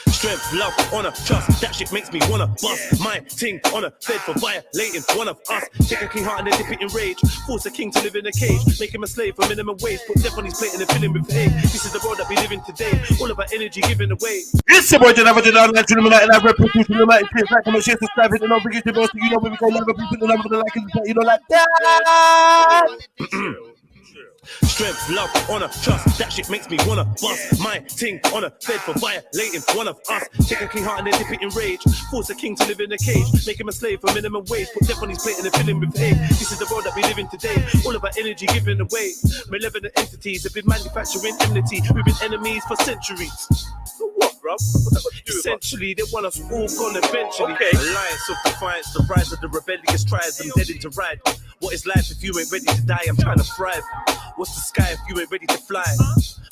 Strength, love, honor, trust. That shit makes me wanna bust my ting on a fed for violating one of us. Take a king heart and then dip it in rage. Force a king to live in a cage. Make him a slave for minimum wage. Put death on his plate and then fill him with hate. This is the world that we live in today. All about energy given away. It's your boy, Jennifer, Trilluminati, and I represent Trilluminati. Please like, comment, share, subscribe, hit the notification bell so you know when we go live. Please hit the number for the like and the you know like that. Strength, love, honor, trust. That shit makes me wanna bust my ting on a fed for violating one of us. Take a king heart and then dip it in rage. Force a king to live in a cage. Make him a slave for minimum wage. Put death on his plate and then fill him with hate. This is the world that we live in today. All about energy given away. Malevolent entities have been manufacturing enmity. We've been enemies for centuries. So what, bruv? Essentially, they want us all gone eventually. Okay. Alliance of defiance, the rise of the rebellious tribes. I'm dead into ride. What is life if you ain't ready to die? I'm trying to thrive. What's the sky if you ain't ready to fly?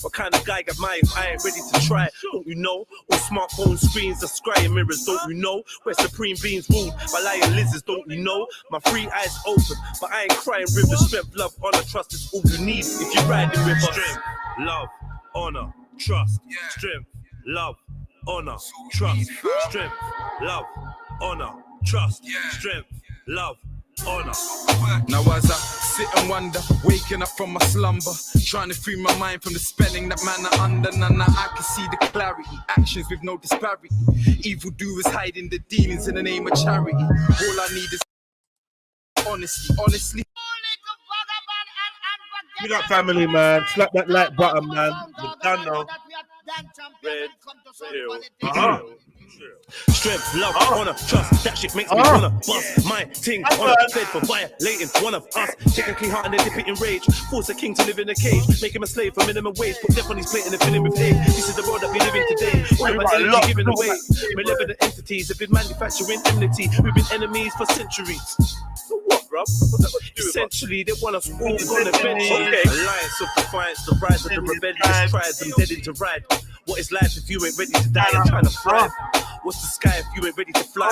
What kind of guy am I if I ain't ready to try? Don't you know? All smartphone screens are scrying mirrors. Don't you know? Where supreme beings ruled by lion lizards. Don't you know? My free eyes open, but I ain't crying rivers. Strength, love, honor, trust is all you need if you're riding with us. Strength, love, honor, trust. Strength, love, honor, trust. Strength, love, honor, trust. Strength, love, honor. Now as I sit and wonder, waking up from my slumber, trying to free my mind from the spelling that man are under. Now I can see the clarity, actions with no disparity. Evil doers hiding the dealings in the name of charity. All I need is honestly. Big up family, man. Slap that like button, man. You're done now. Strength, love, honor, trust. That shit makes me wanna bust my ting on a fed for violating one of us. Take a king heart and then dip it in rage. Force a king to live in a cage. Make him a slave for minimum wage. Put death on his plate and then fill him with hate. This is the world that we live in today. All about energy given away. Malevolent entities have been manufacturing enmity. We've been enemies for centuries. So what, bruv? Essentially, they want us all gone eventually. Okay. Alliance of defiance, the rise of the rebellious tribes. I'm dead into ride. What is life if you ain't ready to die? I'm trying to thrive. What's the sky if you ain't ready to fly?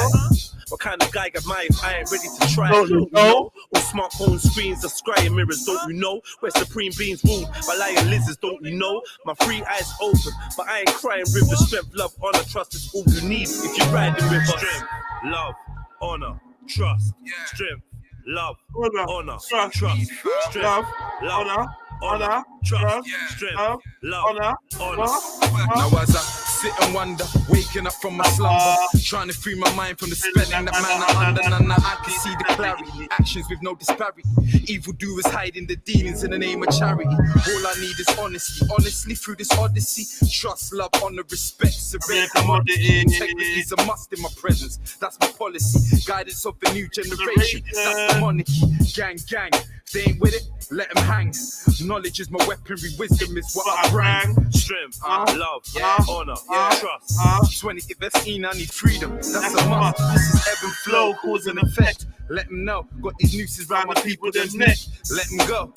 What kind of guy am I if I ain't ready to try? Don't you know? All smartphone screens are scrying mirrors. Don't you know? Where supreme beings ruled by lion lizards. Don't you know? My free eyes open, but I ain't crying rivers. Strength, love, honor, trust is all you need if you're riding with us. Strength, love, honor, trust. Strength, love, honor, trust. Strength, love, honor, trust. Strength, love, honor. Now as I sit and wonder, waking up from my slumber, trying to free my mind from the spelling that man are under. Now I can see the clarity, actions with no disparity. Evil doers hiding the dealings in the name of charity. All I need is honestly through this odyssey. Trust, love, honor, respect, surrender, commodity. Integrity is a must in my presence. That's my policy. Guidance of the new generation. That's the monarchy. Gang, they ain't with it, let them hang. Knowledge is my weaponry, wisdom is what I bring. Strength, love, honor, trust. 20 if they've seen I need freedom, that's a must. This is ebb and flow, cause and effect. Let them know, got these nooses round my people, them's neck. Let them go.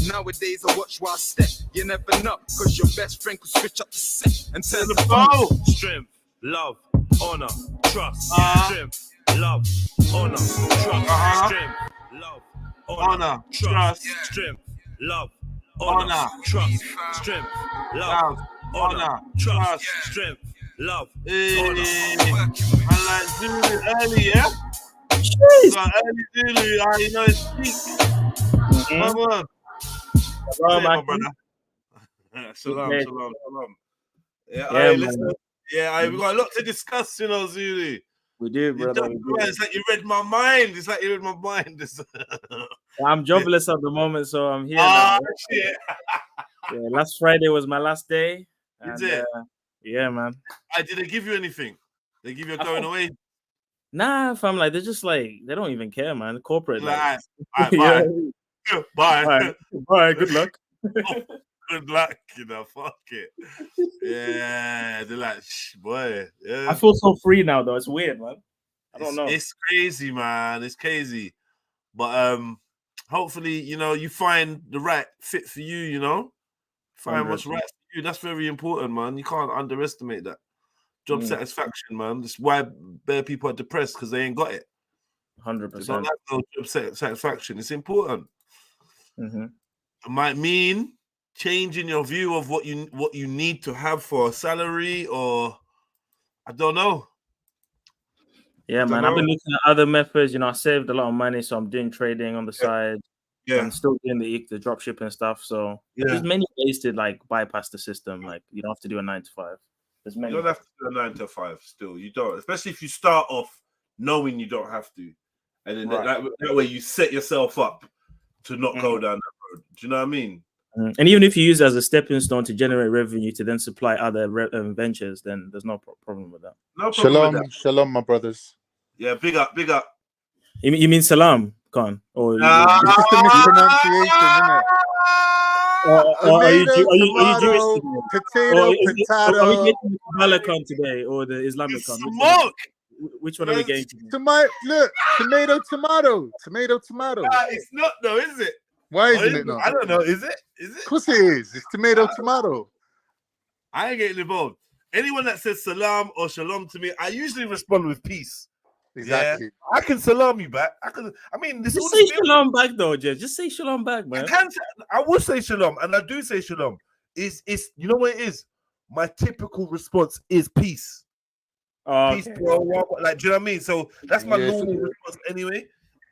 Nowadays I watch while I step. You never know, cause your best friend could switch up the set and tell the flow. Strength, love, honor, trust. Strength, love, honor, trust. Strength, love, honor, trust. Strength, love, honor, trust. Strength, love, honor, trust. Strength, love, honor. I like Zulu early, yeah? Jeez. Like early Zulu, you know it's peak. Come on. Salam, brother. Salam. Yeah, listen. Yeah, we got a lot to discuss, you know, Zulu. We do, brother. It's like you read my mind. I'm jobless at the moment, so I'm here now. Shit. Yeah, last Friday was my last day. And, yeah, man. Did they give you anything? They give you a going away? Nah, fam, like, they're just like, they don't even care, man. Corporate. Like, bye. Bye. Bye. Good luck. Good luck, you know, fuck it. Yeah, they're like, boy. Yeah. I feel so free now, though. It's weird, man. I don't know. It's crazy, man. It's crazy. But hopefully, you know, you find the right fit for you, you know? Find what's right for you. That's very important, man. You can't underestimate that. Job satisfaction, man. That's why bare people are depressed, because they ain't got it. 100%. They don't have no job satisfaction. It's important. Mm-hmm. It might mean changing your view of what you need to have for a salary, or I don't know. Yeah, man. I've been looking at other methods. You know, I saved a lot of money, so I'm doing trading on the side. Yeah. And still doing the drop shipping stuff. So there's many ways to like bypass the system. Like you don't have to do a 9 to 5. There's many. You don't have to do a 9 to 5 still. You don't, especially if you start off knowing you don't have to. And then that way you set yourself up to not go down that road. Do you know what I mean? And even if you use it as a stepping stone to generate revenue to then supply other ventures, then there's no problem with that. No problem with that. Shalom, my brothers. Yeah, big up. You mean salam, Khan? Or it's just a mispronunciation, isn't it? Are you Jewish? Potato. Are we getting the Kabbalah Khan today or the Islamic Khan? Which one are we getting? Look, tomato. It's not though, is it? Why isn't it not? I don't know. Is it? Of course it is. It's tomato. I ain't getting involved. Anyone that says salam or shalom to me, I usually respond with peace. Exactly. Yeah, I can salam you back. This just say shalom back though, Jez. Just say shalom back, man. I will say shalom, and I do say shalom. It's you know what it is? My typical response is peace. Peace, bro. Like, do you know what I mean? So that's my normal response anyway.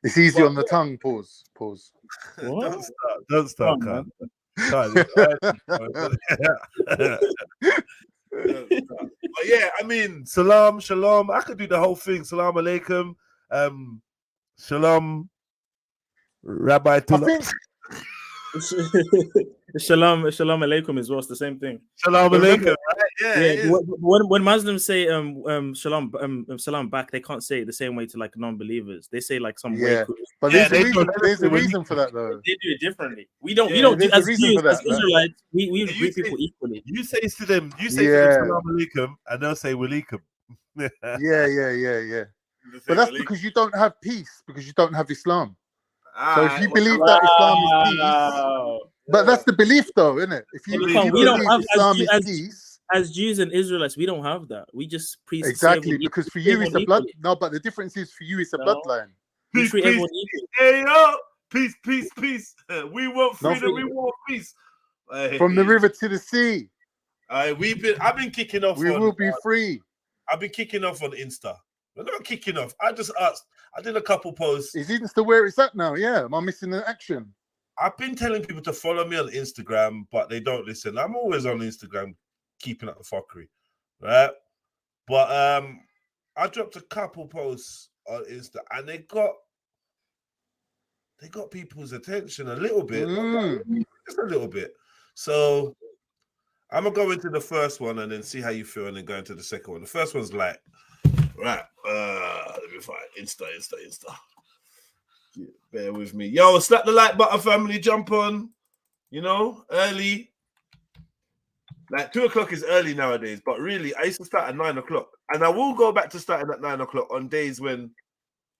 It's easy on the tongue. Pause. Don't start, man. But yeah, salam, shalom. I could do the whole thing. Salam alaikum. Shalom, Rabbi Tullah. Shalom alaikum as well. It's the same thing. Shalom alaikum, right? Yeah. When Muslims say salam back, they can't say it the same way to like non-believers. They say like some way. But there's a reason for that though. They do it differently. We don't do as Israelites. We greet people equally. You say to them salam alaikum, and they'll say walaikum. Yeah. But that's because you don't have peace, because you don't have Islam. So if you believe that Islam is peace, but that's the belief, though, isn't it? If you believe Islam is peace, as Jews and Israelites, we don't have that. We just exactly because for you it's a blood. No, but the difference is for you it's a bloodline. Peace. Hey yo, peace. We want freedom. We want peace. From the river to the sea. I've been kicking off. We will be free. I've been kicking off on Insta. We're not kicking off. I just asked. I did a couple posts. Is Insta where it's at now? Yeah. Am I missing the action? I've been telling people to follow me on Instagram, but they don't listen. I'm always on Instagram, keeping up the fuckery, right? But I dropped a couple posts on Insta, and they got people's attention a little bit, just a little bit. So I'm gonna go into the first one and then see how you feel, and then go into the second one. The first one's like, right? Let me find Insta. Yeah, bear with me. Yo, slap the like button, family. Jump on. You know, early. Like 2 o'clock is early nowadays, but really, I used to start at 9 o'clock, and I will go back to starting at 9 o'clock on days when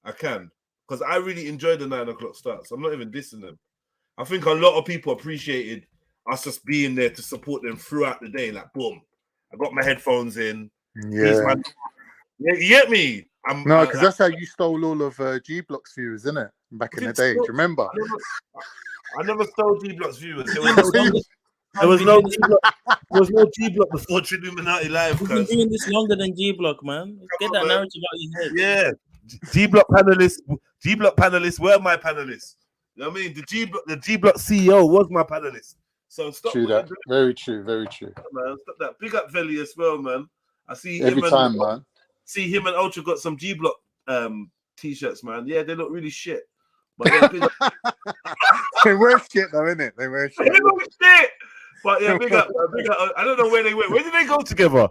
I can, because I really enjoy the 9 o'clock starts. I'm not even dissing them. I think a lot of people appreciated us just being there to support them throughout the day. Like, boom, I got my headphones in. Yeah. You get me? No, because that's how you stole all of G Block's viewers, isn't it? Back in the day. Do you remember? I never stole G Block's viewers. There was no G Block before Trilluminati Live. We've been doing this longer than G Block, man. Get that narrative out of your head. Yeah. G Block panelists were my panelists. You know what I mean? The G Block CEO was my panelist. So stop. True that. Very true. Man, stop that. Big up Veli as well, man. I see every time, man. See him and Ultra got some G Block t-shirts, man. Yeah, they look really shit. But yeah, big up. They were shit though, innit? They were shit. They look shit. But yeah, big up. I don't know where they went. Where did they go together?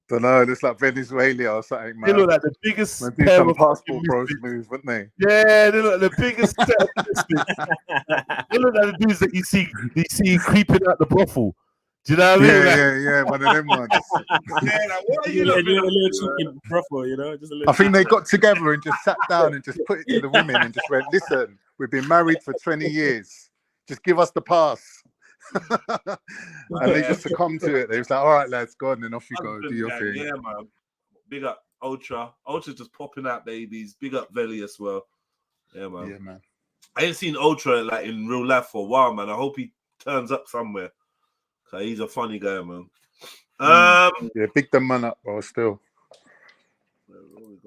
Don't know. It looks like Venezuela or something, man. They look like the biggest. They do some passport bros moves, wouldn't they? Yeah, they look like the biggest. They look like the dudes that you see creeping out the brothel. Do you know what I mean? Yeah, one of them ones. Yeah, like, what are you a little cheeky brothel, you know? Just a little I think they got together and just sat down and just put it to the women and just went, listen, we've been married for 20 years. Just give us the pass. And they just succumbed to it. They was like, all right, lads, go on and off you go. Do your thing. Yeah, man. Big up Ultra. Ultra's just popping out babies. Big up Veli as well. Yeah, man. Yeah, man. I ain't seen Ultra like in real life for a while, man. I hope he turns up somewhere. So he's a funny guy, man. Yeah, big them man up, bro. Still,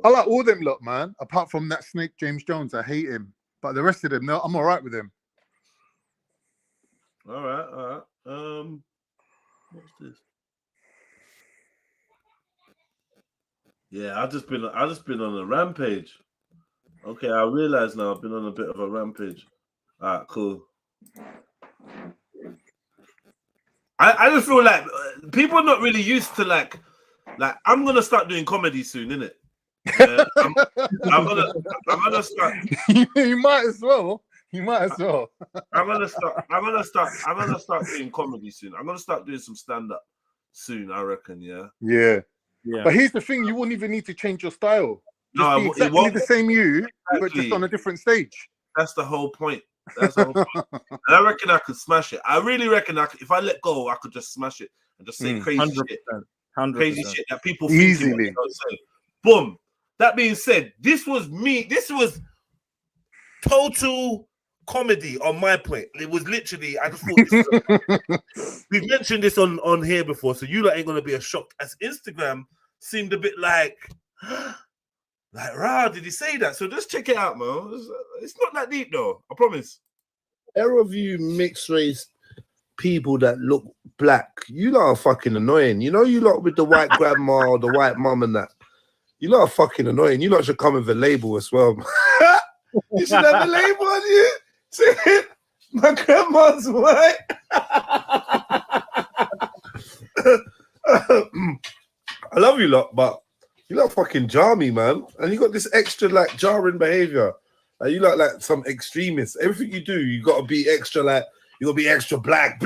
I like all them lot, man. Apart from that snake, James Jones, I hate him. But the rest of them, no, I'm all right with him. All right. What's this? Yeah, I just been on a rampage. Okay, I realize now I've been on a bit of a rampage. All right, cool. I just feel like people are not really used to like I'm gonna start doing comedy soon, innit? Yeah, I'm gonna start. You might as well. I'm gonna start doing comedy soon. I'm gonna start doing some stand up soon. I reckon. Yeah. But here's the thing: you wouldn't even need to change your style. Just be exactly the same but just on a different stage. That's the whole point. And I reckon I could smash it. I really reckon if I let go, I could just smash it and just say crazy 100%, shit. 100%. Crazy shit that people easily. Boom. That being said, this was me. This was total comedy on my point. It was literally, I just thought we've mentioned this on here before, so you lot ain't gonna be as shocked. As Instagram seemed a bit like rah, did he say that? So just check it out, man. It's not that deep though, I promise. There of you mixed race people that look black, you lot are fucking annoying. You know, you lot with the white grandma or the white mum and that. You lot are fucking annoying. You lot should come with a label as well. You should have a label on you. Say, my grandma's white. I love you lot, but you lot fucking jar me, man. And you got this extra like jarring behavior. You look like some extremists. Everything you do, you gotta be extra like you gotta be extra black.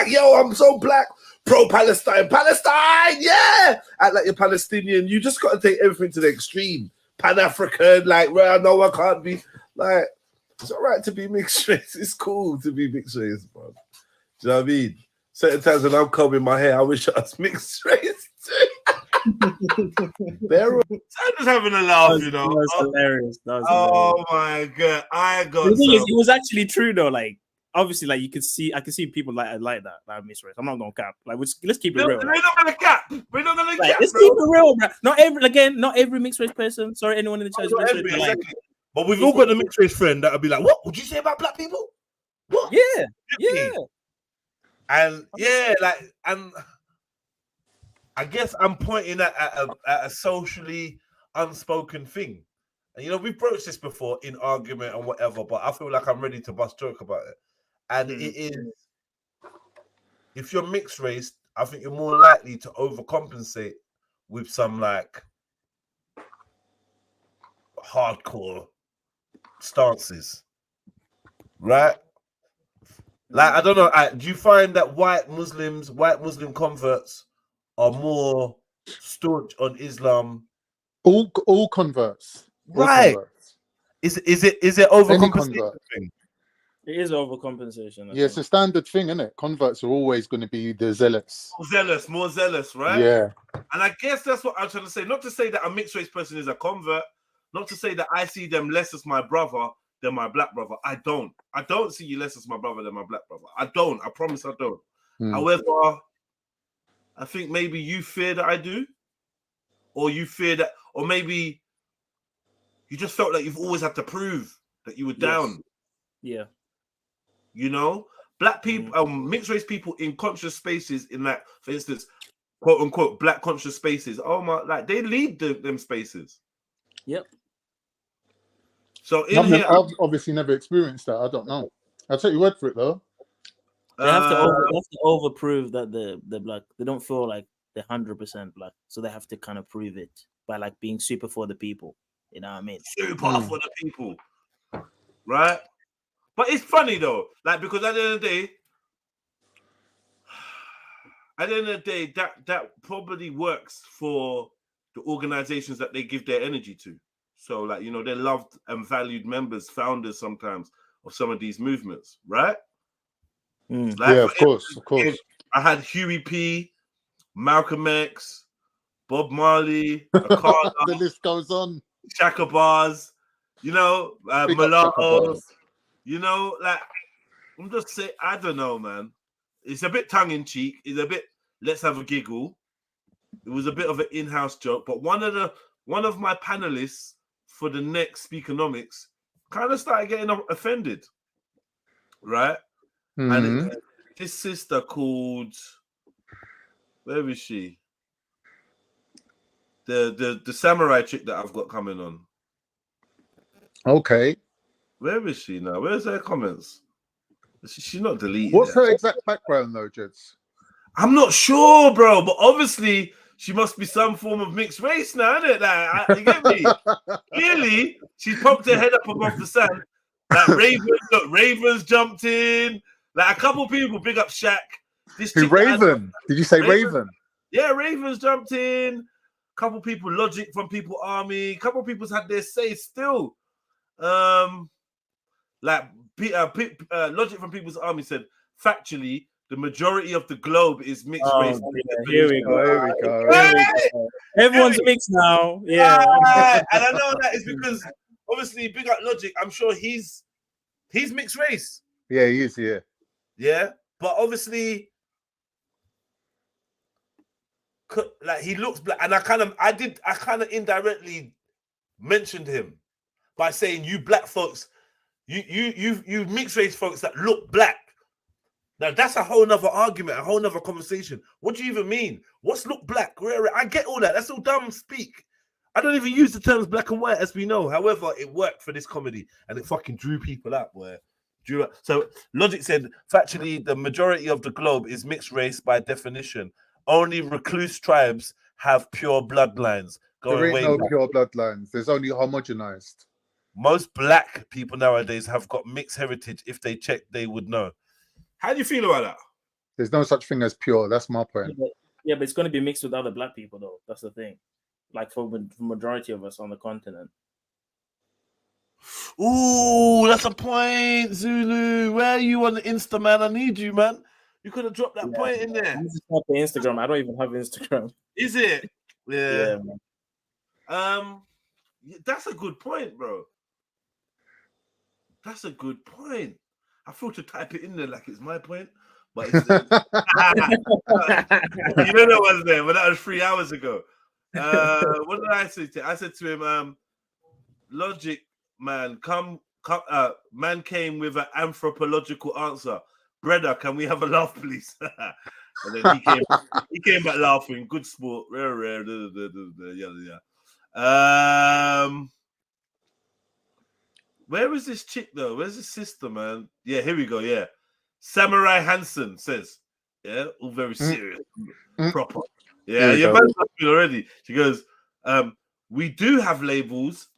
Yo, I'm so black. Pro-Palestine, yeah. Act like you're Palestinian. You just gotta take everything to the extreme. Pan-African, like, well, no, I can't be like. It's all right to be mixed race. It's cool to be mixed race, bro. Do you know what I mean? Certain times when I'm combing my hair, I wish I was mixed race too. I'm just having a laugh, you know. That was hilarious. Oh my god, the thing is, it was actually true though. Like, obviously, like I can see people like that. Like mixed race. I'm not gonna cap. Like, let's keep it real. We're not gonna cap. We're not gonna cap. Let's keep it real, bro. Not every mixed race person. Sorry, anyone in the chat is mixed race. Exactly. But we've all got the mixed race friend that'll be like, "What would you say about black people?" What? Yeah. And and I guess I'm pointing at a socially unspoken thing. And, you know, we've broached this before in argument and whatever, but I feel like I'm ready to bust joke about it. And it is, if you're mixed race, I think you're more likely to overcompensate with some, like, hardcore stances. Right? Like, I don't know, do you find that white Muslim converts are more staunch on Islam? All converts. Right. Converts. Is it overcompensation thing? It is overcompensation. Yeah, it's a standard thing, isn't it? Converts are always going to be the zealots. More zealous, right? Yeah. And I guess that's what I'm trying to say. Not to say that a mixed race person is a convert. Not to say that I see them less as my brother than my black brother. I don't see you less as my brother than my black brother. I promise I don't. However, I think maybe you fear that I do. Or you fear that, or maybe you just felt like you've always had to prove that you were down. Yeah. You know, black people, mixed race people in conscious spaces, in that, for instance, quote unquote, black conscious spaces. Oh my, like they lead them spaces. Yep. So I've obviously never experienced that. I don't know. I'll take your word for it though. They have to overprove that they're black. They don't feel like they're 100% black, so they have to kind of prove it by like being super for the people. You know what I mean? Super for the people, right? But it's funny though, like, because at the end of the day, that probably works for the organizations that they give their energy to. So, like, you know, they're loved and valued members, founders sometimes of some of these movements, right? Like, yeah, of course. I had Huey P, Malcolm X, Bob Marley, Akala, the list goes on. Shaka Bars, you know, Mulattoes, you know, like, I'm just saying, I don't know, man. it's a bit tongue in cheek. It's a bit let's have a giggle. It was a bit of an in-house joke, but one of my panelists for the next Speakonomics kind of started getting offended, right? And his sister called, where is she? The samurai chick that I've got coming on. Okay. Where is she now? Where's her comments? She's not deleted. What's her exact background though, Jets? I'm not sure, bro, but obviously she must be some form of mixed race now, isn't it? Like, you get me? Clearly, she poked her head up above the sand. Like Ravens jumped in. Like a couple people, big up Shaq. Who, Raven? Did you say Raven? Yeah, Ravens jumped in. A couple people, Logic from People Army. A couple people's had their say still. Like Logic from People's Army said, factually, the majority of the globe is mixed race. Here we go. Everyone's mixed now. Yeah. And I know that is because obviously big up Logic. I'm sure he's mixed race. Yeah, he is, yeah. Yeah. But obviously, like he looks black. And I kind of indirectly mentioned him by saying you black folks, you mixed race folks that look black. Now that's a whole nother argument, a whole nother conversation. What do you even mean? What's look black? I get all that. That's all dumb speak. I don't even use the terms black and white as we know. However, it worked for this comedy and it fucking drew people up. So Logic said, factually, the majority of the globe is mixed race by definition. Only recluse tribes have pure bloodlines. There ain't no pure bloodlines. There's only homogenized. Most black people nowadays have got mixed heritage. If they check, they would know. How do you feel about that? There's no such thing as pure. That's my point. Yeah, but it's going to be mixed with other black people, though. That's the thing. Like for the majority of us on the continent. Ooh, that's a point, Zulu. Where are you on the Insta, man? I need you, man. You could have dropped that point in there. I'm just not the Instagram. I don't even have Instagram. Is it? Yeah. Man. That's a good point, bro. That's a good point. I feel to type it in there like it's my point, but it's you know that was there, but that was 3 hours ago. What did I say to him? I said to him, Logic, man, man came with an anthropological answer. Brother, can we have a laugh, please? And then he came back laughing. Good sport. Rare. Where is this chick though? Where's the sister, man? Yeah, here we go. Yeah, Samurai Hansen says, yeah, all very serious, proper. Yeah, you're already. She goes, we do have labels.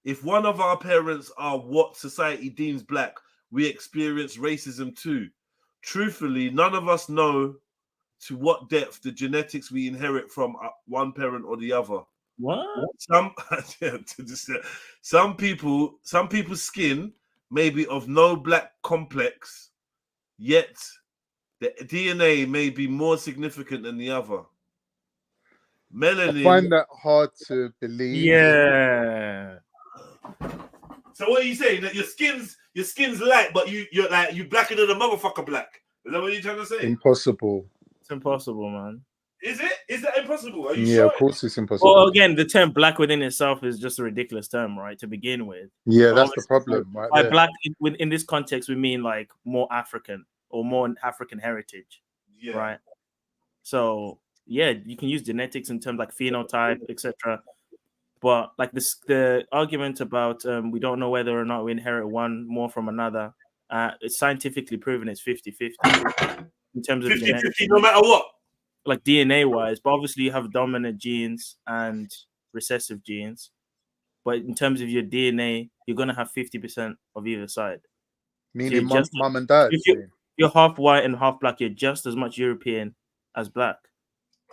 If one of our parents are what society deems black, we experience racism too. Truthfully, none of us know to what depth the genetics we inherit from one parent or the other. What? Some people's skin may be of no black complex, yet the DNA may be more significant than the other. Melanin. I find that hard to believe. Yeah. So what are you saying? That your skin's light, but you're blacker than a motherfucker black. Is that what you're trying to say? Impossible. It's impossible, man. Is it? Is that impossible? Are you Yeah, sure? of course it's impossible. Well, again, the term black within itself is just a ridiculous term, right? To begin with. Yeah, that's the problem, right? By black, in this context, we mean like more African or more African heritage, right? So yeah, you can use genetics in terms like phenotype, etc. But like the argument about we don't know whether or not we inherit one more from another, it's scientifically proven it's 50-50 in terms of 50-50, no matter what. Like DNA wise, but obviously you have dominant genes and recessive genes. But in terms of your DNA, you're gonna have 50% of either side. Meaning mum and dad. If you're half white and half black, you're just as much European as black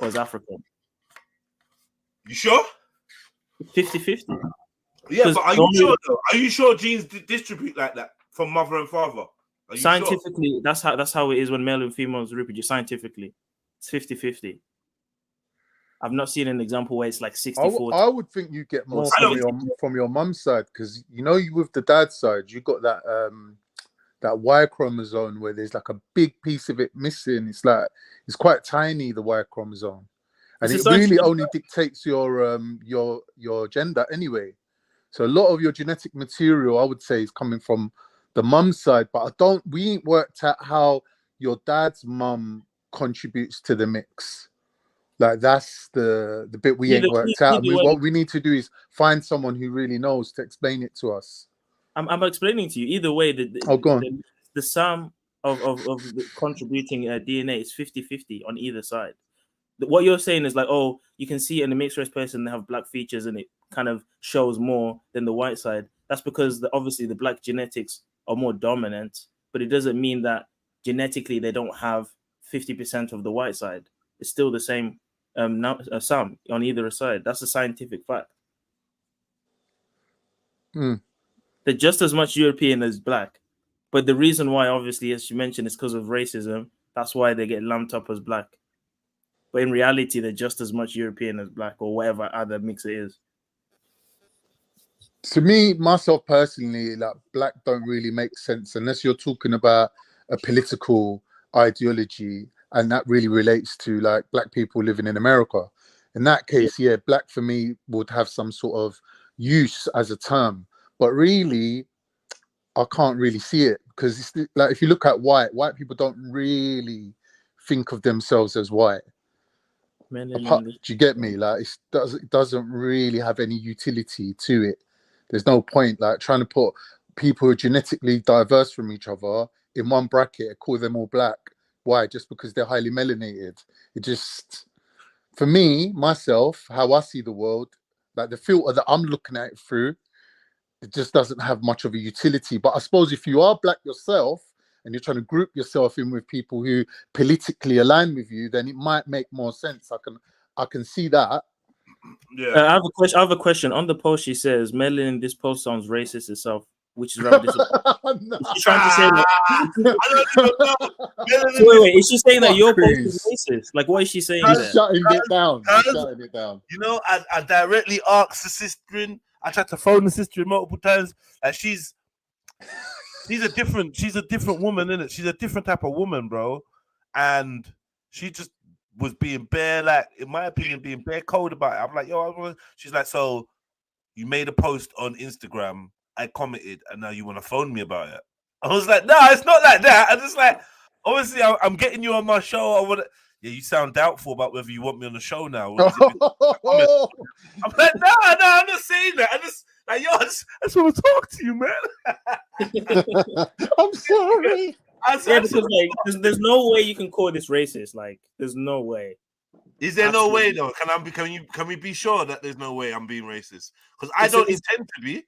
or as African. You sure? 50-50. Yeah, but are you sure though? Are you sure genes distribute like that from mother and father? Scientifically, sure? that's how it is when male and females reproduce. Scientifically, it's 50-50. I've not seen an example where it's like 60-40. I would think you get more from your mum's side, because you know, with the dad's side, you got that that Y chromosome where there's like a big piece of it missing. It's like it's quite tiny, the Y chromosome, and it really only dictates your gender anyway. So a lot of your genetic material, I would say, is coming from the mum's side. But we ain't worked out how your dad's mum contributes to the mix. Like that's the bit we ain't worked out. What we need to do is find someone who really knows to explain it to us. I'm explaining to you. Either way, the sum of the contributing DNA is 50-50 on either side. What you're saying is like, oh, you can see in a mixed race person they have black features and it kind of shows more than the white side. That's because obviously the black genetics are more dominant, but it doesn't mean that genetically they don't have 50% of the white side. It's still the same sum on either side. That's a scientific fact. They're just as much European as black. But the reason why, obviously, as you mentioned, is because of racism. That's why they get lumped up as black. But in reality, they're just as much European as black or whatever other mix it is. To me, myself personally, like black don't really make sense unless you're talking about a political ideology, and that really relates to like black people living in America. In that case, yeah, black for me would have some sort of use as a term, but really, I can't really see it because it's like if you look at white people don't really think of themselves as white. Do you get me? Like it doesn't really have any utility to it. There's no point like trying to put people who are genetically diverse from each other in one bracket, call them all black. Why? Just because they're highly melanated. It just, for me, myself, how I see the world, like the filter that I'm looking at it through, it just doesn't have much of a utility. But I suppose if you are black yourself and you're trying to group yourself in with people who politically align with you, then it might make more sense. I can see that. Yeah. I have a question. On the post, she says, Melanie, this post sounds racist itself, which is rather disappointing. No. She's trying to say that. I don't even know. Wait. Is she saying that your post is racist? Like, what is she saying there? Shutting it down. Shutting it down. You know, I directly asked the sister. I tried to phone the sister multiple times. Like she's a different woman, isn't it? She's a different type of woman, bro. And she just was being bare, like, in my opinion, being bare cold about it. I'm like, yo, she's like, so you made a post on Instagram, I commented, and now you want to phone me about it. I was like, no, it's not like that. I'm just like, obviously, I'm getting you on my show. Yeah, you sound doubtful about whether you want me on the show now. I'm like, no, I'm not saying that. I just want to talk to you, man. I'm sorry. Because like, there's no way you can call this racist. Like, there's no way. Is there no way though? Can we be sure that there's no way I'm being racist? Because I don't intend to be.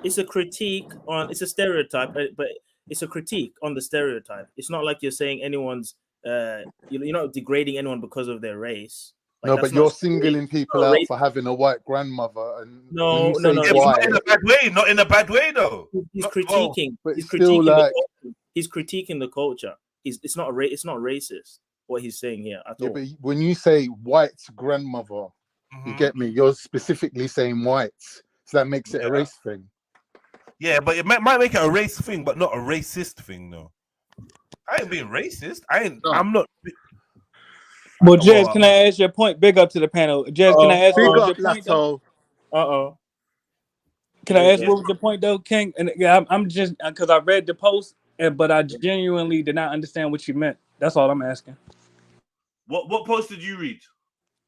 It's a critique on. It's a stereotype, but it's a critique on the stereotype. It's not like you're saying anyone's. You're not degrading anyone because of their race. Like, no, but you're singling people out for having a white grandmother, and no. Not in a bad way. Not in a bad way though. He's critiquing. He's critiquing the culture. It's not racist what he's saying here at all. But when you say white grandmother, you get me. You're specifically saying white, so that makes it a race thing. Yeah, but it might make it a race thing, but not a racist thing, though. I ain't being racist. I'm not. Well, Jez, can I ask your point? Big up to the panel. Jez, can I ask what was your point, though? Can I ask what was the point, though, King? And I'm just because I read the post, but I genuinely did not understand what you meant. That's all I'm asking. What post did you read?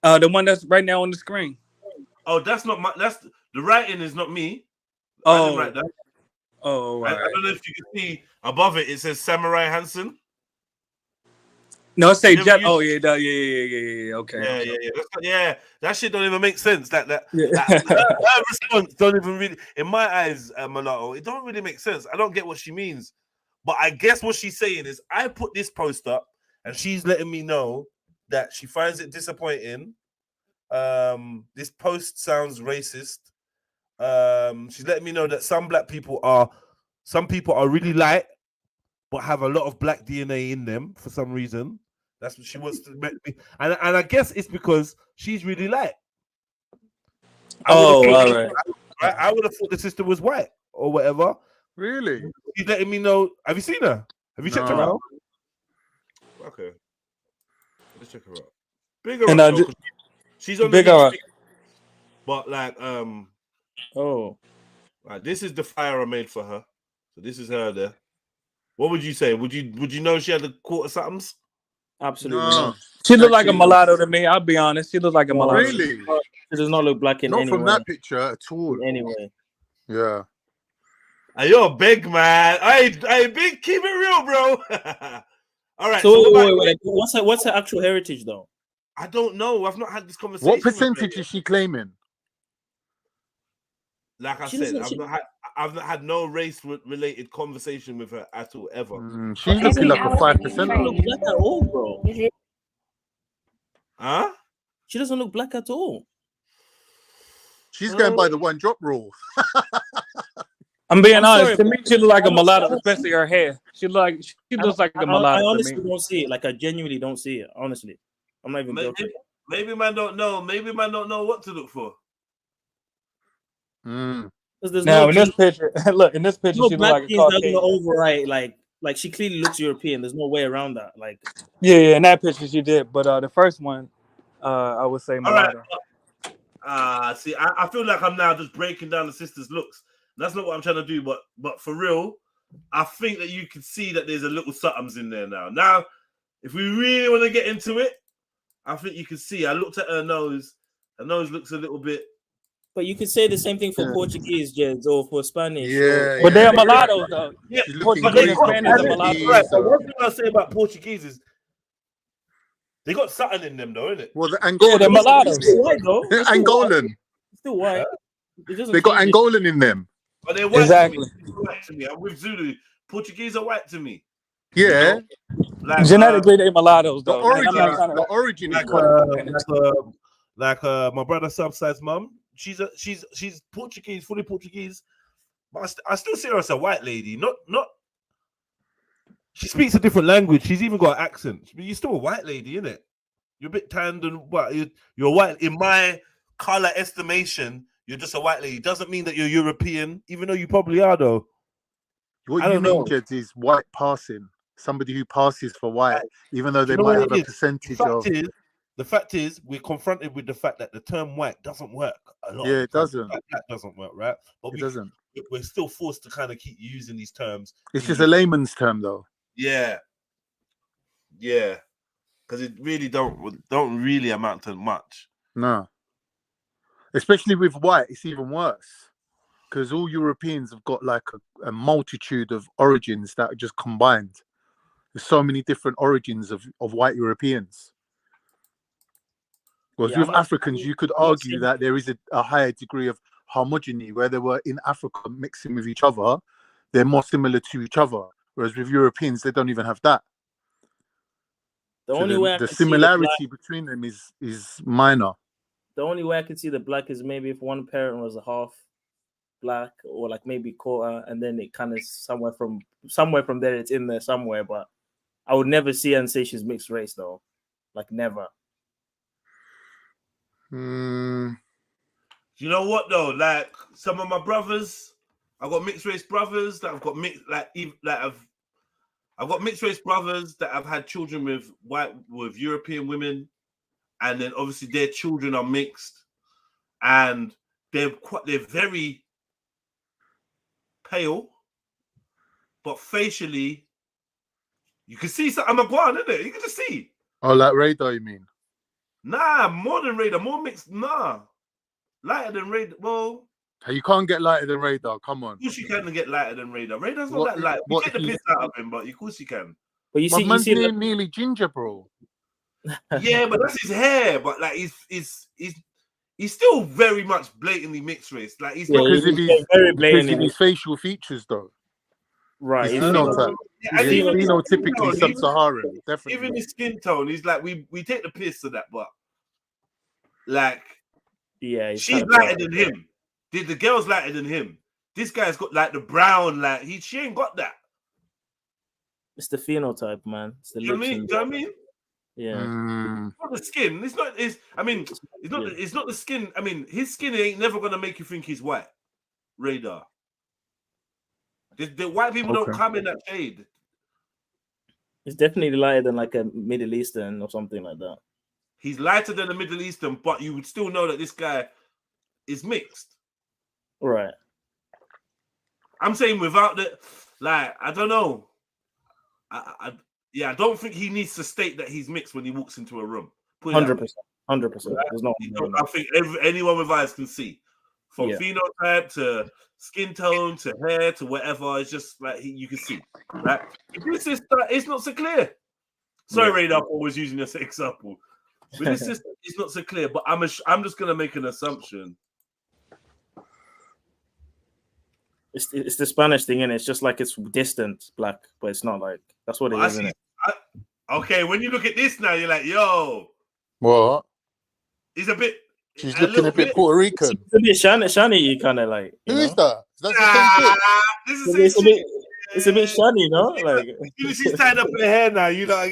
The one that's right now on the screen. Oh, that's not my. That's the writing is not me. Oh, I didn't write that. Oh, right. I don't know if you can see above it. It says Samurai Hansen. No, it say Jet. Oh yeah, okay. Yeah. That shit don't even make sense. That response don't even really, in my eyes, Mulatto, it don't really make sense. I don't get what she means, but I guess what she's saying is I put this post up, and she's letting me know that she finds it disappointing. This post sounds racist. She's letting me know that some people are really light, but have a lot of black DNA in them for some reason. That's what she wants to make me, and I guess it's because she's really light. All right. I would have thought the sister was white or whatever, Really? She's letting me know. Have you seen her? Have you checked her No. out? Okay. Let's check her out. Big her And up, though, 'cause she's on the big up. heat. But like Oh, like, this is the fire I made for her. So this is her there. What would you say? Would you know she had a quarter somethings? absolutely No. not. She looked like a Actually, mulatto to me. I'll be honest. She looked like a No, mulatto. Really? She does not look black in Not any from way. that picture at all. In any way. Yeah. Hey, you're big, man. Hey, big, keep it real, bro. All right. So, what about- wait, what's her actual heritage though? I don't know. I've not had this conversation. What with her percentage yet. is she claiming? Like I She said, doesn't- I've not had no race-related conversation with her at all, ever. She's looking like a 5%. She doesn't look black at all, bro. Huh? She doesn't look black at all. She's going by the one drop rule. I'm being I'm honest. sorry, To me, she look like a I'm mulatto, sorry. especially her hair. She looks like a I mulatto honestly to me. don't see it. Like I genuinely don't see it. Honestly, I'm not even joking. Maybe man don't know. Maybe man don't know what to look for. Mm. There's Now no in this jeans- picture, look in this picture, no she look black like a jeans that are gonna Caucasian. override. Like she clearly looks European. There's no way around that. Like Yeah, in that picture she did, but the first one, I would say All right. mulatto. See, I feel like I'm now just breaking down the sisters' looks. That's not what I'm trying to do, but for real, I think that you can see that there's a little somethings in there now. Now, if we really want to get into it, I think you can see. I looked at her nose. Her nose looks a little bit. But you could say the same thing for Portuguese, Jeds, or for Spanish. Yeah, But they're mulattoes though. Yeah, She's looking but they Greek got, or Spanish and Portuguese. right, so one thing I'll say about Portuguese is they got something in them, though, innit? Well, the Yeah, they're Angolan. mulattoes. Still white though. It's still white. Angolan. It's still white. It doesn't They got change it. Angolan in them. But they're white Exactly. to me. They're white to me. I'm with Zulu. Portuguese are white to me. Yeah. Like, Genetically, they mulattoes The though. origin, I'm not trying to- the origin is like my brother subside's mum. She's Portuguese, fully Portuguese, but I still see her as a white lady. Not. She speaks a different language. She's even got an accent. But you're still a white lady, innit? You're a bit tanned and what? You're white in my color estimation. You're just a white lady. Doesn't mean that you're European, even though you probably are, though. What I you don't mean, know. Jeds, is white passing. Somebody who passes for white, even though they You know might what have it a is? percentage of. The fact is, we're confronted with the fact that the term white doesn't work a lot. Yeah, it doesn't. That doesn't work, right? But It doesn't. we're still forced to kind of keep using these terms. It's just a layman's term, though. Yeah, because it really don't really amount to much. No. Especially with white, it's even worse. Because all Europeans have got like a multitude of origins that are just combined. There's so many different origins of white Europeans. Whereas Yeah, with I'm not- Africans, you could I'm not argue saying- that there is a higher degree of homogeny where they were in Africa mixing with each other. They're more similar to each other. Whereas with Europeans, they don't even have that. The So only way I the can see similarity between them is minor. the only way I can see the black is maybe if one parent was a half black or like maybe quarter, and then it kind of somewhere from there it's in there somewhere. But I would never see her and say she's mixed race though, like never. Mm, You know what though? Like some of my brothers, I've got mixed race brothers that I've got I've got mixed race brothers that have had children with European women, and then obviously their children are mixed, and they're very pale, but facially, you can see something. I'm a guan, isn't it? You can just see. oh, like radar, you mean? Nah, more than radar, more mixed. Nah, lighter than radar. Well, You can't get lighter than radar. Come on. of course you can get lighter than radar. Radar's not What- that light. You what take the he- piss out of him, but of course you can. But you My see, you man's see, nearly ginger, bro. Yeah, but that's his hair. But like, he's still very much blatantly mixed race. Like he's Yeah, not. Because of he's his, very because blatant. of his facial features, though. Right, His he's phenotype. Yeah, He's and even his skin phenotypically tone, sub-Saharan, definitely. even his skin tone, he's like we take the piss of that, but like yeah, he's she's kind of lighter than him. The girl's lighter than him. This guy's got like the brown, like she ain't got that. It's the phenotype, man. It's the You know what I looks mean? and- Do you know what I mean? yeah. Mm, It's not the skin. It's not. It's not the skin. I mean, his skin ain't never gonna make you think he's white. Radar. The white people don't come in that shade. It's definitely lighter than like a Middle Eastern or something like that. He's lighter than a Middle Eastern, but you would still know that this guy is mixed. Right. I'm saying without the, like, I don't know. I don't think he needs to state that he's mixed when he walks into a room. 100%. 100%. There's no. I think anyone with eyes can see. From phenotype to skin tone to hair to whatever, it's just like you can see. Right? This system is not so clear. Sorry, Radar, I was using this example. But this system is not so clear. But I'm just gonna make an assumption. It's the Spanish thing, and it's just like it's distant black, but it's not like that's what it is. Isn't it? Okay, when you look at this now, you're like, yo, what? He's a bit. She's looking a bit Puerto Rican. It's a bit shiny, you kind of like. Who is that? That's the same chick. It's a bit shiny, no? Like she's tied up in her hair now. You know.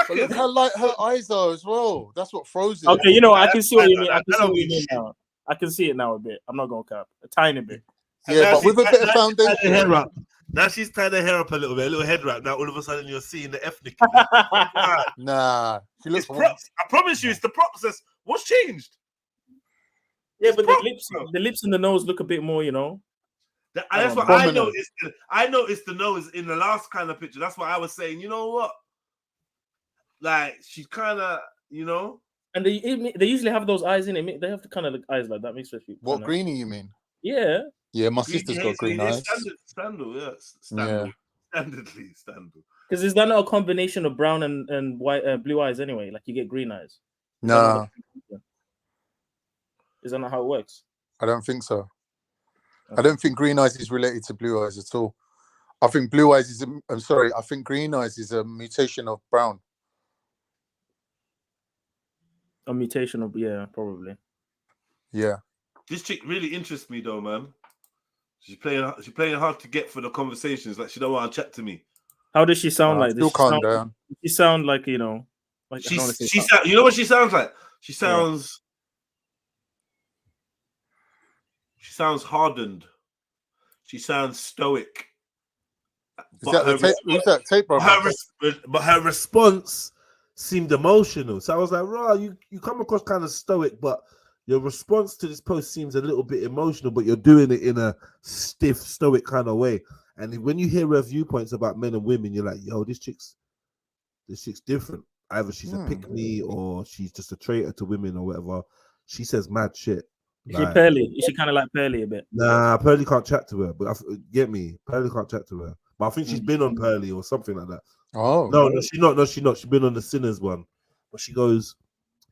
But look how light her eyes are as well. That's what froze it. Okay, you know, I can see what you mean. I can see what you mean now. I can see it now a bit. I'm not gonna cap a tiny bit. Yeah, but with a bit of foundation. Hair wrap. Now she's tied her hair up a little bit, a little head wrap. Now all of a sudden you're seeing the ethnic. Nah, she looks. Props. I promise you, it's the process. What's changed? Yeah, but the lips and the nose look a bit more, you know. That's what I noticed. I noticed the nose in the last kind of picture. That's what I was saying. You know what? Like she's kind of, you know. And they usually have those eyes in it. They have the kind of look eyes like that. Makes me feel. What greenie you mean? Yeah. Yeah, my sister's got green eyes. Standard. Standardly. Because is that not a combination of brown and white, blue eyes anyway? Like you get green eyes. No. Is that not how it works? I don't think so. I don't think green eyes is related to blue eyes at all. I think blue eyes is. I think green eyes is a mutation of brown. A mutation of probably. Yeah. This chick really interests me though, man. She's playing hard to get for the conversations. Like she don't want to chat to me. How does she sound like? Still calm down. She sound like you know. Like you know what she sounds like? She sounds. She sounds hardened. She sounds stoic. Is that tape? But her response seemed emotional. So I was like, "Raw, you come across kind of stoic, but your response to this post seems a little bit emotional, but you're doing it in a stiff, stoic kind of way." And when you hear her viewpoints about men and women, you're like, "Yo, this chick's different. Either she's a pick-me or she's just a traitor to women or whatever." She says mad shit. Is she Pearly? Is she kind of like Pearly a bit? Nah, Pearly can't chat to her. But get me, Pearly can't chat to her. But I think she's been on Pearly or something like that. Oh no, she's not. No, she's not. She's been on the Sinners one. But she goes,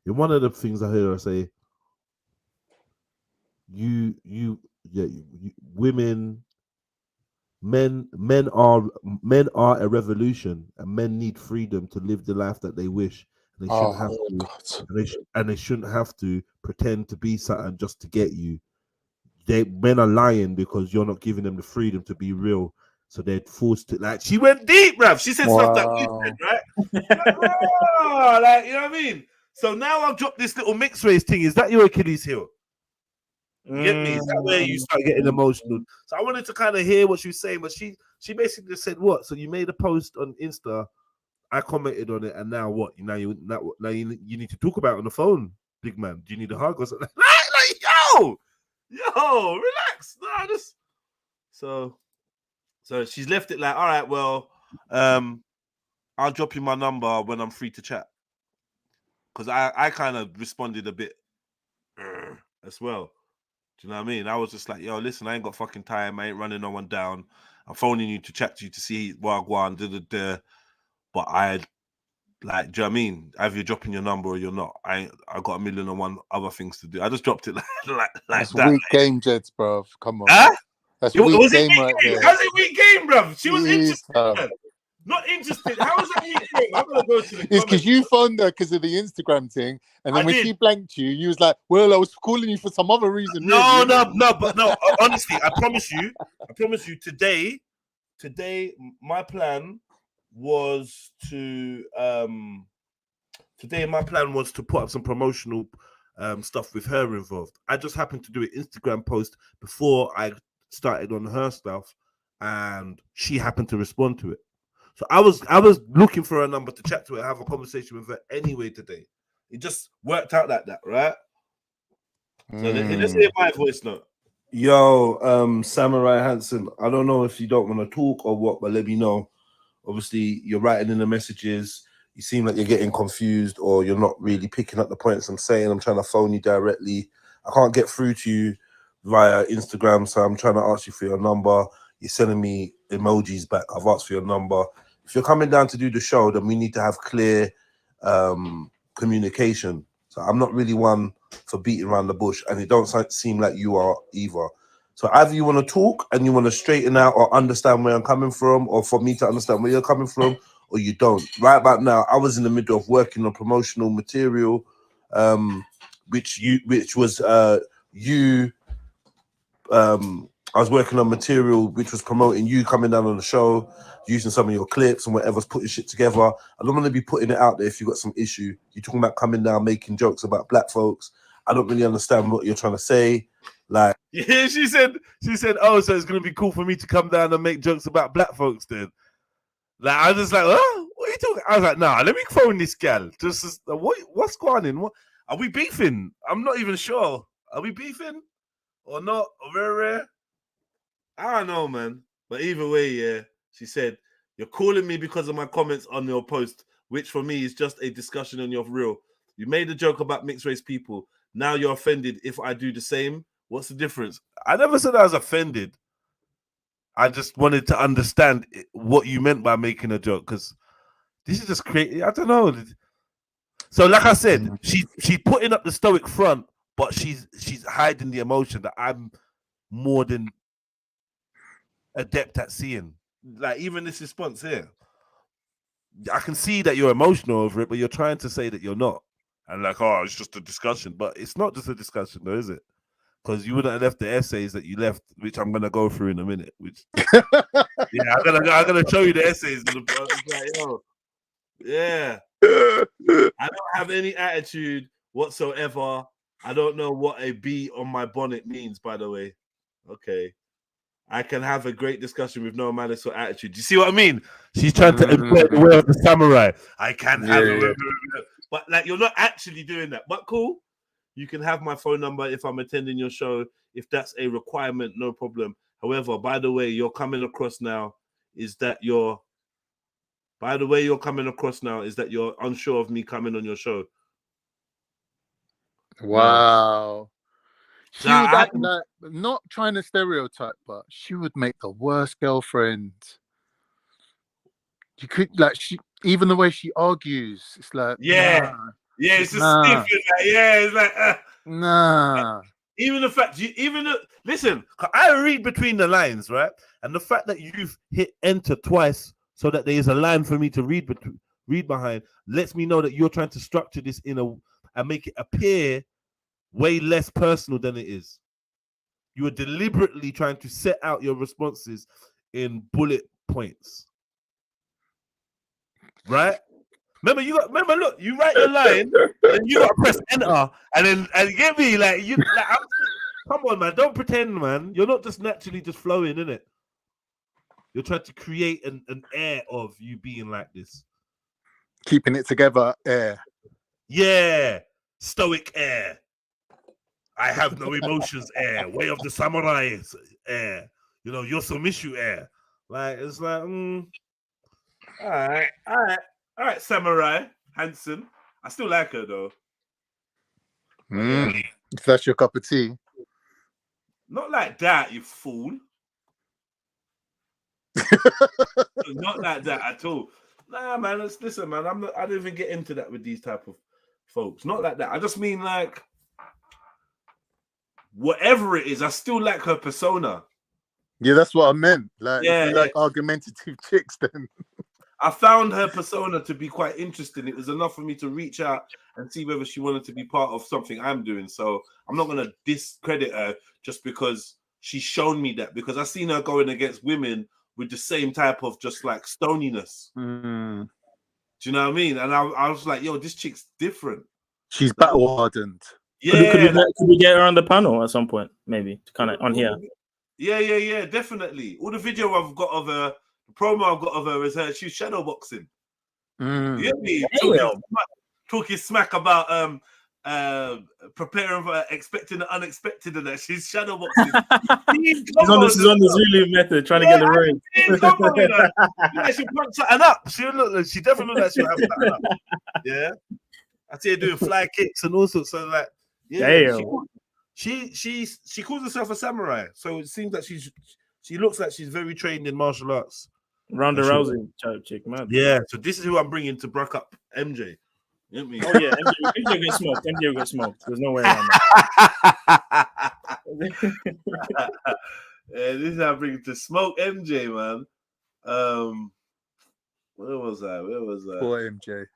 in one of the things I hear her say, men are a revolution, and men need freedom to live the life that they wish. And they shouldn't have to, and they shouldn't have to pretend to be something just to get you. Men are lying because you're not giving them the freedom to be real. So they're forced to, like, she went deep, bruv. She said stuff that we said, right? Like, you know what I mean? So now I've dropped this little mixed race thing. Is that your Achilles heel? You get me? Is that where you start getting emotional? So I wanted to kind of hear what she was saying, but she basically just said, "What? So you made a post on Insta, I commented on it, and now what? Now you need to talk about it on the phone, big man. Do you need a hug or something?" Like, yo, relax. Nah, just so she's left it like, all right, well, I'll drop you my number when I'm free to chat. Because I kind of responded a bit as well. Do you know what I mean? I was just like, yo, listen, I ain't got fucking time. I ain't running no one down. I'm phoning you to chat to you to see what I want, but I, like, do you know what I mean? Either you're dropping your number or you're not. I got 1,000,001 other things to do. I just dropped it like That's that. Weak game, Jeds, bro. Come on. Huh? That's weak game right there. How's it weak game, bro? She was interested. Not interested. How is that weak game? I'm gonna go to the It's because you phoned her because of the Instagram thing, and then when she blanked you was like, "Well, I was calling you for some other reason." No. Honestly, I promise you. Today, my plan was to put up some promotional stuff with her involved. I just happened to do an Instagram post before I started on her stuff, and she happened to respond to it. So I was looking for a number to chat to her, have a conversation with her anyway today. It just worked out like that, right? So let's hear my voice note. Yo, Samurai Hanson, I don't know if you don't want to talk or what, but let me know. Obviously, you're writing in the messages. You seem like you're getting confused, or you're not really picking up the points I'm saying. I'm trying to phone you directly. I can't get through to you via Instagram, so I'm trying to ask you for your number. You're sending me emojis back. I've asked for your number. If you're coming down to do the show, then we need to have clear communication. So I'm not really one for beating around the bush, and it don't seem like you are either. So either you want to talk and you want to straighten out or understand where I'm coming from, or for me to understand where you're coming from, or you don't. Right about now, I was in the middle of working on promotional material, which was I was working on material which was promoting you coming down on the show, using some of your clips and whatever's putting shit together. I don't want to be putting it out there if you've got some issue. You're talking about coming down, making jokes about black folks. I don't really understand what you're trying to say. Like, yeah, she said, oh, so it's gonna be cool for me to come down and make jokes about black folks then. Like, I was just like, oh, what are you talking? I was like, nah, let me phone this gal. Just what's going on? What are we beefing? I'm not even sure. Are we beefing or not? Or very rare? I don't know, man. But either way, yeah, she said, you're calling me because of my comments on your post, which for me is just a discussion on your reel. You made a joke about mixed race people. Now you're offended if I do the same. What's the difference? I never said I was offended. I just wanted to understand what you meant by making a joke, because this is just crazy. I don't know. So, like I said, she's putting up the stoic front, but she's hiding the emotion that I'm more than adept at seeing. Like, even this response here, I can see that you're emotional over it, but you're trying to say that you're not. And like, oh, it's just a discussion. But it's not just a discussion, though, is it? Because you wouldn't have left the essays that you left, which I'm gonna go through in a minute. Which, yeah, I'm gonna show you the essays. It's like, yo, yeah, I don't have any attitude whatsoever. I don't know what a bee on my bonnet means, by the way. Okay, I can have a great discussion with no malice or attitude. Do you see what I mean? She's trying to employ the way of the samurai. I can have but like, you're not actually doing that. But cool. You can have my phone number if I'm attending your show. If that's a requirement, no problem. However, by the way, you're coming across now is that you're unsure of me coming on your show. Wow. She would not trying to stereotype, but she would make the worst girlfriend. You could, like, even the way she argues, it's like, yeah. Nah. Yeah, it's just stiff. It's like, nah. Even the fact listen, I read between the lines, right? And the fact that you've hit enter twice so that there is a line for me to read behind lets me know that you're trying to structure this and make it appear way less personal than it is. You are deliberately trying to set out your responses in bullet points, right? Remember, look, you write your line, and you gotta press enter, and get me, like, come on, man, don't pretend, man. You're not just naturally just flowing, innit? You're trying to create an air of you being like this. Keeping it together, air. Yeah, stoic air. I have no emotions, air. Way of the samurai, air. You know, Yosomishu air. Like, it's like, all right, Samurai Hanson. I still like her though. If that's your cup of tea. Not like that, you fool. Not like that at all. Nah, man. Listen, man. I don't even get into that with these type of folks. Not like that. I just mean, like, whatever it is, I still like her persona. Yeah, that's what I meant. Like, if you like argumentative chicks, then. I found her persona to be quite interesting. It was enough for me to reach out and see whether she wanted to be part of something I'm doing. So I'm not going to discredit her just because she's shown me that, because I've seen her going against women with the same type of just like stoniness. Do you know what I mean? And I was like, yo, this chick's different. She's battle hardened. Yeah. Could we get her on the panel at some point, maybe, kind of on here? Yeah, definitely. All the video I've got of her, the promo I've got of her is her. She's shadowboxing. You get me? Talking smack about preparing for expecting the unexpected and that. She's shadowboxing. She's on the Zulu method, trying to get the ring. She'll punch something up. She definitely look like she'll have something up. Yeah. I see her doing fly kicks and all sorts. So like, yeah. She calls herself a samurai. So it seems that she looks like she's very trained in martial arts. Ronda Rousey chick, man. Yeah. So this is who I'm bringing to bruck up MJ. You know oh yeah, MJ will get smoked. MJ will get smoked. There's no way around that. Yeah, this is how I bring it to smoke MJ, man. Where was I? Poor MJ.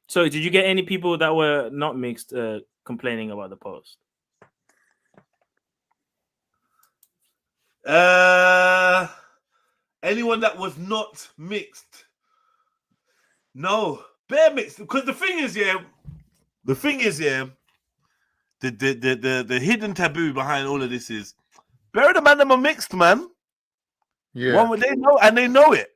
So, did you get any people that were not mixed complaining about the post? Anyone that was not mixed? No, bare mixed. Because the thing is, the hidden taboo behind all of this is, bare the man them are mixed, man. Yeah, they know, and they know it.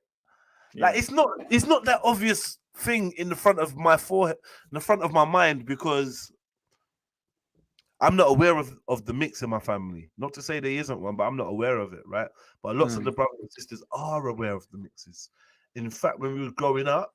Yeah. Like it's not that obvious thing in the front of my forehead, in the front of my mind, because I'm not aware of the mix in my family. Not to say there isn't one, but I'm not aware of it, right? But lots of the brothers and sisters are aware of the mixes. In fact, when we were growing up,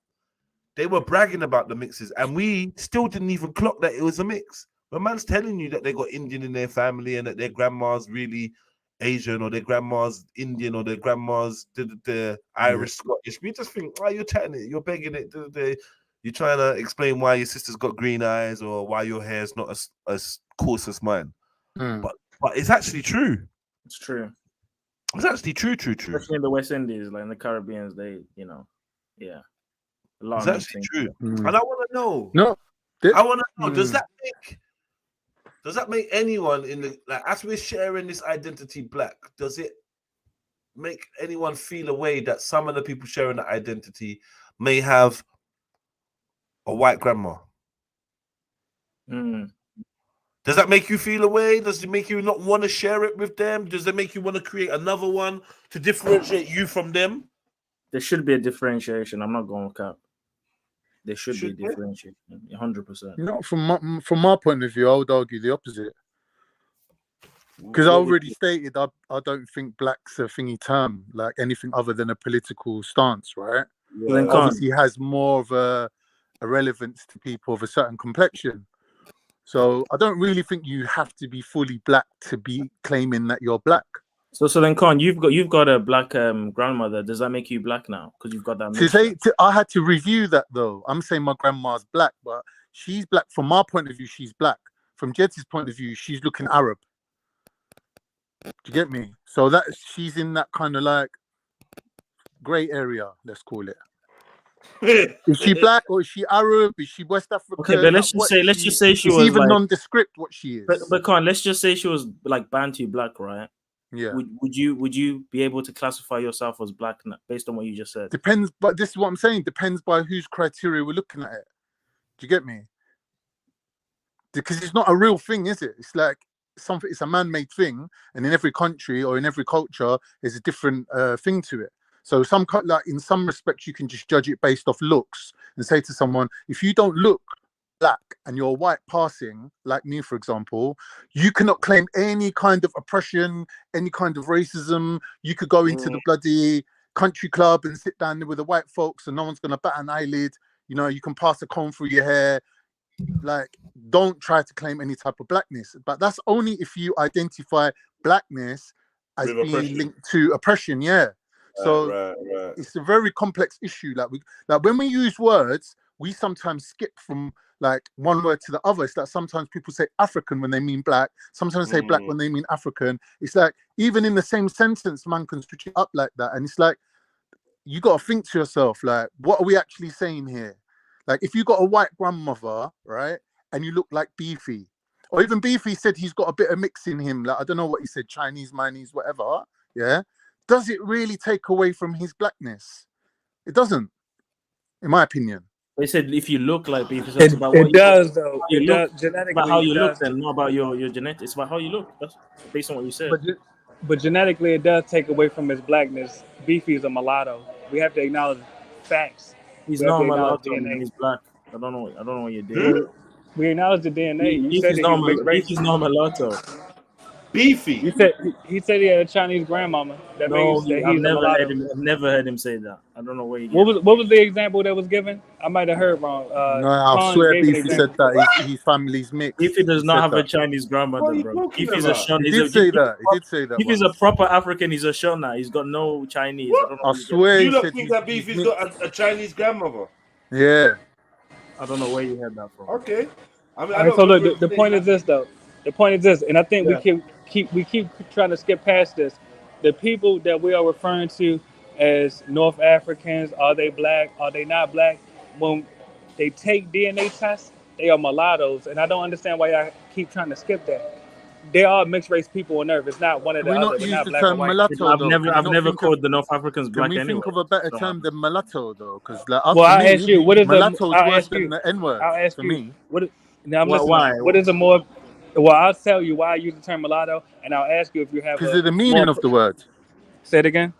they were bragging about the mixes, and we still didn't even clock that it was a mix. When man's telling you that they got Indian in their family and that their grandma's really Asian, or their grandma's Indian, or their grandma's the Irish, Scottish, we just think, you're chatting it, you're begging it. You're trying to explain why your sister's got green eyes or why your hair's not as coarse as mine. But it's actually true. It's true. It's actually true. Especially in the West Indies, like in the Caribbeans, they, yeah. A lot it's of actually true. And I want to know. I want to know, does that make anyone in the, like, as we're sharing this identity black, does it make anyone feel a way that some of the people sharing that identity may have a white grandma? Does that make you feel a way? Does it make you not want to share it with them? Does it make you want to create another one to differentiate you from them? There should be a differentiation. I'm not going with cap. There should be a differentiation, 100%. From my point of view, I would argue the opposite. Because I already stated I don't think black's a thingy term, like anything other than a political stance, right? Yeah. Obviously has more of a relevance to people of a certain complexion. So I don't really think you have to be fully black to be claiming that you're black. So then, Khan, you've got a black grandmother. Does that make you black now? Because you've got that. I had to review that though. I'm saying my grandma's black, but she's black. From my point of view, she's black. From Jed's point of view, she's looking Arab. Do you get me? So that she's in that kind of like grey area, let's call it. Is she black or is she Arab? Is she West African? Okay, but let's just say she was even like, nondescript what she is. But Khan, let's just say she was like Bantu black, right? Yeah. Would you be able to classify yourself as black based on what you just said? Depends, but this is what I'm saying. Depends by whose criteria we're looking at it. Do you get me? Because it's not a real thing, is it? It's like something. It's a man-made thing, and in every country or in every culture, there's a different thing to it. So like in some respects, you can just judge it based off looks and say to someone, if you don't look black and you're white passing, like me, for example, you cannot claim any kind of oppression, any kind of racism. You could go into the bloody country club and sit down there with the white folks and no one's going to bat an eyelid. You know, you can pass a comb through your hair. Like, don't try to claim any type of blackness. But that's only if you identify blackness as being linked to oppression, yeah. So right. It's a very complex issue. Like when we use words, we sometimes skip from like one word to the other. It's like sometimes people say African when they mean black. Sometimes say black when they mean African. It's like even in the same sentence, man can switch it up like that. And it's like you got to think to yourself, like, what are we actually saying here? Like if you got a white grandmother, right, and you look like Beefy, or even Beefy said he's got a bit of mix in him. Like I don't know what he said, Chinese, Chinese, whatever. Yeah. Does it really take away from his blackness? It doesn't, in my opinion. They said if you look like beef, it does though. Genetically, about how you look, then not about your genetics. It's about how you look. That's based on what you said. But genetically, it does take away from his blackness. Beefy is a mulatto. We have to acknowledge facts. He's We have not to a acknowledge mulatto, man. DNA. He's black. I don't know. I don't know what you're doing. We acknowledge the DNA. You Beef said is that not he's mixed race. Beef is not mulatto. Beefy. You said he said he had a Chinese grandmama. That No, means that I've he's a never mulatto. heard him. I've never heard him say that. I don't know where you get. What was the example that was given? I might have heard wrong. No, I Khan swear gave an Beefy said example. that his family's mixed. Beefy does He not said have a that. Chinese grandmother, What are you bro. talking Beefy's a about? Shona. He did say that. He did say that. Beefy's a once. proper African. He's a Shona. He's got no Chinese. I don't know. I where you get swear You he look said think he's that Beefy's mixed. got a Chinese grandmother? Yeah. I don't know where you heard that from. Okay. I mean, I All right, don't so look, remember the him point saying is this though. The point is this, and I think that. we keep trying to skip past this. The people that we are referring to as North Africans, are they black? Are they not black? When they take DNA tests, they are mulattoes, and I don't understand why y'all keep trying to skip that. They are mixed race people on Earth. It's not one or Can the we other. not We're use not the black or term white. mulatto I've though? never, Can we I've not never think of? called the North Africans Can black we anyway. think of a better So, term than mulatto though? Because like Well, for I'll me, ask you, what is a? mulatto is I'll worse ask than you. the N word I'll ask for you. me. What? Now I'm listening. why? What is a more? Well, I'll tell you why I use the term mulatto, and I'll ask you if you have Because a of the more. meaning of the word. Say it again.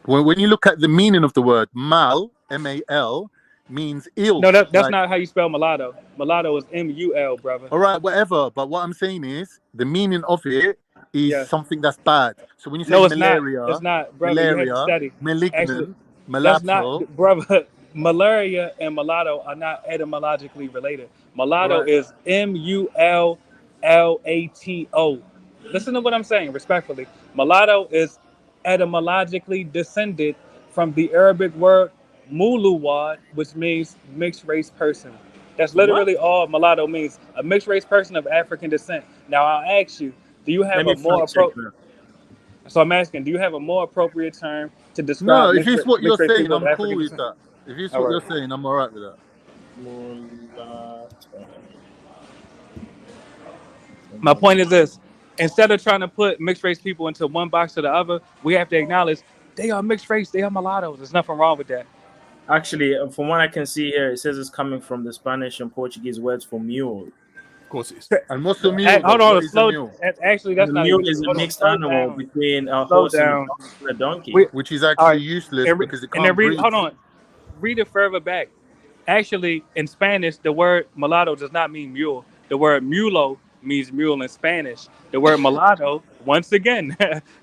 When you look at the meaning of the word, mal, M-A-L, means ill. No, that's Like, not how you spell mulatto. Mulatto is M-U-L, brother. all right, whatever. But what I'm saying is the meaning of it is Yes. something that's bad. So when you say No, it's not. malaria, It's not, brother. You have to study. Actually, malignant, that's not, mulatto. brother. Malaria and mulatto are not etymologically related. All Mulatto right. is M-U-L-L-A-T-O. Listen to what I'm saying, respectfully. Mulatto is etymologically descended from the Arabic word muluwad, which means mixed race person. That's literally all mulatto means. A mixed race person of African descent. Now I'll ask you, do you Let have me a more fact check appropriate? that. So I'm asking, do you have a more appropriate term to No, describe if it's what you're mixed race saying, people of I'm cool African with descent? that. If it's All what right. you're saying, I'm all right with that. Mulatto. My point is this: instead of trying to put mixed race people into one box or the other, we have to acknowledge they are mixed race. They are mulattoes. There's nothing wrong with that. Actually, from what I can see here, it says it's coming from the Spanish and Portuguese words for mule. Of course it is. And what's a mule? Hold Though? on, What is a slow. mule? Actually, that's The not mule even is true. a Hold on, mixed slow animal down. between a Slow horse and down. a donkey. Which is All actually right, useless because it and then can't breathe. hold on. Read it further back. Actually, in Spanish, the word mulatto does not mean mule. The word mulo means mule in Spanish. The word mulatto, once again,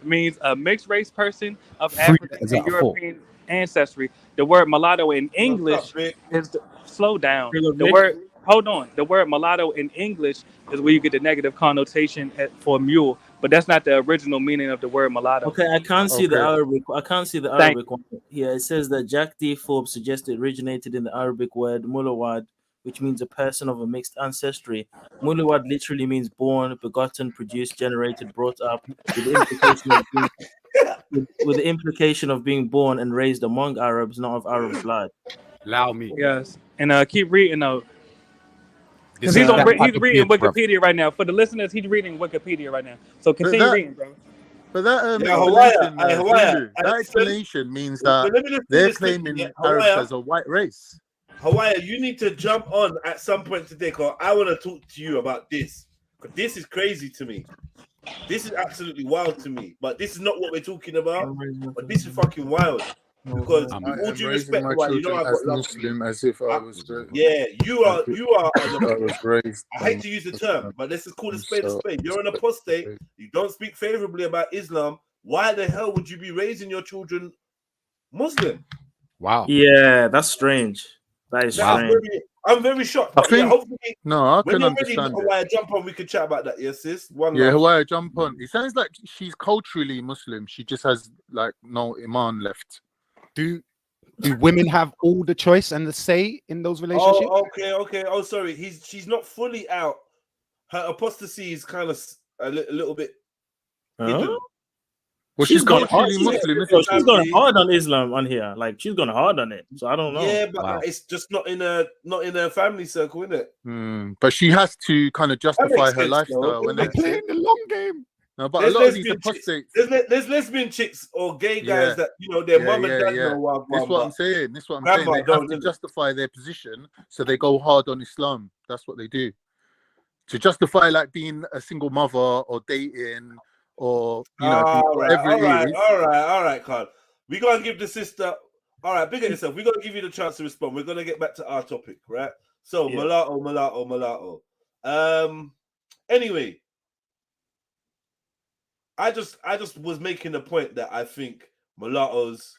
means a mixed race person of Three African letters and out of four. European ancestry. The word mulatto in What's English up, Vic? is slow down. Hello, The Vic. word hold on. The word mulatto in English is where you get the negative connotation for mule, but that's not the original meaning of the word mulatto. Okay, I can't see the Okay. Arabic. I can't see the Thank Arabic one here. It says that Jack D. Forbes suggested it originated in the Arabic word mulawad, which means a person of a mixed ancestry. Mulawad literally means born, begotten, produced, generated, brought up, with the implication of being born and raised among Arabs, not of Arab blood. Allow me. Yes, and keep reading though. This Because is that type he's of reading beard, bruv. Wikipedia right now. For the listeners, he's reading Wikipedia right now. So continue reading, bro. But that Yeah, explanation, Hawaii. Zulu, that explanation means that Let me just do they're this quickly, claiming yeah. Arabs Hawaii, as a white race. Hawaii, you need to jump on at some point today, because I want to talk to you about this. Because this is crazy to me. This is absolutely wild to me. But this is not what we're talking about. But this is fucking wild. Because I all am due raising respect, my Hawaii, you know children I've as got love for you. Muslim as if I was Yeah, you are. I was raised. I hate to use the term, but let's just call a spade a spade. You're an apostate. You don't speak favorably about Islam. Why the hell would you be raising your children Muslim? Wow. Yeah, that's strange. That is That's strange. I'm very shocked. I But yeah, think hopefully, I when can you're ready, understand it. Hawaii, jump on. We can chat about that. Yes, sis. One Yeah, love. Hawaii, jump on. It sounds like she's culturally Muslim. She just has like no iman left. Do women have all the choice and the say in those relationships? Oh, okay. Oh, sorry. She's not fully out. Her apostasy is kind of a little bit hidden. Well, She's gone hard. culturally Muslim, She's isn't gone she? hard on Islam on here. Like she's gone hard on it. So I don't know. Yeah, but it's just not in a family circle, isn't it? But she has to kind of justify her sense, lifestyle. though. They're playing the long game. No, but There's a lot of these lesbian chicks. apostates. There's lesbian chicks or gay guys that their mum and dad know. This is what I'm saying. They have to justify their position, so they go hard on Islam. That's what they do to justify like being a single mother or dating or all whatever it is. all right, Carl. We're gonna give the sister. All right, big at yourself. We're gonna give you the chance to respond. We're gonna get back to our topic, right? So mulatto. Anyway, I just was making the point that I think mulattoes.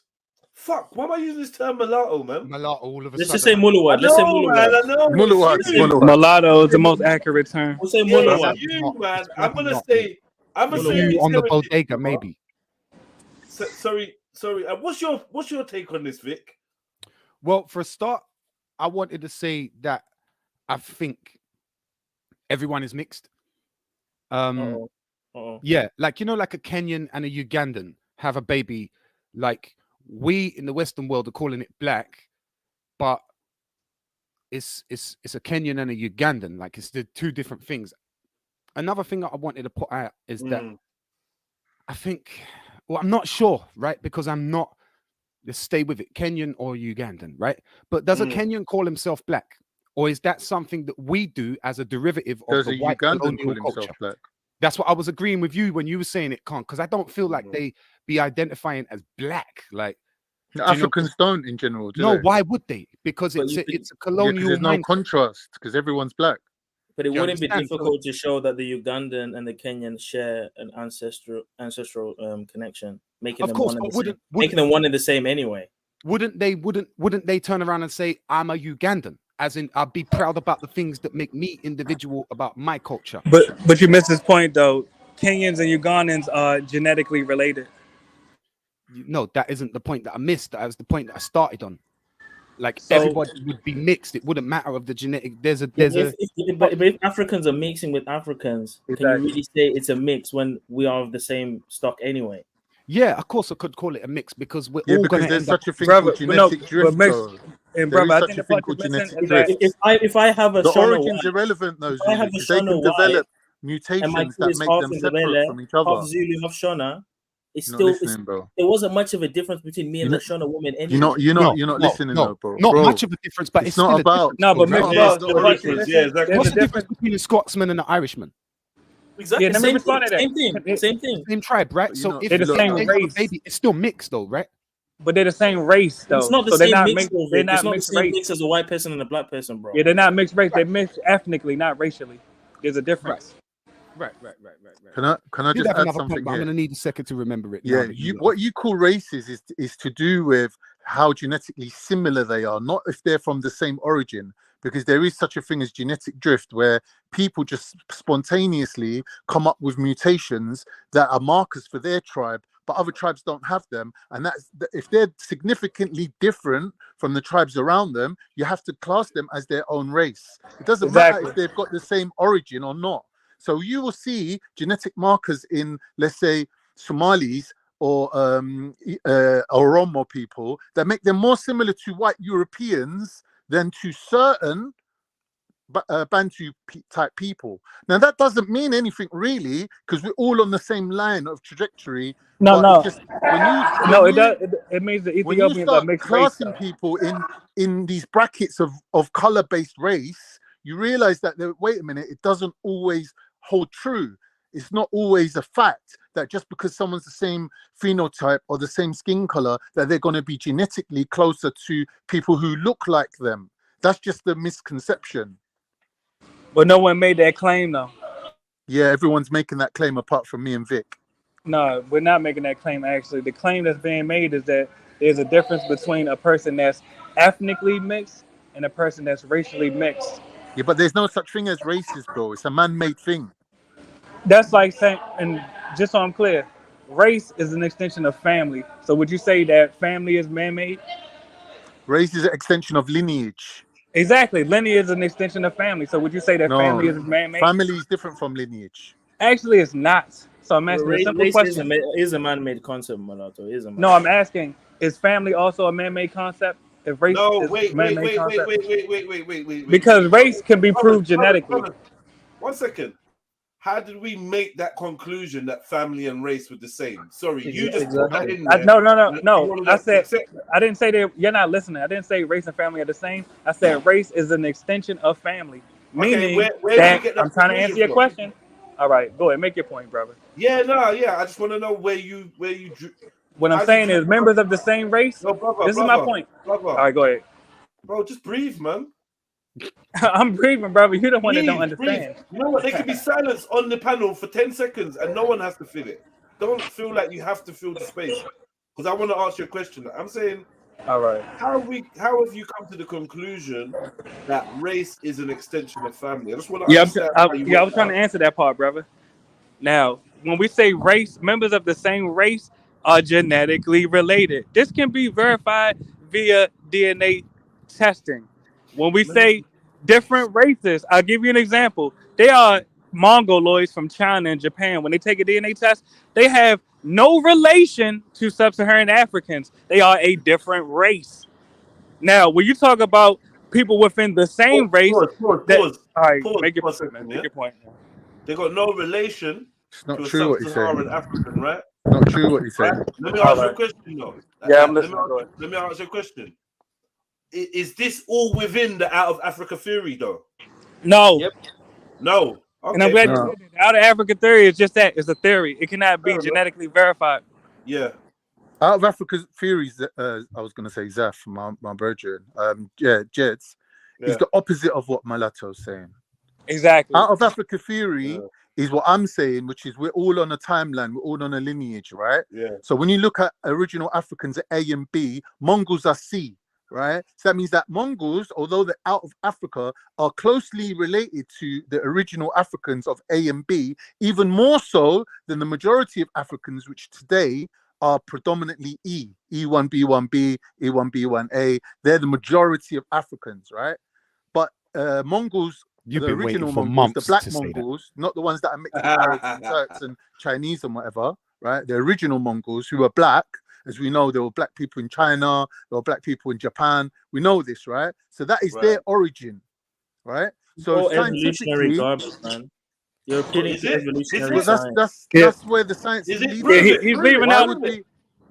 Fuck, why am I using this term mulatto, man? Mulatto all of a Let's sudden. just say mulawad. Let's say mulawad. Mulatto is the most accurate term. We'll say Yeah, mulawad. it's you, man. It's I'm gonna not. say You on the bodega, maybe. Sorry. What's your take on this, Vic? Well, for a start, I wanted to say that I think everyone is mixed. Yeah, like like a Kenyan and a Ugandan have a baby. Like we in the Western world are calling it black, but it's a Kenyan and a Ugandan. Like it's the two different things. Another thing that I wanted to put out is that I think, well, I'm not sure, right? Because I'm not. Let's stay with it, Kenyan or Ugandan, right? But does a Kenyan call himself black, or is that something that we do as a derivative of the white colonial culture? Black? That's what I was agreeing with you when you were saying it, Con, because I don't feel like they be identifying as black. Like Africans don't in general. Do no, they? why would they? Because it's a colonial. There's no contrast because everyone's black. But it wouldn't be difficult to show that the Ugandan and the Kenyan share an ancestral connection, making them one and the same anyway. Wouldn't they turn around and say, "I'm a Ugandan," as in I'd be proud about the things that make me individual about my culture? But you missed this point though. Kenyans and Ugandans are genetically related. No, that isn't the point that I missed. That was the point that I started on. Like everybody would be mixed. It wouldn't matter of the genetic. But if Africans are mixing with Africans, can you really say it's a mix when we are of the same stock anyway? Yeah, of course I could call it a mix because we're all going to there's such a thing called genetic drift. And brother, I think the part you're missing is that if I have a the Shona, origins irrelevant though, I have a because they can develop mutations that make them separate from each other. Half Zulu, half Shona. It's still there wasn't much of a difference between me and the Shona woman anyway. You're not listening though, bro. Not much of a difference, but it's not about what's the difference between a Scotsman and an Irishman? Exactly. Yeah, same thing. Same tribe, right? But so if they're the same race, baby, it's still mixed though, right? But they're the same race though. It's not the same mix. They're not the same mix as a white person and a black person, bro. Yeah, they're not mixed race. They're mixed ethnically, not racially. There's a difference. Right. Can I just add something here? I'm going to need a second to remember it. Yeah, what you call races is to do with how genetically similar they are, not if they're from the same origin, because there is such a thing as genetic drift where people just spontaneously come up with mutations that are markers for their tribe, but other tribes don't have them. And that's if they're significantly different from the tribes around them, you have to class them as their own race. It doesn't matter if they've got the same origin or not. So you will see genetic markers in, let's say, Somalis or Oromo people that make them more similar to white Europeans than to certain Bantu type people. Now that doesn't mean anything really, because we're all on the same line of trajectory. No. It means the Ethiopians when you start are mixed classing race, people in these brackets of color-based race, you realize that wait a minute, it doesn't always hold true. It's not always a fact that just because someone's the same phenotype or the same skin color that they're going to be genetically closer to people who look like them. That's just the misconception. But no one made that claim though. Yeah, everyone's making that claim apart from me and Vic. No, we're not making that claim actually. The claim that's being made is that there's a difference between a person that's ethnically mixed and a person that's racially mixed. Yeah, but there's no such thing as races, bro. It's a man-made thing. That's like saying, and just so I'm clear, race is an extension of family. So would you say that family is man-made? Race is an extension of lineage. Exactly. Lineage is an extension of family. So would you say that family is man-made? Family is different from lineage. Actually, it's not. So I'm asking a simple question. Is a man-made concept, Mulatto? No, I'm asking, is family also a man-made concept? If race wait. Because race can be proved genetically. 1 second. How did we make that conclusion that family and race were the same? Sorry, you just put that in there. No. I said I didn't say that. You're not listening. I didn't say race and family are the same. I said race is an extension of family. Meaning where that I'm trying to answer your question. All right, go ahead, make your point, brother. Yeah, no, yeah. I just want to know where you drew. What I'm saying is members of the same race. No, brother, This is my point. Brother. All right, go ahead. Bro, just breathe, man. I'm breathing, brother. You're the one that don't understand. Breathe. You know what? There could be silence on the panel for 10 seconds and no one has to fill it. Don't feel like you have to fill the space. Because I want to ask you a question. I'm saying, all right, how have you come to the conclusion that race is an extension of family? I just want to understand. I was trying to answer that part, brother. Now, when we say race, members of the same race are genetically related. This can be verified via DNA testing. When we say different races, I'll give you an example. They are Mongoloids from China and Japan. When they take a DNA test, they have no relation to sub-Saharan Africans. They are a different race. Now, when you talk about people within the same race, pause. Make your point. They got no relation to a sub-Saharan African, right? Not true what he said. Right? Let me ask you a question, though. Yeah, I'm listening. Let me ask you a question. Is this all within the Out of Africa theory, though? No. Yep. No. Okay. And I'm glad you said that. Out of Africa theory is just that. It's a theory. It cannot be genetically verified. Yeah. Out of Africa's theories, I was going to say Zaf, my virgin. Jeds, is the opposite of what Malato's saying. Exactly. Out of Africa theory is what I'm saying, which is we're all on a timeline, we're all on a lineage, right? Yeah. So when you look at original Africans at A and B, Mongols are C, right? So that means that Mongols, although they're out of Africa, are closely related to the original Africans of A and B, even more so than the majority of Africans, which today are predominantly E, E1B1B, E1B1A. They're the majority of Africans, right? But Mongols, the original Mongols, the black Mongols, not the ones that are mixed with Arabs and Turks and Chinese and whatever, right? The original Mongols who were black, as we know, there were black people in China, there were black people in Japan. We know this, right? So that is their origin, right? So evolutionary garbage, man. You're appealing to evolutionary science. That's where the science is leaving. He's leaving out.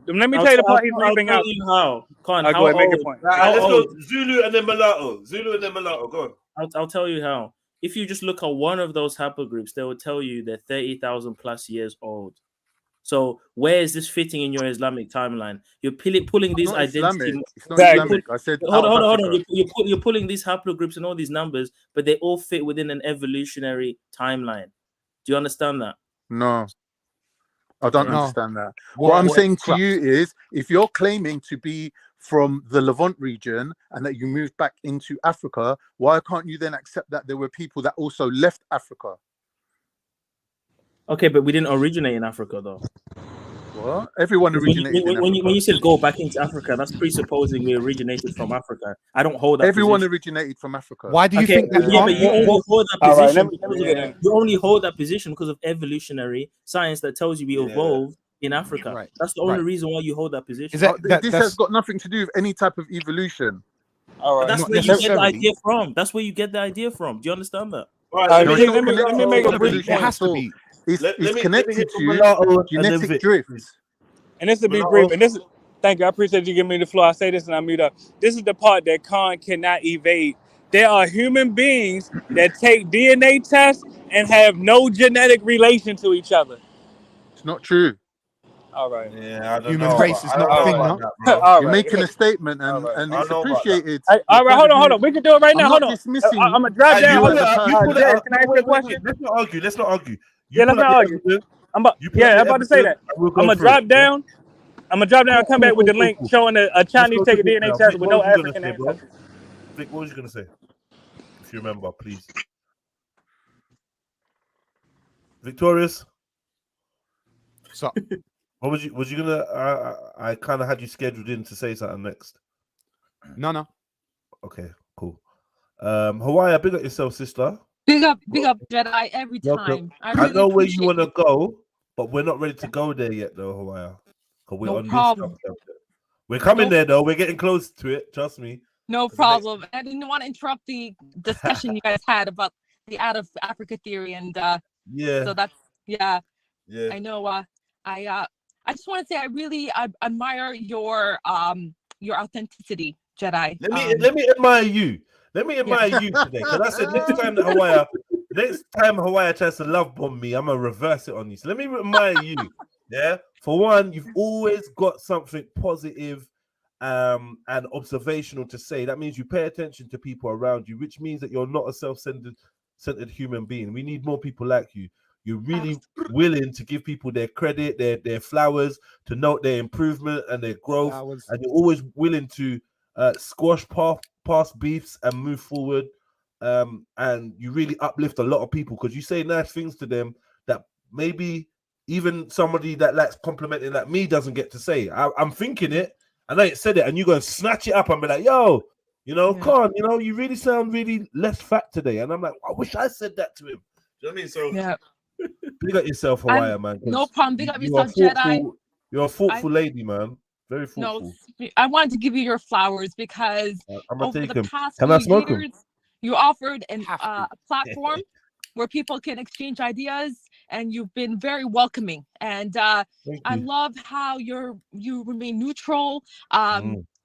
Let me tell you the part he's leaving out. How? Go ahead, make your point. Let's go Zulu and then mulatto. Go on. I'll tell you how. If you just look at one of those haplogroups, they will tell you they're 30,000 plus years old. So where is this fitting in your Islamic timeline? You're pulling these identity. It's not Islamic. I said hold on. You're pulling these haplogroups and all these numbers, but they all fit within an evolutionary timeline. Do you understand that? No, I don't understand that. What I'm saying to you is, if you're claiming to be from the Levant region and that you moved back into Africa, why can't you then accept that there were people that also left Africa? Okay, but we didn't originate in Africa, though. What? Everyone originated in Africa. When you said go back into Africa, that's presupposing we originated from Africa. I don't hold that Everyone position. originated from Africa. Why do you think that? Yeah, but you only hold that position. You only hold that position because of evolutionary science that tells you we evolved in Africa. Right. That's the only reason why you hold that position. This has got nothing to do with any type of evolution. All right. That's where you get the idea from. That's where you get the idea from. Do you understand that? All right, let me make a brief. It has to be. It's connected to genetic drifts. And this will be brief. And this, thank you. I appreciate you giving me the floor. I say this and I mute up. This is the part that Khan cannot evade. There are human beings that take DNA tests and have no genetic relation to each other. It's not true. All right. Yeah, I don't Human know. race is not a thing, no? You're making a statement and it's appreciated. All right, hold on. We can do it right now. Hold on. Dismissing I'm going to drive down. Can I ask you a question? Let's not argue. Let's not argue. I'm about to say that. I'm gonna drop down. And come back with the link showing a Chinese take a DNA test with no African ancestry. Vic, what was you gonna say? If you remember, please. Victorious. So, what was you gonna? I kind of had you scheduled in to say something next. No. Okay, cool. Hawaii, big up yourself, sister. Big up, Jedi every time. I know where you want to go, but we're not ready to go there yet, though, Hawaii. We're no on problem. This we're coming there, though. We're getting close to it. Trust me. No problem. I didn't want to interrupt the discussion you guys had about the out of Africa theory, and so that's I know. I just want to say I admire your authenticity, Jedi. Let me admire you. Let me admire you today, because I said next time that Hawaii, next time Hawaii tries to love bomb me, I'm gonna reverse it on you. So let me remind you, yeah. For one, you've always got something positive and observational to say. That means you pay attention to people around you, which means that you're not a self-centered human being. We need more people like you. You're really willing to give people their credit, their flowers, to note their improvement and their growth, and you're always willing to squash past beefs and move forward. And you really uplift a lot of people because you say nice things to them that maybe even somebody that likes complimenting like me doesn't get to say. I'm thinking it, and I ain't said it, and you go and snatch it up and be like, yo, Con, you really sound really less fat today. And I'm like, I wish I said that to him. Do you know what I mean? So yeah. Big up yourself, Hawaii, man. No problem. Big up yourself, Jedi. You're a thoughtful lady, man. Very thoughtful. No, I wanted to give you your flowers because over the past few years, you offered a platform where people can exchange ideas, and you've been very welcoming. And I love how you remain neutral.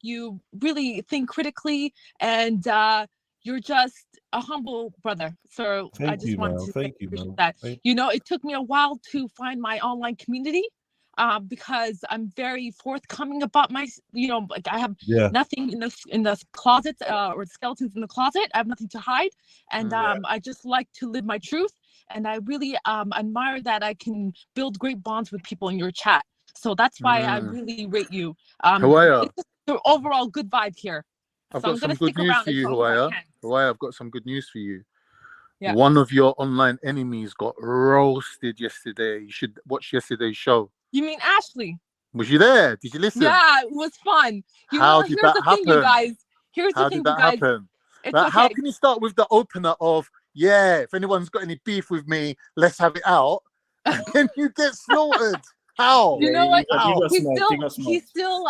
You really think critically, and you're just a humble brother. So I just wanted to say that. It took me a while to find my online community because I'm very forthcoming about my, like I have nothing in the closet or skeletons in the closet. I have nothing to hide, and I just like to live my truth. And I really admire that I can build great bonds with people in your chat. So that's why I really rate you. It's just the overall good vibe here. I've got some good news for you, Hawaii. Hawaii, I've got some good news for you. Yeah. One of your online enemies got roasted yesterday. You should watch yesterday's show. You mean Ashley? Was you there? Did you listen? Yeah, it was fun. How did that happen? You guys. Here's the thing, you guys. How did that happen? Okay. How can you start with the opener of, if anyone's got any beef with me, let's have it out, and then you get slaughtered? How? You know what? He's still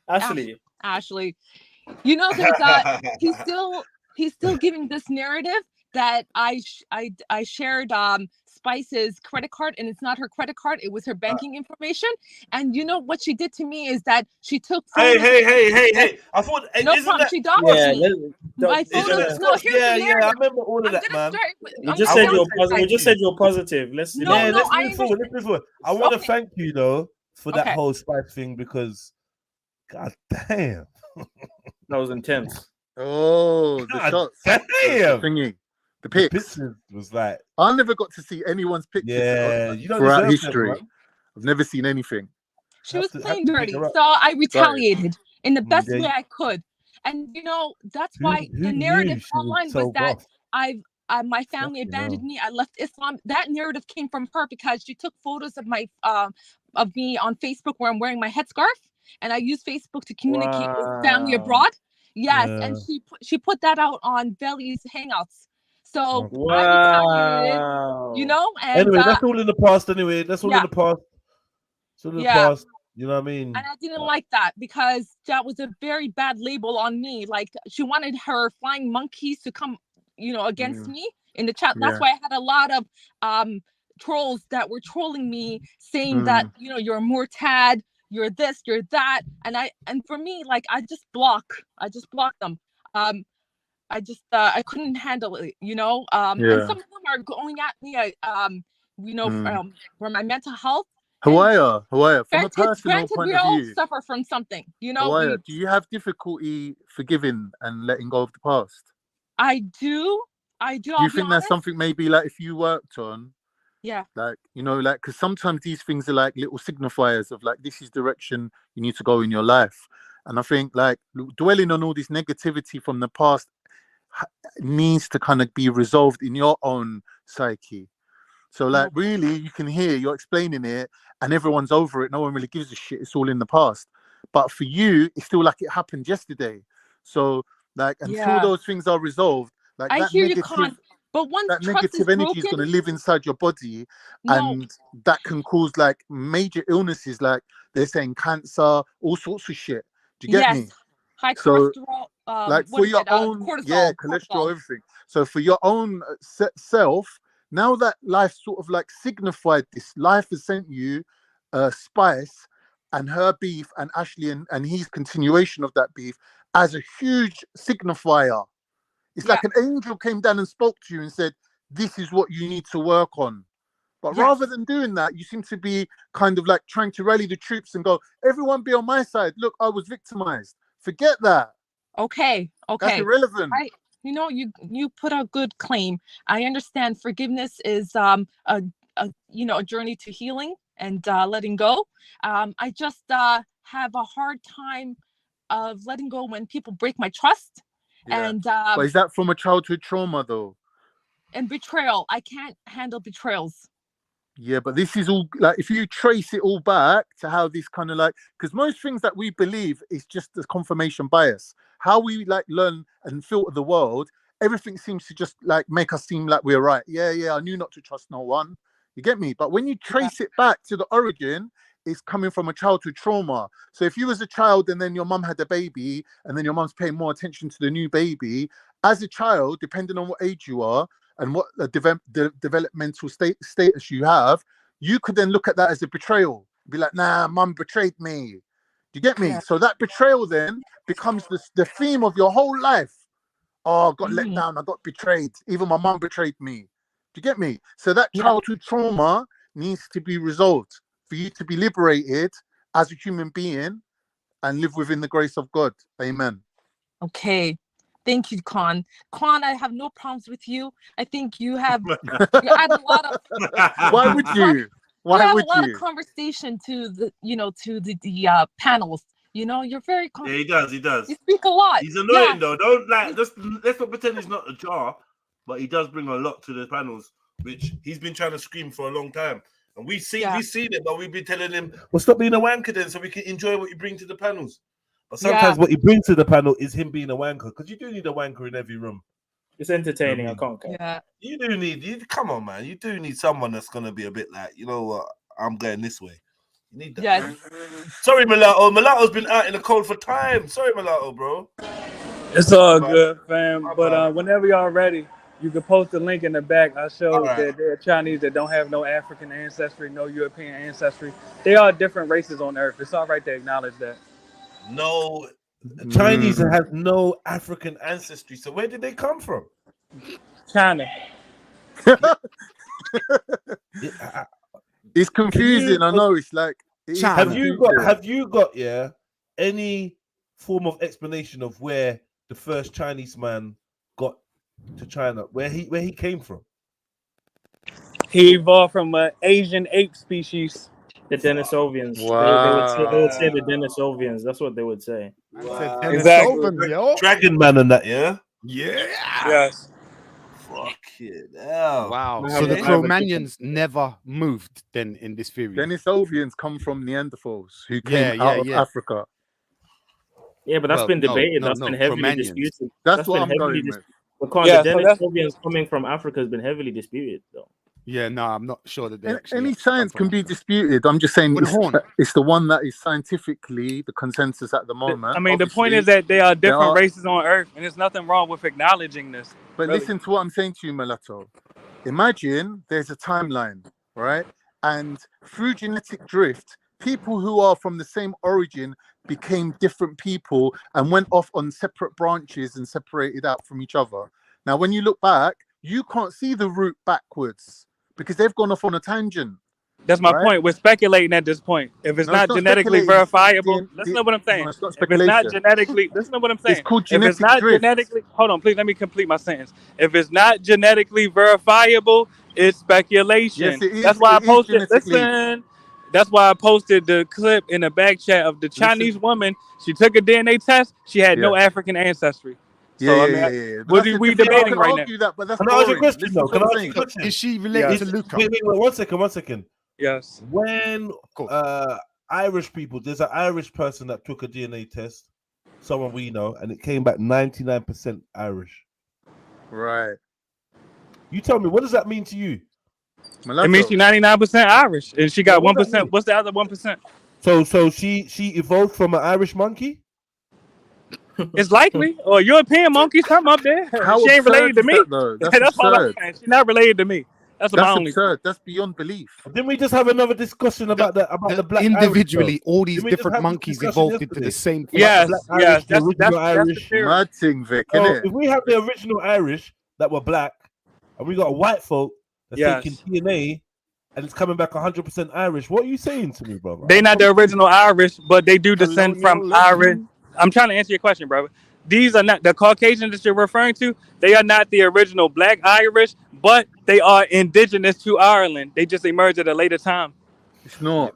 Ashley. Ashley. There's he's still giving this narrative that I shared Spice's credit card, and it's not her credit card, it was her banking information. And you know what she did to me is that she took photos. Hey. I thought she doxed me. My photos. I remember all of that, man. We just said you're positive. Let's move forward. I want to thank you though for that whole Spice thing, because god damn. That was intense. Oh, the shots. Damn. The thingy. The pics. The was like, I never got to see anyone's pictures throughout history. I've never seen anything. She was playing dirty, so I retaliated in the best way I could. And that's why the narrative online was that my family abandoned me. I left Islam. That narrative came from her because she took photos of my of me on Facebook where I'm wearing my headscarf, and I use Facebook to communicate with family abroad. Yes, and she put that out on Belly's Hangouts. So I retaliated, and anyway, that's all in the past. Anyway, that's all in the past. So in the past, you know what I mean? And I didn't like that because that was a very bad label on me. Like she wanted her flying monkeys to come, against me in the chat. That's why I had a lot of trolls that were trolling me, saying that you're a Mortad, you're this, you're that, and for me, like I just block them. I couldn't handle it, and some of them are going at me, for my mental health. Hawaii, from a personal point we of all view, suffer from something, Hawaii, do you have difficulty forgiving and letting go of the past? I do. Do you think that's something maybe like if you worked on? Yeah. Like, because sometimes these things are like little signifiers of like, this is direction you need to go in your life. And I think like dwelling on all this negativity from the past needs to kind of be resolved in your own psyche. So like really you can hear you're explaining it and everyone's over it. No one really gives a shit. It's all in the past. But for you, it's still like it happened yesterday. So like until those things are resolved, like I that hear negative, you, Con, but once that trust negative is energy is going to live inside your body, and that can cause like major illnesses, like they're saying cancer, all sorts of shit. Do you get me? High cholesterol, like for your own cholesterol, everything. So for your own self, now that life sort of like signified this, life has sent you Spice and her beef and Ashley and his continuation of that beef as a huge signifier. It's like an angel came down and spoke to you and said, this is what you need to work on. But rather than doing that, you seem to be kind of like trying to rally the troops and go, everyone be on my side. Look, I was victimized. Forget that. Okay. That's irrelevant. You put a good claim. I understand forgiveness is a journey to healing and letting go. I just have a hard time of letting go when people break my trust. Yeah. And but is that from a childhood trauma though? And betrayal. I can't handle betrayals. Yeah, but this is all like, if you trace it all back to how this kind of like, because most things that we believe is just the confirmation bias. How we like learn and filter the world, everything seems to just like make us seem like we're right. Yeah, I knew not to trust no one. You get me? But when you trace it back to the origin, it's coming from a childhood trauma. So if you was a child and then your mum had a baby and then your mum's paying more attention to the new baby, as a child, depending on what age you are, and what the developmental status you have, you could then look at that as a betrayal. Be like, nah, mum betrayed me. Do you get me? Yeah. So that betrayal then becomes the theme of your whole life. Oh, I got let down. I got betrayed. Even my mum betrayed me. Do you get me? So that childhood trauma needs to be resolved for you to be liberated as a human being and live within the grace of God. Amen. Okay. Thank you, Khan. Khan, I have no problems with you. I think you add a lot of. Why would you? Why you would have a lot you? of conversation to the panels. You're very. Yeah, he does. You speak a lot. He's annoying though. Don't let's not pretend he's not a jar, but he does bring a lot to the panels, which he's been trying to scream for a long time. And we've seen it, but we've been telling him, well, stop being a wanker then, so we can enjoy what you bring to the panels. But sometimes what he brings to the panel is him being a wanker, because you do need a wanker in every room. It's entertaining. I can't care. Yeah. You do need. Come on, man. You do need someone that's gonna be a bit like, you know what? I'm going this way. You need that. Yes. Sorry, Mulatto. Mulatto's been out in the cold for time. Sorry, Mulatto, bro. It's all good, fam. But whenever y'all ready, you can post the link in the back. I showed that there are Chinese that don't have no African ancestry, no European ancestry. They are different races on Earth. It's all right to acknowledge that. No, Chinese have no African ancestry. So where did they come from? China. It's confusing. I know. It's like. Have you got any form of explanation of where the first Chinese man got to China? Where he came from? He evolved from an Asian ape species. The Denisovians. Wow. They would say the Denisovians. That's what they would say. Wow. Exactly. Dragon man and that, yeah? Yeah. Yes. Fuck it. Wow. So the Cro-Magnons never moved then in this theory. Denisovians come from Neanderthals who came out of Africa. Yeah, but that's been debated. That's been heavily disputed. That's what I'm going with. Because the Denisovians coming from Africa has been heavily disputed, though. Yeah, no, I'm not sure that they any science can be disputed. I'm just saying it's the one that is scientifically the consensus at the moment. I mean, the point is that they are different races on Earth, and there's nothing wrong with acknowledging this. But listen to what I'm saying to you, Mulatto. Imagine there's a timeline, right? And through genetic drift, people who are from the same origin became different people and went off on separate branches and separated out from each other. Now, when you look back, you can't see the route backwards, because they've gone off on a tangent. That's my point. We're speculating at this point. If it's not genetically verifiable, listen to what I'm saying. If it's not genetically, listen to what I'm saying. It's called if it's not genetically, hold on, please let me complete my sentence. If it's not genetically verifiable, it's speculation. Yes, it is. That's why I posted. Listen. That's why I posted the clip in the back chat of the Chinese woman. She took a DNA test. She had no African ancestry. So, what are we debating right now? That, but that's Can I ask you a question, though? Can I ask you a question? Is she related to Luca? Wait, 1 second. Yes. When Irish people, there's an Irish person that took a DNA test, someone we know, and it came back 99% Irish. Right. You tell me, what does that mean to you? It means she's 99% Irish, and she got 1%. What's the other 1%? So she evolved from an Irish monkey? It's likely, or European monkey, something up there. She ain't related to me. That's all I'm saying. She's not related to me. That's absurd. That's beyond belief. Didn't we just have another discussion about the black individually? Irish, all these different monkeys evolved into the same thing. Yes, Irish, that's Irish. Mad thing, Vic, innit? If we have the original Irish that were black, and we got a white folk that's taking DNA and it's coming back 100% Irish. What are you saying to me, brother? They're not the original Irish, but they do descend from Irish. I'm trying to answer your question, brother. These are not the Caucasians that you're referring to. They are not the original Black Irish, but they are indigenous to Ireland. They just emerged at a later time. It's not.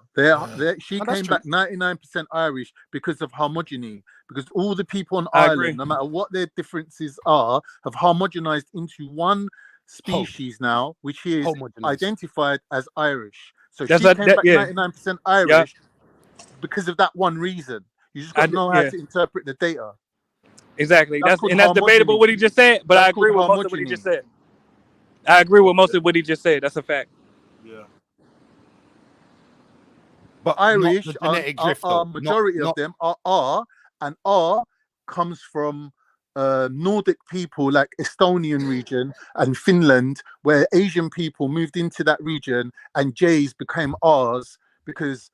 She came back 99% Irish because of homogeny. Because all the people on Ireland, no matter what their differences are, have homogenized into one species now, which is identified as Irish. So she came back 99% Irish because of that one reason. You just got to know how to interpret the data. Exactly. That's debatable what he just said, but I agree with most of what he just said. I agree with most of what he just said. That's a fact. Yeah. But Irish, majority of them are R, and R comes from Nordic people like Estonian region and Finland, where Asian people moved into that region, and J's became R's because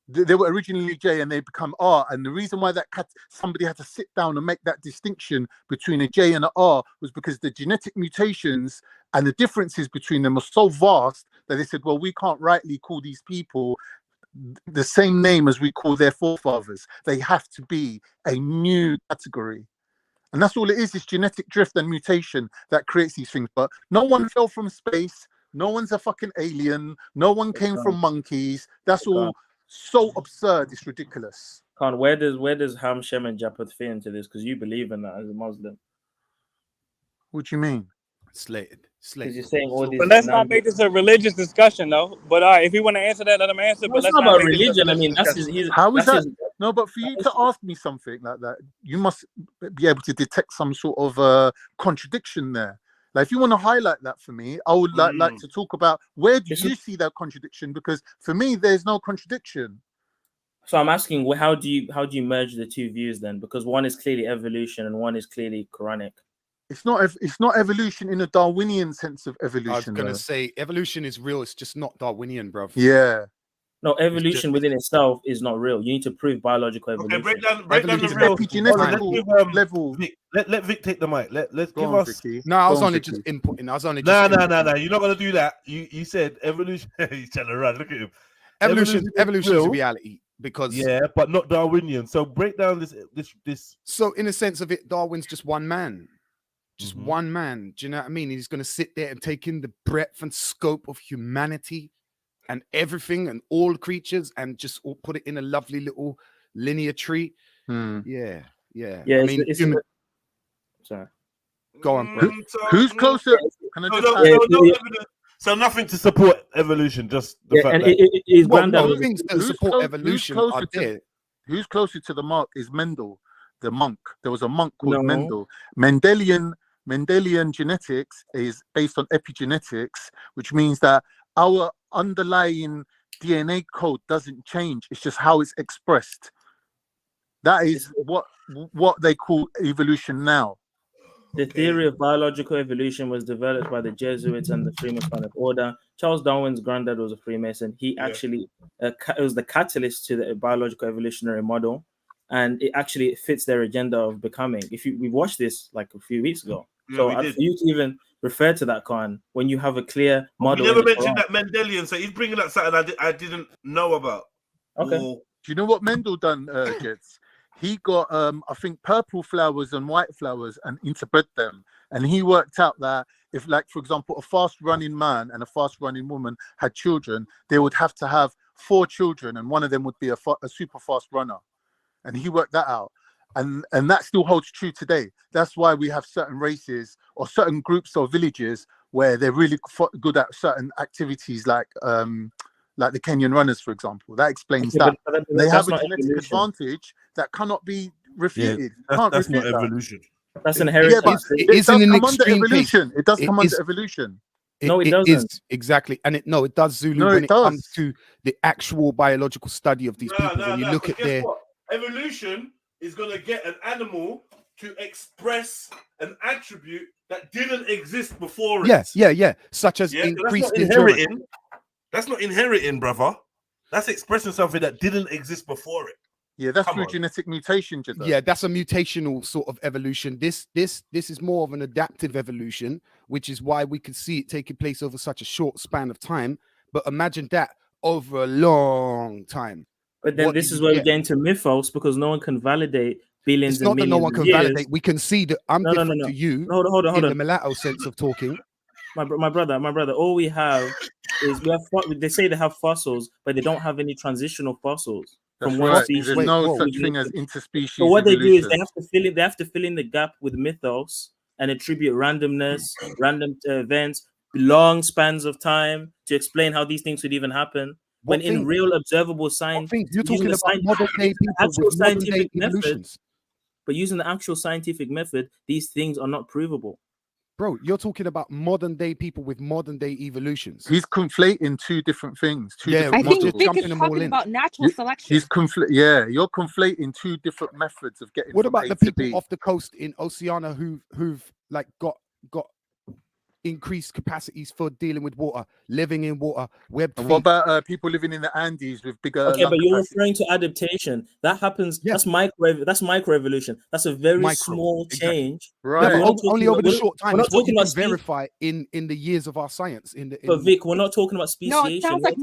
they were originally J and they become R. And the reason why somebody had to sit down and make that distinction between a J and an R was because the genetic mutations and the differences between them are so vast that they said, well, we can't rightly call these people the same name as we call their forefathers. They have to be a new category. And that's all it is genetic drift and mutation that creates these things. But no one fell from space. No one's a fucking alien. No one came from monkeys. That's all so absurd. It's ridiculous. Khan, where does Ham, Shem, and Japheth fit into this? Because you believe in that as a Muslim. What do you mean? Slated. Because you're saying all these. But let's not make this a religious discussion, though. But if you want to answer that, let him answer. No, but it's let's not not about make religion. I mean, how is that? No, but for you to ask me something like that, you must be able to detect some sort of contradiction there. Like, if you want to highlight that for me, I would like to talk about where do you see that contradiction? Because for me, there's no contradiction. So I'm asking, how do you merge the two views then? Because one is clearly evolution and one is clearly Quranic. It's not evolution in a Darwinian sense of evolution. I was gonna say evolution is real. It's just not Darwinian, bro. Yeah. No, evolution within itself is not real. You need to prove biological evolution. Okay, break down the real epigenetical level. Let Vic take the mic. Let's give us. No, I was only just inputting. I was only. No. You're not gonna do that. You said evolution. He's trying to run. Look at him. Evolution is reality. Because but not Darwinian. So break down this. So in a sense of it, Darwin's just one man. Just one man. Do you know what I mean? He's going to sit there and take in the breadth and scope of humanity and everything and all creatures and just all put it in a lovely little linear tree. Yeah. I mean, sorry. Go on. Who's closer? Can I just So nothing to support evolution, just the fact that things that support evolution are there. Who's closer to the mark is Mendel, the monk. There was a monk called Mendel. Mendelian genetics is based on epigenetics, which means that our underlying DNA code doesn't change. It's just how it's expressed. That is what they call evolution now. The theory of biological evolution was developed by the Jesuits and the Freemasonic Order. Charles Darwin's granddad was a Freemason. He actually it was the catalyst to the biological evolutionary model, and it actually fits their agenda of becoming. We watched this like a few weeks ago, so for you to even refer to that, Khan, when you have a clear model. We never mentioned that Mendelian, so he's bringing up something I didn't know about. Okay. Do you know what Mendel done, Jets? He got, I think, purple flowers and white flowers and interbred them. And he worked out that if, like, for example, a fast-running man and a fast-running woman had children, they would have to have 4 children, and one of them would be a super fast runner. And he worked that out. And that still holds true today. That's why we have certain races or certain groups or villages where they're really good at certain activities, like the Kenyan runners, for example. That explains that. But they have a genetic advantage that cannot be refuted. That's not evolution. That's inherited. Yeah, it does come under evolution. It does come under evolution. No, it doesn't. Exactly. And it does, Zulu, when it comes to the actual biological study of these people. When you look at their... Evolution is going to get an animal to express an attribute that didn't exist before it. Yeah. Such as increased endurance. That's not inheriting, brother. That's expressing something that didn't exist before it. Yeah, that's through genetic mutation, Jada. Yeah, that's a mutational sort of evolution. This is more of an adaptive evolution, which is why we can see it taking place over such a short span of time. But imagine that over a long time. But then this is where we get into mythos, because no one can validate billions it's not and that millions no one can years. validate. We can see that I'm different to you. Hold on. In the mulatto sense of talking. My brother. All we have is they say they have fossils, but they don't have any transitional fossils. That's from right. one species. There's no such thing as interspecies. So what evolution. they do is they have to fill in the gap with mythos and attribute randomness, random events, long spans of time to explain how these things would even happen. When in real observable science, you're talking about modern day people with scientific method, but using the actual scientific method, these things are not provable. Bro, you're talking about modern day people with modern day evolutions. He's conflating two different things. I think Vic is talking about natural selection. You're conflating two different methods of getting. What about the people off the coast in Oceania who've like got increased capacities for dealing with water, living in water, webbed feet? What about people living in the Andes with bigger? Okay, but you're referring to adaptation. That happens. Yeah. That's microevolution. That's a very small change. Right. No, only over the short time. We're not talking about verify in the years of our science. But Vic, we're not talking about speciation. No, it sounds like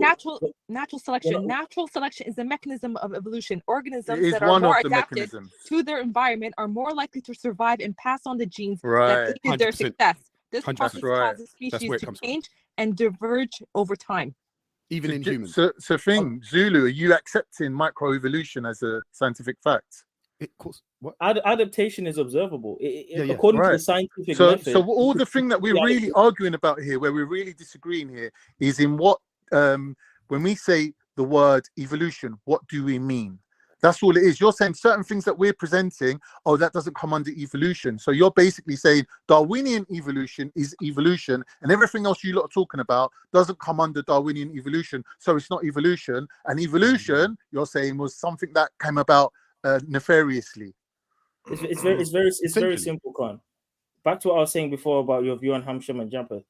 natural selection. Natural selection is a mechanism of evolution. Organisms that are more adapted to their environment are more likely to survive and pass on the genes that aided their success. This process causes species to change and diverge over time. Even in humans. So Zulu, are you accepting microevolution as a scientific fact? Of course. What? Adaptation is observable. According to the scientific method. So all the thing that we're really arguing about here, where we're really disagreeing here, is in what, when we say the word evolution, what do we mean? That's all it is. You're saying certain things that we're presenting, that doesn't come under evolution. So you're basically saying Darwinian evolution is evolution, and everything else you lot are talking about doesn't come under Darwinian evolution. So it's not evolution. And evolution, you're saying, was something that came about nefariously. It's very simple, Khan. Back to what I was saying before about your view on Hamsham and Jumper.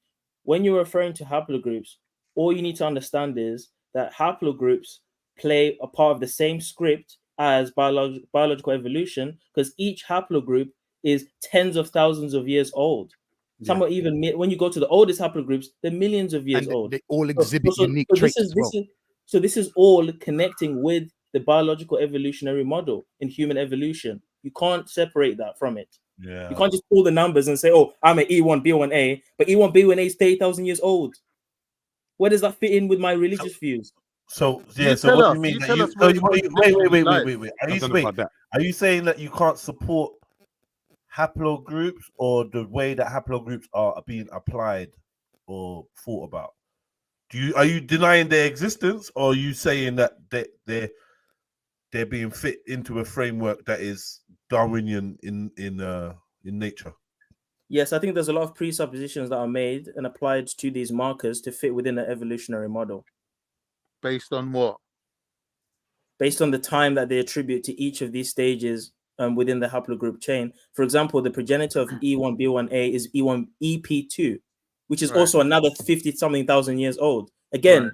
When you're referring to haplogroups, all you need to understand is that haplogroups play a part of the same script as biological evolution, because each haplogroup is tens of thousands of years old. Some are even, when you go to the oldest haplogroups, they're millions of years old. They all exhibit unique traits. This is all connecting with the biological evolutionary model in human evolution. You can't separate that from it. You can't just pull the numbers and say, I'm an E1B1A, but E1B1A is 30,000 years old. Where does that fit in with my religious views? So what do you mean? Wait. Are you saying that you can't support haplogroups, or the way that haplogroups are being applied or thought about? Are you denying their existence, or are you saying that they're being fit into a framework that is Darwinian in nature? Yes, I think there's a lot of presuppositions that are made and applied to these markers to fit within an evolutionary model. Based on what? Based on the time that they attribute to each of these stages within the haplogroup chain. For example, the progenitor of E1B1A is EP2, which is also another 50-something thousand years old. Again,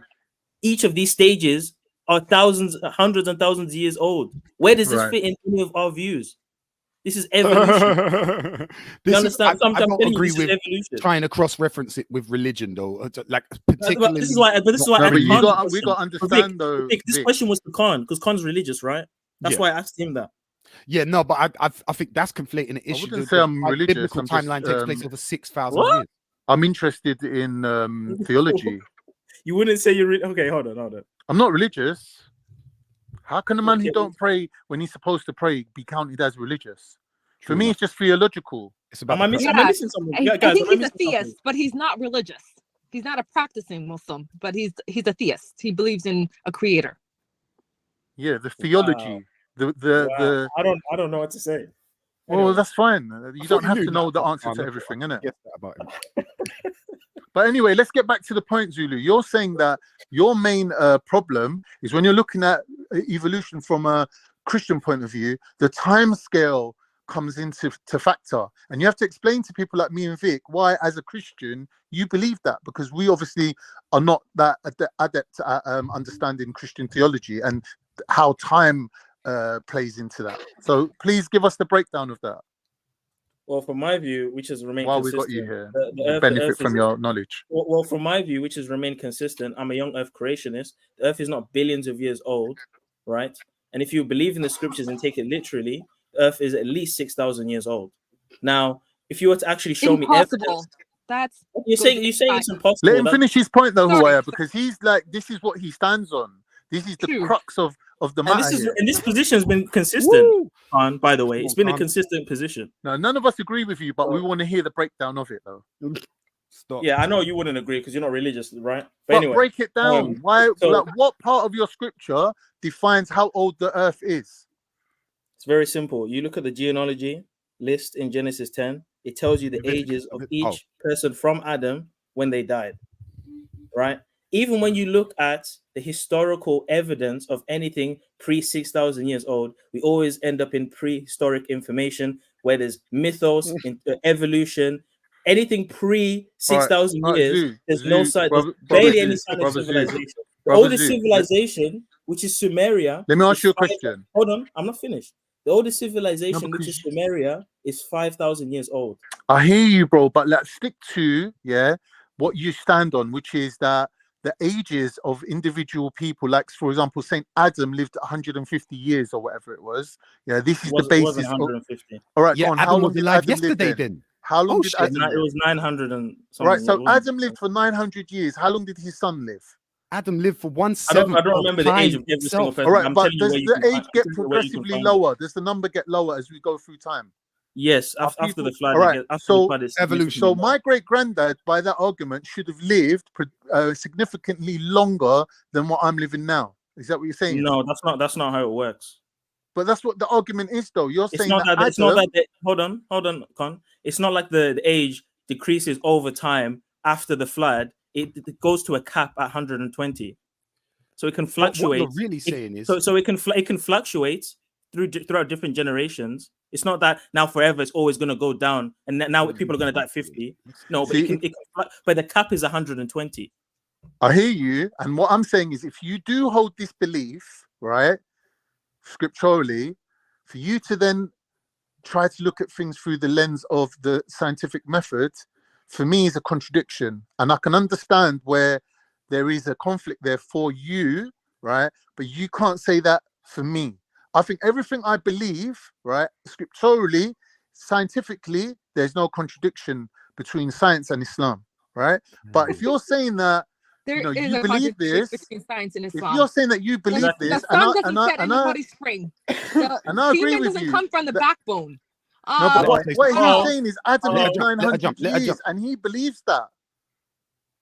each of these stages are hundreds and thousands of years old. Where does this fit in any of our views? This is evolution. I don't agree with trying to cross-reference it with religion, though. Like particularly, this is why we got to understand though. This question was to Khan, because Khan's religious, right? That's why I asked him that. Yeah, no, but I think that's conflating an issue. I wouldn't say I'm religious. Biblical timeline takes place over 6,000 years. I'm interested in theology. You wouldn't say you're okay. Hold on. I'm not religious. How can a man who don't pray when he's supposed to pray be counted as religious? For me, it's just theological. It's about. Am I missing something? I think he's a theist, but he's not religious. He's not a practicing Muslim, but he's a theist. He believes in a creator. Yeah, the theology. The I don't know what to say. Well, that's fine. You don't have to know the answer to everything, innit? Yes, about him. But anyway, let's get back to the point, Zulu. You're saying that your main problem is when you're looking at evolution from a Christian point of view, the time scale comes into factor. And you have to explain to people like me and Vic why, as a Christian, you believe that, because we obviously are not that adept at understanding Christian theology and how time plays into that. So please give us the breakdown of that. Well, from my view, which has remained While consistent, we got you here, the benefit from your knowledge. Well, from my view, which has remained consistent, I'm a young Earth creationist. The Earth is not billions of years old, right? And if you believe in the scriptures and take it literally, the Earth is at least 6,000 years old. Now, if you were to actually show me evidence, that's you're saying it's impossible. Let him finish his point though, Huaya, because he's like, this is what he stands on. This is the crux of the matter. And this position has been consistent. By the way, it's been a consistent position. No, none of us agree with you, but we want to hear the breakdown of it though. Stop. Yeah, I know you wouldn't agree because you're not religious, right? But anyway, break it down. Why? Like, what part of your scripture defines how old the Earth is? It's very simple. You look at the genealogy list in Genesis 10. It tells you the ages of each person from Adam when they died, right? Even when you look at the historical evidence of anything pre 6,000 years old, we always end up in prehistoric information where there's mythos, evolution. Anything pre 6,000 years, there's no sign, there's barely any sign of civilization. The oldest civilization, which is Sumeria. Let me ask you a question. Hold on, I'm not finished. The oldest civilization, which is Sumeria, is 5,000 years old. I hear you, bro, but let's stick to what you stand on, which is that the ages of individual people, like for example, Saint Adam lived 150 years or whatever it was. Yeah, this is the basis. 150. All right, yeah, how long was did alive Adam yesterday live then? How long did Adam live? It was 900 and something. Right, so Adam lived for 900 years. How long did his son live? Adam lived for 1/7. I don't remember the age of every single person. All right, but does the age get progressively lower? Does the number get lower as we go through time? Yes, after the flood. All right, so evolution. So my great granddad, by that argument, should have lived significantly longer than what I'm living now. Is that what you're saying? No, that's not how it works. But that's what the argument is, though. You're saying it's not that. Hold on, Con. It's not like the age decreases over time after the flood. It goes to a cap at 120, so it can fluctuate. What you're really saying is so it can fluctuate throughout different generations. It's not that now forever it's always going to go down, and now people are going to die at 50. No, but but the cap is 120. I hear you, and what I'm saying is, if you do hold this belief, right, scripturally, for you to then try to look at things through the lens of the scientific method, for me is a contradiction. And I can understand where there is a conflict there for you, right? But you can't say that for me. I think everything I believe, right, scripturally, scientifically, there's no contradiction between science and Islam, right? But if you're saying that you believe this, between science and Islam. if you're saying that you believe this, the sun doesn't set in the body spring. The semen doesn't come from the backbone. No, but what he's saying is Adam lived 900 years, and he believes that.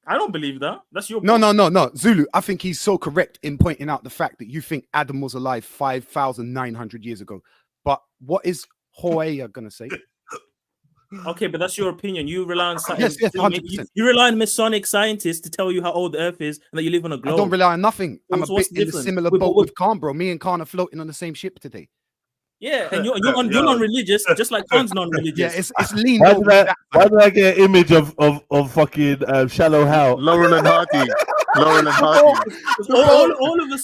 I don't believe that. That's your no, Zulu. I think he's so correct in pointing out the fact that you think Adam was alive 5,900 years ago. But what is Hoya gonna say? Okay, but that's your opinion. You rely on yes, 100%. You rely on Masonic scientists to tell you how old the Earth is and that you live on a globe. I don't rely on nothing. I'm a bit in a different? similar boat with Khan, bro. Me and Khan are floating on the same ship today. Yeah, and you're non-religious, just like Khan's non-religious. Yeah, it's lean. Why did I get an image of fucking Shallow Hal? Laurel and Hardy. all of a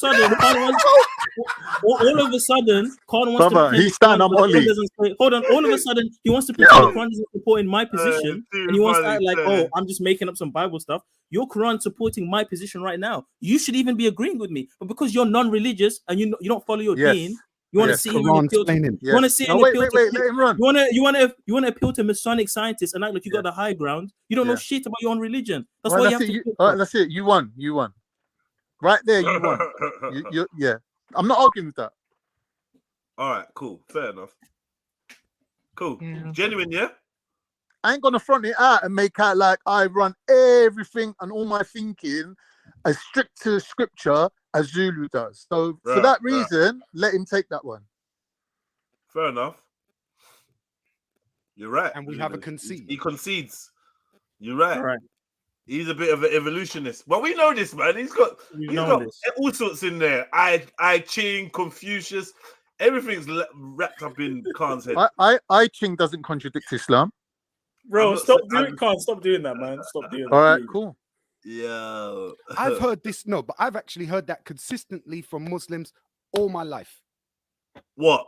sudden, Khan wants Brother, to. He's stand up, Ollie. Hold on. All of a sudden, he wants to pretend the Quran doesn't support in my position, and he wants to act like, oh, I'm just making up some Bible stuff. Your Quran supporting my position right now. You should even be agreeing with me, but because you're non-religious and you don't follow your deen. You want to see him appeal to, you want to see him appeal to, let him run. You want to appeal to Masonic scientists and act like you got the high ground. You don't know shit about your own religion. That's why you have to. All right, that's it. You won. Right there, you won. Yeah. I'm not arguing with that. All right, cool. Fair enough. Cool. Yeah. Genuine, yeah? I ain't gonna front it out and make out like I run everything and all my thinking as strict to scripture as Zulu does. So for that reason, let him take that one. Fair enough. You're right. And we have a concede. He concedes. You're right. He's a bit of an evolutionist. But we know this, man. He's got all sorts in there. I Ching, Confucius. Everything's wrapped up in Khan's head. I Ching doesn't contradict Islam. Bro, stop doing that, man. Stop doing that. All right, cool. Yeah. I've heard this, but I've actually heard that consistently from Muslims all my life. What?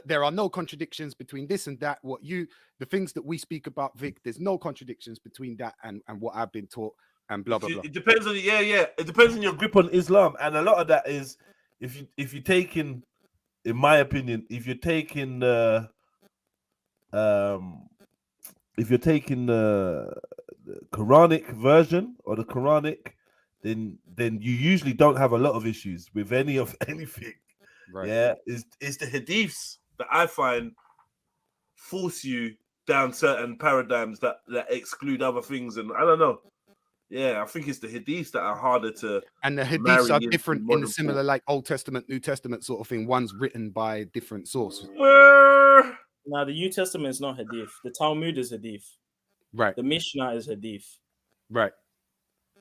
There are no contradictions between this and that. The things that we speak about, Vic, there's no contradictions between that and what I've been taught and blah blah blah. It depends on it depends on your grip on Islam, and a lot of that is if you take in my opinion, if you're taking the Quranic version or the Quranic, then you usually don't have a lot of issues with anything. Right. Yeah, it's the hadiths that I find force you down certain paradigms that exclude other things, and I don't know. Yeah, I think it's the hadiths that are harder to. And the hadiths are different in the similar, like Old Testament, New Testament sort of thing. One's written by different sources. Now, the New Testament is not hadith. The Talmud is hadith. Right. The Mishnah is hadith. Right.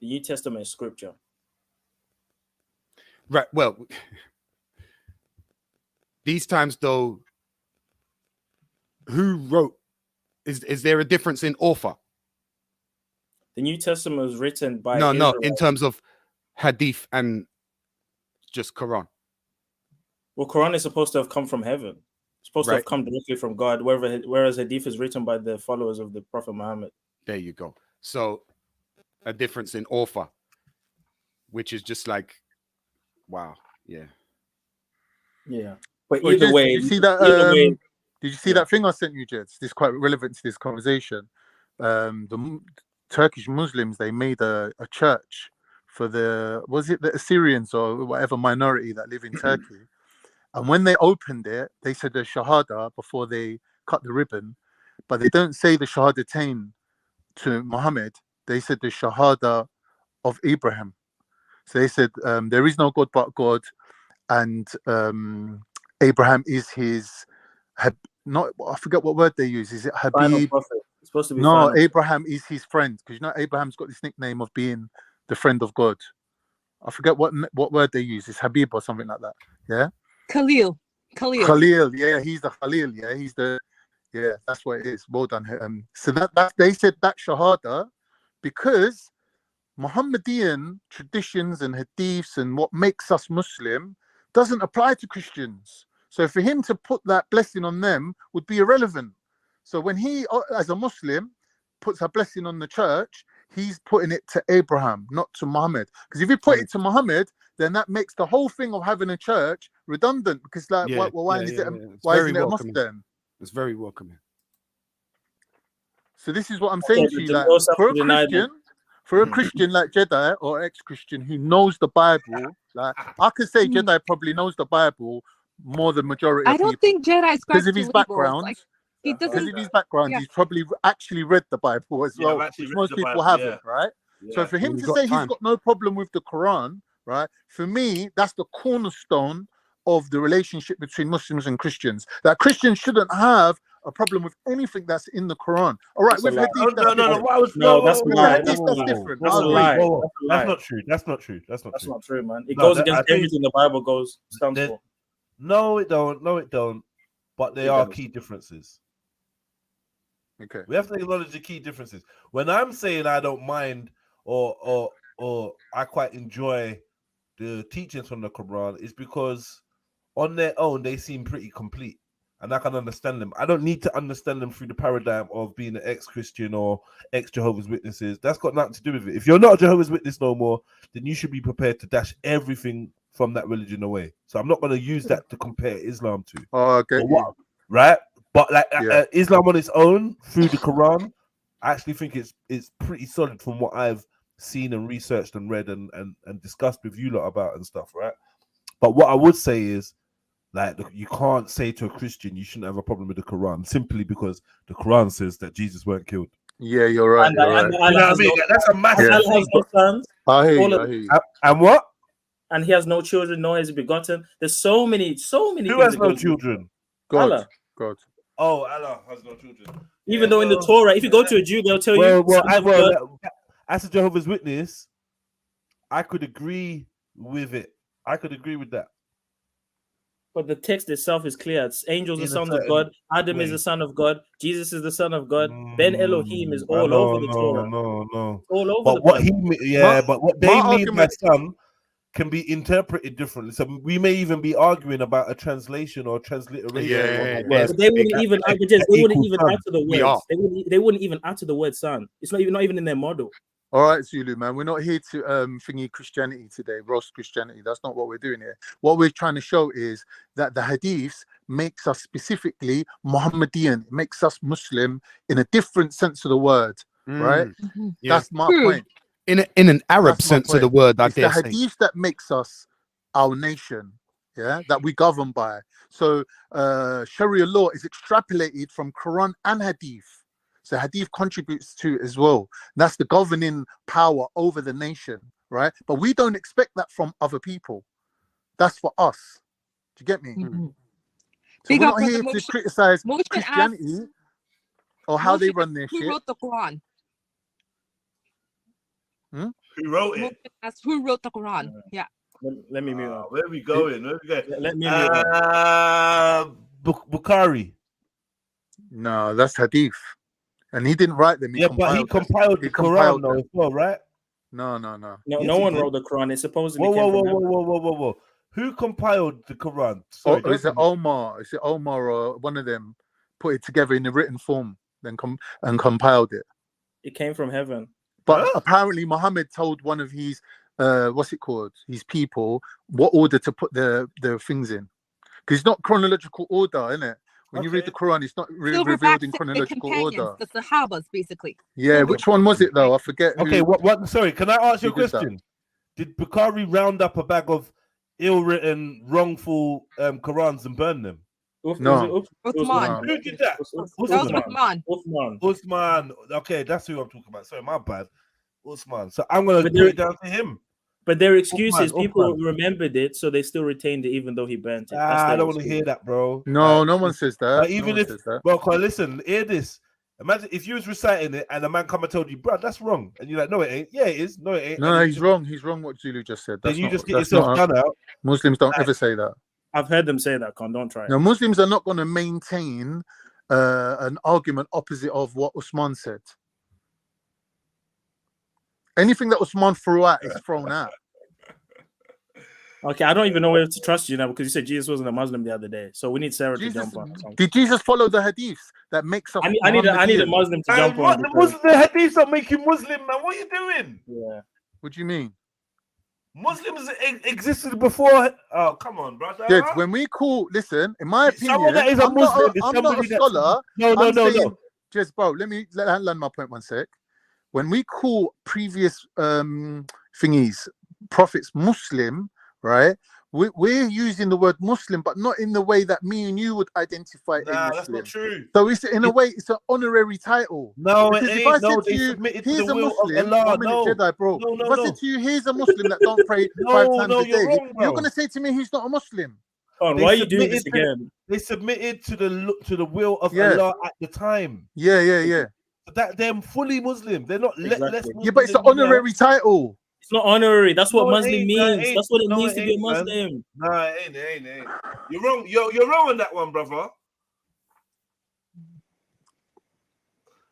The New Testament is scripture. Right. Well, these times though, who wrote? Is there a difference in author? The New Testament was written by no, in terms of hadith and just Quran. Well, Quran is supposed to have come from heaven. It's supposed to have come directly from God, whereas hadith is written by the followers of the Prophet Muhammad. There you go. So a difference in author, which is just like, wow, yeah. But either way, did you see that? Did you see that thing I sent you, Jeds? This is quite relevant to this conversation. The Turkish Muslims, they made a church for the Assyrians or whatever minority that live in Turkey. And when they opened it, they said the Shahada before they cut the ribbon, but they don't say the Shahadatain to Muhammad. They said the Shahada of Abraham. So they said there is no God but God, and Abraham is his. I forget what word they use. Is it Habib? It's supposed to be Abraham is his friend, because Abraham's got this nickname of being the friend of God. I forget what word they use. It's Habib or something like that. Yeah. Khalil. Yeah, he's the Khalil. Yeah, that's what it is. Well done. So that they said that Shahada because Muhammadian traditions and hadiths and what makes us Muslim doesn't apply to Christians. So for him to put that blessing on them would be irrelevant. So when he, as a Muslim, puts a blessing on the church, he's putting it to Abraham, not to Muhammad. Because if you put it to Muhammad, then that makes the whole thing of having a church redundant. Because why isn't it a mosque then? It's very welcoming. So this is what I'm saying to you, like, for a Christian like Jedi or ex-Christian who knows the Bible, like I could say Jedi probably knows the Bible more than majority. I don't think Jedi because of his background. Like, because of his background, he's probably actually read the Bible as well, which most people haven't, right? Yeah. So for him to say he's got no problem with the Quran, right? For me, that's the cornerstone of the relationship between Muslims and Christians. That Christians shouldn't have a problem with anything that's in the Quran. All right, with hadith, that's different. That's a lie. That's not true. That's not true. That's not true, man. It goes against everything the Bible stands for. No, it don't. No, it don't. But there are key differences. Okay. We have to acknowledge the key differences. When I'm saying I don't mind or I quite enjoy the teachings from the Quran, it's because on their own they seem pretty complete. And I can understand them. I don't need to understand them through the paradigm of being an ex-Christian or ex-Jehovah's Witnesses. That's got nothing to do with it. If you're not a Jehovah's Witness no more, then you should be prepared to dash everything from that religion away. So I'm not going to use that to compare Islam to. Oh, okay. Right? But like Islam on its own, through the Quran, I actually think it's pretty solid from what I've seen and researched and read and discussed with you lot about and stuff, right? But what I would say is, like, you can't say to a Christian you shouldn't have a problem with the Quran simply because the Quran says that Jesus weren't killed. Yeah, you're right. You know what I mean? That's a massive thing. I hear you. And what? And he has no children, nor has he begotten. There's so many. Who has no children? God. Oh, Allah has no children. Even though in the Torah, if you go to a Jew, they'll tell you. As a Jehovah's Witness, I could agree with it. I could agree with that. But the text itself is clear. It's angels are sons of God. Adam is the son of God. Jesus is the son of God. Ben Elohim is all over the Torah. No. All over but the what Bible. but what they mean by son can be interpreted differently. So we may even be arguing about a translation or transliteration. But they wouldn't even. They wouldn't even utter the We are. words. They wouldn't even utter the word son. It's not even in their model. All right, Zulu, man. We're not here to thingy Christianity today, roast Christianity. That's not what we're doing here. What we're trying to show is that the hadiths makes us specifically Muhammadian. It makes us Muslim in a different sense of the word, right? That's my point. In an Arab sense of the word, I dare say. say. It's the hadith that makes us our nation, yeah, that we govern by. So Sharia law is extrapolated from Quran and hadith. So hadith contributes to it as well. That's the governing power over the nation, right? But we don't expect that from other people. That's for us. Do you get me? So we're not here to criticize Christianity or how they run their shit. Who wrote the Quran? Who wrote it? Who wrote the Quran? Yeah. Let me mute up. Where we going? Let me mute up. Bukhari. No, that's hadith. And he didn't write them. But he compiled the Quran though as well, right? No. No one wrote the Quran. It's supposedly Whoa. Who compiled the Quran? Sorry, is it Omar? Is it Omar or one of them put it together in a written form, then compiled it? It came from heaven. But apparently Muhammad told one of his his people what order to put the things in, because it's not chronological order, isn't it? When you read the Quran, it's not revealed in chronological order. The Sahabas, basically. Yeah, which one was it though? I forget. Okay, what? Sorry, can I ask you a question? Did Bukhari round up a bag of ill-written, wrongful Qurans and burn them? No. Uthman. Who did that? Uthman. Okay, that's who I'm talking about. Sorry, my bad. Uthman. So I'm gonna put it down to him. But their excuse is people remembered it, so they still retained it, even though he burnt it. I don't want to hear that, bro. No, no one says that. But even if, well, listen, hear this. Imagine if you was reciting it and a man come and told you, bro, that's wrong, and you're like, no, it ain't. Yeah, it is. No, it ain't. No, he's wrong. He's wrong. What Zulu just said. Then you just get yourself done out. Muslims don't ever say that. I've heard them say that. Con, don't try. No, Muslims are not going to maintain an argument opposite of what Usman said. Anything that Usman threw out is thrown out. Okay, I don't even know whether to trust you now because you said Jesus wasn't a Muslim the other day. So we need Sarah to jump on. Did Jesus follow the hadiths that makes us? I need a Muslim to jump on. The hadiths that make you Muslim, man. What are you doing? Yeah. What do you mean? Muslims existed before. Oh, come on, brother. Yes, when we call, listen, in my opinion, someone that is a Muslim, I'm not a scholar. No. Just, bro, let me land my point 1 sec. When we call previous thingies, prophets Muslim, right? We're using the word Muslim, but not in the way that me and you would identify a Muslim. That's not true. So it's in a way, it's an honorary title. No, because it if ain't. I said to you, here's a Muslim, Jedi, bro. If I said to you, here's a Muslim that don't pray 5 times a day, you're gonna say to me, he's not a Muslim. Why are you doing this again? They submitted to the will of Allah at the time. Yeah. That they're fully Muslim. They're not less Muslim. Yeah, but it's an honorary title. It's not honorary. That's what Muslim means. That's what it means to be a Muslim. No, it ain't. You're wrong. You're wrong on that one, brother.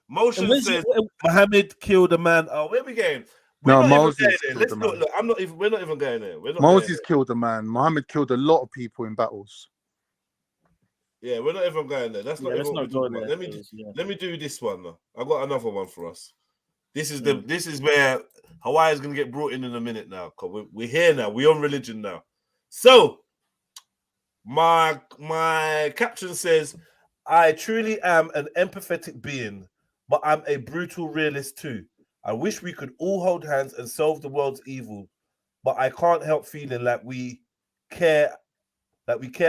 Motion says Muhammad killed a man. Oh, where we going? Moses. Look, we're not even going there. Moses killed a man. Muhammad killed a lot of people in battles. Yeah, we're not even going there. That's not even what we're talking about. Let me do this one though. I got another one for us. This is where Hawaii is gonna get brought in a minute now. Cause we're here now. We're on religion now. So my caption says, "I truly am an empathetic being, but I'm a brutal realist too. I wish we could all hold hands and solve the world's evil, but I can't help feeling like we care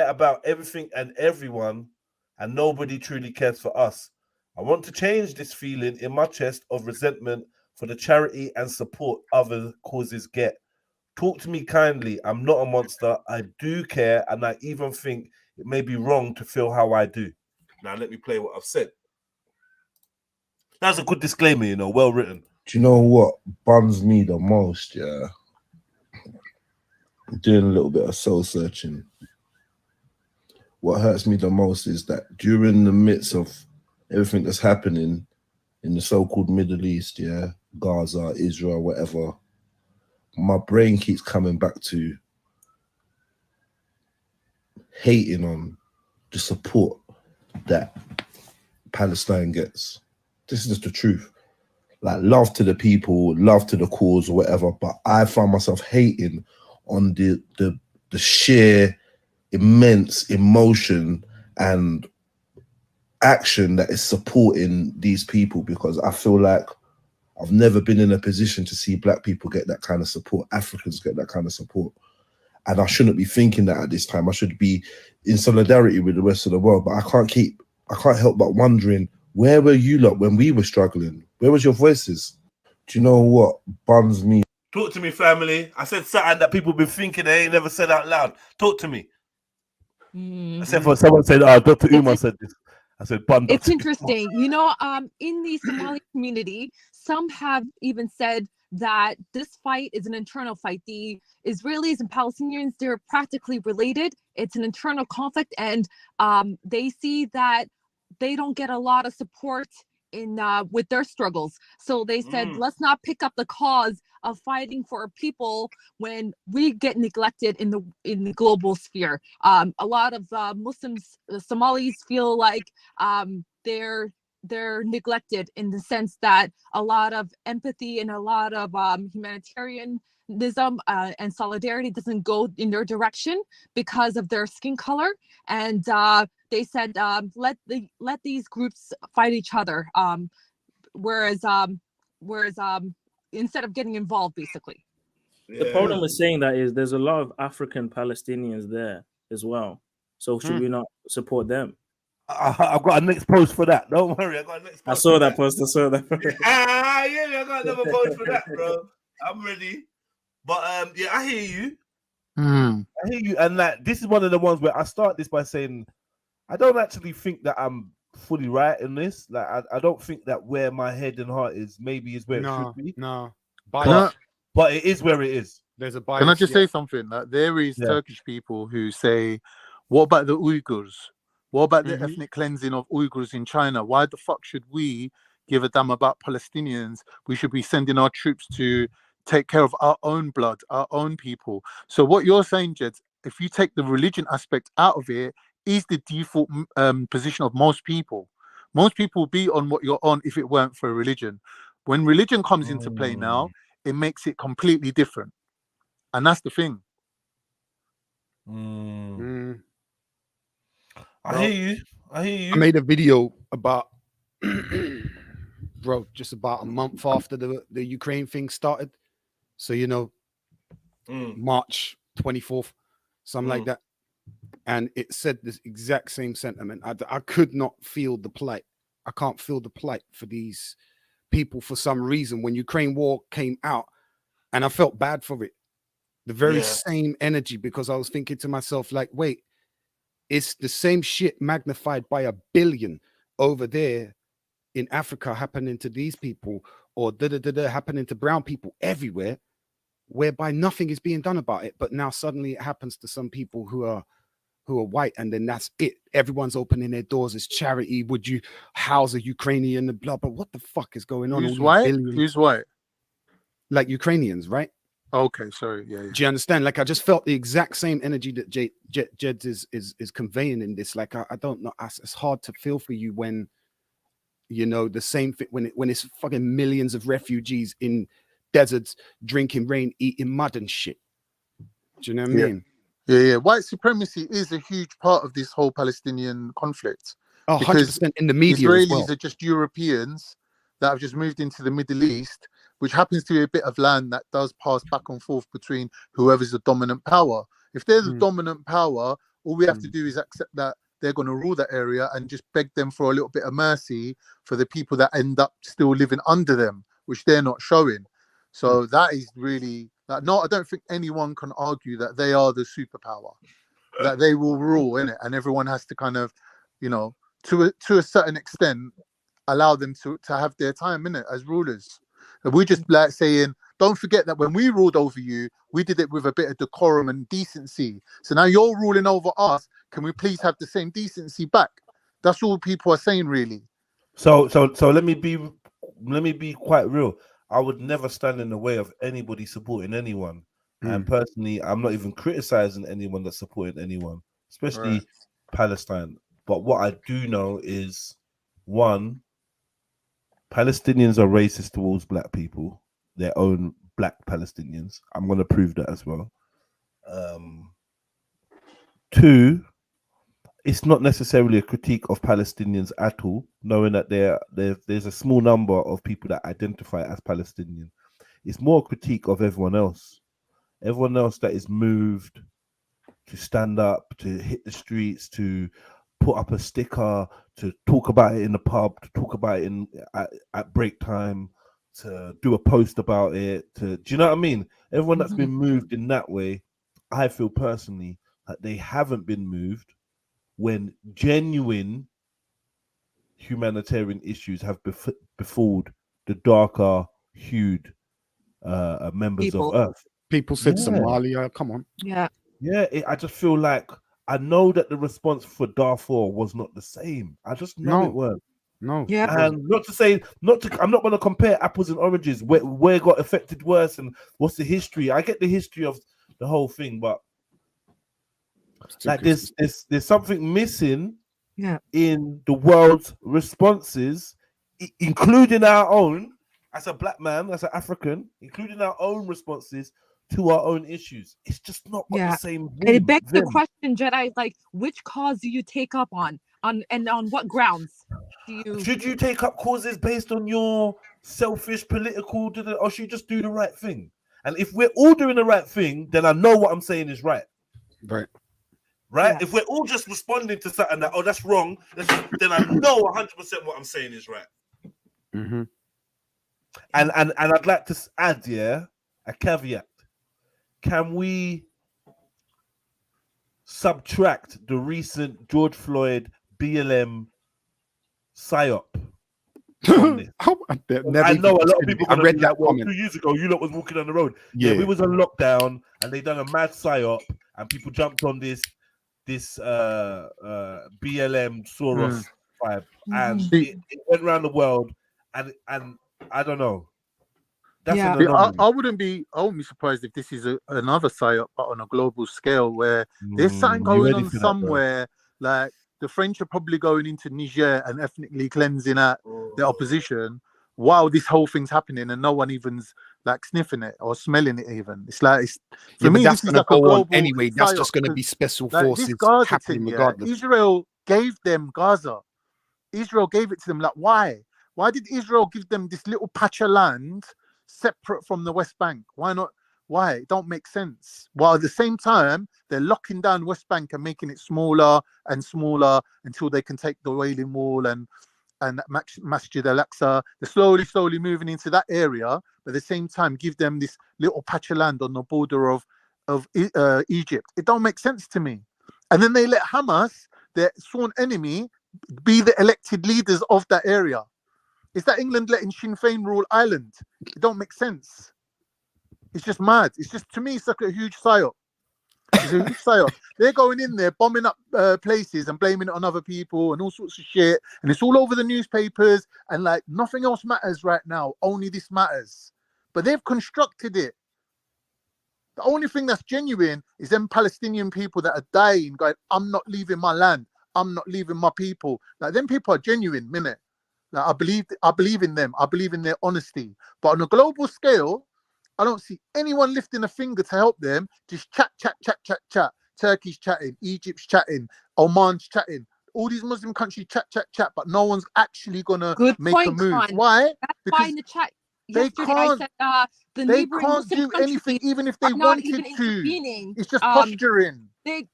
about everything and everyone, and nobody truly cares for us. I want to change this feeling in my chest of resentment for the charity and support other causes get. Talk to me kindly. I'm not a monster. I do care, and I even think it may be wrong to feel how I do." Now let me play what I've said. That's a good disclaimer, well written. Do you know what bums me the most? Yeah, doing a little bit of soul searching. What hurts me the most is that during the midst of everything that's happening in the so-called Middle East, Gaza, Israel, whatever, my brain keeps coming back to hating on the support that Palestine gets. This is just the truth. Like, love to the people, love to the cause or whatever, but I find myself hating on the sheer immense emotion and action that is supporting these people, because I feel like I've never been in a position to see black people get that kind of support, Africans get that kind of support. And I shouldn't be thinking that at this time. I should be in solidarity with the rest of the world, but I can't help but wondering, where were you lot when we were struggling? Where was your voices? Do you know what bums me? Talk to me, family. I said something that people been thinking they ain't never said out loud. Talk to me. Except for someone said, Dr. Umar said this. I said, bun. It's interesting. You know, in the Somali community, some have even said that this fight is an internal fight. The Israelis and Palestinians, they're practically related. It's an internal conflict, and they see that they don't get a lot of support in with their struggles. So they said, let's not pick up the cause of fighting for people when we get neglected in the global sphere. A lot of Muslims, Somalis feel like they're neglected in the sense that a lot of empathy and a lot of humanitarianism and solidarity doesn't go in their direction because of their skin color. And they said, let these groups fight each other. Whereas instead of getting involved, basically. The problem with saying that is there's a lot of African Palestinians there as well. So should we not support them? I've got a next post for that. Don't worry, I got a next post. I saw that post. I saw that. I got another post for that, bro. I'm ready. But yeah, I hear you. I hear you, and like, this is one of the ones where I start this by saying I don't actually think that I'm fully right in this. Like, I don't think that where my head and heart is maybe is where it should be. No, but it is where it is. There's a bias. Can I just say something? Like, there is Turkish people who say, "What about the Uyghurs? What about the ethnic cleansing of Uyghurs in China? Why the fuck should we give a damn about Palestinians? We should be sending our troops to take care of our own blood, our own people." So what you're saying, Jed, if you take the religion aspect out of it, is the default position of most people. Most people would be on what you're on if it weren't for religion. When religion comes into play now, it makes it completely different. And that's the thing. I hear you. I made a video about, bro, just about a month after the Ukraine thing started. So, you know, March 24th, something like that. And it said this exact same sentiment. I could not feel the plight. I can't feel the plight for these people for some reason. When Ukraine war came out, and I felt bad for it. The very same energy, because I was thinking to myself, like, wait, it's the same shit magnified by 1 billion over there in Africa happening to these people, or happening to brown people everywhere, whereby nothing is being done about it. But now suddenly it happens to some people who are white, and then that's it. Everyone's opening their doors as charity. Would you house a Ukrainian and blah, blah? What the fuck is going on? Who's white? Who's white? Like Ukrainians, right? Okay, sorry. Yeah. Do you understand? Like, I just felt the exact same energy that Jed is conveying in this. Like, I don't know. It's hard to feel for you when, you know, the same thing when it's fucking millions of refugees in deserts drinking rain, eating mud and shit. Do you know what I mean? Yeah. White supremacy is a huge part of this whole Palestinian conflict. 100% in the media. Israelis are just Europeans that have just moved into the Middle East, which happens to be a bit of land that does pass back and forth between whoever's the dominant power. If they're the dominant power, all we have to do is accept that they're going to rule that area and just beg them for a little bit of mercy for the people that end up still living under them, which they're not showing. So that is really, I don't think anyone can argue that they are the superpower, that they will rule, innit? And everyone has to kind of, you know, to a certain extent, allow them to have their time, innit, as rulers. And we're just like saying, don't forget that when we ruled over you, we did it with a bit of decorum and decency. So now you're ruling over us. Can we please have the same decency back? That's all people are saying, really. So let me be quite real. I would never stand in the way of anybody supporting anyone. And personally, I'm not even criticizing anyone that's supporting anyone, especially Palestine. But what I do know is, one, Palestinians are racist towards black people, their own black Palestinians. I'm going to prove that as well. Two, it's not necessarily a critique of Palestinians at all, knowing that there's a small number of people that identify as Palestinian. It's more a critique of everyone else that is moved to stand up, to hit the streets, to put up a sticker, to talk about it in the pub, to talk about it at break time, to do a post about it. Do you know what I mean? Everyone that's been moved in that way, I feel personally that they haven't been moved when genuine humanitarian issues have befalled the darker hued members People. of Earth. People said Somalia. Come on. Yeah. Yeah, I just feel like I know that the response for Darfur was not the same. I just know it weren't. No. Yeah. And I'm not going to compare apples and oranges. Where got affected worse and what's the history? I get the history of the whole thing, but like there's something missing in the world's responses, including our own, as a black man, as an African, including our own responses to our own issues. It's just not got the same. And it begs the question, Jedi, like, which cause do you take up on what grounds do you? Should you take up causes based on your selfish political, or should you just do the right thing? And if we're all doing the right thing, then I know what I'm saying is right. Right. Right? If we're all just responding to something that, that's wrong, then I know 100% what I'm saying is right. Mm-hmm. And I'd like to add, a caveat. Can we subtract the recent George Floyd BLM psyop from this? I know a lot of people. I read that like, well, comment 2 years ago. You lot was walking on the road. Yeah, we was on lockdown, and they done a mad psyop, and people jumped on this BLM Soros vibe, and it went around the world, and I don't know. That's an anomaly. I wouldn't be surprised if this is another psyop, but on a global scale, where there's something going on somewhere. Like the French are probably going into Niger and ethnically cleansing out the opposition while this whole thing's happening, and no one even's like sniffing it or smelling it. Even it's like for me, that's this is gonna like a go on global anyway. That's psyop, just going to be special like, forces this Gaza happening thing, regardless. Israel gave them Gaza. Israel gave it to them. Like, why? Why did Israel give them this little patch of land separate from the West Bank? Why not? Why? It don't make sense. While at the same time, they're locking down West Bank and making it smaller and smaller until they can take the Wailing Wall and Masjid Al-Aqsa. They're slowly moving into that area, but at the same time, give them this little patch of land on the border of Egypt. It don't make sense to me. And then they let Hamas, their sworn enemy, be the elected leaders of that area. Is that England letting Sinn Féin rule Ireland? It don't make sense. It's just mad. It's just, to me, it's like a huge psyop. It's a huge psyop. They're going in there, bombing up places and blaming it on other people and all sorts of shit. And it's all over the newspapers. And like, nothing else matters right now. Only this matters. But they've constructed it. The only thing that's genuine is them Palestinian people that are dying, going, I'm not leaving my land. I'm not leaving my people. Like, them people are genuine, minute. Like, I believe in them. I believe in their honesty. But on a global scale, I don't see anyone lifting a finger to help them. Just chat. Turkey's chatting, Egypt's chatting, Oman's chatting. All these Muslim countries chat, but no one's actually gonna make a move. Con. Why? That's because why in the chat they can't. They can't do anything, even if they wanted to. It's just posturing. They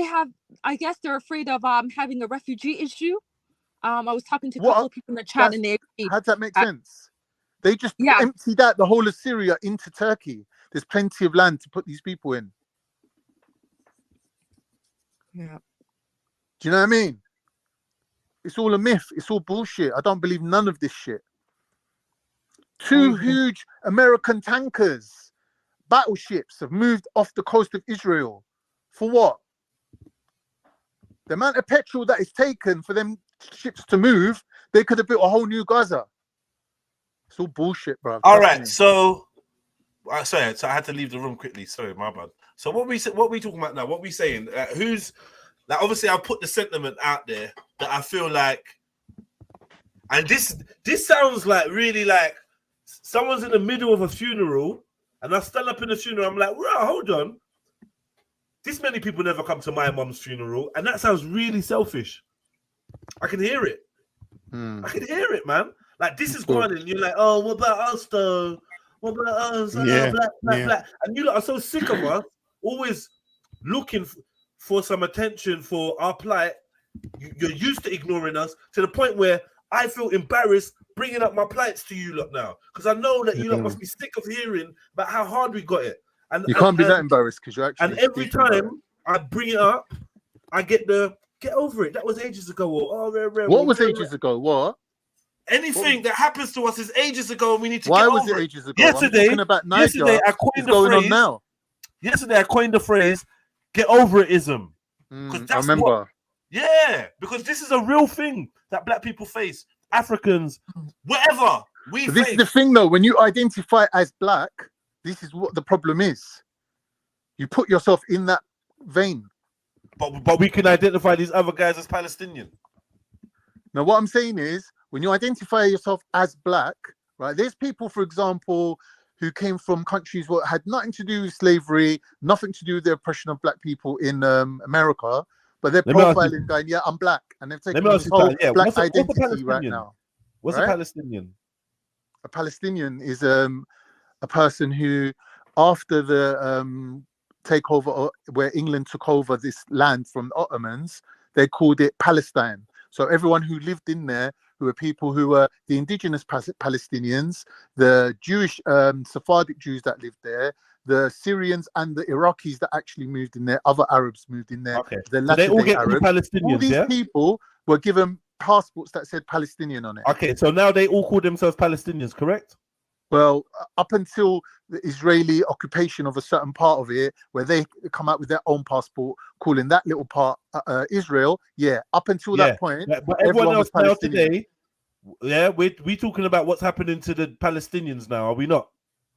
have. I guess they're afraid of having a refugee issue. I was talking to a couple of people in the chat, and they. How does that make sense? They just emptied out the whole of Syria into Turkey. There's plenty of land to put these people in. Yeah. Do you know what I mean? It's all a myth. It's all bullshit. I don't believe none of this shit. Two huge American tankers, battleships, have moved off the coast of Israel. For what? The amount of petrol that is taken for them ships to move, they could have built a whole new Gaza. It's all bullshit, bro. All right, so sorry, so I had to leave the room quickly. Sorry, my bad. So what we talking about now? What we saying? Who's like? Obviously, I'll put the sentiment out there that I feel like, and this sounds like really like someone's in the middle of a funeral, and I stand up in the funeral. I'm like, wow, hold on. This many people never come to my mum's funeral, and that sounds really selfish. I can hear it. I can hear it, man. Like this is going, and you're like, oh, what about us though? What about us? Black. And you lot are so sick of us always looking for some attention for our plight. You're used to ignoring us to the point where I feel embarrassed bringing up my plights to you lot now, because I know that you lot must be sick of hearing about how hard we got it. And you can't be that embarrassed because you're actually. And every time I bring it up, I get over it. That was ages ago. What was ages ago? What? Anything that happens to us is ages ago, and we need to. Why get was over it ages ago? Yesterday, I'm talking about Niger. Yesterday, I coined the phrase. On now. Yesterday, I coined the phrase "get over itism." I remember. Yeah, because this is a real thing that black people face, Africans, whatever we face. This is the thing, though. When you identify as black, this is what the problem is. You put yourself in that vein. But we can identify these other guys as Palestinian. Now, what I'm saying is, when you identify yourself as black, right? There's people, for example, who came from countries what had nothing to do with slavery, nothing to do with the oppression of black people in America, but they're profiling, going, "Yeah, I'm black," and they've taken this whole black identity right now. What's a Palestinian? A Palestinian is a person who, after the takeover, where England took over this land from the Ottomans, they called it Palestine. So everyone who lived in there, who were people who were the indigenous Palestinians, the Jewish Sephardic Jews that lived there, the Syrians and the Iraqis that actually moved in there, other Arabs moved in there. Okay. The so they all get Arabs. Palestinians. All these people were given passports that said Palestinian on it. Okay, so now they all call themselves Palestinians, correct? Well, up until the Israeli occupation of a certain part of it, where they come out with their own passport, calling that little part Israel, up until that point, but everyone else now today, we talking about what's happening to the Palestinians now, are we not?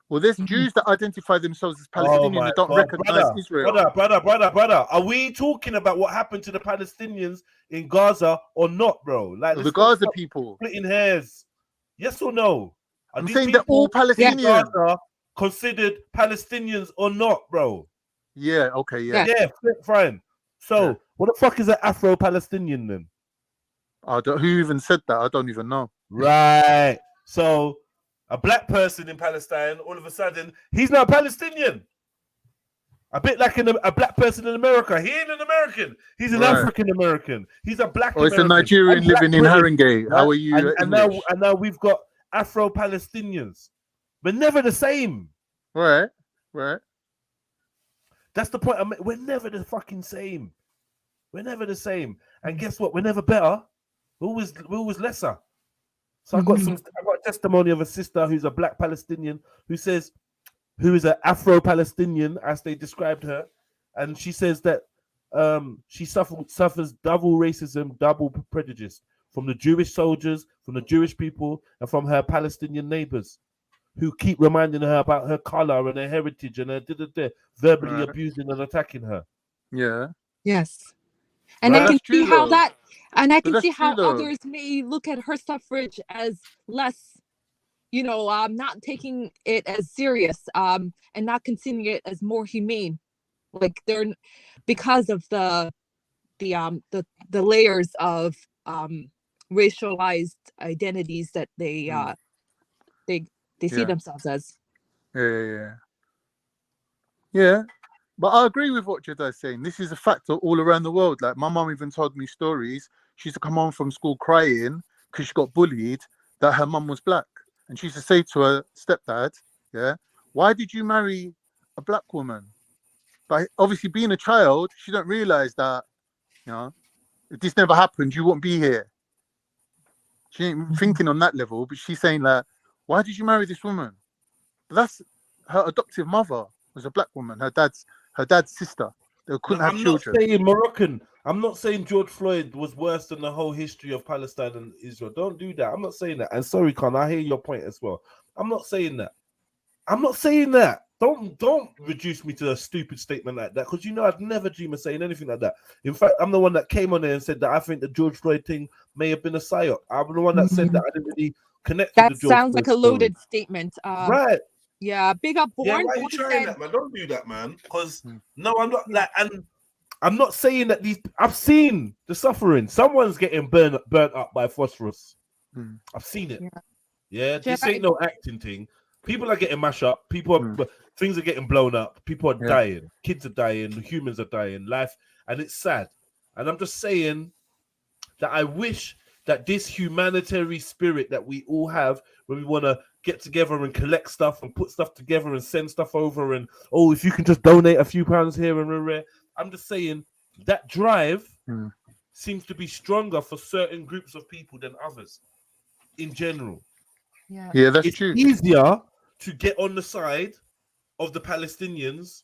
Well, there's Jews that identify themselves as Palestinian that don't recognize Israel. Brother, are we talking about what happened to the Palestinians in Gaza or not, bro? Like the Gaza people splitting hairs, yes or no? I'm saying they're all Palestinians. Gaza considered Palestinians or not, bro? Yeah, okay, yeah. Fine. So, what the fuck is an Afro-Palestinian then? Who even said that? I don't even know. Right. So, a black person in Palestine, all of a sudden, he's not a Palestinian. A bit like a black person in America. He ain't an American. He's an African American. He's a black American. It's a Nigerian living in Haringey. Right? How are you? And now we've got Afro-Palestinians. We're never the same. Right. That's the point. We're never the fucking same. We're never the same. And guess what? We're never better. We're always lesser. So I got a testimony of a sister who's a black Palestinian who is an Afro-Palestinian, as they described her, and she says that she suffers double racism, double prejudice from the Jewish soldiers, from the Jewish people, and from her Palestinian neighbors, who keep reminding her about her color and her heritage and her verbally abusing and attacking her. Yeah. Yes. And I can see how that, and I can see how others may look at her suffrage as less, not taking it as serious, and not considering it as more humane. Like they're, because of the layers of racialized identities that they see themselves as. Yeah. But I agree with what Jedi is saying. This is a factor all around the world. Like my mum even told me stories. She used to come home from school crying because she got bullied that her mum was black. And she used to say to her stepdad, why did you marry a black woman? But obviously being a child, she don't realize that, if this never happened, you wouldn't be here. She ain't thinking on that level, but she's saying like, why did you marry this woman? But that's her adoptive mother was a black woman, her dad's sister. They couldn't have children. I'm not saying Moroccan. I'm not saying George Floyd was worse than the whole history of Palestine and Israel. Don't do that. I'm not saying that. And sorry, Khan, I hear your point as well. I'm not saying that. Don't reduce me to a stupid statement like that, because you know I'd never dream of saying anything like that. In fact, I'm the one that came on there and said that I think the George Floyd thing may have been a psyop. I'm the one that said that I didn't really connect That with the George sounds Floyd like a loaded statement. right. Yeah, big up Born. Yeah, why are you trying that, man? Don't do that, man. Because no, I'm not like, and I'm not saying that I've seen the suffering. Someone's getting burnt up by phosphorus. I've seen it. Yeah, this ain't no acting thing. People are getting mashed up. Things are getting blown up. People are dying. Kids are dying. Humans are dying. Life, and it's sad. And I'm just saying that I wish that this humanitarian spirit that we all have, when we want to get together and collect stuff and put stuff together and send stuff over, and if you can just donate a few pounds here and there. I'm just saying that drive seems to be stronger for certain groups of people than others in general. Yeah, that's true. It's easier to get on the side of the Palestinians.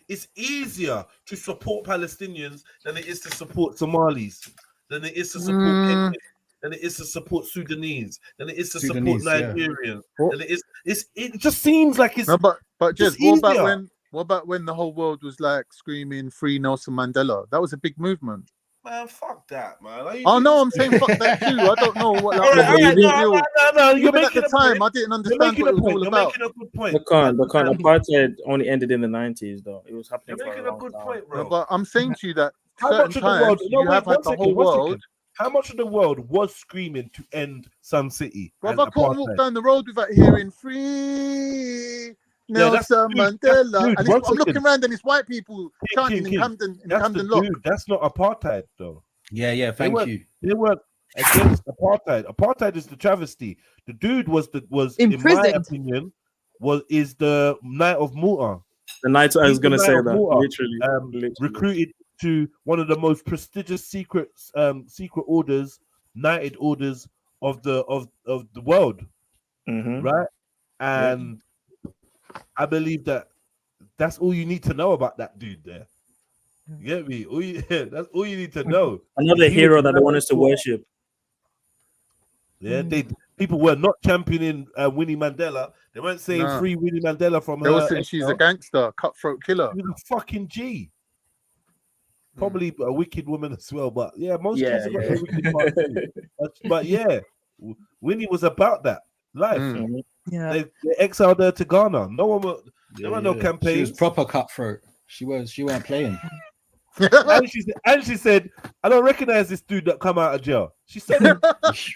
It's easier to support Palestinians than it is to support Somalis, than it is to support Kenyans, than it is to support Sudanese, than it is to support Nigerians. Than it just seems like it's no, but just easier. What about when the whole world was like screaming "Free Nelson Mandela"? That was a big movement. Man, fuck that, man. No, I'm saying fuck that too. I don't know what. No. You're Even at making the time, I didn't understand what it was all about. You're making a good point. The apartheid only ended in the 90s, though. It was happening. You're making a good point, bro. No, but I'm saying to you that certain times you have had the whole world. How much of the world was screaming to end Sun City? Well, I can't walk down the road without hearing "Free Nelson Mandela." And I'm looking around and it's white people chanting in Camden Lock. That's not apartheid, though. Yeah. Thank you. They were against apartheid. Apartheid is the travesty. The dude was in my opinion, is the Knight of Malta. The Knight. I was gonna say that. Literally, recruited to one of the most prestigious secret orders, Knighted Orders of the world, right? And I believe that's all you need to know about that dude there. You get me? That's all you need to know. Another hero that they want us to worship. Yeah, people were not championing Winnie Mandela. They weren't saying free Winnie Mandela from her. They were saying she's a gangster, cutthroat killer. She's a fucking G. Probably a wicked woman as well, but yeah, most kids have got a wicked part too. But yeah, Winnie was about that life. They exiled her to Ghana. There were no campaigns. She was proper cutthroat. She weren't playing. and she said, "I don't recognize this dude that come out of jail." She said it.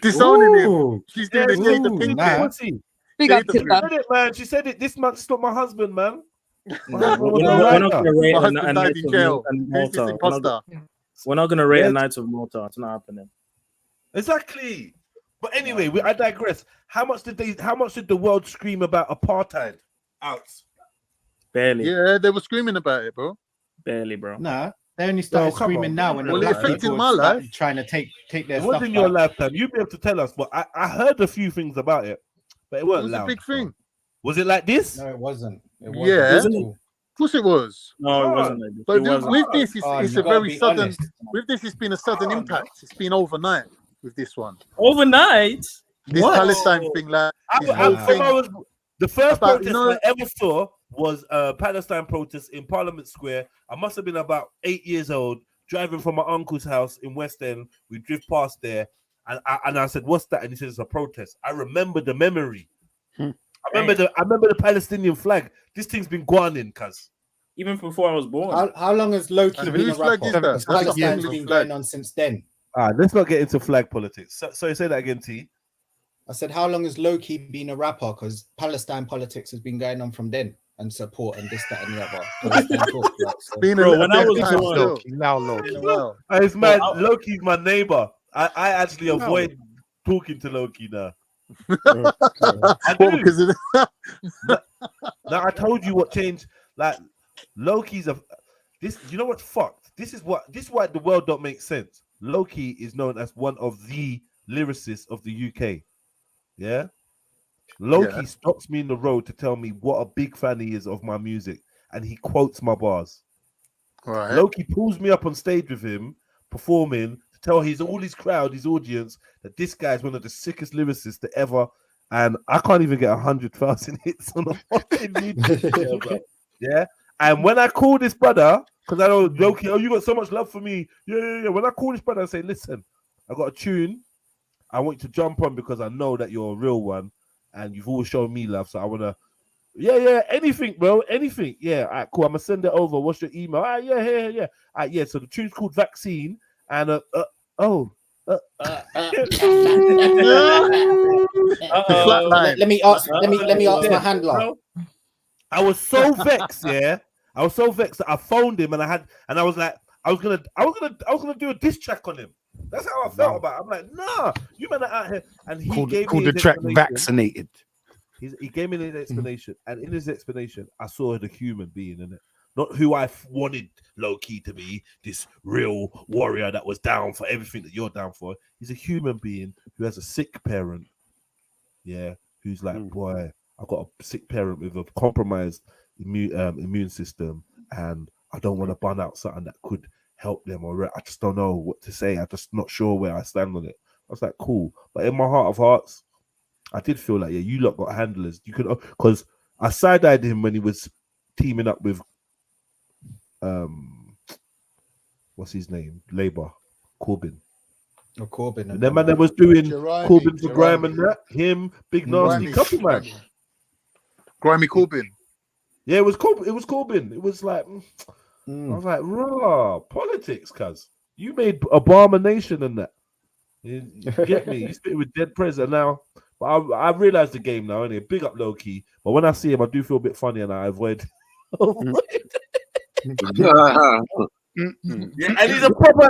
Disowning him. She's doing the pink thing. She said it. This man's not my husband, man. We're not going to rate a Night of Malta. We're not going to rate a Night of Malta. It's not happening. Exactly. But anyway, I digress. How much did the world scream about apartheid? Out. Barely. Yeah, they were screaming about it, bro. Barely, bro. Nah, they only started screaming now when it affected my life. Trying to take their stuff. It wasn't your lifetime. You'd be able to tell us, but I heard a few things about it, but it wasn't loud. A big thing. Was it like this? No, it wasn't. Yeah, of course it was. No, it wasn't like this. But with this, it's a very sudden. Honest. With this, it's been a sudden impact. It's been overnight with this one. Overnight? This Palestine thing, like the first protest I ever saw was a Palestine protest in Parliament Square. I must have been about 8 years old, driving from my uncle's house in West End. We drift past there, and I said, "What's that?" And he said, "It's a protest." I remember the memory. I remember the Palestinian flag. This thing's been going in, cuz. Even before I was born. How long has Loki been a rapper? Palestine's been going on since then. Let's not get into flag politics. Sorry, say that again, T. I said, how long has Loki been a rapper? Because Palestine politics has been going on from then, and support and this, that, and the other. Bro, when I was born, it's mad. Loki's my neighbor. I actually avoid talking to Loki now. I told you what changed. Like Loki's this. You know what's fucked? This is why the world don't make sense. Loki is known as one of the lyricists of the UK. Yeah. Loki stops me in the road to tell me what a big fan he is of my music, and he quotes my bars. Right. Loki pulls me up on stage with him, performing to tell all his crowd, his audience, that this guy is one of the sickest lyricists to ever. And I can't even get 100,000 hits on a fucking video, bro. Yeah. And when I call this brother, because I know Loki, you got so much love for me. Yeah. When I call this brother and say, listen, I got a tune. I want you to jump on because I know that you're a real one and you've always shown me love. So I want to, anything, bro, anything. Yeah, all right, cool. I'm going to send it over. What's your email? All right, yeah. All right, yeah, so the tune's called Vaccine. And, let me ask my handler. I was so vexed, yeah. I was so vexed that I phoned him and I was like, I was gonna do a diss track on him. That's how I felt about it. I'm like, nah, you men are out here. And he gave me the track Vaccinated. He gave me an explanation, and in his explanation, I saw the human being in it, not who I wanted low key to be, this real warrior that was down for everything that you're down for. He's a human being who has a sick parent, who's like, boy, I've got a sick parent with a compromised immune system, and I don't want to bun out something that could help them, or I just don't know what to say. I'm just not sure where I stand on it. I was like, cool, but in my heart of hearts, I did feel like, you lot got handlers. You could, because I side-eyed him when he was teaming up with, what's his name? Labour, Corbyn. Oh, Corbyn. And then man that was doing Corbyn for Grime and that, him, big nasty couple man. Grimy Corbyn. Yeah, it was Corbyn. It was like, I was like, raw politics, cuz. You made Obama Nation and that. You get me? You spit with dead president now. But I realized the game now, innit? Big up low key. But when I see him, I do feel a bit funny and I avoid. And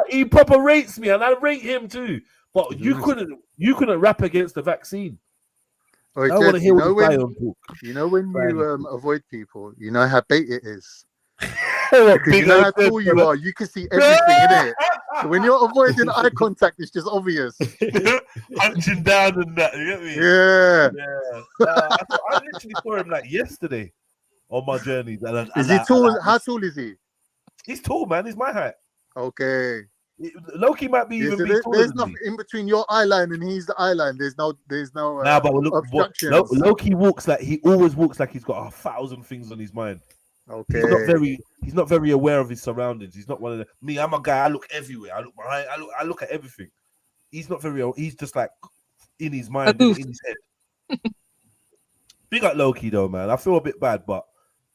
he proper rates me, and I rate him too. But you couldn't rap against the vaccine. I want to hear you know when you avoid people, you know how bait it is. Because you know how tall you are, you can see everything in it. So when you're avoiding eye contact, it's just obvious. Hunching down and that, you get me? Yeah. I literally saw him like yesterday on my journey. Is he tall? How tall is he? He's tall, man. He's my height. Okay. Loki might be even. There's nothing in between your eye line and he's the eye line. There's no. Nah, but look, Loki walks like he always walks like he's got 1,000 things on his mind. Okay. He's not very aware of his surroundings. He's not one of the. Me, I'm a guy. I look everywhere. I look behind. I look at everything. He's not very. He's just like in his mind, in his head. Big up Loki though, man. I feel a bit bad, but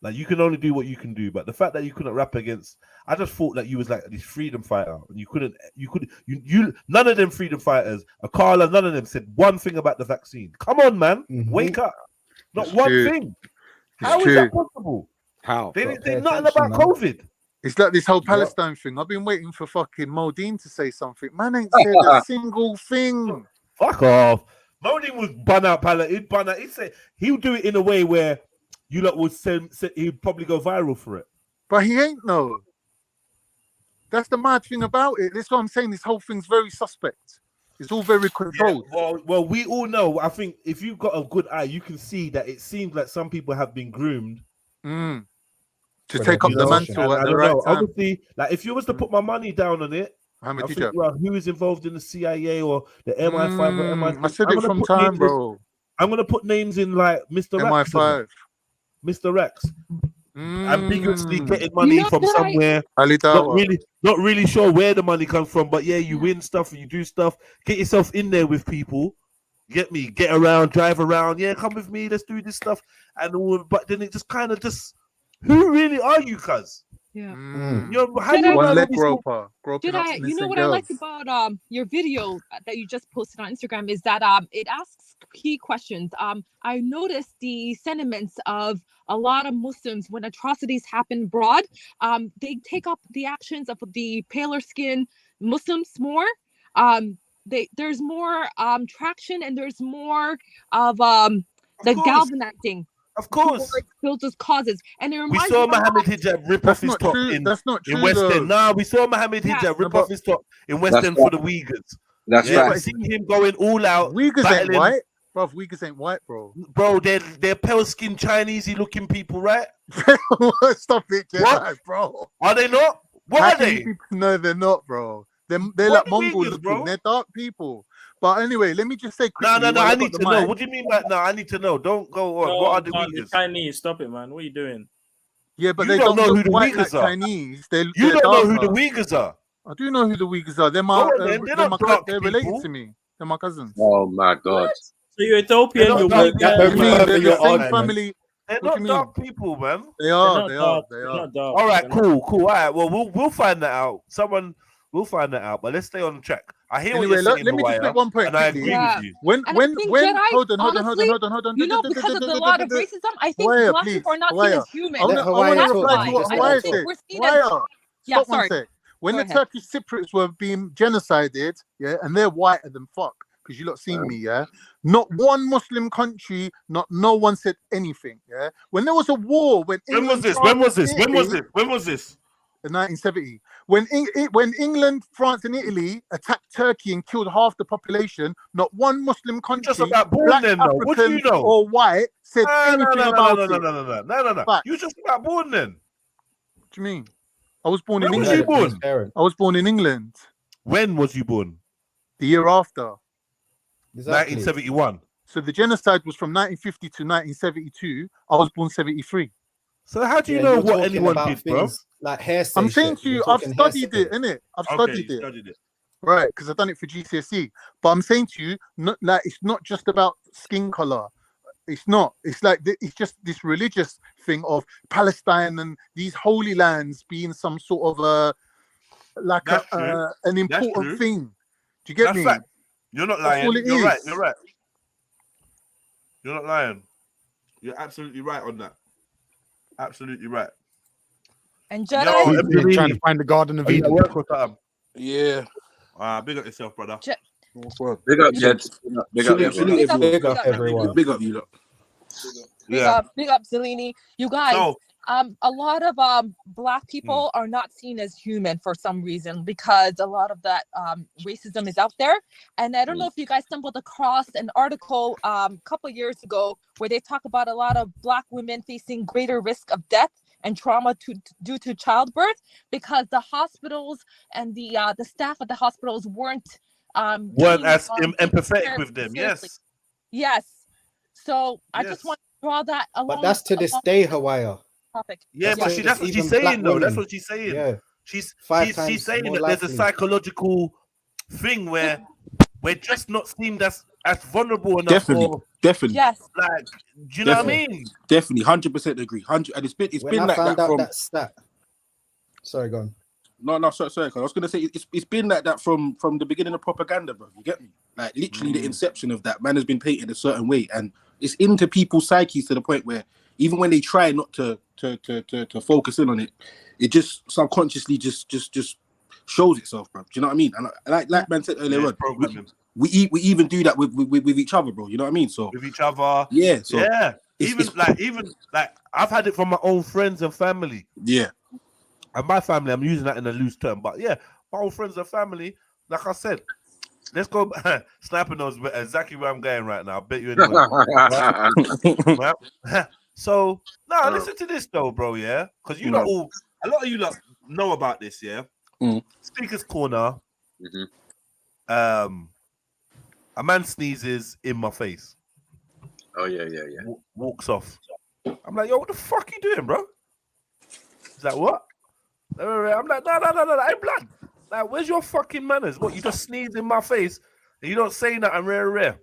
like you can only do what you can do. But the fact that you couldn't rap against, I just thought that you was like this freedom fighter, and you none of them freedom fighters, Akala, none of them said one thing about the vaccine. Come on, man, wake up. Not one thing. How is that possible? How? They didn't say nothing about COVID. It's like this whole Palestine thing. I've been waiting for fucking Modine to say something. Man ain't said a single thing. Fuck off. Modine would bun out Palestine. He'll do it in a way where you lot would he'd probably go viral for it. But he ain't no. That's the mad thing about it. That's what I'm saying. This whole thing's very suspect. It's all very controlled. Yeah, well, we all know. I think if you've got a good eye, you can see that it seems like some people have been groomed to take up the mantle at the right time. Obviously, like if you was to put my money down on it, who is involved in the CIA or the MI5 or MI6? I said it from time, bro. I'm gonna put names in like Mr. MI5, Mr. Rex, ambiguously getting money from somewhere. Not really sure where the money comes from, but yeah, you win stuff, you do stuff. Get yourself in there with people. Get me, get around, drive around. Yeah, come with me. Let's do this stuff and all. But then it just kind of who really are you, cuz? Yeah. One leg groper. You know what I like about your video that you just posted on Instagram is that it asks key questions. I noticed the sentiments of a lot of Muslims when atrocities happen abroad. They take up the actions of the paler skin Muslims more. There's more traction and there's more of the galvanizing. Of course, those causes, and it we saw Mohammed Hijab rip off his top in West End. Nah, we saw Mohammed Hijab rip off his top in West End for the Uyghurs. That's right. I see him going all out. Uyghurs ain't white, bro. Uyghurs ain't white, bro. Bro, they're pale skinned Chinese looking people, right? Stop it, Jedi, bro. Are they not? What are they? No, they're not, bro. They're like Mongol looking. Bro? They're dark people. But anyway, let me just say quickly. No. I need to know. What do you mean by no? I need to know. Don't go on. What are the Uyghurs? Chinese. Stop it, man. What are you doing? Yeah, but you they don't know who the white Uyghurs like are. Chinese. You don't know who the Uyghurs are. I do know who the Uyghurs are. They're related to me. They're my cousins. Oh my god. So you're Ethiopian. They're the same family. They're not dark people, man. They are. All right, cool. All right, well, we'll find that out. Someone will find that out. But let's stay on the track. I hear what you're saying. Let me just make one point. And I agree with you. When hold on. You know, because of the lot of racism, I think black people are not seen as human. I want to reply to what Hawaii said. Yeah, stop one sec. When the Turkish Cypriots were being genocided, and they're whiter than fuck, because you lot seen me, not one Muslim country, no one said anything, When there was a war, when was this? When was this? In 1970, when England, France, and Italy attacked Turkey and killed half the population, not one Muslim country, just about born black, then, though. What do you know? or white, said anything about it. No. You just about born then. What do you mean? I was born in When England. was you born? I was born in England. When was you born? The year after. Exactly. 1971. So the genocide was from 1950 to 1972. I was born 73. So how do you know what anyone did, bro? Like hair. I'm saying to you, I've studied it, innit? I've studied it. Right, because I've done it for GCSE. But I'm saying to you, it's not just about skin color. It's not. It's like it's just this religious thing of Palestine and these holy lands being some sort of an important thing. Do you get me? Fact. You're not lying. You're right. You're not lying. You're absolutely right on that. Absolutely right. And Jedi, trying to find the Garden of Eden. Yeah. Big up yourself, brother. Big up, Jed. Big up everyone. Big up you lot. Big up Zelini. You guys, a lot of black people are not seen as human for some reason because a lot of that racism is out there. And I don't know if you guys stumbled across an article a couple years ago where they talk about a lot of black women facing greater risk of death and trauma due to childbirth because the hospitals and the staff at the hospitals weren't as empathetic with them. Seriously. Yes. So I just want to draw that along. But that's to this day, Hawaii. Topic. Yeah, but that's what she's saying, though. That's what she's saying. Yeah. She's saying that there's a psychological thing where we're just not seen as vulnerable enough. Definitely. Yes. Like, do you know what I mean? Definitely, 100% agree. 100, and it's been like that from. That stat. Sorry, go on. No, sorry. I was gonna say it's been like that from the beginning of propaganda, bro. You get me? Like literally the inception of that man has been painted a certain way, and it's into people's psyches to the point where even when they try not to focus in on it, it just subconsciously just shows itself, bro. Do you know what I mean? And like man said earlier on, we even do that with each other, bro. You know what I mean? So with each other, yeah. So yeah, even I've had it from my own friends and family. Yeah. And my family, I'm using that in a loose term, but yeah, my own friends and family, like I said, let's go sniping those exactly where I'm going right now. I bet you anyway. Right? So now listen to this though, bro, yeah? Because a lot of you lot know about this, yeah? Speaker's Corner. A man sneezes in my face. Oh yeah. Walks off. I'm like, yo, what the fuck you doing, bro? He's like, what? I'm like, no, hey, blood. Like, where's your fucking manners? What, you just sneeze in my face and you don't say nothing rare.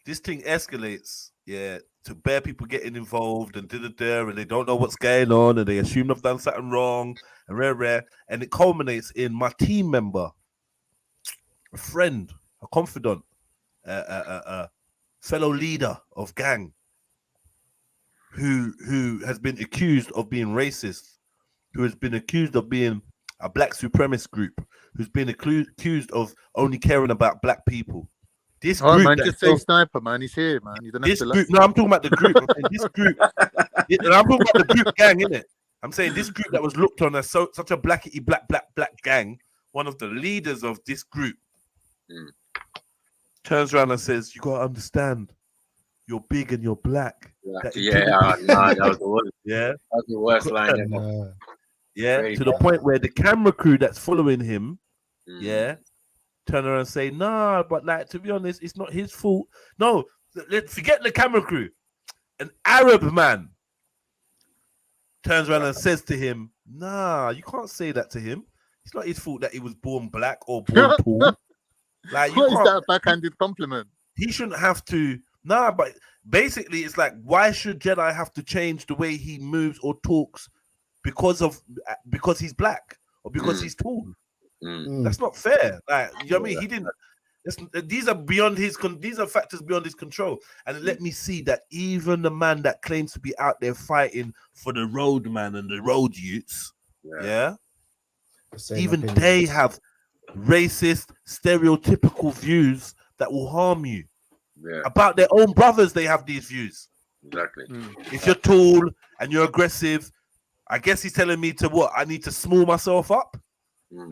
This thing escalates, to bare people getting involved and and they don't know what's going on and they assume I've done something wrong and rare. And it culminates in my team member, a friend, a confidant, a fellow leader of gang who has been accused of being racist, who has been accused of being a black supremacist group, who's been accused of only caring about black people. This group, man, just say Sniper, man. He's here, man. You don't have this to group. No, I'm talking about the group. This group. I'm talking about the group gang, innit? I'm saying this group that was looked on as such a black gang. One of the leaders of this group turns around and says, "You gotta understand, you're big and you're black." That was the worst. Yeah, that was the worst line ever. Yeah, to the point where the camera crew that's following him yeah, turn around and say, nah, but like, to be honest, it's not his fault. No, let's forget the camera crew. An Arab man turns around and says to him, nah, you can't say that to him. It's not his fault that he was born black or born tall. Like, you What is can't, that a backhanded compliment? he shouldn't have to. Nah, but basically, it's like, why should Jedi have to change the way he moves or talks because he's black or because he's tall? That's not fair. Like, you know what I mean? He didn't. These are beyond his. These are factors beyond his control. And let me see that even the man that claims to be out there fighting for the road man and the road youths, even they have racist, stereotypical views that will harm you. About their own brothers, they have these views. Exactly. If you're tall and you're aggressive, I guess he's telling me to what? I need to small myself up.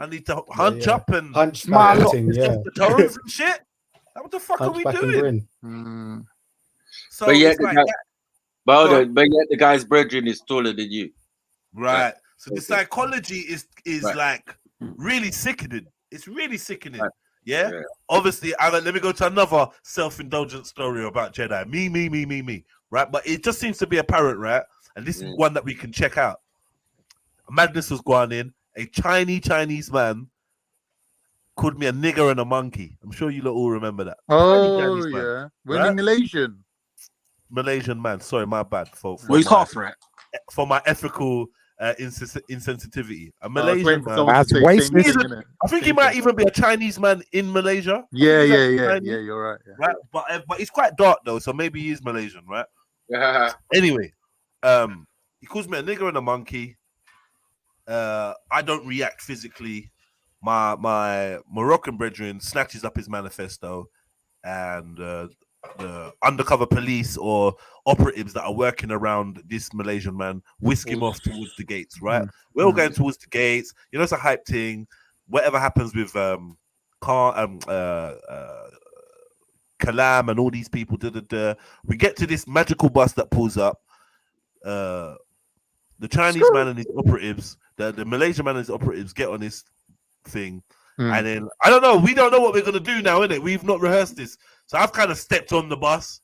I need to hunch up and hunchback the toes and shit. What the fuck are we doing? So but yet, it's like but yet the guy's brethren is taller than you. Right. So the psychology is like really sickening. It's really sickening. Yeah? Obviously, let me go to another self-indulgent story about Jedi. Me. Right? But it just seems to be apparent, right? And this is one that we can check out. Madness was going in. A Chinese man called me a nigger and a monkey. I'm sure you lot all remember that. Oh, yeah. We're Malaysian man. Sorry, my bad. He's half right. For my ethical insensitivity. A Malaysian man. I think he might even be a Chinese man in Malaysia. Yeah, you're right. Yeah. Right, but he's quite dark though, so maybe he is Malaysian, right? Anyway, he calls me a nigger and a monkey. I don't react physically. My Moroccan brethren snatches up his manifesto, and the undercover police or operatives that are working around this Malaysian man whisk him off towards the gates. Right, we're all going towards the gates. You know, it's a hype thing. Whatever happens with Kalam and all these people, we get to this magical bus that pulls up. The Chinese man and his operatives, the Malaysian man and his operatives get on this thing. And then, I don't know, we don't know what we're going to do now, innit? We've not rehearsed this. So I've kind of stepped on the bus,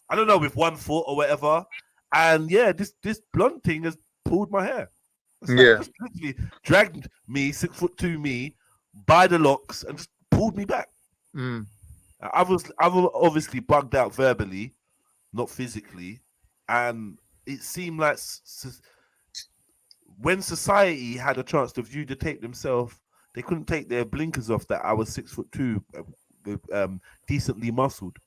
I don't know, with 1 foot or whatever. And yeah, this blonde thing has pulled my hair. It's just literally dragged me, 6'2" me, by the locks and just pulled me back. I was obviously bugged out verbally, not physically. And it seemed like when society had a chance to view the tape themselves, they couldn't take their blinkers off that I was 6'2", decently muscled,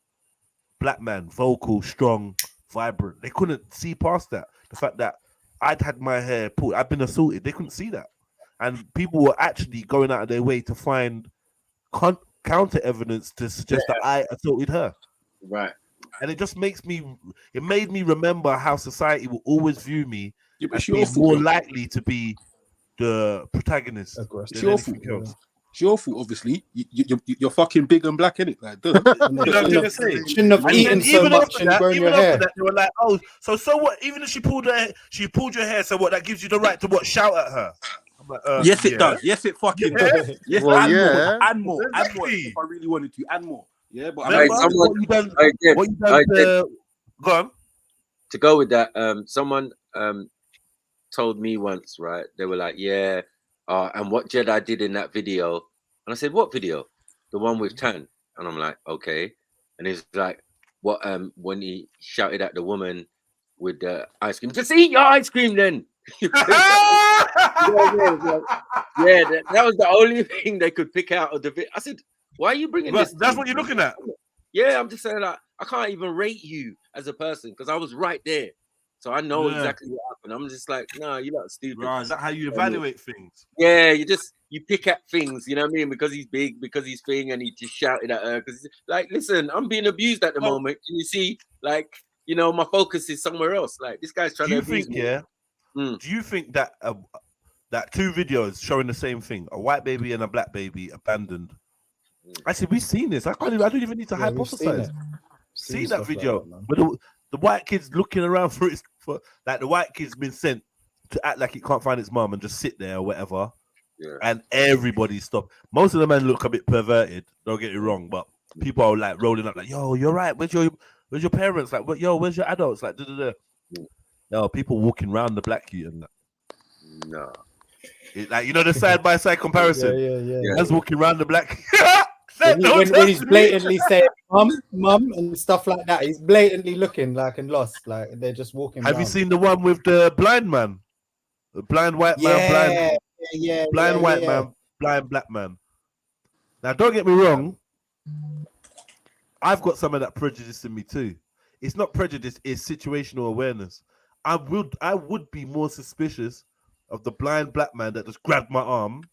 black man, vocal, strong, vibrant. They couldn't see past that. The fact that I'd had my hair pulled, I'd been assaulted. They couldn't see that, and people were actually going out of their way to find counter evidence to suggest that I assaulted her. Right. And it just made me remember how society will always view me as being more likely to be the protagonist. It's your fault. It's your fault, obviously. You're fucking big and black, innit? Like, duh. Shouldn't have eaten so much and grown your hair. They were like, "Oh, so what? Even if she pulled your hair, so what? That gives you the right to what? Shout at her." I'm like, yes, it does. Yes, it fucking does. Yes, well, and more. If I really wanted to, and more. Yeah, but what you done? Go on. To go with that, someone told me once, right? They were like, "Yeah, and what Jedi did in that video," and I said, "What video?" The one with Tan, and I'm like, "Okay," and he's like, "What?" When he shouted at the woman with the ice cream, "Just eat your ice cream, then." That was the only thing they could pick out of the video. I said, "Why are you bringing this?" That's what you're looking at. Yeah, I'm just saying, like, I can't even rate you as a person because I was right there, so I know exactly what happened. I'm just like, no, you're not stupid. Right, is that how you evaluate things? Yeah, you pick at things, you know what I mean? Because he's big, because he's thing, and he just shouted at her. Because, like, listen, I'm being abused at the moment. Can you see, like, you know, my focus is somewhere else. Like, this guy's trying to abuse me. Do you think that that 2 videos showing the same thing, a white baby and a black baby abandoned? I said, we've seen this. I don't even need to hypothesize. See that video, but the white kid's looking around for like the white kid's been sent to act like it can't find its mum and just sit there or whatever. and everybody stopped. Most of the men look a bit perverted. Don't get it wrong, but people are like rolling up, like, "Yo, you're right. Where's your parents? Like, yo, where's your adults? Like, No, people walking around the black youth and that. No. Like, you know, the side by side comparison. Yeah. Man's walking around the black. when he's blatantly saying mum and stuff like that, he's blatantly looking like and lost, like they're just walking. Have you seen the one with the blind man, the blind white man, blind white man, blind black man? Now, don't get me wrong, I've got some of that prejudice in me too. It's not prejudice; it's situational awareness. I would be more suspicious of the blind black man that just grabbed my arm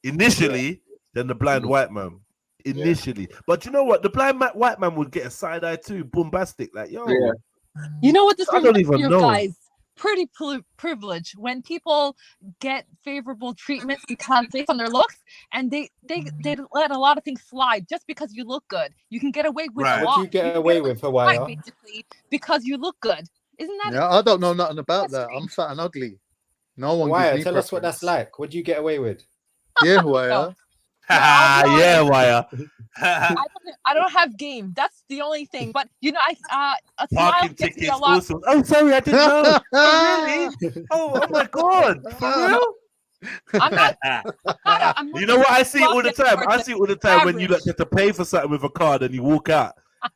initially than the blind white man initially. But you know what? The blind white man would get a side eye too, bombastic, like, yo. You know what this I don't even know. guys? Pretty privilege when people get favorable treatments because based on their looks, and they let a lot of things slide just because you look good. You can get away with a lot. What do you get away with, Hawaii? Basically, because you look good. Isn't that? Yeah, I don't know nothing about that. I'm fat and ugly. No one. Hawaii, tell us what that's like. What do you get away with? Yeah, Hawaii. Yeah, Wire. I don't have game. That's the only thing. But you know, a smile Parking gets me tickets a lot. also. Oh, sorry, I didn't know. Oh, really? Oh my God. For real? I'm not. You know what I see all the time? I see all the time when you have to pay for something with a card and you walk out.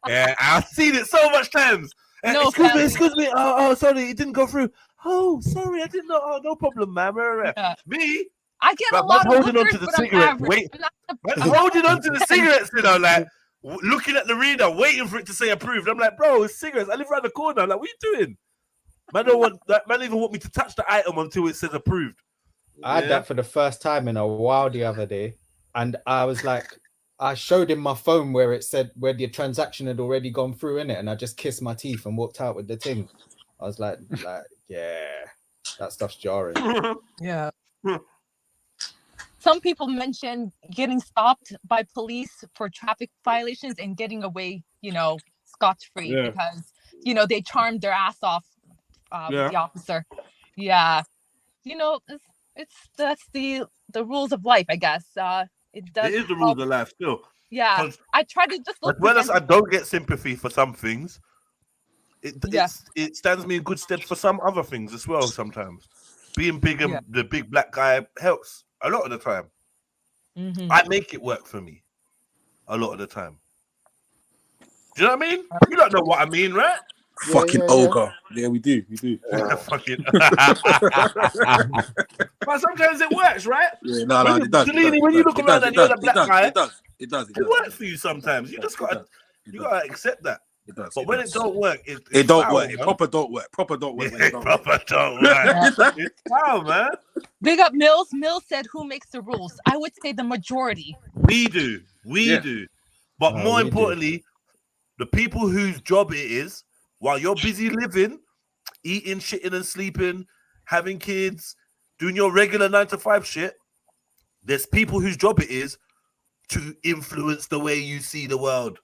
Yeah, I've seen it so much times. No, excuse me. Oh, sorry, it didn't go through. Oh, sorry, I didn't know. Oh, no problem, man. Me, I get a lot of holding on to the cigarette. Holding on to the cigarettes, you know, like looking at the reader, waiting for it to say approved. I'm like, bro, it's cigarettes. I live around the corner. I'm like, what are you doing? Man, man even want me to touch the item until it says approved. I had that for the first time in a while the other day, and I was like, I showed him my phone where it said where the transaction had already gone through in it, and I just kissed my teeth and walked out with the thing. I was like, yeah, that stuff's jarring. Yeah. Some people mention getting stopped by police for traffic violations and getting away, you know, scotch-free because, you know, they charmed their ass off the officer. Yeah. You know, that's the rules of life, I guess. It is the rules of life still. Yeah. I try to just look. As well as I don't get sympathy for some things, it stands me in good stead for some other things as well. Sometimes being big and the big black guy helps a lot of the time. I make it work for me a lot of the time. Do you know what I mean? You don't know what I mean, right? Fucking ogre. Yeah, we do. Fucking. But sometimes it works, right? Yeah, no, it does. When you look around and you're the black guy, it does. It works for you sometimes. You just gotta accept that. It does. But when it don't work, it don't work. It proper don't work. Proper don't work. Proper don't work. It's foul, man. Big up Mills. Mills said, "Who makes the rules?" I would say the majority. We do. We do. But more importantly, the people whose job it is, while you're busy living, eating, shitting, and sleeping, having kids, doing your regular 9-to-5 shit, there's people whose job it is to influence the way you see the world.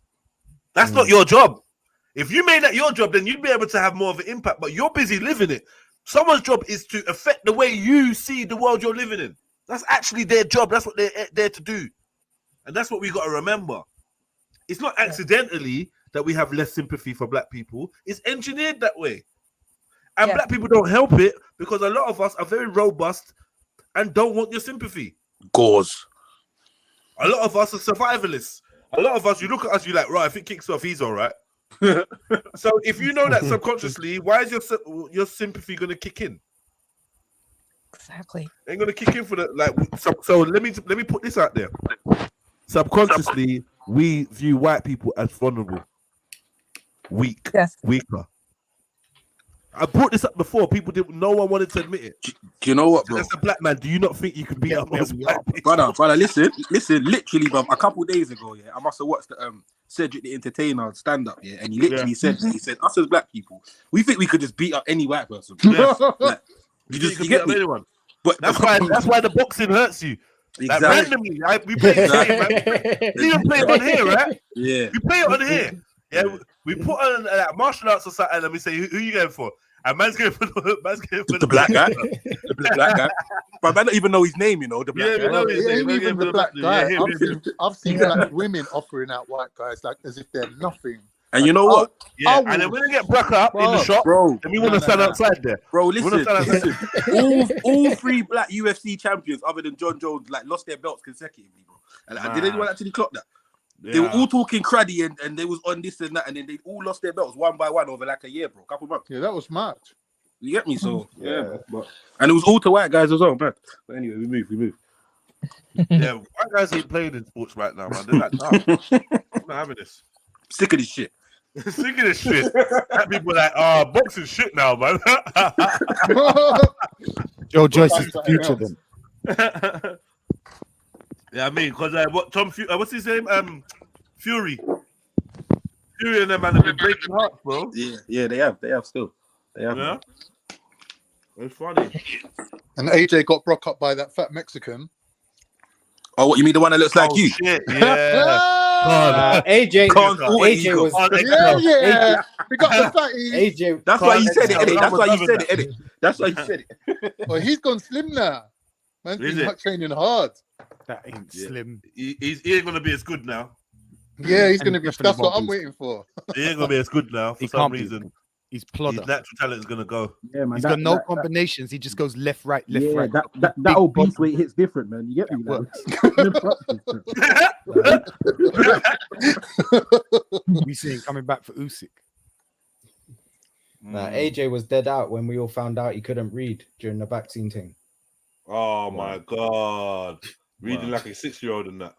That's not your job. If you made that your job, then you'd be able to have more of an impact, but you're busy living it. Someone's job is to affect the way you see the world you're living in. That's actually their job. That's what they're there to do. And that's what we got to remember. It's not accidentally that we have less sympathy for black people. It's engineered that way. And black people don't help it because a lot of us are very robust and don't want your sympathy. Gauze. A lot of us are survivalists. A lot of us, you look at us, you're like, right, if it kicks off, he's all right. So if you know that subconsciously, why is your sympathy going to kick in? Exactly. Ain't going to kick in for the like. So let me put this out there. Subconsciously, we view white people as vulnerable, weak, weaker. I brought this up before. People didn't. No one wanted to admit it. Do you know what, bro? As a black man, do you not think you can beat up most black people? Brother, listen. Literally, bro. A couple days ago, I must have watched the Cedric the Entertainer stand up, and he literally said, us as black people, we think we could just beat up any white person. Like, you get me? Anyone. But that's why the boxing hurts you. Exactly. Like randomly, we play the game, we even play it on here, right? Yeah. We play it on here. Yeah, we put on martial arts or something and we say, who you going for? And man's going for the black guy. The black guy. But I don't even know his name, you know. The black guy. Well, it ain't even the black guy. I've seen black women offering out white guys like as if they're nothing. And you know what? Yeah, and then when they get broke up in the shop, bro, then we want to stand outside there. Bro, listen. all 3 black UFC champions, other than John Jones, like lost their belts consecutively, bro. And did anyone actually clock that? Yeah. They were all talking cruddy and they was on this and that, and then they all lost their belts one by one over like a year, bro, couple months. Yeah, that was March. You get me? So yeah, and it was all to white guys as well, man. But anyway, we move. Yeah, white guys ain't playing in sports right now, man. They're like, no, I'm not having this. Sick of this shit. Sick of this shit. That people like, boxing shit now, man. Joe Joyce is the future then. Yeah, I mean, because what's his name? Fury and them man have been breaking hearts, bro. Yeah, they have still. They have. Yeah. It's funny. And AJ got broke up by that fat Mexican. Oh, what you mean the one that looks like you? Shit, yeah. AJ was yeah. We got the fatty. AJ. That's why he said it, Eddie. That's why he said it, Eddie. That's why he said it. Well, he's gone slim now. Man's been training hard. That ain't slim. He ain't gonna be as good now. Yeah, he's gonna be. That's what I'm waiting for. He ain't gonna be as good now for some reason. He's plodder. His natural talent is gonna go. Yeah, man. He's got no combinations. He just goes left, right, left, right. That old beast weight hits different, man. You get me? We see him coming back for Usyk. Nah, AJ was dead out when we all found out he couldn't read during the vaccine thing. Oh my god. Reading like a 6-year-old and that.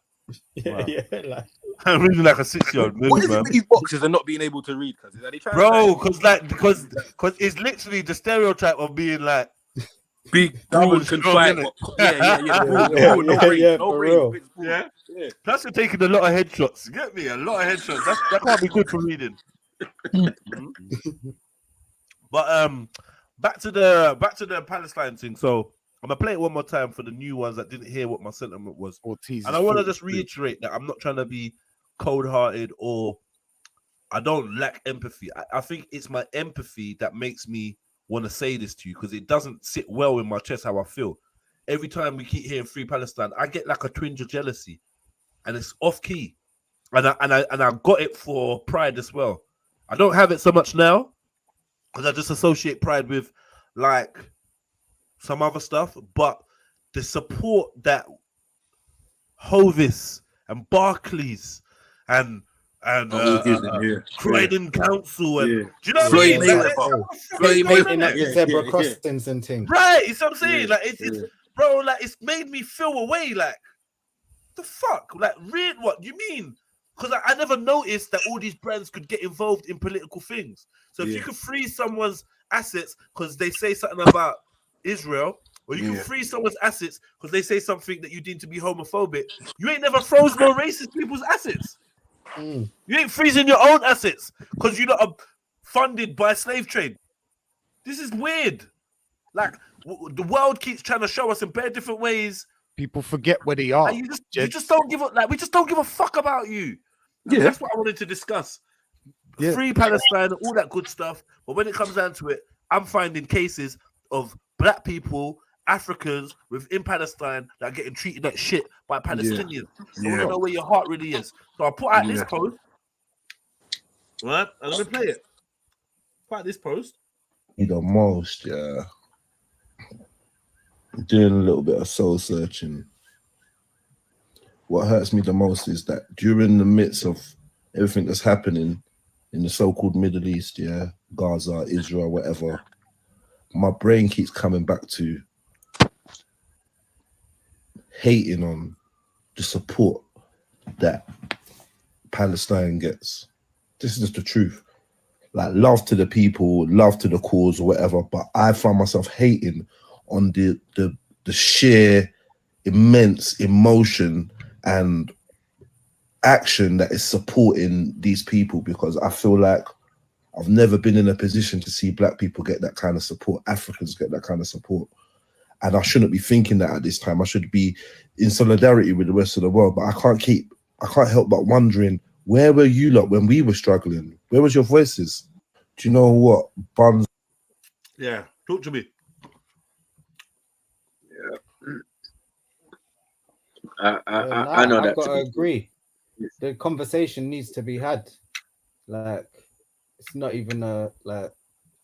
Yeah, like reading like a 6-year-old. What is it with these boxers and not being able to read? Because it's literally the stereotype of being like big, broad, confined. No brain. Yeah. Plus, you're taking a lot of headshots. You get me? A lot of headshots. That can't be good for reading. But back to the Palestine thing. So I'm gonna play it one more time for the new ones that didn't hear what my sentiment was. And I want to just reiterate that I'm not trying to be cold-hearted or I don't lack empathy. I think it's my empathy that makes me want to say this to you because it doesn't sit well in my chest how I feel. Every time we keep hearing Free Palestine, I get like a twinge of jealousy, and it's off key. And I got it for Pride as well. I don't have it so much now because I just associate Pride with like some other stuff, but the support that Hovis and Barclays and Croydon Council and do you know what I mean? Like zebra crossings and things. Right, it's what I'm saying. Like it's bro, like it's made me feel away. Like the fuck, like read what you mean? Because I never noticed that all these brands could get involved in political things. So if you could freeze someone's assets because they say something about Israel, or you can freeze someone's assets because they say something that you deem to be homophobic, you ain't never froze no racist people's assets. You ain't freezing your own assets because you're not funded by slave trade. This is weird. Like the world keeps trying to show us in bare different ways. People forget where they are. You just don't give a we just don't give a fuck about you. Yeah, that's what I wanted to discuss. Yeah. Free Palestine, all that good stuff. But when it comes down to it, I'm finding cases of black people, Africans within Palestine that are getting treated like shit by Palestinians. I want to know where your heart really is. So I put out this post. Right? I'm going to play it. Put out this post. The most, doing a little bit of soul searching. What hurts me the most is that during the midst of everything that's happening in the so-called Middle East, Gaza, Israel, whatever, my brain keeps coming back to hating on the support that Palestine gets. This is just the truth. Like, love to the people, love to the cause, or whatever, but I find myself hating on the sheer immense emotion and action that is supporting these people, because I feel like I've never been in a position to see black people get that kind of support, Africans get that kind of support. And I shouldn't be thinking that at this time. I should be in solidarity with the rest of the world, but I can't help but wondering, where were you lot when we were struggling? Where was your voices? Do you know what? Buns. Yeah, talk to me. I know I've that. got to agree. The conversation needs to be had. Like, it's not even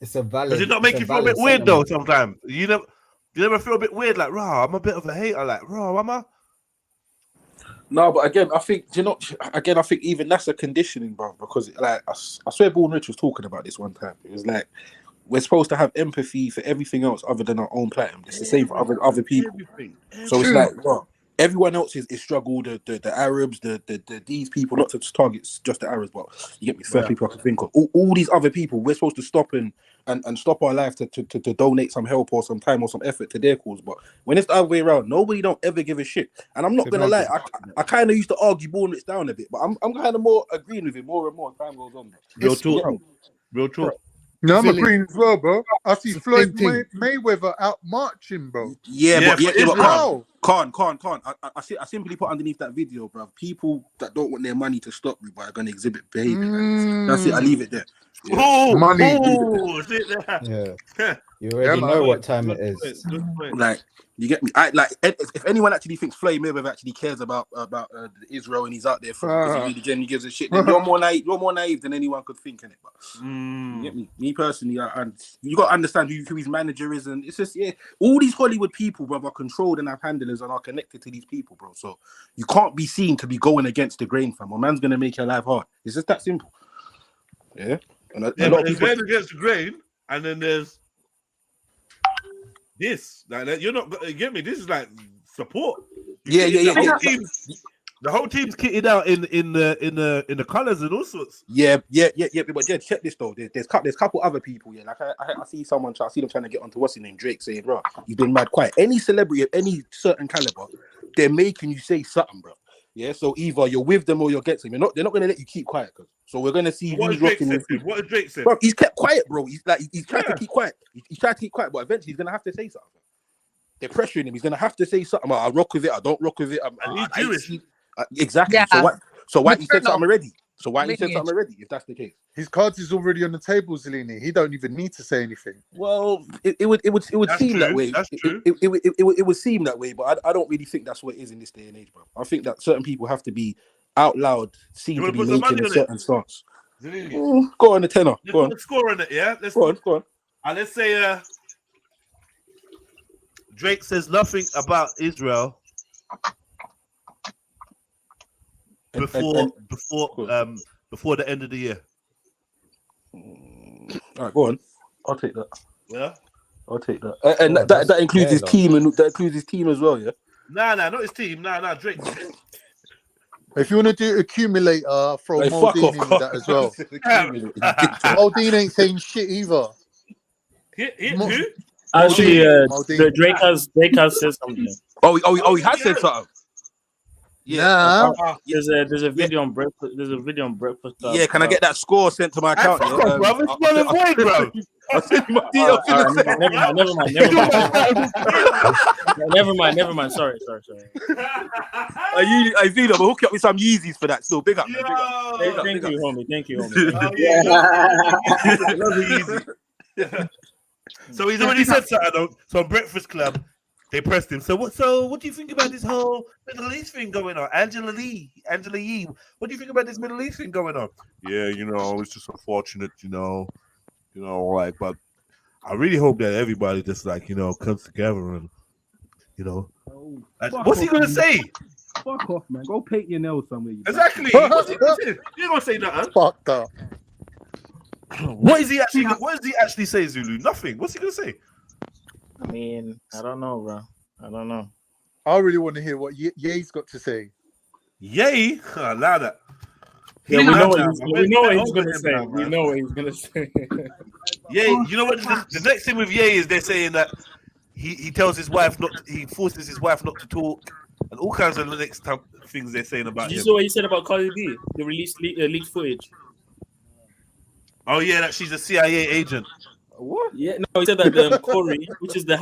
it's a valid. Does it not make you feel a bit weird though? Sometimes you never feel a bit weird, like, raw. I'm a bit of a hater, like, raw. Am I? No, but again, I think I think even that's a conditioning, bro. Because like I swear, Born Rich was talking about this one time. It was like we're supposed to have empathy for everything else other than our own platinum. It's the same for other people. So it's like, bro, everyone else is struggle. The Arabs, the these people, not to target just the Arabs, but you get me. First people I can think of. All these other people, we're supposed to stop and stop our life to donate some help or some time or some effort to their cause. But when it's the other way around, nobody don't ever give a shit. And I'm not gonna lie, I kind of used to argue Born Rich down a bit, but I'm kind of more agreeing with him more and more as time goes on. Real talk. Real talk. No, I'm agreeing as well, bro. I see Floyd Mayweather out marching, bro. Yeah, but how? Can't. I simply put underneath that video, bro. People that don't want their money to stop me, but are going to exhibit behavior. That's it. I leave it there. Yeah. Oh, money. Yeah. You already know what time it is. Like, you get me? If anyone actually thinks Floyd Mayweather actually cares about Israel and he's out there because he really genuinely gives a shit, then you're more naive than anyone could think in it. But you get me? Me personally, you got to understand who his manager is, and it's just all these Hollywood people, bro, are controlled and have handlers and are connected to these people, bro. So you can't be seen to be going against the grain, fam. A man's gonna make your life hard. It's just that simple. Yeah. And a lot of people going against the grain, and then there's this. Like, you're not. You get me? This is like support. The whole team's kitted out in the colours and all sorts. Yeah. But Jed, check this though. There's a couple other people. Yeah, like I see them trying to get onto what's his name, Drake, saying, bro, you've been mad quiet. Any celebrity of any certain caliber, they're making you say something, bro. Yeah, so either you're with them or you're against them. They're not going to let you keep quiet. So we're going to see who's rocking. What did Drake say? Bro, he's kept quiet, bro. He's trying to keep quiet. He's trying to keep quiet, but eventually he's going to have to say something. They're pressuring him. He's going to have to say something. I rock with it. I don't rock with it. And he's Jewish. Exactly. Yeah. So why he said something already? So why he said something already? If that's the case, his cards is already on the table, Zellini. He don't even need to say anything. Well, it would seem that way. That's true. It would seem that way, but I don't really think that's what it is in this day and age, bro. I think that certain people have to be out loud seen to be making a certain stance. Go on the tenor. Go on. Score on it, yeah. Go on. And let's say Drake says nothing about Israel before the end of the year. All right, go on. I'll take that. Yeah, I'll take that. And that includes his team, and that includes his team as well. Yeah. Nah, not his team. Nah, Drake. If you want to do accumulator, throw Modine in with that as well. Modine ain't saying shit either. Who? Actually, Drake has said something. Oh, he has said something. Yeah. There's a video on breakfast. There's a video on breakfast. Yeah, can I get that score sent to my account? Bro, it's well avoid, bro. I'll send you my details. Never mind. Sorry. I feel I'm hook you up with some Yeezys for that. Still, big up. Thank you, homie. So he's already said something though. So on Breakfast Club, they pressed him. So what do you think about this whole Middle East thing going on? Angela Yee. What do you think about this Middle East thing going on? Yeah, it's just unfortunate, like, but I really hope that everybody just comes together and what's he gonna say? Fuck off, man. Go paint your nails somewhere. Exactly. What's he gonna say? You're gonna say nothing. Fucked up. What does he actually say, Zulu? Nothing. What's he gonna say? I mean, I don't know, bro. I don't know. I really want to hear what Ye's got to say. Ye? Allow that. Yeah, we know what he's gonna say. We know what he's gonna say. Ye, you know what? The next thing with Ye is they're saying that he tells his wife he forces his wife not to talk, and all kinds of the next things they're saying about him. Did you see what he said about Cardi B? The released leaked footage. Oh yeah, that she's a CIA agent. What? Yeah, no, he said that Corey, which is the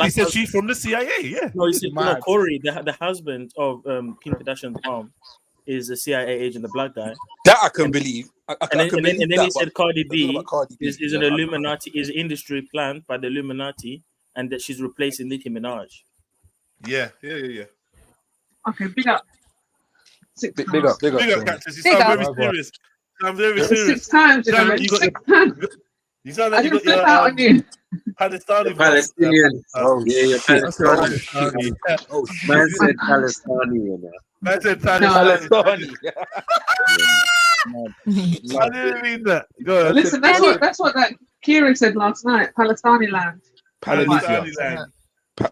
he said she's from the CIA. Yeah. No, he said Corey, the husband of Kim Kardashian's mom. is a CIA agent, the black guy. That I can believe. And then he said Cardi B is an Illuminati, is an industry planned by the Illuminati, and that she's replacing Nicki Minaj. Yeah. Okay, big up. Big up, Cactus. You sound very serious. I'm very serious. 6 times, you know. You sound like you got your Palestinian. Oh, yeah, you're Palestinian. Man said Palestinian. Man said Palestinian. I didn't mean that. Go ahead. Listen, that's what that Kira said last night. Palestinian land. Palestinian land.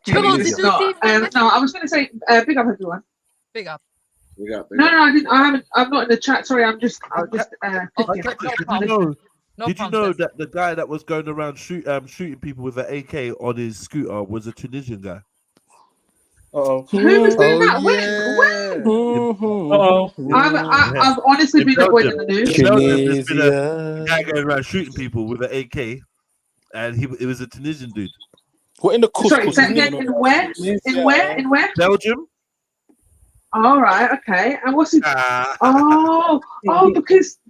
Come on, it's not. No, I was going to say big up everyone. Big up. No, I didn't. I haven't. I'm not in the chat. Sorry, I'm just. Did you know that the guy that was going around shooting people with an AK on his scooter was a Tunisian guy? Who was doing that? When? I've honestly been avoiding the news. There's been a guy going around shooting people with an AK, and it was a Tunisian dude. What in the Sorry, again, in where? In where? Belgium. All right, okay. And what's it? Because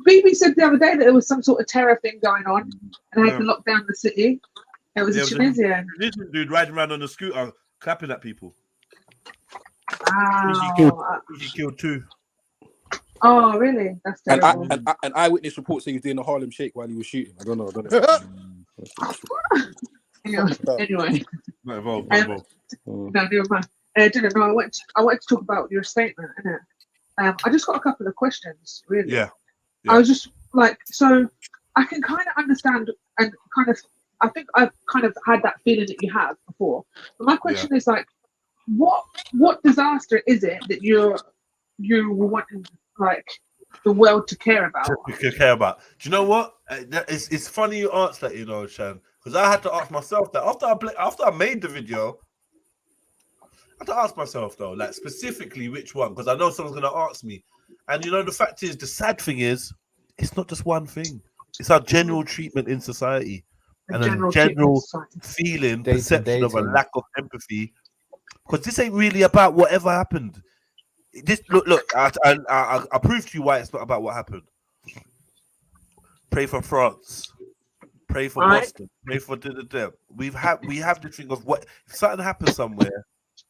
BB said the other day that there was some sort of terror thing going on, and they had to lock down the city. It was a Tunisian dude riding around on a scooter, clapping at people. He killed 2. Oh, really? That's terrible. An eyewitness report saying he was doing a Harlem Shake while he was shooting. I don't know. Anyway. Not involved. No, never mind. No, I wanted to talk about your statement, innit? I just got a couple of questions, really. Yeah. I was just like, so I can kind of understand and I think I've kind of had that feeling that you have before. But my question is like, what disaster is it that you want like the world to care about? Do you know what? It's funny you asked that, you know, Shan, because I had to ask myself that after I made the video. I had to ask myself though, like specifically which one, because I know someone's going to ask me. And you know, the fact is, the sad thing is, it's not just one thing. It's our general treatment in society, and a general feeling, perception of a lack of empathy. Because this ain't really about whatever happened. Look. I proved to you why it's not about what happened. Pray for France. Pray for Boston. Pray for We have the thing of what if something happens somewhere.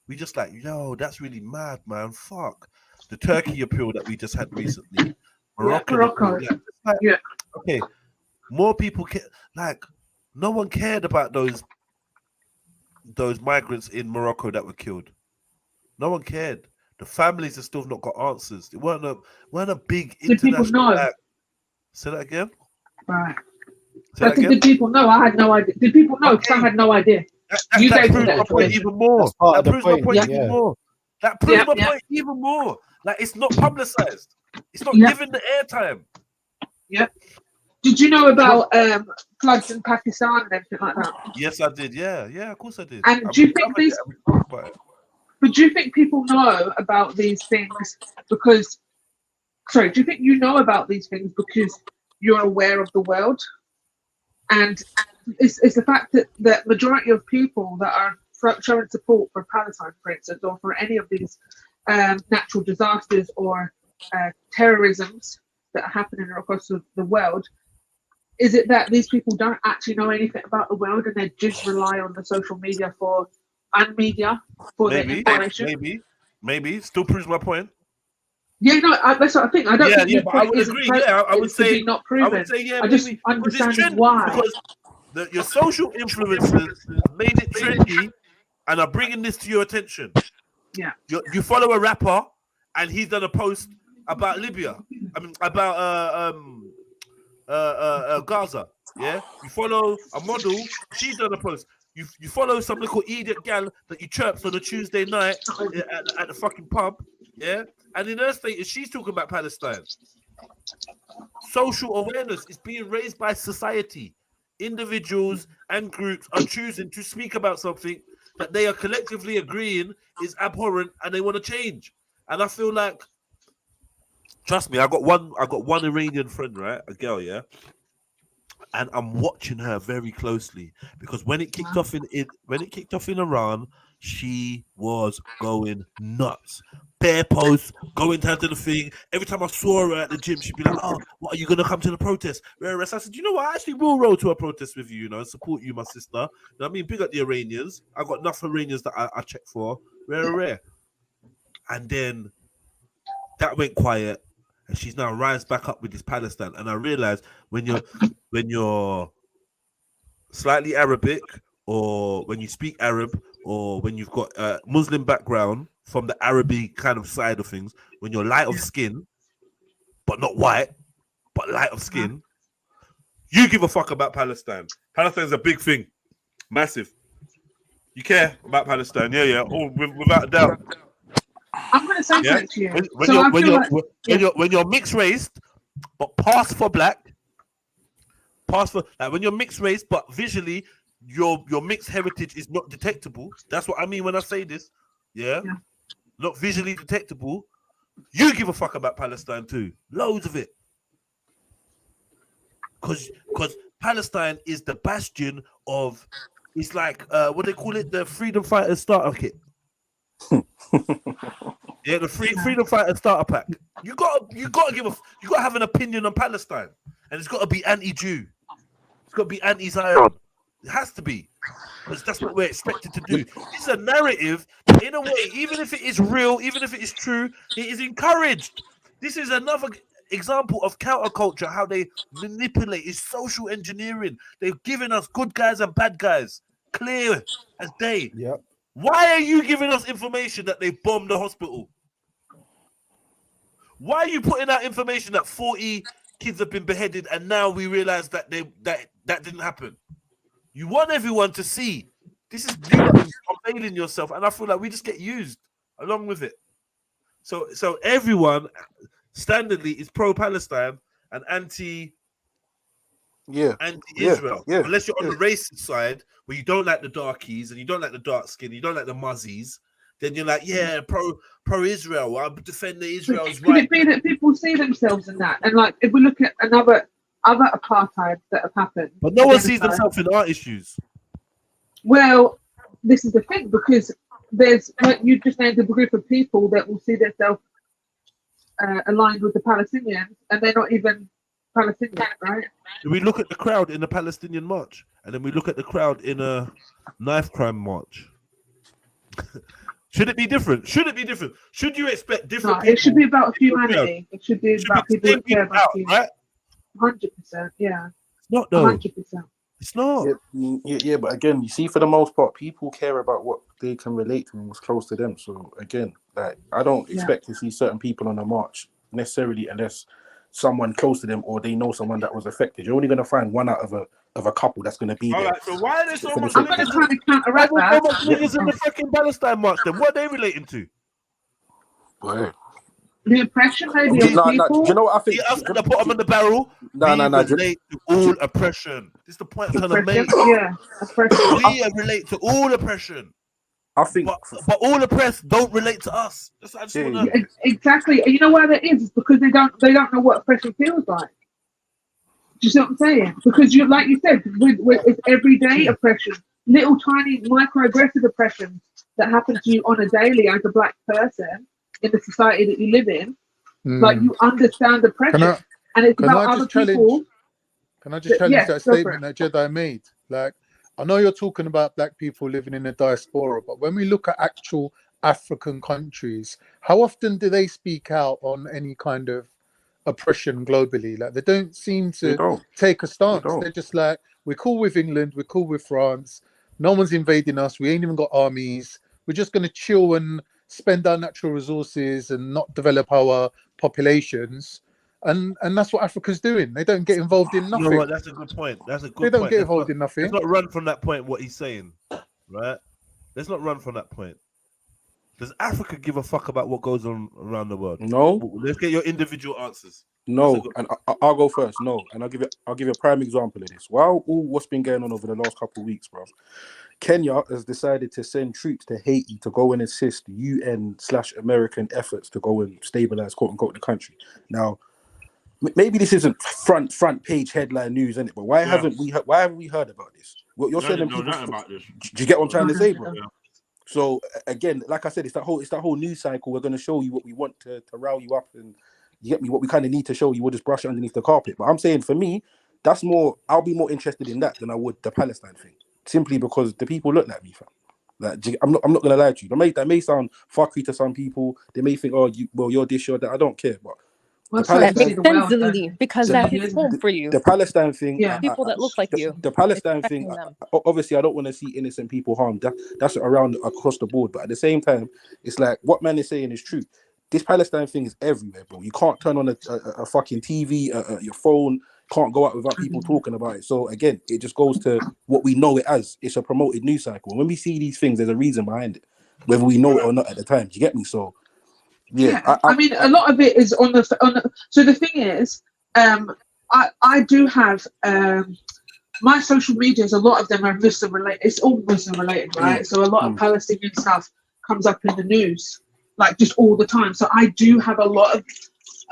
We just like, yo, that's really mad, man. Fuck. The Turkey appeal that we just had recently. Morocco. Okay. More people no one cared about those migrants in Morocco that were killed. No one cared. The families have still not got answers. It weren't a big international. Did people know? Say that again? Right. Did people know? I had no idea. Did people know? Because I had no idea. That proves my point even more. That proves my point even more. That proves my point even more. Like, it's not publicized. It's not given the airtime. Yeah. Did you know about floods in Pakistan and everything like that? Yes, I did. Yeah, of course I did. And do you think people know about these things because? Sorry, do you think you know about these things because you're aware of the world? And it's the fact that the majority of people that are showing support for Palestine, for instance, or for any of these natural disasters or terrorisms that are happening across the world, is it that these people don't actually know anything about the world and they just rely on the social media for their information? Maybe. Still proves my point. Yeah, no, that's what I think. I don't think but I would agree. I would say not proven. I would say I just understand why. Because your social influencers made it trendy and are bringing this to your attention. Yeah. You follow a rapper and he's done a post about Libya. I mean, about Gaza. Yeah. You follow a model, she's done a post. You follow some little idiot gal that you chirps on a Tuesday night at the fucking pub. Yeah. And in her status, she's talking about Palestine. Social awareness is being raised by society. Individuals and groups are choosing to speak about something that they are collectively agreeing is abhorrent and they want to change. And I feel like, trust me, I got one Iranian friend, right? A girl, yeah. And I'm watching her very closely because when it kicked off in Iran, she was going nuts. Bare posts, going down to the thing. Every time I saw her at the gym, she'd be like, "Oh, what are you gonna come to the protest?" Whereas I said, "You know what? I actually will roll to a protest with you, you know, and support you, my sister." You know what I mean? Big up the Iranians. I got enough Iranians that I check for. Rare. And then that went quiet, and she's now rise back up with this Palestine. And I realized when you're slightly Arabic, or when you speak Arab, or when you've got a Muslim background from the Arabic kind of side of things, when you're light of skin, but not white, but light of skin, you give a fuck about Palestine. Palestine's a big thing, massive. You care about Palestine, yeah, without a doubt. I'm going to say something to you. When you're mixed race, but pass for black, when you're mixed race, but visually your mixed heritage is not detectable. That's what I mean when I say this. Yeah. Not visually detectable. You give a fuck about Palestine too. Loads of it. Because Palestine is the bastion of, it's like what they call it, the freedom fighter starter kit. Yeah, the freedom fighter starter pack. You gotta have an opinion on Palestine, and it's got to be anti-Jew. It's got to be anti-Zion. It has to be, because that's what we're expected to do. It's a narrative, in a way. Even if it is real, even if it is true, it is encouraged. This is another example of counterculture, how they manipulate. It's social engineering. They've given us good guys and bad guys, clear as day. Yep. Why are you giving us information that they bombed the hospital? Why are you putting out information that 40 kids have been beheaded, and now we realize that that didn't happen? You want everyone to see. This is you unveiling yourself, and I feel like we just get used along with it. So everyone standardly is pro-Palestine and anti-Israel, unless you're on the racist side where you don't like the darkies and you don't like the dark skin, you don't like the muzzies. Then you're like, pro-Israel. I defend the Israel's right. Could it be that people see themselves in that? And like, if we look at other apartheid that have happened, but no one sees themselves in our issues. Well, this is the thing, because there's, like, you just named a group of people that will see themselves aligned with the Palestinians, and they're not even Palestinian, right? We look at the crowd in the Palestinian march, and then we look at the crowd in a knife crime march. Should it be different? Should it be different? Should you expect different? No, it should be about humanity. It should be about people that care about humanity. Right? 100%, yeah. It's not though. 100%. It's not. Yeah, but again, you see, for the most part, people care about what they can relate to and what's close to them. So again, like, I don't expect to see certain people on a march necessarily, unless someone close to them or they know someone that was affected. You're only going to find one out of a couple that's going to be there. All right, so why are there so much niggas in the fucking Palestine march then? What are they relating to? Boy. The oppression, maybe, of people. Do you know what I think? Us at the bottom of the barrel. No. Relate to all oppression. This is the point I'm trying to make. Yeah, oppression. We relate to all oppression. I think, but all oppressed don't relate to us. That's what I just want to know. Exactly. And you know why that is? It's because they don't know what oppression feels like. Do you see what I'm saying? Because you, like you said, with it's everyday oppression, little tiny microaggressive oppressions that happen to you on a daily as a black person in the society that you live in. Like, you understand oppression, and it's about other people. Can I just challenge that statement that Jedi made? Like, I know you're talking about black people living in the diaspora, but when we look at actual African countries, how often do they speak out on any kind of oppression globally? Like, they don't seem to take a stance. They're just like, we're cool with England, we're cool with France, no one's invading us, we ain't even got armies, we're just going to chill and spend our natural resources and not develop our populations. And that's what Africa's doing. They don't get involved in nothing. You know what? That's a good point. They don't get involved in nothing. Let's not run from that point, what he's saying, right? Let's not run from that point. Does Africa give a fuck about what goes on around the world? No. Let's get your individual answers. No, and I'll go first. No, and I'll give you a prime example of this. While all what's been going on over the last couple of weeks, bro, Kenya has decided to send troops to Haiti to go and assist UN/American efforts to go and stabilize, quote unquote, the country. Now, maybe this isn't front page headline news, isn't it? But why haven't we heard about this? What you're saying? Know nothing about this. Do you get what I'm trying to say, bro? So again, like I said, it's that whole news cycle. We're going to show you what we want to rile you up, and you get me. What we kind of need to show you, we'll just brush it underneath the carpet. But I'm saying for me, that's more. I'll be more interested in that than I would the Palestine thing, simply because the people look like me, fam. Like I'm not gonna lie to you. That may sound fuckery to some people. They may think, oh, you're this, you're that. I don't care, but Well, that makes sense, Zilini, because that hits home for you. The Palestine thing, People that look like you. The Palestine thing, obviously, I don't want to see innocent people harmed. That's around across the board. But at the same time, it's like what man is saying is true. This Palestine thing is everywhere, bro. You can't turn on a fucking TV, your phone. Can't go out without people talking about it. So again, it just goes to what we know it as. It's a promoted news cycle. When we see these things, there's a reason behind it, whether we know it or not at the time. Do you get me? So. Yeah, I mean, a lot of it is on the. So the thing is, I do have my social medias. A lot of them are Muslim related. It's all Muslim related, right? So a lot of Palestinian stuff comes up in the news, like just all the time. So I do have a lot of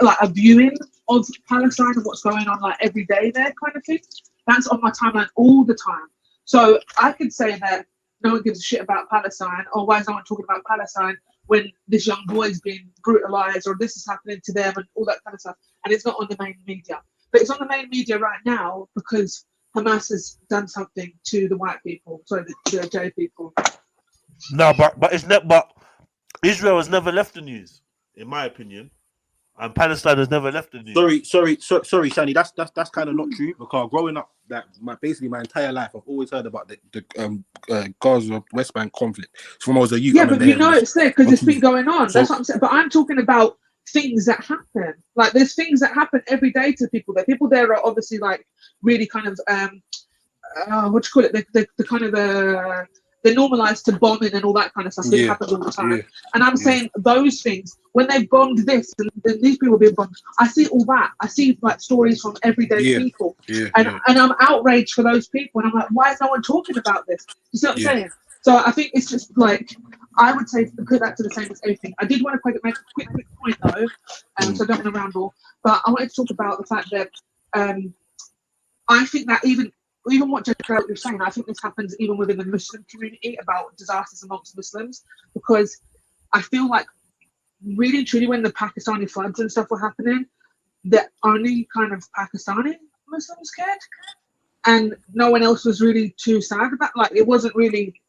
like a viewing of Palestine and what's going on like every day there, kind of thing. That's on my timeline all the time. So I could say that no one gives a shit about Palestine, or why is no one talking about Palestine when this young boy is being brutalized, or this is happening to them, and all that kind of stuff. And it's not on the main media. But it's on the main media right now because Hamas has done something to the white people, sorry, the J people. No, but it's not. But Israel has never left the news, in my opinion, and Palestine has never left the news. Sorry, Shani. That's kind of not true, because growing up, basically my entire life, I've always heard about the Gaza West Bank conflict. So when I was a youth, yeah, but you know it's there because it's been going on. That's what I'm saying. But I'm talking about things that happen. Like there's things that happen every day to people. There, people there are obviously like really kind of what do you call it? The kind of they're normalized to bombing and all that kind of stuff. It happens all the time. And I'm saying those things, when they bombed this and these people being bombed, I see all that. I see like stories from everyday people. And I'm outraged for those people. And I'm like, why is no one talking about this? You see what I'm saying? So I think it's just like, I would say put that to the same as anything. I did want to make a quick point though, so I don't want to ramble, but I wanted to talk about the fact that I think that even what you're saying, I think this happens even within the Muslim community about disasters amongst Muslims, because I feel like really truly when the Pakistani floods and stuff were happening, that only kind of Pakistani Muslims cared, and no one else was really too sad about. Like it wasn't really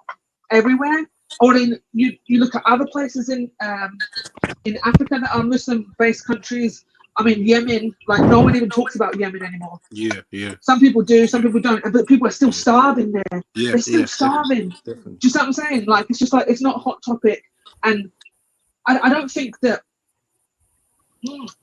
everywhere. Or in you look at other places in Africa that are Muslim-based countries. I mean, Yemen, like no one even talks about Yemen anymore. Yeah. Some people do, some people don't, but people are still starving there. They're still starving. Definitely. Do you see what I'm saying? Like it's just like it's not a hot topic, and I don't think that.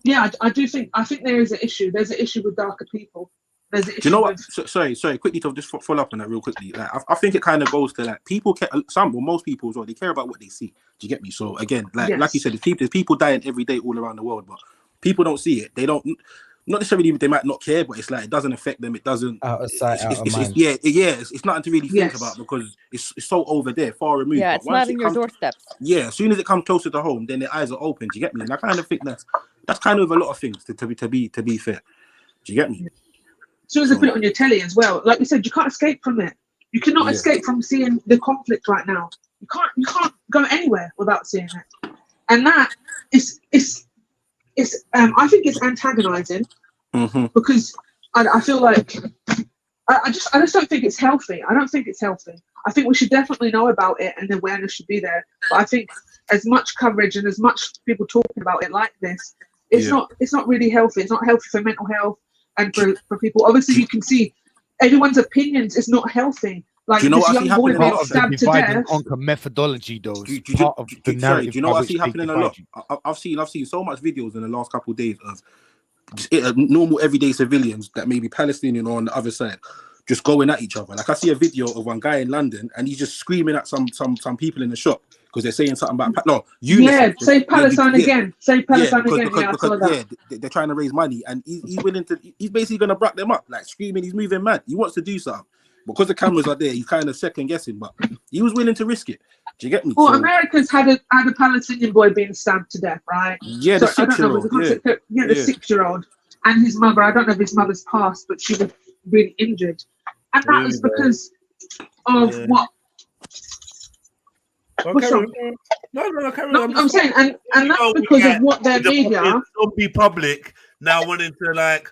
Yeah, I think there is an issue. There's an issue with darker people. There's an issue. Do you know what? With... Sorry. Quickly to just follow up on that real quickly. Like, I think it kind of goes to like people care. Most people as well. They care about what they see. Do you get me? So again, like you said, there's people dying every day all around the world, but people don't see it. They don't. Not necessarily they might not care, but it's like it doesn't affect them. It doesn't. Out of sight, out of mind. It's nothing to really think about because it's so over there, far removed. Yeah, it's not in your doorsteps. Yeah, as soon as it comes closer to home, then their eyes are open. Do you get me? And I kind of think that's kind of a lot of things to be fair. Do you get me? As soon as they put it on your telly as well, like you said, you can't escape from it. You cannot escape from seeing the conflict right now. You can't go anywhere without seeing it, and that is I think it's antagonizing because I feel like I just don't think it's healthy. I don't think it's healthy. I think we should definitely know about it and the awareness should be there. But I think as much coverage and as much people talking about it like this, it's not really healthy. It's not healthy for mental health and for people. Obviously, you can see everyone's opinions is not healthy. Like do you know this what young boy being stabbed to death. On methodology, though, do you know what I see happening a lot? I've seen so much videos in the last couple of days of just normal everyday civilians that may be Palestinian or on the other side just going at each other. Like I see a video of one guy in London and he's just screaming at some people in the shop because they're saying something about save Palestine again. Save Palestine again. Because they're trying to raise money and he's willing to. He's basically going to bruck them up, like screaming. He's moving mad. He wants to do something. Because the cameras are there, he's kind of second guessing, but he was willing to risk it. Do you get me? Well, America's had a Palestinian boy being stabbed to death, right? Yeah, the 6-year-old. The 6-year-old. And his mother, I don't know if his mother's passed, but she was really injured. And that was because of what? What's wrong? No, carry No, on. I'm saying, and that's because of what their media. Zombie public now wanting to like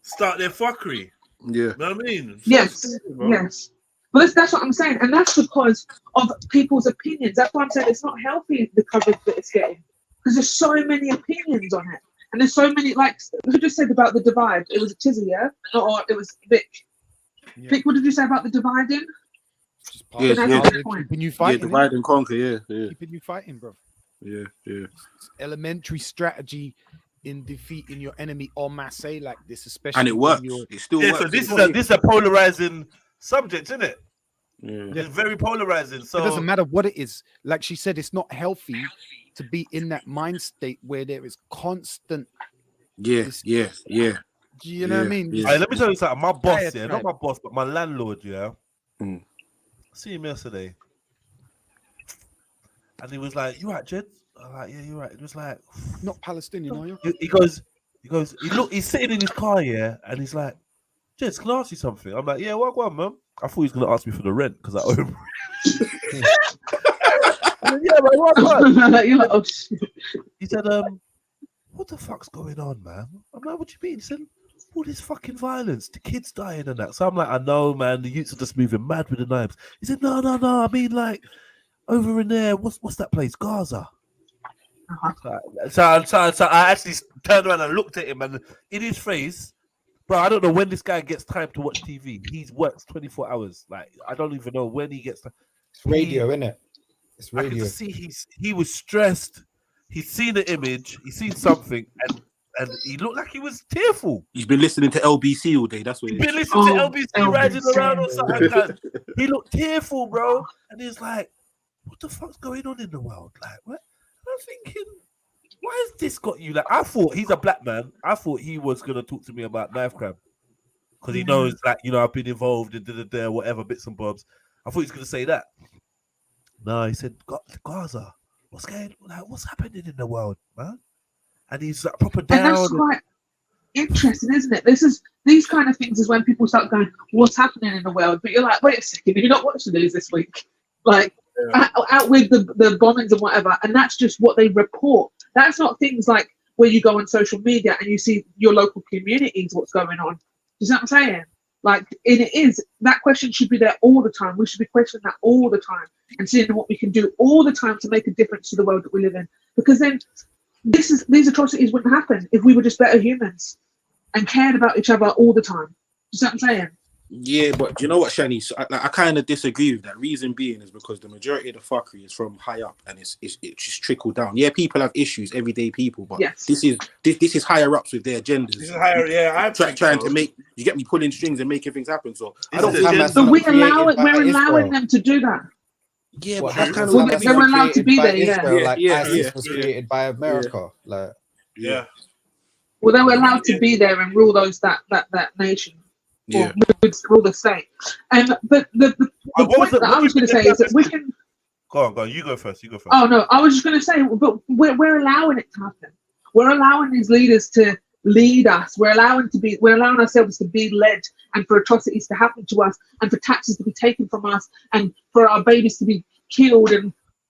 start their fuckery. Yeah. You know what I mean? Yes, yes. But that's what I'm saying, and that's because of people's opinions. That's why I'm saying it's not healthy, the coverage that it's getting, because there's so many opinions on it, and there's so many. Like who just said about the divide? It was Tizzy, yeah, or it was Vic. Yeah. Vic, what did you say about the dividing? Yeah, keeping you fighting. Yeah, divide and conquer. Yeah. Keeping you fighting, bro. Yeah. It's elementary strategy in defeating your enemy en masse like this, especially. And it works. It still works. So this is a polarizing subject, isn't it? Yeah. It's very polarizing. So it doesn't matter what it is. Like she said, it's not healthy to be in that mind state where there is constant. Yeah. Do you know what I mean? Hey, let me tell you something. My boss, not my boss, but my landlord, I see him yesterday, and he was like, "You right, Jed?" I'm like, "Yeah, you're right." It was like, "Not Palestinian, are you?" He goes. He's sitting in his car, and he's like, "Jed, can I ask you something?" I'm like, "Yeah, what on, man?" I thought he was gonna ask me for the rent because I owe him. Yeah, man, what? He said, "What the fuck's going on, man?" I'm like, "What do you mean?" He said, "All this fucking violence, the kids dying and that." So I'm like, "I know, man. The youths are just moving mad with the knives." He said, "No. I mean, like, over in there, what's that place? Gaza." So I actually turned around and looked at him, and in his face, bro, I don't know when this guy gets time to watch TV. He works 24 hours. Like, I don't even know when he gets time. It's radio, isn't it? It's I radio. could see he was stressed. He's seen the image. He's seen something, and he looked like he was tearful. He's been listening to LBC all day. That's what He's been listening to LBC riding around or something like that. He looked tearful, bro. And he's like, "What the fuck's going on in the world? Like, what?" And I'm thinking, why has this got you? Like, I thought he's a black man. I thought he was gonna talk to me about knife crime because he knows, like, I've been involved in whatever bits and bobs. I thought he was gonna say that. No, he said, "Gaza, what's happening in the world, man?" And he's like proper down. And that's quite interesting, isn't it? These kind of things is when people start going, "What's happening in the world?" But you're like, "Wait a second, you not watched the news this week?" Like out with the bombings and whatever, and that's just what they report. That's not things like where you go on social media and you see your local communities, what's going on. You know what I'm saying? Like, and it is, that question should be there all the time. We should be questioning that all the time and seeing what we can do all the time to make a difference to the world that we live in. Because then these atrocities wouldn't happen if we were just better humans and cared about each other all the time. You know what I'm saying? Yeah, but do you know what, Shani? So I kind of disagree with that. Reason being is because the majority of the fuckery is from high up, and it's just trickled down. Yeah, people have issues, everyday people, but this is higher ups with their agendas. This is higher, trying to make, you get me, pulling strings and making things happen. So I don't. But we're allowing them to do that. Yeah, Well, but that's kind of they're allowed to be there. Israel, like ISIS was created by America. Like, well, they were allowed to be there and rule that nation. Yeah. Rule the state. But the point that I was going to say is that we can. Go on. You go first. Oh no, I was just going to say, but we're allowing it to happen. We're allowing these leaders to lead us. We're allowing ourselves to be led, and for atrocities to happen to us, and for taxes to be taken from us, and for our babies to be killed,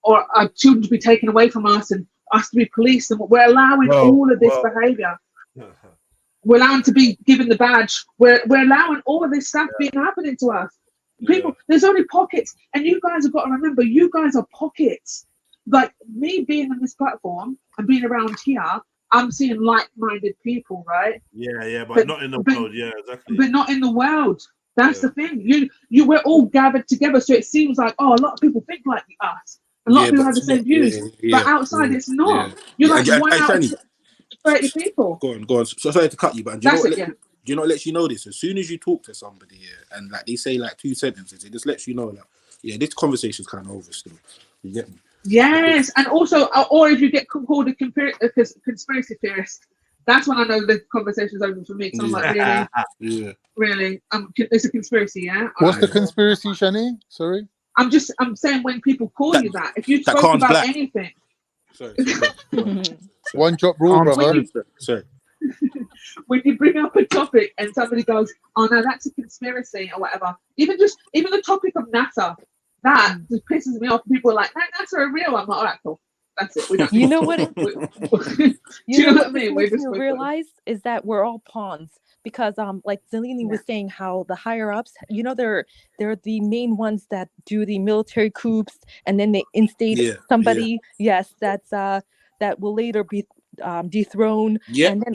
or our children to be taken away from us, and us to be policed. And we're allowing all of this behaviour. We're allowing to be given the badge. We're allowing all of this stuff happening to us. People, there's only pockets, and you guys have got to remember, you guys are pockets. Like me being on this platform and being around here, I'm seeing like-minded people, right? Yeah, but not in the world. Yeah, exactly. But not in the world. That's the thing. We're all gathered together, so it seems like, a lot of people think like us. A lot of people have the same views, but outside it's not. You're like 1 out of 30 people. Go on. So sorry to cut you, but do you know what lets you know this? As soon as you talk to somebody and like they say like 2 sentences, it just lets you know that this conversation's kind of over still. You get me? Yes, and also, or if you get called a conspiracy theorist, that's when I know the conversation's over for me. So I'm like, really? It's a conspiracy, yeah? What's the conspiracy, Shani? Sorry? I'm saying when people call you that, if you spoke about anything. Sorry. One drop rule, brother. Sorry. When you bring up a topic and somebody goes, "Oh no, that's a conspiracy" or whatever, even the topic of NASA, that just pisses me off. People are like, that's so real. I'm like, all right, cool. That's it. We don't. You know what? Do you know what I this mean? makes me realize is that we're all pawns because like Zelini was saying how the higher ups, they're the main ones that do the military coups and then they instate somebody, that's that will later be dethroned and then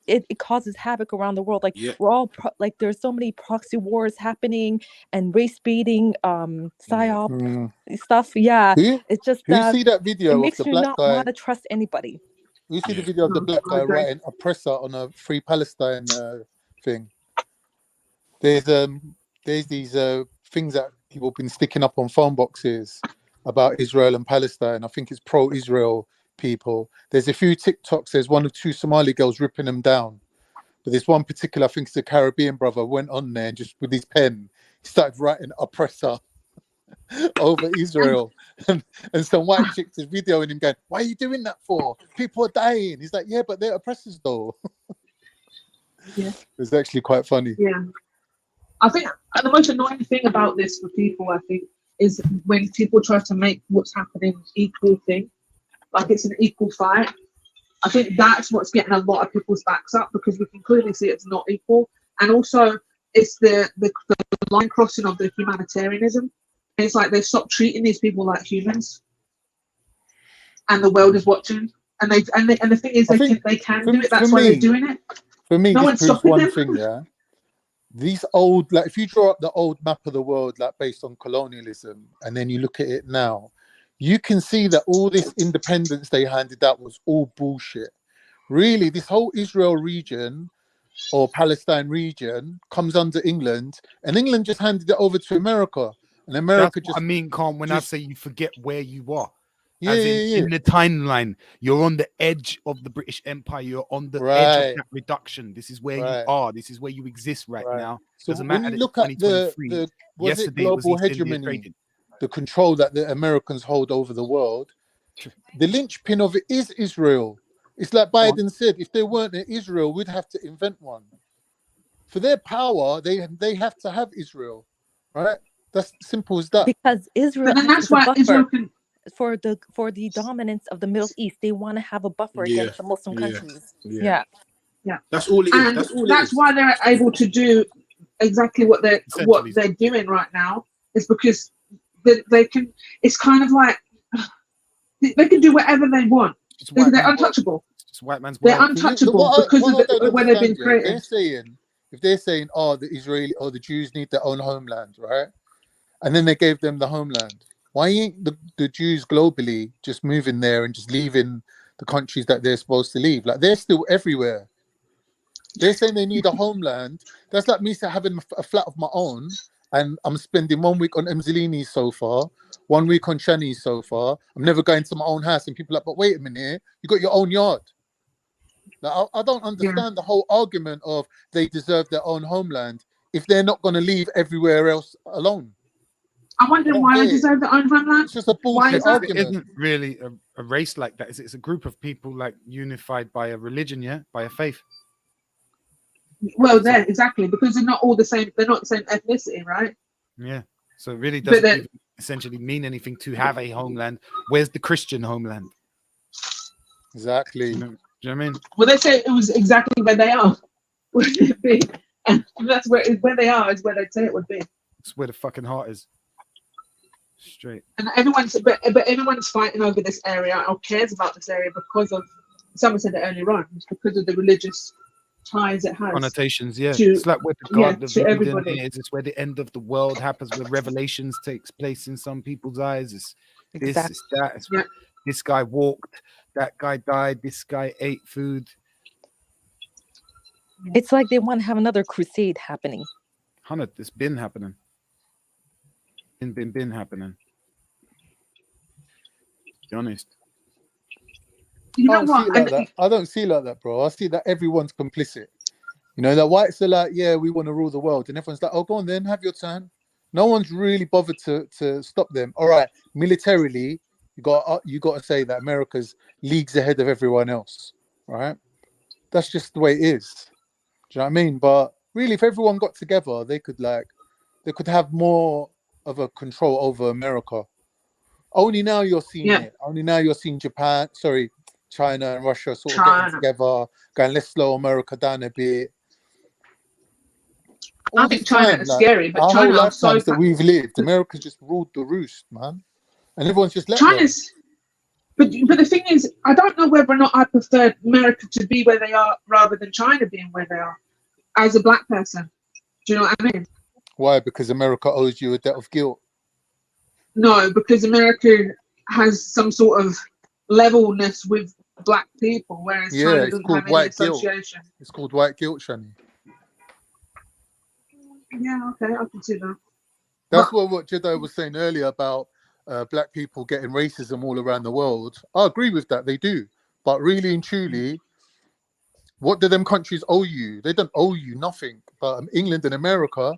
it causes havoc around the world. Like we're all like there's so many proxy wars happening and race baiting, psyop stuff. Yeah, it's just who see that video it of makes the you black not guy? want to trust anybody. You see the video of the black guy writing oppressor on a Free Palestine thing. There's these things that people have been sticking up on phone boxes about Israel and Palestine. I think it's pro-Israel people. There's a few TikToks. There's one or two Somali girls ripping them down. But there's one particular, I think it's a Caribbean brother, went on there and just with his pen, he started writing oppressor over Israel. And some white chicks is videoing him going, why are you doing that for? People are dying. He's like, yeah, but they're oppressors though. It's actually quite funny. Yeah. I think the most annoying thing about this for people, I think, is when people try to make what's happening an equal thing, like it's an equal fight. I think that's what's getting a lot of people's backs up because we can clearly see it's not equal. And also, it's the line crossing of the humanitarianism. It's like they've stopped treating these people like humans, and the world is watching. And the thing is, they can do it. That's why they're doing it. For me, no this one's proves stopping one them. thing, yeah. These old, like if you draw up the old map of the world, like based on colonialism, and then you look at it now, you can see that all this independence they handed out was all bullshit. Really, this whole Israel region or Palestine region comes under England, and England just handed it over to America. And America That's what I mean, Khan, when I say you forget where you are. Yeah, in the timeline, you're on the edge of the British Empire. You're on the edge of that reduction. This is where you are. This is where you exist right now. So Doesn't when matter you look at the global hegemony, the control that the Americans hold over the world, the linchpin of it is Israel. It's like Biden said, if there weren't an Israel, we'd have to invent one. For their power, they have to have Israel, right? That's simple as that. Because Israel, but that's why Israel can. For the dominance of the Middle East, they want to have a buffer against the Muslim countries. Yeah. That's all it is. That's why they're able to do exactly what they're doing right now. Is because they can. It's kind of like they can do whatever they want. They're untouchable. They're untouchable because of the way they've been created. If they're saying, oh, the Israeli or the Jews need their own homeland, right? And then they gave them the homeland. Why ain't the Jews globally just moving there and just leaving the countries that they're supposed to leave? Like, they're still everywhere. They're saying they need a homeland. That's like me having a flat of my own, and I'm spending 1 week on Mzilini's sofa, 1 week on Shani's sofa. I'm never going to my own house, and people are like, but wait a minute, you got your own yard. Like, I don't understand the whole argument of they deserve their own homeland if they're not going to leave everywhere else alone. I wonder why they deserve their own homeland. It's just a bullshit argument. It isn't really a race like that. It's a group of people like unified by a religion, by a faith. Well, there exactly, because they're not all the same. They're not the same ethnicity, right? Yeah. So it really doesn't essentially mean anything to have a homeland. Where's the Christian homeland? Exactly. Do you know what I mean? Well, they say it was exactly where they are. Would it be? And that's where they are is where they'd say it would be. It's where the fucking heart is. Straight. And everyone's fighting over this area or cares about this area because of, someone said it earlier on, it's because of the religious ties it has. Connotations, it's like where the God of Eden is. It's where the end of the world happens, where revelations takes place in some people's eyes. It's this, it's that. It's this guy walked, that guy died, this guy ate food. It's like they want to have another crusade happening. 100, it's been happening. Been happening. To be honest. You know what? I don't see like that, bro. I see that everyone's complicit. You know, the whites are like, yeah, we want to rule the world. And everyone's like, oh, go on then, have your turn. No one's really bothered to stop them. All right, militarily, you got to say that America's leagues ahead of everyone else, right? That's just the way it is. Do you know what I mean? But really, if everyone got together, they could have more of a control over America. Only now you're seeing it. Only now you're seeing China and Russia sort of getting together, going, let's slow America down a bit. I think China is scary, but our China whole are so lifetimes that we've lived, America's just ruled the roost, man, and everyone's just let them. But the thing is, I don't know whether or not I prefer America to be where they are rather than China being where they are. As a black person, do you know what I mean? Why? Because America owes you a debt of guilt. No, because America has some sort of levelness with black people, whereas China doesn't have any association. It's called white guilt, Shani. Yeah, okay, I can see that. That's what Jedi was saying earlier about black people getting racism all around the world. I agree with that, they do. But really and truly, what do them countries owe you? They don't owe you nothing. But England and America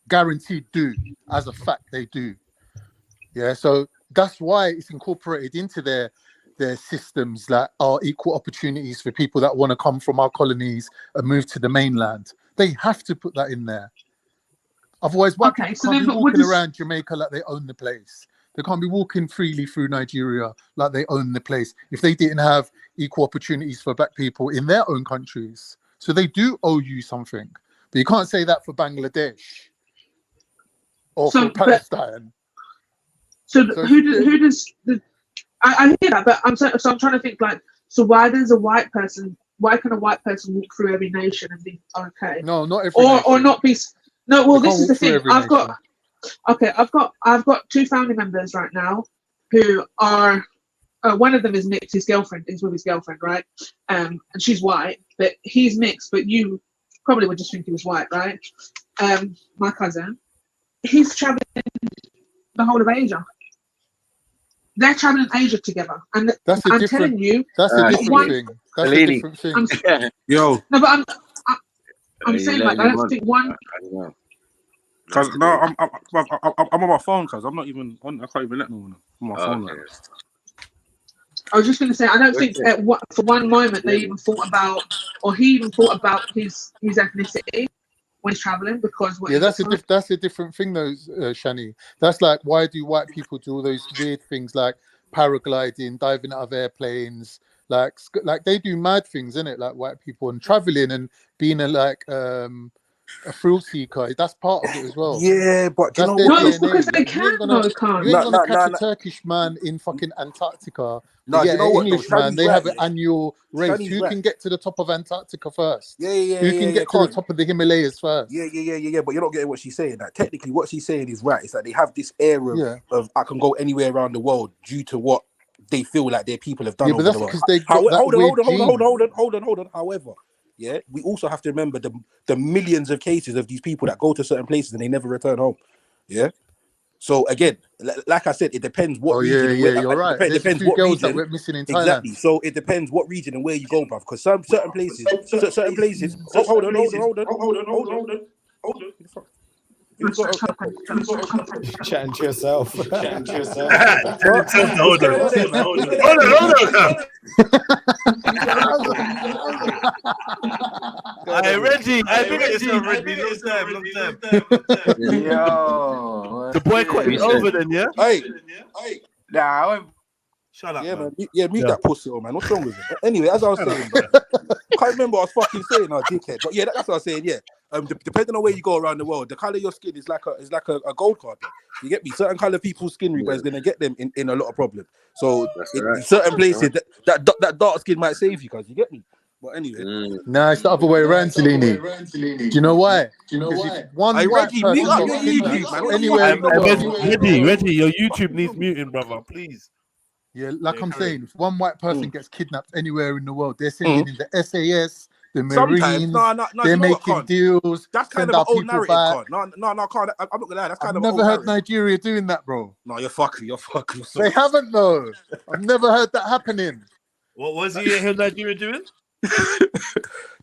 guaranteed do. As a fact, they do. Yeah, so that's why it's incorporated into their systems that are equal opportunities for people that want to come from our colonies and move to the mainland. They have to put that in there. Otherwise, white people can't be walking around Jamaica like they own the place. They can't be walking freely through Nigeria like they own the place if they didn't have equal opportunities for black people in their own countries. So they do owe you something. But you can't say that for Bangladesh or for Palestine. Who does I hear that, but I'm trying to think like, so why can a white person walk through every nation and be okay? No, not every nation. Or not be. No, well, this is the thing. I've got two family members right now who are. One of them is mixed. His girlfriend is with his girlfriend, right? And she's white, but he's mixed. But you probably would just think he was white, right? My cousin, he's traveling the whole of Asia. They're traveling Asia together, and I'm telling you, that's a different thing. That's a different thing. Yo, no, but I'm saying like I don't think one. Cause no, I'm on my phone, cause I'm not even on. I can't even let no one on my phone. Like this. I was just going to say, I don't think for one moment they even thought about, or he even thought about his ethnicity when he's traveling, because that's a different thing though, Shani. That's like, why do white people do all those weird things like paragliding, diving out of airplanes, like they do mad things, innit? Like white people, and traveling and being a thrill seeker. That's part of it as well. Yeah, but you know what? No, it's because they can't. You ain't gonna catch a Turkish man in fucking Antarctica. No, you know what? English man, they have an annual race. Who can get to the top of Antarctica first? Yeah. Who can get to the top of the Himalayas first? Yeah. But you're not getting what she's saying. That technically, what she's saying is right. It's that they have this era of I can go anywhere around the world due to what they feel like their people have done. Yeah, but that's because they hold on. However, yeah, we also have to remember the millions of cases of these people that go to certain places and they never return home. Yeah. So again, like I said, it depends what region. Yeah, you're right. It depends what region. That went missing in Thailand. Exactly. So it depends what region and where you go, bruv. Because certain places. Hold on. Chatting to yourself. Hold on. Hey, Reggie. I think it's Reggie. Long time. Yo. The boycott is over then, yeah? Hey. Nah, shut up. Yeah, man. Mute that pussy, man. What's wrong with it? Anyway, as I was saying, can't remember what I was fucking saying, dickhead. But yeah, that's what I was saying. Yeah. Depending on where you go around the world, the color of your skin is like a gold card. You get me? Certain color people's skin reaper is gonna get them in a lot of problems. So in certain places, that dark skin might save you, cause you get me. But anyway, no, it's the other way around, Trilluminati. Do you know why? Because one white person got kidnapped anywhere in the world. Reggie, your YouTube needs muting, brother. Please. Yeah, I'm saying, if one white person gets kidnapped anywhere in the world, they're sending in the SAS, the Marines. They're making deals. That's kind of an old narrative, card. No, can't. I'm not gonna lie. That's kind of. I've never heard Nigeria doing that, bro. No, you're fucking. They haven't though. I've never heard that happening. What was he in Nigeria doing?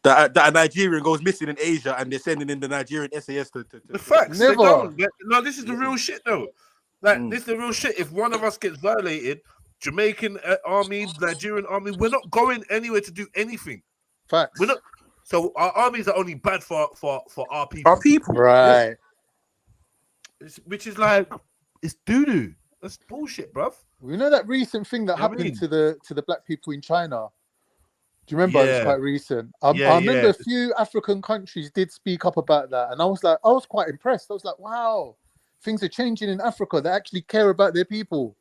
that a Nigerian goes missing in Asia and they're sending in the Nigerian SAS to the facts. Never. No, this is the real shit though. Like this is the real shit. If one of us gets violated, Jamaican army, Nigerian army, we're not going anywhere to do anything. Facts. We're not. So our armies are only bad for our people. Our people, right? which is like it's doo doo. That's bullshit, bruv. You know that recent thing that happened to the black people in China. Do you remember? It's quite recent. I remember a few African countries did speak up about that, and I was quite impressed. I was like, wow, things are changing in Africa. They actually care about their people.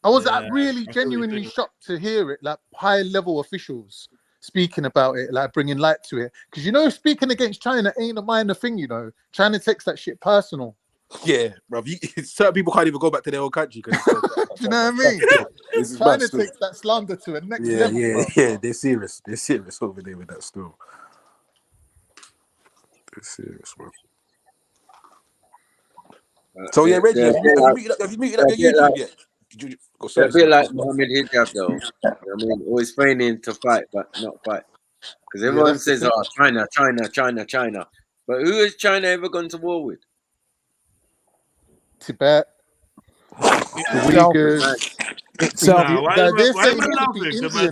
I was really genuinely shocked to hear it, like high level officials speaking about it, like bringing light to it. Because speaking against China ain't a minor thing. China takes that shit personal. Yeah, bro. Certain people can't even go back to their own country. Do you know what I mean? China takes that slander to a next level. Yeah. They're serious. They're serious over there with that still. They're serious, bro. So yeah, Reggie, have you muted up your YouTube yet? A bit like Mohammed Hijab, though. I mean, always feigning to fight, but not fight. Because everyone says, "Oh, China, China, China, China," but who has China ever gone to war with? Tibet, Uyghurs.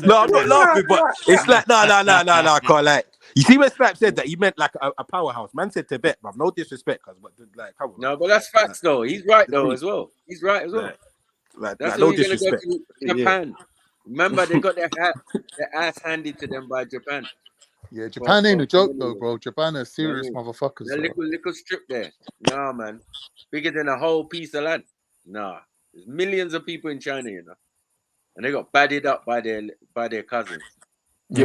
No, I'm not laughing, but it's like no, I can't like. You see when Slap said that, he meant like a powerhouse. Man said Tibet, bruv. No disrespect, cuz, but like, come on. No, but that's facts though. He's right though as well. He's right as well. That's no why you're gonna go disrespect. to Japan. Remember, they got their ass handed to them by Japan. Yeah, Japan ain't a joke though, bro. Japan are serious motherfuckers. That little strip there. Nah, man. Bigger than a whole piece of land. Nah. There's millions of people in China, and they got badded up by their cousins. Yeah,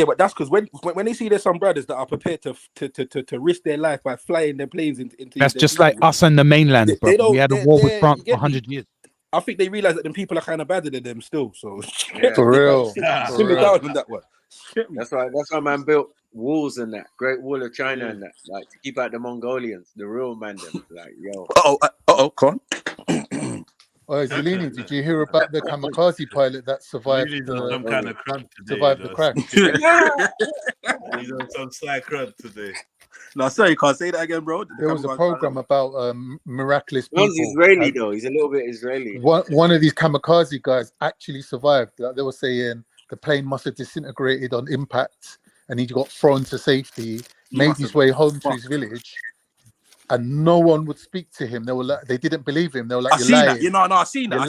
but that's because when they see there's some brothers that are prepared to risk their life by flying their planes into that's just like us and the mainland, bro. We had a war with France for 100 years. I think they realize that them people are kind of badder than them still. So for real, simmer down on that one. That's why man built walls and that Great Wall of China and that, like to keep out the Mongolians, the real man. Them like Con. Oh, Zelini, did you hear about the kamikaze pilot that survived some kind of crud today? Survived the crash. He's on some sly crud today. No, sorry, can't say that again, bro. There was a program about miraculous people. He's Israeli though. He's a little bit Israeli. One of these kamikaze guys actually survived. They were saying the plane must have disintegrated on impact, and he got thrown to safety, made his way home to his village, and no one would speak to him. They were like, they didn't believe him. They were like, "I've seen that." I've seen that.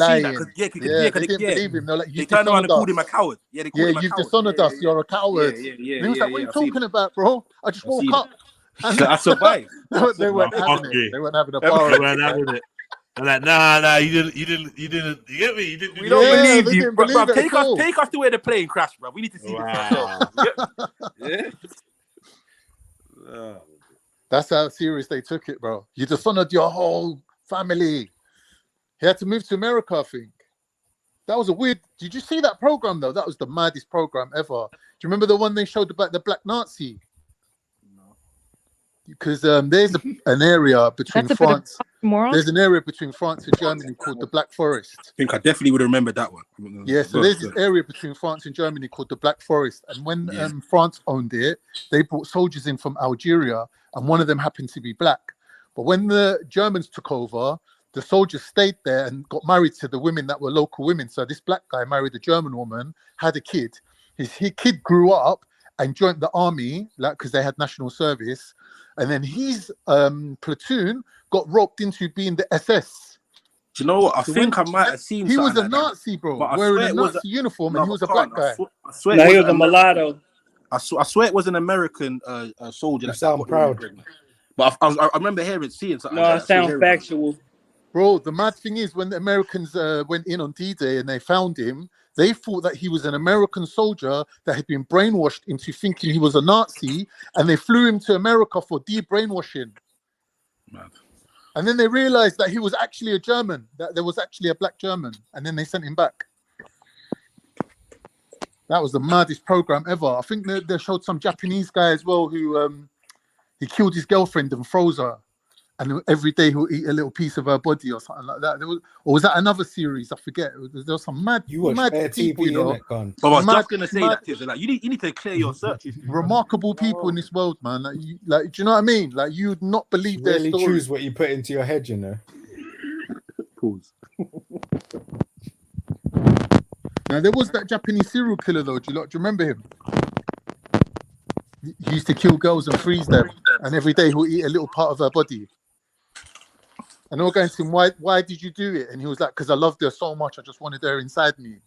They didn't believe him. They were like, they turned around and called him a coward. Yeah, you've dishonored us. You're a coward. And he was like, "What are you talking about, bro? I just woke up." I survived. They weren't having it. They weren't having a power. They weren't having it. I'm like, nah, you didn't. You get me? You didn't. We don't believe you, bro. Take us to where the plane crashed, bro. We need to see this. That's how serious they took it, bro. You dishonored your whole family. He had to move to America, I think. That was a weird. Did you see that program though? That was the maddest program ever. Do you remember the one they showed about the black Nazi? Because there's an area between France. There's an area between France and Germany called the Black Forest. I think I definitely would have remembered that one. Yeah, so there's this area between France and Germany called the Black Forest, and when France owned it, they brought soldiers in from Algeria, and one of them happened to be black. But when the Germans took over, the soldiers stayed there and got married to the women that were local women. So this black guy married a German woman, had a kid. His kid grew up and joined the army, like because they had national service. And then his platoon got roped into being the SS. Do you know what? I think I might have seen. He was a Nazi, bro, wearing a Nazi uniform, and he was a black guy. I swear he was a mulatto. I swear it was an American soldier. You sound proud. But I remember seeing something. No, it sounds factual. Bro, the mad thing is when the Americans went in on D-Day and they found him, they thought that he was an American soldier that had been brainwashed into thinking he was a Nazi, and they flew him to America for de-brainwashing. Mad. And then they realized that he was actually a German, that there was actually a black German, and then they sent him back. That was the maddest program ever. I think they showed some Japanese guy as well who he killed his girlfriend and froze her. And every day he'll eat a little piece of her body or something like that. Or was that another series? I forget. There was some mad people, you know. But I was just gonna say that. Like, you need to clear your searches. Remarkable people in this world, man. Like, do you know what I mean? Like, you would not believe their stories. Choose what you put into your head, you know. Pause. Now there was that Japanese serial killer though. Do you remember him? He used to kill girls and freeze them, and every day he'll eat a little part of her body. And they were going to him, why did you do it? And he was like, because I loved her so much, I just wanted her inside me,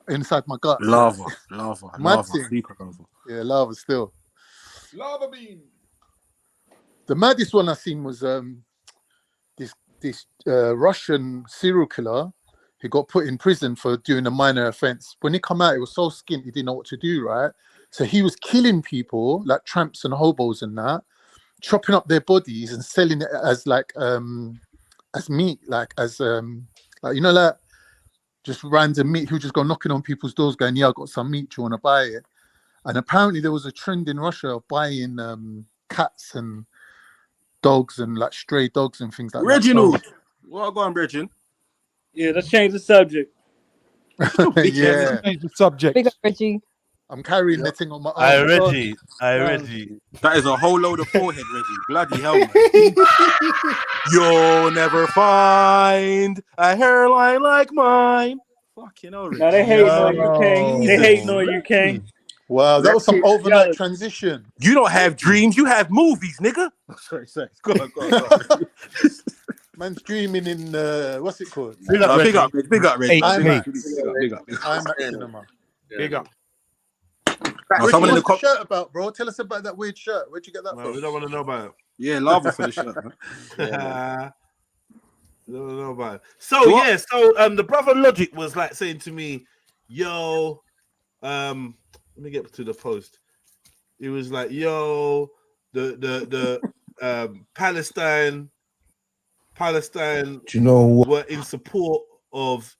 inside my guts. Lava. Mad thing. Super lava. Yeah, lava still. Lava beam. The maddest one I seen was this Russian serial killer who got put in prison for doing a minor offense. When he come out, it was so skint, he didn't know what to do, right? So he was killing people, like tramps and hobos and that, chopping up their bodies and selling it as like as meat, like as like, you know, like just random meat. He would just go knocking on people's doors going, yeah, I got some meat, do you want to buy it? And apparently there was a trend in Russia of buying cats and dogs and like stray dogs and things like Reginald. that. Well, go on, Reginald. Yeah, let's change the subject. Yeah. Change the subject. Big up, Reggie. I'm carrying the thing on my arm. I Reggie. That is a whole load of forehead, Reggie. Bloody hell, man. You'll never find a hairline like mine. Fucking hell, Reggie. Now they hating on you, King. They hating on you, King. Wow, that was some overnight transition. You don't have dreams, you have movies, nigga. Sorry. Go on. Man's dreaming in what's it called? Big up, Reggie. Big up. IMAX cinema. Big up. What's the shirt about, bro? Tell us about that weird shirt. Where'd you get that from? We don't want to know about it. Yeah, lava for the shirt, man. We don't know about it. So the brother Logic was like saying to me, yo, let me get to the post. He was like, yo, the Palestine, do you know what? Were in support of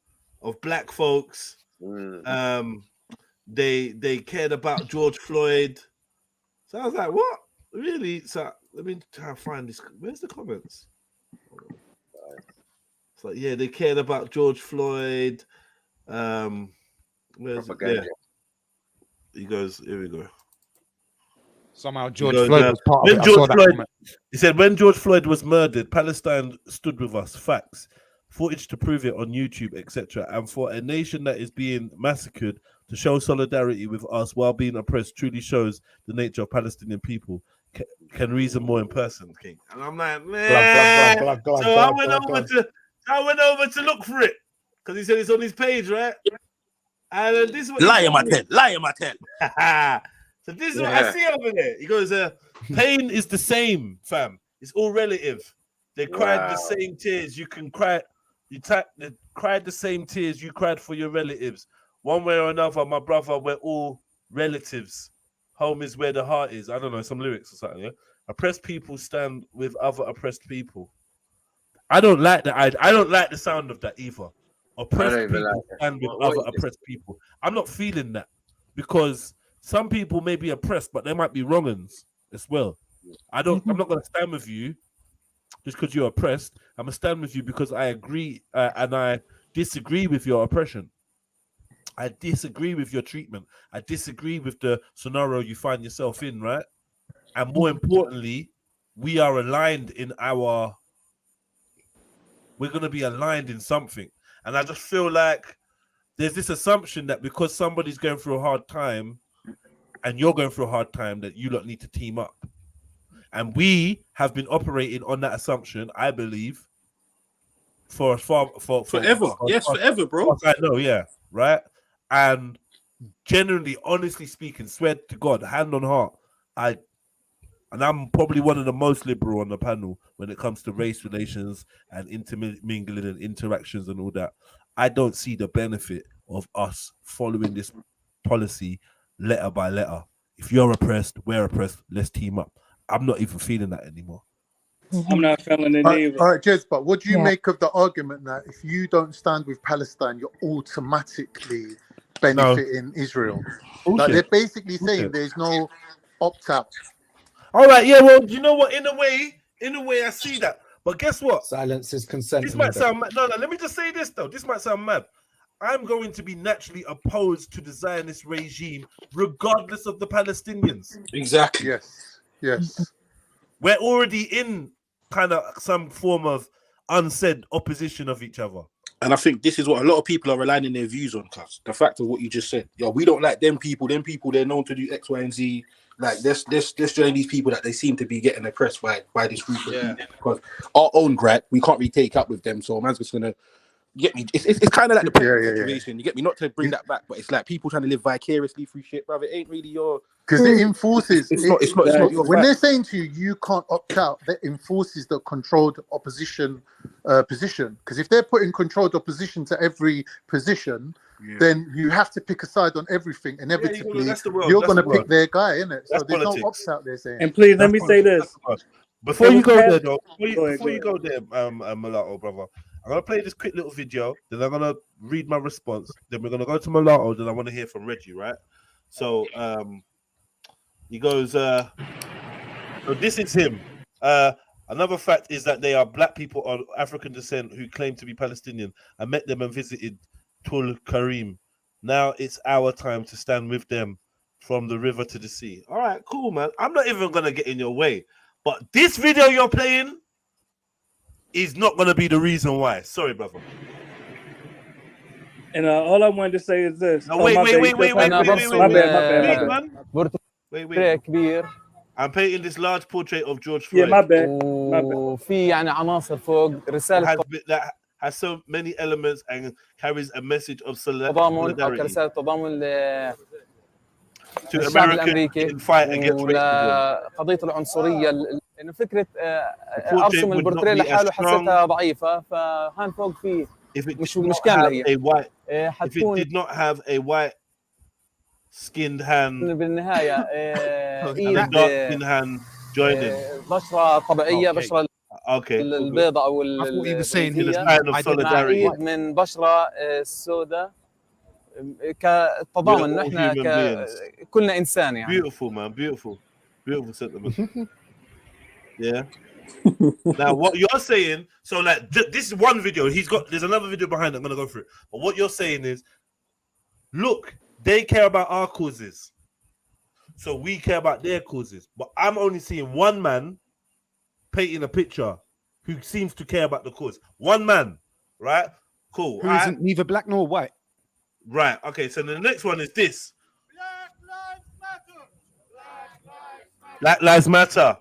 black folks. They cared about George Floyd. So I was like, what? Really? So let me try and find this. Where's the comments? It's like, yeah, they cared about George Floyd. Where's it? Yeah. He goes, here we go. Somehow George Floyd was part of it. George Floyd, he said, when George Floyd was murdered, Palestine stood with us. Facts. Footage to prove it on YouTube, etc. And for a nation that is being massacred to show solidarity with us while being oppressed truly shows the nature of Palestinian people. Can reason more in person, King. And I'm like, man. So I went over to look for it because he said it's on his page, right? And then this is what lie in my tent. So this is what I see over there. He goes, pain is the same, fam. It's all relative. They cried the same tears. You can cry. They cried the same tears you cried for your relatives. One way or another, my brother, we're all relatives. Home is where the heart is. I don't know, some lyrics or something. Yeah? Oppressed people stand with other oppressed people. I don't like that. I don't like the sound of that either. Oppressed people stand with other oppressed people. I'm not feeling that because some people may be oppressed, but they might be wrong uns as well. I'm not going to stand with you just because you're oppressed. I'm going to stand with you because I agree and I disagree with your oppression. I disagree with your treatment. I disagree with the scenario you find yourself in, right? And more importantly, we are aligned in we're going to be aligned in something. And I just feel like there's this assumption that because somebody's going through a hard time and you're going through a hard time, that you lot need to team up. And we have been operating on that assumption, I believe, for forever. Yes, forever, bro. I know, yeah, right? And generally, honestly speaking, swear to God, hand on heart, I'm probably one of the most liberal on the panel when it comes to race relations and intermingling and interactions and all that. I don't see the benefit of us following this policy letter by letter. If you're oppressed, we're oppressed, let's team up. I'm not even feeling that anymore. I'm not feeling it either. All right, Jez, but what do you make of the argument that if you don't stand with Palestine, you're automatically benefiting Israel? Like they're basically saying there's no opt-out. All right, yeah, well, you know what? In a way, I see that. But guess what? Silence is consent. This might sound mad. No, let me just say this, though. This might sound mad. I'm going to be naturally opposed to the Zionist regime, regardless of the Palestinians. Exactly. Yes. We're already in kind of some form of unsaid opposition of each other. And I think this is what a lot of people are relying their views on, cuz the fact of what you just said. Yo, we don't like them people. Them people, they're known to do X, Y, and Z. Like, let's join these people that they seem to be getting oppressed by this group of people. Because our own gripe, we can't really take up with them. So man's just gonna get me. It's kind of like the situation. You get me? Not to bring that back, but it's like people trying to live vicariously through shit, brother. It ain't really your. Because it enforces. It's not your. When they're saying to you can't opt out, that enforces the controlled opposition position. Because if they're putting controlled opposition to every position, then you have to pick a side on everything. Inevitably, you're going to pick their guy, innit? So there's no opt out there saying. And please let me say this. Before you go there, though, before you go there, Mulatto, brother, I'm gonna play this quick little video. Then I'm gonna read my response. Then we're gonna go to Mulatto. Then I want to hear from Reggie, right? So, he goes, so this is him. Another fact is that they are black people of African descent who claim to be Palestinian. I met them and visited Tul Karim. Now it's our time to stand with them from the river to the sea. All right, cool, man. I'm not even going to get in your way. But this video you're playing is not going to be the reason why. Sorry, brother. And all I wanted to say is this. No, wait. I'm painting this large portrait of George Floyd. Yeah, my bad. وفي يعني عناصر فوق رسالة that has so many elements and carries a message of solidarity رسالة تضامن to American fight against racism. قضية العنصرية إنه فكرة أرسم البورتريه لحاله حسيتها ضعيفة فهان فوق فيه مش كاملة هي. If it did not have a white skinned hand بالنهاية and dark skinned hand joining. بشرة طبيعية بشرة البيضاء أو solidarity من بشرة السوداء كتضامن نحن كلنا إنسان يعني. Beautiful, man. Beautiful sentiment. Yeah. Now, what you're saying, so like this is one video. There's another video behind it. I'm gonna go through it. But what you're saying is, look, they care about our causes, so we care about their causes. But I'm only seeing one man painting a picture who seems to care about the cause. One man, right? Cool. Who isn't neither black nor white. Right. Okay. So the next one is this. Black Lives Matter.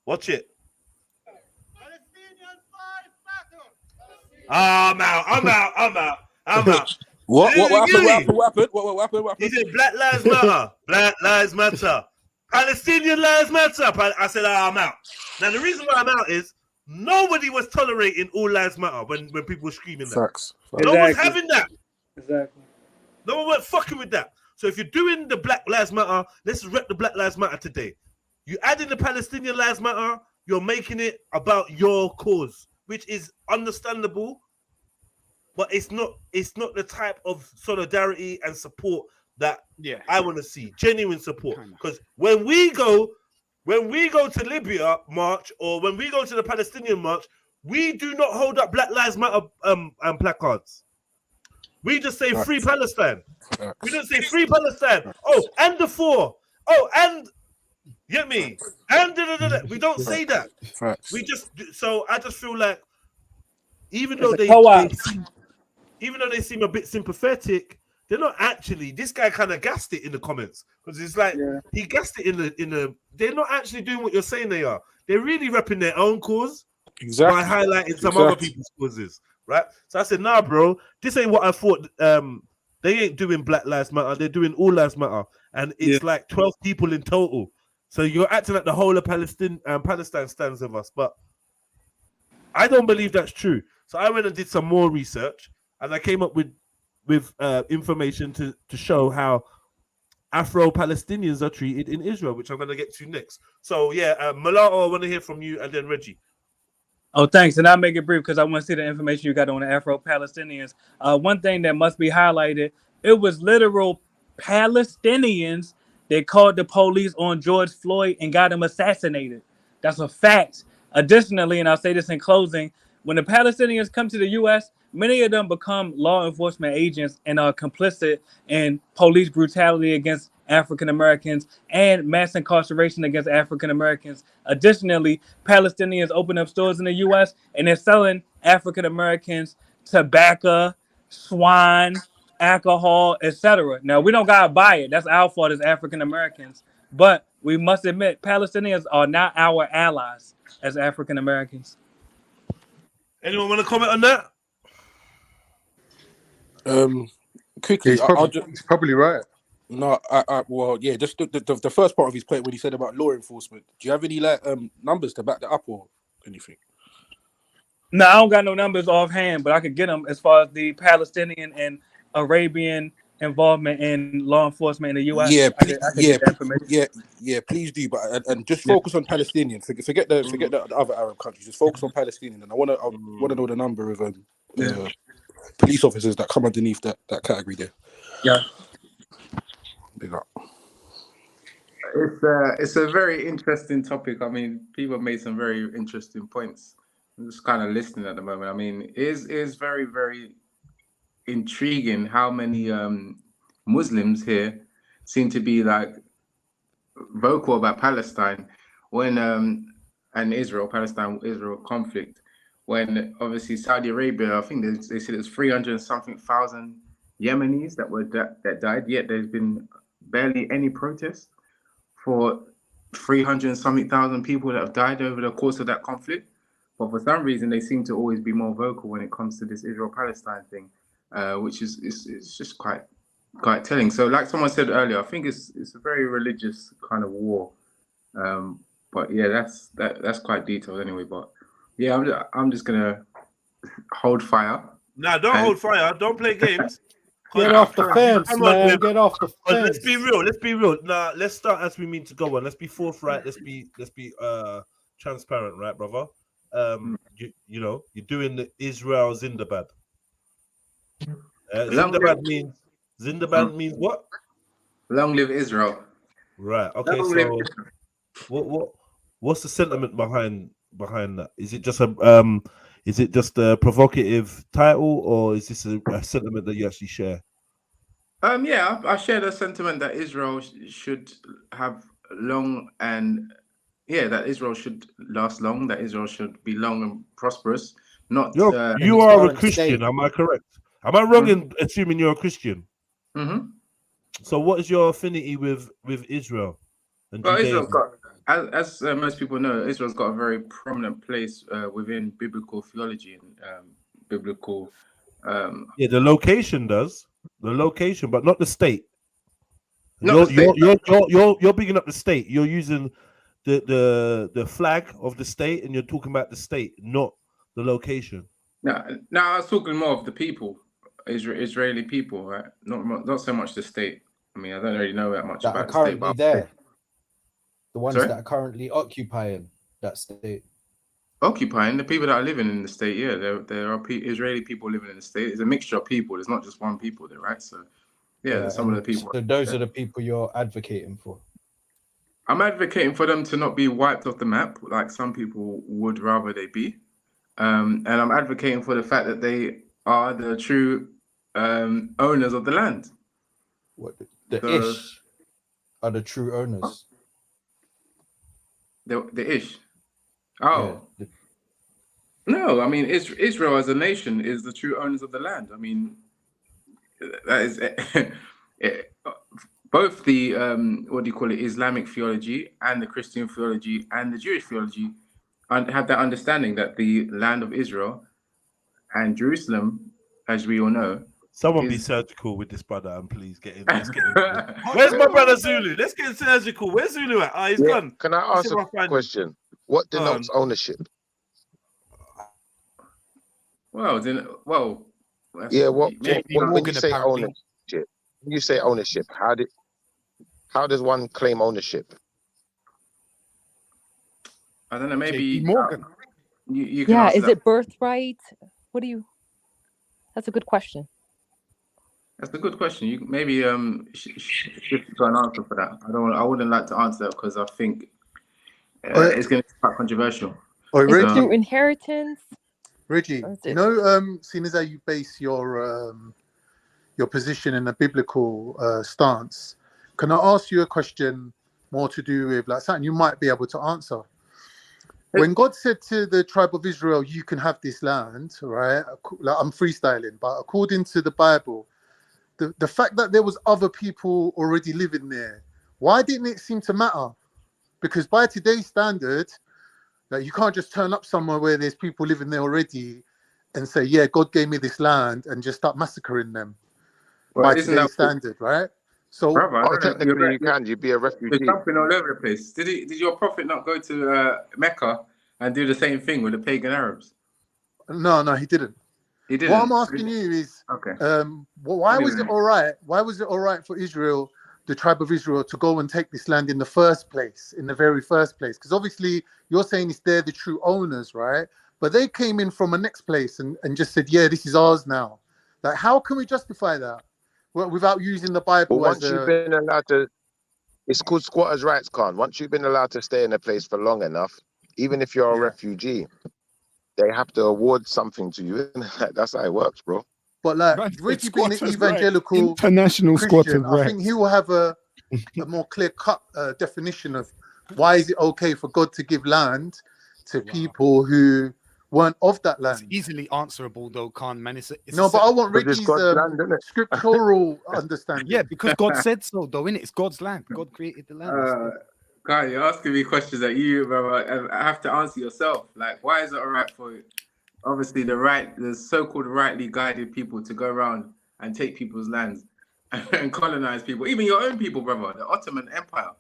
Watch it. I'm out. What happened? He said Black Lives Matter. Black Lives Matter. Palestinian Lives Matter. I said, I'm out. Now, the reason why I'm out is nobody was tolerating all lives matter when people were screaming that. Facts. No one's having that. Exactly. No one was fucking with that. So if you're doing the Black Lives Matter, let's rep the Black Lives Matter today. You add in the Palestinian Lives Matter, you're making it about your cause, which is understandable, but it's not the type of solidarity and support that I want to see. Genuine support. Because when we go to Libya march or when we go to the Palestinian march, we do not hold up Black Lives Matter placards. We just say free Palestine. We don't say free Palestine. Oh, and the four. Oh, and get me. And we don't say that. We just so I just feel like even though they seem a bit sympathetic, they're not actually. This guy kind of gassed it in the comments because it's like he gassed it in the. They're not actually doing what you're saying they are. They're really repping their own cause by highlighting some other people's causes, right? So I said, nah, bro, this ain't what I thought. They ain't doing Black Lives Matter. They're doing All Lives Matter, and it's like 12 people in total. So you're acting like the whole of Palestine stands with us, but I don't believe that's true. So I went and did some more research, and I came up with information to show how Afro-Palestinians are treated in Israel, which I'm going to get to next. So Mulatto, I want to hear from you, and then Reggie. Oh, thanks. And I'll make it brief because I want to see the information you got on the Afro-Palestinians. One thing that must be highlighted, it was literal Palestinians that called the police on George Floyd and got him assassinated. That's a fact. Additionally, and I'll say this in closing, when the Palestinians come to the U.S., many of them become law enforcement agents and are complicit in police brutality against African Americans and mass incarceration against African Americans. Additionally, Palestinians open up stores in the U.S. and they're selling African Americans tobacco, swine, alcohol, etc. Now we don't gotta buy it. That's our fault as African Americans. But we must admit, Palestinians are not our allies as African Americans. Anyone want to comment on that? Quickly, he's probably right. No, well, yeah, just the first part of his point when he said about law enforcement. Do you have any like numbers to back that up or anything? No, I don't got no numbers offhand, but I could get them as far as the Palestinian and Arabian involvement in law enforcement in the U.S. Yeah, I could get that information. yeah, please do. But and just focus on Palestinian. Forget the other Arab countries. Just focus on Palestinian. And I want to know the number of police officers that come underneath that category there. Yeah. Big up. It's a very interesting topic. I mean, people have made some very interesting points. I'm just kind of listening at the moment. I mean, it is very, very intriguing how many Muslims here seem to be like vocal about Palestine when and Palestine-Israel conflict, when obviously Saudi Arabia, I think they said it's 300 and something thousand Yemenis that died, yet there's been barely any protest for 300 and something thousand people that have died over the course of that conflict. But for some reason, they seem to always be more vocal when it comes to this Israel-Palestine thing, which is just quite telling. So, like someone said earlier, I think it's a very religious kind of war. But yeah, that's quite detailed anyway. But yeah, I'm just gonna hold fire. Nah, don't hold fire. Don't play games. Get off the fence, man. Get off the fence. Let's be real. Let's be real. Nah, let's start as we mean to go on. Let's be forthright. Let's be transparent, right, brother? You know, you're doing the Israel Zindabad. Zindabad means what? Long live Israel. Right. Okay. So, what's the sentiment behind that? Is it just a provocative title, or is this a sentiment that you actually share? Yeah, I share the sentiment that Israel should have long and that Israel should last long, that Israel should be long and prosperous. Not you are a Christian, am I correct? Am I wrong in assuming you're a Christian? Mm-hmm. So what is your affinity with Israel? And Israel's got, as most people know, Israel's got a very prominent place within biblical theology and biblical. The location does. The location, but not the state. Not the state. You're bigging up the state. You're using the flag of the state, and you're talking about the state, not the location. No, I was talking more of the people, Israeli people, right? Not so much the state. I mean, I don't really know that much that about are currently the state. There, the ones Sorry? that are currently occupying that state. Occupying the people that are living in the state, yeah, there are Israeli people living in the state. It's a mixture of people. There's not just one people there, right? So, yeah some of the people. So those are the people you're advocating for. I'm advocating for them to not be wiped off the map, like some people would rather they be, and I'm advocating for the fact that they are the true owners of the land. What the Ish are the true owners? The Ish. Oh. Yeah, no, I mean Israel as a nation is the true owners of the land. I mean, that is both the Islamic theology and the Christian theology and the Jewish theology have that understanding that the land of Israel and Jerusalem, as we all know. Someone be surgical with this brother and please get him. Where's my brother Zulu? Let's get surgical. Where's Zulu at? He's gone. Can I ask a question? What denotes ownership? Well, when you say ownership, how does one claim ownership? I don't know. Maybe Morgan. You can is it birthright? What do you? That's a good question. That's a good question. You maybe should try an answer for that. I wouldn't like to answer that because I think it's going to be quite controversial. Is it through inheritance? Reggie, seeing as how you base your position in a biblical stance, can I ask you a question more to do with like something you might be able to answer? when God said to the tribe of Israel, "You can have this land," right? Like, I'm freestyling, but according to the Bible, the fact that there was other people already living there, why didn't it seem to matter? Because by today's standard, like, you can't just turn up somewhere where there's people living there already and say, "Yeah, God gave me this land," and just start massacring them. Well, By isn't today's that standard, right? So, brother? I don't know. Technically, you can. You'd be a You're refugee. jumping all over the place. Did your prophet not go to Mecca and do the same thing with the pagan Arabs? no, he didn't. He didn't. What I'm asking you is, okay. Why was it all right? Why was it all right for Israel, the tribe of Israel, to go and take this land in the first place, in the very first place? Because obviously you're saying it's they're the true owners, right? But they came in from a next place and just said, "Yeah, this is ours now." Like, how can we justify that? Well, without using the Bible But once you've been allowed to, it's called squatters' rights, Khan. Once you've been allowed to stay in a place for long enough, even if you're a refugee, they have to award something to you. That's how it works, bro. But like Reggie being an evangelical international Christian, I think he will have a more clear-cut definition of why is it okay for God to give land to people who weren't of that land. It's easily answerable though, Khan, man. No, but I want Reggie's scriptural understanding. Yeah, because God said so, though, innit? It's God's land. God created the land. Guy, you're asking me questions that you, brother, I have to answer yourself. Like, why is it all right for, obviously, the so-called rightly guided people to go around and take people's lands and colonize people, even your own people, brother, the Ottoman Empire,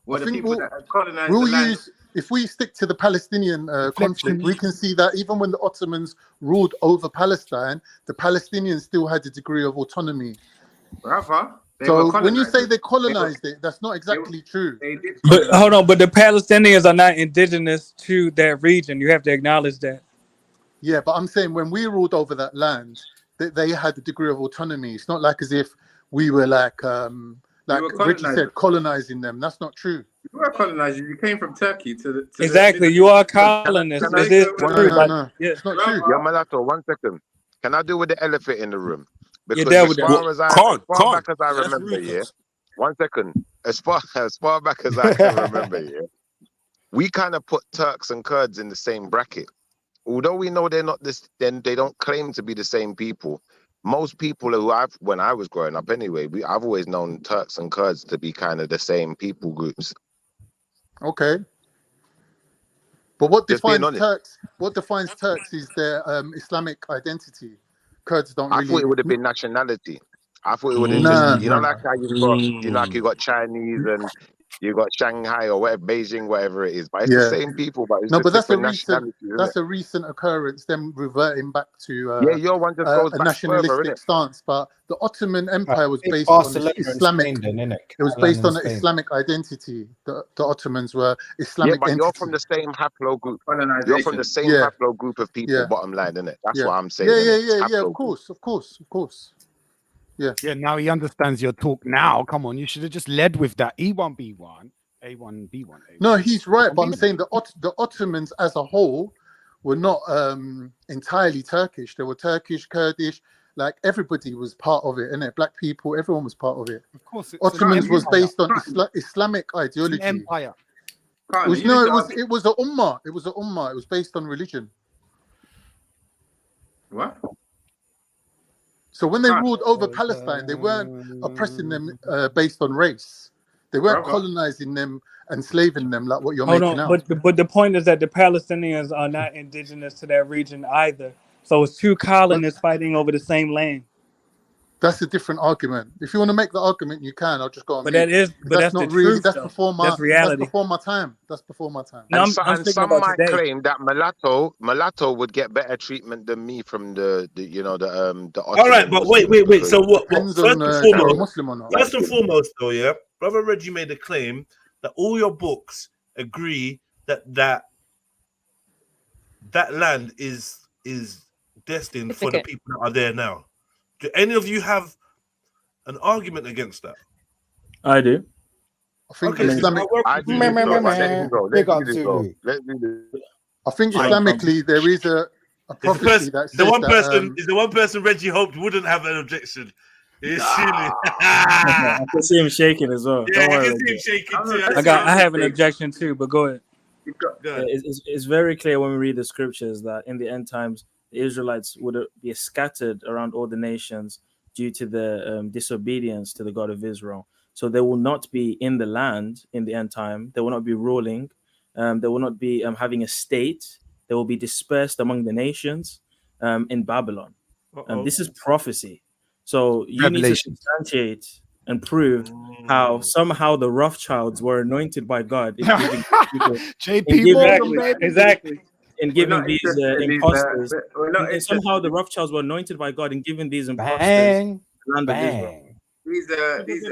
were the people that colonized the land. If we stick to the Palestinian conflict, we can see that even when the Ottomans ruled over Palestine, the Palestinians still had a degree of autonomy. Brother, so when you say they colonized it, that's not exactly true. But hold on, but the Palestinians are not indigenous to that region. You have to acknowledge that. Yeah, but I'm saying when we ruled over that land, they had a degree of autonomy. It's not like as if we were like Richie said, colonizing them. That's not true. You were colonizing. You came from Turkey to exactly. You are colonists. No, it's not true. Yeah, Malato, 1 second. Can I deal with the elephant in the room? Because as far back as I remember, yeah. 1 second. As far back as I can remember, yeah. We kind of put Turks and Kurds in the same bracket. Although we know they're not this, then they don't claim to be the same people. Most people when I was growing up anyway, I've always known Turks and Kurds to be kind of the same people groups. Okay. But what defines Turks? What defines Turks is their Islamic identity. Kurds don't really. I thought it would have been nationality. I thought it would have just, like how you've got, you got Chinese and you got Shanghai or whatever, Beijing, whatever it is. But it's the same people, but it's just that's a recent occurrence, them reverting back to your one just goes a back nationalistic further, stance. But the Ottoman Empire was based on Islamic. It was based on an Islamic identity. The Ottomans were Islamic. Yeah, but you're from the same haplo group. You're from the same haplo group of people. Bottom line, innit? That's what I'm saying. Yeah. Of course. Yeah. Now he understands your talk. Now, come on, you should have just led with that. E1B1, A1B1. A1. No, he's right, but I'm saying the Ottomans as a whole were not entirely Turkish. They were Turkish, Kurdish, like everybody was part of it, innit? Black people, everyone was part of it. Of course, Ottomans was based on Islamic ideology. Empire. It was a ummah. It was an ummah. It was based on religion. What? So when they ruled over Palestine, they weren't oppressing them based on race. They weren't colonizing them and enslaving them like what you're making out. But the point is that the Palestinians are not indigenous to that region either. So it's two colonists fighting over the same land. That's a different argument. If you want to make the argument, you can. I'll just go on. But that's not really. That's before my. That's reality. That's before my time. That's before my time. No, and some might claim that mulatto would get better treatment than me from the All right, but wait. So what? First and foremost, though, yeah, Brother Reggie made a claim that all your books agree that land is destined for the people that are there now. Do any of you have an argument against that? I do. I think Islamic. I think Islamically there is a prophecy that says the one person Reggie hoped wouldn't have an objection. I can see him shaking as well. Yeah, I can see him shaking too. I have an objection too, but go ahead. It's very clear when we read the scriptures that in the end times, the Israelites would be scattered around all the nations due to the disobedience to the God of Israel. So they will not be in the land in the end time. They will not be ruling. They will not be having a state. They will be dispersed among the nations in Babylon. This is prophecy. So you need to substantiate and prove how somehow the Rothschilds were anointed by God in giving people, exactly. in giving these imposters. And somehow the Rothschilds were anointed by God in giving these imposters the land of Israel. These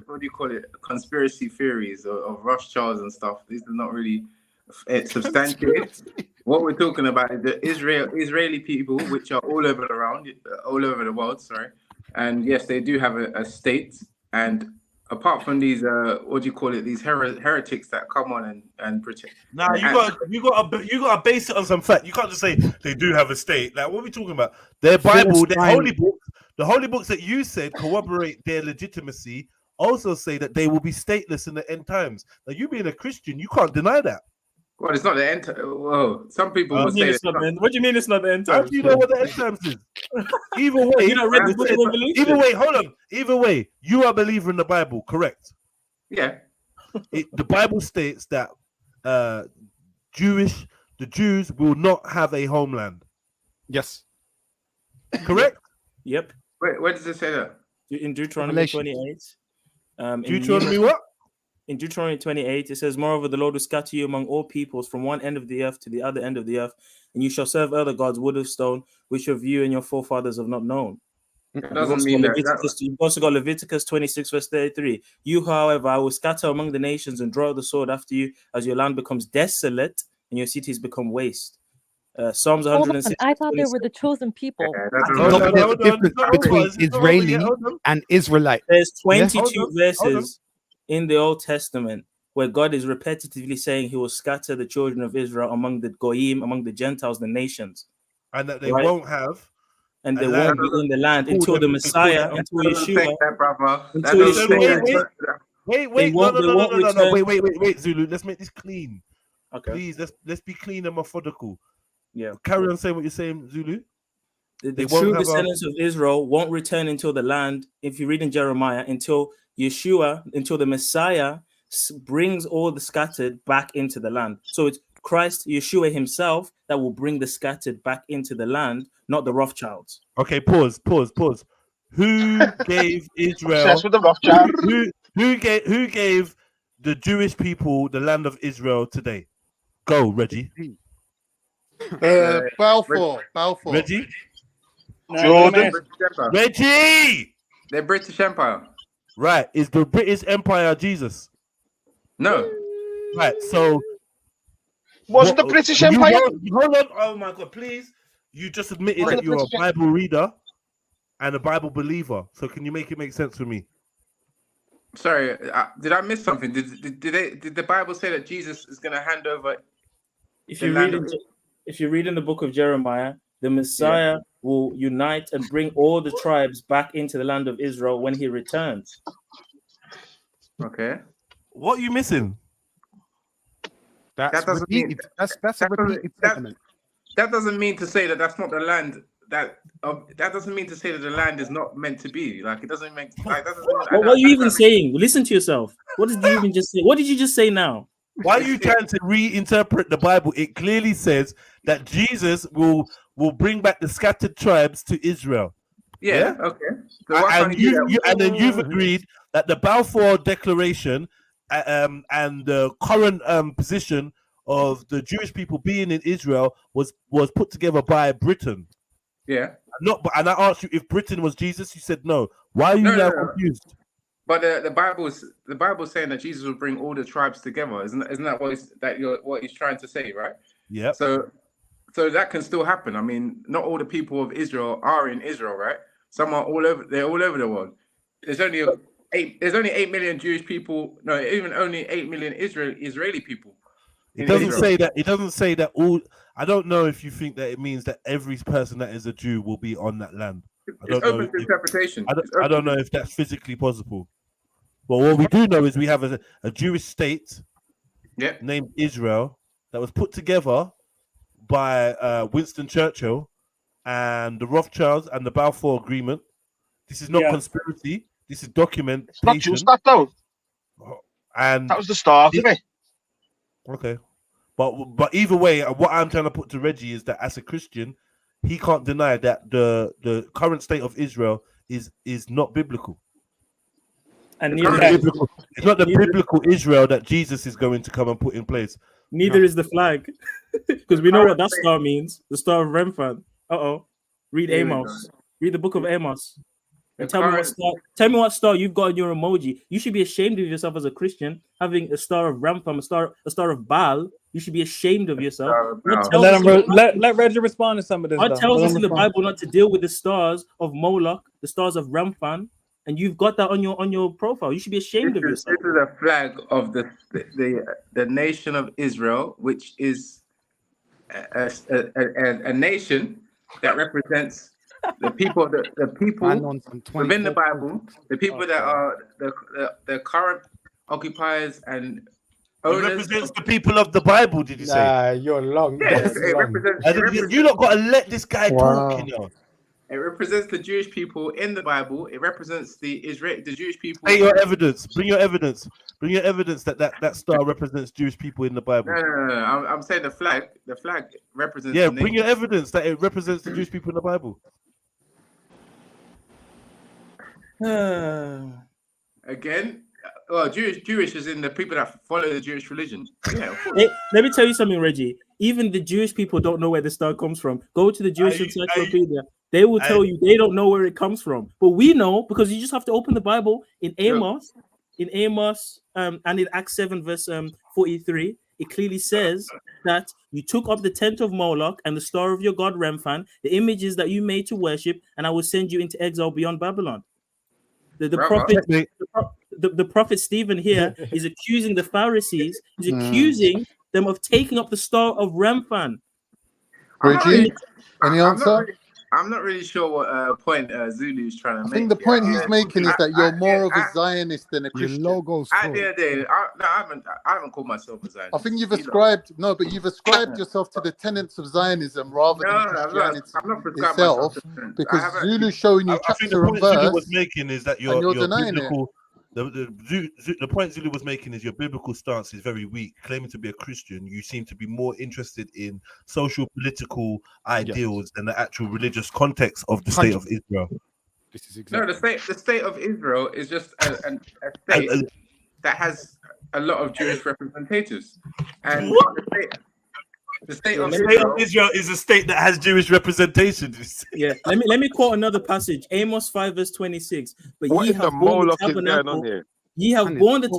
what do you call it? Conspiracy theories of Rothschilds and stuff. These are not really substantiated. What we're talking about is the Israeli people, which are all over the world. Sorry, and yes, they do have a state. And apart from these, what do you call it? These heretics that come on and pretend. Nah, you got to base it on some fact. You can't just say they do have a state. Like, what are we talking about? Their Bible, their holy books, the holy books that you said corroborate their legitimacy. Also say that they will be stateless in the end times. Now, you being a Christian, you can't deny that. Well, it's not the end. Whoa, some people will say it's not the end. What do you mean it's not the end times? How do you know what the end times is? Either way, you not read the Book of Revelation? Either way, hold on. Either way, you are a believer in the Bible, correct? Yeah. The Bible states that the Jews will not have a homeland. Yes. Correct? Yep. Where does it say that? In Deuteronomy 28. Deuteronomy what? In Deuteronomy 28, it says, moreover, the Lord will scatter you among all peoples from one end of the earth to the other end of the earth, and you shall serve other gods, wood of stone, which of you and your forefathers have not known. You've also got Leviticus 26, verse 33. You, however, I will scatter among the nations and draw the sword after you as your land becomes desolate and your cities become waste. Psalms 106. I thought they were the chosen people. The difference between Israeli and Israelite. There's 22 verses in the Old Testament where God is repetitively saying he will scatter the children of Israel among the Goyim, among the Gentiles, the nations. And that they won't have. And they won't be in the land until the Messiah, until Yeshua. Wait, Zulu. Let's make this clean. Okay. Please, let's be clean and methodical. Yeah. Carry on saying what you're saying, Zulu. The true descendants of Israel won't return until the land, if you read in Jeremiah, until Yeshua, until the Messiah brings all the scattered back into the land. So it's Christ, Yeshua himself, that will bring the scattered back into the land, not the Rothschilds. Okay, pause. Who gave Israel? With the Rothschilds. Who gave the Jewish people the land of Israel today? Go, Reggie. Balfour. Reggie. Jordan. Reggie. The British Empire. Right. Is the British Empire Jesus? No. Right. So. Was the British Empire? Hold on. Oh my God! Please. You just admitted that you're a Bible reader and a Bible believer. So can you make it make sense for me? Sorry, did I miss something? Did the Bible say that Jesus is going to hand over? If you read in the book of Jeremiah, the Messiah will unite and bring all the tribes back into the land of Israel when he returns. Okay. What are you missing? That doesn't mean that doesn't mean to say that that's not the land that doesn't mean to say that the land is not meant to be. Like, it doesn't make like that. What are you even saying? Listen to yourself. What did you even just say? What did you just say now? Why are you trying to reinterpret the Bible? It clearly says that Jesus will bring back the scattered tribes to Israel. Yeah. Okay. So and then you've agreed that the Balfour Declaration and the current position of the Jewish people being in Israel was put together by Britain. Yeah. And I asked you if Britain was Jesus. You said no. Why are you now confused? But the Bible's saying that Jesus will bring all the tribes together. Isn't that what he's trying to say, right? Yeah. So that can still happen. I mean, not all the people of Israel are in Israel, right? Some are all over. They're all over the world. There's only 8 million Jewish people. No, even only 8 million Israeli people. It doesn't say that. It doesn't say that all. I don't know if you think that it means that every person that is a Jew will be on that land. It's open to interpretation. I don't know if that's physically possible. But what we do know is we have a Jewish state, named Israel that was put together by Winston Churchill and the Rothschilds and the Balfour Agreement. This is not conspiracy. This is documentation. It's not just that though. And that was the start of it. Okay, but either way, what I'm trying to put to Reggie is that as a Christian, he can't deny that the current state of Israel is not biblical. And it's not the biblical Israel that Jesus is going to come and put in place. Neither is the flag, because we know what that star means. The star of Remphan. Read Amos. Read the book of Amos. And tell me what star you've got in your emoji. You should be ashamed of yourself as a Christian having a star of Remphan, a star of Baal. You should be ashamed of yourself. Let Reggie respond to some of this. God tells us in the Bible not to deal with the stars of Moloch, the stars of Remphan, and you've got that on your profile. You should be ashamed of yourself. This is a flag of the nation of Israel, which is a nation that represents the people within the Bible, the people that are the current occupiers and owners. It represents the people of the Bible. Did you say? Nah, you're long. Yes, it represents. You lot got to let this guy talk. You know. It represents the Jewish people in the Bible. It represents the Jewish people. Hey, your evidence. Bring your evidence. Bring your evidence that star represents Jewish people in the Bible. No. I'm saying the flag. The flag represents. Yeah, bring your evidence that it represents the Jewish people in the Bible. Again, well, Jewish is in the people that follow the Jewish religion. Yeah. Hey, let me tell you something, Reggie. Even the Jewish people don't know where the star comes from. Go to the Jewish encyclopedia. They will tell you they don't know where it comes from. But we know, because you just have to open the Bible in Amos, and in Acts 7 verse 43. It clearly says that you took up the tent of Moloch and the star of your god Remphan, the images that you made to worship, and I will send you into exile beyond Babylon. The prophet Stephen here is accusing the Pharisees. He's accusing them of taking up the star of Remphan. Reggie, any answer? I'm not really sure what point Zulu is trying to make. I think the point he's making is that you're more of a Zionist than a Christian. At the end of the day, I haven't called myself a Zionist. I think you've ascribed you've ascribed yourself to the tenets of Zionism rather than Christianity itself, because Zulu's showing you chapter and verse. Zulu was making is that you're denying biblical, it. The point Zulu was making is your biblical stance is very weak. Claiming to be a Christian, you seem to be more interested in social political ideals than the actual religious context of the state of Israel. This is exactly the state of Israel is just a state that has a lot of Jewish representatives, and the state of Israel is a state that has Jewish representation. Yeah, let me quote another passage, Amos 5 verse 26. But ye have borne the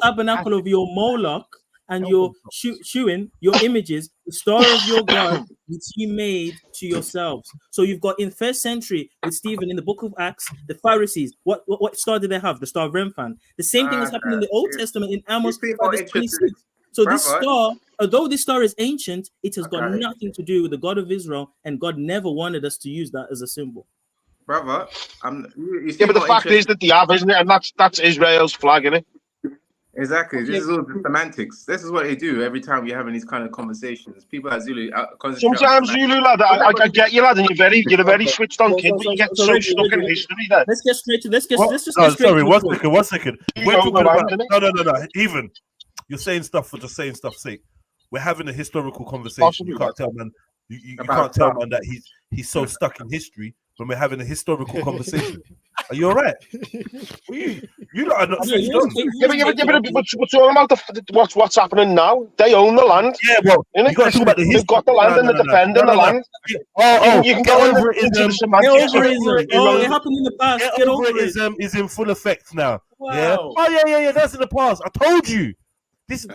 tabernacle of your Moloch, and your shewing your images, the star of your God, which ye made to yourselves. So you've got in first century with Stephen in the book of Acts, the Pharisees. What star did they have? The star of Remphan. The same thing is happening in the Old Testament in Amos 5 verse 26. So this star, although this star is ancient, it has got nothing to do with the God of Israel, and God never wanted us to use that as a symbol. Brother, but the fact is that they have, isn't it? And that's Israel's flag, isn't it? Exactly. This is all the semantics. This is what they do every time we're having these kind of conversations. People at Zulu. Sometimes Zulu, lad, I get you, lad, and you're a very switched on kid, but you get so stuck in history there. Let's get straight to let's just sorry, one second. No. Even you're saying stuff for just saying stuff's sake. We're having a historical conversation. You can't tell man. You can't tell man that he's so stuck in history when we're having a historical conversation. Are you all right? You lot are not. We're talking about what's happening now. They own the land. Yeah, well, you got to talk about the history. They've got the land and they're defending the land. You can get over it into the semantics. It happened in the past. Get over it is in full effect now. Wow. Yeah. Oh yeah. That's in the past. I told you. This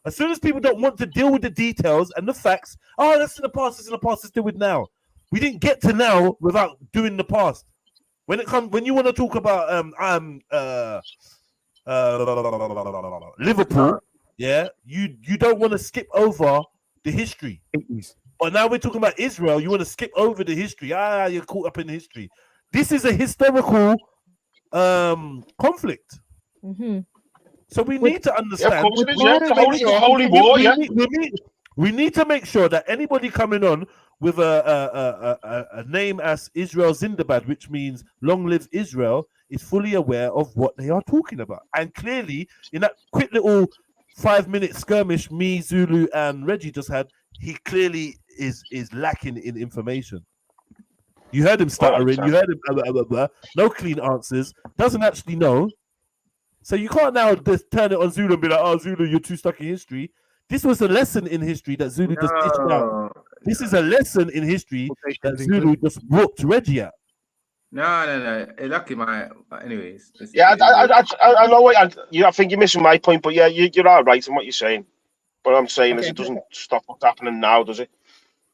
as soon as people don't want to deal with the details and the facts, that's in the past. It's in the past. Let's deal with now. We didn't get to now without doing the past. When you want to talk about Liverpool, yeah, you don't want to skip over the history. But now we're talking about Israel. You want to skip over the history. You're caught up in history. This is a historical conflict. Mm-hmm. So we need to understand. Yeah, of course it is. Yeah, it's a holy war. Yeah. We need to make sure that anybody coming on with a name as Israel Zindabad, which means long live Israel, is fully aware of what they are talking about. And clearly, in that quick little 5-minute skirmish me, Zulu, and Reggie just had, he clearly is lacking in information. You heard him stuttering. You heard him blah, blah, blah, no clean answers. Doesn't actually know. So you can't now just turn it on Zulu and be like, "Oh, Zulu, you're too stuck in history." This was a lesson in history that Zulu just dished out. This is a lesson in history that Zulu just whooped Reggie at. No. Lucky anyways. Yeah, I know what I think you're missing my point, but yeah, you're all right in what you're saying. What I'm saying is it doesn't stop what's happening now, does it?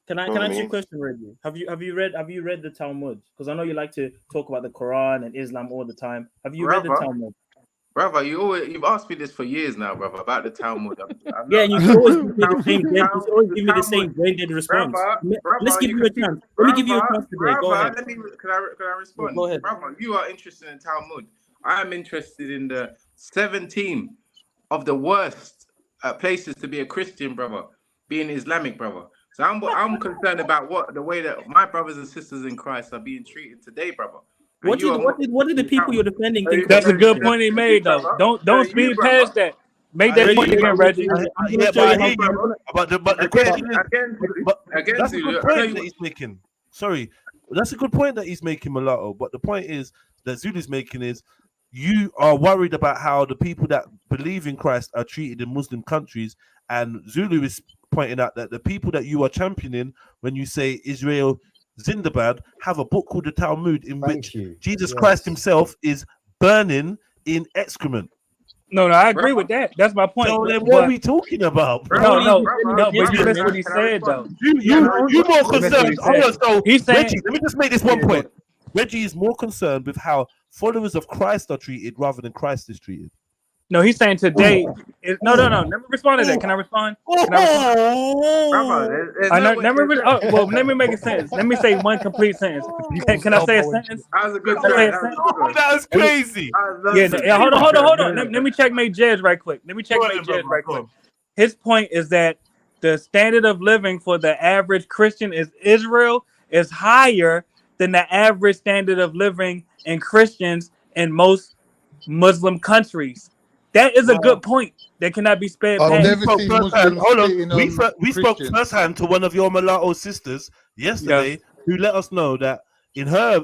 Can I ask you a question, Reggie? Have you read the Talmud? Because I know you like to talk about the Quran and Islam all the time. Have you read the Talmud? Brother, you've asked me this for years now, brother, about the Talmud. Yeah, and you always give me the same brain-dead response. Let's give you a chance. Let me give you a chance today. Go ahead. Can I respond? Go ahead. Brother, you are interested in Talmud. I am interested in the 17 of the worst places to be a Christian, brother, being Islamic, brother. So I'm concerned about the way that my brothers and sisters in Christ are being treated today, brother. What did the people you're defending think? That's a good point he made, though. Don't speed past that. Make that point again, Reggie. Yeah, but I hear you. But the question is, that's a good point that he's making. Sorry, that's a good point that he's making, Mulatto. But the point is that Zulu's making is, you are worried about how the people that believe in Christ are treated in Muslim countries, and Zulu is pointing out that the people that you are championing when you say Israel Zindabad have a book called the Talmud in which Jesus Christ himself is burning in excrement. No, I agree with that. That's my point. So then what are we talking about? No, but you missed what he said, though. You more concerned. He's saying, Reggie, let me just make this one point. Reggie is more concerned with how followers of Christ are treated rather than Christ is treated. No, he's saying today. No. Let me respond to that. Can I respond? Let me make a sentence. Let me say one complete sentence. Can I say a sentence? That was a good That was crazy. Yeah. Hold on. Let me checkmate Jez right quick. His point is that the standard of living for the average Christian is Israel is higher than the average standard of living in Christians in most Muslim countries. That is a good point. That cannot be spared. We spoke firsthand to one of your mulatto sisters yesterday, who let us know that in her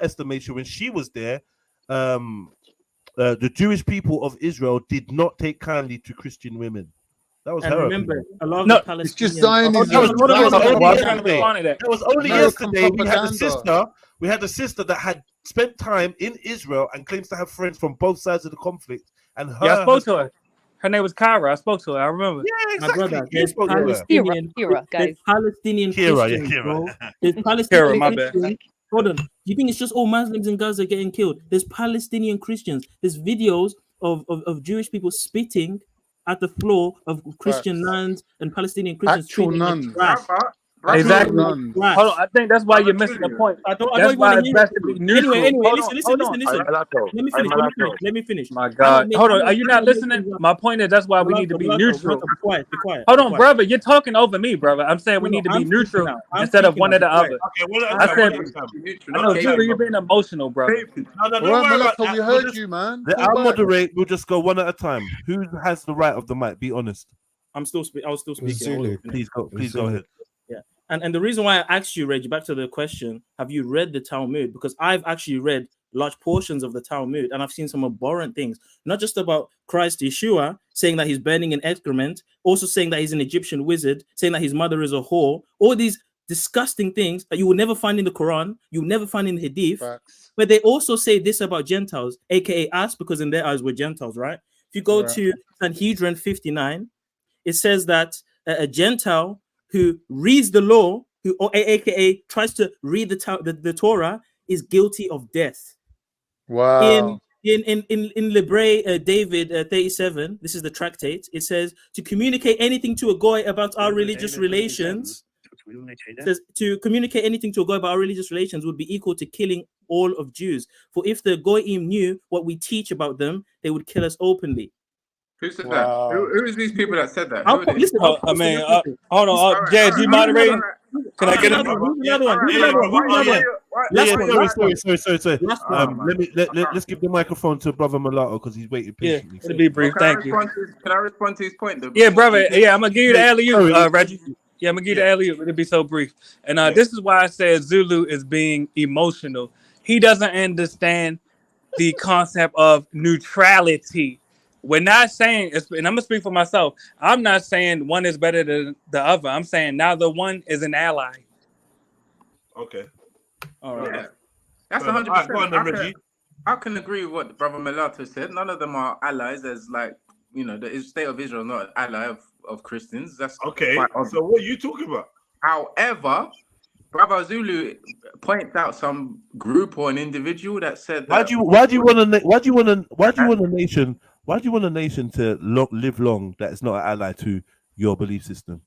estimation, when she was there, the Jewish people of Israel did not take kindly to Christian women. That was her. Remember, a lot of the Palestinians. It's just Zionism. That was only yesterday. We had a sister that had spent time in Israel and claims to have friends from both sides of the conflict. And I spoke to her. Her name was Kyra. I spoke to her. I remember. Yeah, exactly. My brother, there's Palestinian Christians, bro. There's Palestinian Christians. Hold on. Do you think it's just all Muslims in Gaza getting killed? There's Palestinian Christians. There's videos of Jewish people spitting at the floor of Christian nuns and Palestinian Christians. Actual nuns. Exactly. Hold on. I think that's why you're missing the point. That's why it's best to be neutral. Anyway, listen. Let me finish. My God. Hold on. Are you not listening? My point is that's why we need to be neutral. Be quiet. Hold on, brother. You're talking over me, brother. I'm saying we need to be neutral instead of one or the other. I said, I know, Julie, you're being emotional, brother. No, we heard you, man. I'll moderate. We'll just go one at a time. Who has the right of the mic? Be honest. I was still speaking. Please go ahead. Yeah. And the reason why I asked you, Reggie, back to the question, have you read the Talmud? Because I've actually read large portions of the Talmud and I've seen some abhorrent things, not just about Christ Yeshua saying that he's burning in excrement, also saying that he's an Egyptian wizard, saying that his mother is a whore, all these disgusting things that you will never find in the Quran, you will never find in the Hadith. Facts. But they also say this about Gentiles, aka us, because in their eyes we're Gentiles, right? If you go to Sanhedrin 59, it says that a Gentile who reads the law, aka tries to read the Torah, is guilty of death. Wow. In Libre David 37, this is the tractate. It says to communicate anything to a goy about our religious relations. It says to communicate anything to a goy about our religious relations would be equal to killing all of Jews. For if the goyim knew what we teach about them, they would kill us openly. Who said that? Who is these people that said that? I'll Who are they? listen, hold on, Jazz, you moderate? Can I get him? Let's give the microphone to Brother Mulatto because he's waiting patiently. It'll be brief. Thank you. Can I respond to his point though? Yeah, brother. Yeah, I'm gonna give you the alley-oop, Reggie. Yeah, I'm gonna give you the alley-oop. It'll be so brief. And this is why I said Zulu is being emotional. He doesn't understand the concept of neutrality. We're not saying, and I'm gonna speak for myself. I'm not saying one is better than the other. I'm saying neither one is an ally. Okay. All right. Yeah. That's 100%. I can agree with what Brother Mulatto said. None of them are allies. There's like, the state of Israel not an ally of Christians. That's okay. So what are you talking about? However, Brother Zulu points out some group or an individual that said that. Why do you want a nation to live long that is not an ally to your belief system?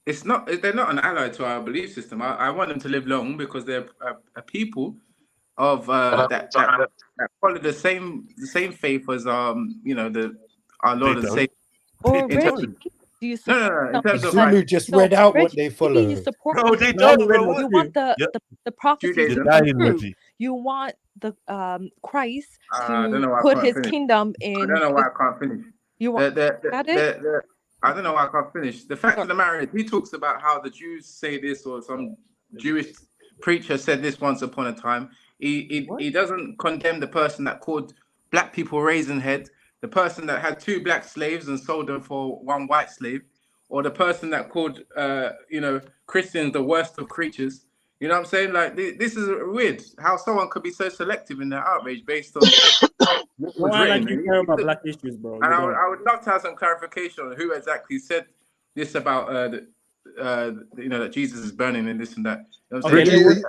It's not. They're not an ally to our belief system. I want them to live long because they're a people of that follow the same faith as our Lord and Savior. Do you no. In terms of Zulu just read out what they follow. You support no, they don't. You want the prophecy to come true. You want the Christ to put his kingdom in. I don't know why I can't finish. You want I don't know why I can't finish. The fact of the matter is, he talks about how the Jews say this, or some Jewish preacher said this once upon a time. He doesn't condemn the person that called black people raisin head, the person that had 2 black slaves and sold them for 1 white slave, or the person that called Christians the worst of creatures. You know what I'm saying? Like, this is weird how someone could be so selective in their outrage based on what was written. You care about black issues, bro. And I would love to have some clarification on who exactly said this about that Jesus is burning and this and that. You know what I'm saying?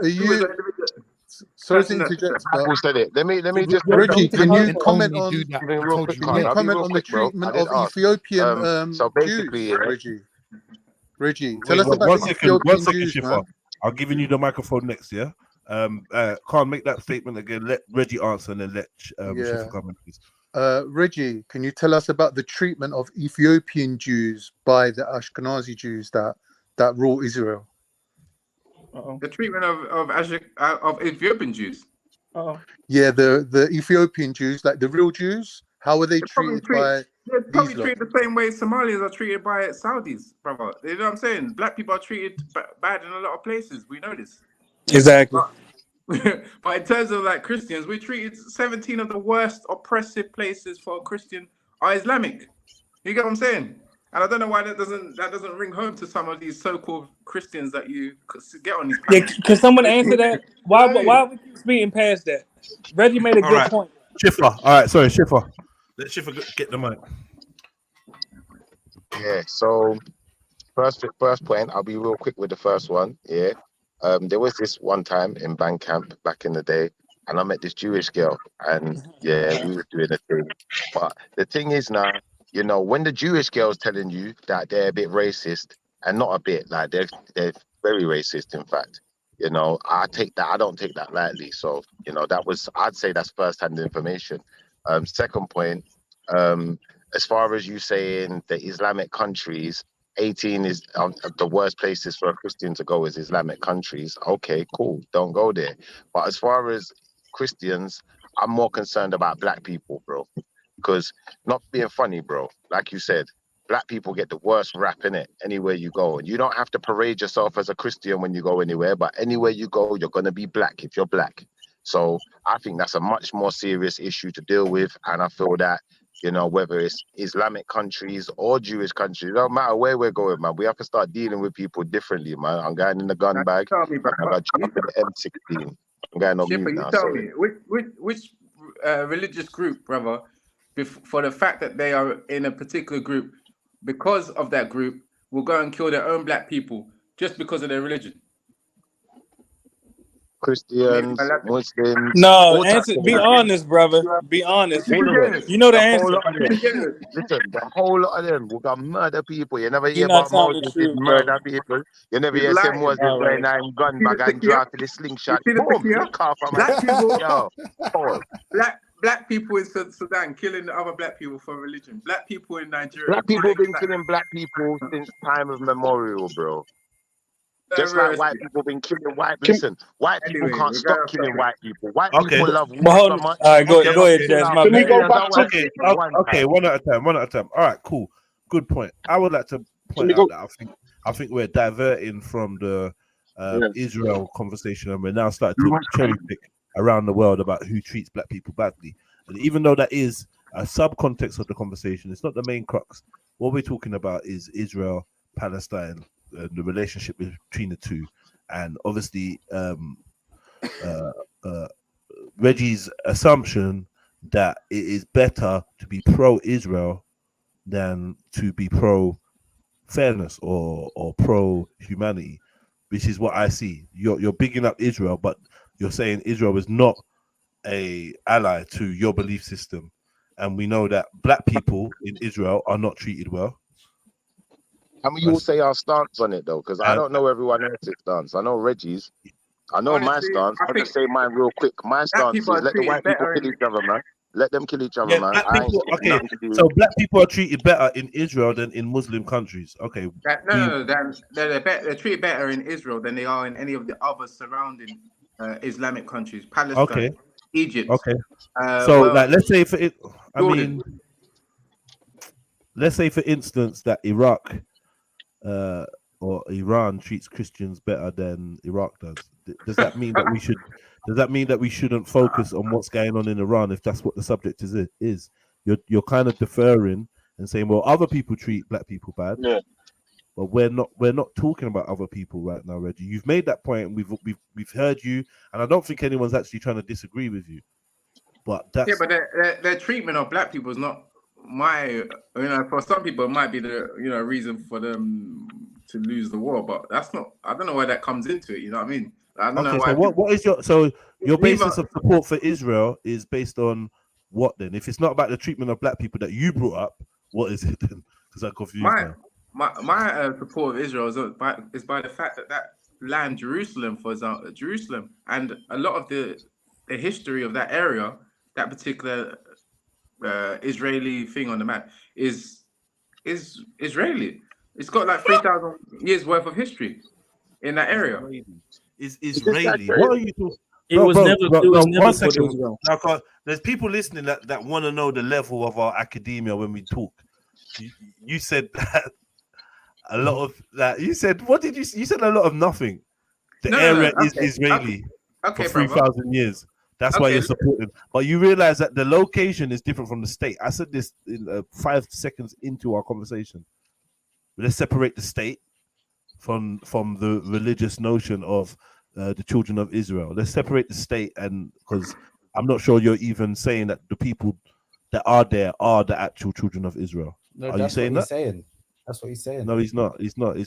Sorry to interject. Who said it? Let me just. Reggie, can you comment on the treatment of Ethiopian so basically, Jews? Reggie, tell us about the Ethiopian Jews, man. I'll give you the microphone next, yeah? Can't make that statement again. Let Reggie answer and then let Shifa come in, please. Reggie, can you tell us about the treatment of Ethiopian Jews by the Ashkenazi Jews that rule Israel? The treatment of Ethiopian Jews. Yeah, the Ethiopian Jews, like the real Jews, how are they treated by? They're probably treated the same way Somalis are treated by Saudis, brother. You know what I'm saying? Black people are treated bad in a lot of places. We know this. Exactly. But in terms of like Christians, we treated 17 of the worst oppressive places for a Christian are Islamic. You get what I'm saying? And I don't know why that doesn't ring home to some of these so-called Christians that you get on these panels. Yeah, can someone answer that? Why we keep speeding past that? Reggie made a good point. Shifa. All right, sorry, Shifa. Let Shifa get the mic. Yeah, so first point, I'll be real quick with the first one. Yeah. There was this one time in band camp back in the day, and I met this Jewish girl, and yeah, we were doing a thing. But the thing is now, when the Jewish girl's telling you that they're a bit racist, and not a bit, like they're very racist, in fact. I don't take that lightly. So, I'd say that's first-hand information. Second point, as far as you saying the Islamic countries, 18 is the worst places for a Christian to go is Islamic countries. Okay, cool. Don't go there. But as far as Christians, I'm more concerned about black people, bro. Because not being funny, bro, like you said, black people get the worst rap in it anywhere you go. And you don't have to parade yourself as a Christian when you go anywhere, but anywhere you go, you're going to be black if you're black. So I think that's a much more serious issue to deal with. And I feel that, whether it's Islamic countries or Jewish countries, it don't matter where we're going, man. We have to start dealing with people differently, man. I'm going in the gun bag. I got jumped in the M16. I'm going on mute now. Tell me, which religious group, brother, for the fact that they are in a particular group, because of that group, will go and kill their own black people just because of their religion? Christians, Muslims. No, be honest, brother. Be honest. You know the answer. Listen, the whole lot of them will go murder people. You never hear about Moses murder people. You never hear say Moses going in gun bag and draw to the slingshot. Boom, look off of my black people in Sudan killing the other black people for religion. Black people in Nigeria. Black people been killing black people since time of memorial, bro. Just like white people been killing white. Listen, white people can't stop killing white people. White people love war so much. All right, go ahead, Jazz. My bad. Okay, one at a time. All right, cool. Good point. I would like to point out that I think we're diverting from the Israel conversation, and we're now starting to cherry pick around the world about who treats black people badly. And even though that is a sub-context of the conversation, it's not the main crux. What we're talking about is Israel, Palestine, the relationship between the two, and obviously Reggie's assumption that it is better to be pro-Israel than to be pro-fairness or pro-humanity, which is what I see. You're bigging up Israel, but you're saying Israel is not a ally to your belief system, and we know that black people in Israel are not treated well. Can we all say our stance on it though? Because I don't know everyone else's stance. I know Reggie's. I know my stance. I'll just say mine real quick. My stance is let the white people kill each other, man. Let them kill each other, man. So black people are treated better in Israel than in Muslim countries. Okay. No. They're treated better in Israel than they are in any of the other surrounding Islamic countries. Palestine, Egypt. Okay. Like, let's say let's say for instance that Iraq or Iran treats Christians better than Iraq does. Does that mean that we should? Does that mean that we shouldn't focus on what's going on in Iran if that's what the subject is? You're kind of deferring and saying, well, other people treat black people bad, but we're not talking about other people right now, Reggie. You've made that point, and we've heard you, and I don't think anyone's actually trying to disagree with you. But that's but their treatment of black people is not for some people it might be the reason for them to lose the war, but that's not. I don't know where that comes into it. You know what I mean? I don't know why. So what is your basis of support for Israel is based on what then? If it's not about the treatment of black people that you brought up, what is it then? Because I'm confused now. My support of Israel is by the fact that land, Jerusalem, for example, Jerusalem, and a lot of the history of that area, that particular Israeli thing on the map is Israeli. It's got like 3,000 years worth of history in that area. Is Israeli? What are you talking? It was never for Israel. There's people listening that want to know the level of our academia when we talk. You said that a lot of that. You said, what did you? You said a lot of nothing. The area is Israeli for 3,000 years. That's why you're supporting. But you realize that the location is different from the state. I said this in 5 seconds into our conversation. Let's separate the state from the religious notion of the children of Israel. Let's separate the state, and because I'm not sure you're even saying that the people that are there are the actual children of Israel. No, are you saying that? That's what he's saying. No, he's not. He's not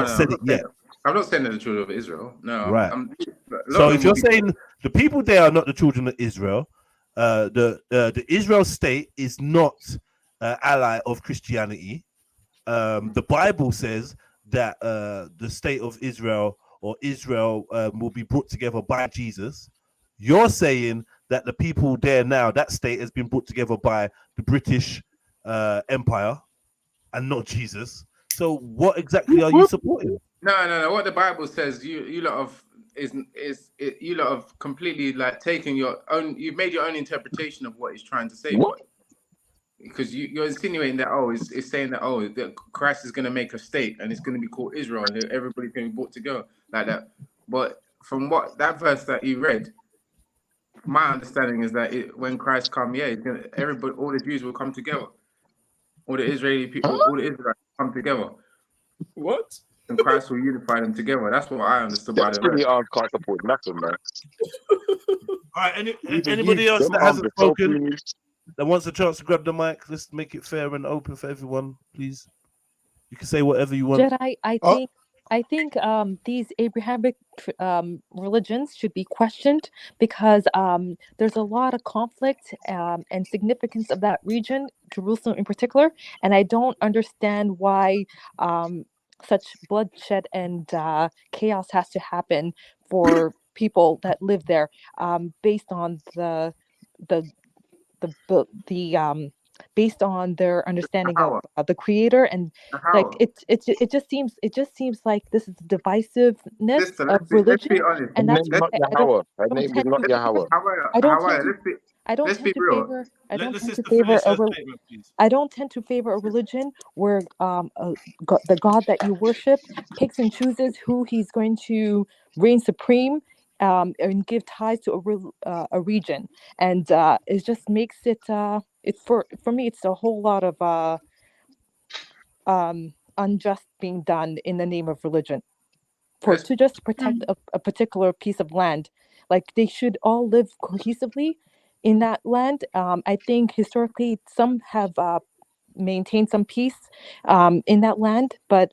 said it yet. I'm not saying they're the children of Israel. No. Right. So if you're saying the people there are not the children of Israel, the Israel state is not an ally of Christianity. The Bible says that the state of Israel or Israel will be brought together by Jesus. You're saying that the people there now, that state has been brought together by the British Empire and not Jesus. So what exactly are you supporting? No. What the Bible says, you lot have completely like taken your own. You've made your own interpretation of what he's trying to say. Because you're insinuating that it's saying that that Christ is going to make a state and it's going to be called Israel and everybody's going to be brought together like that. But from what that verse that you read, my understanding is that when Christ comes, everybody, all the Jews will come together, all the Israeli people, all the Israelites come together. What? And Christ will unify them together. That's what I understood by the verse. Can't support nothing, man. All right. Anybody else that hasn't spoken? That wants a chance to grab the mic, let's make it fair and open for everyone, please. You can say whatever you want. Jedi, I think these Abrahamic religions should be questioned because there's a lot of conflict and significance of that region, Jerusalem in particular, and I don't understand why such bloodshed and chaos has to happen for people that live there based on the based on their understanding of the creator, and like it just seems like this is the divisiveness Sister, of let's be religion, honest. and that's Not why Yahweh. Her name is not Yahweh. I don't However, tend to let's be real. I don't tend to favor I don't tend to favor a religion where the God that you worship picks and chooses who he's going to reign supreme, and give ties to a region, and it just makes it it's for me it's a whole lot of unjust being done in the name of religion to just protect a particular piece of land. Like they should all live cohesively in that land. I think historically some have maintained some peace in that land, but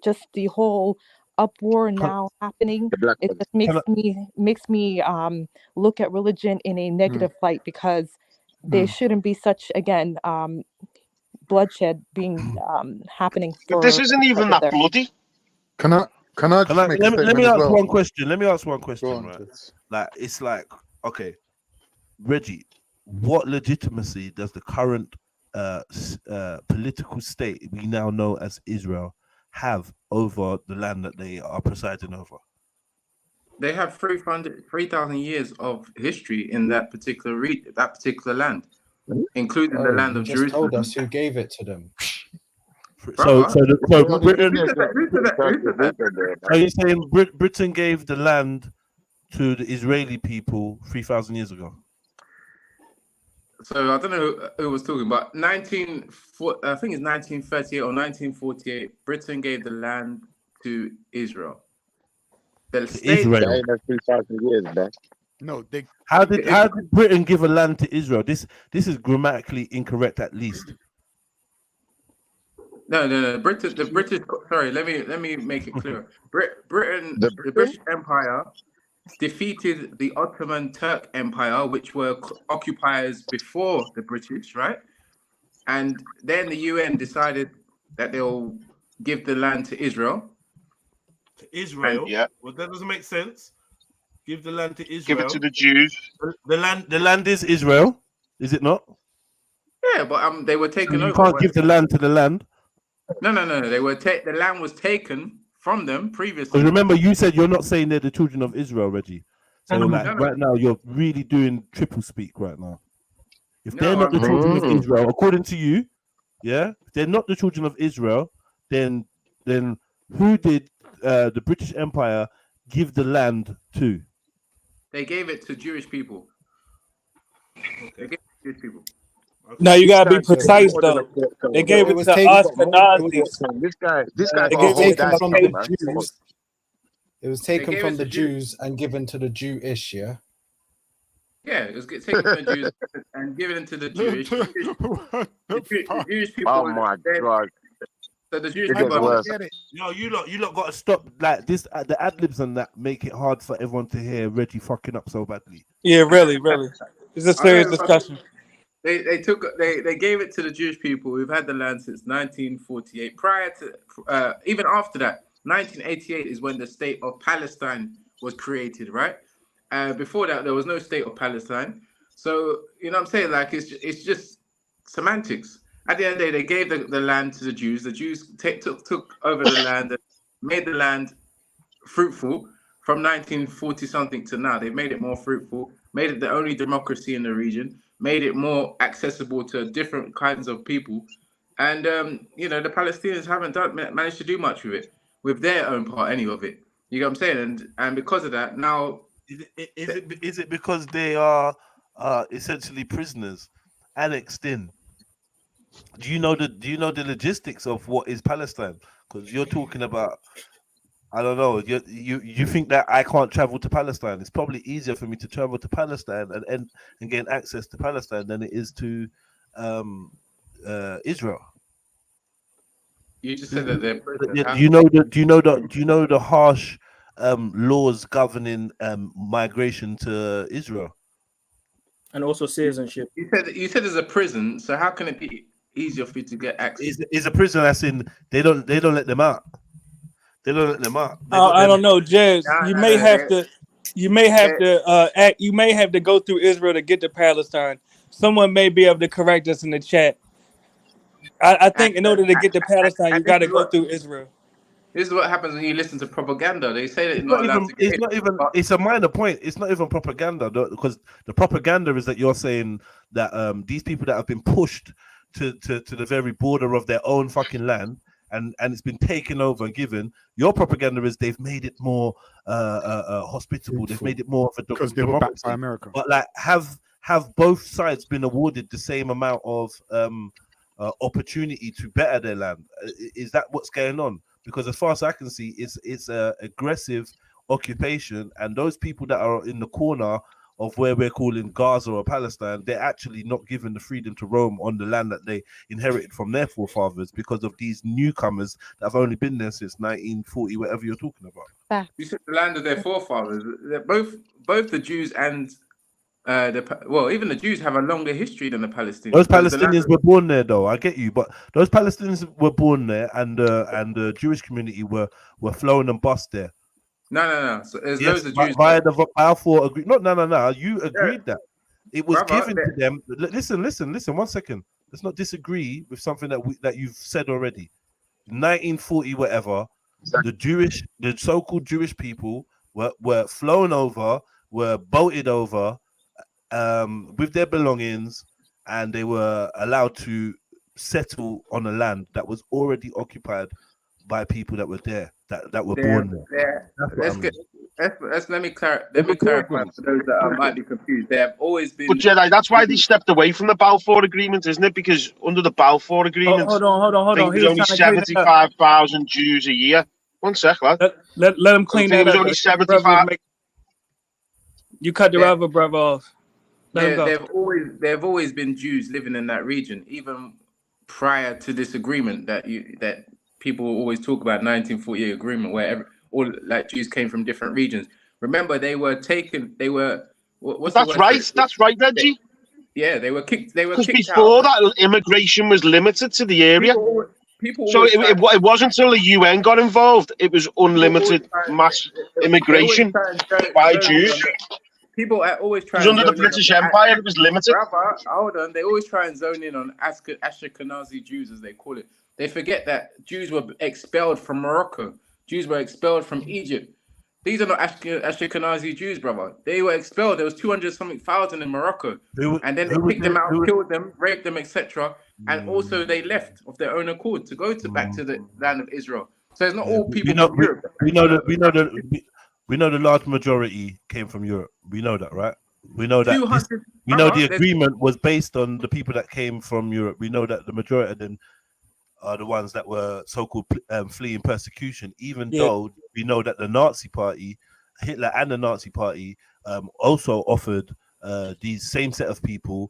just the whole uproar now happening, it just makes me look at religion in a negative light, because there shouldn't be such, again, bloodshed being happening for But this isn't even that there. bloody. Can I just make a statement let me as ask well? one question. Let me ask one question, Go on, right? Jess. Like, it's like, okay, Reggie, what legitimacy does the current political state we now know as Israel have over the land that they are presiding over? They have 3,000 years of history in that particular land, including the land of just told Jerusalem. us who gave it to them. So Britain. Are you saying Britain gave the land to the Israeli people 3,000 years ago? So I don't know who was talking, but I think it's 1938 or 1948. Britain gave the land to Israel. The state. Israel. 3,000 years back. No, they. How did Britain give a land to Israel? This is grammatically incorrect, at least. No. The British. Sorry, let me make it clear. Britain, the British Empire defeated the Ottoman Turk Empire, which were occupiers before the British, right? And then the UN decided that they'll give the land to Israel. To Israel? Yeah. Well, that doesn't make sense. Give the land to Israel. Give it to the Jews. The land is Israel, is it not? Yeah, but they were taken over. You can't give the land to the land. No. They were the land was taken from them previously. Because remember, you said you're not saying they're the children of Israel, Reggie. So right now, you're really doing triple speak right now. If they're not the children of Israel, according to you, yeah, if they're not the children of Israel, then who did the British Empire give the land to? They gave it to Jewish people. Okay. They gave it to Jewish people. No, you gotta be precise though. They gave it to Ashkenazis. This guy got hold that from the Jews. It was taken from the Jews and given to the Jewish, yeah? Yeah, it was taken from the Jews and given to the Jewish. The Jewish people. Oh my God. So the Jewish people. No, you lot got to stop like this. The ad libs and that make it hard for everyone to hear Reggie fucking up so badly. Yeah, really. It's a serious discussion. They gave it to the Jewish people. We've had the land since 1948. Prior to even after that, 1988 is when the state of Palestine was created, right? Before that, there was no state of Palestine. So you know what I'm saying? Like it's just semantics. At the end of the day, they gave the land to the Jews. The Jews took over the land and made the land fruitful from 1940 something to now. They've made it more fruitful, made it the only democracy in the region, made it more accessible to different kinds of people. And, the Palestinians haven't managed to do much with it, with their own part, any of it. You know what I'm saying? And because of that, now... Is it because they are essentially prisoners, annexed in? Do you know the logistics of what is Palestine? Because you're talking about, I don't know. You think that I can't travel to Palestine? It's probably easier for me to travel to Palestine and gain access to Palestine than it is to Israel. You just said that they're prisoners. Do you know the harsh laws governing migration to Israel? And also citizenship. You said there's a prison, so how can it be easier for you to get access? Is a prison as in they don't let them out? They don't let them out. I don't know, Jez. You may have to. You may have to you may have to go through Israel to get to Palestine. Someone may be able to correct us in the chat. I think in order to get to Palestine, you got to go through Israel. This is what happens when you listen to propaganda. They say that It's you're not allowed to get it's not even. It's a minor point. It's not even propaganda because the propaganda is that you're saying that these people that have been pushed to the very border of their own fucking land and it's been taken over and given. Your propaganda is they've made it more hospitable. They've made it more of a because they were backed by America. But like, have both sides been awarded the same amount of opportunity to better their land? Is that what's going on? Because as far as I can see, it's a aggressive occupation, and those people that are in the corner of where we're calling Gaza or Palestine, they're actually not given the freedom to roam on the land that they inherited from their forefathers because of these newcomers that have only been there since 1940, whatever you're talking about. You said the land of their forefathers. They're both the Jews and even the Jews have a longer history than the Palestinians. Those Palestinians were born there, though. I get you, but those Palestinians were born there, and the Jewish community were flown and bust there. No. So there's loads of Jews via the Balfour agreement. No. You agreed that it was given to them. Listen. 1 second. Let's not disagree with something that you've said already. 1940, whatever. The so-called Jewish people were flown over, were boated over. With their belongings, and they were allowed to settle on a land that was already occupied by people that were there, that were born there. Let me clarify for those that might be confused. They have always been. But Jedi, that's why they stepped away from the Balfour Agreement, isn't it? Because under the Balfour Agreement, hold on. There's only 75,000 Jews a year. 1 sec, lad. Let him clean that up. There's only 75. You cut the rubber brother off. They've always been Jews living in that region, even prior to this agreement that people always talk about, 1948 agreement, where all like Jews came from different regions. Remember, they were taken. They were. That's right, Reggie. Yeah, they were kicked. They were because kicked before out. that, immigration was limited to the area. So it wasn't until the UN got involved. It was unlimited mass immigration by Jews. People always try. Because under the British Empire, it was limited. Hold on, they always try and zone in on Ashkenazi Jews, as they call it. They forget that Jews were expelled from Morocco. Jews were expelled from Egypt. These are not Ashkenazi Jews, brother. They were expelled. There was 200-something thousand in Morocco, and then they picked them out, killed them, raped them, etc. And also they left of their own accord to go back to the land of Israel. So it's not all people from Europe. We know the large majority came from Europe. We know that, right? We know that. The agreement was based on the people that came from Europe. We know that the majority of them are the ones that were so-called fleeing persecution, even though we know that the Nazi Party, Hitler and the Nazi Party, also offered these same set of people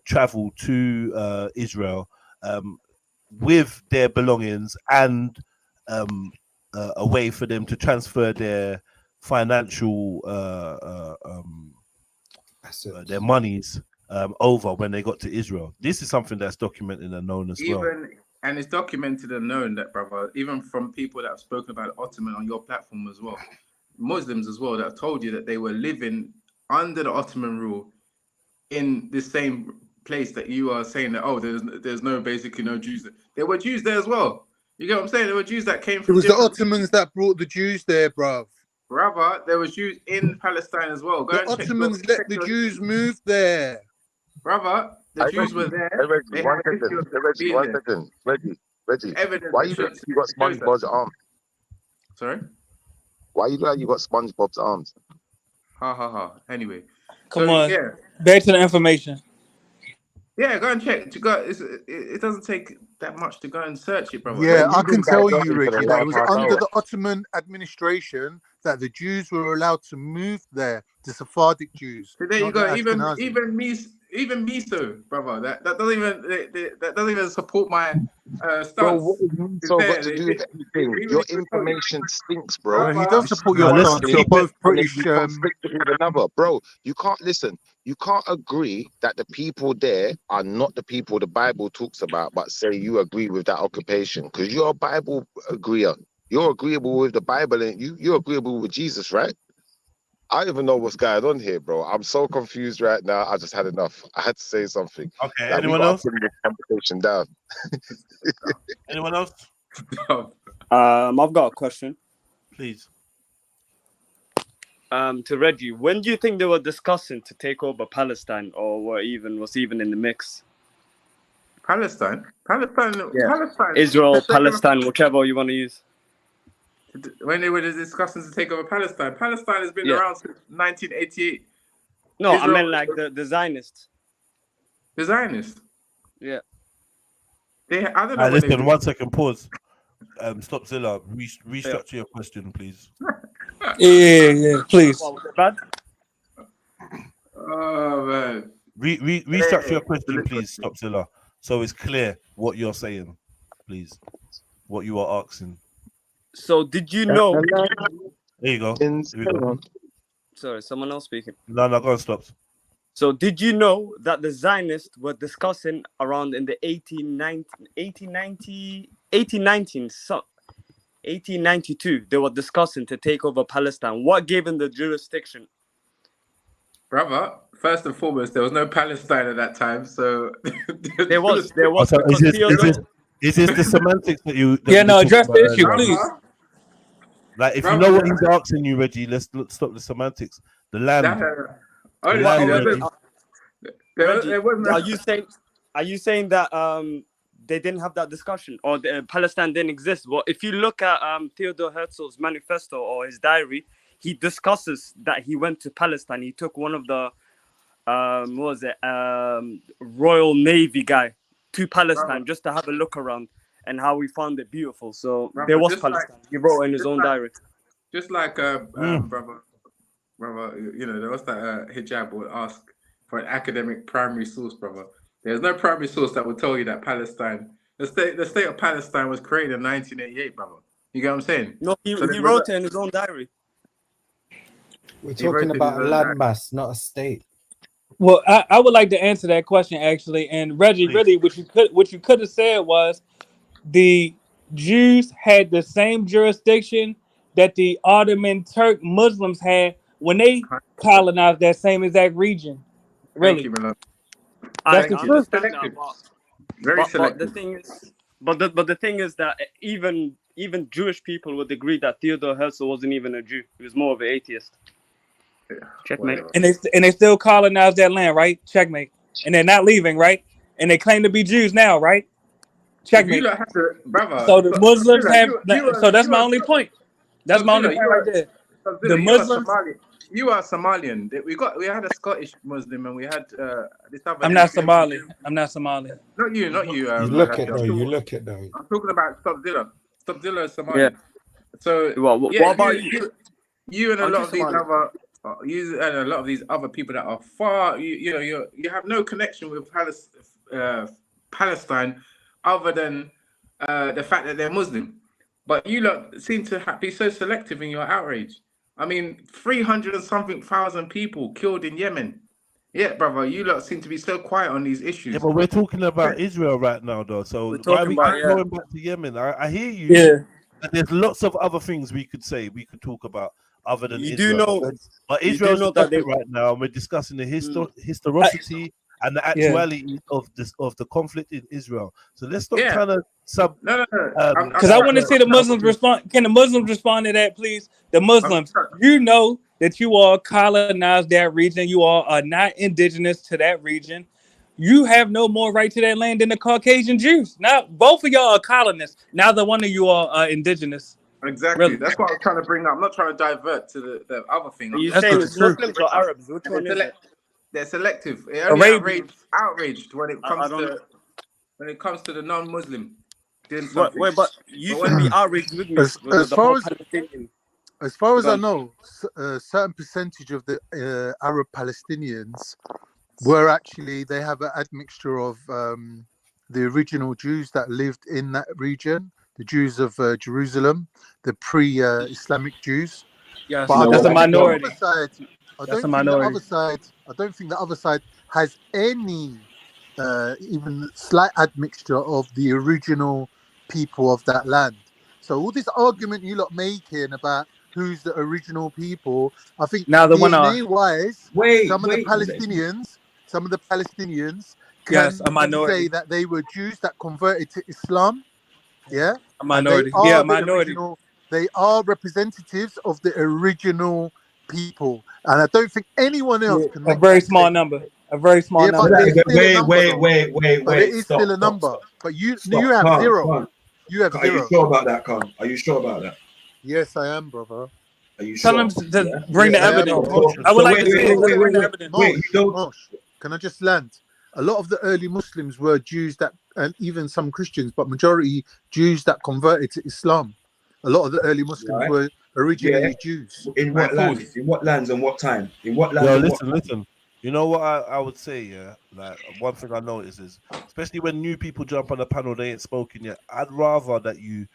travel to Israel with their belongings and a way for them to transfer their financial their monies over when they got to Israel. This is something that's documented and known as well. And it's documented and known that, brother, even from people that have spoken about Ottoman on your platform as well, Muslims as well, that have told you that they were living under the Ottoman rule in the same place that you are saying that, oh, there's basically no Jews there. There were Jews there as well. You get what I'm saying? There were Jews that came from. It was the Ottomans that brought the Jews there, bruv. Brother, there was Jews in Palestine as well. The Ottomans let the Jews move there. Brother, the Jews were there. Reggie, why you look like you got SpongeBob's arms? Sorry? Why you look like you got SpongeBob's arms? Ha. Anyway. Come on. Yeah. Back to the information. Yeah, go and check. It doesn't take that much to go and search it, brother. Yeah, I can tell you, Ricky, that it was under the Ottoman administration that the Jews were allowed to move there, the Sephardic Jews. So there you go. Even Miso, brother. That doesn't even support my stance. Bro, what is Miso got to do with anything? Your information stinks, bro. He does support your stance. You're both British. Bro, you can't listen. You can't agree that the people there are not the people the Bible talks about, but say you agree with that occupation because you're a Bible agreeer. You're agreeable with the Bible and you're agreeable with Jesus, right? I don't even know what's going on here, bro. I'm so confused right now. I just had enough. I had to say something. Okay, Like, anyone we else? gotta bring this conversation down. Anyone else? I've got a question. Please. To Reggie, when do you think they were discussing to take over Palestine, or was even in the mix? Palestine, Yeah. Palestine. Israel, Palestine, whichever you want to use. When they were discussing to take over Palestine, Palestine has been around since 1988. No, Israel, I meant like the Zionists. The Zionists. Yeah. I don't know. Listen, 1 second, pause. Stop Zilla. Restructure your question, please. Yeah, please. What, was it bad? Oh man. Restructure your question, please, Stop Zilla. So it's clear what you're saying, please. What you are asking. So did you know? There you go. Here we go. Sorry, someone else speaking. No, go on, Stop. So did you know that the Zionists were discussing around in the 1892, they were discussing to take over Palestine. What gave them the jurisdiction? Brother, first and foremost, there was no Palestine at that time, so there was. So is this the semantics that you? Address the issue, please. Like, if you know what he's asking you, Reggie, let's stop the semantics. The land. Reggie, are you saying that they didn't have that discussion, or Palestine didn't exist? Well, if you look at Theodor Herzl's manifesto or his diary, he discusses that he went to Palestine. He took one of the Royal Navy guy to Palestine just to have a look around and how we found it beautiful. So there was Palestine. He wrote in his own diary. Just like brother, you know, there was that hijab would ask for an academic primary source, brother. There's no primary source that would tell you that Palestine, the state of Palestine was created in 1988, brother. You get what I'm saying? No, he wrote it in his own diary. We're talking about a landmass, not a state. Well, I would like to answer that question actually. And Reggie, really, what you could have said was the Jews had the same jurisdiction that the Ottoman Turk Muslims had when they colonized that same exact region. Really, Thank you, that's the truth. But the thing is, but the thing is that even Jewish people would agree that Theodor Herzl wasn't even a Jew; he was more of an atheist. Checkmate. And they still colonize that land, right? Checkmate. And they're not leaving, right? And they claim to be Jews now, right? Checkmate. So the Muslims have. So that's my only point. That's my only point right there. The Muslims. You are Somalian. We had a Scottish Muslim and we had this other. I'm not Somali. I'm not Somali. Not you. You look it though. I'm talking about Stopzilla. Stopzilla is Somalian. Yeah. So what about you? You and a lot of these other. You and a lot of these other people that are far, you have no connection with Palestine, other than the fact that they're Muslim. But you lot seem to be so selective in your outrage. I mean, 300 and something thousand people killed in Yemen. Yeah, brother, you lot seem to be so quiet on these issues. Yeah, but we're talking about Israel right now, though. So why are we going back to Yemen? I hear you. Yeah. And there's lots of other things we could say, we could talk about. Other than you Israel. do know, but Israel's the topic right now, and we're discussing the historicity and the actuality of the conflict in Israel. So let's not kind of because I want to see the Muslims respond. Can the Muslims respond to that, please? The Muslims, you know that you all colonized that region. You all are not indigenous to that region. You have no more right to that land than the Caucasian Jews. Now, both of y'all are colonists. Neither one of you are indigenous. Exactly. Really? That's what I was trying to bring up. I'm not trying to divert to the other thing. Are you saying it's Muslims or Arabs? Which one is it? They're selective. They're only outraged when it comes to the non-Muslim. Wait, but you should be outraged with me. As far as I know, a certain percentage of the Arab Palestinians were actually, they have an admixture of the original Jews that lived in that region. The Jews of Jerusalem, the pre-Islamic Jews. Yes, but that's a minority. I don't think the other side has any even slight admixture of the original people of that land. So all this argument you lot making about who's the original people. I think now the DNA-wise, some of the Palestinians can yes, a minority. say that they were Jews that converted to Islam. Yeah, a minority. Minority. They are representatives of the original people, and I don't think anyone else can make a very small number. A very small number. But Wait. It is still a number. But you have zero. You have Are zero. you sure about that, Khan? Are you sure about that? Yes, I am, brother. Are you sure? Tell them to bring the evidence. I would like to see the evidence. Can I just land? A lot of the early Muslims were Jews and even some Christians, but majority Jews that converted to Islam. A lot of the early Muslims were originally Jews. In what lands? In what lands and what time? In what lands? Listen. You know what I would say, yeah? Like, one thing I notice is, especially when new people jump on the panel, they ain't spoken yet. I'd rather that you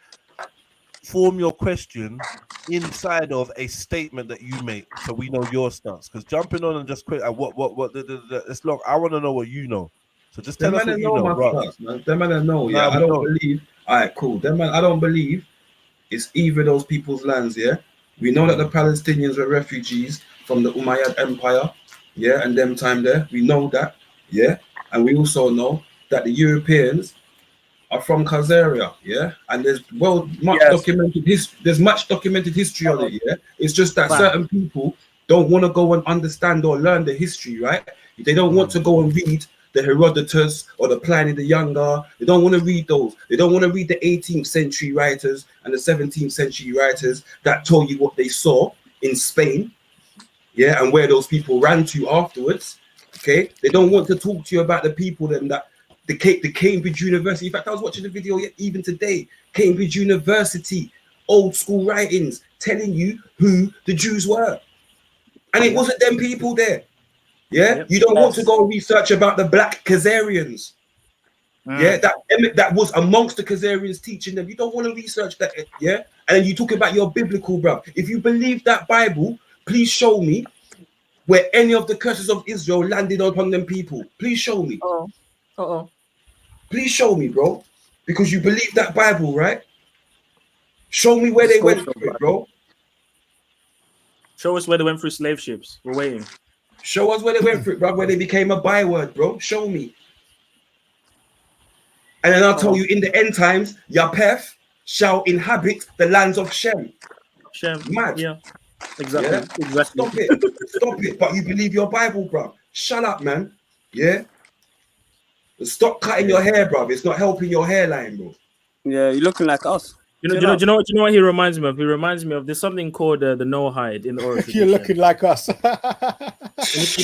form your question inside of a statement that you make, so we know your stance. Because jumping on and just quick, it's long. I want to know what you know. So just tell us what you know, bro. Them man know, yeah. I don't believe. All right, cool. Them man, I don't believe it's either those people's lands, yeah. We know that the Palestinians were refugees from the Umayyad Empire. Yeah, and them time there, we know that, yeah, and we also know that the Europeans are from Khazaria, yeah, and there's documented history on it, yeah. It's just that certain people don't want to go and understand or learn the history, right? They don't want to go and read the Herodotus or the Pliny the Younger. They don't want to read those. They don't want to read the 18th century writers and the 17th century writers that told you what they saw in Spain. Yeah, and where those people ran to afterwards. Okay, they don't want to talk to you about the people that the Cambridge University. In fact, I was watching the video even today. Cambridge University, old school writings telling you who the Jews were, and it wasn't them people there. Yeah, you don't want to go research about the Black Khazarians. Yeah, that was amongst the Khazarians teaching them. You don't want to research that. Yeah, and you talk about your biblical, bro. If you believe that Bible, please show me where any of the curses of Israel landed upon them people. Please show me. Please show me, bro. Because you believe that Bible, right? Show me where they went through it, bro. Show us where they went through slave ships. We're waiting. Show us where they went through it, bro. Where they became a byword, bro. Show me. And then I'll tell you, in the end times, Japheth shall inhabit the lands of Shem. Mad. Yeah. Exactly. Yeah? Exactly. Stop it. But you believe your Bible, bro. Shut up, man. Yeah. Stop cutting your hair, bro. It's not helping your hairline, bro. Yeah, you're looking like us. Do you know what he reminds me of? He reminds me of there's something called the Noahide in the oral tradition. You're looking like us. If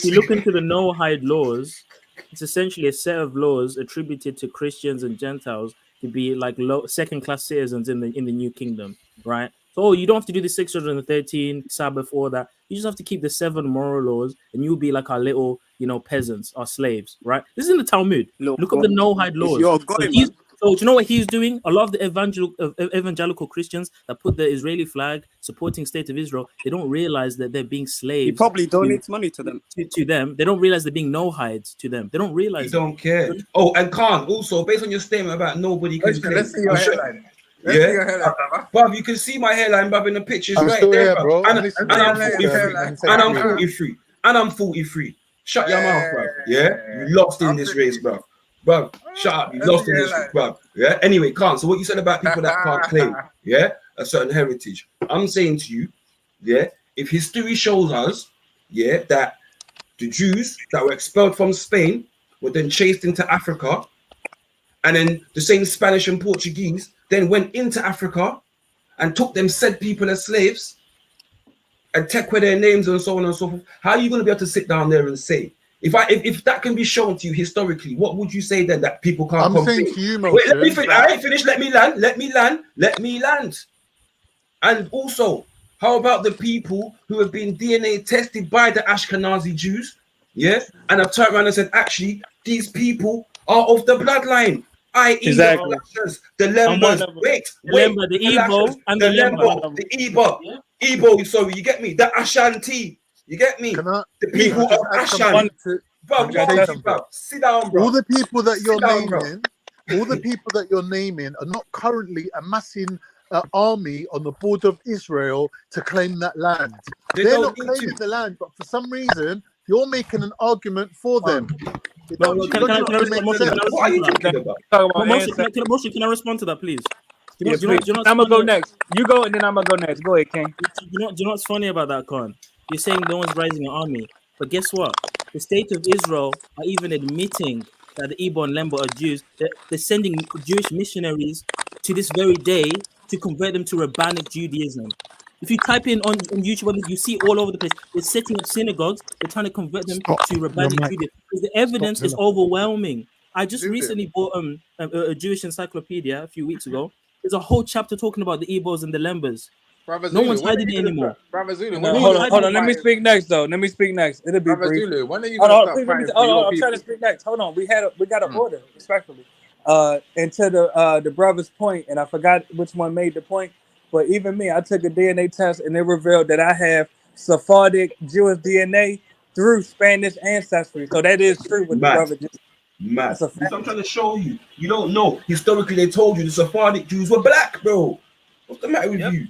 you look into the Noahide laws, it's essentially a set of laws attributed to Christians and Gentiles to be like second-class citizens in the new kingdom, right? So you don't have to do the 613 Sabbath, all that. You just have to keep the 7 moral laws, and you'll be like our little, peasants, our slaves, right? This is in the Talmud. Look up the Noahide laws. So do you know what he's doing? A lot of the evangelical Christians that put the Israeli flag supporting State of Israel, they don't realize that they're being slaves. He probably donates money to them. To them, they don't realize they're being Noahides to them. They don't realize. You don't care. Oh, and Khan, also based on your statement about nobody can claim. Let's see your hairline. Bruv, you can see my hairline, bruv, in the pictures I'm right still there, here, bro. bro. And I'm 43. And I'm 43. Shut your mouth, bruv. Yeah, you lost in this race, bruv. Bruv, shut up. You lost in this race, bruv. Yeah. Anyway, Khan. So what you said about people that can't claim, a certain heritage. I'm saying to you, if history shows us, that the Jews that were expelled from Spain were then chased into Africa, and then the same Spanish and Portuguese then went into Africa and took them said people as slaves and take away their names and so on and so forth. How are you going to be able to sit down there and say, if that can be shown to you historically, what would you say then that people can't I'm complain? saying to you, Wait, let me finish. I ain't finished. Let me land. And also, how about the people who have been DNA tested by the Ashkenazi Jews? Yeah, and have turned around and said, actually, these people are of the bloodline. I.e. Exactly. The Lembas. Wait. The Igbo and the Lemba. The Igbo, sorry, you get me? The Ashanti. You get me? The people of Ashanti. Bro, sit down, bro. All the people that you're naming are not currently amassing an army on the border of Israel to claim that land. They They're don't not need claiming to. the land, but for some reason, you're making an argument for them. It No, don't, can I logically respond? make sense. What are you talking about? Moshe, can I respond to that, please? Yeah, please. I'm gonna go next. You go, and then I'm gonna go next. Go ahead, King. Do you know what's funny about that, Khan? You're saying no one's rising an army, but guess what? The state of Israel are even admitting that the Igbo and Lemba are Jews. They're sending Jewish missionaries to this very day to convert them to rabbinic Judaism. If you type in on YouTube, you see all over the place. They're setting up synagogues. They're trying to convert them to rabbinic Judaism. Because the evidence is overwhelming. I just recently bought a Jewish encyclopedia a few weeks ago. There's a whole chapter talking about the Igbos and the Lembas. No one's hiding it anymore. Brother Zulu, Hold on. Let me speak next, though. Let me speak next. It'll be Brother brief. Zulu, when are you Hold gonna on, start please let me. fighting for Hold your on, I'm people? trying to speak next. Hold on. We got an order, respectfully. And to the brother's point, and I forgot which one made the point, but even me, I took a DNA test and it revealed that I have Sephardic Jewish DNA through Spanish ancestry. So that is true what the brother just. Mad. That's what I'm trying to show you. You don't know. Historically, they told you the Sephardic Jews were black, bro. What's the matter with you?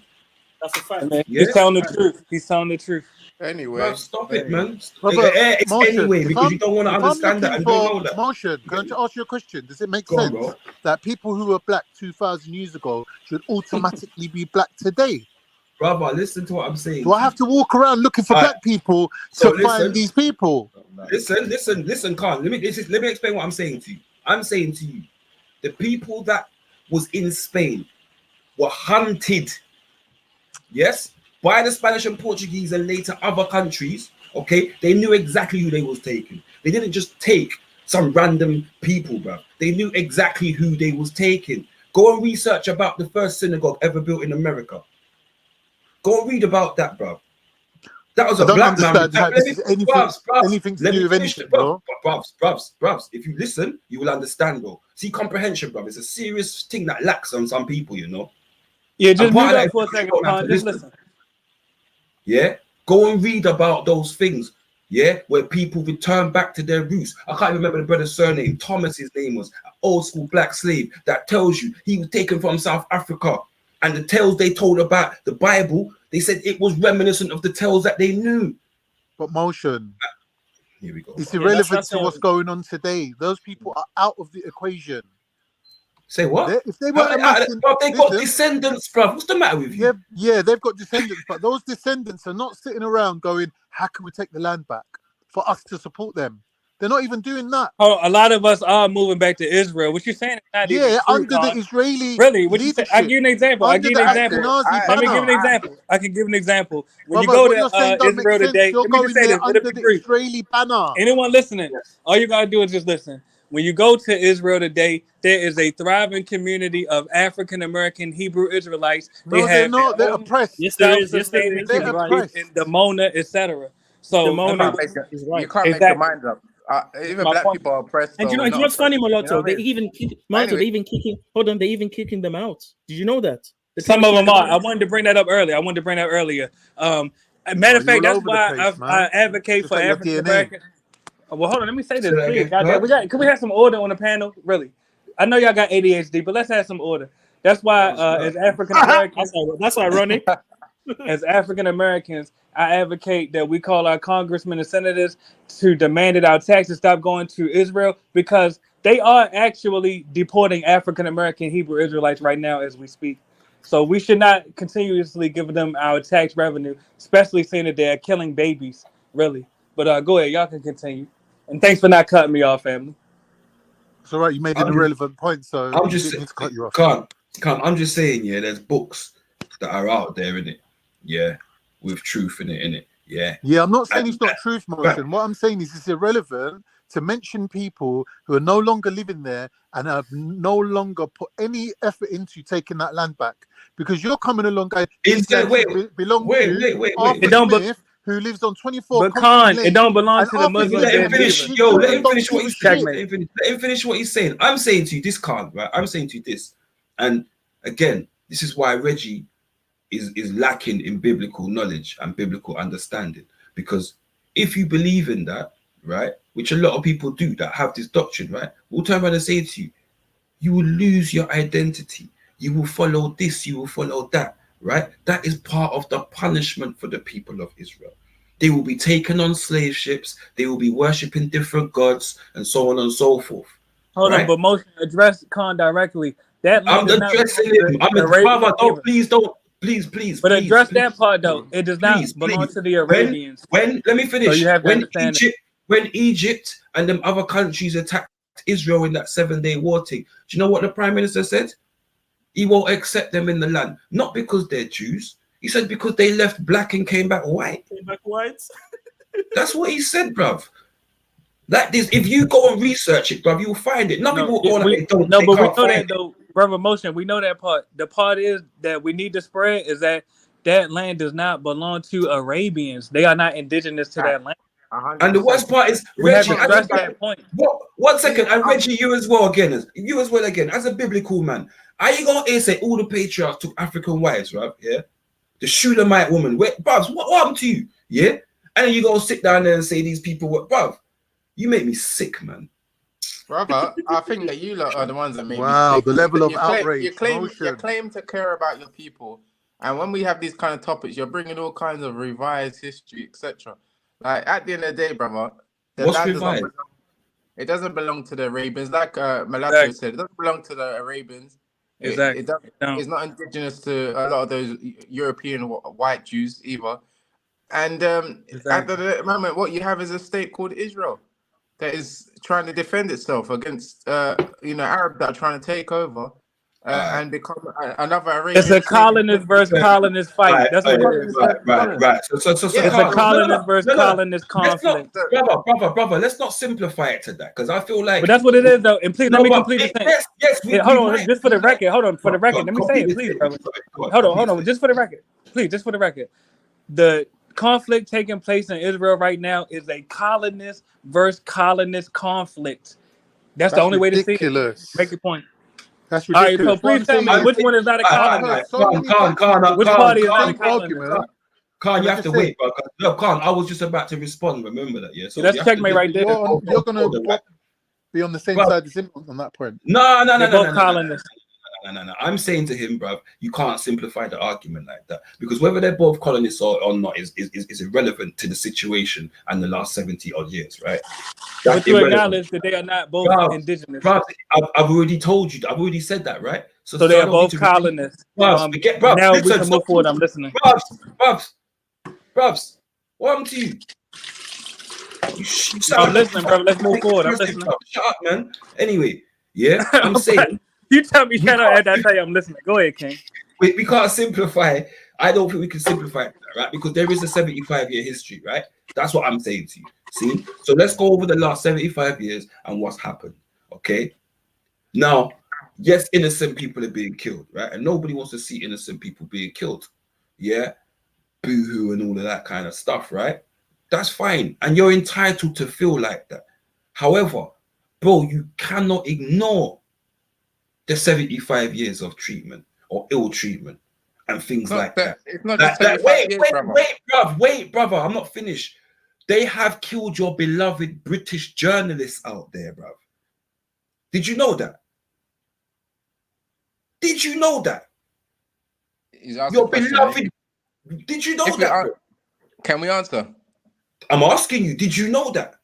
That's a fact. He's telling the truth. He's telling the truth. Anyway, Bro, stop it, man. Brother, It's Motion, anyway if because I'm- you don't want to if I'm understand that looking and don't know for that. Motion, can I just ask you a question? Does it make Go on, sense bro. that people who were black 2,000 years ago should automatically be black today? Brother, listen to what I'm saying. Do I have to walk around looking for black people So to find these people? Listen, Khan. Let me explain what I'm saying to you. I'm saying to you, the people that was in Spain were hunted, yes, by the Spanish and Portuguese and later other countries. Okay, they knew exactly who they was taking. They didn't just take some random people, bro. They knew exactly who they was taking. Go and research about the first synagogue ever built in America. Go and read about that, bro. That was I a don't black man. understand how this is anything to do with anything, bro. Brubs. If you listen, you will understand, bro. See, comprehension, bro. It's a serious thing that lacks on some people, you know. Yeah, just And part mute of up for a second, don't have Khan. to Just listen. Yeah, go and read about those things. Yeah, where people return back to their roots. I can't remember the brother's surname. Thomas, his name was, an old school black slave that tells you he was taken from South Africa. And the tales they told about the Bible, they said it was reminiscent of the tales that they knew. But Motion, here we go. It's irrelevant to what's going on today. Those people are out of the equation. Say what? If they were amassing, they got descendants, bro. What's the matter with you? Yeah, they've got descendants, but those descendants are not sitting around going, "How can we take the land back for us to support them?" They're not even doing that. Oh, a lot of us are moving back to Israel. What you're saying is not even true, under the Khan. Israeli Really, what you say? I give you an example. Let me give you an example. I can give an example. When you Brother, go what you're saying to don't make Israel sense. today, You're let me just going say there this. It'll under be the brief. Israeli banner. Anyone listening, all you gotta do is just listen. When you go to Israel today, there is a thriving community of African American Hebrew Israelites. No, they're not. They're oppressed. Yes, there is. Yes, there is. They're He's right. oppressed. In the Mona, etc. So The I Mona mean, is right. You can't make your mind up. Even My black point. people are oppressed. And so you know we're not what's funny, oppressed. Molotto? You know what I They mean? even kick. But Molotto, anyway. they even kicking. Hold on, they even kicking them out. Did you know that? They're Some trying of to kick them are. out. I wanted to bring that up earlier. Matter of fact, you're all that's over the why place, I man. advocate Just for like your African DNA. American. Well, hold on. Let me say this, Say that please. again. Goddamn, can we have some order on the panel? Really? I know y'all got ADHD, but let's have some order. That's why, as African Americans, that's ironic. As African Americans, I advocate that we call our congressmen and senators to demand that our taxes stop going to Israel because they are actually deporting African American Hebrew Israelites right now as we speak. So we should not continuously give them our tax revenue, especially seeing that they're killing babies, really. But go ahead, y'all can continue. And thanks for not cutting me off, family. It's all right. You made an irrelevant point, so I'm you just didn't need to cut you off. Can't. I'm just saying, yeah. There's books that are out there, innit? Yeah, with truth in it, yeah. Yeah, I'm not saying it's not truth, Motion. What I'm saying is it's irrelevant to mention people who are no longer living there and have no longer put any effort into taking that land back. Because you're coming along going, this land belongs to Arthur Smith, who lives on 24 But Khan, Lane, it don't belong and to the Arthur Muslims. Let him finish. Yo, let him finish what he's saying. Checkmate. Let him finish what he's saying. I'm saying to you this, Khan, right? I'm saying to you this, and again, this is why Reggie is lacking in biblical knowledge and biblical understanding. Because if you believe in that, right, which a lot of people do that have this doctrine, right, we'll turn around and say to you, you will lose your identity. you will follow this, you will follow that, right? That is part of the punishment for the people of Israel. They will be taken on slave ships, they will be worshipping different gods, and so on and so forth. Hold on, but Motion, address Khan directly. That land I'm addressing him. Brother, please. But address that part though. It does not belong to the Arabians. Let me finish. So you have to understand when Egypt and them other countries attacked Israel in that 7-day war thing, do you know what the Prime Minister said? He won't accept them in the land, not because they're Jews. He said because they left black and came back white. That's what he said, bruv. Like this, if you go and research it, bruv, you'll find it. Not people going like they don't. No, but we know that though, brother. Motion, we know that part. The part is that we need to spread is that land does not belong to Arabians. They are not indigenous to that land. And the worst part is, Reggie, one second, and Reggie, you as well again. As a biblical man, are you gonna say all the patriarchs took African wives, right? Yeah, the Shulamite woman. Wait, Bubs, what happened to you? Yeah, and then you gonna sit down there and say these people were, Bub, you make me sick, man. Brother, I think that you lot are the ones that make me sick. The level of outrage. You claim to care about your people, and when we have these kind of topics, you're bringing all kinds of revised history, etc. Like at the end of the day, brother, it doesn't belong to the Arabians. Like Malachi said, it doesn't belong to the Arabians. Exactly. It's not indigenous to a lot of those European white Jews either. And at the moment, what you have is a state called Israel that is trying to defend itself against Arabs that are trying to take over and become another Arabian. It's a colonist versus colonist fight. That's what it is. Right. So it's a colonist versus colonist conflict. Brother, let's not simplify it to that, because I feel like. But that's what it is, though. And please let me complete the thing. Yes. Hold on, just for the record. Hold on, for the record. Let me say it, please, brother. Hold on, just for the record, please, just for the record. The conflict taking place in Israel right now is a colonist versus colonist conflict. That's the only way to see it. Make your point. That's ridiculous. All right, so please tell me which one is not a colonist. Which party is not a colonist? Khan, you have to wait, bro. No, Khan, I was just about to respond. Remember that, yeah? So that's checkmate right there. You're going to be on the same side as him on that point. No. colonists. No. I'm saying to him, bruv, you can't simplify the argument like that, because whether they're both colonists or not is irrelevant to the situation and the last 70 odd years, right? But you acknowledge that they are not both indigenous. Bruv, I've already told you. I've already said that, right? So they are both colonists. Now we can move forward. I'm listening. Bruvs, what happened to you? I'm listening, bro. Let's move forward. I'm listening. Shut up, man. Anyway, yeah, I'm saying. You tell me, I tell you, I'm listening. Go ahead, King. We can't simplify. I don't think we can simplify it, right? Because there is a 75-year history, right? That's what I'm saying to you. See? So let's go over the last 75 years and what's happened, okay? Now, yes, innocent people are being killed, right? And nobody wants to see innocent people being killed, yeah? Boo-hoo and all of that kind of stuff, right? That's fine. And you're entitled to feel like that. However, bro, you cannot ignore the 75 years of treatment or ill treatment and things like that. It's not just 75 years, wait, brother. I'm not finished. They have killed your beloved British journalists out there, bruv. Did you know that? Did you know that? Your beloved. Did you know that? Can we answer? I'm asking you. Did you know that?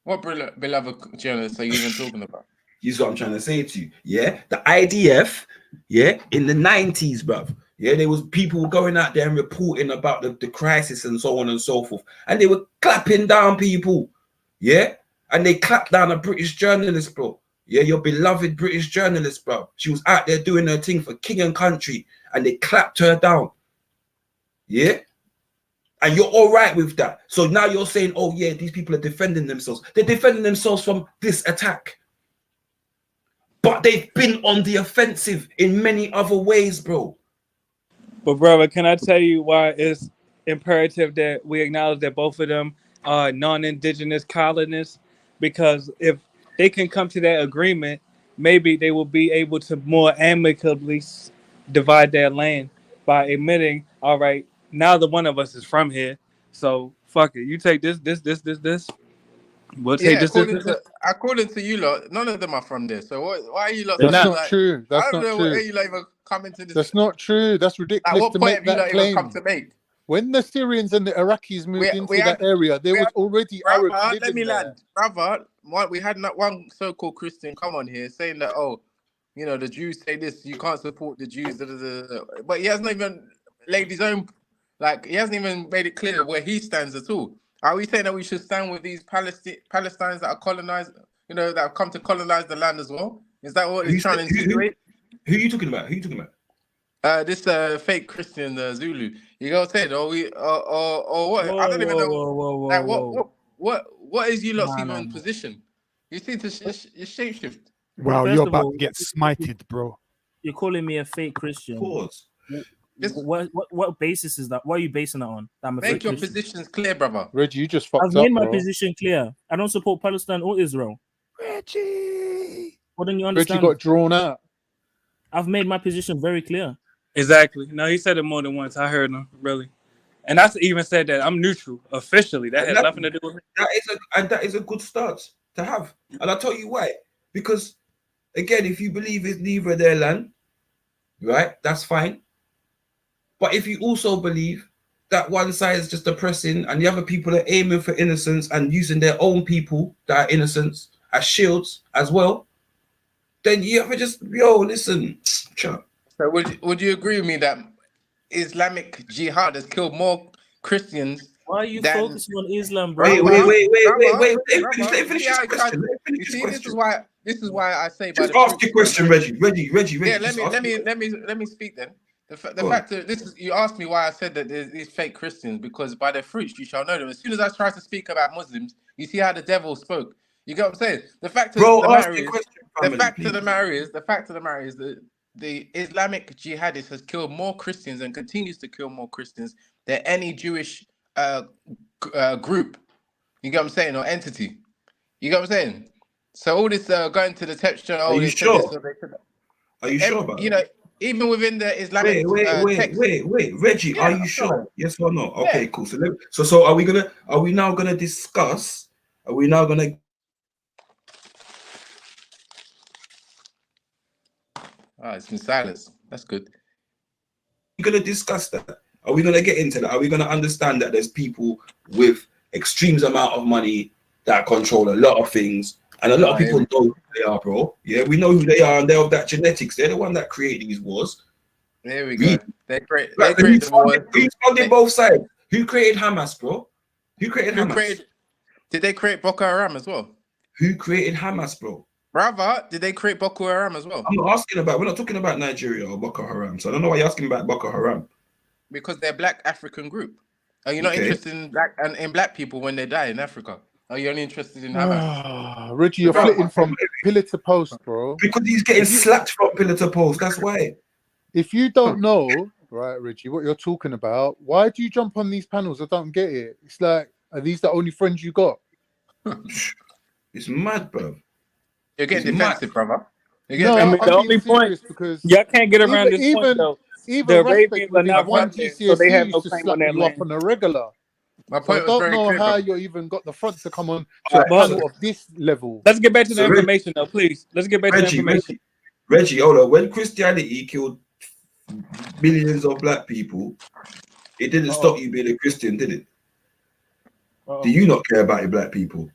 What beloved journalists are you even talking about? Is what I'm trying to say to you. Yeah, the IDF, yeah, in the 90s, bruv. Yeah, there was people going out there and reporting about the crisis and so on and so forth. And they were clapping down people. Yeah. And they clapped down a British journalist, bro. Yeah, your beloved British journalist, bro. She was out there doing her thing for king and country. And they clapped her down. Yeah. And you're all right with that. So now you're saying, oh yeah, these people are defending themselves. They're defending themselves from this attack. But they've been on the offensive in many other ways, bro. But brother, can I tell you why it's imperative that we acknowledge that both of them are non-indigenous colonists? Because if they can come to that agreement, maybe they will be able to more amicably divide their land by admitting, all right, neither one of us is from here, so fuck it. You take this. We'll take this. according to you lot, none of them are from there. So why are you lot? That's not like, true. That's I don't not know true. what you lot even coming to this. That's not true. That's At ridiculous what to point make have you that lot even come claim. to make? When the Syrians and the Iraqis moved into that area, there was already Arabs Brother, let living me there. land. Brother, we had not one so-called Christian come on here saying that, oh, you know, the Jews say this, you can't support the Jews. Da, da, da, da. But he hasn't even laid his own, like, he hasn't even made it clear where he stands at all. Are we saying that we should stand with these Palestinians that are colonized, you know, that have come to colonize the land as well? Is that what he's trying to insinuate? Who are you talking about? Who are you talking about? This fake Christian Zulu. You go say, or what? I don't even know. What is you lot's even position? You seem to shapeshift. Wow, First you're of about all, to get smited, bro. You're calling me a fake Christian. Pause. What basis is that? What are you basing that on? That I'm a Make fake your Christian? positions clear, brother. Reggie, you just fucked I've up, made my bro. position clear. I don't support Palestine or Israel. Reggie. What don't you Reggie understand? got drawn out. I've made my position very clear. Exactly. No, he said it more than once. I heard him, really. And I even said that I'm neutral officially. That has nothing to do with me. That is a good start to have. And I'll tell you why. Because again, if you believe it's neither their land, right, that's fine. But if you also believe that one side is just oppressing and the other people are aiming for innocence and using their own people that are innocents as shields as well, then you have to just, listen. So would you agree with me that Islamic Jihad has killed more Christians? Why are you focusing on Islam, bro? Wait. Let me finish this question. You see, this is why I say. Just ask your question, Reggie. Yeah, let me speak then. The fact that this is, you asked me why I said that there's these fake Christians, because by their fruits you shall know them. As soon as I try to speak about Muslims, you see how the devil spoke. You get what I'm saying? The fact of the matter is that the Islamic jihadist has killed more Christians and continues to kill more Christians than any Jewish group. You get what I'm saying, or entity. You get what I'm saying? So all this going to the texture. Are you sure? Are you sure about you know? Even within the Islamic text. Wait, Reggie, are you sure? Yes or no? Okay, cool. So are we now gonna discuss? Are we now gonna? It's been silence. That's good. We're gonna discuss that. Are we gonna get into that? Are we gonna understand that there's people with extreme amount of money that control a lot of things, and a lot of people know who they are, bro? Yeah, we know who they are, and they're of that genetics. They're the one that created these wars. There we go. They created the wars. Who funded both sides? Who created Hamas, bro? Who created Hamas? Did they create Boko Haram as well? Who created Hamas, bro? Brother, did they create Boko Haram as well? I'm not asking about. We're not talking about Nigeria or Boko Haram. So I don't know why you're asking about Boko Haram. Because they're Black African group. Are you not interested in black people when they die in Africa? Are you only interested in Hamas? Reggie, you're flitting from pillar to post, bro. Because he's getting slapped from pillar to post. That's why. If you don't know, right, Reggie, what you're talking about, why do you jump on these panels? I don't get it. It's like, are these the only friends you got? It's mad, bro. You're getting defensive, brother. The only point, because y'all can't get around this point, though. The Arabians are not one from there, so they have no claim on that land. on a regular. My point I don't know how you're even got the front to come on to a panel of this level. Let's get back to the information, though, please. Let's get back to the information. Reggie, hold on. When Christianity killed millions of black people, it didn't stop you being a Christian, did it? Do you not care about your black people?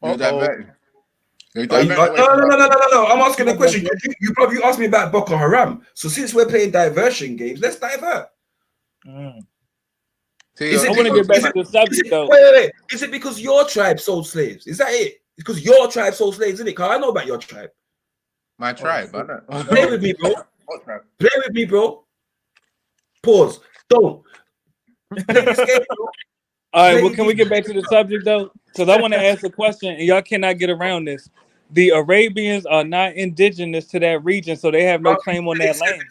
You're diverting. No. I'm asking a question. You asked me about Boko Haram. So since we're playing diversion games, let's divert. I want to get back to the subject, though. Wait. Is it because your tribe sold slaves? Is that it? Because your tribe sold slaves, isn't it? Because I know about your tribe. My tribe, I know. Play with me, bro. Play with me, bro. Pause. Don't. All right, well, can we get back to the subject, though? Because I want to ask a question, and y'all cannot get around this. The Arabians are not indigenous to that region, so they have no claim on that land.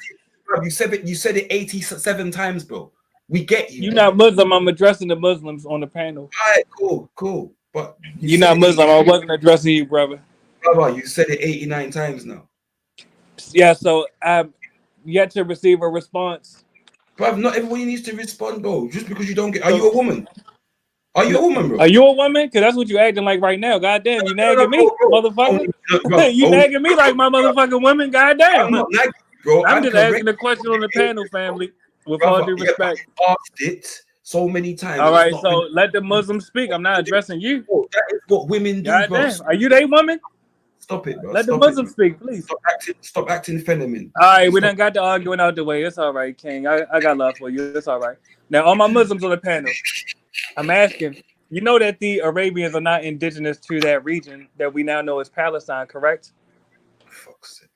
You said it 87 times, bro. We get you. You're not Muslim. I'm addressing the Muslims on the panel. All right, cool. But you're not Muslim. I wasn't addressing you, brother. Brother, you said it 89 times now. Yeah, so I've yet to receive a response. Bruv, not everybody needs to respond, bro. Just because you don't get... Are you a woman? Are you a woman, bro? Are you a woman? Because that's what you acting like right now. Goddamn, you nagging me, motherfucker. You nagging me like my motherfucking woman. Goddamn. I'm not nagging, bro. I'm just asking the question on the panel, family. With all due respect. I've asked it so many times. All right, so let the Muslims speak. I'm not addressing you. Bro, that is what women do, bro. Goddamn. Are you that woman? Stop it, bro. Let the Muslims speak, please. Stop acting feminine. All right, we done got the arguing out the way. It's all right, King. I got love for you. It's all right. Now, all my Muslims on the panel, I'm asking, you know that the Arabians are not indigenous to that region that we now know as Palestine, correct? Fuck's sake.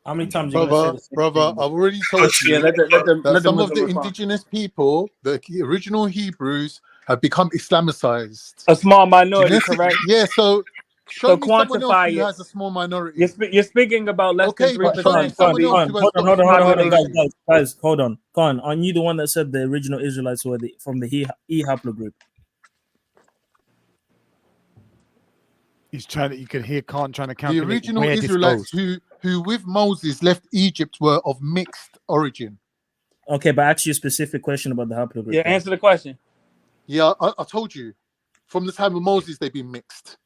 How many times brother, I've already told you that some of the indigenous people, the original Hebrews, have become Islamicized. A small minority, correct? Yeah, so show me someone else quantify who it. has a small minority. You're speaking about less than 3%. Guys, hold on. Khan, aren't you the one that said the original Israelites were from the E haplogroup? He's trying to. You can hear Khan trying to calculate The original where Israelites this goes. who with Moses left Egypt were of mixed origin. Okay, but actually a specific question about the haplogroup. Yeah, answer the question. Yeah, I told you. From the time of Moses, they've been mixed.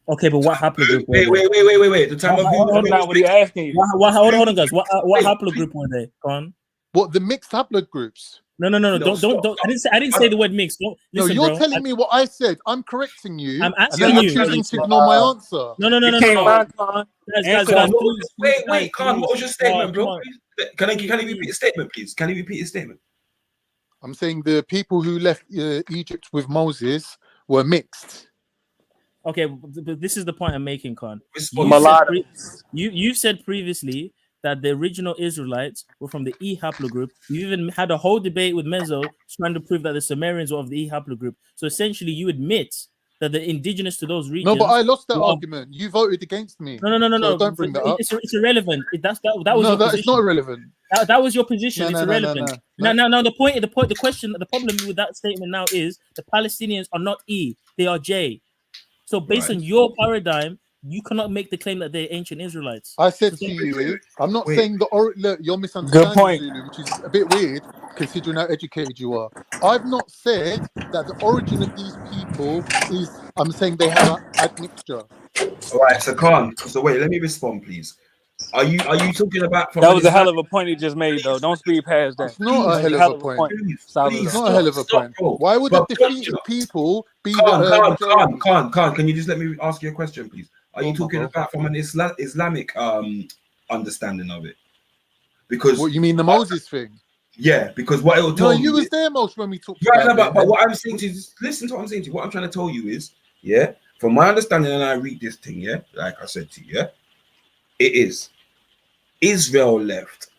Okay, but what haplogroup? Wait. The time of who? Hold on, what are you asking? Hold on, guys. What haplogroup were they? Khan? What, the mixed haplogroups? No. Don't. I didn't say the word mixed. Listen, you're bro. telling me what I said. I'm correcting you. I'm asking and then you. you're choosing to ignore my answer. No. Guys, Wait, Khan, what was your statement, bro? Can you repeat your statement, please? Can you repeat your statement? I'm saying the people who left Egypt with Moses were mixed. Okay, but this is the point I'm making, Khan. You've said previously that the original Israelites were from the E haplogroup. You even had a whole debate with Mezzo trying to prove that the Sumerians were of the E haplogroup. So essentially, you admit that the indigenous to those regions. No, but I lost that argument. You voted against me. No. So don't bring that up. It's irrelevant. That was your position. It's not irrelevant. That was your position. It's irrelevant. No. Now the question, the problem with that statement now is the Palestinians are not E, they are J. So based on your paradigm, you cannot make the claim that they're ancient Israelites. I said to you, I'm not saying look, you're misunderstanding Zulu, which is a bit weird considering how educated you are. I've not said that the origin of these people is, I'm saying they have an admixture. All right, so Khan, so wait, let me respond, please. Are you talking about from that was a hell of a point he just made, though. Don't speed past that. It's not a hell of a point. It's not a hell of a point. Why would the defeated people be Khan, can you just let me ask you a question, please? Are you talking about from an Islamic understanding of it? Because what you mean, the Moses thing? Yeah, because what it will tell you. You was there, Moshe, when we talked about but what I'm saying to you, listen to what I'm saying to you. What I'm trying to tell you is, yeah, from my understanding, and I read this thing, yeah, like I said to you, yeah, it is Israel left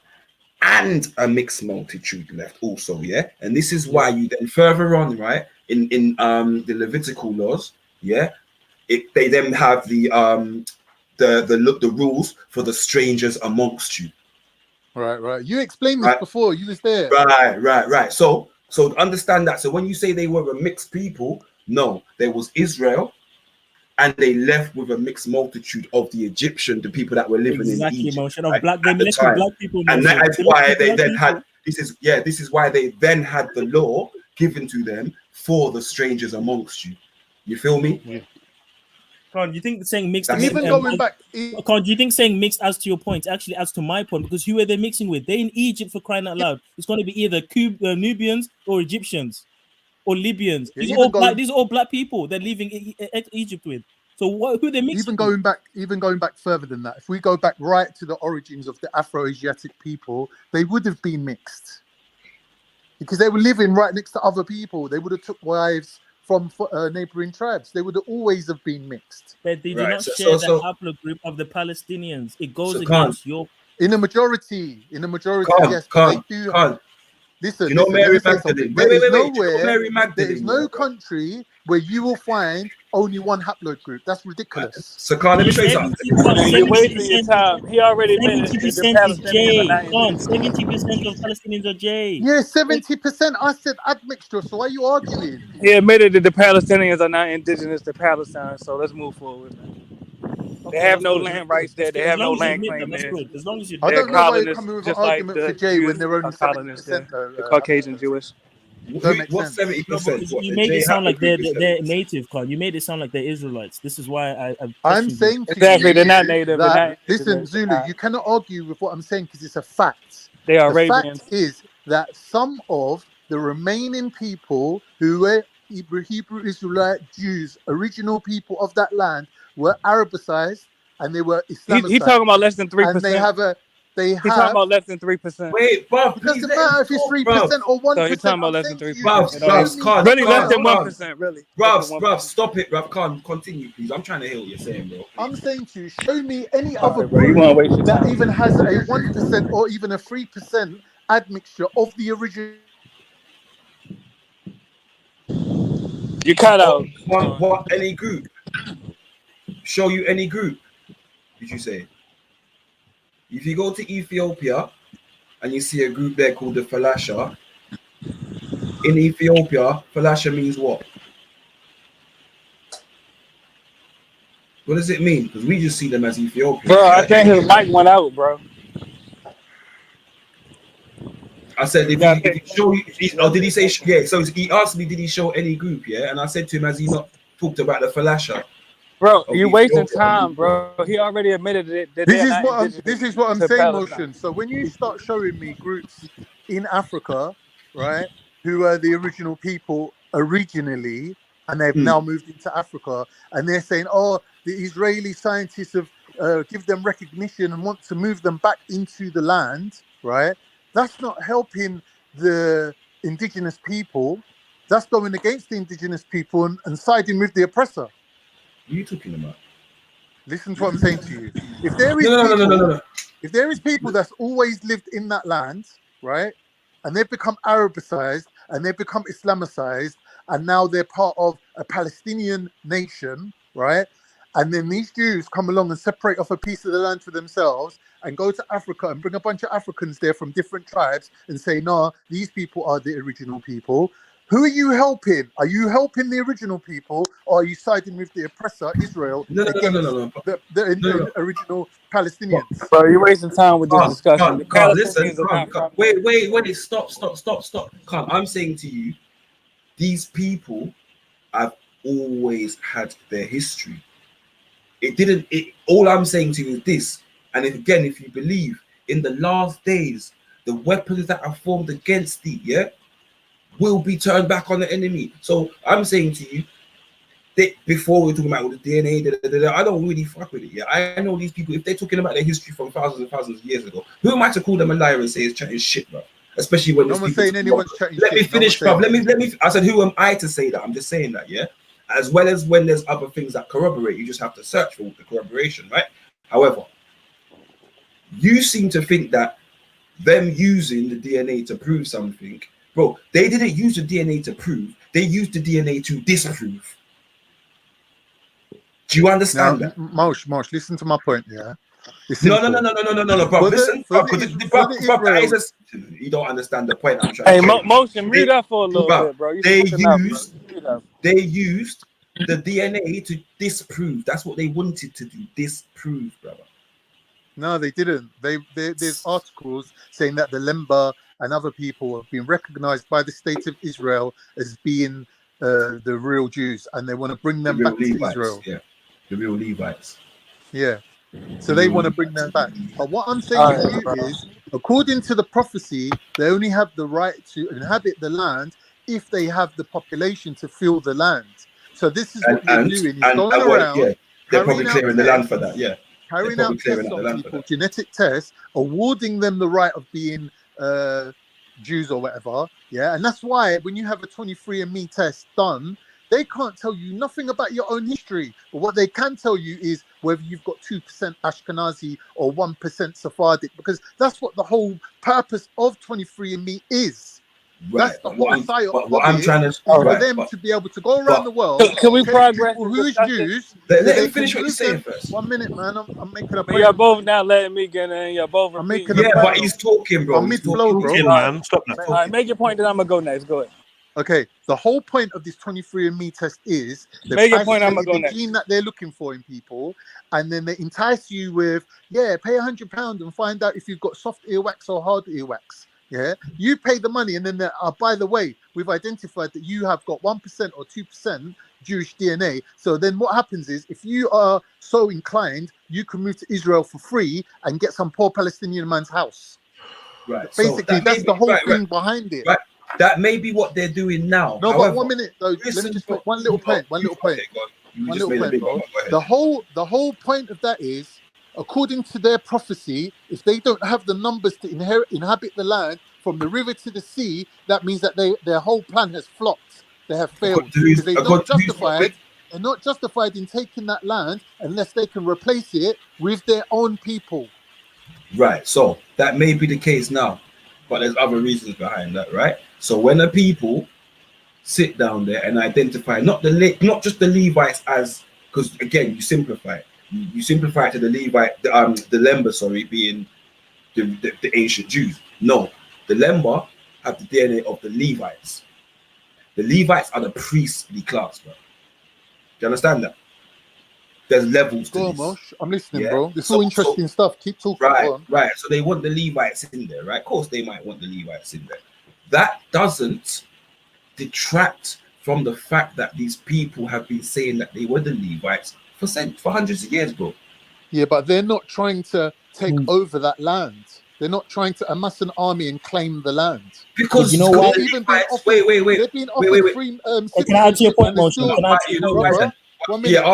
and a mixed multitude left also, yeah, and this is why you then further on, right, in the Levitical laws, yeah, they then have the rules for the strangers amongst you. Right. You explained this before. You was there. Right. So understand that. So when you say they were a mixed people, no, there was Israel, and they left with a mixed multitude of the Egyptian, the people that were living in Egypt, right, black people, and that is why they then had. This is why they then had the law given to them for the strangers amongst you. You feel me? Yeah. Con, do you think saying mixed? Even going back, Con, do you think saying mixed adds to your point? Actually, adds to my point because who are they mixing with? They're in Egypt, for crying out loud. It's going to be either Nubians or Egyptians or Libyans. These are all black people they're leaving Egypt with. So who they mixing? Even going back further than that, if we go back right to the origins of the Afro-Asiatic people, they would have been mixed because they were living right next to other people. They would have took wives from neighboring tribes. They would always have been mixed. But they do not share the haplogroup of the Palestinians. It goes against your... In a majority, yes. They do. Listen, you know Mary Magdalene. There is no country where you will find only one haplogroup. That's ridiculous. So let me show you something. You're wasting your time. He already admitted 70% is J. 70% of Palestinians are J. Yeah, 70%. I said admixture. So why are you arguing? He admitted that the Palestinians are not indigenous to Palestine. So let's move forward. They have no land rights there. They have no land claim there. As long as you, I don't know why you're coming with an argument for Jay when they're only 70%. The Caucasian Jewish. What's 70%? You made it sound like they're native, Carl. You made it sound like they're Israelites. This is why I'm saying to exactly you they're not native. that, listen, Zulu, you cannot argue with what I'm saying because it's a fact. They are the Arabians. fact is that some of the remaining people who were Hebrew Israelite Jews, original people of that land, were Arabicized and they were Islamicized. He talking about less than 3%. And they have He's talking about less than 3%. Wait, bruv, it doesn't matter if it's 3% or 1%. So he's talking about less than 3%. Bruv, Really less than 1%, really. Bruv, stop it, bruv. Can't continue, please. I'm trying to hear what you're saying, bro. I'm saying to you, show me any All other right, bro, you group wanna waste your that time. even has a 1% or even a 3% admixture of the original. You cut out. What? Any group? Show you any group? Did you say? If you go to Ethiopia and you see a group there called the Falasha, in Ethiopia, Falasha means what? What does it mean? Because we just see them as Ethiopians. Bro, I right? think his mic went out, bro. I said, if you show you, or did he say, yeah, so he asked me, did he show any group, yeah? And I said to him, has he not talked about the Falasha? Bro, you wasting time, bro. He already admitted it. That This is what I'm to saying, Palestine. Motion. So when you start showing me groups in Africa, right, who are the original people originally, and they've now moved into Africa, and they're saying, oh, the Israeli scientists have give them recognition and want to move them back into the land, right? That's not helping the indigenous people. That's going against the indigenous people and siding with the oppressor. What are you talking about? Listen to what I'm saying to you. If there is if there is people that's always lived in that land, right, and they've become Arabicized and they've become Islamicized, and now they're part of a Palestinian nation, right? And then these Jews come along and separate off a piece of the land for themselves and go to Africa and bring a bunch of Africans there from different tribes and say, no, these people are the original people. Who are you helping? Are you helping the original people, or are you siding with the oppressor, Israel, against the original Palestinians? Bro, you're wasting time with this discussion. Listen, wait, stop. Can't. I'm saying to you, these people have always had their history. All I'm saying to you is this, and if you believe in the last days, the weapons that are formed against thee, will be turned back on the enemy. So I'm saying to you, that before we're talking about the DNA, I don't really fuck with it. Yeah, I know these people, if they're talking about their history from thousands and thousands of years ago, who am I to call them a liar and say it's chatting shit, bro? Especially when no one's saying anyone's chatting Let shit. me finish, bro. Let me. I said, who am I to say that? I'm just saying that, yeah. As well as when there's other things that corroborate, you just have to search for the corroboration, right? However, you seem to think that them using the DNA to prove something, bro, they didn't use the DNA to prove, they used the DNA to disprove. Do you understand that? Mosh, listen to my point, yeah? No, bro. Listen, bro, you don't understand the point I'm trying to make. Motion, mute up for a little bit, bro. They used the DNA to disprove. That's what they wanted to do, disprove, brother. No, they didn't. There's articles saying that the Lemba and other people have been recognized by the state of Israel as being the real Jews, and they want to bring them back to Israel. Yeah, the real Levites. Yeah. So they want to bring them back. But what I'm saying to you is, according to the prophecy, they only have the right to inhabit the land if they have the population to fill the land. So this is what they're doing. He's going around. Yeah, they're probably clearing the land for that. Yeah. Carrying out tests on people, genetic tests, awarding them the right of being Jews or whatever. Yeah. And that's why when you have a 23andMe test done, they can't tell you nothing about your own history. But what they can tell you is whether you've got 2% Ashkenazi or 1% Sephardic, because that's what the whole purpose of 23andMe is. Right. That's the whole psyop. What I'm trying to for them to be able to go around the world. Can we progress? Who's Jews? Let me finish what you're saying first. 1 minute, man. I'm making a point. Y'all both not letting me get in. Y'all both. I'm making a point. But he's talking, bro. I'm mid-flow, bro. Man. Stop that. All right, make your point, then I'm gonna go next. Go ahead. Okay, the whole point of this 23andMe test is make your point. I'm gonna go the next. gene that they're looking for in people, and then they entice you with, pay £100 and find out if you've got soft earwax or hard earwax. Yeah, you pay the money, and then by the way, we've identified that you have got 1% or 2% Jewish DNA. So then what happens is, if you are so inclined, you can move to Israel for free and get some poor Palestinian man's house. Right. Basically, So that's the whole thing behind it. Right. That may be what they're doing now. No, However, but 1 minute though. Let me just make one little point. One little point. One little point, bro. The whole point of that is, according to their prophecy, if they don't have the numbers to inhabit the land from the river to the sea, that means that their whole plan has flopped. They have failed because they're not justified in taking that land unless they can replace it with their own people. Right. So that may be the case now, but there's other reasons behind that, right? So when the people sit down there and identify not just the Levites as, because again you simplify it. You simplify it to the Levite, the Lemba, sorry, being the ancient Jews. No, the Lemba have the DNA of the Levites. The Levites are the priestly class, bro. Do you understand that? There's levels to this. Mosh. I'm listening, bro. It's all interesting stuff. Keep talking. Right. So they want the Levites in there, right? Of course, they might want the Levites in there. That doesn't detract from the fact that these people have been saying that they were the Levites for hundreds of years, bro. Yeah, but they're not trying to take over that land. They're not trying to amass an army and claim the land. Because you know what? They've even been offered. They've been offered free can I add to your point, Motion? Can I add to your point? 1 minute.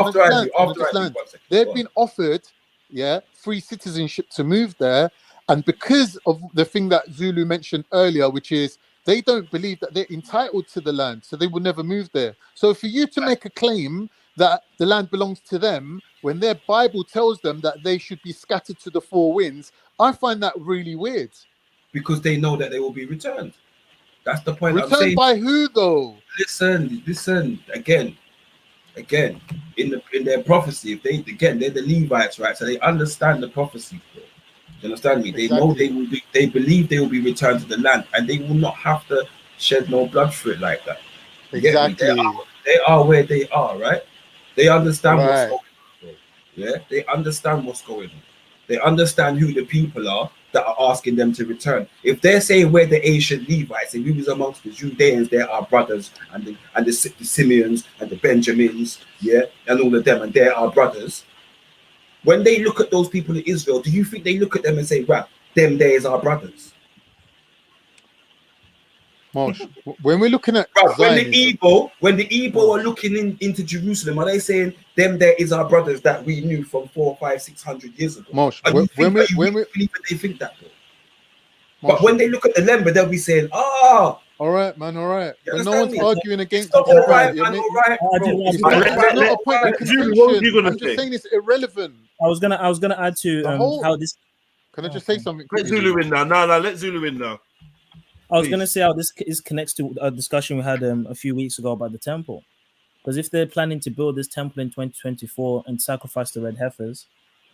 They've been offered, free citizenship to move there, and because of the thing that Zulu mentioned earlier, which is they don't believe that they're entitled to the land, so they will never move there. So for you to make a claim that the land belongs to them when their Bible tells them that they should be scattered to the four winds, I find that really weird. Because they know that they will be returned. That's the point. Returned by who, though? Listen. Again, in their prophecy, they're the Levites, right? So they understand the prophecy. Bro. You understand me? They know they will be. They believe they will be returned to the land, and they will not have to shed no blood for it like that. Exactly. They are where they are, right? They understand what's going on. Bro. Yeah, they understand what's going on. They understand who the people are that are asking them to return. If they're saying we're the ancient Levites and we was amongst the Judeans, they're our brothers, and the Simeons and the Benjamins, and all of them, and they're our brothers. When they look at those people in Israel, do you think they look at them and say, "Right, them there is our brothers"? Mosh, when we're looking at when the Igbo are looking into Jerusalem, are they saying them there is our brothers that we knew from 400, 500, 600 years ago? Mosh, when they think that, though? But when they look at the Lemba, they'll be saying, all right, man, all right. But no one's me? arguing against it. All right, man, all right. It's not a point of contention. I'm just saying it's irrelevant. I was gonna add to how this. Can I just say something? Let Zulu in now. No, let Zulu in now. I was going to say how this connects to a discussion we had a few weeks ago about the temple. Because if they're planning to build this temple in 2024 and sacrifice the red heifers,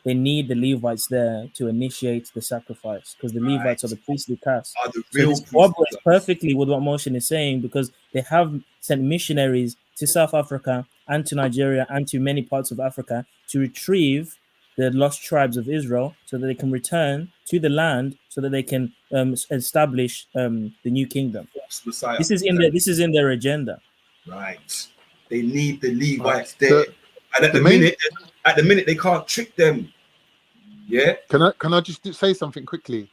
they need the Levites there to initiate the sacrifice, because the Levites are the priestly caste. So this corroborates perfectly with what Motion is saying, because they have sent missionaries to South Africa and to Nigeria and to many parts of Africa to retrieve the lost tribes of Israel so that they can return to the land so that they can establish the new kingdom. Messiah. This is in their agenda. Right. They need the Levites there. And at the minute they can't trick them. Yeah. Can I just say something quickly?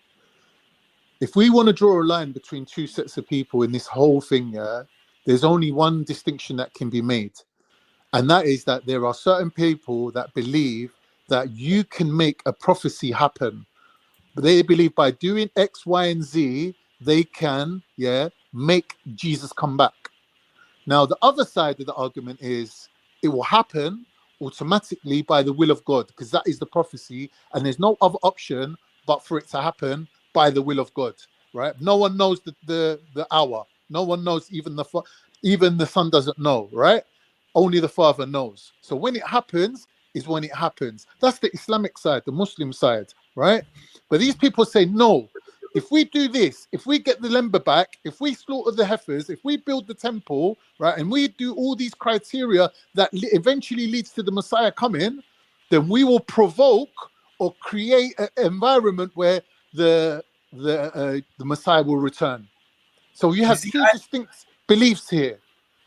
If we want to draw a line between two sets of people in this whole thing, there's only one distinction that can be made. And that is that there are certain people that believe that you can make a prophecy happen. They believe by doing X, Y, and Z, they can, make Jesus come back. Now, the other side of the argument is it will happen automatically by the will of God, because that is the prophecy, and there's no other option but for it to happen by the will of God, right? No one knows the hour. No one knows, even the Son doesn't know, right? Only the Father knows. So when it happens, is when it happens. That's the Islamic side, the Muslim side, right? But these people say, no, if we do this, if we get the Lemba back, if we slaughter the heifers, if we build the temple, right, and we do all these criteria that eventually leads to the Messiah coming, then we will provoke or create an environment where the the Messiah will return. So you have two distinct beliefs here.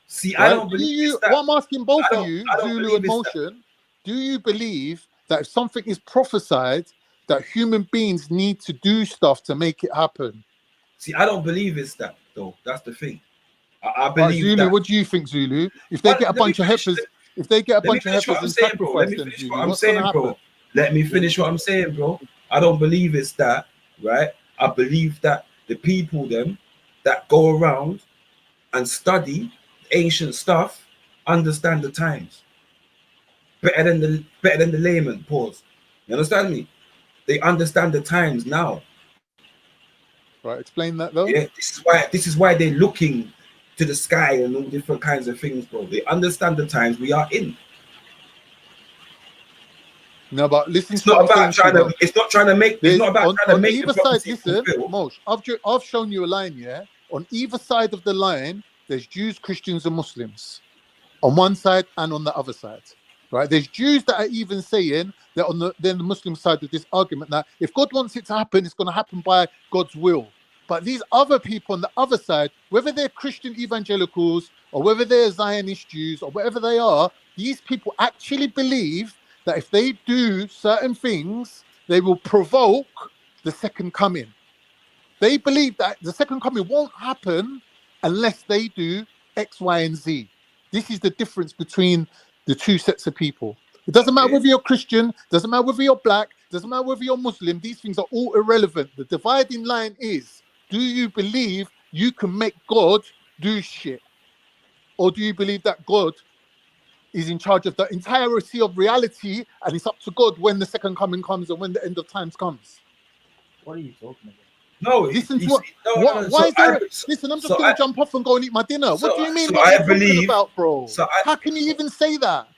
See, right? I don't believe that. What I'm asking both I of don't- you, I don't Zulu and believe it's that. Motion, do you believe that if something is prophesied, that human beings need to do stuff to make it happen? See, I don't believe it's that, though. That's the thing. I Right, believe Zulu, that. what do you think, Zulu? If they get a bunch of heifers, if they get a Let me bunch of finish what heifers I'm and saying, bro. Let sacrifice me them, finish Zulu, what I'm what's gonna saying, happen? bro. Let me finish what I'm saying, bro. I don't believe it's that, right? I believe that the people them that go around and study ancient stuff understand the times better than the layman. Pause. You understand me? They understand the times now. Right, explain that though. Yeah, this is why they're looking to the sky and all different kinds of things, bro. They understand the times we are in. No, but listen It's to what not I'm saying about to you, trying to. though. It's not trying to make. It's There's not about trying to on make either the side. prophecy Listen, fulfill. Mosh, I've shown you a line. Yeah, on either side of the line, there's Jews, Christians, and Muslims. On one side and on the other side, right? There's Jews that are even saying that on the Muslim side of this argument that if God wants it to happen, it's going to happen by God's will. But these other people on the other side, whether they're Christian evangelicals or whether they're Zionist Jews or whatever they are, these people actually believe that if they do certain things, they will provoke the second coming. They believe that the second coming won't happen unless they do X, Y, and Z. This is the difference between the two sets of people. It doesn't matter whether you're Christian, doesn't matter whether you're black, doesn't matter whether you're Muslim. These things are all irrelevant. The dividing line is, do you believe you can make God do shit? Or do you believe that God is in charge of the entirety of reality and it's up to God when the second coming comes and when the end of times comes? What are you talking about? No, listen to you what. see, Why is there? Listen, I'm just gonna jump off and go and eat my dinner. What do you mean? What are you talking about, bro? How can you even say that?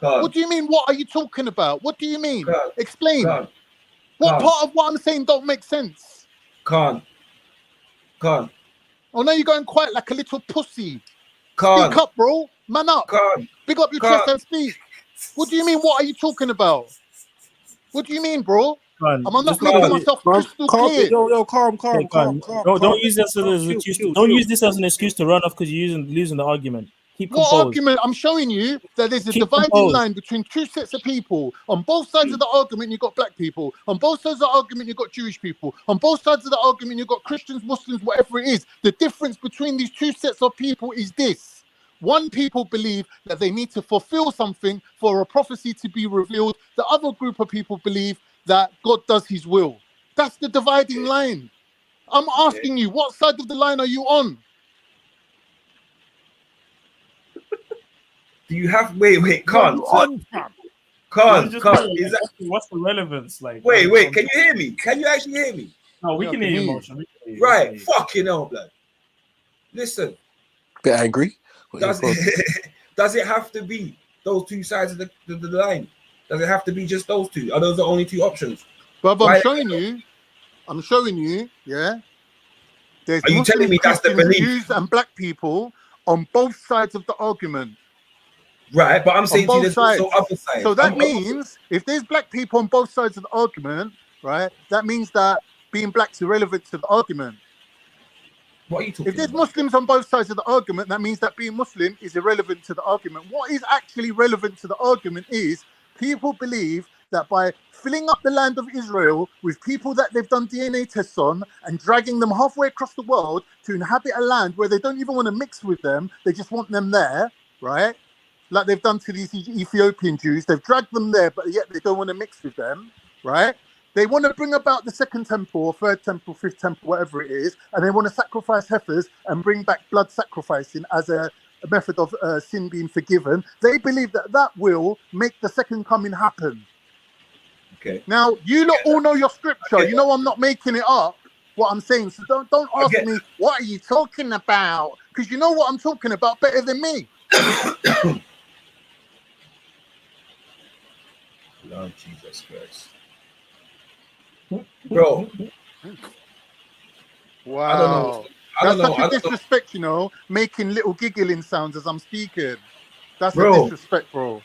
What do you mean? What are you talking about? What do you mean? Explain. What part of what I'm saying don't make sense? Can't. Oh, now you're going quiet like a little pussy. Can't. Speak up, bro. Man up. Big up your chest and speak. What do you mean? What are you talking about? What do you mean, bro? I'm not making myself crystal clear. Calm. Don't use this as an excuse. Don't use this as an excuse to run off because you're losing the argument. Keep What composed. argument? I'm showing you that there's a Keep dividing composed. line between two sets of people. On both sides of the argument, you've got black people. On both sides of the argument, you've got Jewish people. On both sides of the argument, you've got Christians, Muslims, whatever it is. The difference between these two sets of people is this. One people believe that they need to fulfill something for a prophecy to be revealed. The other group of people believe that God does his will. That's the dividing line. I'm asking you, what side of the line are you on? Do you have wait? Can't. What's the relevance? Like, Wait. Can you hear me? Can you actually hear me? No, we can hear you, Motion. Right. Fucking hell, blood. Listen. Bit angry. Does it have to be those two sides of the line? Does it have to be just those two? Are those the only two options? But I'm showing you, yeah. There's Are you telling me that's the Christians, belief? Jews, and black people on both sides of the argument. Right, but I'm saying to you, there's also other sides. So that means if there's black people on both sides of the argument, right, that means that being black is irrelevant to the argument. What are you talking If there's about? Muslims on both sides of the argument, that means that being Muslim is irrelevant to the argument. What is actually relevant to the argument is people believe that by filling up the land of Israel with people that they've done DNA tests on and dragging them halfway across the world to inhabit a land where they don't even want to mix with them, they just want them there, right? Like they've done to these Ethiopian Jews. They've dragged them there, but yet they don't want to mix with them, right? They want to bring about the second temple or third temple, fifth temple, whatever it is, and they want to sacrifice heifers and bring back blood sacrificing as a method of sin being forgiven. They believe that that will make the second coming happen. Okay. Now, you lot all know your scripture. You know I'm not making it up, what I'm saying. So don't ask me, what are you talking about? Because you know what I'm talking about better than me. Lord Jesus Christ. Bro. Wow. That's such a disrespect, you know, making little giggling sounds as I'm speaking. That's a disrespect, bro.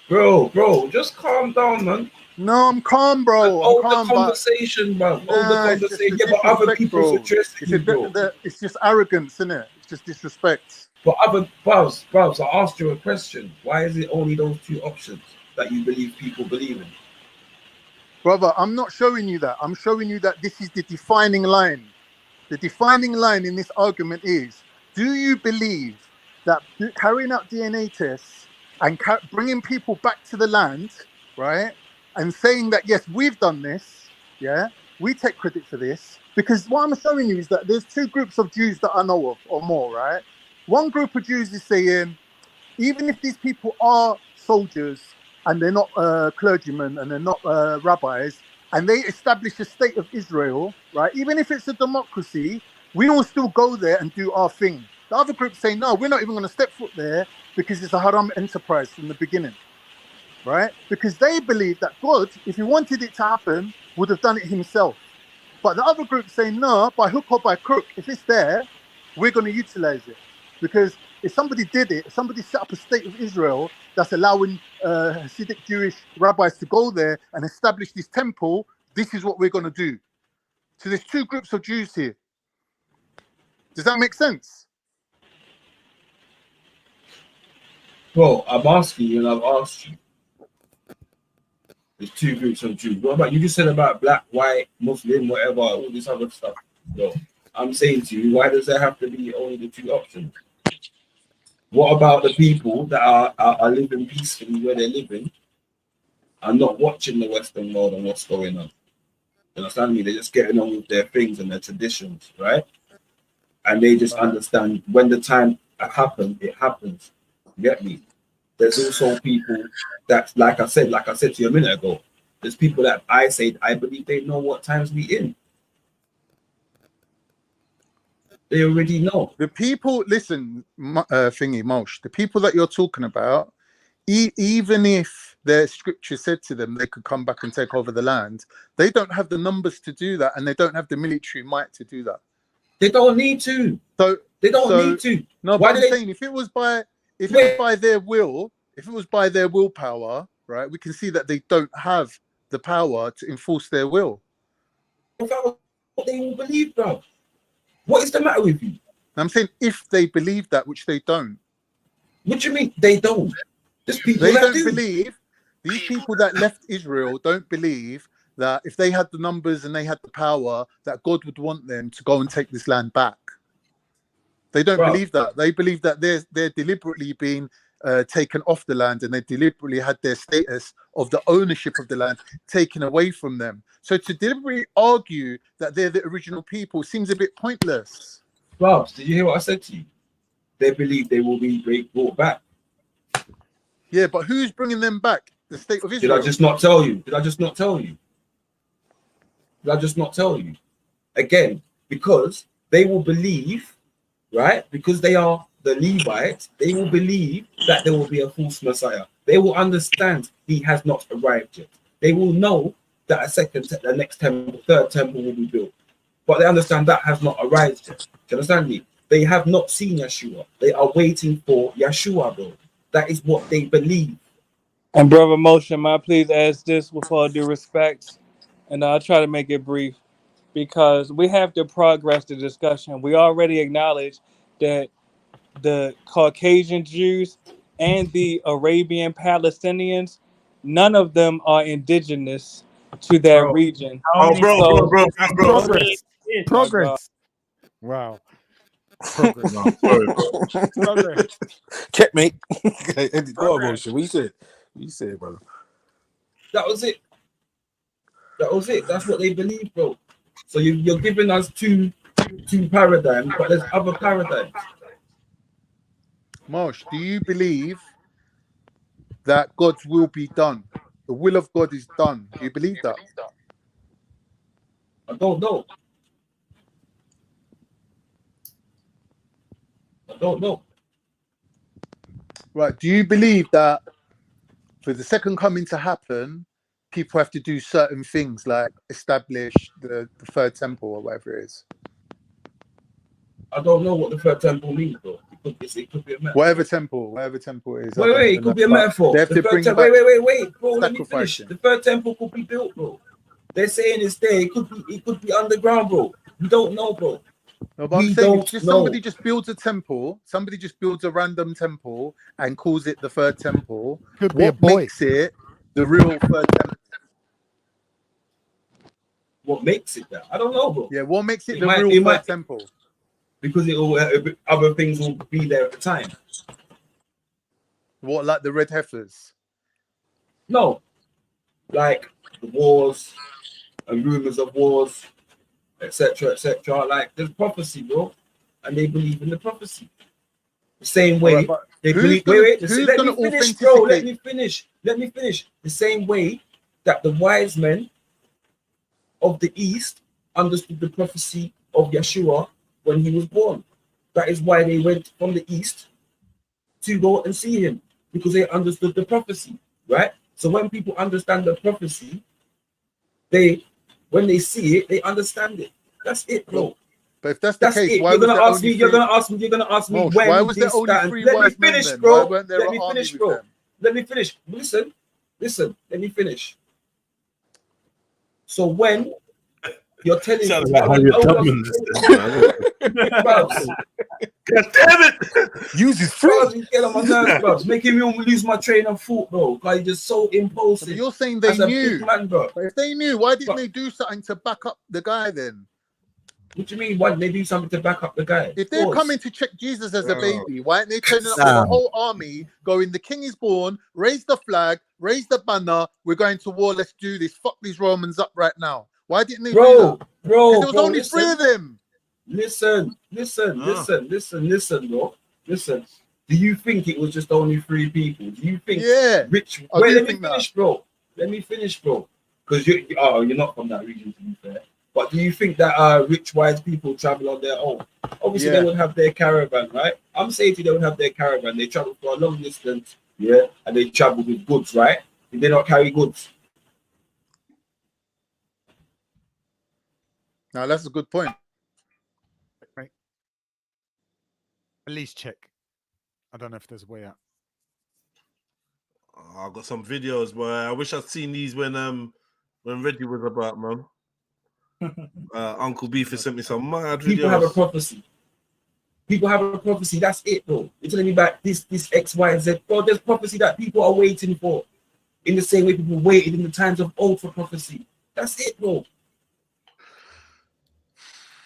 Bro, just calm down, man. No, I'm calm, bro. Hold I'm calm, the conversation, bro. Hold the nah, it's just conversation. the Yeah, but other disrespect, people's bro. addressing you, bro. It's just arrogance, isn't it? It's just disrespect. But other bros, I asked you a question. Why is it only those two options that you believe people believe in? Brother, I'm not showing you that. I'm showing you that this is the defining line. The defining line in this argument is, do you believe that carrying out DNA tests and bringing people back to the land, right, and saying that, yes, we've done this, yeah, we take credit for this, because what I'm showing you is that there's two groups of Jews that I know of, or more, right? One group of Jews is saying, even if these people are soldiers and they're not clergymen and they're not rabbis, and they establish a state of Israel, right? Even if it's a democracy, we will still go there and do our thing. The other group say, no, we're not even going to step foot there because it's a haram enterprise from the beginning, right? Because they believe that God, if he wanted it to happen, would have done it himself. But the other group say, no, by hook or by crook, if it's there, we're going to utilize it. Because if somebody did it, if somebody set up a state of Israel that's allowing Hasidic Jewish rabbis to go there and establish this temple, this is what we're going to do. So there's two groups of Jews here. Does that make sense? Bro, I'm asking you and I've asked you. There's two groups of Jews. What about you? Just said about black, white, Muslim, whatever, all this other stuff. Bro, I'm saying to you, why does there have to be only the two options? What about the people that are living peacefully where they're living and not watching the Western world and what's going on? You understand me? They're just getting on with their things and their traditions, right? And they just understand when the time happens, it happens. You get me? There's also people that, like I said to you a minute ago, there's people that I believe they know what times we in. They already know. The people, listen, thingy, Moshe, the people that you're talking about, even if their scripture said to them they could come back and take over the land, they don't have the numbers to do that, and they don't have the military might to do that. They don't need to. So they don't need to. No, Why but I'm saying if it was by their will, if it was by their willpower, right, we can see that they don't have the power to enforce their will. They will believe, bro. What is the matter with you? I'm saying if they believe that, which they don't. What do you mean they don't? There's people They that don't do. believe. These people that left Israel don't believe that if they had the numbers and they had the power, that God would want them to go and take this land back. They don't believe that. They believe that they're deliberately being taken off the land, and they deliberately had their status of the ownership of the land taken away from them. So to deliberately argue that they're the original people seems a bit pointless. Robs, did you hear what I said to you? They believe they will be brought back. Yeah, but who's bringing them back? The state of Israel. Did I just not tell you? Did I just not tell you? Did I just not tell you? Again, because they will believe, right? Because they are the Levites, they will believe that there will be a false Messiah. They will understand he has not arrived yet. They will know that the next temple, third temple will be built. But they understand that has not arrived yet. Do you understand me? They have not seen Yeshua. They are waiting for Yeshua, bro. That is what they believe. And Brother Moshe, may I please ask this with all due respect? And I'll try to make it brief, because we have to progress the discussion. We already acknowledge that the Caucasian Jews and the Arabian Palestinians, none of them are indigenous to that region. Progress. Wow. Progress. No, sorry, bro. Progress. Checkmate. Go on, Moshe. What you said? What you said, brother? That was it. That was it. That's what they believe, bro. So you're giving us two paradigms, but there's other paradigms. Moshe, do you believe that God's will be done? The will of God is done. Do you believe that? I don't know. I don't know. Right. Do you believe that for the second coming to happen, people have to do certain things like establish the third temple or whatever it is? I don't know what the third temple means, bro. It could be a metaphor. Whatever temple it is. Wait, it could be a metaphor. They have to bring back wait, bro. Let me finish. The third temple could be built, bro. They're saying it's there. It could be underground, bro. We don't know, bro. No, but I'm saying if somebody just builds a temple, somebody just builds a random temple and calls it the third temple. Could be a what boy. makes it the real third temple? What makes it that? I don't know, bro. Yeah, what makes it the real third temple? Because other things will be there at the time. What, like the red heifers? No, like the wars and rumors of wars, etc., etc. Like there's prophecy, bro, and they believe in the prophecy. The same way they believe. Let me finish, bro. Let me finish. The same way that the wise men of the East understood the prophecy of Yeshua when he was born. That is why they went from the East to go and see him, because they understood the prophecy, right? So when people understand the prophecy, when they see it, they understand it. That's it, bro. But if that's the case, why you're gonna ask me when why was there only three wise men then? Why weren't there an army with them? Let me finish. Listen. Let me finish. So when you're telling me, God damn it! Use his friends. Get on my nerves, bro. It's making me lose my train of thought, bro. Like, you're just so impulsive. But you're saying they knew. Man, bro. But if they knew, why didn't they do something to back up the guy then? What do you mean? Why didn't they do something to back up the guy? If they're coming to check Jesus as a baby, why aren't they turning up with a whole army going, the king is born, raise the flag, raise the banner, we're going to war, let's do this, fuck these Romans up right now? Why didn't they do that? Bro, there was only three of them. Listen, bro. Listen. Do you think it was just only three people? Do you think rich? Wait, let me finish, bro. Because you're not from that region, to be fair. But do you think that rich, wise people travel on their own? Obviously, they would have their caravan, right? I'm saying to you, they would have their caravan. They travel for a long distance, and they travel with goods, right? Did they not carry goods? Now, that's a good point. Right. At least check. I don't know if there's a way out. I've got some videos, but I wish I'd seen these when Reggie was about, man. Uncle Beef has sent me some mad videos. People have a prophecy. That's it, bro. You're telling me about this X, Y, and Z. Bro, there's prophecy that people are waiting for. In the same way people waited in the times of old for prophecy. That's it, bro.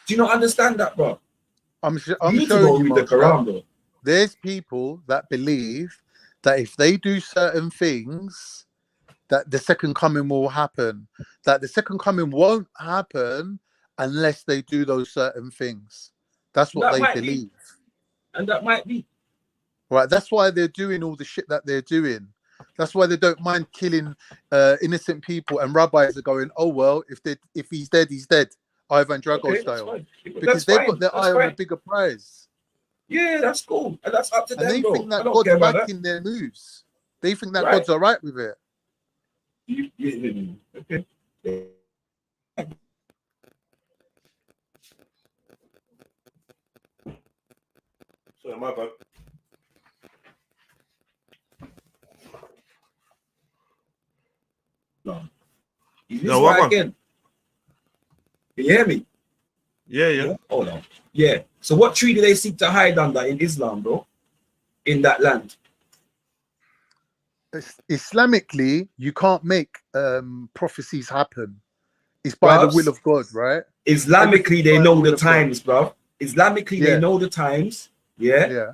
Do you not understand that, bro? I'm showing you, the Quran, bro. There's people that believe that if they do certain things, that the second coming will happen. That the second coming won't happen unless they do those certain things. That's what they believe. And that might be. Right, that's why they're doing all the shit that they're doing. That's why they don't mind killing innocent people. And rabbis are going, oh, well, if he's dead, he's dead. Ivan Drago style. Because they've got their eye on a bigger prize. Yeah, that's cool. And that's up to them, and they think that God's backing their moves. They think that God's all right with it. Okay. Sorry, my bad. No, what again? Can you hear me? Yeah. Hold on. Yeah. So what tree do they seek to hide under in Islam, bro? In that land? Islamically, you can't make prophecies happen. It's by the will of God, right? Islamically, they know the times, bro. Islamically, they know the times. Yeah.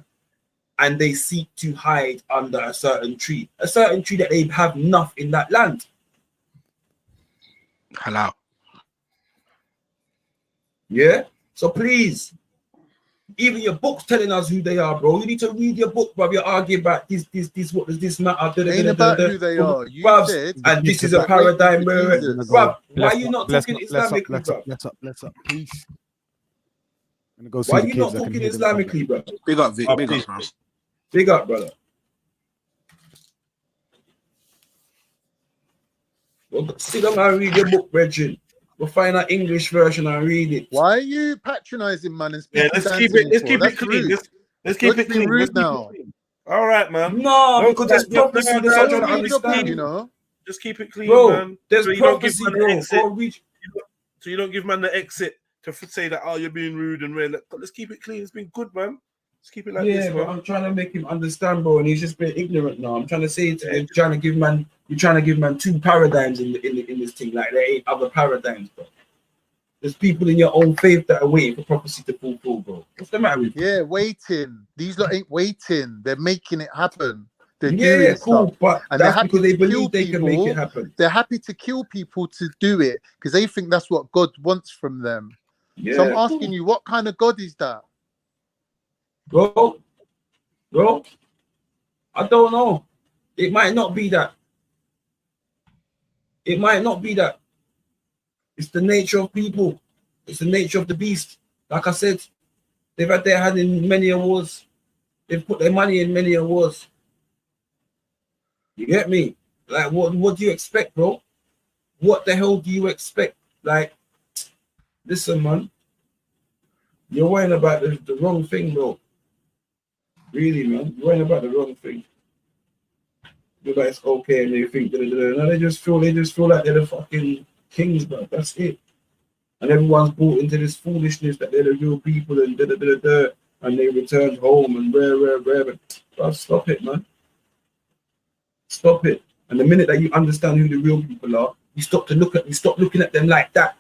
And they seek to hide under a certain tree that they have enough in that land. Hello. Yeah. So please, even your book's telling us who they are, bro. You need to read your book, bro. You're arguing about this. What does this matter? Ain't about who they are. You said, and this is a paradigm, bro. Why are you not talking Islamically, bro? Let's up, please. Why are you not talking Islamically, bro? Big up, Vic. Big up, bro. Big up, brother. Well, sit down and read your book, Brethren. We'll find an English version and read it. Why are you patronizing, man? And let's keep it clean. Let's keep it clean. Rude now. All right, man. No, because there's prophecy. No, That's what I'm trying to understand. understand. Just keep it clean, Bro, man. there's So you don't give prophecy, man the bro. exit. Go reach. So you don't give man the exit to say that, oh, you're being rude and rare. Let's keep it clean. It's been good, man. Let's keep it like this, Yeah, man. but I'm trying to make him understand, bro, and he's just been ignorant now. I'm trying to say to you're trying to give man two paradigms in this thing. Like there ain't other paradigms, bro. There's people in your own faith that are waiting for prophecy to fulfill, bro. What's the matter with you? Yeah, waiting. These lot ain't waiting. They're making it happen. They're Yeah, doing cool, stuff. but And that's because they believe they can make people. it happen. They're happy to kill people to do it because they think that's what God wants from them. Yeah, so I'm asking you, what kind of God is that? Bro, I don't know. It might not be that. It might not be that. It's the nature of people. It's the nature of the beast. Like I said, they've had their hand in many awards. They've put their money in many awards. You get me? Like, what do you expect, bro? What the hell do you expect? Like, listen, man. You're worrying about the wrong thing, bro. Really, man. You're worrying about the wrong thing. You're like, it's okay, and they think, no, they just feel like they're the fucking kings, bro. That's it. And everyone's bought into this foolishness that they're the real people and and they returned home and rare. Bro, stop it, man. Stop it. And the minute that you understand who the real people are, you stop looking at them like that.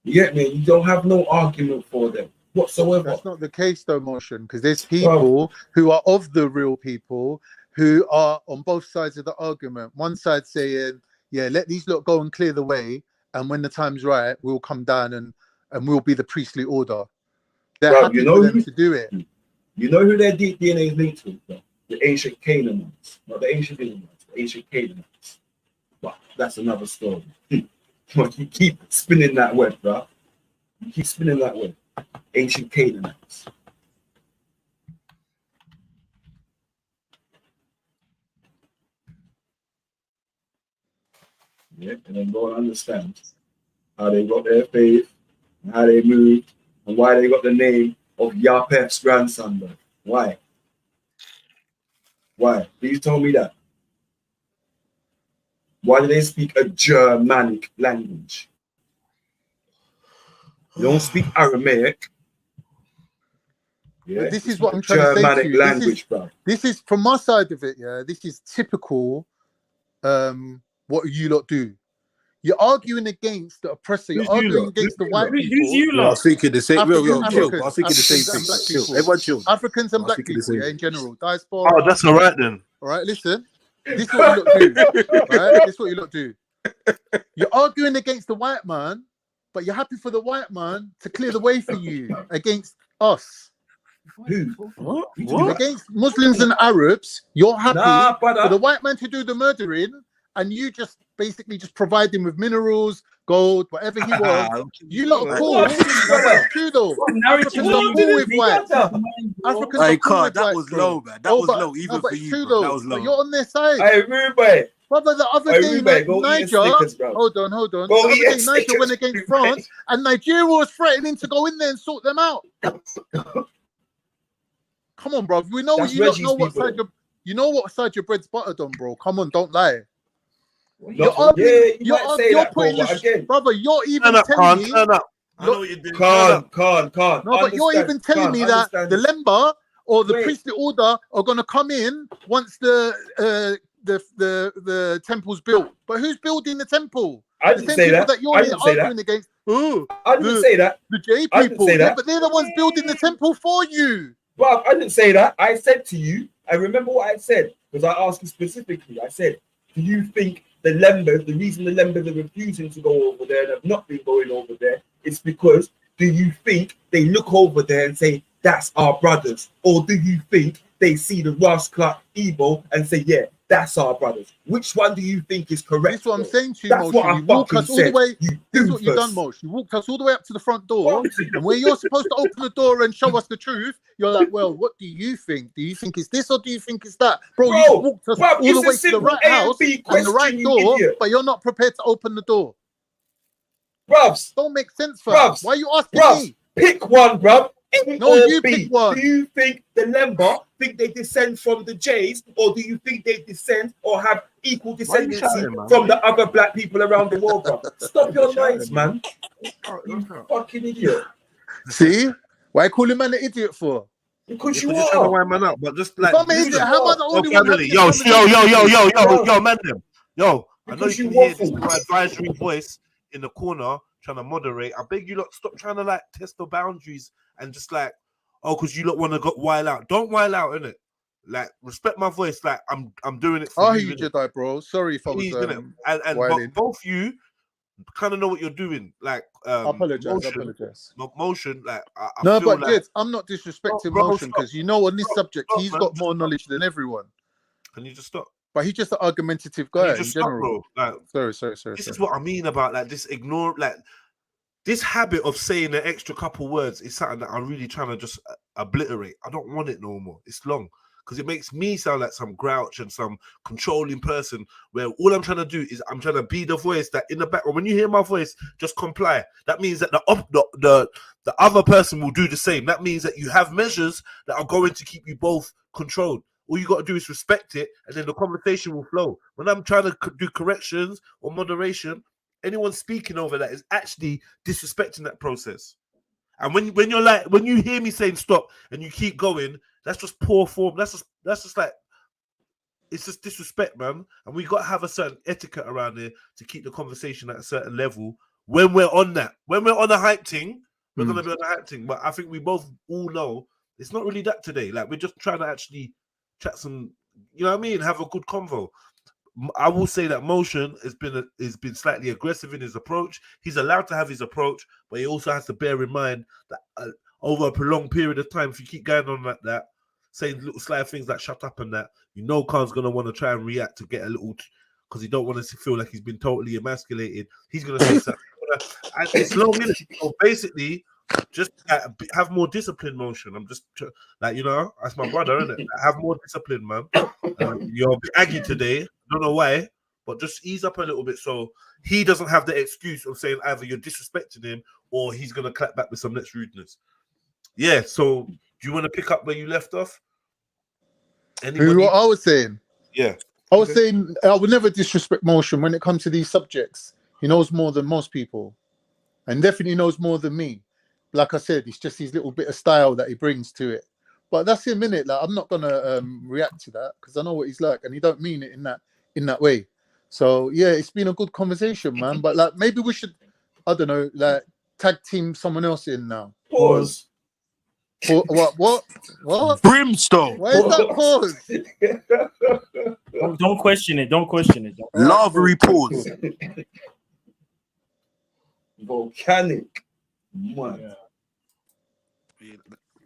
You get me? You don't have no argument for them whatsoever. That's not the case, though, Motion, because there's people who are of the real people who are on both sides of the argument. One side saying, yeah, let these lot go and clear the way, and when the time's right, we'll come down and we'll be the priestly order. They're happy for them to do it. You know who their deep DNA is linked to? Bro? The ancient Canaanites. Not the ancient Israelites, the ancient Canaanites. But that's another story. But you keep spinning that web, bro. You keep spinning that web. Ancient Canaanites. Yeah, and then go and understand how they got their faith, and how they moved, and why they got the name of Yapef's grandson, bro. Why? Why? Please tell me that. Why do they speak a Germanic language? You don't speak Aramaic. Yeah, but this is what I'm trying to say to you. Language, bro. This is from my side of it, yeah. This is typical what you lot do. You're arguing against the oppressor. You're arguing against the white people. Who's you lot? I was thinking the same. Chill. I was thinking the same Africans thing. and black people. Everyone chill. Africans and black people, yeah, in general. Diaspora. Oh, that's all right then. All right, listen. This is what you lot do. Right? This is what you lot do. You're arguing against the white man, but you're happy for the white man to clear the way for you against us. Who? What? Against Muslims and Arabs, you're happy for the white man to do the murdering, and you just basically just provide him with minerals, gold, whatever he wants. You lot are cool. That's true though. Africans are cool with whites. Africans are cool with that whites, was bro. low, man. That was low, even but for it's you, true bro. though. That was low. But you're on their side. Hey, Rube. Brother, the other day, Niger, hold on. Go the other day, eat Niger went against France, and Nigeria was threatening to go in there and sort them out. Come on, bro. We know you don't know what side what side your bread's buttered on, bro. Come on, don't lie. You're putting brother. You're even telling me. Turn up. I know what you're doing. Can't. No, but you're even telling me that the Lemba or the priestly order are gonna come in once the temple's built. But who's building the temple? I didn't say that. You're arguing against. I didn't say that. The gay people. Yeah, but they're the ones building the temple for you. But I didn't say that. I said to you, I remember what I said, because I asked you specifically. I said, do you think the reason the Lembers are refusing to go over there and have not been going over there is because do you think they look over there and say, that's our brothers? Or do you think they see the Ross Clark Igbo and say, yeah, that's our brothers? Which one do you think is correct? That's what I'm saying to you, Moshe. You walk us all the way. This is what you've done, Moshe. You walked us all the way up to the front door, and where you're supposed to open the door and show us the truth, you're like, well, what do you think? Do you think it's this or do you think it's that? Bro, you walked us all the way to the right house and the right door, but you're not prepared to open the door. Bruvs. Don't make sense, fam. Why are you asking me? Pick one, bruv. No, you pick one. Do you think the Lemba think they descend from the Jays, or do you think they descend or have equal descendancy from the other black people around the world, bro? Stop your noise, man. You fucking idiot. See? Why call him an idiot for? Because you are trying to wind man up, but just like, if I'm an idiot, how am I the only one having this yo, conversation? man, them. Yo, I know Because you you can hear this waffle. advisory voice in the corner trying to moderate. I beg you lot, stop trying to like test the boundaries and just like, oh, because you lot want to go wild out. Don't wild out, innit? Like, respect my voice. Like, I'm doing it for I you. hear you, Jedi, bro. Sorry if I was and both you kind of know what you're doing. Like, I apologize. Motion, like, I no, feel but like, Jets, I'm not disrespecting Motion because you know on this subject he's man. got more knowledge than everyone. Can you just stop? But he's just an argumentative guy in general. Bro. Like, sorry. This is what I mean about like this this habit of saying an extra couple words is something that I'm really trying to just obliterate. I don't want it no more. It's long because it makes me sound like some grouch and some controlling person where all I'm trying to do is I'm trying to be the voice that in the background, when you hear my voice, just comply. That means that the other person will do the same. That means that you have measures that are going to keep you both controlled. All you got to do is respect it, and then the conversation will flow. When I'm trying to do corrections or moderation, anyone speaking over that is actually disrespecting that process. And when you're like, when you hear me saying stop and you keep going, that's just poor form. That's just like, it's just disrespect, man. And we got to have a certain etiquette around here to keep the conversation at a certain level. When we're on that, when we're on a hype thing, we're gonna be on a hype thing. But I think we both all know it's not really that today. Like, we're just trying to actually chat some, you know what I mean? Have a good convo. I will say that Motion has been slightly aggressive in his approach. He's allowed to have his approach, but he also has to bear in mind that over a prolonged period of time, if you keep going on like that, saying little slight things like shut up and that, you know Khan's going to want to try and react to get a little, because he don't want to feel like he's been totally emasculated. He's going to say something. And it's long, innit? So basically, just have more discipline, Motion. I'm just like, you know, that's my brother, isn't it? Have more discipline, man. You're a bit aggy today. I don't know why, but just ease up a little bit so he doesn't have the excuse of saying either you're disrespecting him or he's going to clap back with some next rudeness. Yeah, so do you want to pick up where you left off? What I was saying? Yeah. I was saying I would never disrespect Motion when it comes to these subjects. He knows more than most people and definitely knows more than me. Like I said, it's just his little bit of style that he brings to it. But that's him, innit? Like, I'm not going to react to that because I know what he's like and he don't mean it in that way. So, yeah, it's been a good conversation, man. But, like, maybe we should, I don't know, like, tag team someone else in now. Pause. What? Brimstone. Why is that pause? Don't question it. Don't question it. Lavery pause. Volcanic. Man. Yeah.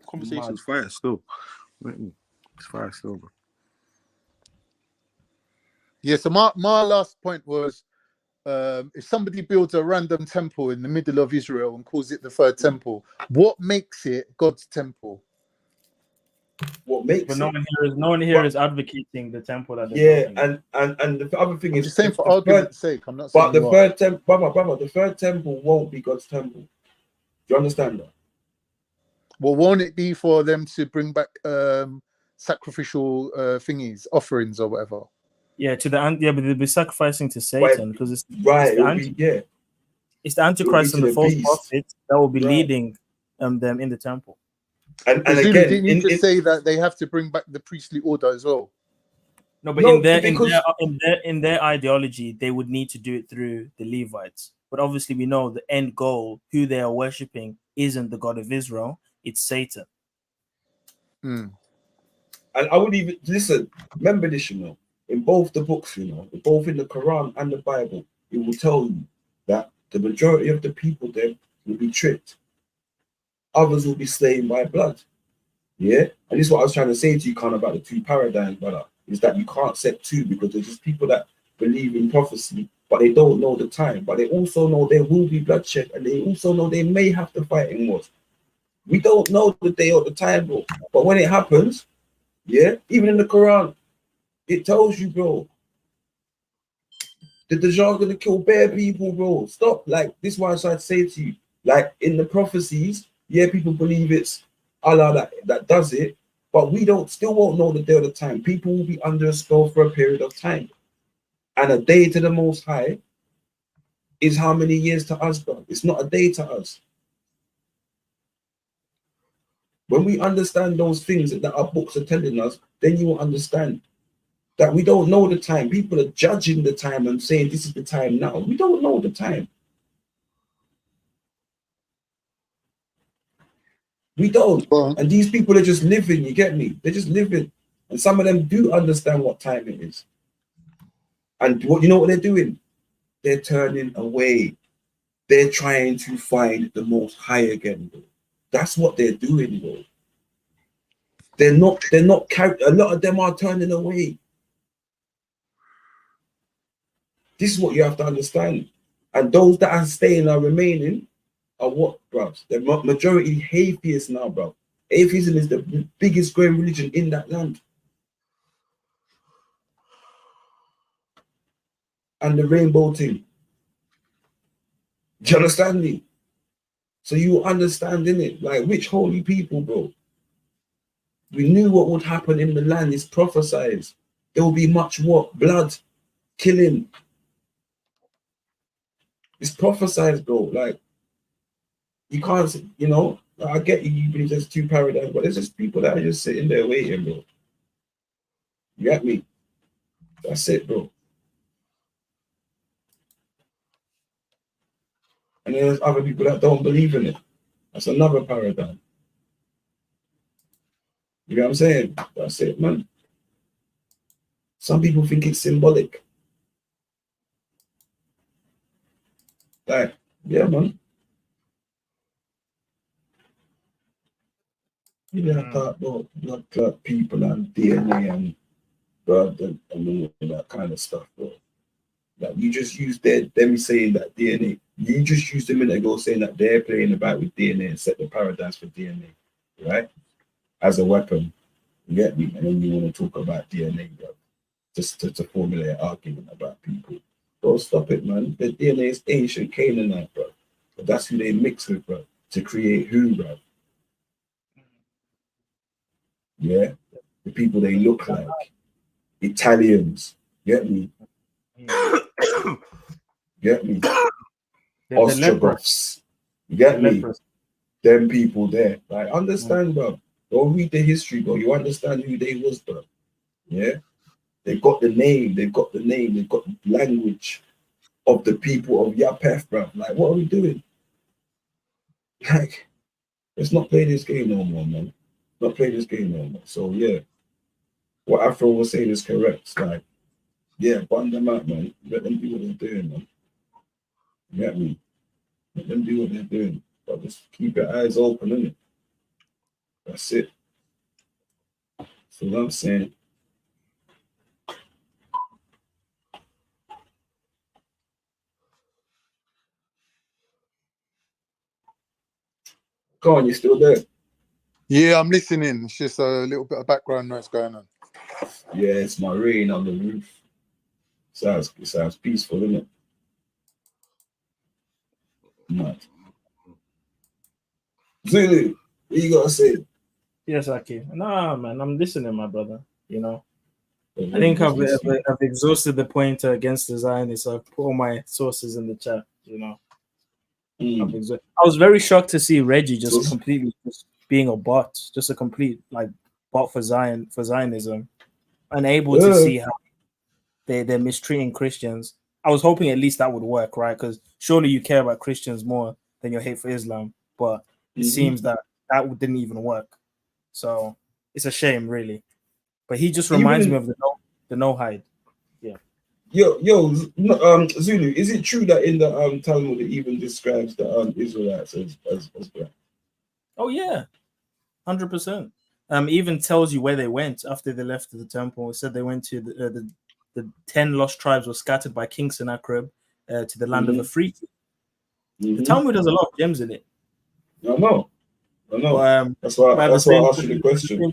Conversation's fire still. It's fire still, bro. Yeah, so my last point was if somebody builds a random temple in the middle of Israel and calls it the third temple, what makes it God's temple? What makes but no one here is advocating the temple that and the other thing I'm is just saying for argument's sake, I'm not saying but the third temple, brother, the third temple won't be God's temple. Do you understand that? Well, won't it be for them to bring back sacrificial thingies, offerings or whatever? Yeah, but they'll be sacrificing to Satan because it's the Antichrist and the false prophet that will be leading them in the temple. And again, didn't you just say that they have to bring back the priestly order as well? No, but in their ideology, they would need to do it through the Levites. But obviously, we know the end goal, who they are worshiping, isn't the God of Israel; it's Satan. And I would even listen. Remember this, you know, in both the books, you know, both in the Quran and the Bible, it will tell you that the majority of the people there will be tricked. Others will be slain by blood. Yeah, and this is what I was trying to say to you, kind of about the two paradigms, brother. Is that you can't set two because there's just people that believe in prophecy, but they don't know the time. But they also know there will be bloodshed, and they also know they may have to fight in wars. We don't know the day or the time, bro. But when it happens, yeah, even in the Quran, it tells you, bro, the Dajjal gonna kill bare people, bro. Stop. Like, this is why I tried to say to you, like in the prophecies, yeah, people believe it's Allah that does it, but we still won't know the day or the time. People will be under a spell for a period of time. And a day to the Most High is how many years to us, bro? It's not a day to us. When we understand those things that our books are telling us, then you will understand that we don't know the time. People are judging the time and saying this is the time now. We don't know the time. We don't. And these people are just living, you get me? They're just living. And some of them do understand what time it is. And you know what they're doing? They're turning away. They're trying to find the Most High again, bro. That's what they're doing, bro. They're not a lot of them are turning away. This is what you have to understand. And those that are staying are remaining are what, bro? The majority atheists now, bro. Atheism is the biggest growing religion in that land. And the rainbow thing. Do you understand me? So you understand, innit? Like, which holy people, bro? We knew what would happen in the land. It's prophesied. There will be much what? Blood, killing. It's prophesied, bro. Like, you can't, you know, I get you believe there's two paradigms, but there's just people that are just sitting there waiting, bro. You get me? That's it, bro. And then there's other people that don't believe in it. That's another paradigm. You know what I'm saying? That's it, man. Some people think it's symbolic. Like, yeah, man. You have to talk about blood clot people and DNA and blood and all that kind of stuff, bro. Like, you just use them saying that DNA. You just used a minute ago saying that they're playing about with DNA and set the paradigms for DNA, right? As a weapon. You get me? And then you want to talk about DNA, bro. Just to formulate an argument about people. Bro, stop it, man. The DNA is ancient Canaanite, bro. But that's who they mix with, bro. To create who, bro? Yeah? The people they look like. Italians. Get me? Get me? Ostrogoths. You get me? Them people there. Like, understand, bro. Don't read the history, bro. You understand who they was, bro. Yeah? They got the name. They've got the name. They've got the language of the people of Yapeth, bro. Like, what are we doing? Like, let's not play this game no more, man. Not play this game no more. So, yeah. What Afro was saying is correct. Like, yeah, bun them out, man. Let them do what they're doing, man. You get me? Let them do what they're doing. But just keep your eyes open, innit? That's it. That's what I'm saying. Go on, you still there? Yeah, I'm listening. It's just a little bit of background noise going on. Yeah, it's my rain on the roof. It sounds peaceful, isn't it? Mad. Zulu, what you gotta say? Yes, Aki. Nah, man, I'm listening, my brother. You know, I think I've exhausted the point against the Zionists. I've put all my sources in the chat. You know, I was very shocked to see Reggie just completely just being a bot, just a complete like bot for Zionism, unable to see how they're mistreating Christians. I was hoping at least that would work, right? Because surely you care about Christians more than your hate for Islam, but it seems that didn't even work. So it's a shame, really. But he just reminds me of the no hide. Yeah. Yo, Zulu, is it true that in the Talmud it even describes the Israelites as black? Oh yeah, 100%. Even tells you where they went after they left the temple. It said they went to the 10 lost tribes were scattered by King Sennacherib to the land of the free. The Talmud has a lot of gems in it. I know. That's why I asked you the question.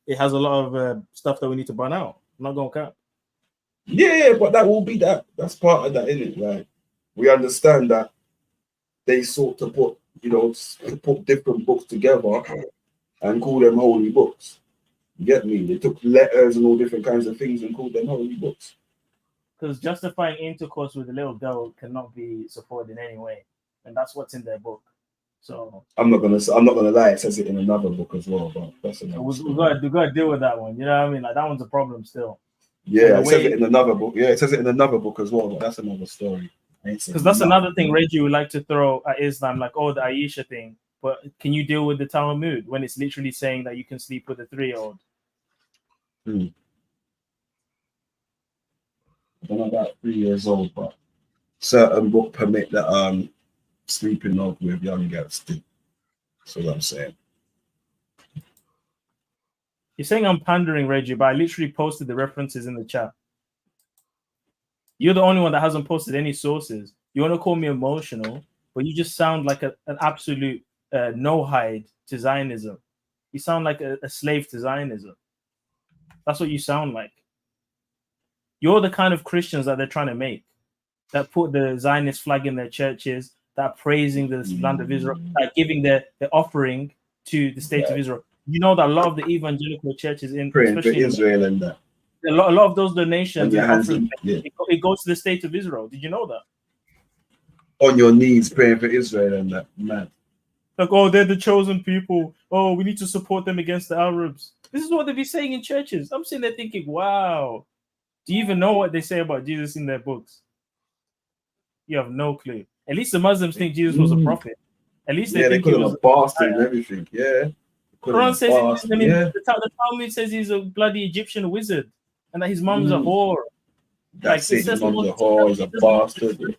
It has a lot of stuff that we need to burn out. I'm not going to cap. Yeah, but that will be that. That's part of that, isn't it? Like, we understand that they sought to put, to put different books together and call them holy books. You get me? They took letters and all different kinds of things and called them holy books. Because justifying intercourse with a little girl cannot be supported in any way, and that's what's in their book. So I'm not gonna lie. It says it in another book as well, but that's another we gotta deal with that one. You know what I mean? Like that one's a problem still. Yeah, it says it in another book. Yeah, it says it in another book as well, but that's another story. Because that's another thing Reggie would like to throw at Islam, like, oh, the Aisha thing. But can you deal with the Talmud when it's literally saying that you can sleep with a 3-year-old? I don't know about 3 years old, but certain book permit that sleeping off with young girls too. That's what I'm saying. You're saying I'm pandering, Reggie, but I literally posted the references in the chat. You're the only one that hasn't posted any sources. You want to call me emotional, but you just sound like an absolute no-hide to Zionism. You sound like a slave to Zionism. That's what you sound like. You're the kind of Christians that they're trying to make, that put the Zionist flag in their churches, that are praising the land of Israel, that are giving their offering to the state of Israel. You know that a lot of the evangelical churches, Praying for Israel and that. A lot of those donations, offering, it goes to the state of Israel. Did you know that? On your knees praying for Israel and that, man. Like, oh, they're the chosen people. Oh, we need to support them against the Arabs. This is what they be saying in churches. I'm sitting there thinking, wow, do you even know what they say about Jesus in their books? You have no clue. At least the Muslims think Jesus was a prophet. At least they think call he him was a bastard and everything. Yeah. Quran says the Talmud says he's a bloody Egyptian wizard and that his mom's a whore. That's it. His mom's a whore. He's a bastard.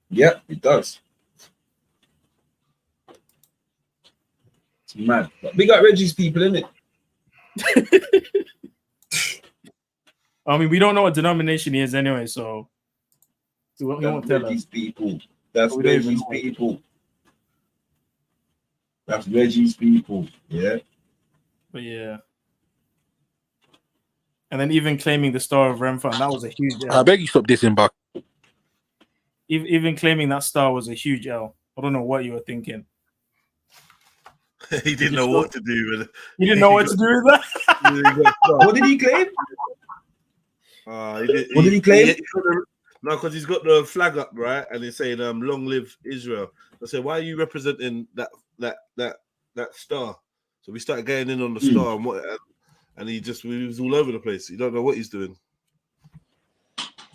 Yeah, it does. It's mad. But we got Reggie's people, innit? I mean, we don't know what denomination he is anyway, so he won't tell Reggie's us. People. That's Reggie's people. That's Reggie's people. Yeah. But yeah. And then even claiming the Star of Remphan, that was a huge L. I beg you stop dissing back. Even claiming that star was a huge L. I don't know what you were thinking. He didn't know what to do with it. He didn't know what to do with that. What did he claim? What did he claim? No, because he's got the flag up, right? And he's saying, long live Israel. I said, why are you representing that star? So we started getting in on the star and he was all over the place. You don't know what he's doing.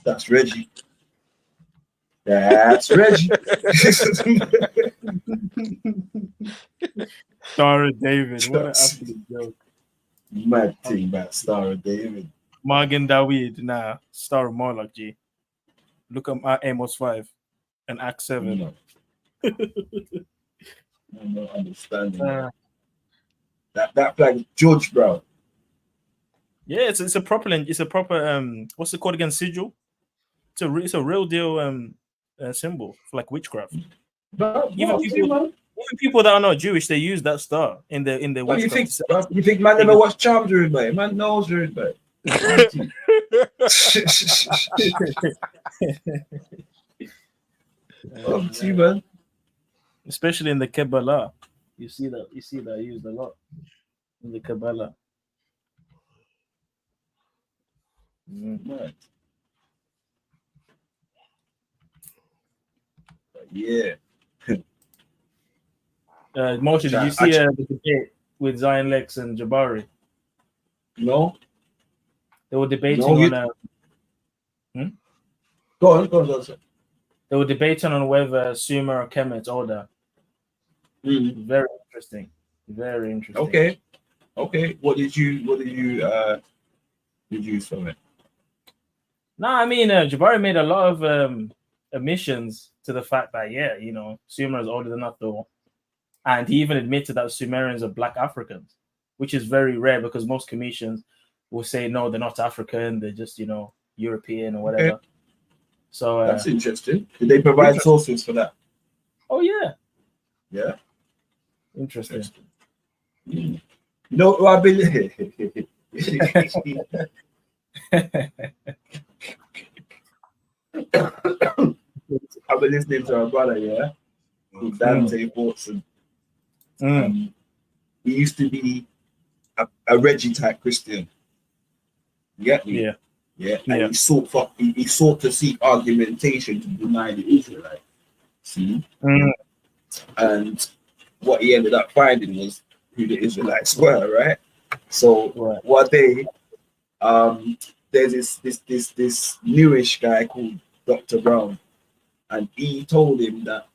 That's Reggie. That's Reggie. Star of David. What an absolute joke. Mad thing about Star of David. Magen Dawid. Nah. Star of Moloch, G. Look at Amos 5 and Acts 7. No. I'm not understanding that flag, George, bro. Yeah, it's a proper what's it called again? Sigil. It's a real deal symbol for like witchcraft. Even people that are not Jewish, they use that star in their witchcraft. You think man never watched Charmed during day? Man knows during day. Man. Especially in the Kabbalah. You see that used a lot in the Kabbalah. Right. Yeah. Moshe, did you see the debate with Zion Lex and Jabari? No. They were debating on Go on. They were debating on whether Sumer or Kemet's older. Very interesting. Very interesting. Okay. What did you deduce from it? No, I mean Jabari made a lot of admissions to the fact that Sumer is older than Athor, and he even admitted that Sumerians are Black Africans, which is very rare because most commissions will say no, they're not African, they're just European or whatever. Okay. So that's interesting. Did they provide sources for that? Oh yeah. Yeah. Interesting. No, I believe. I've been listening to our brother, Dante Fortson. He used to be a Reggie type Christian. You get me? Yeah. Yeah. And he sought to seek argumentation to deny the Israelites. See? And what he ended up finding was who the Israelites were, right? So one day, there's this newish guy called Dr. Brown, and he told him that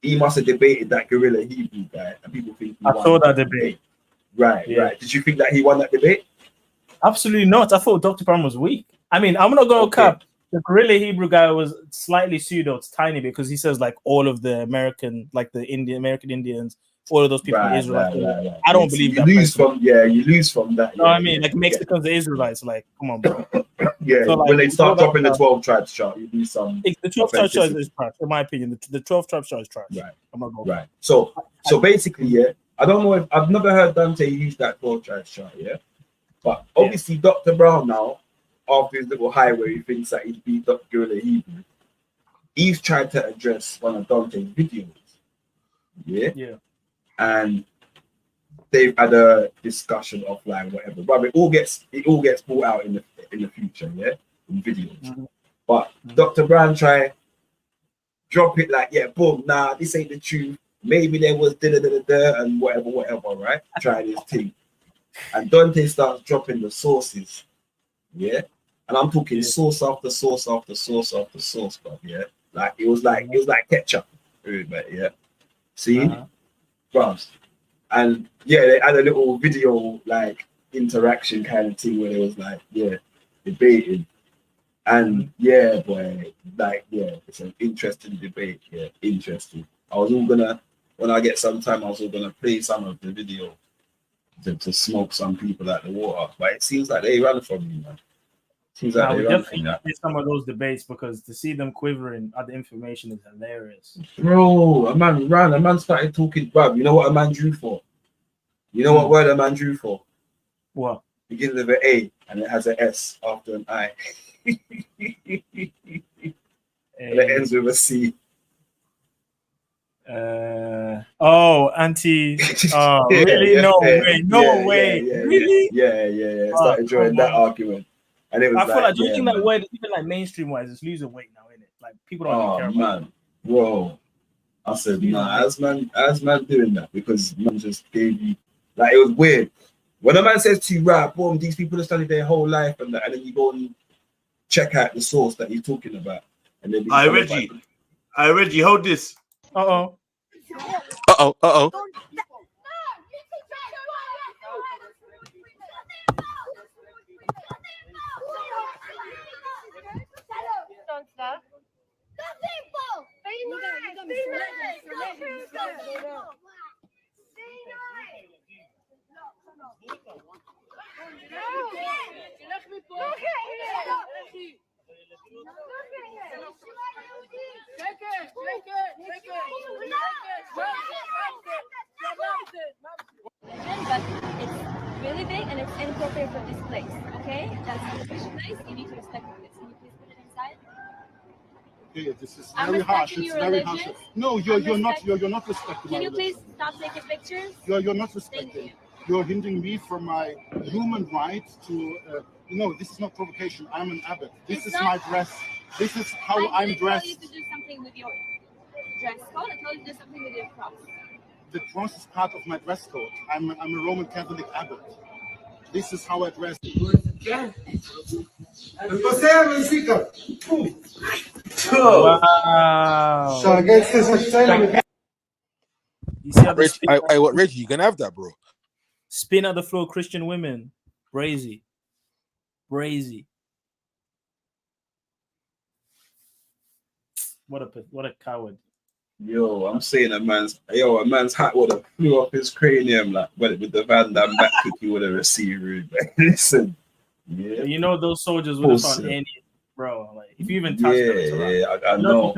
he must have debated that guerrilla Hebrew guy, and people think he I won saw that debate. Right, right. Did you think that he won that debate? Absolutely not. I thought Dr. Brown was weak. I mean, I'm not going to cap. The guerrilla Hebrew guy was slightly pseudo. It's tiny bit because he says like all of the American, like the American Indians, all of those people are Israelites. Right. I don't believe that. You lose from that. You know what I mean? Like Mexicans, the Israelites. Like, come on, bro. Yeah, So, like, when they start dropping the 12 tribes chart, you lose some. The 12 tribes chart is trash, in my opinion. The 12 tribes chart is trash. Right. I'm not going. Right. So basically, yeah, I don't know if I've never heard Dante use that 12 tribes chart, yeah. But obviously, Dr. Brown now, after his little highway, he thinks that he's beat Dr. Guerrilla Hebrew. He's tried to address one of Dante's videos. Yeah. And they've had a discussion offline, whatever. But it all gets brought out in the future, yeah, in videos. But Dr. Brown try drop it like, yeah, boom, nah, this ain't the truth. Maybe there was da and whatever, right? Try this thing. And Dante starts dropping the sources, yeah. And I'm talking source after source after source after source, bro. Yeah, like it was like ketchup, but yeah. See, bros, and yeah, they had a little video like interaction kind of thing where it was like, yeah, debating, and yeah, boy, like yeah, it's an interesting debate. Yeah, interesting. I was all gonna, when I get some time, I was all gonna play some of the video to smoke some people out the water, but it seems like they run from me, man. Seems like we they run definitely from that. need some of those debates because to see them quivering at the information is hilarious. Bro, a man started talking, bruv. You know what a man drew for? You know what word a man drew for? What? Begins with an A and it has an S after an I. And it ends with a C. Really? No way. Really? Yeah. Started drawing that argument. And it was I feel like, do you think that word, even like mainstream wise, is losing weight now, innit? Like people don't even care about it. Bro. I said, nah, as man doing that because man just gave you, like, it was weird. When a man says to you, right, boom, these people have studied their whole life and that, and then you go and check out the source that he's talking about. And then Reggie, hold this. Uh-oh. Don't stop. The people! Be nice! Be nice! But it's really big and it's inappropriate for this place. Okay, that's the fish place. You need to respect this. Can you please put it inside? Yeah, this is very harsh. It's very harsh. No, you're not respecting. Can you please stop taking pictures? You're not respecting. You're hindering me from my human right to. No, this is not provocation. I'm an abbot. This is my dress. This is how I'm dressed. I told you to do something with your dress code. I told you to do something with your cross. The cross is part of my dress code. I'm a Roman Catholic abbot. This is how I dress. Wow. You see how what Reggie, you can have that, bro. Spin at the floor, Christian women. Brazy. What a coward. Yo, I'm saying a man's hat would have flew off his cranium like with the Van Damme back kick he would have received. Listen, yeah. You know those soldiers would have found any, bro. Like if you even touch them, it's a wrap. I know.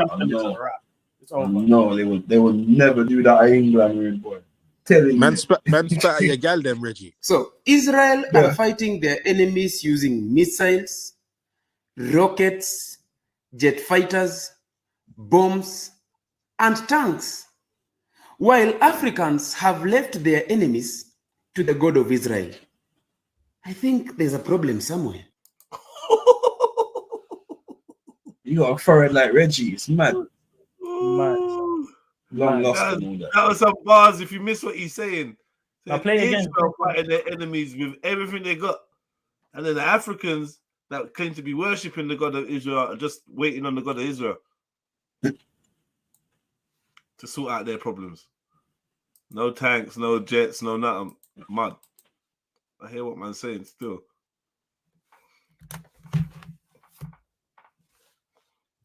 It's over. No, they will never do that in England, rude boy. Telling man spat at your gal them, Reggie. So Israel are fighting their enemies using missiles, rockets, jet fighters, bombs, and tanks. while Africans have left their enemies to the God of Israel. I think there's a problem somewhere. You got a forehead like Reggie. It's mad. Mad. Long lost and all that. That was some bars. If you miss what he's saying, Now play again. Israel fighting their enemies with everything they got, and then the Africans that claim to be worshipping the God of Israel are just waiting on the God of Israel to sort out their problems. No tanks, no jets, no nothing. Mud. I hear what man's saying still.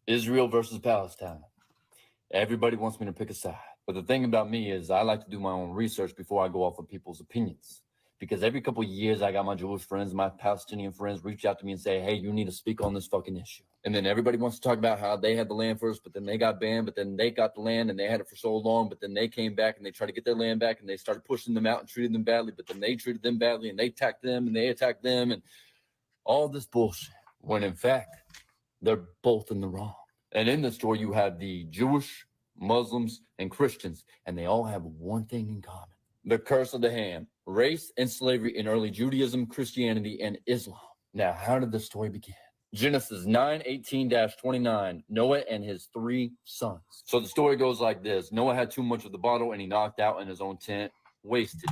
Israel versus Palestine. Everybody wants me to pick a side. But the thing about me is I like to do my own research before I go off of people's opinions. Because every couple of years, I got my Jewish friends, my Palestinian friends reach out to me and say, hey, you need to speak on this fucking issue. And then everybody wants to talk about how they had the land first, but then they got banned, but then they got the land and they had it for so long, but then they came back and they tried to get their land back and they started pushing them out and treating them badly, but then they treated them badly and they attacked them and they attacked them and all this bullshit. When in fact, they're both in the wrong. And in the story, you have the Jewish, Muslims, and Christians, and they all have one thing in common. The curse of the ham, race and slavery in early Judaism, Christianity, and Islam. Now, how did the story begin? Genesis 9:18-29, Noah and his 3 sons. So the story goes like this. Noah had too much of the bottle and he knocked out in his own tent, wasted.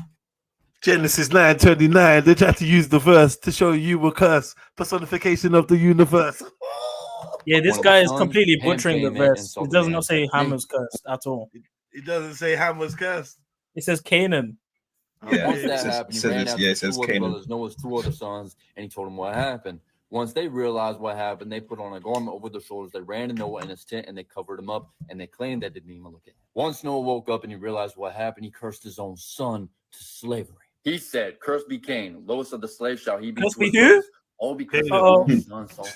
Genesis 9:29. They tried to use the verse to show you were cursed, personification of the universe. Yeah, this guy is completely butchering the verse. It does not say Ham was cursed at all. It doesn't say Ham was cursed. It says Canaan. Yeah, once that happened, he ran out to his 2 other brothers, Noah's 2 other sons, and he told them what happened. Once they realized what happened, they put on a garment over their shoulders. They ran to Noah in his tent, and they covered him up, and they claimed they didn't even look at him. Once Noah woke up and he realized what happened, he cursed his own son to slavery. He said, cursed be Cain, lowest of the slaves shall he be. Cursed be who? All because of his son Saul.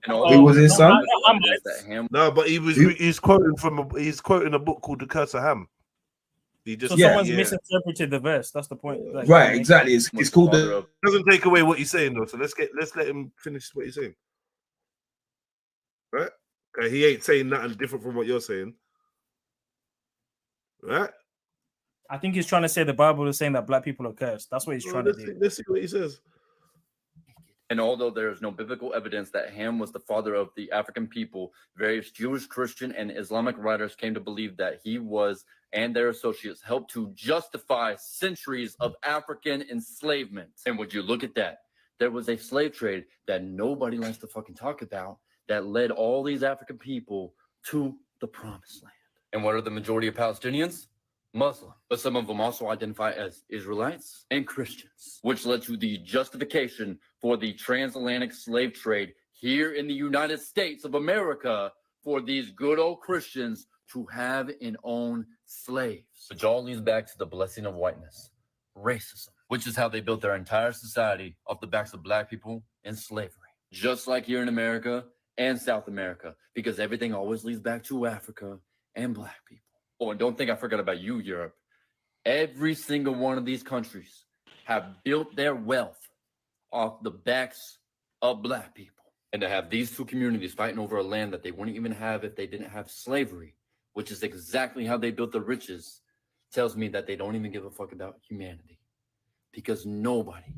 Who was his son? No, but he's quoting quoting a book called The Curse of Ham. Someone's misinterpreted the verse. That's the point. Like, right, exactly. It's called the. Doesn't take away what he's saying though. So let's let him finish what he's saying. Right? Okay, he ain't saying nothing different from what you're saying. Right? I think he's trying to say the Bible is saying that black people are cursed. That's what he's trying to do. Let's see what he says. And although there is no biblical evidence that Ham was the father of the African people, various Jewish, Christian, and Islamic writers came to believe that he was, and their associates helped to justify centuries of African enslavement. And would you look at that? There was a slave trade that nobody likes to fucking talk about that led all these African people to the promised land. And what are the majority of Palestinians? Muslim, but some of them also identify as Israelites and Christians, which led to the justification for the transatlantic slave trade here in the United States of America for these good old Christians to have and own slaves. Which all leads back to the blessing of whiteness, racism, which is how they built their entire society off the backs of black people and slavery. Just like here in America and South America, because everything always leads back to Africa and black people. Oh, and don't think I forgot about you, Europe. Every single one of these countries have built their wealth off the backs of black people. And to have these 2 communities fighting over a land that they wouldn't even have if they didn't have slavery, which is exactly how they built the riches, tells me that they don't even give a fuck about humanity. Because nobody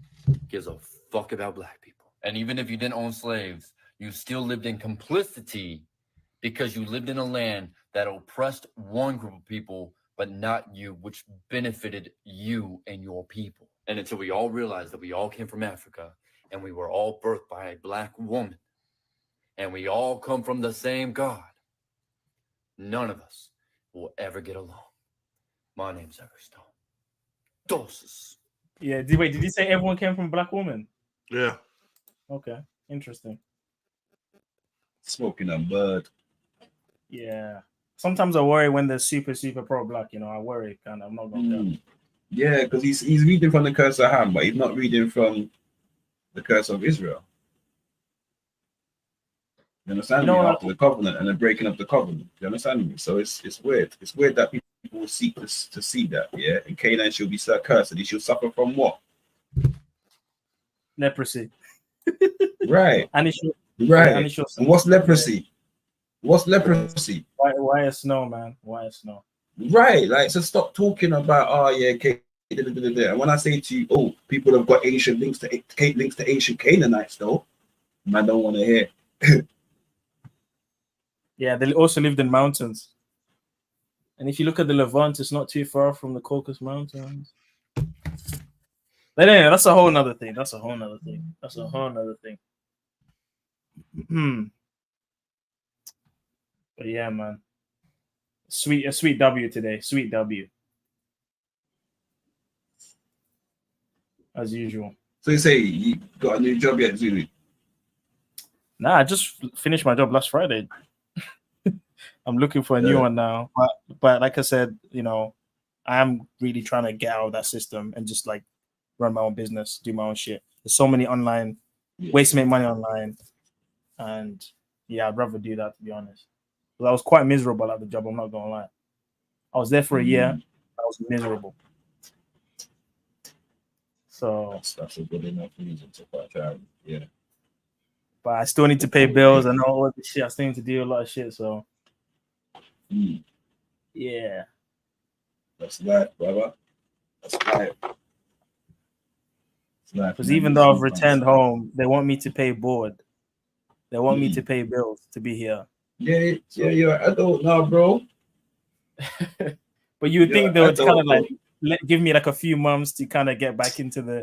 gives a fuck about black people. And even if you didn't own slaves, you still lived in complicity because you lived in a land that oppressed one group of people, but not you, which benefited you and your people. And until we all realized that we all came from Africa and we were all birthed by a black woman and we all come from the same God, none of us will ever get along. My name's Eric Stone. Doses. Yeah, did you say everyone came from a black woman? Yeah. Okay, interesting. Smoking a bird. Yeah. Sometimes I worry when they're super pro-black, I worry, kind of. I'm not going to. Yeah, because he's reading from the curse of Ham, but he's not reading from the curse of Israel. You understand me? After the covenant and the breaking of the covenant. You understand me? So it's weird. It's weird that people will seek to see that, yeah? And Canaan shall be so cursed, and he shall suffer from what? Leprosy. Right. And it right. And, and what's leprosy? What's leprosy? White as snow, man. White as snow. Right, like, so stop talking about, oh yeah, and when I say to you, oh, people have got ancient links to ancient Canaanites, though, man, don't want to hear. Yeah, they also lived in mountains. And if you look at the Levant, it's not too far from the Caucasus Mountains. But anyway, that's a whole nother thing. That's a whole nother thing. That's a whole nother thing. But yeah, man. A sweet W today. Sweet W. As usual. So you say you got a new job yet, Zulu? Nah, I just finished my job last Friday. I'm looking for a new one now. But like I said, you know, I am really trying to get out of that system and just like run my own business, do my own shit. There's so many online ways to make money online. And yeah, I'd rather do that, to be honest. But I was quite miserable at the job, I'm not gonna lie. I was there for a year, I was miserable. So that's a good enough reason to try. Yeah. But I still need to pay bills and all the shit. I still need to do a lot of shit. So yeah. That's life, brother. That's life. Because even though I've returned home, they want me to pay board. They want me to pay bills to be here. Yeah, you're an adult now, bro. But you would think they would kind of like give me like a few months to kind of get back into the.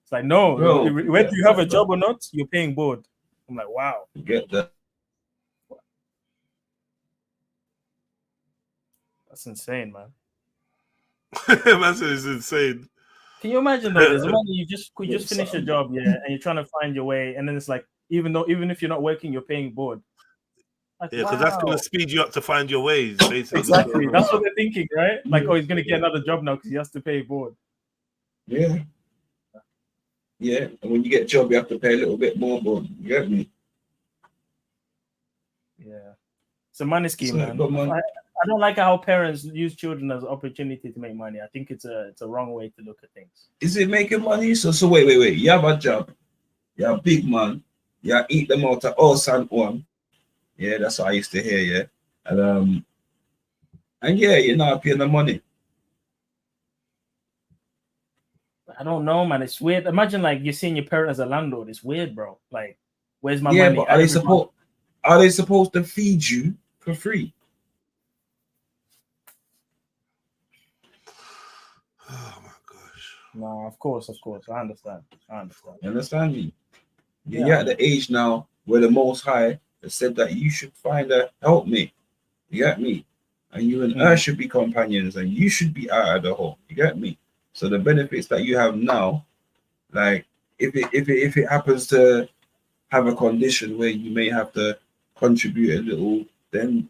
It's like, no, bro, whether you have a job or not, you're paying board. I'm like, wow. Get that. That's insane, man. That's insane. Can you imagine though? There's money you just finish your job, yeah, and you're trying to find your way, and then it's like even if you're not working, you're paying board. Like, yeah, because that's going to speed you up to find your ways, basically. Exactly. That's what they're thinking, right? Like, oh, he's going to get another job now because he has to pay board. Yeah. Yeah, and when you get a job, you have to pay a little bit more board. You get me? Yeah. It's a money scheme, man. I don't like how parents use children as an opportunity to make money. I think it's a wrong way to look at things. Is it making money? So wait. You have a job. You're a big man. You eat them out of all San Juan. Yeah, that's what I used to hear, yeah. And yeah, you're not paying the money. I don't know, man. It's weird. Imagine like you're seeing your parent as a landlord. It's weird, bro. Like, where's my money? But are they supposed to feed you for free? Oh my gosh. No, of course. I understand. You understand me? Yeah. You're at the age now where the Most High has said that you should find a helpmate. You get me? And you and her should be companions, and you should be out of the hole. You get me? So the benefits that you have now, like if it happens to have a condition where you may have to contribute a little, then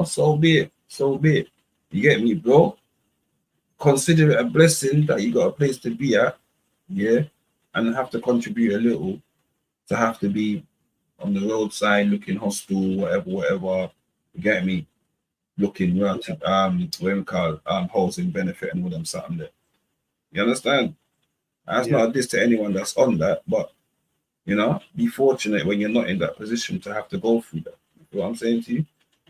so be it. So be it. You get me, bro? Consider it a blessing that you got a place to be at, yeah, and have to contribute a little to have to be on the roadside looking hostile, whatever. You get me? Looking around to what we call housing benefit and all them something there. You understand? That's not a diss to anyone that's on that, but be fortunate when you're not in that position to have to go through that. You know what I'm saying to you?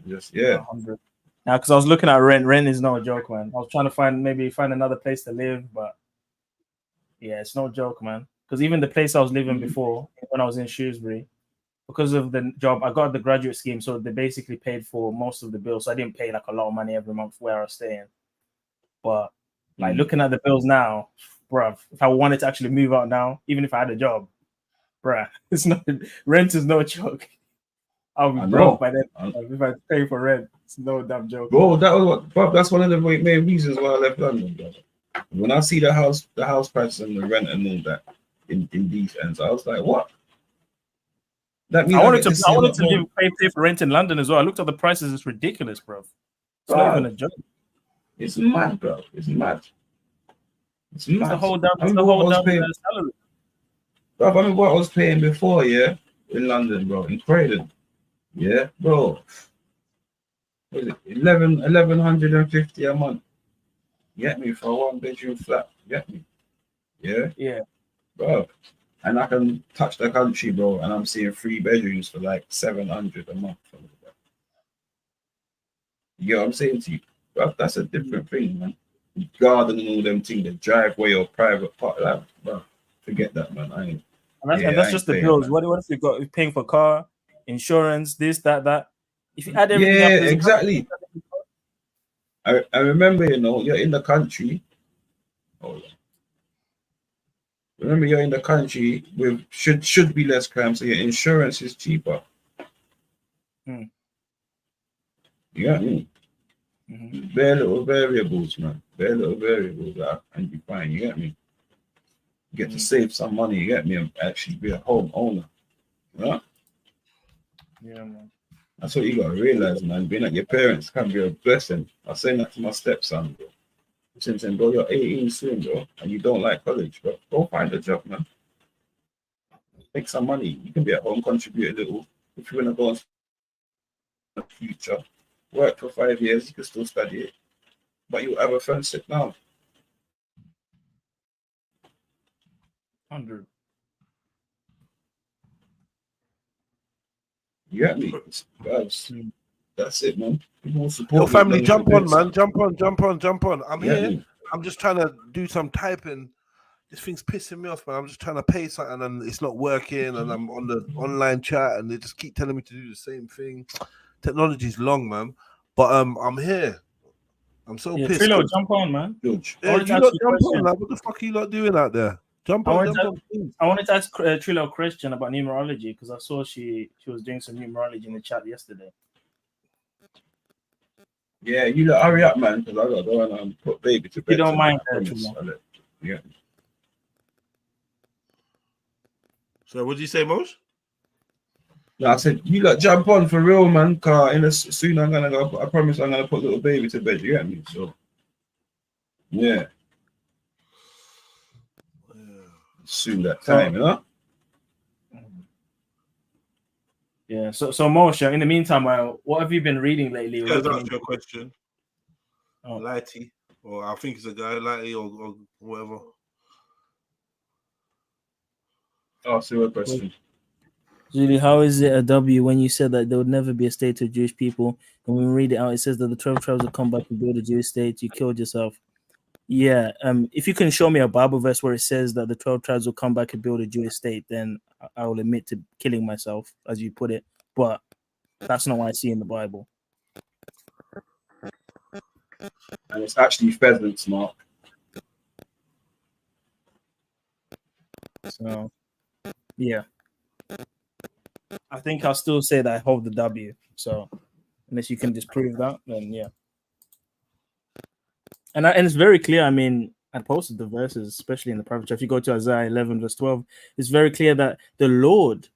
Just Now, because I was looking at rent. Rent is no joke, man. I was trying to find another place to live, but yeah, it's no joke, man. Because even the place I was living before, when I was in Shrewsbury, because of the job, I got the graduate scheme, so they basically paid for most of the bills. So I didn't pay like a lot of money every month where I was staying. But like looking at the bills now, bruv, if I wanted to actually move out now, even if I had a job, bruh, it's not rent is no joke. I'll be broke by then. If I pay for rent, it's no damn joke. Bro, that's one of the main reasons why I left London, brother. When I see the house prices and the rent and all that in these ends, I was like, what? That means I wanted to pay for rent in London as well. I looked at the prices; it's ridiculous, bro. It's not even a joke. It's mad, bro. It's mad. It's mad. It's the whole salary. Bro, I remember what I was paying before, yeah, in London, bro, in Croydon. Yeah, bro. What is it? 1,150 a month. Get me for a 1-bedroom flat. Get me. Yeah? Yeah. Bro. And I can touch the country, bro, and I'm seeing 3 bedrooms for like 700 a month. You get what I'm saying to you? That's a different thing, man. Garden and all them things, the driveway or private part, like, bro, forget that, man. I ain't. And that's just the bills. What if you got paying for car, insurance, this, that? If you add everything up, there's exactly. I remember, you know, you're in the country. Remember, you're in the country with should be less crime, so your insurance is cheaper. You get me? Bare little variables, man. Bare little variables, and you fine. You get me? You get to save some money. You get me? And actually be a home owner. Yeah. Yeah, man. That's what you gotta realize, man. Being like your parents can be a blessing. I was saying that to my stepson, bro. I'm saying, bro, you're 18 soon, bro, and you don't like college, bro. Go find a job, man. Make some money. You can be at home, contribute a little. If you wanna go in the future, work for 5 years, you can still study it. But you'll have a friend sit down. 100. You get me? That's it, man. People support Your family, me, jump on, man. Jump on. I'm here. Me. I'm just trying to do some typing. This thing's pissing me off, man. I'm just trying to pay something and it's not working. And I'm on the online chat and they just keep telling me to do the same thing. Technology's long, man. But I'm here. I'm so pissed. Trillo, jump on, man. Yeah, you lot jump on, man. What the fuck are you lot doing out there? Jump on. I wanted to ask Trillo a question about numerology because I saw she was doing some numerology in the chat yesterday. Yeah, you lot hurry up, man, because I got to go and put baby to bed. You don't mind, yeah. So what did you say, Mosh? No, I said you lot jump on for real, man. Cause soon I'm gonna go. I promise I'm gonna put little baby to bed. You get me? So yeah. Soon that time, you know. Yeah. So Moshe, in the meantime, what have you been reading lately? Yeah, that's your question. Lighty, or I think it's a guy, Lighty, or whatever. Oh, see what question. Julie, how is it a W when you said that there would never be a state of Jewish people? And when we read it out, it says that the 12 tribes will come back and build a Jewish state. You killed yourself. Yeah. If you can show me a Bible verse where it says that the 12 tribes will come back and build a Jewish state, then I will admit to killing myself, as you put it. But that's not what I see in the Bible. And it's actually pheasants, Mark. So, yeah. I think I'll still say that I hold the W. So, unless you can disprove that, then yeah. And it's very clear. I mean, I posted the verses, especially in the private chat. If you go to Isaiah 11, verse 12, it's very clear that the Lord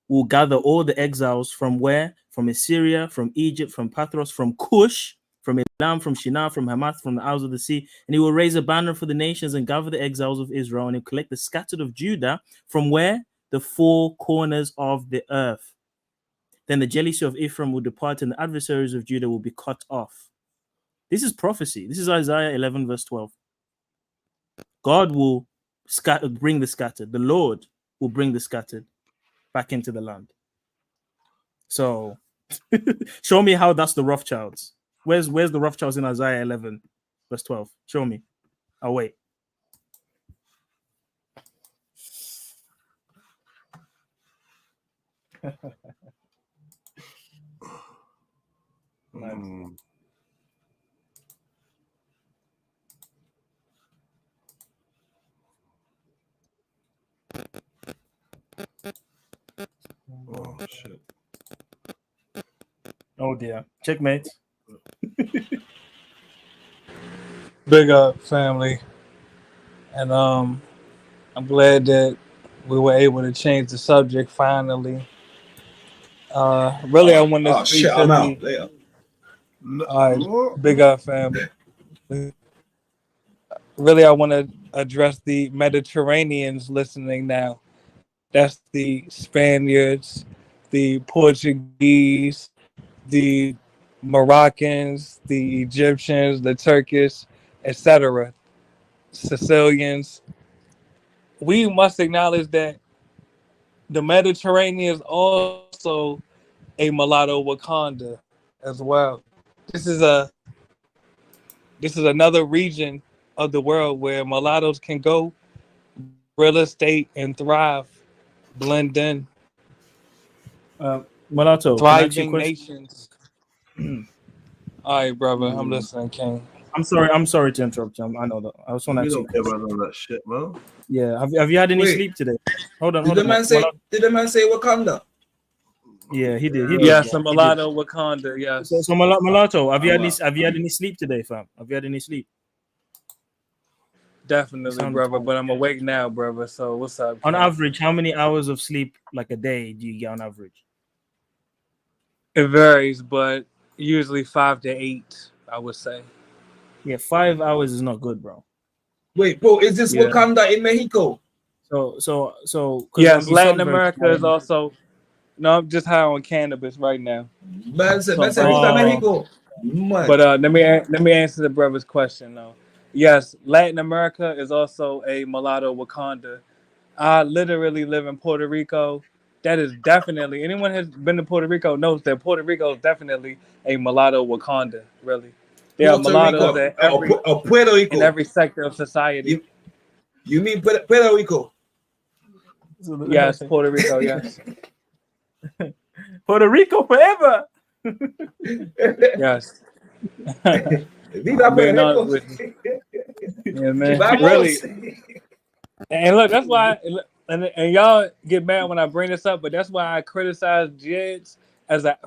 will gather all the exiles from where? From Assyria, from Egypt, from Pathros, from Cush, from Elam, from Shinar, from Hamath, from the Isles of the Sea. And he will raise a banner for the nations and gather the exiles of Israel. And he'll collect the scattered of Judah from where? The four corners of the earth. Then the jealousy of Ephraim will depart and the adversaries of Judah will be cut off. This is prophecy. This is Isaiah 11, verse 12. God will bring the scattered. The Lord will bring the scattered back into the land. So, show me how that's the Rothschilds. Where's the Rothschilds in Isaiah 11, verse 12? Show me. I'll wait. Oh shit. Oh dear. Checkmate. Big up, family. And I'm glad that we were able to change the subject finally. Really, I want to speak shit, to I'm the. out later. All right, big up, family. Really, I want to address the Mediterraneans listening now. That's the Spaniards, the Portuguese, the Moroccans, the Egyptians, the Turkish, etc. Sicilians. We must acknowledge that the Mediterranean is also a mulatto Wakanda as well. This is a this is another region of the world where mulattoes can go, real estate, and thrive, blend in. Mulatto, can I ask you a Thriving question? nations. All right, brother, I'm listening, King. I'm sorry to interrupt you. I know that. I just want to We ask you a don't care question. about all that shit, man. Yeah, have you had any Wait. sleep today? Hold on. Did the man say? Did the man say Wakanda? Yeah, he did. Yes, a mulatto, Wakanda. Yes. So mulatto, have you had any sleep today, fam? Have you had any sleep? Definitely, brother. But I'm awake now, brother. So what's up? On King? average, how many hours of sleep like a day do you get on average? It varies, but usually 5 to 8, I would say. Yeah, 5 hours is not good, bro. Wait, bro, is this Yeah. Wakanda in Mexico? So yes, you Latin sound very America tired. is also. No, I'm just high on cannabis right now. Man said, who's that Mexico? Man. But let me answer the brother's question though. Yes, Latin America is also a mulatto Wakanda. I literally live in Puerto Rico. That is definitely, anyone has been to Puerto Rico knows that Puerto Rico is definitely a mulatto Wakanda. Really, there are mulattoes at Puerto Rico. in every sector of society. You mean Puerto Rico? Yes, Puerto Rico. Yes. Puerto Rico forever. Yes. Viva Being Puerto honest Rico. with you. Yeah, man. Vamos. Really. And look, that's why, and y'all get mad when I bring this up, but that's why I criticize Jeds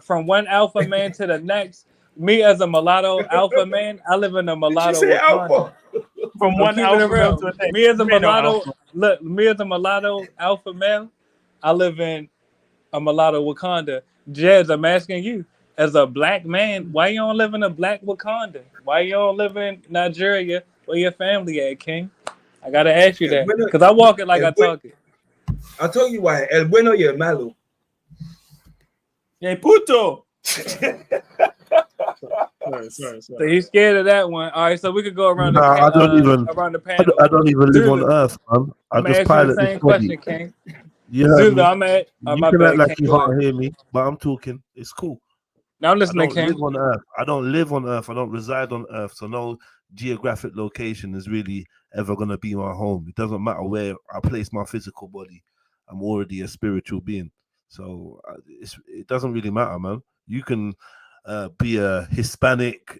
from one alpha man to the next. Me as a mulatto alpha man, I live in a mulatto Wakanda. From I'm one keeping it alpha male real. to the next. Me as a You ain't no mulatto, alpha. look, me as a mulatto alpha male, I live in a mulatto Wakanda. Jeds, I'm asking you, as a black man, why you don't live in a black Wakanda? Why you don't live in Nigeria where your family at, King? I gotta ask you that because I walk it like I talk it. I'll tell you why. El bueno y el malo. Hey, puto. Sorry. So he's scared of that one. All right, so we could go around Nah, I don't even. around the panel. I don't even live on Zulu, Earth, man. I I'm just gonna ask you the pilot same this body. question, King. You heard Zulu, me. I'm at. You my can bad, act like King, you go can't ahead. hear me, but I'm talking. It's cool. Now I'm I listening, don't King. live on Earth. I don't live on Earth. I don't reside on Earth. So no geographic location is really ever gonna be my home. It doesn't matter where I place my physical body. I'm already a spiritual being. So it doesn't really matter, man. You can be a Hispanic,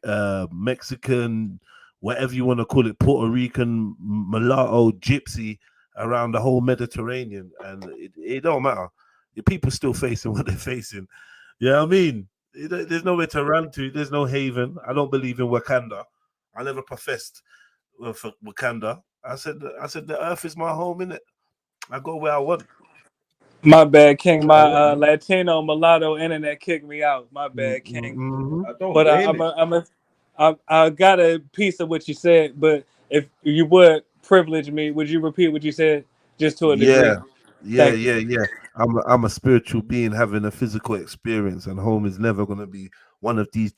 Mexican, whatever you want to call it, Puerto Rican, mulatto, gypsy, around the whole Mediterranean, and it don't matter. The people still facing what they're facing. You know what I mean? There's nowhere to run to. There's no haven. I don't believe in Wakanda. I never professed for Wakanda. I said the earth is my home, innit? I go where I want. My bad, King. My Latino mulatto internet kicked me out. My bad, King. Mm-hmm. But I got a piece of what you said. But if you would privilege me, would you repeat what you said just to a degree? Yeah. I'm a spiritual being having a physical experience, and home is never going to be one of these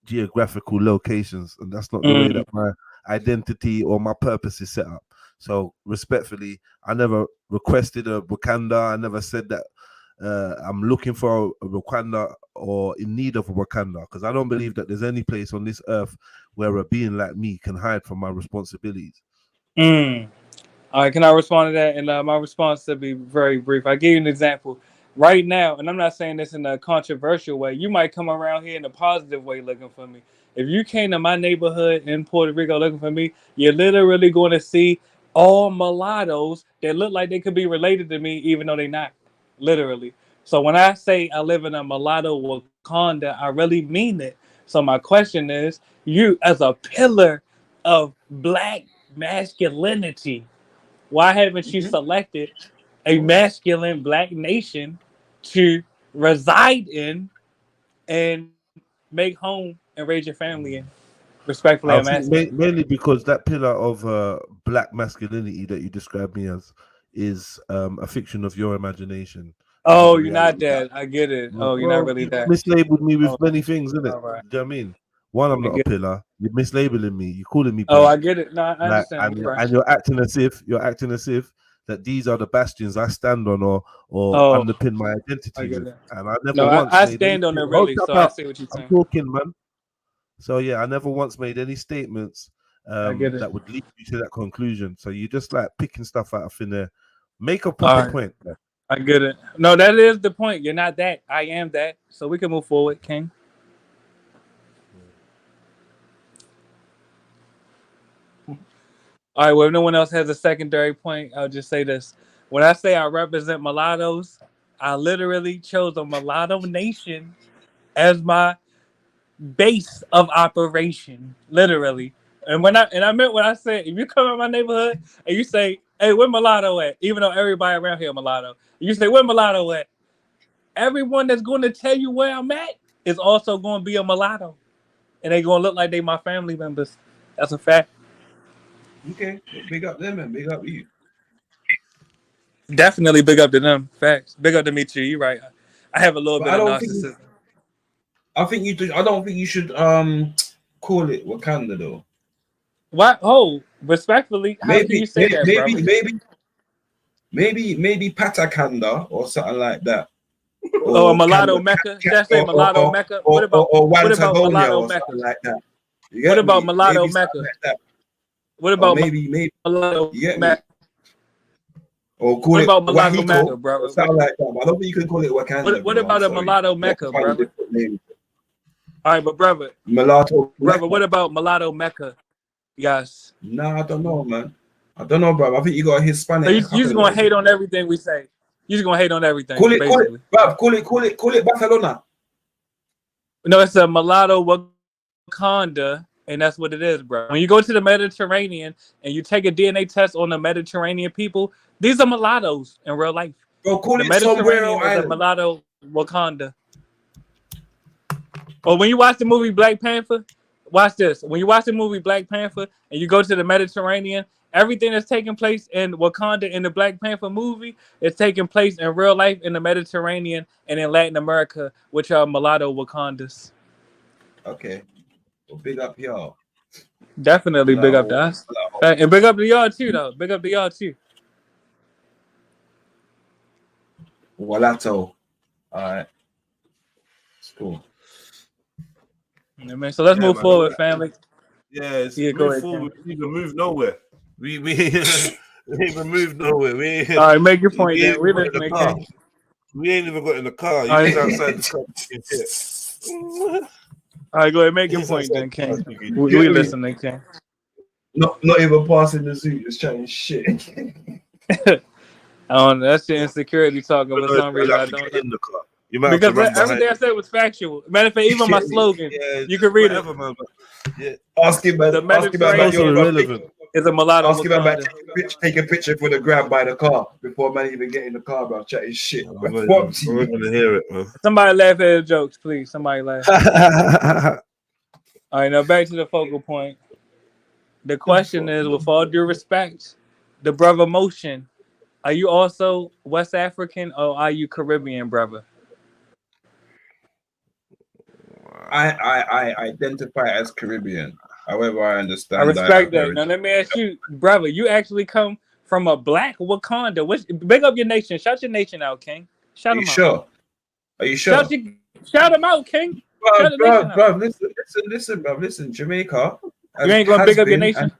geographical locations, and that's not the way that my identity or my purpose is set up. So respectfully, I never requested a Wakanda. I never said that I'm looking for a Wakanda or in need of a Wakanda, because I don't believe that there's any place on this earth where a being like me can hide from my responsibilities. All right, can I respond to that? And my response to be very brief. I give you an example right now, and I'm not saying this in a controversial way. You might come around here in a positive way looking for me. If you came to my neighborhood in Puerto Rico looking for me, you're literally going to see all mulattoes that look like they could be related to me, even though they're not. Literally. So when I say I live in a mulatto Wakanda, I really mean it. So my question is, you as a pillar of black masculinity, why haven't you selected a masculine black nation to reside in and make home and raise your family in? Respectfully, I I'm think asking. mainly because that pillar of black masculinity that you described me as is a fiction of your imagination. Oh, Not you're not reality. that. I get it. Well, Oh, you're not really you that. mislabeled me with Oh, many things, isn't it? all right. Do you know what I mean? One, I'm I not a get it. pillar. You're mislabeling me. You're calling me Oh, black. I get it. No, I Like, understand. You're right. and you're acting as if that these are the bastions I stand on or Oh, underpin my I identity get with. it. And I never No, once I made any. stand on it Hold really, up so I out. see what you're I'm saying. talking, man. So yeah, I never once made any statements that would lead you to that conclusion. So you just like picking stuff out of thin air. Make a proper point. I get it. No, that is the point. You're not that. I am that. So we can move forward, King. All right, well, if no one else has a secondary point, I'll just say this. When I say I represent mulattoes, I literally chose a mulatto nation as my base of operation, literally. And I meant what I said. If you come in my neighborhood and you say, "Hey, where mulatto at?" Even though everybody around here mulatto, you say, "Where mulatto at?" Everyone that's going to tell you where I'm at is also going to be a mulatto, and they going to look like they my family members. That's a fact. Okay, big up them and big up you. Definitely big up to them. Facts. Big up to me too. You're right. I have a little bit of narcissism. I don't think you should call it Wakanda though. What? Oh, respectfully, how can you say that, maybe Patakanda or something like that. Or mulatto Mecca. Should I say mulatto Mecca? What about mulatto Mecca? Like that. What about mulatto Mecca? What about maybe mulatto Mecca? Or call it about mulatto Wahiko, Mecca, bro? Something like that. I don't think you can call it Wakanda. What about a mulatto Mecca, brother? All right, but brother, what about mulatto Mecca? Yes. Nah, I don't know, man. I don't know, bro. I think you got a Hispanic. So you just gonna hate on everything we say. You just gonna hate on everything. Call it Barcelona. No, it's a mulatto Wakanda, and that's what it is, bro. When you go to the Mediterranean and you take a DNA test on the Mediterranean people, these are mulattoes in real life. Bro, call the it Mediterranean is a mulatto Wakanda. Or when you watch the movie Black Panther, watch this. When you watch the movie Black Panther and you go to the Mediterranean, everything that's taking place in Wakanda in the Black Panther movie is taking place in real life in the Mediterranean and in Latin America, which are mulatto Wakandas. Okay. Well, big up y'all. Definitely big up to us. And big up to y'all too, though. Big up to y'all too. Mulatto. All right. It's cool. Yeah, man. So let's move forward, family. Yeah, go ahead, forward. We even move nowhere. We even moved nowhere. All right, make your point then. We ain't even got in the car. You just outside the car. All right, go ahead, make your point then, King. We listening, King. Not even passing the zoo, just chatting shit. That's your insecurity talking, but for some reason I don't know. Because everything I said was factual. Matter of fact, even my slogan, you can read it. Yeah. Ask him about irrelevant. Is a mulatto. Ask him about take a picture for the grab by the car before man even get in the car, bro. Chatting shit. I'm not gonna hear it, man. Somebody laugh at the jokes, please. Somebody laugh. All right, now back to the focal point. The question is, with all due respect, the brother Motion, are you also West African or are you Caribbean, brother? I identify as Caribbean. However, I understand. I respect that. Now let me ask you, brother. You actually come from a black Wakanda. Big up your nation. Shout your nation out, King. Shout them out. Sure? Are you sure? Shout them out, King. Bro, listen, bro. Listen, Jamaica. You ain't gonna big up your nation.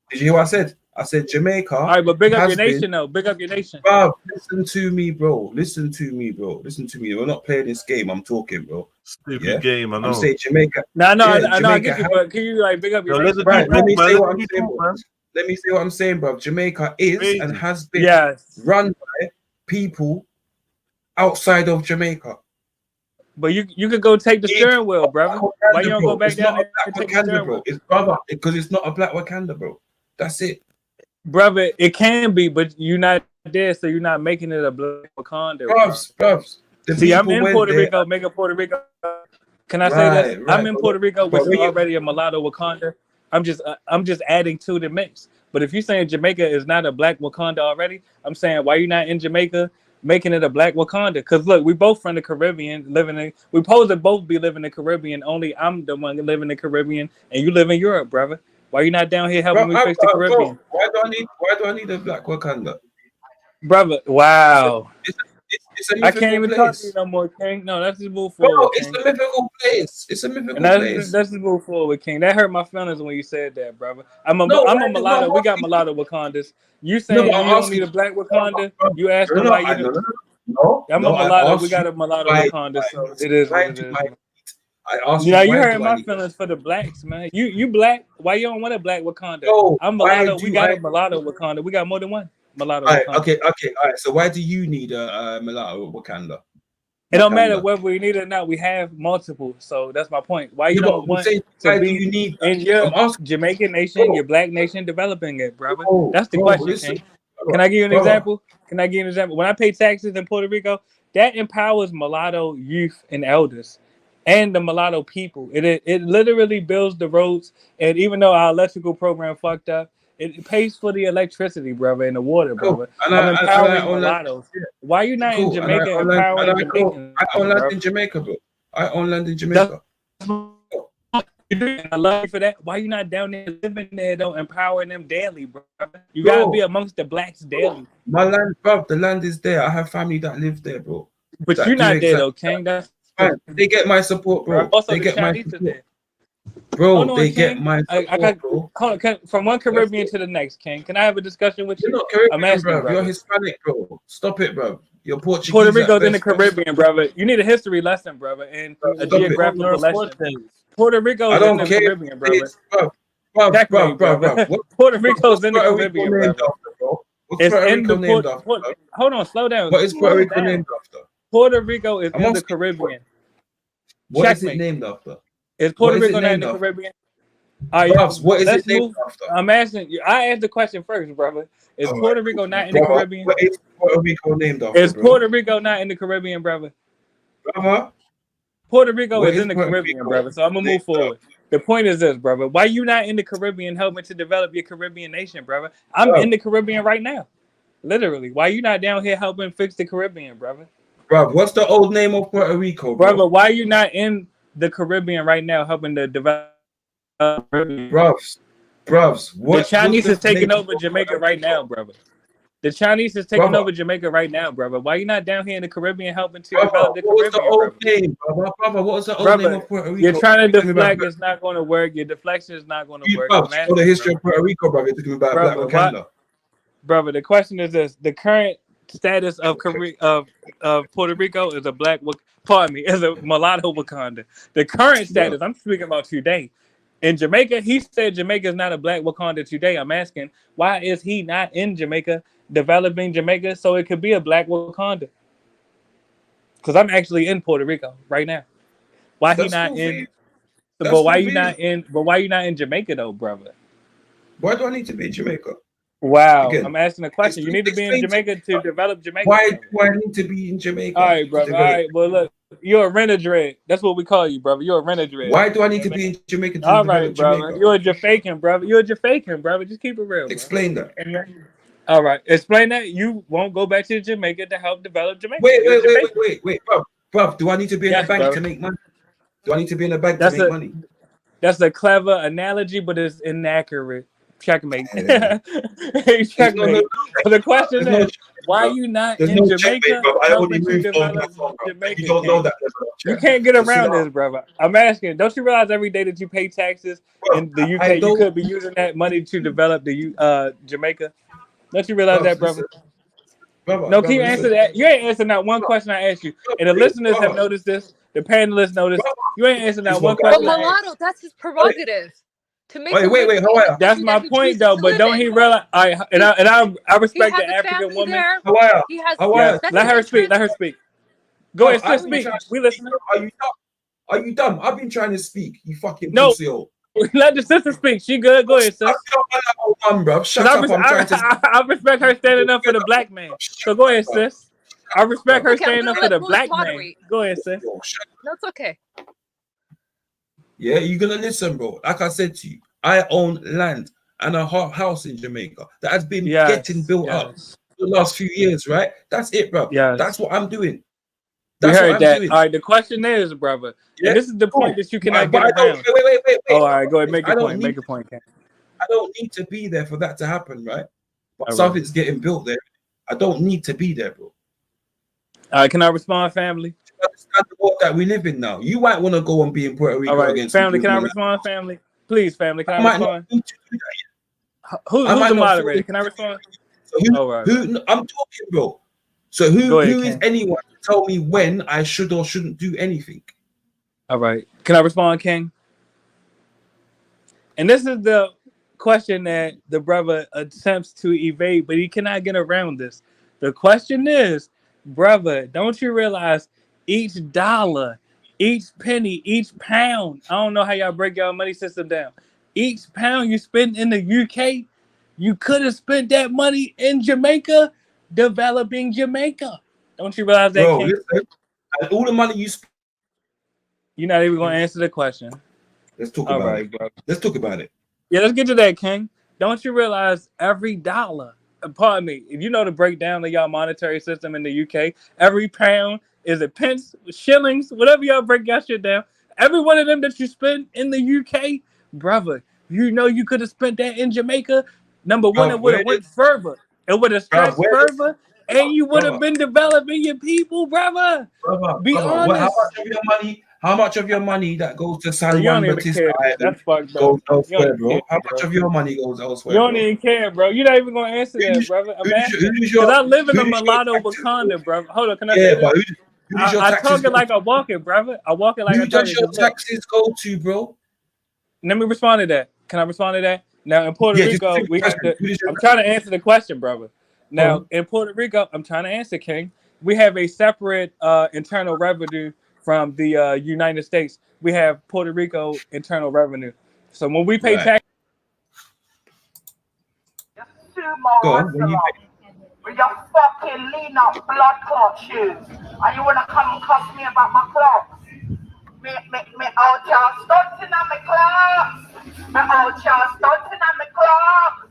Did you hear what I said? I said Jamaica. All right, but big up your nation, though. Big up your nation. Bro, listen to me, bro. Listen to me. We're not playing this game. I'm talking, bro. Stupid game, I know. I'm saying Jamaica. I know, I get you, but can you like big up your nation? Right, let me say what I'm saying, bro. Let me say what I'm saying, bro. Jamaica is and has been run by people outside of Jamaica. But you could go take the steering wheel, brother. Why you don't go back down there and take the steering wheel? It's brother, because it's not a black Wakanda, bro. That's it. Brother, it can be, but you're not there, so you're not making it a black Wakanda. Bros. See, I'm in Puerto Rico, making Puerto Rico. Can I say that? I'm in Puerto Rico, which is already a mulatto Wakanda. I'm just adding to the mix. But if you're saying Jamaica is not a black Wakanda already, I'm saying why you not in Jamaica making it a black Wakanda? Because look, we both from the Caribbean, we supposed to both be living in the Caribbean. Only I'm the one living in the Caribbean, and you live in Europe, brother. Why you not down here helping me fix the Caribbean? Why do I need a black Wakanda? Brother, wow. It's a I can't mythical even talk to you place. no more, King. No, let's just move Bro, forward, it's King. a mythical place. It's a mythical And let's place. just move forward, King. That hurt my feelings when you said that, brother. I'm a No, mulatto. We got mulatto Wakandas. You no, but saying you I'm don't need a asking. black Wakanda? You No, asking no, why you no, don't? no, no, I'm a no. I mulatto. We asked got you a mulatto why. Wakanda, so it is what Why it do is, I man. need? I asked You you know, you why hurt do I my need? feelings for the blacks, man. You black. Why you don't want a black Wakanda? No, I'm why mulatto. We do got I? a mulatto Wakanda. We got more than one mulatto All right, Wakanda. okay. All right. So why do you need a mulatto Wakanda? It don't matter Wakanda. whether we need it or not. We have multiple, so that's my point. Why you Yeah, but don't I'm want saying, to why do be you need that? in your I'm asking, Jamaican nation, bro, your black nation, developing it, brother? bro, That's the bro, question, listen, King. Can I give you an brother. example? Can I give you an example? When I pay taxes in Puerto Rico, that empowers mulatto youth and elders, and the mulatto people. It literally builds the roads, and even though our electrical program fucked up, it pays for the electricity, brother, and the water, Cool. brother. And I'm empowering I own land. mulattoes. Why you not in Cool. And Jamaica empowering Jamaicans? I own land bro? in Jamaica, bro. I own land in Jamaica. I love you for that. Why you not down there living there, though, empowering them daily, bro? You gotta be amongst the blacks daily. My land, bro. The land is there. I have family that live there, bro. But That you're do not there, though, exactly King. That's that. They get my support, bro. also They the get my Chinese is support. there. Bro, Hold on, they King. get my support, I got bro. from one Caribbean to the next, King. Can I have a discussion with You're you? not Caribbean, I'm asking, bro. brother. You're Hispanic, bro. Stop it, bro. You're Portuguese Puerto at Rico's in the best, bro. Caribbean, brother. You need a history lesson, brother, and a Stop it. geographical lesson. Puerto Rico's I in don't the care. Caribbean, brother. It's bro. Checkmate, brother. Puerto Rico's in the Puerto Rico Caribbean, named brother. after, bro? What's It's Puerto in Rico the named after, bro? Hold on, slow down. What is Puerto Slow Rico down. named after? Puerto Rico is I'm in the asking, Caribbean. What is it Checkmate. named after? Is What Puerto is it Rico not in named the after? Caribbean? All right, Bubs, what is it let's named move. after? I'm asking you. I asked the question first, brother. Is All Puerto right, Rico not in the brother, Caribbean? what is Puerto Rico named after, Is bro? Puerto Rico not in the Caribbean, brother? Brother? Puerto Rico What is is in the Puerto Caribbean, Rico brother. So I'm gonna move forward. The point is this, brother. Why you not in the Caribbean helping to develop your Caribbean nation, brother? I'm in the Caribbean right now. Literally. Why you not down here helping fix the Caribbean, brother? Bro, what's the old name of Puerto Rico, bro? Brother, why you not in the Caribbean right now helping to develop Bruvs, the Chinese is taking over Jamaica right now, brother. The Chinese is taking over Jamaica right now, brother. Why you not down here in the Caribbean helping to develop the what was the Caribbean, old brother? name, brother? What was the old name of Puerto Rico? You're trying to Talking about deflect. It's not going to work. Your deflection is not going to work. Bruvs, know the history of Puerto Rico, brother. You're talking about Black Wakanda. Brother, the question is this: the current status of Puerto Rico is a black. Pardon me, is a mulatto Wakanda. The current status. I'm speaking about today. In Jamaica, he said Jamaica is not a black Wakanda today. I'm asking, why is he not in Jamaica, developing Jamaica so it could be a black Wakanda? Because I'm actually in Puerto Rico right now. Why he not in? But why you not in? But why you not in Jamaica though, brother? Why do I need to be in Jamaica? Wow, Again, I'm asking a question. You need to be in Jamaica to develop Jamaica. Why do I need to be in Jamaica? All right, brother. All right, well look, you're a renter dread. That's what we call you, brother. You're a renter dread. Why do I need to be in Jamaica to All develop right, brother. Jamaica? You're a Jamaican, brother. You're a Jamaican, brother. Just keep it real. Explain that. All right, explain that. You won't go back to Jamaica to help develop Jamaica. Wait, bro. Do I need to be in a bank to make money? Do I need to be in a bank to make money? That's a clever analogy, but it's inaccurate. Checkmate. Checkmate. So the question is, why are you not in Jamaica helping to develop Jamaica? You don't know that. You can't get around this, brother. I'm asking. Don't you realize every day that you pay taxes in the UK, you could be using that money to develop the Jamaica? Don't you realize that, brother? No, can you answer that? You ain't answering that one question I asked you. And the listeners have noticed this. The panelists noticed. You ain't answering that one But question. mulatto, that's his prerogative. To make wait, that's my point though. But don't he realize? I respect the African woman. He has. Let her speak. Let her speak. Go ahead, sis. Speak. We listening. Are you dumb? I've been trying to speak. You fucking no. pussy hole. Let the sister speak. She good. Go ahead, sis. Shut up. I'm trying to. I respect her standing up for the black man. So go ahead, sis. I respect her standing up for the black man. Go ahead, sis. That's okay. Yeah, you're gonna listen, bro. Like I said to you, I own land and a house in Jamaica that has been getting built up for the last few years, right? That's it, bro. That's what I'm doing. That's what I'm doing. All right, the question is, brother, and this is the point that you cannot get around. Wait. Oh, all right, go ahead, make your point. Make a point, Ken. I don't need to be there for that to happen, right? But something's getting built there. I don't need to be there, bro. All right, can I respond, family? Understand the world that we live in now. You might want to go and be in Puerto Rico All right, against family, can I me. respond, family? Please, family, can I might not respond? need to do that. Who's might the not feel moderator? it. Can I respond? So who I'm talking, bro. So Go ahead, who is Ken. anyone to tell me when I should or shouldn't do anything? All right. Can I respond, King? And this is the question that the brother attempts to evade, but he cannot get around this. The question is, brother, don't you realize each dollar, each penny, each pound, I don't know how y'all break y'all money system down. Each pound you spend in the UK, you could have spent that money in Jamaica, developing Jamaica. Don't you realize that, Bro, King? listen, and all the money you spend. You're not even going to answer the question. Let's talk All about right, it. bro. Let's talk about it. Yeah, let's get to that, King. Don't you realize every dollar, pardon me, if you know the breakdown of y'all monetary system in the UK, every pound is a pence, shillings, whatever y'all break y'all shit down. Every one of them that you spend in the UK, brother, you know you could have spent that in Jamaica. Number one, it would have went further. It would have stretched further, and you would have been developing your people, brother. Be honest. How much of your money that goes to Bro, San you Juan don't even Batista care. Island That's fucked up. goes You elsewhere, don't bro? care, How bro. much of your money goes You elsewhere, don't bro? even care, bro. You're not even gonna answer that, brother. I'm asking because I live in a mulatto Wakanda, bro. Hold on, can I say but this? who does your I taxes talk it go like to? I walk it, brother. I walk it like I Who talk does it. your 'Cause look, taxes go to, bro? let me respond to that. Can I respond to that? Now in Puerto Yeah, just Rico, answer the we have question. to. Who does your I'm trying to answer the question, brother. Now in Puerto Rico, I'm trying to answer, King. We have a separate internal revenue from the United States. We have Puerto Rico internal revenue. So when we pay tax. Go on. When you with your fucking lean up blood clot shoes, and you wanna come and cuss me about my clocks? Me old child stunting on my clocks. Me old child stunting on my clocks.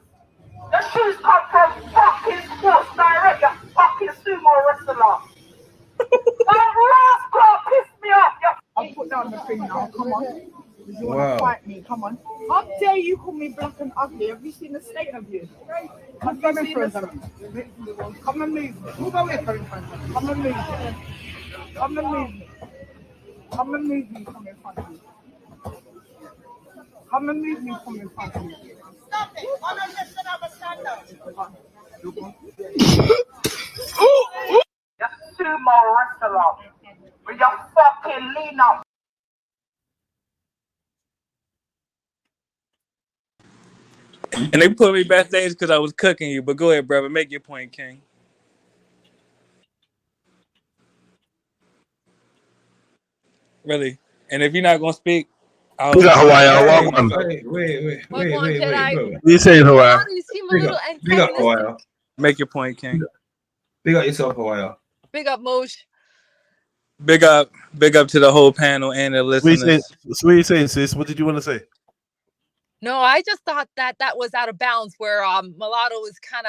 The shoes come from fucking Sports Direct, you fucking sumo wrestler. That last clock pissed me off. I'll put down the thing now. Come on. You want to fight me? Come on. How dare you call me black and ugly? Have you seen the state of you? Come and move me. Come and move me. Move away from me. Come and move me. Come and move me. Come and move me from in front of me. Come and move me from in front of me. Stop it. I don't listen to have a stand up. Just sumo wrestler with your fucking lean up. And they put me backstage because I was cooking you. But go ahead, brother. Make your point, King. Really. And if you're not going to speak, I'll... Wait, brother. You saying Hawaii? You seem a little Big up, antagonistic. Hawaii. Make your point, King. Big up yourself, Hawaii. Big up, Moj. Big up to the whole panel and the listeners. What are you saying, sis? What did you want to say? No, I just thought that was out of bounds where Mulatto was kind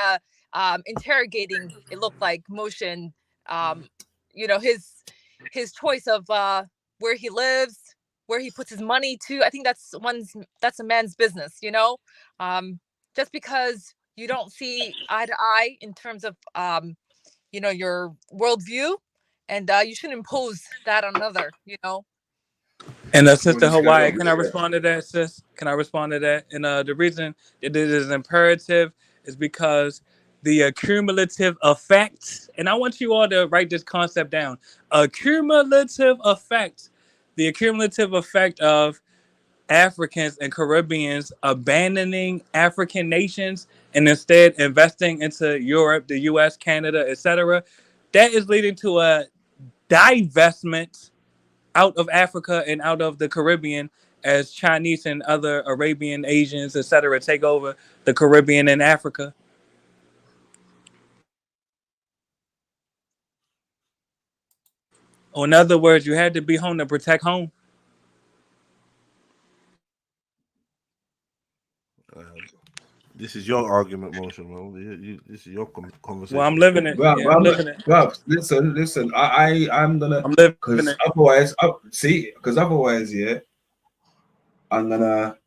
of interrogating, it looked like, Motion, his choice of where he lives, where he puts his money to. I think that's a man's business, just because you don't see eye to eye in terms of your worldview, and you shouldn't impose that on another. And Sister Hawaii, can I respond to that, sis? Can I respond to that? And the reason it is imperative is because the cumulative effect, and I want you all to write this concept down. A cumulative effect, the cumulative effect of Africans and Caribbeans abandoning African nations and instead investing into Europe, the US, Canada, etc. That is leading to a divestment out of Africa and out of the Caribbean as Chinese and other Arabian, Asians, etc. take over the Caribbean and Africa. Or in other words, you had to be home to protect home. This is your argument, Motion, bro. This is your conversation. Well, I'm living it. I'm living it. Bro, listen. I'm gonna. I'm living because it. otherwise, yeah, I'm gonna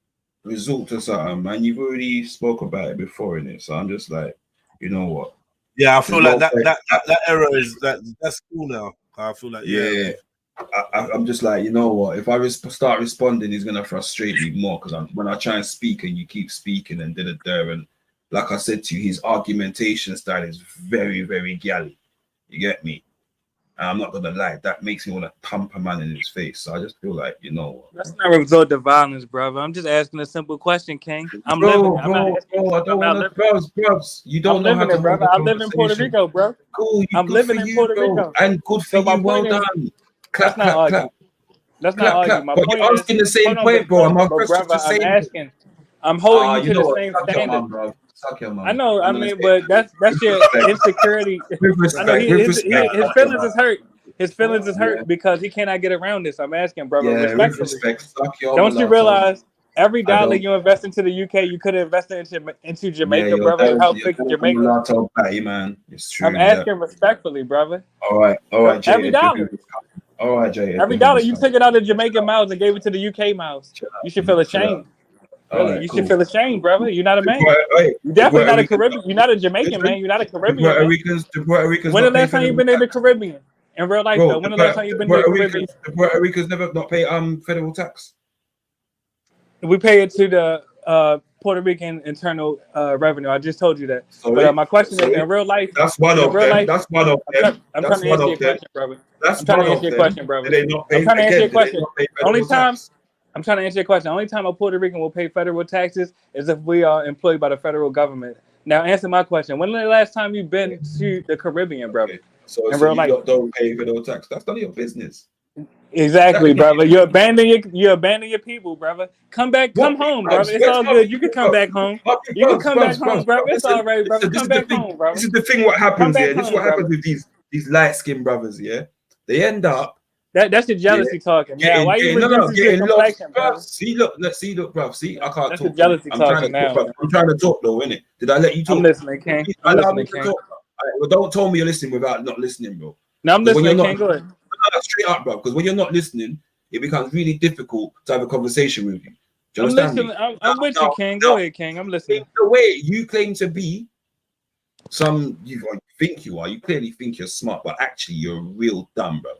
resort to something, man. You've already spoke about it before in it, so I'm just like, you know what? Yeah, I feel There's like no that era is that's cool now. I feel like yeah. I'm just like, you know what? If I start responding, he's gonna frustrate me more because when I try and speak and you keep speaking and and like I said to you, his argumentation style is very, very galley. You get me? And I'm not gonna lie, that makes me want to pump a man in his face. So I just feel like, you know what? Let's not resort to violence, brother. I'm just asking a simple question, King. I'm living it. I'm not asking. I don't want to, bros. You don't I'm know how living to it, brother. hold a I live in Puerto conversation. Rico, bro. Cool. I'm Good living for in you, Puerto bro. Rico. And good for So my you. Well point is, done. Clap, let's not clap, argue. clap. Let's not Clap, argue. clap. My But point you're is, asking the same hold on, point, bro. I'm but question brother, the I'm same. asking. I'm holding you You to know the what? same Suck your standard. mum, bro. Suck your mum. I know. I I'm gonna mean, say but that's with your respect. insecurity. With I know respect. With his respect. Suck your feelings mum. is hurt. His feelings is Yeah. hurt because he cannot get around this. I'm asking, brother, Yeah, with respectfully. respect. Suck your Don't you mulatto. realize every I dollar don't. you invest into the UK, you could have invested into Yeah, Jamaica, you're brother, and help you're fix Jamaica? mulatto batty, man. It's I'm true. Yeah. asking respectfully, brother. All right, Every Jada. dollar. All right, Jada. Every dollar you took it out of Jamaican mouths and gave it to the UK mouths. You should feel ashamed. Really, you should feel ashamed, brother. You're not a man. You're definitely not a Caribbean. You're not a Jamaican man. You're not a Caribbean man. The Puerto Ricans When the not pay last time you federal been in the tax. Caribbean? In real life, Bro, though. When the last time you been in the Caribbean? The Puerto Ricans never not pay federal tax. We pay it to the Puerto Rican internal revenue. I just told you that. But my question is, in real life, that's one of them. That's one of them. I'm trying to answer your question, brother. That's I'm trying one to of answer your them. question, brother. They not pay, I'm trying to answer your again, they question. not pay Only federal time tax. I'm trying to answer your question. Only time a Puerto Rican will pay federal taxes is if we are employed by the federal government. Now, answer my question. When was the last time you've been to the Caribbean, brother? So in real life. Don't pay federal tax. That's none of your business. Exactly, brother. You abandon your people, brother. Come back, come home, brother. It's all good. You can come back home. You can come back home, brother. It's all right, brother. Come back home, brother. This is the thing. What happens here? This is what happens with these light skinned brothers. Yeah, they end up. That's your jealousy talking. Now, why you reducing your complexion, brother? See, look, bruv. See, I can't That's talk. your jealousy talking now. I'm trying to talk though, innit? Did I let you talk? I'm listening, King. I'm Allow me listening, to King. talk. Well, don't tell me you're listening without not listening, bro. No, I'm listening, King. Go ahead. Straight up, bro. Because when you're not listening, it becomes really difficult to have a conversation with you. Do you I'm understand listening. me? I'm with you, King. Go ahead, King. I'm listening. The way you claim to be, you think you are. You clearly think you're smart, but actually you're real dumb, bro.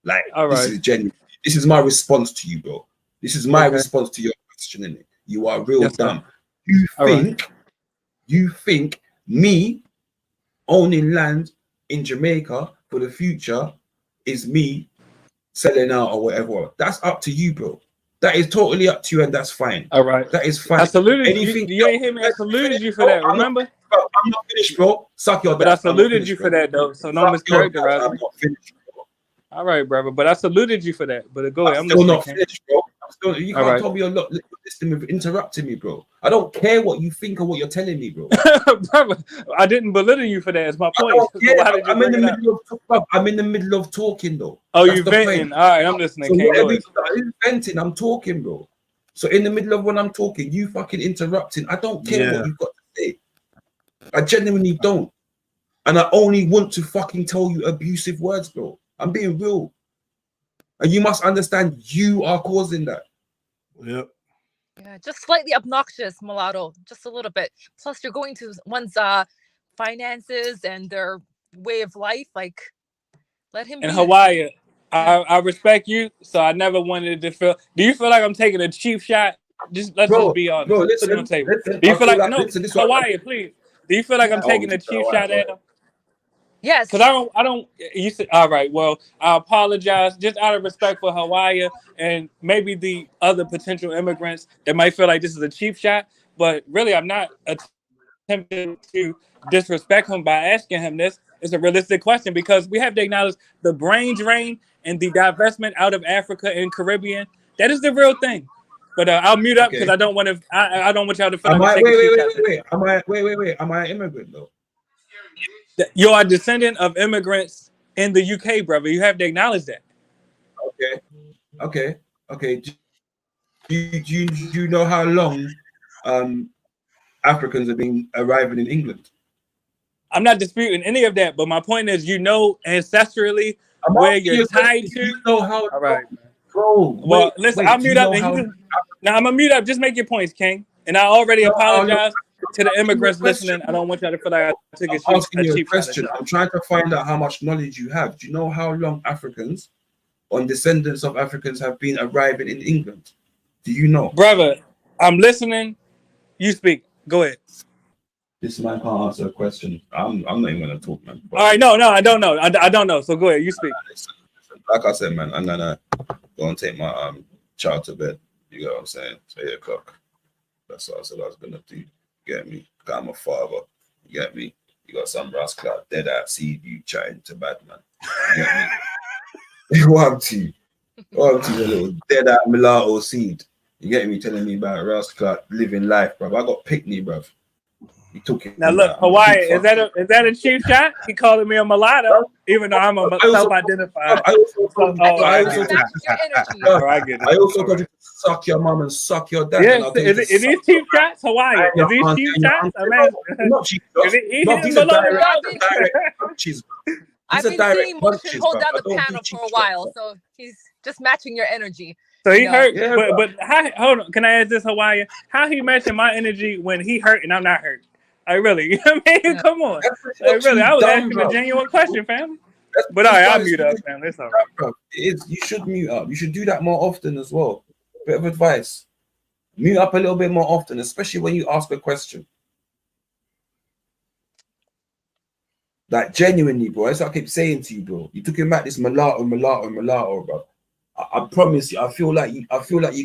Like, this is genuine. This is my response to you, bro. This is my response to your question, innit? You are real dumb. You think me owning land in Jamaica for the future is me selling out or whatever. That's up to you, bro. That is totally up to you, and that's fine. All right. That is fine. I saluted you. You ain't hear me. I saluted you for that. Remember? I'm not finished, bro. Suck your But I saluted you for that, though. So no mischaracterizing. I'm not finished. All right, brother. But I saluted you for that. But go ahead. I'm still listening, not King. finished, bro. You can't tell me you're not listening, interrupting me, bro. I don't care what you think or what you're telling me, bro. Brother, I didn't belittle you for that. It's my point. I'm in the middle of talking, though. Oh, you venting? All right, I'm listening. So King, I'm venting. I'm talking, bro. So in the middle of when I'm talking, you fucking interrupting. I don't care what you've got to say. I genuinely don't. And I only want to fucking tell you abusive words, bro. I'm being real. And you must understand you are causing that. Yep. Yeah, just slightly obnoxious, mulatto, just a little bit. Plus, you're going to one's finances and their way of life. Like, let him. In be. Hawaii, I respect you, so I never wanted to feel. Do you feel like I'm taking a cheap shot? Let's just be honest. Bro, listen, do you feel like no, Hawaii, please? Do you feel like I'm taking a cheap shot at him? Yes. Because I don't. You said all right. Well, I apologize, just out of respect for Hawaii and maybe the other potential immigrants that might feel like this is a cheap shot. But really, I'm not attempting to disrespect him by asking him this. It's a realistic question because we have to acknowledge the brain drain and the divestment out of Africa and Caribbean. That is the real thing. But I'll mute up because I don't want to. I don't want y'all to feel like wait. Am I an immigrant though? You are a descendant of immigrants in the UK, brother. You have to acknowledge that. Okay. Do you know how long Africans have been arriving in England? I'm not disputing any of that, but my point is, ancestrally where you're tied to. You know how? All right, bro. Well, listen, I'll mute up. Now I'm gonna mute up. Just make your points, King. And I already apologize to the immigrants listening, I don't want y'all to feel like I took I'm asking you a cheap shot at question. y'all. I'm trying to find out how much knowledge you have. Do you know how long Africans, on descendants of Africans, have been arriving in England? Do you know? Brother, I'm listening. You speak. Go ahead. This man can't answer a question. I'm not even gonna talk, man. All right, no, I don't know. I don't know. So go ahead. You speak. Like I said, man, I'm gonna go and take my child to bed. You know what I'm saying? It's 8 o'clock. That's what I said I was gonna do. Get me? I'm a father. You get me? You got some rascal dead out see you chatting to Batman. You get me? What up to you? What up to you, a little dead out mulatto seed? You get me? Telling me about rascal living life, bro. I got Pickney, bro. He took it. Now look, Hawaii, is that a cheap shot? He calling me a mulatto, even though I'm a self-identified. I get it. I also got you to suck your mom and suck your dad. Yeah, is these cheap shots, Hawaii? Is these cheap shots? Not cheap shots. No, these are direct punches. I've been seeing Motion hold down the panel for a while, so he's just matching your energy. So he hurt, but how, hold on. Can I ask this, Hawaii? How he matching my energy when he hurt and I'm not hurt? I really, I mean, come on. Really, I was asking a genuine question, family. But all right, I'll mute up, man. That's all right. You should mute up. You should do that more often as well. Bit of advice. Mute up a little bit more often, especially when you ask a question. Like genuinely, bro. That's what I keep saying to you, bro. You talking about this mulatto, bro. I promise you, I feel like you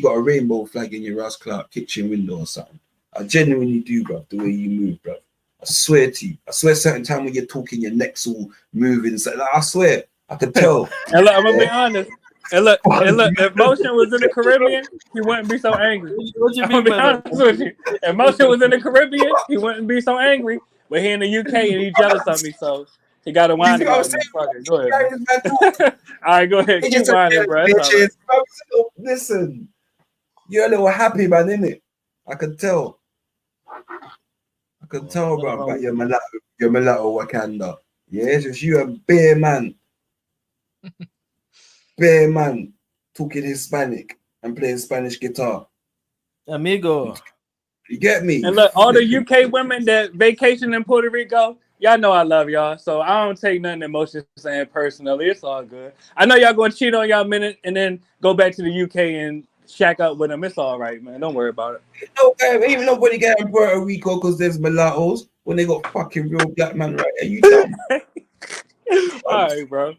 got a rainbow flag in your Ross Clark kitchen window or something. I genuinely do, bro. The way you move, bro. I swear to you. I swear, certain time when you're talking, your neck's all moving. So, like, I swear, I could tell. And look, I'm gonna be honest. And look, if Motion was in the Caribbean, he wouldn't be so angry. What you I'm mean gonna be by that? honest with you. If Motion was in the Caribbean, he wouldn't be so angry. But he in the UK and he's jealous of me, so he got to whine about me. Go ahead. All right, go ahead. Keep whining, bro. Right. Listen, you're a little happy, man, innit? I could tell. I could tell, bro, about your mulatto Wakanda. Yeah, it's just you a bare man. Bare man talking Hispanic and playing Spanish guitar. Amigo. You get me? And look, all the UK women that vacation in Puerto Rico, y'all know I love y'all. So I don't take nothing that Motion saying personally. It's all good. I know y'all gonna cheat on y'all minute and then go back to the UK and shack up with them. It's all right, man. Don't worry about it. No, even nobody get in Puerto Rico because there's mulattoes when they got fucking real black man right. Are you dumb? All right, bro.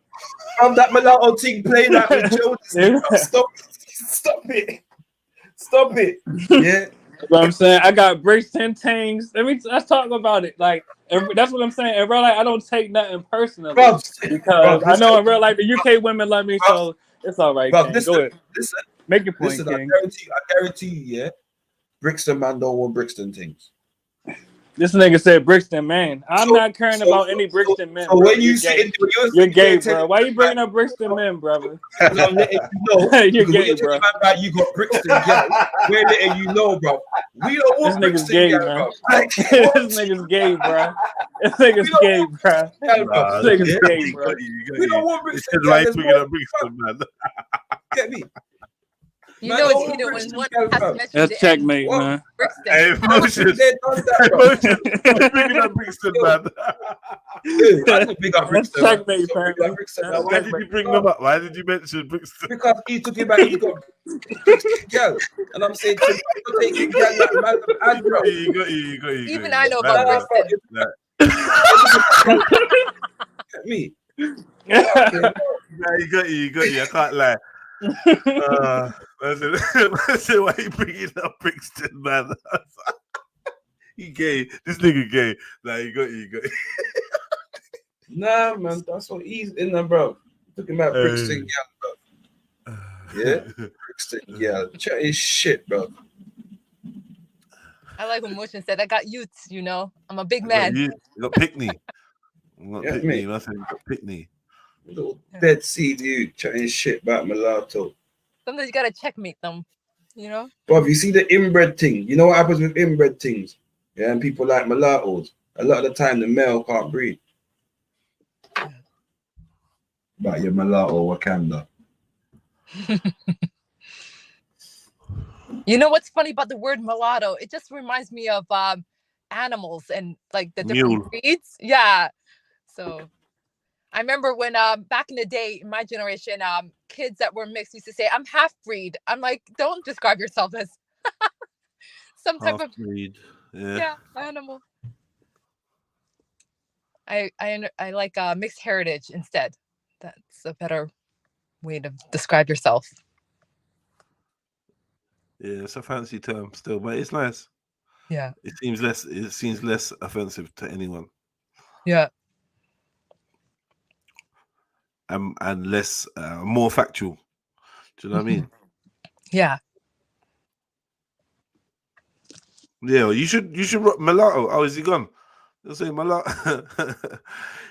That mulatto thing playing that with children. Stop it. Yeah. What I'm saying, I got Brixton things. Let's talk about it. Like that's what I'm saying. In real life, I don't take nothing personally because I know in real life the UK women love me, so it's all right. Go ahead. Listen, make your point, King. I guarantee you, yeah. Brixton man don't want Brixton things. This nigga said Brixton man. I'm not caring about any Brixton men. So bro. when you're gay, bro. Why you bringing up Brixton men, brother? I'm letting you know. You're gay, bro. You got Brixton girl. We're letting you know, bro. We don't want this nigga's Brixton gay, girl, man. bro. This nigga's gay, bro. This nigga's gay, bro. This nigga's gay, bro. We don't want Brixton girl. Right, we got Brixton, man. Get me? You know it's hidden when one has to mention That's checkmate, man. Hey, Motion. Bringing up Brixton, man. That's big up Brixton. Checkmate, man. Why did you bring them up? Why did you mention Brixton? Because he took it back. He got Brixton girl, and I'm saying, taking girl like man. You got you. Even I know about Brixton. Get me? You got you. I can't lie. I said, why you bringing up Brixton, man? He gay. This nigga gay. Nah, you got you. Nah, man, that's what he's in there, bro. Talking about Brixton girl, bro. Yeah, Brixton girl. Chat is shit, bro. I like what Motion said. I got youths, you know. I'm a big man. You got Pickney. I said you got Pickney. Little dead seed, you chatting shit about mulatto. Sometimes you gotta checkmate them, you know. Bro, you see the inbred thing. You know what happens with inbred things? Yeah, and people like mulattoes. A lot of the time, the male can't breed. About your mulatto Wakanda. You know what's funny about the word mulatto? It just reminds me of animals and like the Mule. different breeds. Yeah. So I remember when back in the day, in my generation, kids that were mixed used to say, "I'm half breed." I'm like, don't describe yourself as some type of Half-breed. Yeah. animal. I like mixed heritage instead. That's a better way to describe yourself. Yeah, it's a fancy term still, but it's nice. Yeah. It seems less offensive to anyone. Yeah. And less more factual. Do you know what I mean? Yeah. Yeah, you should rock Mulatto. Oh, is he gone? They'll say Mulatto.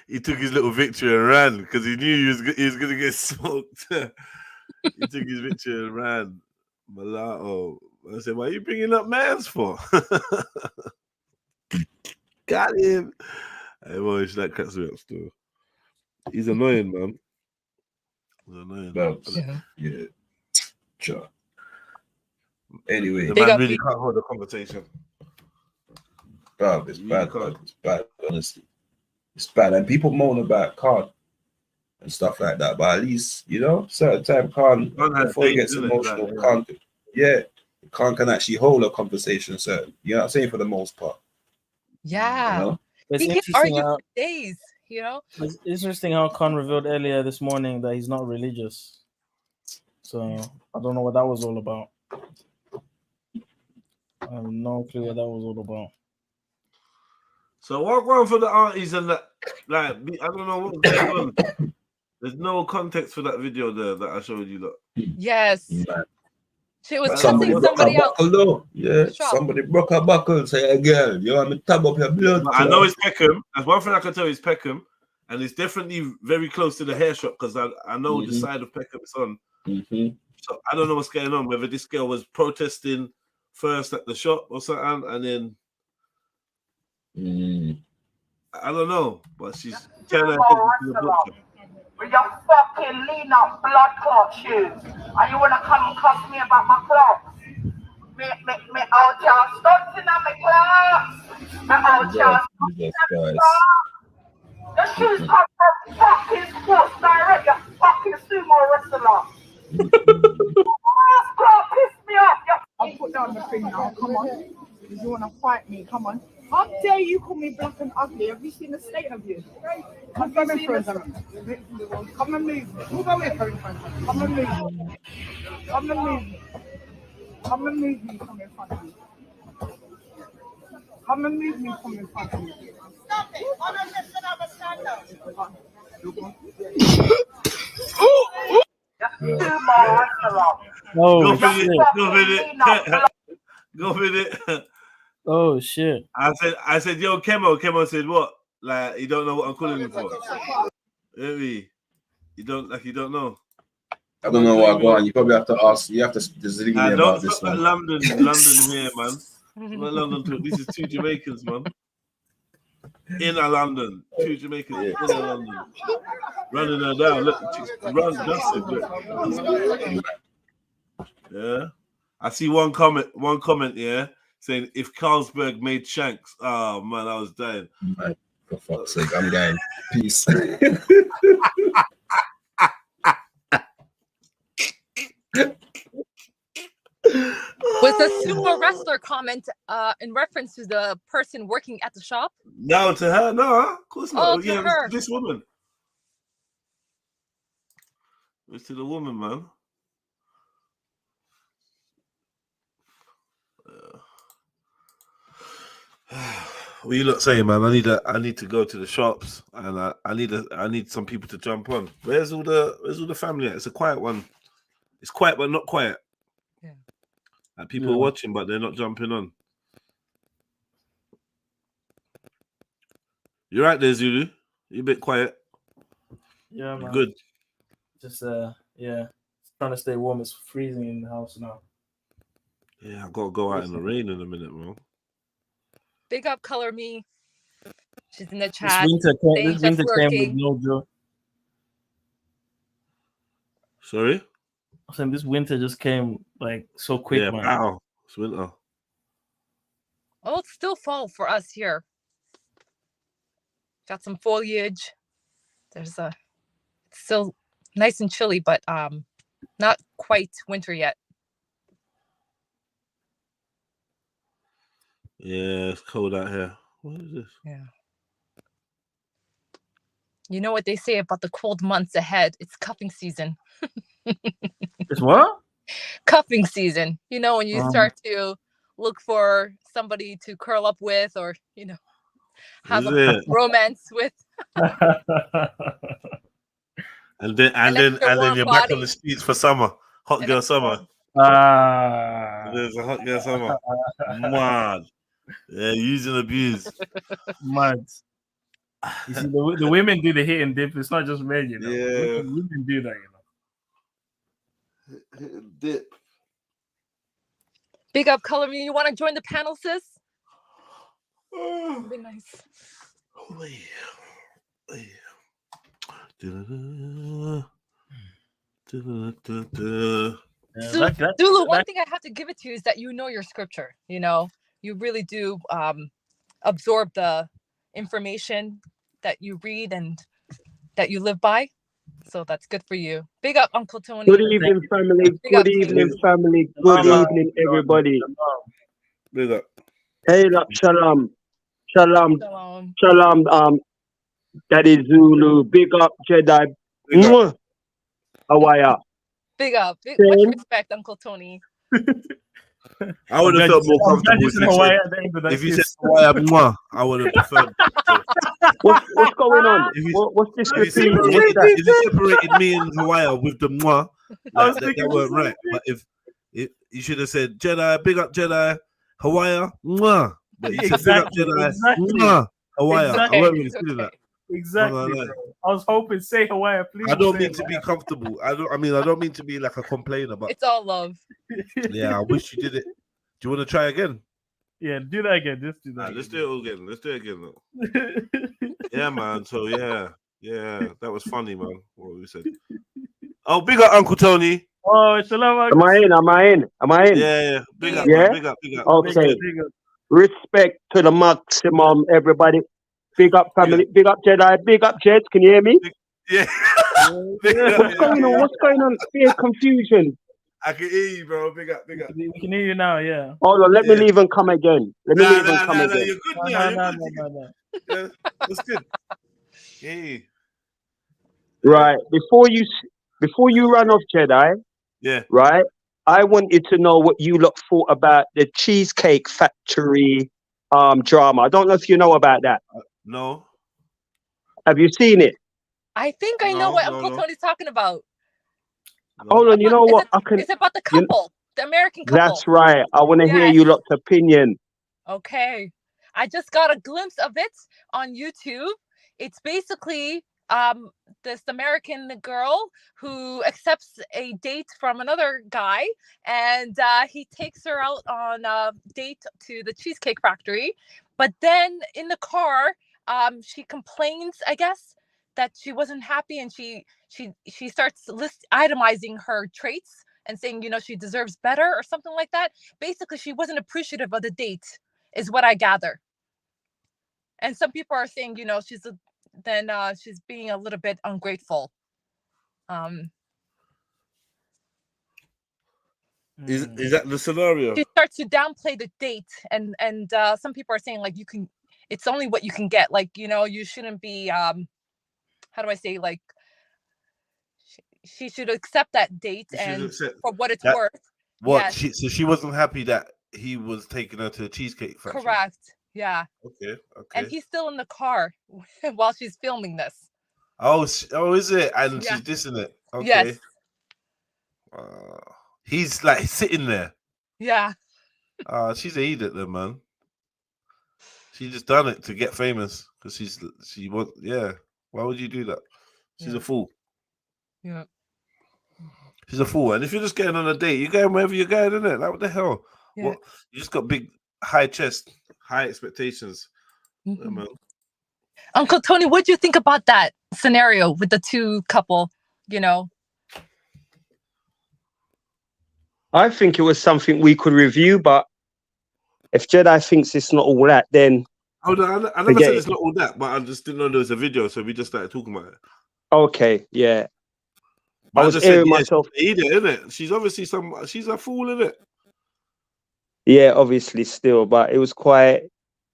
He took his little victory and ran because he knew he was gonna get smoked. He took his victory and ran. Mulatto. I said, "Why are you bringing up mans for?" Got him. Hey, boy, that cracks me up still. He's annoying, man. He's annoying. Yeah. Sure. Anyway, the man really can't hold a conversation. Bro, it's bad. Man. It's bad, honestly. It's bad. And people moan about Khan and stuff like that. But at least, you know, certain time Khan, before he gets emotional, Khan can actually hold a conversation, so you know what I'm saying, for the most part. Yeah. You know? He can argue for days, you know? It's interesting how Khan revealed earlier this morning that he's not religious. So I don't know what that was all about. I have no clue what that was all about. So what going for the aunties and that? Like, I don't know what's going on. There's no context for that video there that I showed you. Look. Yes. She was Somebody cussing broke somebody her else. buckle, though. Yeah, somebody broke her buckle. Say, "Hey, girl, you want me to tab up your blood?" I know it's Peckham. That's one thing I can tell you, it's Peckham, and it's definitely very close to the hair shop because I know the side of Peckham it's on. So I don't know what's going on. Whether this girl was protesting first at the shop or something, and then I don't know, but she's trying to the butcher. With your fucking lean up blood clot shoes. And you wanna come and cuss me about my clocks? Me old child stunting on my clocks. Me old child stunting on my clocks. The shoes come from fucking sports direct, you fucking sumo wrestler. Clock pissed me off. I'll put down the thing now, come on. You wanna fight me, come on. How dare you call me black and ugly? Have you seen the state of you? Come and move. Come and move. Come and move. Come and move. Come and move. Come and move me from in front of me. Come and move me from in front of me. Stop it. I'm not just gonna have a stand up. Oh shit! Go with it. Oh shit! I said, yo, Kemo. Kemo said what? Like, you don't know what I'm calling you for. Really? You don't know. I don't know what I'm going. You probably have to ask. You have to zing me about this one. London here, man. Not London talk. This is two Jamaicans, man. Inner London, two Jamaicans, inner London, running her down. Look, run, that's it. Look. Yeah, I see one comment. Yeah, saying if Carlsberg made Shanks. Oh man, I was dying. Man, for fuck's sake, I'm going. Peace. Was the sumo wrestler comment in reference to the person working at the shop? No, to her. No, of course not. Oh, to her. This woman. It's to the woman, man. What you lot saying, man? I need to go to the shops, and I need some people to jump on. Where's all the family at? It's a quiet one. It's quiet, but not quiet. Yeah. And people are watching, but they're not jumping on. You're right there, Zulu. You're a bit quiet. Yeah, man. Good. Just trying to stay warm. It's freezing in the house now. Yeah, I gotta go out in the rain in a minute, bro. Big up, Color Me. She's in the chat. This winter came with no joy. Sorry? I'm saying this winter just came like so quick, man. Wow. It's winter. Oh, it's still fall for us here. Got some foliage. It's still nice and chilly, but not quite winter yet. Yeah, it's cold out here. What is this? Yeah. You know what they say about the cold months ahead? It's cuffing season. It's what? Cuffing season. You know, when you start to look for somebody to curl up with, or have a romance with. And then you're back on the streets for summer. Hot girl summer. There's a hot girl summer. Mad. Yeah, use and abuse. Mad. You see, the women do the hit and dip. It's not just men, Yeah. Women do that, Hit and dip. Big up, Color Me. You want to join the panel, sis? Be nice. Oh, yeah. Zulu, one thing I have to give it to you is that you know your scripture. You really do absorb the information that you read and that you live by. So that's good for you. Big up, Uncle Tony. Good evening, family. Good evening, family. Good evening, everybody. Big up. Hey, shalom. Shalom. Shalom. Daddy Zulu. Big up, Jedi. Mwah. How are ya? Big up. Much respect, Uncle Tony. I would have felt more comfortable if you said Hawaii Mwah. I would have preferred. What's going on? What's this? If you separated me and Hawaii with the Mwah, that weren't right. But if you should have said Jedi, big up Jedi, Hawaii Mwah. But you said big up Jedi, Mwah, Hawaii. I wasn't really feeling that. Exactly, bro. I was hoping say Hawaii, please. I don't mean to be comfortable. I don't mean to be like a complainer, but it's all love. Yeah, I wish you did it. Do you want to try again? Yeah, do that again. Just do that. Let's do it all again. Let's do it again, though. Yeah, man. So yeah, that was funny, man. What we said. Oh, big up, Uncle Tony. Oh, shalom. Am I in? Yeah. Big up, yeah? Big up. Okay. Respect to the maximum, everybody. Big up, family. Big up, Jedi. Big up, Jeds. Can you hear me? Yeah. What's going on? What's going on? Fear, confusion. I can hear you, bro. Big up. We can hear you now, yeah. Hold on, let me leave and come again. Let me leave and come again. You're good now. No. Yeah, that's good. Hey. Right. Before you run off, Jedi. Yeah. Right. I want you to know what you lot thought about the Cheesecake Factory drama. I don't know if you know about that. No. Have you seen it? I think I know what Uncle Tony's talking about. Hold on, you know what? It's about the couple, the American couple. That's right. I want to hear you lot's opinion. Okay. I just got a glimpse of it on YouTube. It's basically this American girl who accepts a date from another guy, and he takes her out on a date to the Cheesecake Factory. But then in the car, she complains, I guess, that she wasn't happy, and she starts itemizing her traits and saying, she deserves better or something like that. Basically, she wasn't appreciative of the date, is what I gather. And some people are saying, she's being a little bit ungrateful. Is that the scenario? She starts to downplay the date, and some people are saying, like, it's only what you can get. Like, you shouldn't be how do I say, like, she should accept that date for what it's worth. What? Yes. So she wasn't happy that he was taking her to the Cheesecake Factory. Correct. Yeah. Okay. And he's still in the car while she's filming this. Oh, is it? And she's dissing it. Okay. Yes. He's like sitting there. Yeah. She's an idiot then, man. She just done it to get famous because she was. Yeah. Why would you do that? She's a fool. Yeah. She's a fool. And if you're just getting on a date, you're going wherever you're going, isn't it? Like, what the hell? Yeah. What? You just got big, high chest, high expectations. Mm-hmm. Yeah, man. Uncle Tony, what do you think about that scenario with the two couple, I think it was something we could review, but If Jedi thinks it's not all that, then I never forget said it. it's not all that, but I just didn't know there was a video, so we just started talking about it. Okay, yeah. But I was just said, airing yeah, myself. she's innit? She's obviously she's a fool, innit? Yeah, obviously still, but it was quite,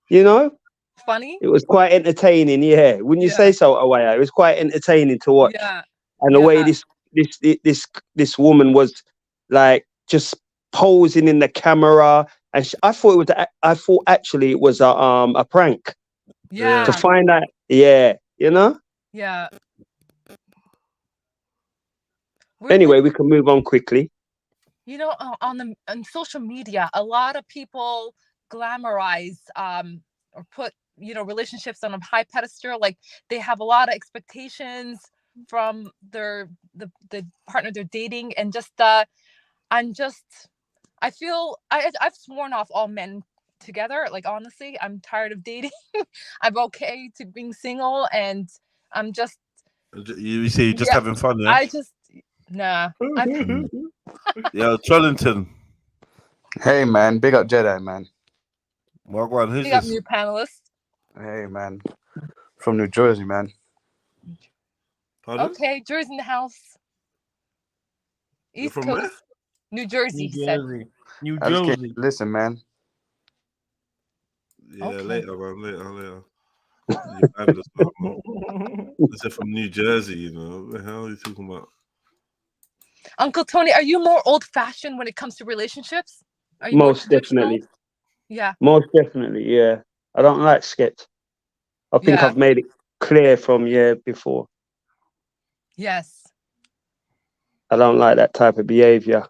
you know, funny. it was quite entertaining. Yeah, wouldn't you say so, Awaya? It was quite entertaining to watch, Yeah. and the way this woman was like just posing in the camera, and I thought I thought actually it was a prank. Yeah. To find out, yeah, you know. Yeah. Anyway, we can move on quickly. You know, on social media, a lot of people glamorize or put, you know, relationships on a high pedestal. Like they have a lot of expectations from the partner they're dating, and just I feel I've sworn off all men together. Like honestly, I'm tired of dating. I'm okay to being single, and I'm just. You see, you're just having fun, yeah? I just nah. Yeah, Trollington. Hey man, big up Jedi, man. Wagwan, who's Big up this? new panelists. Hey man, from New Jersey, man. Pardon? Okay, Jersey in the house. East from Coast, where? New Jersey. New Jersey. New I just came Jersey. to listen, man. Yeah, Okay. later, man. You fabulous, man. This is from New Jersey, you know. What the hell are you talking about? Uncle Tony, are you more old-fashioned when it comes to relationships? Are you Most more traditional? definitely. Yeah. Most definitely, yeah. I don't like sketch. I think Yeah. I've made it clear from before. Yes. I don't like that type of behavior,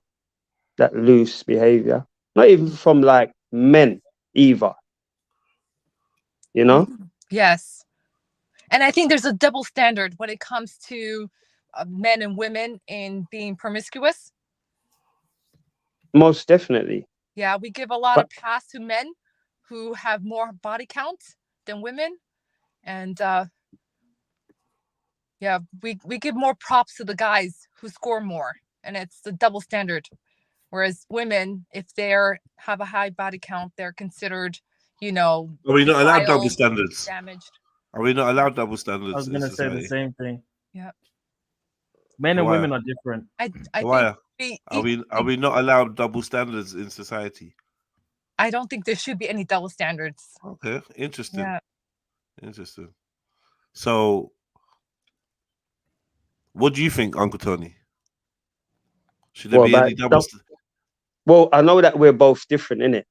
that loose behavior. Not even from like men either. You know? Yes. And I think there's a double standard when it comes to men and women in being promiscuous. Most definitely. Yeah, we give a lot of pass to men who have more body count than women, and yeah, we give more props to the guys who score more, and it's the double standard. Whereas women, if they have a high body count, they're considered, you know, Are we not allowed double defiled, standards? damaged. Are we not allowed double standards? I was gonna say the same thing. Yeah. Men and Why? women are different. I Why? think Are we not allowed double standards in society? I don't think there should be any double standards. Okay, interesting. Yeah. Interesting. So, what do you think, Uncle Tony? Should there be any double? Well, I know that we're both different, innit?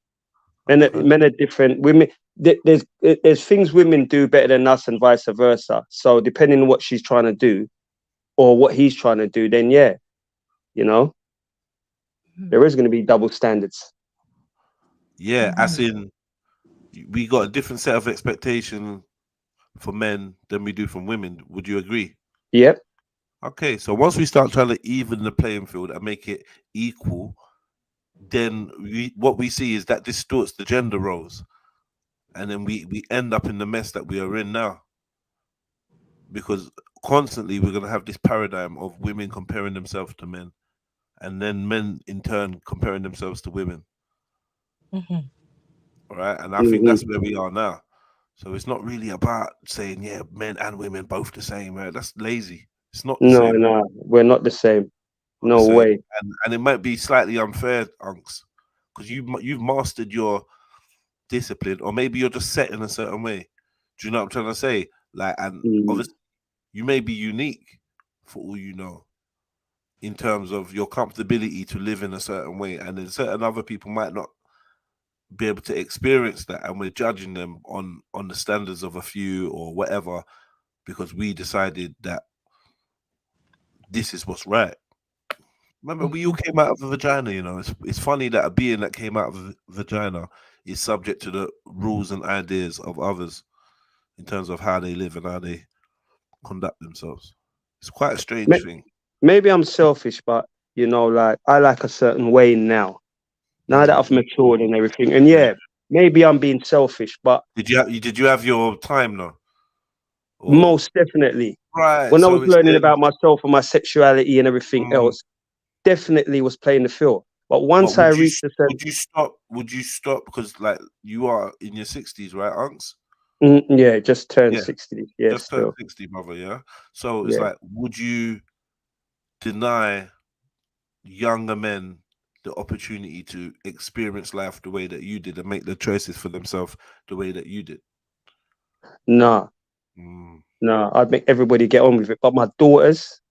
Men are different. Women, there's things women do better than us, and vice versa. So depending on what she's trying to do, or what he's trying to do, then yeah, you know, there is going to be double standards. Yeah, as in, we got a different set of expectation for men than we do from women. Would you agree? Yep. Okay, so once we start trying to even the playing field and make it equal, then what we see is that distorts the gender roles, and then we end up in the mess that we are in now, because constantly we're going to have this paradigm of women comparing themselves to men, and then men in turn comparing themselves to women. All right, and I think that's where we are now. So it's not really about saying, yeah, men and women both the same, right? That's lazy. It's not the same. No, we're not the same. No So, way. and it might be slightly unfair, Unks, because you've mastered your discipline, or maybe you're just set in a certain way. Do you know what I'm trying to say? Like, and obviously you may be unique for all you know, in terms of your comfortability to live in a certain way, and then certain other people might not be able to experience that, and we're judging them on the standards of a few or whatever, because we decided that this is what's right. Remember, we all came out of a vagina, you know. It's funny that a being that came out of a vagina is subject to the rules and ideas of others in terms of how they live and how they conduct themselves. It's quite a strange thing. Maybe I'm selfish, but you know, like I like a certain way now. Now that I've matured and everything, and yeah, maybe I'm being selfish, but did you have your time though? Most definitely. Right. When I was learning about myself and my sexuality and everything else, definitely was playing the field. But once But I reached a certain, would you stop? Would you stop? Because like you are in your 60s, right, Unks? yeah, just turned Yeah, 60. Yeah, just turned still. 60, brother. Yeah. So it's Yeah. like, would you deny younger men the opportunity to experience life the way that you did and make the choices for themselves the way that you did? Nah. No, I'd make everybody get on with it. But my daughters,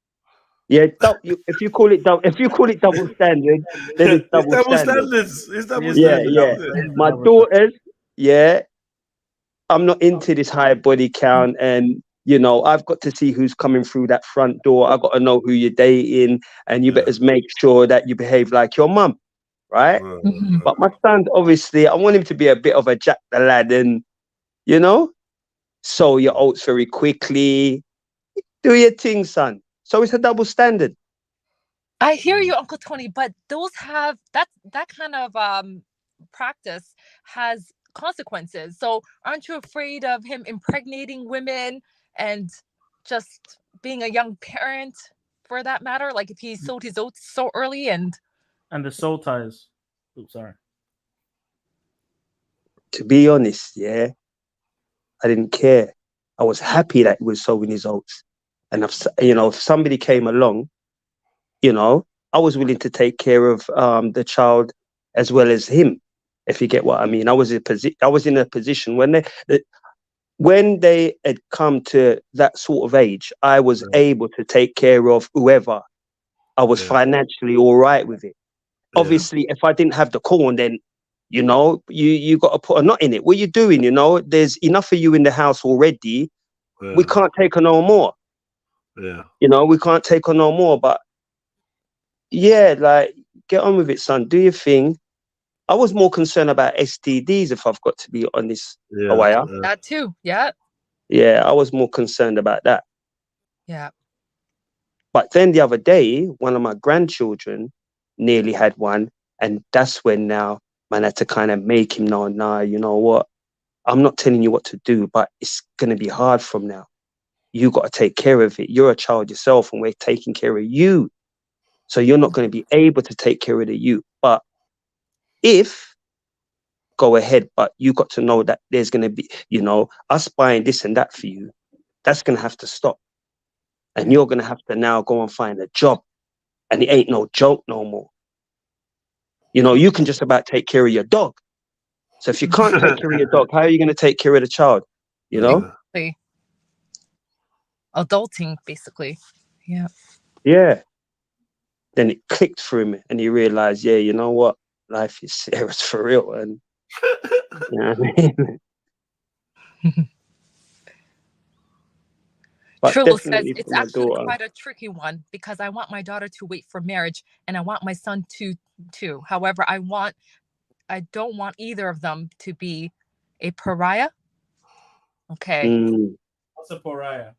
yeah, if you call it double standard, then it's It's double double standard. standards. It's double Yeah, standards. yeah. Isn't it? My daughters, yeah, I'm not into this high body count, and you know, I've got to see who's coming through that front door. I've got to know who you're dating, and you better make sure that you behave like your mum, right? But my son, obviously, I want him to be a bit of a Jack the Lad, and you know, sow your oats very quickly. Do your thing, son. So it's a double standard. I hear you, Uncle Tony, but those have that kind of practice has consequences. So aren't you afraid of him impregnating women and just being a young parent for that matter? Like if he sowed his oats so early and the soul ties. Oops, sorry. To be honest, yeah, I didn't care. I was happy that he was sowing his oats. And if somebody came along, you know, I was willing to take care of the child as well as him, if you get what I mean. I was in a position when they had come to that sort of age, I was able to take care of whoever. I was financially all right with it. Obviously, if I didn't have the corn, then you know, you got to put a knot in it. What are you doing? You know, there's enough of you in the house already. We can't take on no more. Yeah. You know, we can't take on no more. But yeah, like, get on with it, son. Do your thing. I was more concerned about STDs, if I've got to be honest. Awaya. that too. Yeah. Yeah, I was more concerned about that. Yeah. But then the other day, one of my grandchildren nearly had one. And that's when now, man, I had to kind of make him know, nah, you know what? I'm not telling you what to do, but it's going to be hard from now. You got to take care of it. You're a child yourself, and we're taking care of you. So you're not going to be able to take care of the you. But go ahead, but you got to know that there's going to be, you know, us buying this and that for you. That's going to have to stop. And you're going to have to now go and find a job. And it ain't no joke no more. You know, you can just about take care of your dog. So if you can't take care of your dog, how are you going to take care of the child? You know? Adulting, basically. Yeah. Yeah. Then it clicked for him and he realized, yeah, you know what? Life is serious for real. And you know what I mean? But Trillo says definitely it's for my actually daughter. quite a tricky one because I want my daughter to wait for marriage and I want my son to too. However, I don't want either of them to be a pariah. Okay. What's a pariah?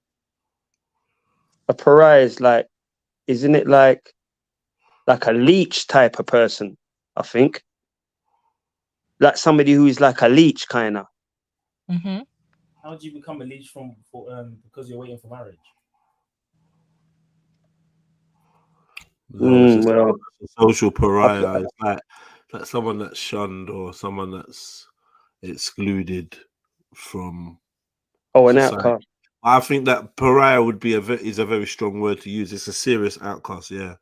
A pariah is like, isn't it like a leech type of person, I think? Like somebody who is like a leech, kind of. Mm-hmm. How do you become a leech because you're waiting for marriage? No, it's just Well, a social pariah. It's like someone that's shunned or someone that's excluded from an society. outcast. I think that pariah would be is a very strong word to use. It's a serious outcast, yeah.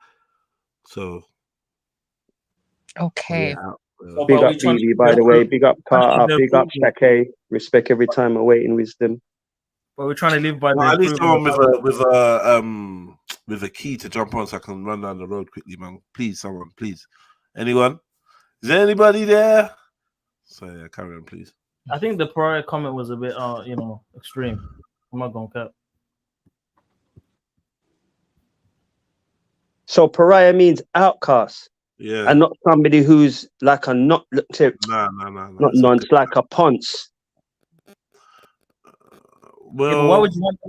So okay. Yeah, Big up BB, by the way. Big up Carter. Big up Shake. Respect every time awaiting wisdom. But we're trying to live by the. I need someone with a key to jump on so I can run down the road quickly, man. Please, someone, please. Anyone? Is there anybody there? So yeah, carry on, please. I think the prior comment was a bit, extreme. I'm not going to cut. So pariah means outcast. Yeah. And not somebody who's like a not It's like a ponce. Well, yeah, but why would you want?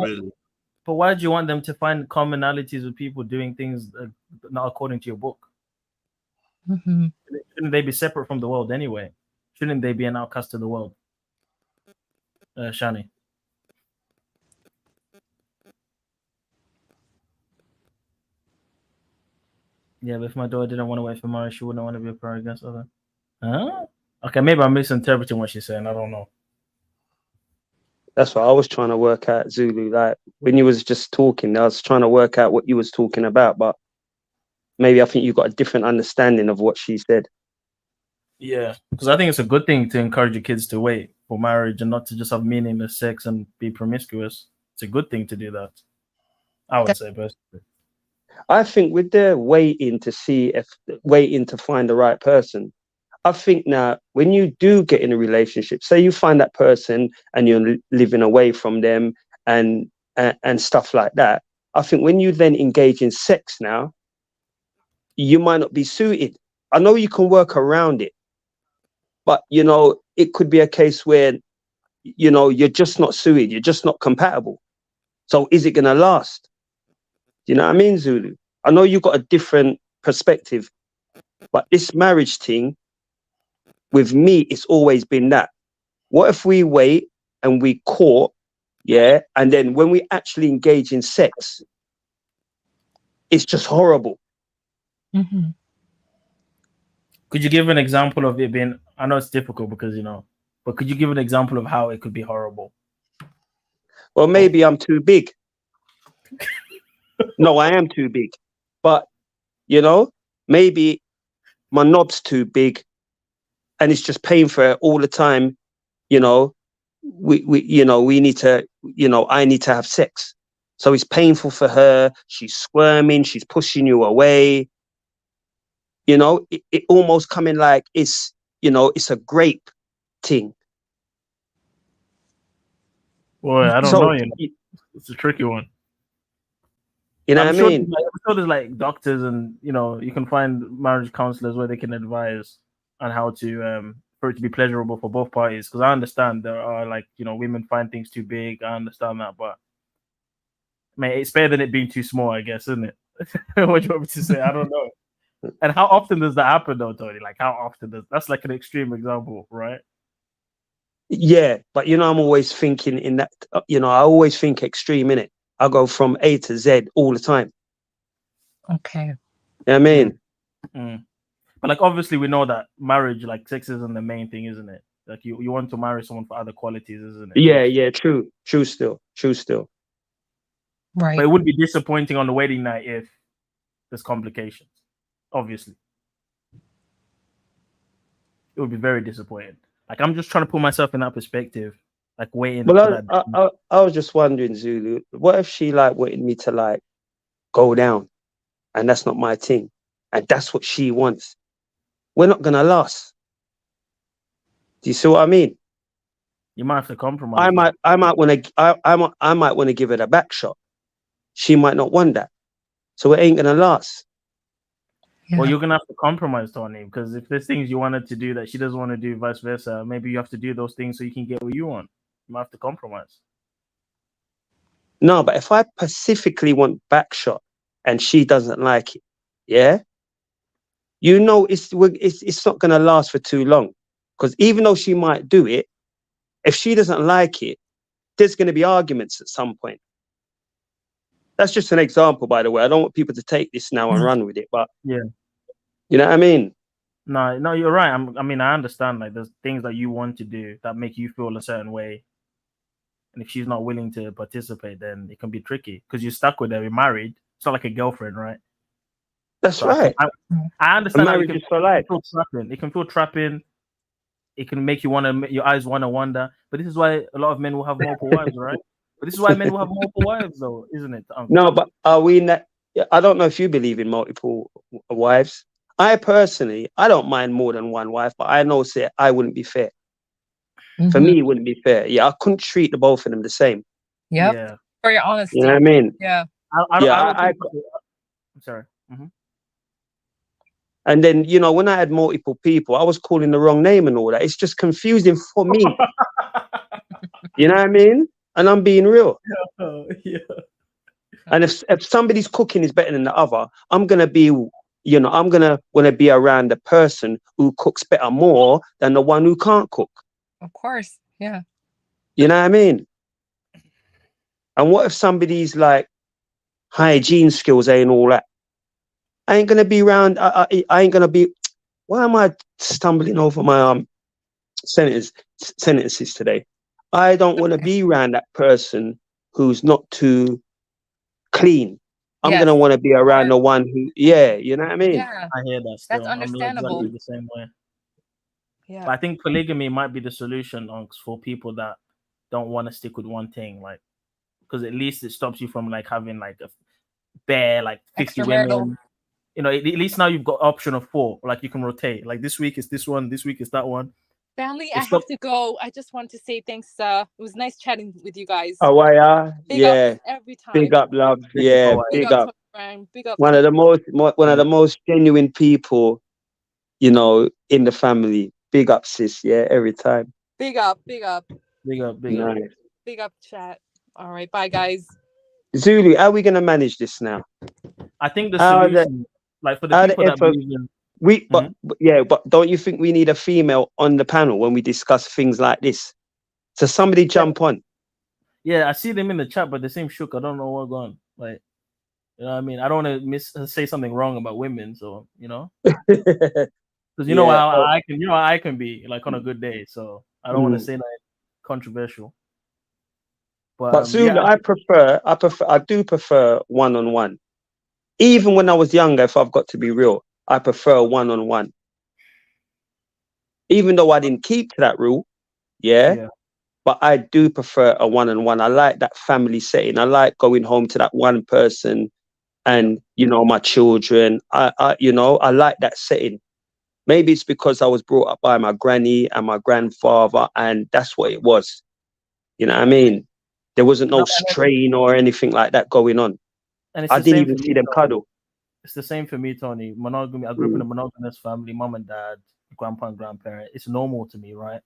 really. But why do you want them to find commonalities with people doing things not according to your book? Mm-hmm. Shouldn't they be separate from the world anyway? Shouldn't they be an outcast to the world? Shani. Yeah, but if my daughter didn't want to wait for marriage, she wouldn't want to be a prayer against other. Huh? Okay, maybe I'm misinterpreting what she's saying. I don't know. That's what I was trying to work out, Zulu. Like when you was just talking, I was trying to work out what you was talking about, but maybe I think you got a different understanding of what she said. Yeah, because I think it's a good thing to encourage your kids to wait for marriage and not to just have meaningless sex and be promiscuous. It's a good thing to do that. I would say personally. I think with their waiting to find the right person, I think now when you do get in a relationship, say you find that person and you're living away from them and stuff like that, I think when you then engage in sex now, you might not be suited. I know you can work around it, but you know, it could be a case where, you know, you're just not suited, you're just not compatible. So is it gonna last? Do you know what I mean, Zulu? I know you've got a different perspective, but this marriage thing, with me, it's always been that. What if we wait and we court, yeah, and then when we actually engage in sex, it's just horrible. Mm-hmm. Could you give an example of it being? I know it's difficult because you know, but could you give an example of how it could be horrible? Well, maybe I'm too big. No, I am too big, but you know, maybe my knob's too big, and it's just painful for all the time. You know, we need to, you know, I need to have sex, so it's painful for her. She's squirming, she's pushing you away. You know, it almost coming like it's, you know, it's a grape thing. Well, I don't So, know. You know, it's a tricky one. You know I'm what sure, I mean? I'm sure there's like doctors and you know you can find marriage counselors where they can advise on how to for it to be pleasurable for both parties. Because I understand there are like you know women find things too big. I understand that, but man, it's better than it being too small, I guess, isn't it? What do you want me to say? I don't know. And how often does that happen, though, Tony? Like, how often does that's like an extreme example, right? Yeah, but you know, I'm always thinking in that. You know, I always think extreme in it. I go from A to Z all the time. Okay. You know what I mean? Mm. But like, obviously, we know that marriage, like, sex isn't the main thing, isn't it? Like, you want to marry someone for other qualities, isn't it? Yeah, yeah, true still. Right. But it would be disappointing on the wedding night if there's complications. Obviously, it would be very disappointing. Like, I'm just trying to put myself in that perspective, like waiting for Well, that. I was just wondering, Zulu, what if she like wanted me to like go down, and that's not my thing, and that's what she wants? We're not gonna last. Do you see what I mean? You might have to compromise. I might want to give it a back shot. She might not want that, so it ain't gonna last. Well, you're gonna have to compromise, Tony, because if there's things you wanted to do that she doesn't want to do, vice versa, maybe you have to do those things so you can get what you want. You might have to compromise. No, but if I specifically want back shot and she doesn't like it, yeah, you know, it's not gonna last for too long, because even though she might do it, if she doesn't like it, there's gonna be arguments at some point. That's just an example, by the way. I don't want people to take this now and run with it, but yeah, you know what I mean? No, you're right. I mean, I understand. Like, there's things that you want to do that make you feel a certain way, and if she's not willing to participate, then it can be tricky because you're stuck with her. You're married. It's not like a girlfriend, right? That's so right. I understand. Marriage is for life. It can feel trapping. It can make you your eyes want to wander. But this is why a lot of men will have multiple wives, right? But this is why men will have multiple wives, though, isn't it? No, but are we in that? I don't know if you believe in multiple wives. I personally, I don't mind more than one wife, but I know, say, I wouldn't be fair. Mm-hmm. For me, it wouldn't be fair. Yeah, I couldn't treat the both of them the same. Yep. Yeah. For your honesty. You know what I mean? Yeah. I'm sorry. Mm-hmm. And then, you know, when I had multiple people, I was calling the wrong name and all that. It's just confusing for me. You know what I mean? And I'm being real. Yeah. And if somebody's cooking is better than the other, I'm gonna be, you know, I'm gonna want to be around the person who cooks better more than the one who can't cook. Of course, yeah. You know what I mean? And what if somebody's like hygiene skills ain't all that, I ain't gonna be around. I ain't gonna be. Why am I stumbling over my sentences today? I don't want to be around that person who's not too clean. I'm Yes. gonna want to be around the one who, yeah, you know what I mean. Yeah, I hear that still. that's I'm exactly understandable. the same way. Yeah. But I think polygamy might be the solution for people that don't want to stick with one thing, like, because at least it stops you from like having like a bare like 50 Extramarital. women. You know, at least now you've got option of 4. Like you can rotate. Like this week is this one, this week is that one. Family, I have to go. I just want to say thanks. It was nice chatting with you guys. Oh, Big yeah. ups every time. Big up, love. Yeah, big up. Big up. One of the most genuine people, you know, in the family. Big up, sis. Yeah, every time. Big up. Big up. Big up. Nice. Big up, chat. All right, bye, guys. Zulu, how are we gonna manage this now? I think the solution, like for the people that believe in, but don't you think we need a female on the panel when we discuss things like this? So somebody jump on. Yeah, I see them in the chat, but they seem shook. I don't know what's going on. Like, you know what I mean? I don't want to say something wrong about women, so you know. Because you know how I can be like on a good day, so I don't want to say that controversial. But Zulu, I do prefer one-on-one. Even when I was younger, if I've got to be real, I prefer one-on-one. Even though I didn't keep to that rule, but I do prefer a one-on-one. I like that family setting. I like going home to that one person and, you know, my children. I like that setting. Maybe it's because I was brought up by my granny and my grandfather, and that's what it was. You know what I mean? There wasn't no strain or anything like that going on. And I didn't even see them cuddle. It's the same for me, Tony. Monogamy. I grew up in a monogamous family, mom and dad, grandpa and grandparent. It's normal to me, right?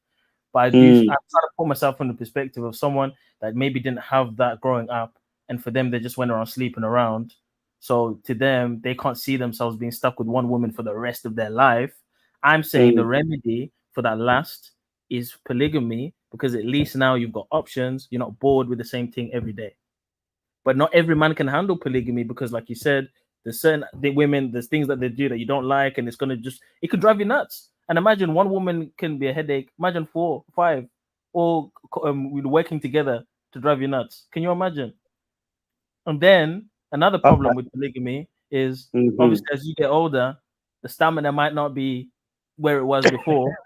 But I try to put myself in the perspective of someone that maybe didn't have that growing up, and for them, they just went around sleeping around. So to them, they can't see themselves being stuck with one woman for the rest of their life. I'm saying the remedy for that last is polygamy, because at least now you've got options. You're not bored with the same thing every day. But not every man can handle polygamy because, like you said, there's things that they do that you don't like, and it could drive you nuts. And imagine one woman can be a headache. Imagine 4, 5, all working together to drive you nuts. Can you imagine? And then another problem with polygamy is obviously as you get older, the stamina might not be where it was before,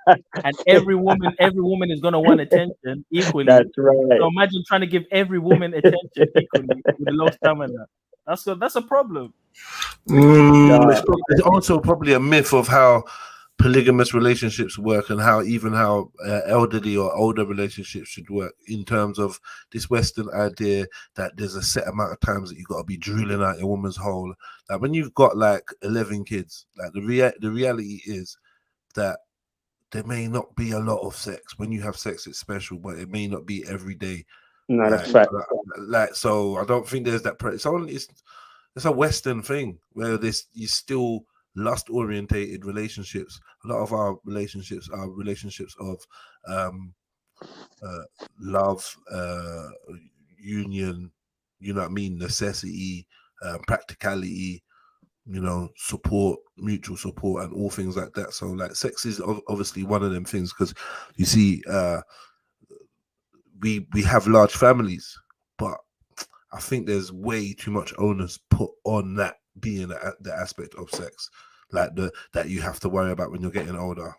and every woman is going to want attention equally. That's right. So imagine trying to give every woman attention equally with a low stamina. That's a problem. It's also probably a myth of how polygamous relationships work and how elderly or older relationships should work, in terms of this Western idea that there's a set amount of times that you got to be drilling out your woman's hole. Like when you've got like 11 kids, like the reality is that there may not be a lot of sex. When you have sex, it's special, but it may not be every day. No, that's fact. So I don't think there's that. It's a Western thing where you still lust orientated relationships. A lot of our relationships are relationships of love, union, you know what I mean, necessity, practicality, you know, support, mutual support, and all things like that. So like sex is obviously one of them things, because you see we have large families, but I think there's way too much onus put on that being the aspect of sex, like that you have to worry about when you're getting older.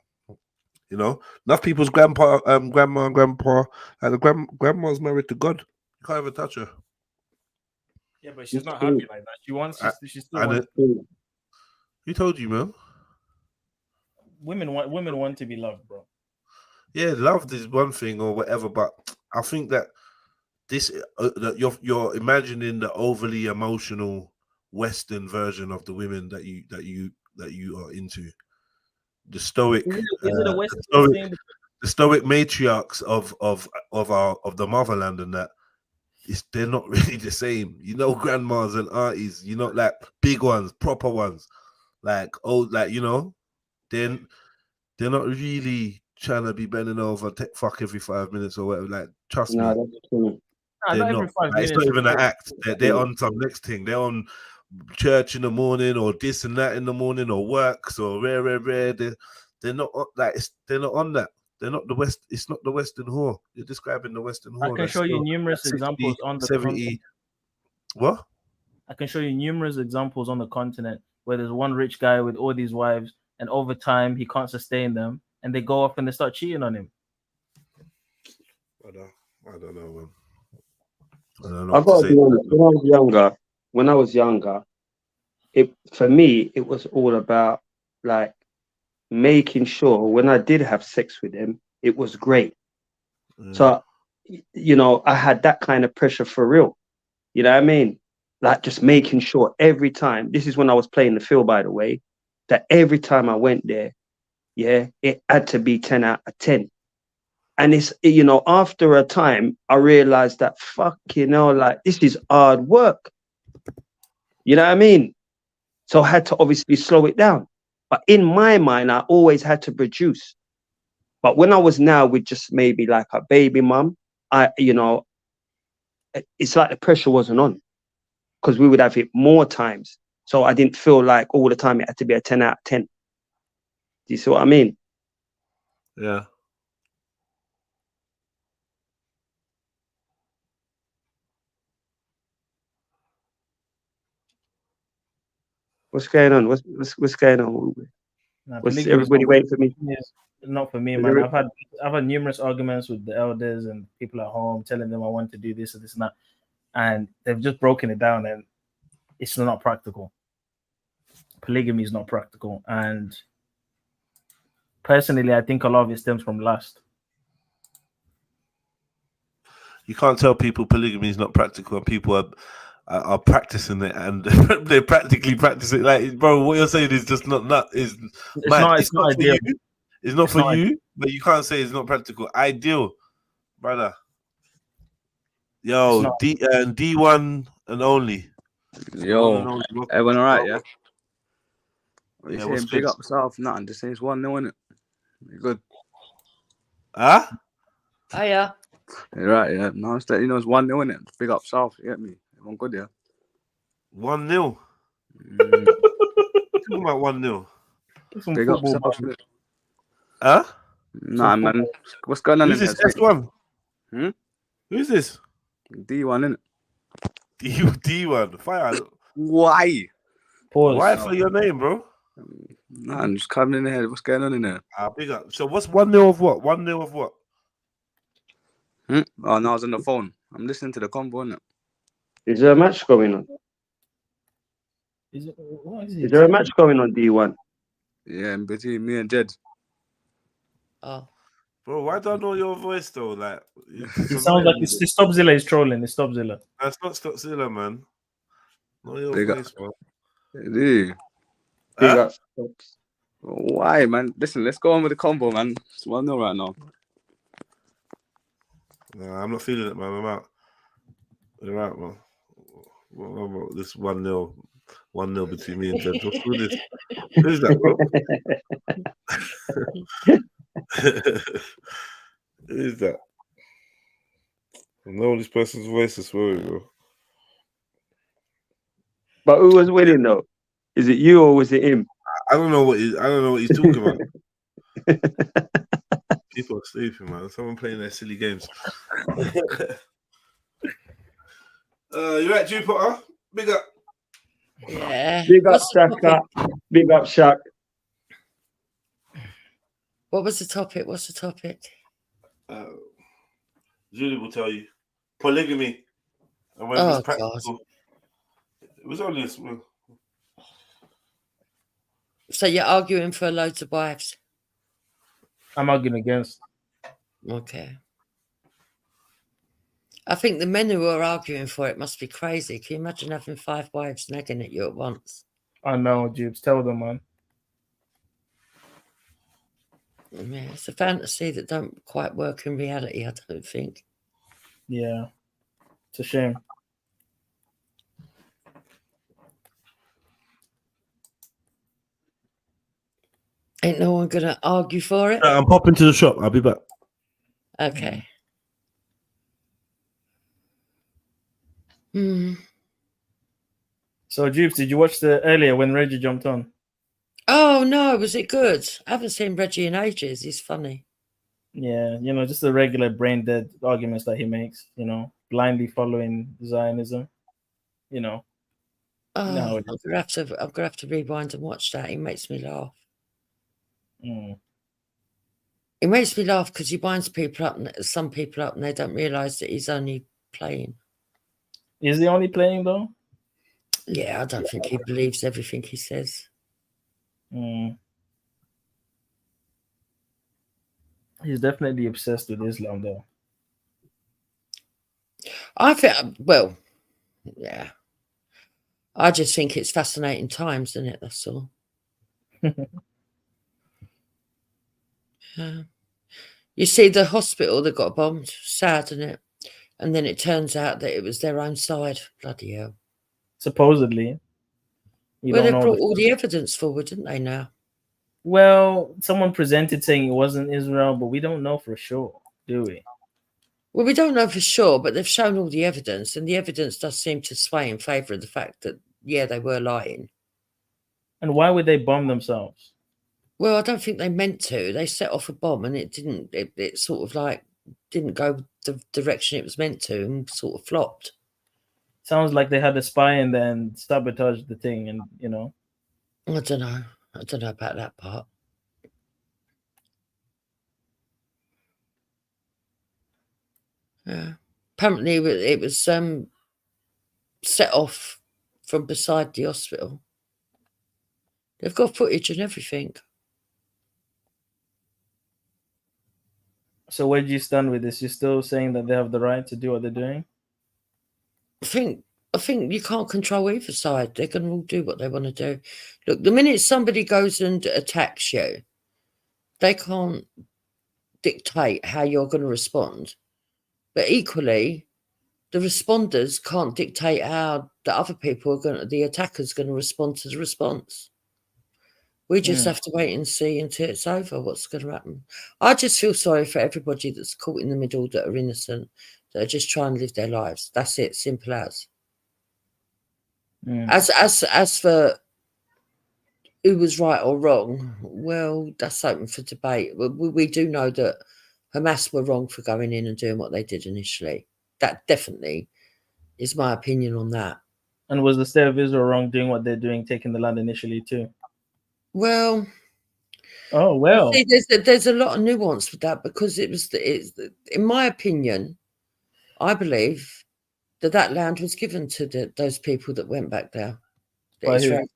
You know, enough people's grandma and grandpa, like the grandma's married to God. You can't even touch her. Yeah, but she's not happy like that. She still wants. Who told you, man? Women want to be loved, bro. Yeah, loved is one thing or whatever, but I think that this that you're imagining the overly emotional Western version of the women that you are into. The stoic, the stoic matriarchs of the motherland, and that they're not really the same. You know, grandmas and aunties, you know, like big ones, proper ones, like old, like, you know, they're not really trying to be bending over, fuck every 5 minutes or whatever. Like, trust me, that's true. they're not. Like, it's not even an act. They're on some next thing. They're on church in the morning or this and that in the morning or works or rare. They're not like they're not on that. They're not the West. It's not the Western whore. You're describing the Western whore. I can show you numerous examples on the 70. continent. What? I can show you numerous examples on the continent where there's one rich guy with all these wives, and over time he can't sustain them, and they go off and they start cheating on him. I don't know, man. I don't know I've got to be honest. When I was younger, for me it was all about like making sure when I did have sex with them, it was great. So, you know, I had that kind of pressure for real. You know what I mean? Like just making sure every time. This is when I was playing the field, by the way, that every time I went there, yeah, it had to be 10 out of 10. And it's, you know, after a time, I realized that, you know, like this is hard work. You know what I mean? So I had to obviously slow it down. But in my mind, I always had to produce. But when I was now with just maybe like a baby mum, you know, it's like the pressure wasn't on because we would have it more times. So I didn't feel like all the time it had to be a 10 out of 10. Do you see what I mean? Yeah. What's going on? What's going on? Nah, What's polygamy is everybody not- waiting for me? Not for me, Is man. there- I've had numerous arguments with the elders and people at home, telling them I want to do this or this and that, and they've just broken it down, and it's not practical. Polygamy is not practical, and personally, I think a lot of it stems from lust. You can't tell people polygamy is not practical and people are practicing it and they're practically practicing. Like, bro, what you're saying is just not is mad. It's not for ideal. you. It's not It's for not you, but you can't say it's not practical. Ideal, brother. Yo, D1 and only. Yo, everyone all right? Yeah. What you Yeah, saying? what's Big good? up South. Nothing. Just saying it's 1-0, innit? You good? Huh? Hiya. You're right. Yeah. No, it's that, you know it's 1-0, innit? Big up South. You get me? Everyone good? Yeah. 1-0. Talking about 1-0. Big up South. innit? Huh? Nah, man. What's going on Who's in this here? S1? Hmm? Who's this? D1, innit? D1. Fire. Why? Why for your name, bro? Nah, I'm just coming in here. What's going on in there? Big up. So what's 1-0 of what? 1-0 of what? Hmm? Oh, no, I was on the phone. I'm listening to the convo, innit? Is there a match going on? Is there a match going on, D1? Yeah, between me and Jed. Oh. Bro, why don't I know your voice though? Like, It sounds like it's Stopzilla is trolling. It's Stopzilla. That's not Stopzilla, man. Know your Big up. voice, bro. Dude. Big Huh? up. Why, man? Listen, let's go on with the combo, man. It's 1-0 right now. Nah, I'm not feeling it, man. I'm out. You're out, man. What about this 1-0? 1-0 between me and Jed. Who is this? Who is that, bro? Who is that? I know this person's voice is worried, bro. But who was winning though? Is it you or was it him? I don't know what he's talking about. People are sleeping, man. Someone playing their silly games. You right, Drew Potter? Big up. Yeah. Big up Shaka. Big up Shaq. What was the topic? What's the topic? Julie will tell you. Polygamy. And when it's practical. It was only a small. So you're arguing for loads of wives? I'm arguing against. Okay. I think the men who are arguing for it must be crazy. Can you imagine having 5 wives nagging at you at once? I know, Jibs. Tell them, man. Yeah, it's a fantasy that don't quite work in reality, I don't think. Yeah. It's a shame. Ain't no one gonna argue for it? I'm popping to the shop. I'll be back. Okay. So So, Jupes, did you watch the earlier when Reggie jumped on? Oh no, was it good? I haven't seen Reggie in ages. He's funny. Yeah, just the regular brain dead arguments that he makes. Blindly following Zionism. Oh, No, I'm gonna have to rewind and watch that. He makes me laugh. It makes me laugh because he winds people up, some people up, and they don't realise that he's only playing. Is he only playing though? Yeah, I don't think he believes everything he says. He's definitely obsessed with Islam, though. I think, well, yeah. I just think it's fascinating times, isn't it? That's all. You see the hospital that got bombed, sad, isn't it? And then it turns out that it was their own side. Bloody hell. Supposedly. Well, they brought all the evidence forward, didn't they, now? Well, someone presented saying it wasn't Israel, but we don't know for sure, do we? Well, we don't know for sure, but they've shown all the evidence, and the evidence does seem to sway in favour of the fact that, yeah, they were lying. And why would they bomb themselves? Well, I don't think they meant to. They set off a bomb, and it didn't. It sort of like didn't go the direction it was meant to, and sort of flopped. Sounds like they had a spy in there and sabotaged the thing, and I don't know. I don't know about that part. Yeah. Apparently, it was set off from beside the hospital. They've got footage and everything. So where do you stand with this? You're still saying that they have the right to do what they're doing? I think you can't control either side. They're going to all do what they want to do. Look, the minute somebody goes and attacks you, they can't dictate how you're going to respond. But equally, the responders can't dictate how the other people the attackers, going to respond to the response. We just have to wait and see until it's over what's going to happen. I just feel sorry for everybody that's caught in the middle, that are innocent, that are just trying to live their lives. That's it, simple as. As for who was right or wrong, well, that's open for debate. We do know that Hamas were wrong for going in and doing what they did initially. That definitely is my opinion on that. And was the state of Israel wrong doing what they're doing, taking the land initially too? Well, see, there's a lot of nuance with that, because it's in my opinion, I believe that land was given to those people that went back there. By who?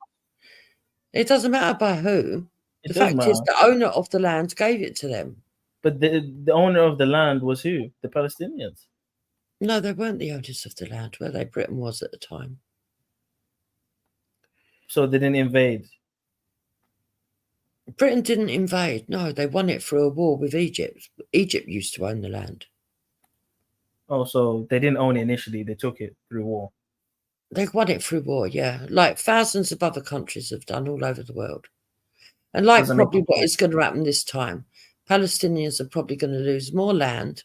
It doesn't matter by who. The fact is, the owner of the land gave it to them. But the owner of the land was who? The Palestinians. No, they weren't the owners of the land, were they? Britain was at the time. So they didn't invade? Britain didn't invade. No, they won it through a war with Egypt. Egypt used to own the land. Oh, so they didn't own it initially. They took it through war. They won it through war, yeah. Like thousands of other countries have done all over the world. And like probably what is going to happen this time, Palestinians are probably going to lose more land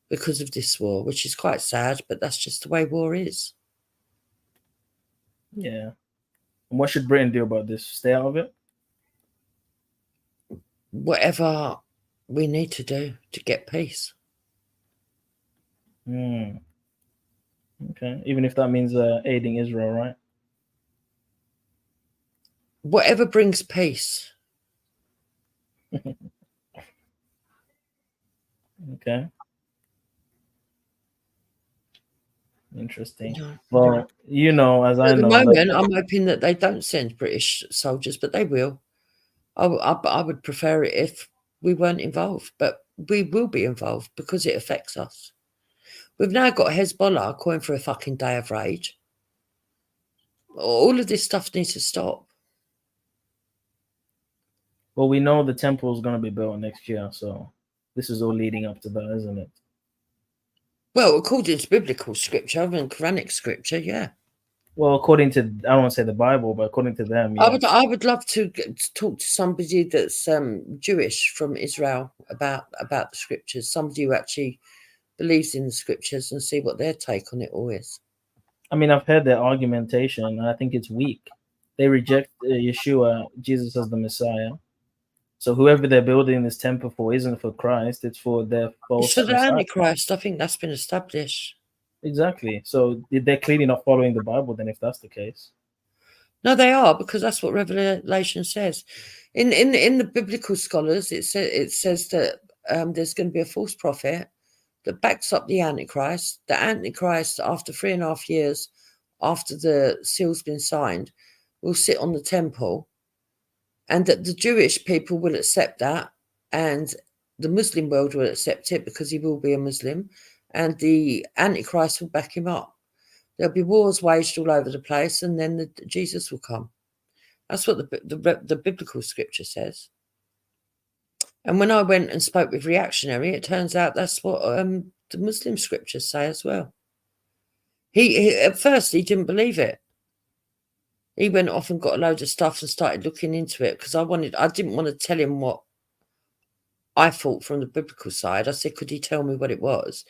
because of this war, which is quite sad, but that's just the way war is. Yeah. And what should Britain do about this? Stay out of it? Whatever we need to do to get peace. Okay. Even if that means aiding Israel, right? Whatever brings peace. Okay. Interesting. Yeah. Well, as I know. At the moment, I'm hoping that they don't send British soldiers, but they will. I would prefer it if we weren't involved, but we will be involved because it affects us. We've now got Hezbollah calling for a fucking day of rage. All of this stuff needs to stop. Well, we know the temple is going to be built next year, so this is all leading up to that, isn't it? Well, according to biblical scripture and Quranic scripture, yeah. Well, according to, I don't want to say the Bible, but according to them, yes. I would love to talk to somebody that's Jewish from Israel about the scriptures, somebody who actually believes in the scriptures, and see what their take on it all is. I mean, I've heard their argumentation, and I think it's weak. They reject Yeshua, Jesus as the Messiah. So whoever they're building this temple for isn't for Christ; it's for their It's false for the Messiah. Antichrist. I think that's been established. Exactly. So they're clearly not following the Bible. Then, if that's the case, No, they are, because that's what Revelation says. In the biblical scholars, it says that there's going to be a false prophet that backs up the Antichrist. The Antichrist, after 3.5 years after the seal's been signed, will sit on the temple, and that the Jewish people will accept that, and the Muslim world will accept it because he will be a Muslim, and the Antichrist will back him up. There'll be wars waged all over the place, and then Jesus will come. That's what the biblical scripture says. And when I went and spoke with Reactionary, it turns out that's what the Muslim scriptures say as well. He at first he didn't believe it. He went off and got a load of stuff and started looking into it, because I didn't want to tell him what I thought from the biblical side. I said, could he tell me what it was?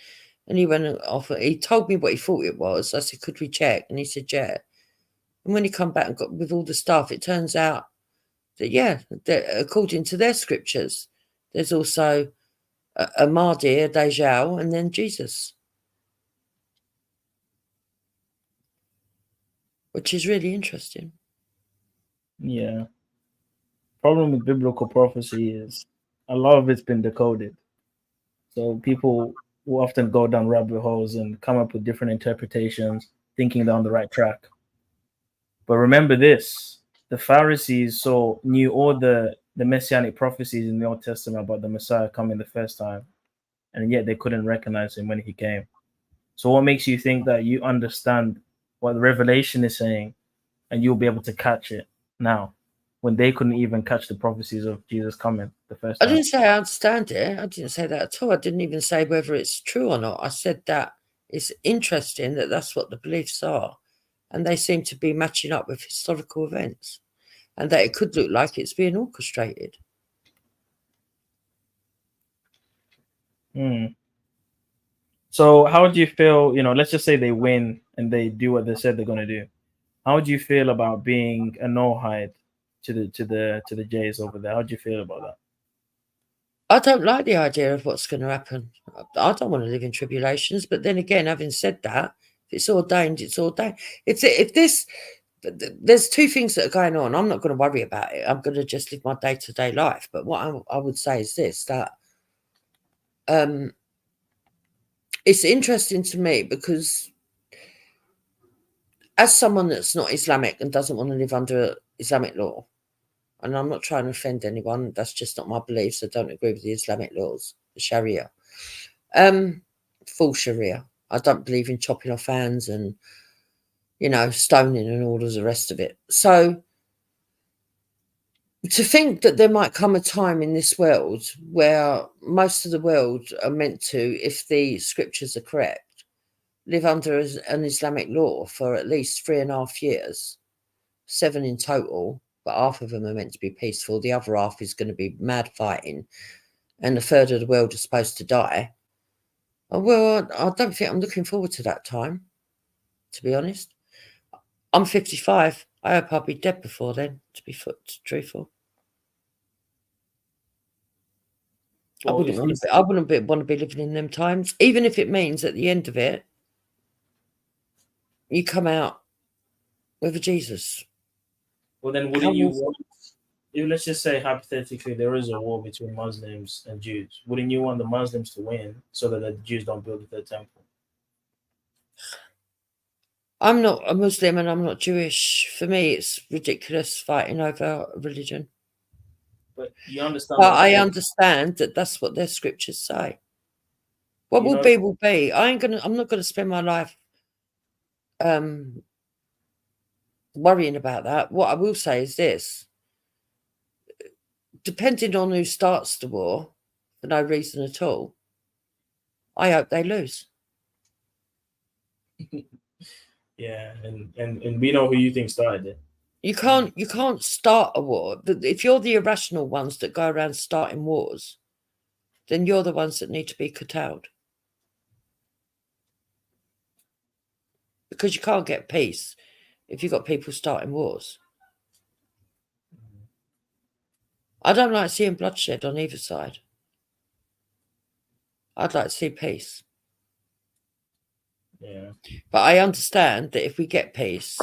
And he went off. He told me what he thought it was. I said, could we check? And he said, yeah. And when he come back and got with all the stuff, it turns out that, yeah, that according to their scriptures, there's also a Mahdi, a Dajjal, and then Jesus, which is really interesting. yeah. Problem with biblical prophecy is a lot of it's been decoded. So people will often go down rabbit holes and come up with different interpretations, thinking they're on the right track. But remember this: the Pharisees knew all the messianic prophecies in the Old Testament about the Messiah coming the first time, and yet they couldn't recognize him when he came. So what makes you think that you understand what the Revelation is saying, and you'll be able to catch it now, when they couldn't even catch the prophecies of Jesus coming the first time? I didn't say I understand it. I didn't say that at all. I didn't even say whether it's true or not. I said that it's interesting that that's what the beliefs are, and they seem to be matching up with historical events, and that it could look like it's being orchestrated. So how do you feel, let's just say they win and they do what they said they're going to do. How do you feel about being a no-hide to the Jays over there? How do you feel about that? I don't like the idea of what's going to happen. I don't want to live in tribulations. But then again, having said that, if it's ordained, it's ordained. There's two things that are going on. I'm not going to worry about it. I'm going to just live my day-to-day life. But what I would say is this, that it's interesting to me, because as someone that's not Islamic and doesn't want to live under Islamic law, and I'm not trying to offend anyone, that's just not my beliefs. I don't agree with the Islamic laws, the Sharia, full Sharia. I don't believe in chopping off hands and, stoning and all of the rest of it. So to think that there might come a time in this world where most of the world are meant to, if the scriptures are correct, live under an Islamic law for at least 3.5 years, 7 in total, but half of them are meant to be peaceful. The other half is going to be mad fighting, and a third of the world is supposed to die. Well, I don't think I'm looking forward to that time, to be honest. I'm 55. I hope I'll be dead before then, to be truthful. Well, I wouldn't want to be living in them times, even if it means at the end of it, you come out with a Jesus. Well, then wouldn't you want, let's just say hypothetically there is a war between Muslims and Jews. Wouldn't you want the Muslims to win so that the Jews don't build their temple? I'm not a Muslim and I'm not Jewish. For me, it's ridiculous fighting over religion. But you understand. But I understand that that's what their scriptures say. What will be will be. I'm not gonna spend my life worrying about that. What I will say is this: depending on who starts the war, for no reason at all, I hope they lose. Yeah, and we know who you think started it. You can't start a war. If you're the irrational ones that go around starting wars, then you're the ones that need to be curtailed. because you can't get peace if you've got people starting wars. I don't like seeing bloodshed on either side. I'd like to see peace. Yeah. But I understand that if we get peace,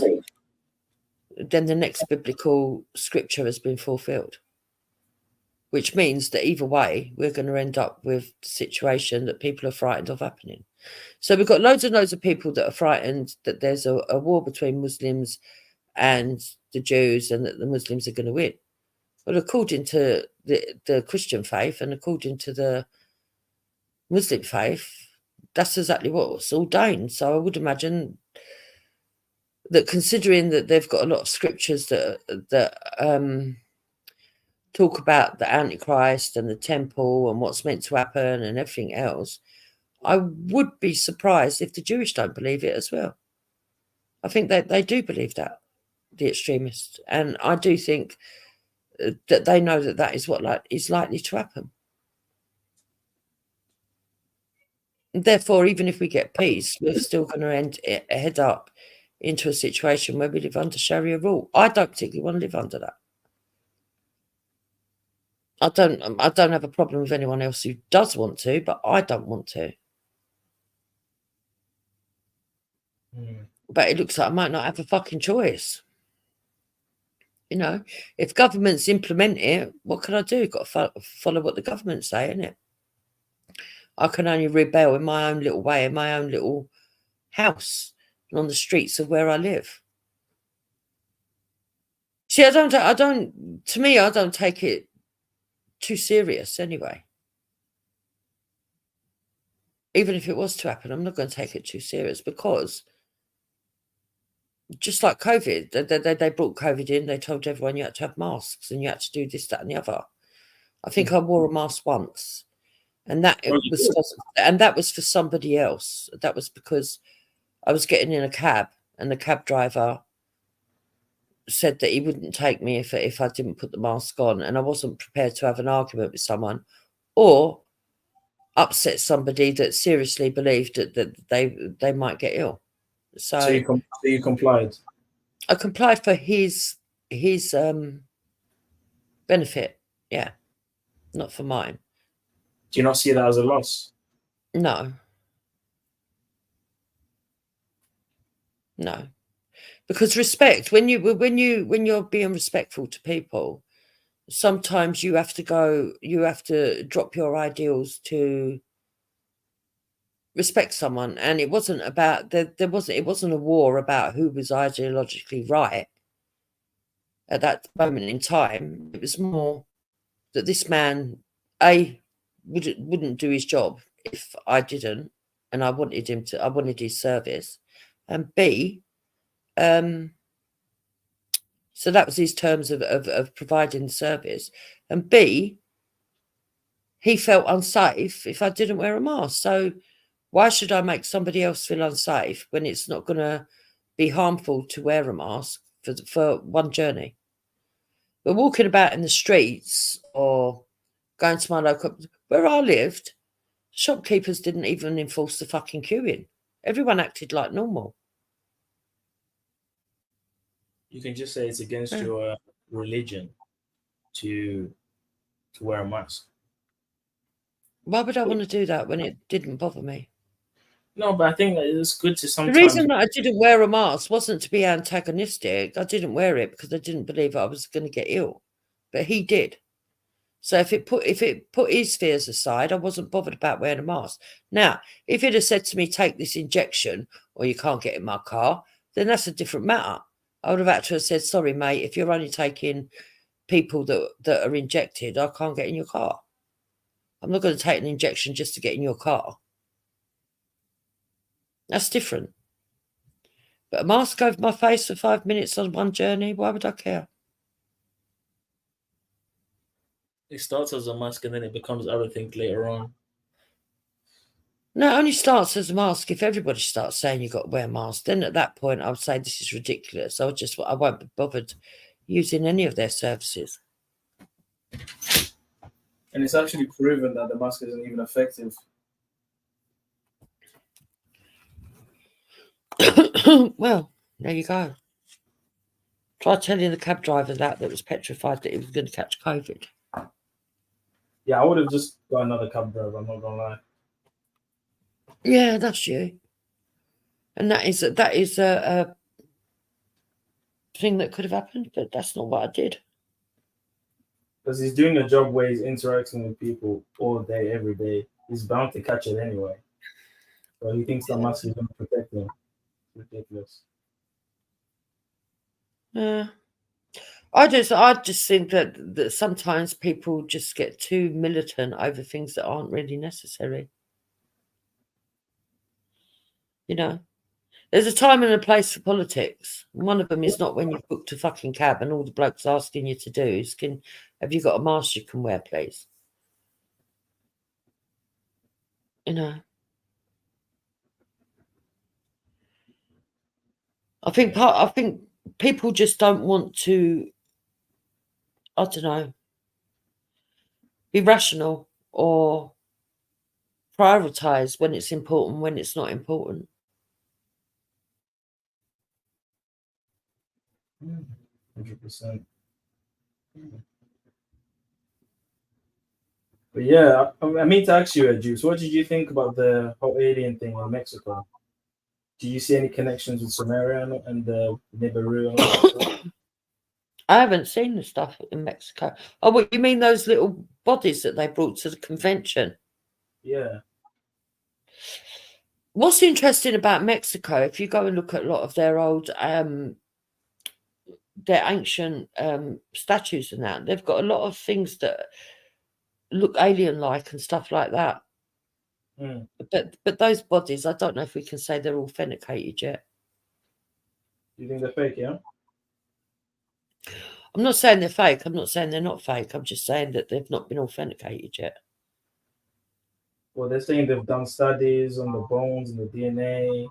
then the next biblical scripture has been fulfilled, which means that either way, we're going to end up with the situation that people are frightened of happening. So we've got loads and loads of people that are frightened that there's a war between Muslims and the Jews and that the Muslims are going to win. Well, according to the Christian faith and according to the Muslim faith, that's exactly what's ordained. So I would imagine that, considering that they've got a lot of scriptures that talk about the Antichrist and the temple and what's meant to happen and everything else, I would be surprised if the Jewish don't believe it as well. I think that they do believe that, the extremists, and I do think that they know that that is what is likely to happen. Therefore, even if we get peace, we're still going to head up into a situation where we live under Sharia rule. I don't particularly want to live under that. I don't have a problem with anyone else who does want to, but I don't want to. But it looks like I might not have a fucking choice. You know, if governments implement it, what can I do? Got to follow what the government's saying, innit? I can only rebel in my own little way, in my own little house, and on the streets of where I live. See, I don't take it too serious anyway. Even if it was to happen, I'm not going to take it too serious, because just like COVID, they brought COVID in, they told everyone you had to have masks and you had to do this, that and the other. I think I wore a mask once, and that was for somebody else. That was because I was getting in a cab and the cab driver said that he wouldn't take me if I didn't put the mask on, and I wasn't prepared to have an argument with someone or upset somebody that seriously believed that they might get ill. So you complied. I complied for his benefit, yeah, not for mine. Do you not see that as a loss? No, because respect, when you're being respectful to people, sometimes you have to drop your ideals to respect someone. And it wasn't about it wasn't a war about who was ideologically right at that moment in time. It was more that this man wouldn't do his job if I didn't, and I wanted his service, and B, so that was his terms of providing service, and B, he felt unsafe if I didn't wear a mask. So why should I make somebody else feel unsafe when it's not going to be harmful to wear a mask for one journey? But walking about in the streets or going to my local, where I lived, shopkeepers didn't even enforce the fucking queuing. Everyone acted like normal. You can just say it's against your religion to wear a mask. Why would I want to do that when it didn't bother me? No, but I think it's good to sometimes. The reason that I didn't wear a mask wasn't to be antagonistic. I didn't wear it because I didn't believe I was going to get ill, but he did. So if it put his fears aside, I wasn't bothered about wearing a mask. Now, if it had said to me, "Take this injection, or you can't get in my car," then that's a different matter. I would have had to have said, "Sorry, mate, if you're only taking people that are injected, I can't get in your car. I'm not going to take an injection just to get in your car." That's different. But a mask over my face for 5 minutes on one journey, why would I care? It starts as a mask and then it becomes other things later on. No, it only starts as a mask if everybody starts saying you've got to wear a mask. Then at that point, I would say this is ridiculous. I won't be bothered using any of their services. And it's actually proven that the mask isn't even effective. Well, there you go. Try telling the cab driver that was petrified that he was going to catch COVID. Yeah, I would have just got another cab driver. I'm not gonna lie. Yeah, that's you. And that is a thing that could have happened, but that's not what I did. Because he's doing a job where he's interacting with people all day, every day. He's bound to catch it anyway. So he thinks that must be going to protect him. It's ridiculous. Yeah. I just think that sometimes people just get too militant over things that aren't really necessary. You know, there's a time and a place for politics. One of them is not when you've booked a fucking cab and all the bloke's asking you to do is, have you got a mask you can wear, please? You know. I think people just don't want to, I don't know, be rational or prioritize when it's important, when it's not important. 100%. But yeah, I mean to ask you, Juice, what did you think about the whole alien thing in Mexico? Do you see any connections with Samaria and the Nibiru? I haven't seen the stuff in Mexico. Oh, what you mean those little bodies that they brought to the convention? Yeah. What's interesting about Mexico, if you go and look at a lot of their old, their ancient statues and that, they've got a lot of things that look alien-like and stuff like that. Mm. But those bodies, I don't know if we can say they're authenticated yet. You think they're fake, yeah? I'm not saying they're fake. I'm not saying they're not fake. I'm just saying that they've not been authenticated yet. Well, they're saying they've done studies on the bones and the DNA,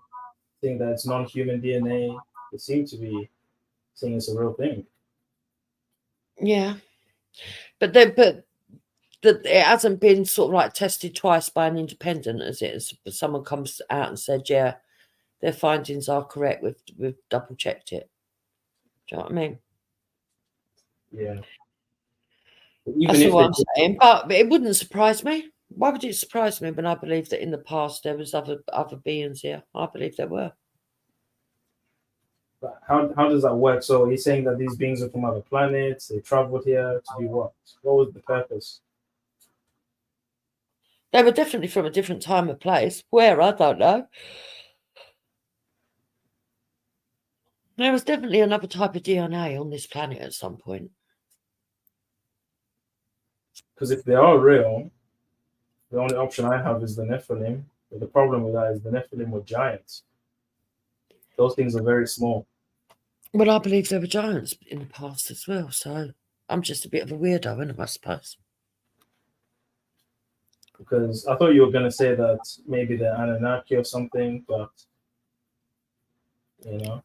saying that it's non-human DNA. They seem to be saying it's a real thing. Yeah, but it hasn't been sort of like tested twice by an independent, as it is. But someone comes out and said, yeah, their findings are correct. We've double checked it. Do you know what I mean? Yeah. That's what I'm saying. But it wouldn't surprise me. Why would it surprise me when I believe that in the past there was other beings here? I believe there were. But how does that work? So he's saying that these beings are from other planets. They traveled here to do what? What was the purpose? They were definitely from a different time and place. Where? I don't know. There was definitely another type of DNA on this planet at some point. Because if they are real, the only option I have is the Nephilim. But the problem with that is the Nephilim were giants. Those things are very small. Well, I believe there were giants in the past as well. So I'm just a bit of a weirdo, I suppose. Because I thought you were going to say that maybe they're Anunnaki or something, but, you know,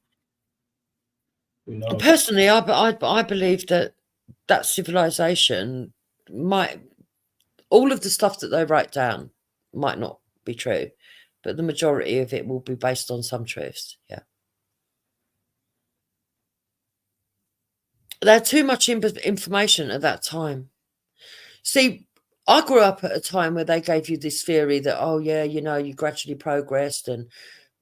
who knows? Personally, I believe that civilization might, all of the stuff that they write down might not be true, but the majority of it will be based on some truths. Yeah. There had too much information at that time. See, I grew up at a time where they gave you this theory that, oh, yeah, you know, you gradually progressed and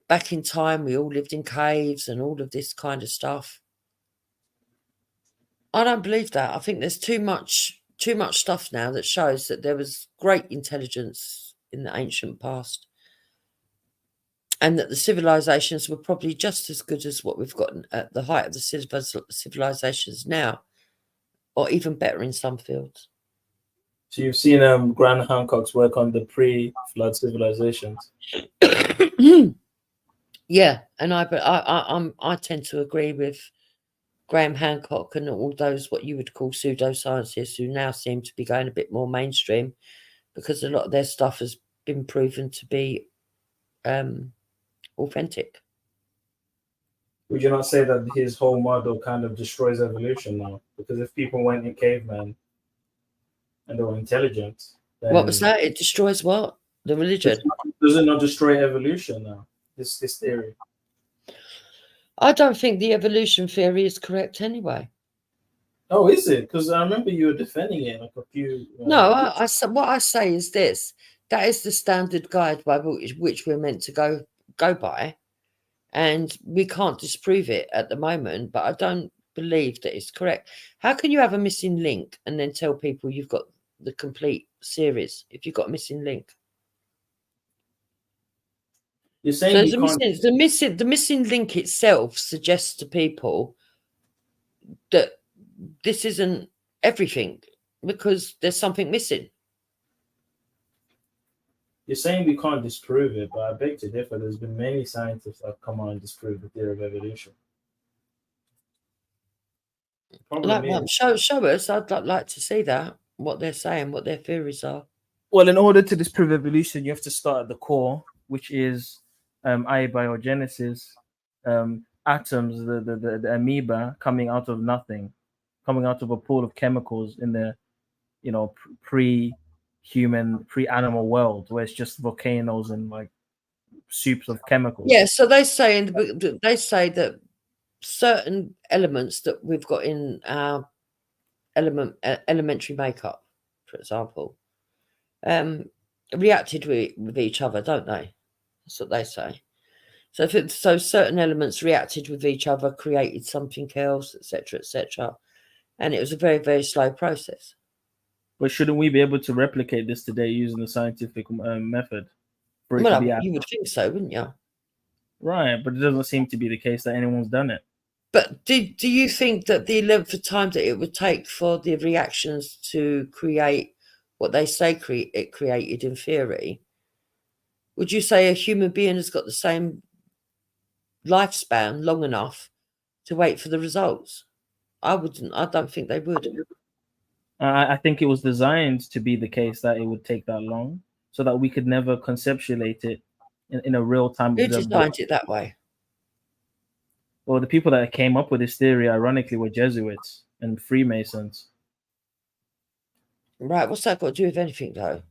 back in time we all lived in caves and all of this kind of stuff. I don't believe that. I think there's too much stuff now that shows that there was great intelligence in the ancient past and that the civilizations were probably just as good as what we've got at the height of the civilizations now, or even better in some fields. So you've seen Graham Hancock's work on the pre-flood civilizations. Yeah, and I tend to agree with Graham Hancock and all those what you would call pseudoscientists who now seem to be going a bit more mainstream because a lot of their stuff has been proven to be authentic. Would you not say that his whole model kind of destroys evolution now? Because if people went in caveman and they were intelligent, then What was that? It destroys what? The religion? Does it not destroy evolution now? This theory. I don't think the evolution theory is correct anyway. Oh, is it? Because I remember you were defending it like a few. No, what I say is this: that is the standard guide by which we're meant to go by, and we can't disprove it at the moment. But I don't believe that it's correct. How can you have a missing link and then tell people you've got the complete series if you've got a missing link? You're saying So the missing link itself suggests to people that this isn't everything because there's something missing. You're saying we can't disprove it, but I beg to differ. There's been many scientists that have come out and disproved the theory of evolution. Show us. I'd like to see that, what they're saying, what their theories are. Well, in order to disprove evolution, you have to start at the core, which is abiogenesis, atoms, the amoeba coming out of nothing, coming out of a pool of chemicals in the, pre-human, pre-animal world, where it's just volcanoes and like soups of chemicals. Yeah, so they say in the book, they say that certain elements that we've got in our elementary makeup, for example, reacted with each other, don't they? That's what they say. So certain elements reacted with each other, created something else, etc., and it was a very, very slow process. But shouldn't we be able to replicate this today using the scientific method? Well, you would think so, wouldn't you? Right, but it doesn't seem to be the case that anyone's done it. But do you think that the length of time that it would take for the reactions to create what they say it created in theory, would you say a human being has got the same lifespan long enough to wait for the results? I don't think they would. I think it was designed to be the case that it would take that long so that we could never conceptualize it in a real time. Who designed it that way? Well, the people that came up with this theory, ironically, were Jesuits and Freemasons. Right, what's that got to do with anything, though?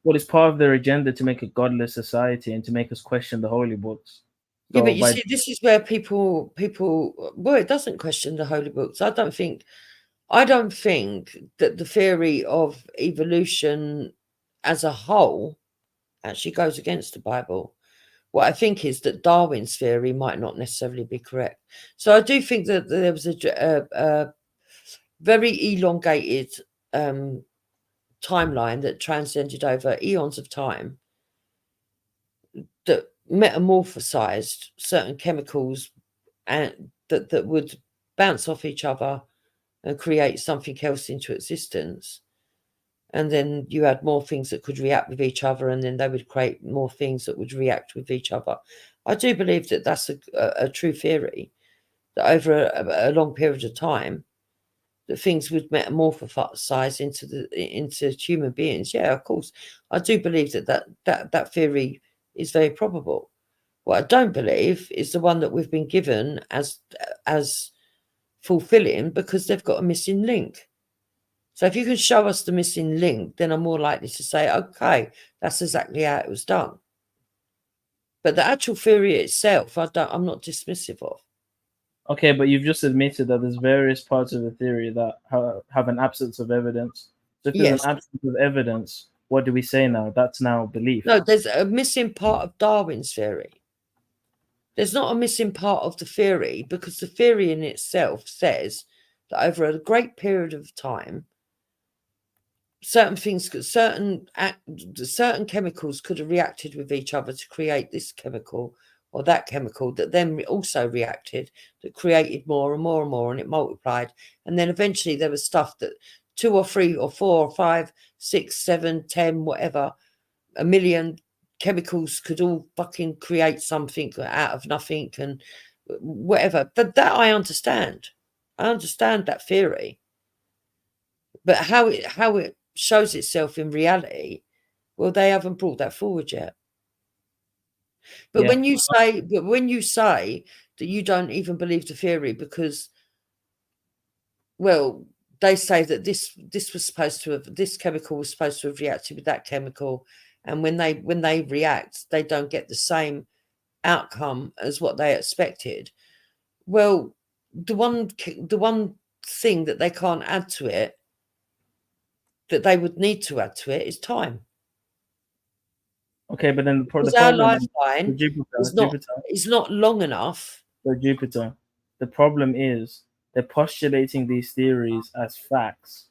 Well, it's part of their agenda to make a godless society and to make us question the holy books. Yeah, but you see, this is where people, well, it doesn't question the holy books. I don't think that the theory of evolution as a whole actually goes against the Bible. What I think is that Darwin's theory might not necessarily be correct. So I do think that there was a very elongated timeline that transcended over eons of time that metamorphosized certain chemicals and that would bounce off each other and create something else into existence. And then you had more things that could react with each other, and then they would create more things that would react with each other. I do believe that that's a true theory, that over a long period of time, that things would metamorphosize into human beings. Yeah, of course. I do believe that theory is very probable. What I don't believe is the one that we've been given as fulfilling, because they've got a missing link. So if you can show us the missing link, then I'm more likely to say, okay, that's exactly how it was done. But the actual theory itself, I'm not dismissive of. Okay, but you've just admitted that there's various parts of the theory that have an absence of evidence. So if there's an absence of evidence, what do we say now? That's now belief. No, there's a missing part of Darwin's theory. There's not a missing part of the theory, because the theory in itself says that over a great period of time, certain chemicals could have reacted with each other to create this chemical or that chemical that then also reacted, that created more and more and more, and it multiplied. And then eventually there was stuff that 2 or 3 or 4 or 5, 6, 7, 10, whatever, a million chemicals could all fucking create something out of nothing and whatever. But that I understand. I understand that theory. But how it shows itself in reality, well, they haven't brought that forward yet. But when you say that you don't even believe the theory because, well, they say that this chemical was supposed to have reacted with that chemical, and when they react, they don't get the same outcome as what they expected. Well, the one thing that they can't add to it, that they would need to add to it, is time. Okay, but then the Because our problem lifetime is not long enough. So Jupiter, the problem is they're postulating these theories as facts,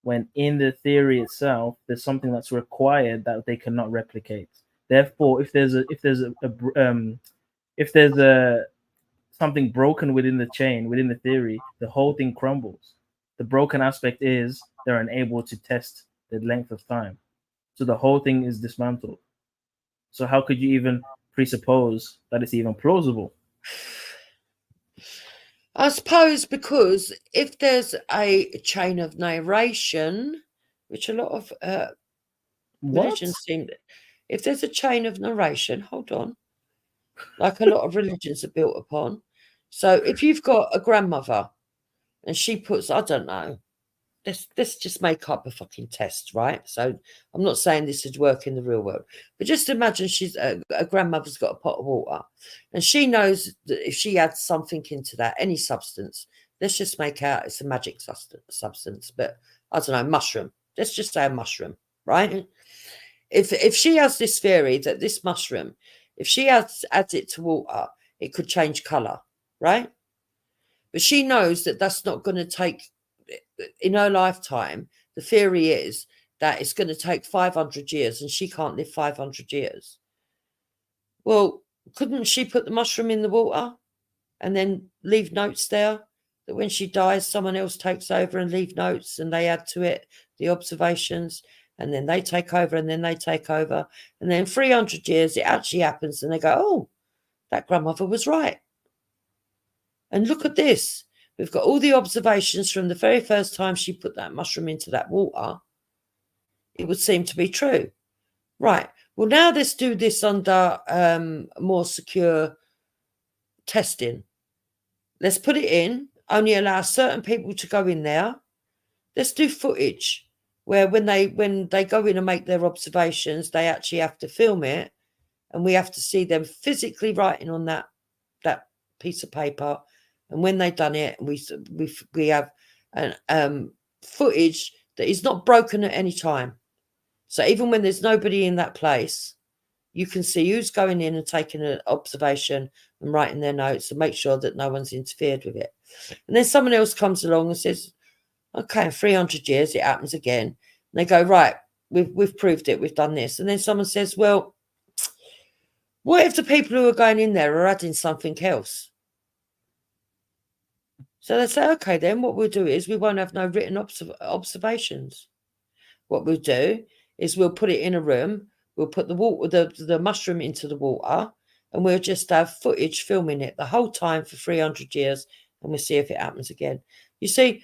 when in the theory itself there's something that's required that they cannot replicate. Therefore, if there's something broken within the chain, within the theory, the whole thing crumbles. The broken aspect is they're unable to test the length of time, so the whole thing is dismantled. So how could you even presuppose that it's even plausible? I suppose because if there's a chain of narration, which a lot of religions seem, if there's a chain of narration, hold on, like a lot of religions are built upon. So if you've got a grandmother and she puts, I don't know, let's just make up a fucking test, right? So I'm not saying this would work in the real world, but just imagine she's a grandmother's got a pot of water and she knows that if she adds something into that, any substance, let's just make out it's a magic substance, but I don't know, mushroom. Let's just say a mushroom, right? If she has this theory that this mushroom, if she adds it to water, it could change color, right? But she knows that that's not going to take, in her lifetime, the theory is that it's going to take 500 years and she can't live 500 years. Well, couldn't she put the mushroom in the water and then leave notes there that when she dies, someone else takes over and leave notes and they add to it the observations and then they take over and then they take over. And then 300 years, it actually happens and they go, oh, that grandmother was right. And look at this. We've got all the observations from the very first time she put that mushroom into that water. It would seem to be true. Right. Well, now let's do this under more secure testing. Let's put it in, only allow certain people to go in there. Let's do footage where when they go in and make their observations, they actually have to film it and we have to see them physically writing on that piece of paper. And when they've done it, we have an footage that is not broken at any time. So even when there's nobody in that place, you can see who's going in and taking an observation and writing their notes and make sure that no one's interfered with it. And then someone else comes along and says, okay, in 300 years, it happens again. And they go, right, we've proved it, we've done this. And then someone says, well, what if the people who are going in there are adding something else? So they say, okay, then what we'll do is we won't have no written observations. What we'll do is we'll put it in a room, we'll put the mushroom into the water, and we'll just have footage filming it the whole time for 300 years, and we'll see if it happens again. You see,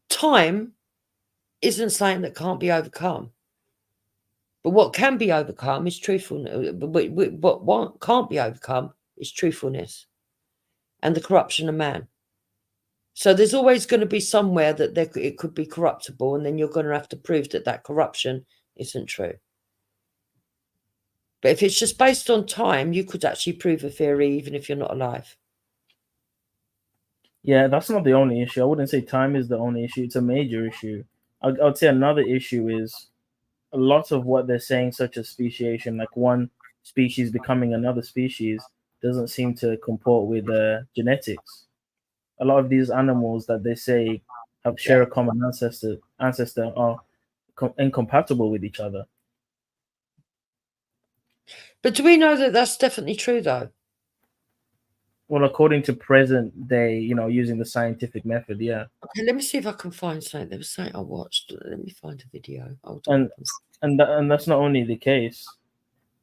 time isn't something that can't be overcome. But what can be overcome is truthfulness. But what can't be overcome is truthfulness and the corruption of man. So there's always going to be somewhere that it could be corruptible, and then you're going to have to prove that corruption isn't true. But if it's just based on time, you could actually prove a theory even if you're not alive. Yeah, that's not the only issue. I wouldn't say time is the only issue. It's a major issue. I'd say another issue is a lot of what they're saying, such as speciation, like one species becoming another species, doesn't seem to comport with genetics. A lot of these animals that they say share a common ancestor are incompatible with each other. But do we know that that's definitely true, though? Well, according to present day, using the scientific method, yeah. Okay, let me see if I can find something. There was something I watched. Let me find a video. Hold on. And that's not only the case,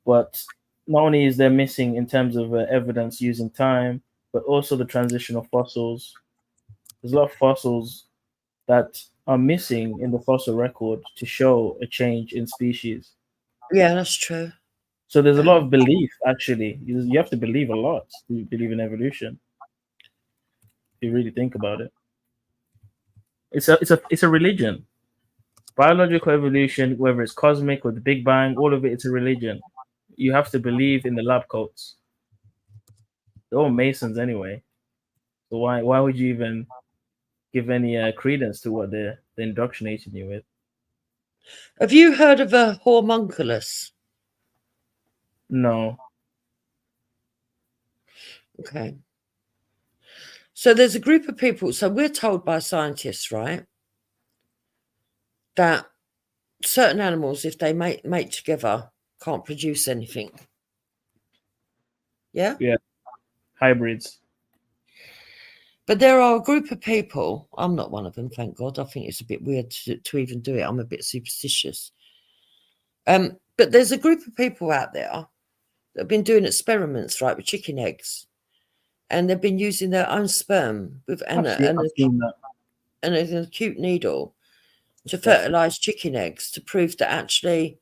but not only is there missing in terms of evidence using time, but also the transition of fossils. There's a lot of fossils that are missing in the fossil record to show a change in species. Yeah, that's true. So there's a lot of belief, actually. You have to believe a lot to believe in evolution. If you really think about it. It's a religion. Biological evolution, whether it's cosmic or the Big Bang, all of it's a religion. You have to believe in the lab coats. They're all Masons anyway. So why would you even give any credence to what they're indoctrinating you with? Have you heard of a homunculus? No. Okay. So there's a group of people. So we're told by scientists, right, that certain animals, if they mate together, can't produce anything. Yeah? Yeah. Hybrids. But there are a group of people, I'm not one of them, thank God. I think it's a bit weird to even do it. I'm a bit superstitious. But there's a group of people out there that have been doing experiments, right, with chicken eggs. And they've been using their own sperm with an acute needle to fertilize chicken eggs to prove that actually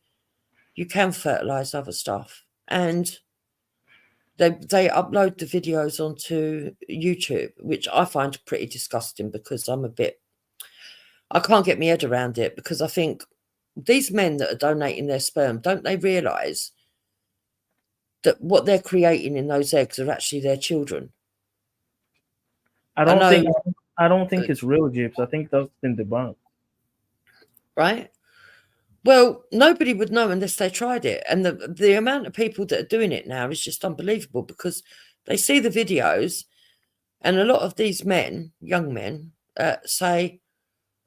you can fertilize other stuff. And they upload the videos onto YouTube, which I find pretty disgusting because I can't get my head around it, because I think these men that are donating their sperm, don't they realize that what they're creating in those eggs are actually their children? I don't think it's real, Jeeps. I think that's been debunked. Right? Well, nobody would know unless they tried it. And the amount of people that are doing it now is just unbelievable, because they see the videos and a lot of these men, young men, say,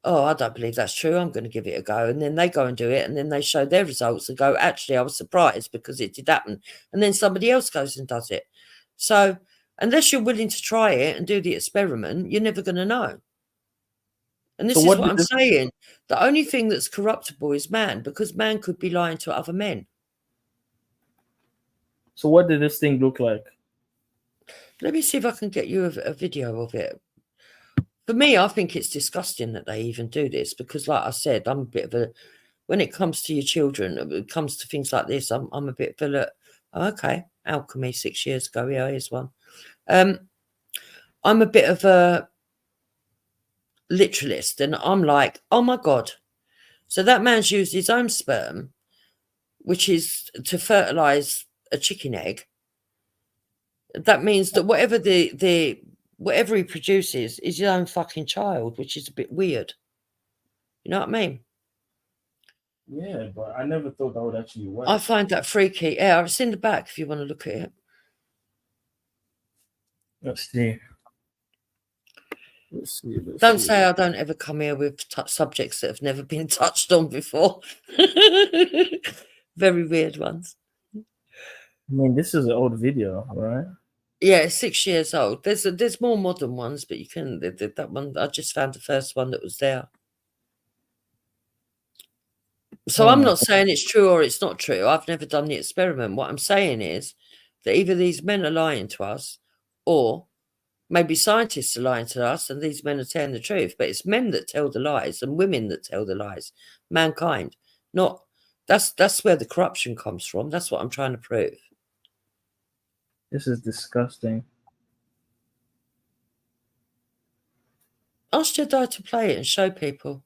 oh, I don't believe that's true, I'm going to give it a go. And then they go and do it, and then they show their results and go, actually, I was surprised because it did happen. And then somebody else goes and does it. So unless you're willing to try it and do the experiment, you're never going to know. And this is what I'm saying. The only thing that's corruptible is man, because man could be lying to other men. So what did this thing look like? Let me see if I can get you a video of it. For me, I think it's disgusting that they even do this, because like I said, I'm a bit of a, when it comes to your children, it comes to things like this, I'm a bit of a, okay, alchemy 6 years ago, yeah, here's one. I'm a bit of a literalist, and I'm like, oh my God. So that man's used his own sperm, which is to fertilize a chicken egg. That means that whatever whatever he produces is his own fucking child, which is a bit weird. You know what I mean? Yeah, but I never thought that would actually work. I find that freaky. Yeah, it's in the back if you want to look at it. Let's see. Don't say I don't ever come here with subjects that have never been touched on before. Very weird ones. I mean, this is an old video, right? Yeah, it's 6 years old. There's more modern ones, but you can that one. I just found the first one that was there. So I'm not saying it's true or it's not true. I've never done the experiment. What I'm saying is that either these men are lying to us, or maybe scientists are lying to us and these men are telling the truth. But it's men that tell the lies and women that tell the lies. Mankind. Not that's where the corruption comes from. That's what I'm trying to prove. This is disgusting. Ask Jedi to play it and show people.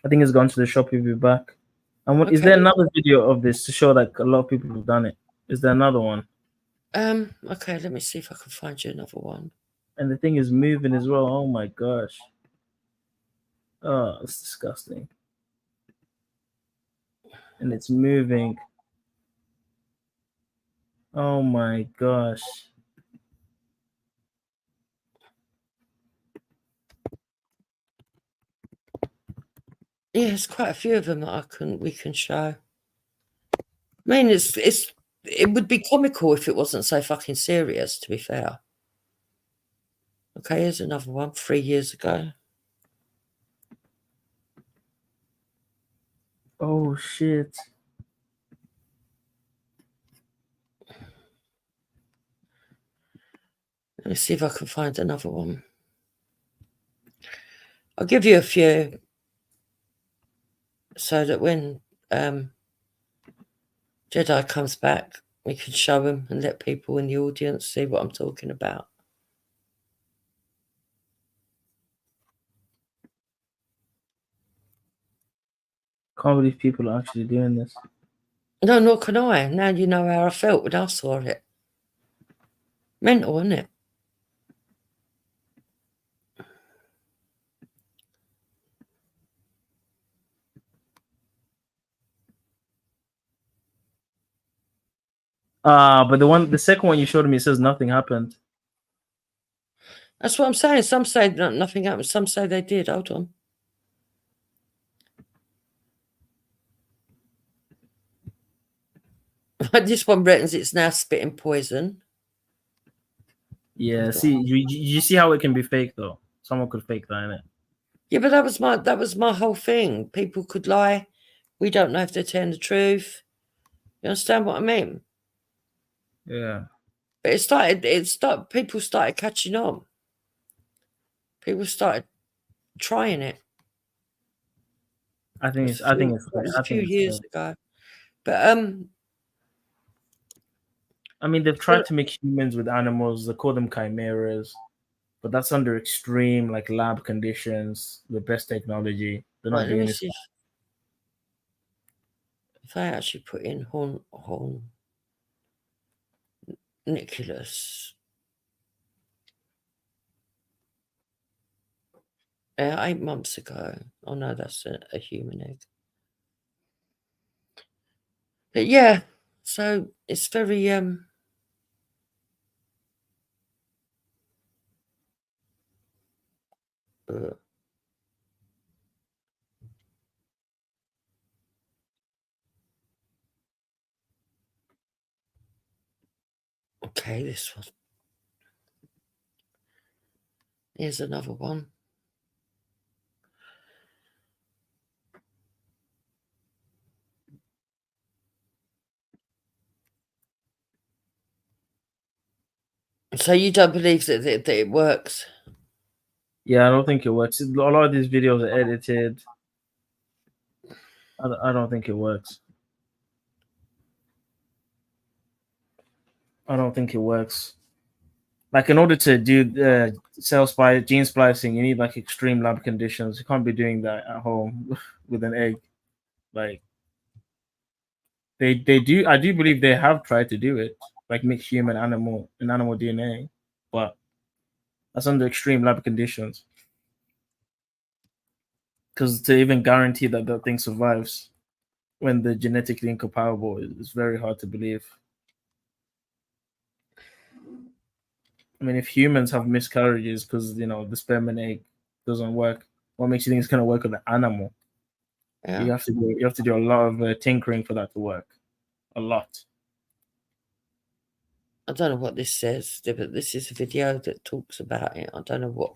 I think it's gone to the shop. He'll be back. And is there another video of this to show that a lot of people have done it? Is there another one? Okay, let me see if I can find you another one. And the thing is moving as well. Oh my gosh. Oh, it's disgusting. And it's moving. Oh my gosh. Yeah, there's quite a few of them that we can show. I mean, it would be comical if it wasn't so fucking serious, to be fair. Okay, here's another one 3 years ago. Oh shit. Let me see if I can find another one. I'll give you a few so that when Jedi comes back, we can show him and let people in the audience see what I'm talking about. Can't believe people are actually doing this. No, nor can I. Now you know how I felt when I saw it. Mental, isn't it? But the second one you showed me says nothing happened. That's what I'm saying. Some say nothing happened. Some say they did. Hold on. This one reckons it's now spitting poison. Yeah, see, you see how it can be fake though. Someone could fake that, innit? Yeah, but that was my whole thing. People could lie. We don't know if they're telling the truth. You understand what I mean? Yeah. But people started catching on. People started trying it. I think it was a few years ago. But I mean, they've tried to make humans with animals. They call them chimeras, but that's under extreme like lab conditions, the best technology. They're not doing this. If I actually put in horn Nicholas, 8 months ago. Oh no, that's a human egg. But yeah, so it's very okay, this one. Here's another one. So you don't believe that it works? Yeah, I don't think it works. A lot of these videos are edited. I don't think it works. I don't think it works. Like, in order to do gene splicing, you need like extreme lab conditions. You can't be doing that at home with an egg. Like, they do. I do believe they have tried to do it, like mix human animal DNA, but that's under extreme lab conditions. Because to even guarantee that that thing survives when they're genetically incompatible is very hard to believe. I mean, if humans have miscarriages because the sperm and egg doesn't work, what makes you think it's going to work with an animal? Yeah. You have to do a lot of tinkering for that to work. A lot. I don't know what this says, but this is a video that talks about it. I don't know what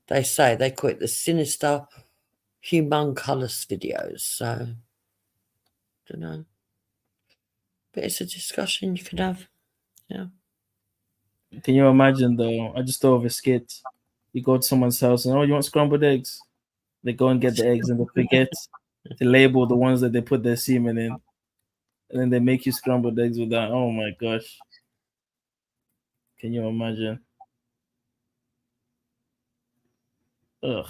they say. They call it the sinister humunculus videos. So, I don't know. But it's a discussion you can have. Yeah. Can you imagine though? I just thought of a skit. You go to someone's house and you want scrambled eggs. They go and get the eggs and they forget to label the ones that they put their semen in, and then they make you scrambled eggs with that. Oh my gosh! Can you imagine? Ugh.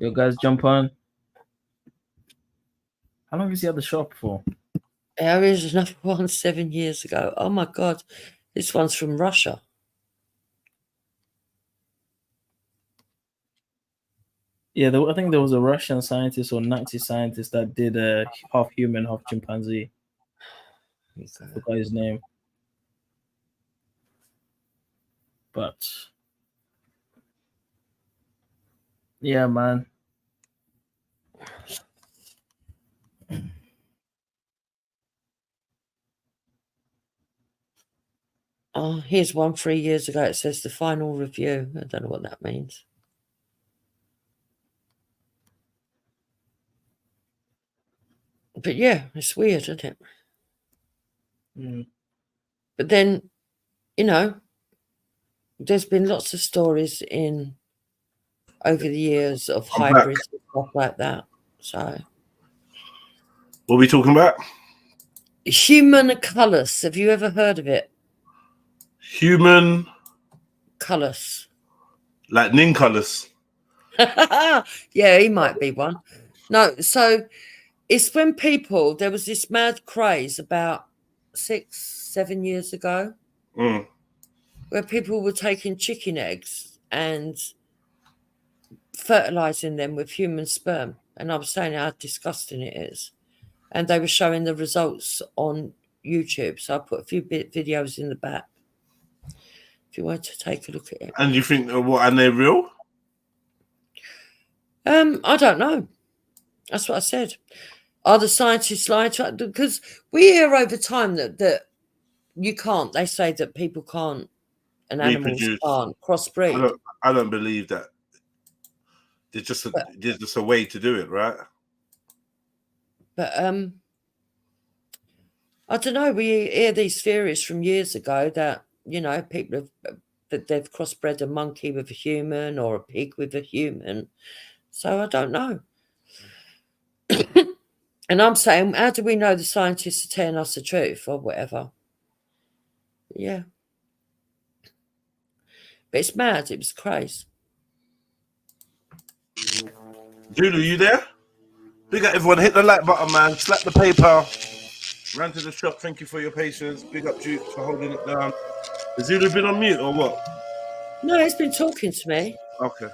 Yo, guys, jump on. How long has he had the shop for? There is another one 7 years ago. Oh my God. This one's from Russia. Yeah, I think there was a Russian scientist or Nazi scientist that did a half human, half chimpanzee. I forgot his name. But yeah, man. Oh, here's one 3 years ago. It says the final review. I don't know what that means. But yeah, it's weird, isn't it? Mm. But then, there's been lots of stories over the years of hybrids and stuff like that. So, what are we talking about? Humunculus. Have you ever heard of it? Humunculus. Like Ninculus. Yeah, he might be one. No, so it's when there was this mad craze about 6-7 years ago. where people were taking chicken eggs and fertilizing them with human sperm. And I was saying how disgusting it is. And they were showing the results on YouTube. So I put a few videos in the back if you want to take a look at it. And you think what? And they're real? I don't know. That's what I said. Are the scientists lying to us? Because we hear over time that you can't. They say that people can't and animals Reproduce. can't crossbreed. I don't believe that. There's just a way to do it, right? But I don't know. We hear these theories from years ago that, you know, people have that they've crossbred a monkey with a human or a pig with a human. So I don't know. And I'm saying, how do we know the scientists are telling us the truth or whatever? Yeah. But it's mad. It was crazy. Julie, you there? Big up everyone. Hit the like button, man. Slap the PayPal. Ran to the shop. Thank you for your patience. Big up Duke for holding it down. Has Zulu been on mute or what? No, he's been talking to me. Okay.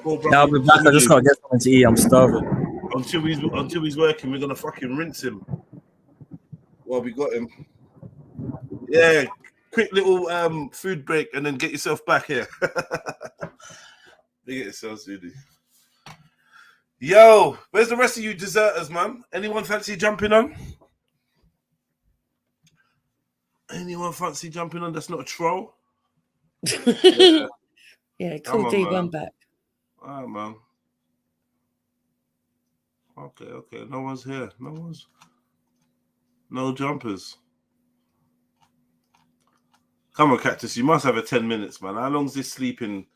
Yeah, I'll be back. I just gotta get something to eat. I'm starving. Until he's working, we're gonna fucking rinse him. Well, we got him. Yeah, quick little food break and then get yourself back here. Get yourself, Zulu. Yo, where's the rest of you deserters, man? Anyone fancy jumping on? Anyone fancy jumping on that's not a troll? Yeah, call D1 back. All right, man. Okay. No one's here. No jumpers. Come on, Cactus. You must have a 10 minutes, man. How long's this sleeping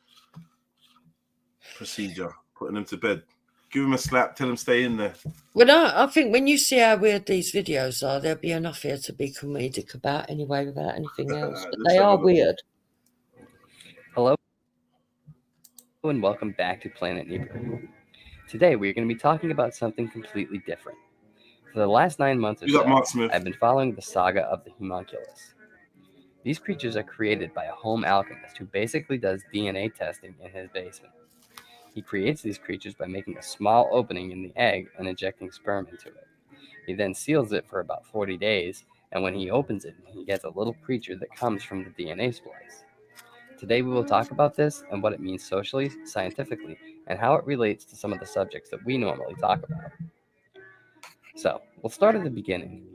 procedure? Putting him to bed. Give him a slap. Tell him stay in there. Well, I think when you see how weird these videos are, there'll be enough here to be comedic about anyway without anything else. But they are weird. Hello and welcome back to Planet Nebra. Today we're going to be talking about something completely different. For the last 9 months or so, I've been following the saga of the homunculus. These creatures are created by a home alchemist who basically does DNA testing in his basement. He creates these creatures by making a small opening in the egg and injecting sperm into it. He then seals it for about 40 days, and when he opens it, he gets a little creature that comes from the DNA splice. Today we will talk about this and what it means socially, scientifically, and how it relates to some of the subjects that we normally talk about. So, we'll start at the beginning.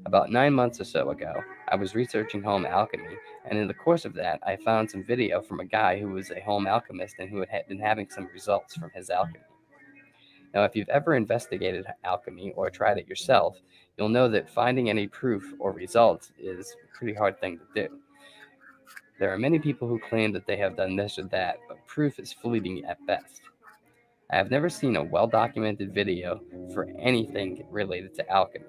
About 9 months or so ago, I was researching home alchemy, and in the course of that, I found some video from a guy who was a home alchemist and who had been having some results from his alchemy. Now, if you've ever investigated alchemy or tried it yourself, you'll know that finding any proof or results is a pretty hard thing to do. There are many people who claim that they have done this or that, but proof is fleeting at best. I have never seen a well-documented video for anything related to alchemy,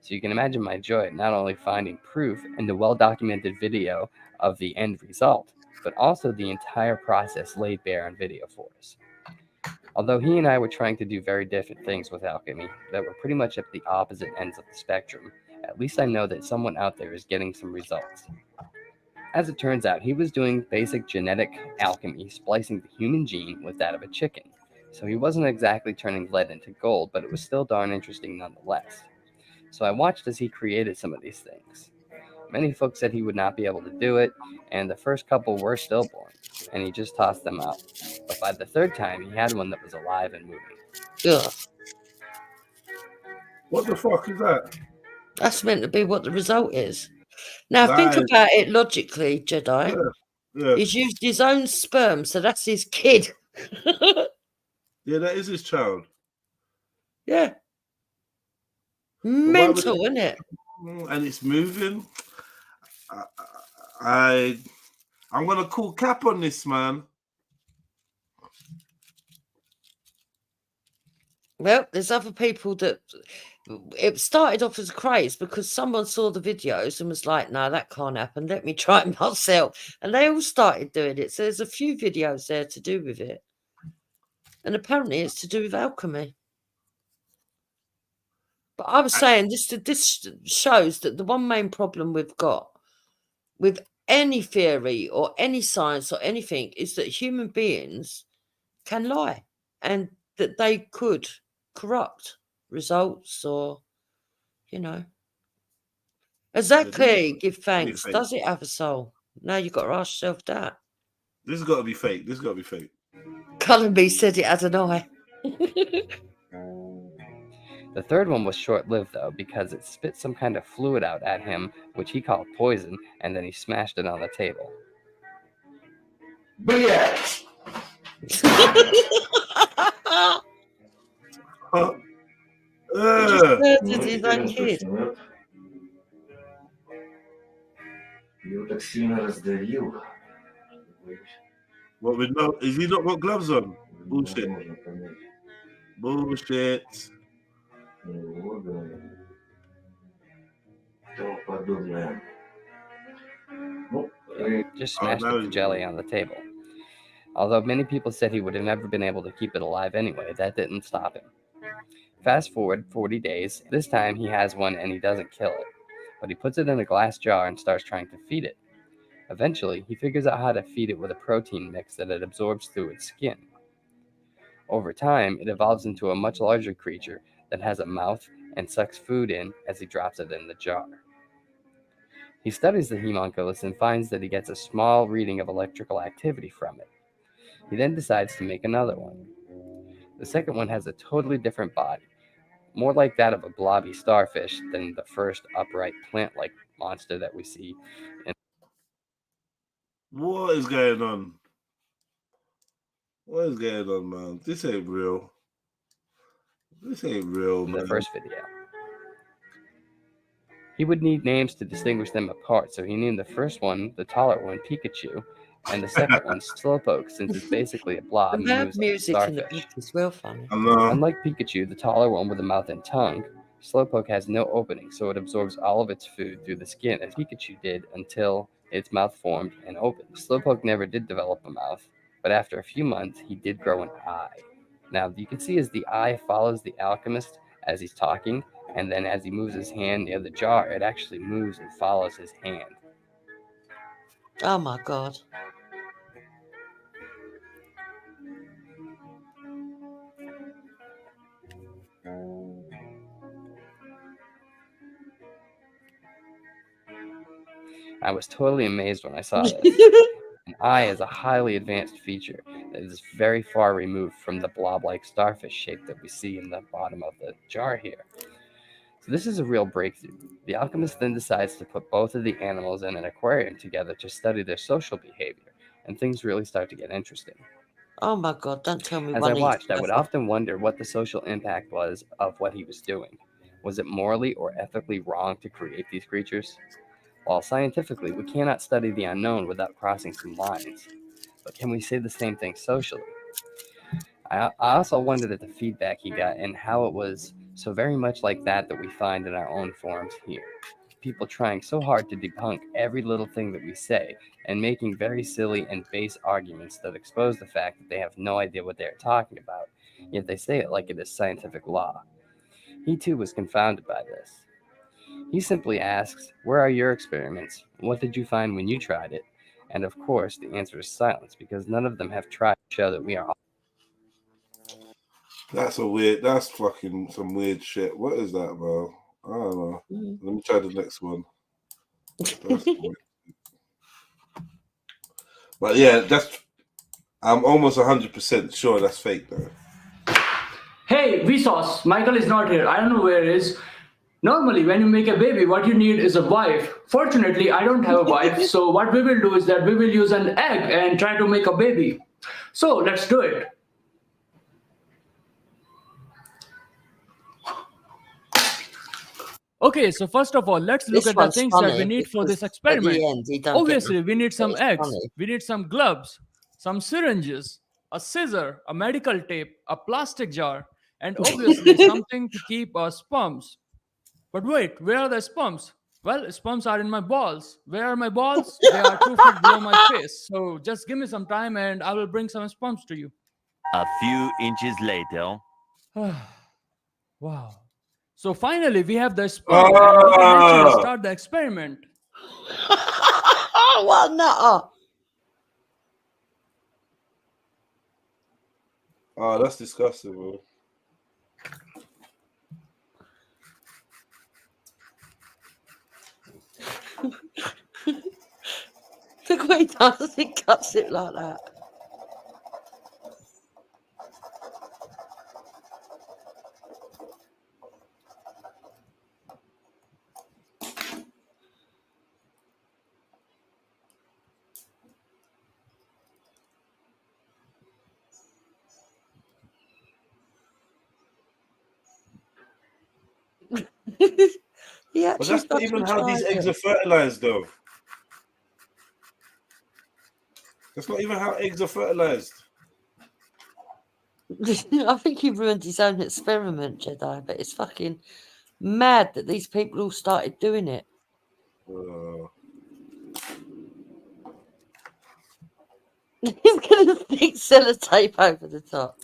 so you can imagine my joy at not only finding proof and the well-documented video of the end result, but also the entire process laid bare on video for us. Although he and I were trying to do very different things with alchemy that were pretty much at the opposite ends of the spectrum, at least I know that someone out there is getting some results. As it turns out, he was doing basic genetic alchemy, splicing the human gene with that of a chicken. So he wasn't exactly turning lead into gold, but it was still darn interesting nonetheless. So I watched as he created some of these things. Many folks said he would not be able to do it, and the first couple were stillborn, and he just tossed them out. But by the third time, he had one that was alive and moving. Ugh. What the fuck is that? That's meant to be what the result is. Now, think about it logically, Jedi. Yeah. He's used his own sperm, so that's his kid. Yeah, that is his child. Yeah. Mental, isn't it? And it's moving. I'm gonna call cap on this, man. Well, there's other people that it started off as a craze because someone saw the videos and was like, no, that can't happen. Let me try it myself. And they all started doing it. So there's a few videos there to do with it. And apparently it's to do with alchemy. But I was saying this shows that the one main problem we've got with any theory or any science or anything is that human beings can lie and that they could corrupt results or, you know. Exactly. Give thanks. Does it have a soul? Now you've got to ask yourself that. This has got to be fake. This has got to be fake. Cullen B said it had an eye. The third one was short-lived, though, because it spit some kind of fluid out at him, which he called poison, and then he smashed it on the table. BS! His own kid. What with no? Is he not got gloves on? Bullshit. Bullshit. Just smashed up the jelly on the table. Although many people said he would have never been able to keep it alive anyway, that didn't stop him. Fast forward 40 days. This time he has one and he doesn't kill it, but he puts it in a glass jar and starts trying to feed it. Eventually, he figures out how to feed it with a protein mix that it absorbs through its skin. Over time, it evolves into a much larger creature that has a mouth and sucks food in as he drops it in the jar. He studies the homunculus and finds that he gets a small reading of electrical activity from it. He then decides to make another one. The second one has a totally different body, more like that of a blobby starfish than the first upright plant-like monster that we see. What is going on? What is going on, man? This ain't real. This ain't real, man. The first video. He would need names to distinguish them apart, so he named the first one, the taller one, Pikachu, and the second one, Slowpoke, since it's basically a blob and moves like a starfish. As well, funny. Unlike Pikachu, the taller one with a mouth and tongue, Slowpoke has no opening, so it absorbs all of its food through the skin, as Pikachu did until its mouth formed and opened. Slowpoke never did develop a mouth, but after a few months, he did grow an eye. Now, you can see as the eye follows the alchemist as he's talking, and then as he moves his hand near the jar, it actually moves and follows his hand. Oh my God. I was totally amazed when I saw this. An eye is a highly advanced feature that is very far removed from the blob-like starfish shape that we see in the bottom of the jar here. So this is a real breakthrough. The alchemist then decides to put both of the animals in an aquarium together to study their social behavior, and things really start to get interesting. Oh my God, don't tell me. As I watched, I would often wonder what the social impact was of what he was doing. Was it morally or ethically wrong to create these creatures? While scientifically, we cannot study the unknown without crossing some lines. But can we say the same thing socially? I also wondered at the feedback he got and how it was so very much like that we find in our own forums here. People trying so hard to debunk every little thing that we say and making very silly and base arguments that expose the fact that they have no idea what they are talking about, yet they say it like it is scientific law. He too was confounded by this. He simply asks, where are your experiments? What did you find when you tried it? And of course, the answer is silence, because none of them have tried to show that we are all. That's fucking some weird shit. What is that, bro? I don't know. Let me try the next one. But yeah, I'm almost 100% sure that's fake though. Hey, Vsauce, Michael is not here. I don't know where he is. Normally, when you make a baby, what you need is a wife. Fortunately, I don't have a wife, so what we will do is that we will use an egg and try to make a baby. So, let's do it. Okay, so first of all, let's look at the things that we need for this experiment. Obviously, we need some eggs, we need some gloves, some syringes, a scissor, a medical tape, a plastic jar, and obviously something to keep our sperms. But wait, where are the sperms? Well, sperms are in my balls. Where are my balls? They are 2 feet below my face. So just give me some time and I will bring some sperms to you. A few inches later. Wow. So finally, we have the sperm and we can actually start the experiment. What a nutter. Oh, that's disgusting, bro. Look what he does. He cuts it like that. Yeah, But that's not even how these eggs are fertilized, though. That's not even how eggs are fertilized. I think he ruined his own experiment, Jedi, but it's fucking mad that these people all started doing it. He's going to stick sellotape over the top.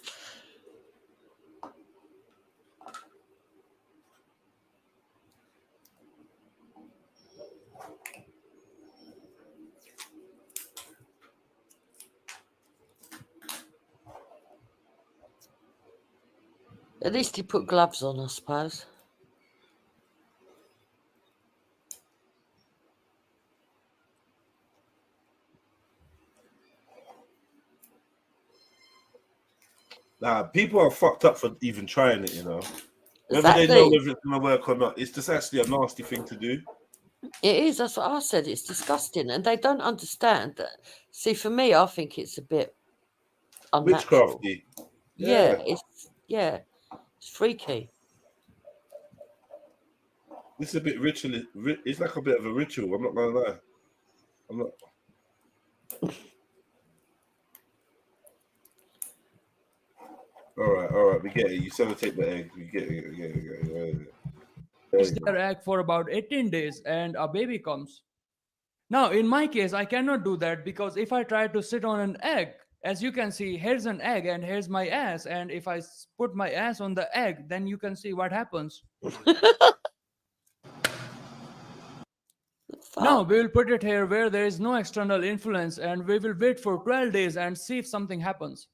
At least he put gloves on, I suppose. Nah, people are fucked up for even trying it, you know. Whether Exactly. they know whether it's going to work or not, it's just actually a nasty thing to do. It is, that's what I said. It's disgusting, and they don't understand that. See, for me, I think it's a bit unnatural. Witchcrafty. Yeah, it's freaky. This is a bit ritual. It's like a bit of a ritual. I'm not gonna lie. I'm not. All right. We get it. You sellotape the egg. We get it. It's their egg for about 18 days, and a baby comes. Now, in my case, I cannot do that because if I try to sit on an egg, as you can see, here's an egg and here's my ass. And if I put my ass on the egg, then you can see what happens. Now, we will put it here where there is no external influence and we will wait for 12 days and see if something happens.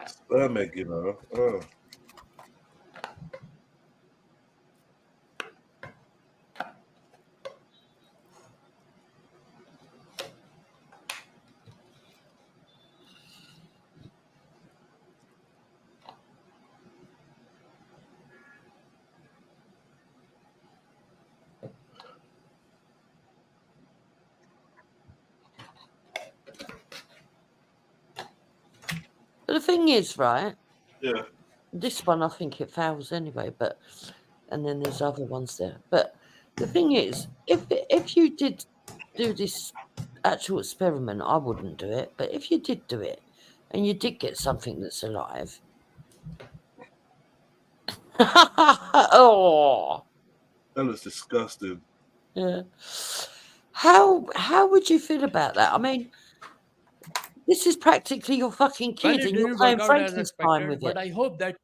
Sperm egg, you know. But the thing is, right? Yeah. This one, I think it fails anyway, and then there's other ones there. But the thing is, if you did do this actual experiment, I wouldn't do it. But if you did do it, and you did get something that's alive, oh, That looks disgusting. yeah. How would you feel about that? I mean, this is practically your fucking Well, kid, it and you're didn't playing work out as Frankenstein with expected, but it. I hope that.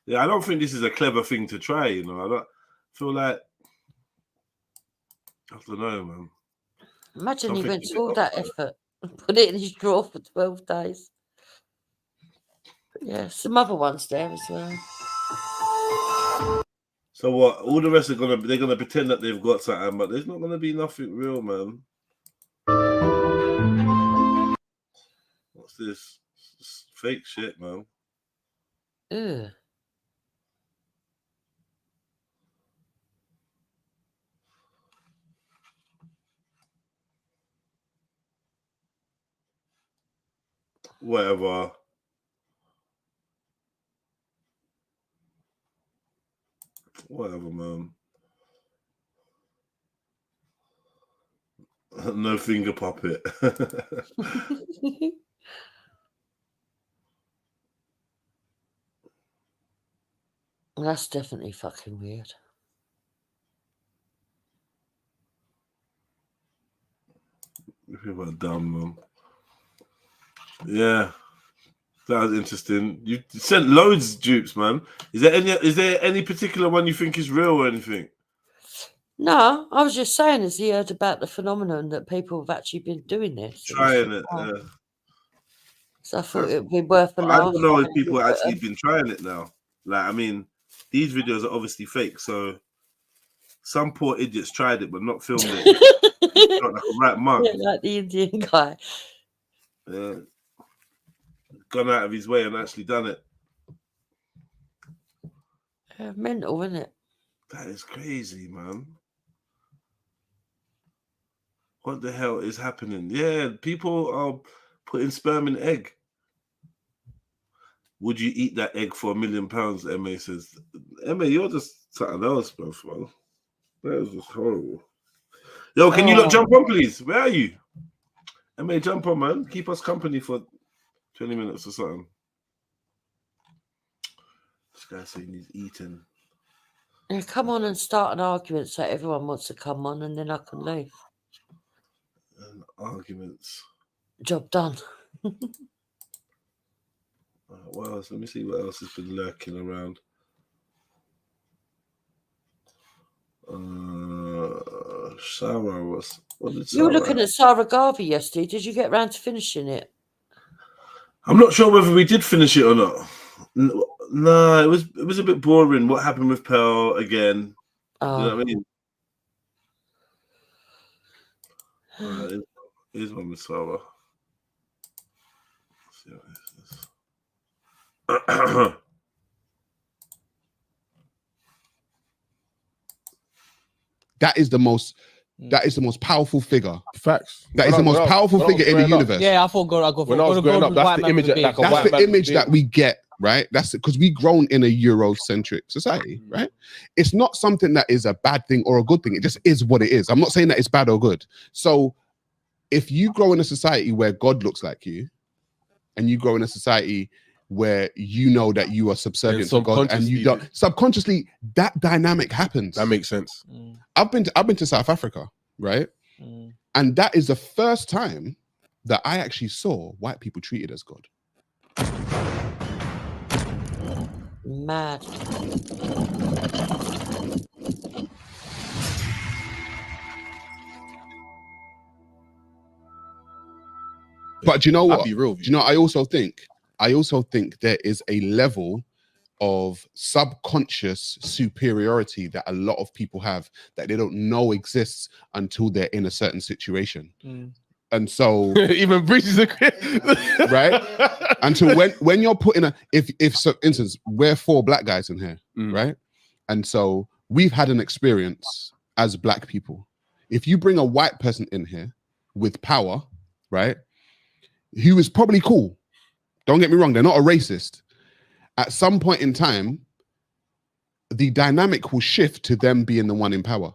Yeah, I don't think this is a clever thing to try. You know, I don't feel like I don't know, man. Imagine he went to all that effort and put it in his drawer for 12 days. But yeah, some other ones there as well. So what? All the rest are they're gonna pretend that they've got something, but there's not gonna be nothing real, man. What's this? It's fake shit, man. Ugh. Whatever. Whatever, man. No finger puppet. That's definitely fucking weird. People are dumb, man. Yeah, that was interesting. You sent loads of dupes, man. Is there any particular one you think is real or anything? No, I was just saying, has he heard about the phenomenon that people have actually been doing this? Trying it. Yeah. So I thought it would be worth a laugh. I don't know if people actually been trying it now. Like, I mean, these videos are obviously fake, so some poor idiots tried it but not filmed it. Not like a right mug. Yeah, like the Indian guy. Yeah. Gone out of his way and actually done it. Mental, isn't it? That is crazy, man. What the hell is happening? Yeah, people are putting sperm in egg. Would you eat that egg for £1 million? Emma says. Emma, you're just something else, bro. That is just horrible. Yo, can you not jump on, please? Where are you? Emma, jump on, man. Keep us company for 20 minutes or something. This guy's saying he's eating. Yeah, come on and start an argument so everyone wants to come on, and then I can leave. And arguments. Job done. What else? Let me see what else has been lurking around. Sarah was. What did Sarah? You were looking at Sarah Garvey yesterday. Did you get around to finishing it? I'm not sure whether we did finish it or not. No, it was a bit boring. What happened with Pearl again? You know what I mean? Here's one with Sarah. Let's see what this is. That is the most powerful figure. Facts. That is the most powerful figure in the universe. Yeah, I thought I go for. When I was growing up, that's the image that we get, right? That's because we grown in a Eurocentric society, right? It's not something that is a bad thing or a good thing. It just is what it is. I'm not saying that it's bad or good. So if you grow in a society where God looks like you, and you grow in a society where you know that you are subservient to God, and you don't subconsciously, that dynamic happens. That makes sense. I've been to South Africa, right? And that is the first time that I actually saw white people treated as God. Mad. But do you know what? Do you know? I also think there is a level of subconscious superiority that a lot of people have that they don't know exists until they're in a certain situation. And so even breaches right? Until when you're put in a if so instance, we're 4 black guys in here, right? And so we've had an experience as black people. If you bring a white person in here with power, right? Who is probably cool. Don't get me wrong, they're not a racist. At some point in time, the dynamic will shift to them being the one in power.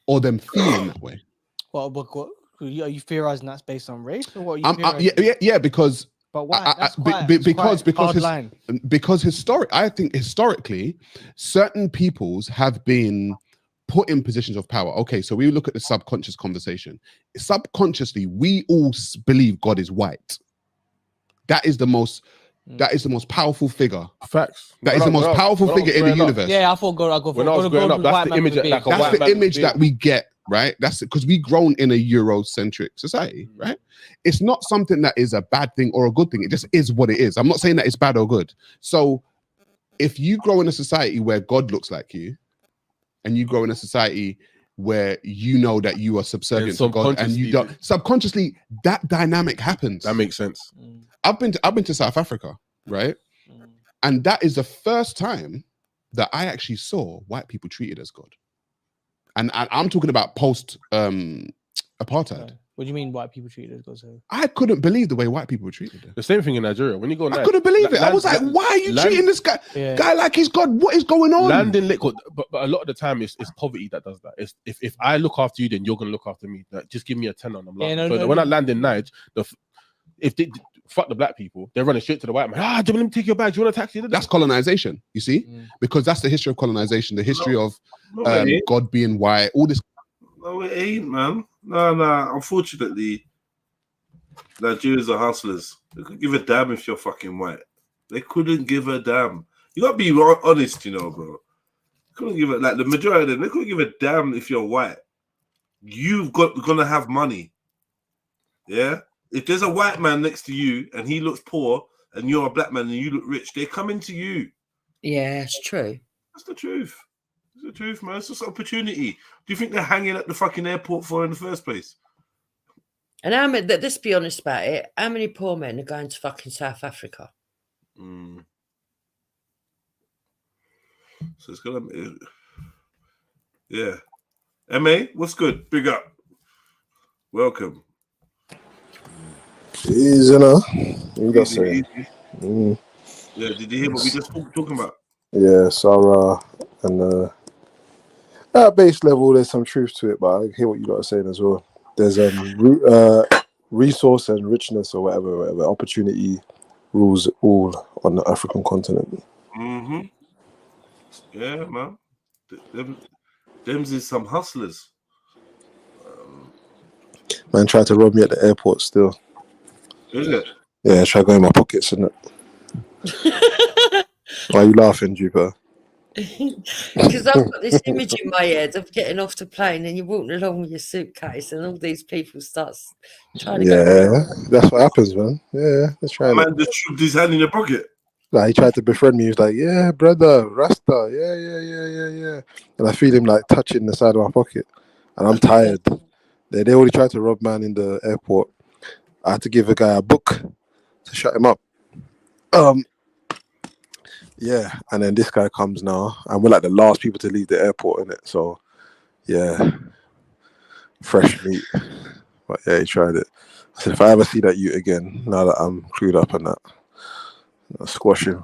Or them feeling that way. What are you theorizing that's based on race, or what are you yeah, because but why? I think historically, certain peoples have been put in positions of power. Okay, so we look at the subconscious conversation. Subconsciously, we all believe God is white. That is the most powerful figure. Facts. That is the most powerful figure in the universe. Yeah, I thought I go for. When I was growing up, that's the image that we get, right? That's because we grown in a Eurocentric society, right? It's not something that is a bad thing or a good thing. It just is what it is. I'm not saying that it's bad or good. So if you grow in a society where God looks like you, and you grow in a society where you know that you are subservient to God, and you don't subconsciously, that dynamic happens. That makes sense. I've been to South Africa, right? And that is the first time that I actually saw white people treated as God. And I'm talking about post apartheid. What do you mean white people treated us? I couldn't believe the way white people were treated them. The same thing in Nigeria. When you go, I couldn't believe it. I was like, why are you treating this guy like he's God? What is going on? Landing liquid, but a lot of the time it's poverty that does that. It's if I look after you, then you're gonna look after me. Like, just give me a 10 on them. When I land in Niger, if they fuck the black people, they're running straight to the white man. Let me take your bag. Do you want a taxi? That's colonization. You see, because that's the history of colonization. The history of God being white. All this. No, it ain't, man. No. Unfortunately, Nigerians are hustlers. They couldn't give a damn if you're fucking white. They couldn't give a damn. You gotta be honest, you know, bro. Couldn't give it, like the majority of them. They couldn't give a damn if you're white. Gonna have money. Yeah. If there's a white man next to you and he looks poor, and you're a black man and you look rich, they're coming to you. Yeah, it's true. That's the truth. It's the truth, man. It's just opportunity. Do you think they're hanging at the fucking airport for in the first place? And let's be honest about it. How many poor men are going to fucking South Africa? So it's gonna be, yeah. MA, what's good? Big up. Welcome. Easy, know. You got say. Yeah, did you hear what we just talking about? Yeah, Sarah and at base level, there's some truth to it, but I hear what you got to say as well. There's resource and richness or whatever. Opportunity rules all on the African continent. Yeah, man. Them's is some hustlers. Man tried to rob me at the airport still. Is it? Yeah, try to go in my pockets, isn't it? Why are you laughing, Jupiter? Because I've got this image in my head of getting off the plane and you're walking along with your suitcase and all these people start trying to go. Yeah, that's what happens, man. Yeah, let's try. Man just shoved his hand in your pocket. Like he tried to befriend me. He was like, "Yeah, brother, Rasta, yeah." And I feel him like touching the side of my pocket, and I'm tired. They already tried to rob man in the airport. I had to give a guy a book to shut him up. Yeah, and then this guy comes now, and we're like the last people to leave the airport, innit? So, yeah, fresh meat. But yeah, he tried it. I said, if I ever see that youth again, now that I'm clued up on that, I'll squash him.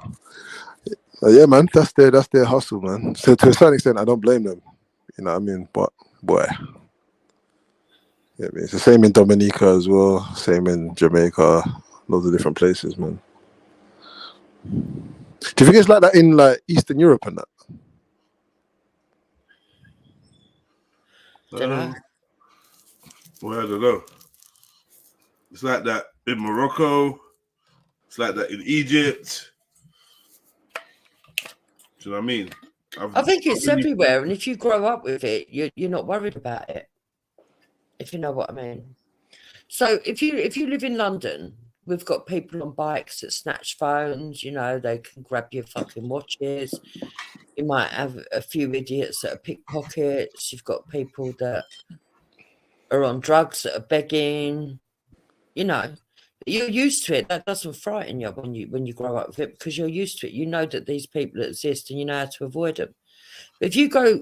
Yeah, man, that's their hustle, man. So to a certain extent, I don't blame them. You know what I mean? But boy, yeah, it's the same in Dominica as well. Same in Jamaica, loads of different places, man. Do you think it's like that in like Eastern Europe and that? Well, I don't know. It's like that in Morocco. It's like that in Egypt. Do you know what I mean? I think it's everywhere, and if you grow up with it, you're not worried about it. If you know what I mean. So if you live in London, we've got people on bikes that snatch phones. You know, they can grab your fucking watches. You might have a few idiots that are pickpockets. You've got people that are on drugs that are begging. You know, you're used to it. That doesn't frighten you when you grow up with it because you're used to it. You know that these people exist and you know how to avoid them. But if you go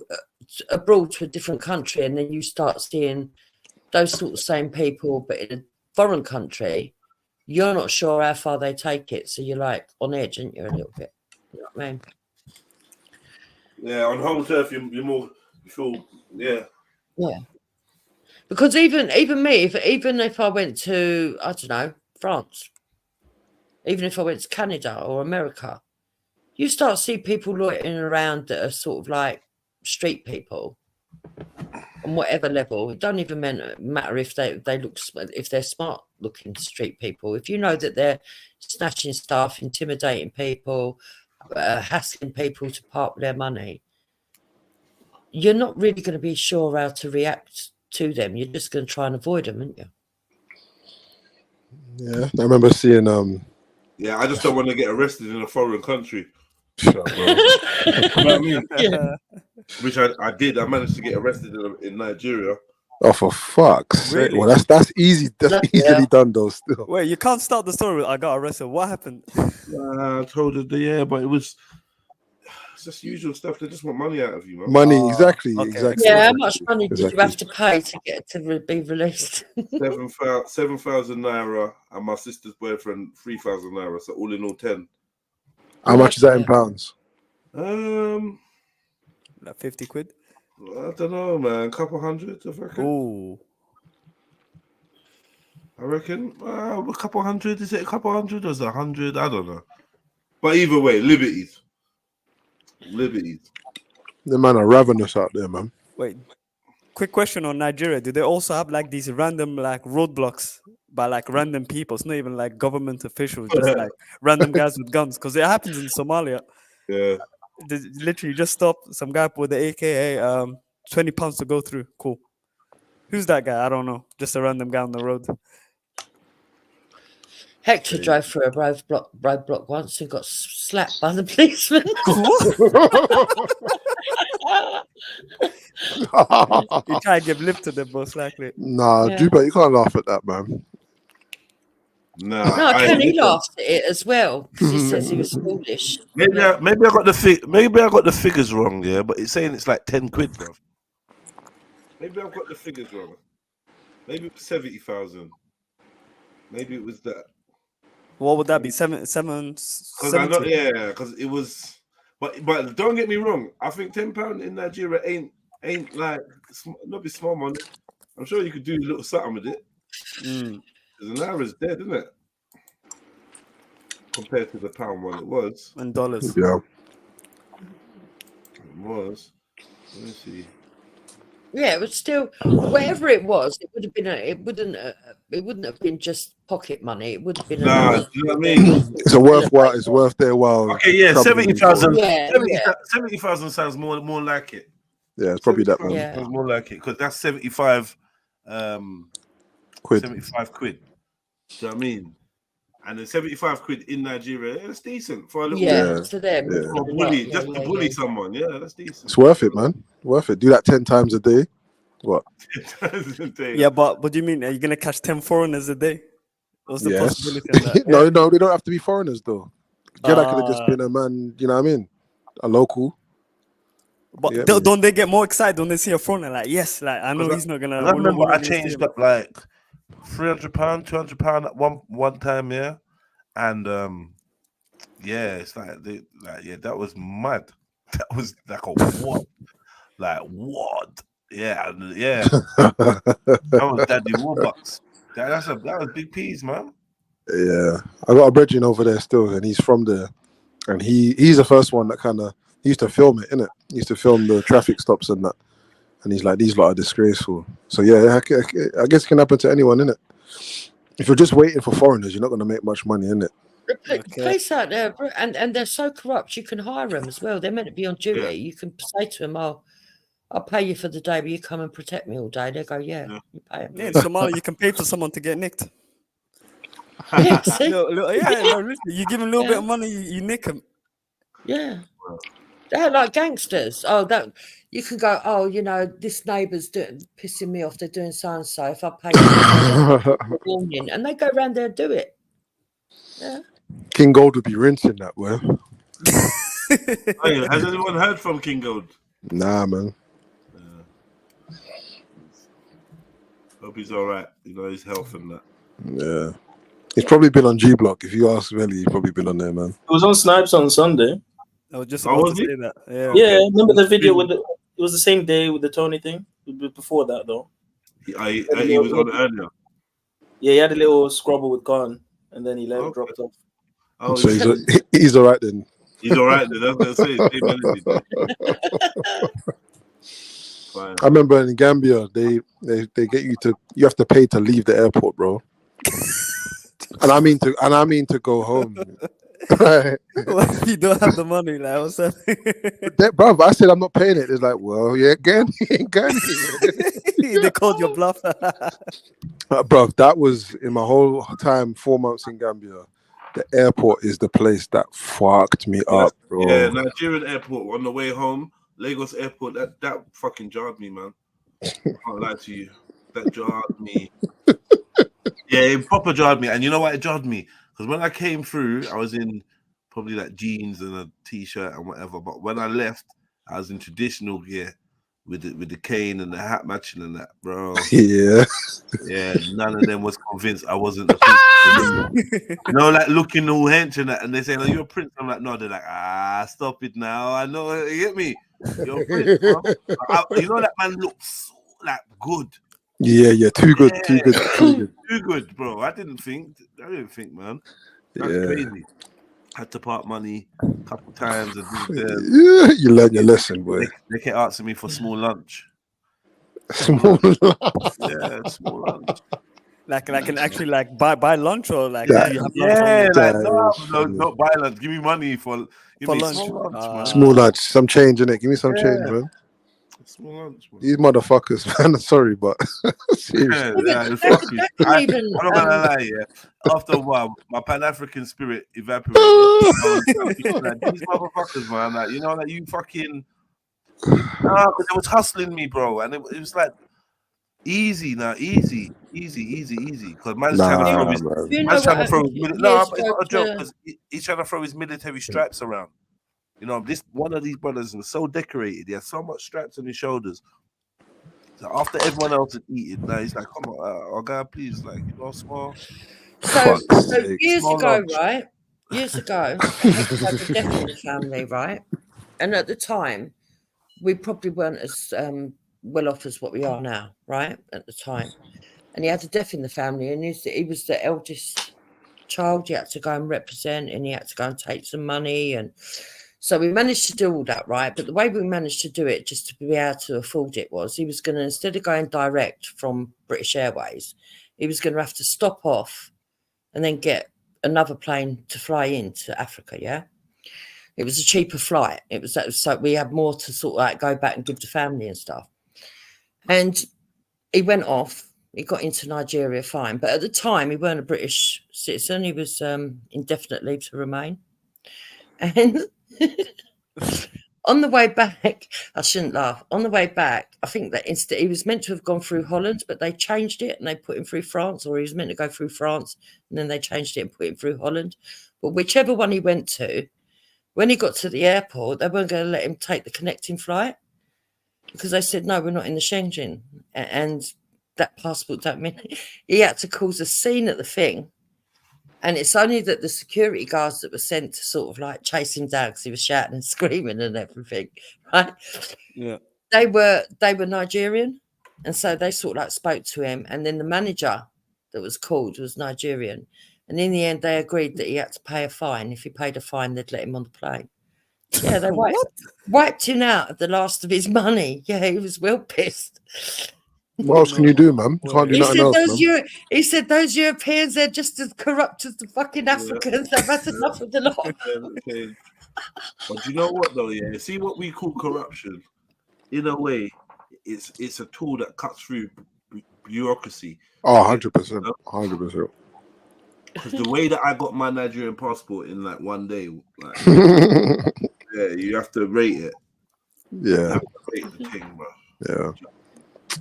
abroad to a different country and then you start seeing those sort of same people, but in a foreign country, you're not sure how far they take it. So you're like on edge, aren't you, a little bit? You know what I mean? Yeah, on home turf, you're more, you feel, yeah. Yeah. Because even me, even if I went to, I don't know, France, even if I went to Canada or America, you start to see people loitering around that are sort of like street people on whatever level. It don't even matter if they look, if they're smart looking street people. If you know that they're snatching stuff, intimidating people, hassling people to part with their money, you're not really going to be sure how to react to them. You're just going to try and avoid them, aren't you? Yeah, I remember seeing Yeah, I just don't want to get arrested in a foreign country. Shut up, bro. You know what I mean? Yeah. Which I did. I managed to get arrested in Nigeria. Oh, for fuck's sake! Really? Well, that's easy. That's easily done, though. Still, Wait, you can't start the story with I got arrested. What happened? I told her, yeah, but it was. It's just usual stuff. They just want money out of you, man. Money, exactly. Yeah, how much money did you have to pay to get to be released? 7,000 naira, and my sister's boyfriend 3,000 naira. So all in all, 10. How much is that in pounds? Like 50 quid. I don't know, man. Couple hundred, I reckon. Ooh. I reckon a couple hundred. Is it a couple hundred or is it 100? I don't know. But either way, liberties. The man are ravenous out there, man. Wait, quick question on Nigeria. Do they also have like these random like roadblocks by like random people? It's not even like government officials, just like random guys with guns. Because it happens in Somalia. Yeah. They literally just stop some guy with the AKA, 20 pounds to go through. Cool. Who's that guy? I don't know. Just a random guy on the road. Hector drove through a roadblock once and got slapped by the policeman. You try to give lip to them, most likely. Nah, Yeah. Juba, you can't laugh at that, man. No, Kenny laughed at it as well because he says he was foolish. Maybe I got the figures wrong, yeah. But it's saying it's like 10 quid, bro. Maybe I've got the figures wrong. Maybe it was 70,000. Maybe it was that. What would that be? 70? Because it was. But don't get me wrong. I think £10 in Nigeria ain't like not be small money. I'm sure you could do a little something with it. Because an hour is dead, isn't it? Compared to the pound one, it was. And dollars. Yeah. It was. Let me see. Yeah, it was still whatever it was. It would have been. It wouldn't have been just pocket money. It would have been. You know what I mean? It's a worthwhile. It's worth their while. Okay, yeah, 70,000. Yeah, 70,000 sounds more like it. Yeah, it's probably that one. Yeah. Sounds more like it because that's 75 quid. 75 quid. Do you know what I mean? And then 75 quid in Nigeria, that's decent for a little to them. to bully someone. Yeah, that's decent. It's worth it, man. Worth it. Do that 10 times a day. What? Yeah, but what do you mean? Are you gonna catch 10 foreigners a day? What's the Yes. possibility of that? No, they don't have to be foreigners though. Jeddah could have just been a man. You know what I mean? A local. But Yeah, don't they get more excited when they see a foreigner? Like, yes, like I know he's not gonna. I remember we're not I gonna see changed him. up like £300, £200 at one time, yeah, and yeah, it's like that was mad. That was like a what, like what? Yeah, yeah. That was Daddy Warbucks. That was big peas, man. Yeah, I got a brethren over there still, and he's from there, and he's the first one that kind of used to film it, innit? He used to film the traffic stops and that, and he's like, these lot are disgraceful. So yeah, I guess it can happen to anyone, innit? If you're just waiting for foreigners, you're not going to make much money, innit? The police out there, and they're so corrupt. You can hire them as well. They're meant to be on duty. Yeah. You can say to them, "Oh, I'll pay you for the day, but you come and protect me all day." They go, "Yeah, you pay them." Yeah, in Somalia, you can pay for someone to get nicked. Yeah, see? You give them a little bit of money, you nick them. Yeah, they're like gangsters. Oh, that you can go. Oh, you know, this neighbour's pissing me off. They're doing so and so. If I pay you a warning, and they go around there and do it. Yeah. King Gold would be rinsing that, way. Hey, has anyone heard from King Gold? Nah, man. Hope he's all right. You know, his health and that. Yeah. He's probably been on G Block. If you ask Velly, he's probably been on there, man. It was on Snipes on Sunday. I was just Oh, about was to he? say that. Yeah. Yeah, remember the video with it was the same day with the Tony thing. Before that though. He was on earlier. Yeah, he had a little squabble with Khan, and then he dropped off. Oh, So he's all right then. He's all right then. That's what I'm saying. Same energy. Fine. I remember in Gambia, they get you have to pay to leave the airport, bro. and I mean to go home. Right. Well, you don't have the money, like what's that? Bro, I said I'm not paying it. It's like, well, yeah, again. They called your bluff. Bro, that was in my whole time, 4 months in Gambia. The airport is the place that fucked me up, bro. Yeah, Nigerian airport on the way home, Lagos airport. That fucking jarred me, man. I can't lie to you. That jarred me. Yeah, it proper jarred me. And you know what? It jarred me because when I came through, I was in probably like jeans and a t-shirt and whatever. But when I left, I was in traditional gear with the cane and the hat matching and that, bro. Yeah. Yeah, none of them was convinced I wasn't a prince. You know, like looking all hench and that, and they say, "Oh, you're a prince." I'm like, no, they're like, stop it now. I know, you get me? You're a prince, bro. You know that man looks so, like good. Yeah, too good, too good, too good. Too good, bro. I didn't think, man. That's Yeah. crazy. Had to part money a couple times and Yeah, you learn your lesson, boy. They kept asking me for small lunch. Small lunch. Yeah, small lunch. Like and actually like buy lunch or like Yeah. do you have lunch on you? Like no, not buy lunch. Give me money for lunch. Small lunch, man. Small lunch, some change in it. Give me some change, man. Small lunch, man. These motherfuckers, man. Sorry, but seriously. It's fucking. I'm not gonna lie, yeah. After a while, my Pan-African spirit evaporated. Like, these motherfuckers, man. Like, you know, like you fucking. Because it was hustling me, bro, and it was like easy now, easy. Because man's trying to throw his. Man's trying to throw his. No, but it's not a joke. Because he's trying to throw his military stripes around. You know, one of these brothers is so decorated. He has so much straps on his shoulders. So after everyone else had eaten, now he's like, "Come on, oh God, please, like, you know, small." So years ago, right? Years ago, I had to have a death in the family, right? And at the time, we probably weren't as well off as what we are now, right? At the time, and he had a death in the family, and he was the eldest child. He had to go and represent, and he had to go and take some money, and so we managed to do all that, right? But the way we managed to do it, just to be able to afford it, was he was going to, instead of going direct from British Airways, he was going to have to stop off and then get another plane to fly into Africa. Yeah. It was a cheaper flight. It was that, so we had more to sort of like go back and give the family and stuff. And he went off. He got into Nigeria fine, but at the time he weren't a British citizen. He was indefinite leave to remain. And on the way back, I shouldn't laugh. On the way back, I think that instead he was meant to have gone through Holland, but they changed it and they put him through France, or he was meant to go through France and then they changed it and put him through Holland. But whichever one he went to, when he got to the airport, they weren't going to let him take the connecting flight because they said, no, we're not in the Schengen. And that passport don't mean he had to cause a scene at the thing. And it's only that the security guards that were sent to sort of like chase him down because he was shouting and screaming and everything, right? Yeah. They were Nigerian. And so they sort of like spoke to him. And then the manager that was called was Nigerian. And in the end, they agreed that he had to pay a fine. If he paid a fine, they'd let him on the plane. Yeah, they wiped him out of the last of his money. Yeah, he was well pissed. What else can you do, man? You can't do nothing else, man. He said those Europeans, they're just as corrupt as the fucking Africans. They've had enough of the lot. But you know what, though? Yeah, see what we call corruption. In a way, it's a tool that cuts through bureaucracy. Oh, 100%. 100%. Because the way that I got my Nigerian passport in like one day, like, yeah, you have to rate it. Yeah. You have to rate the thing, bro. Yeah.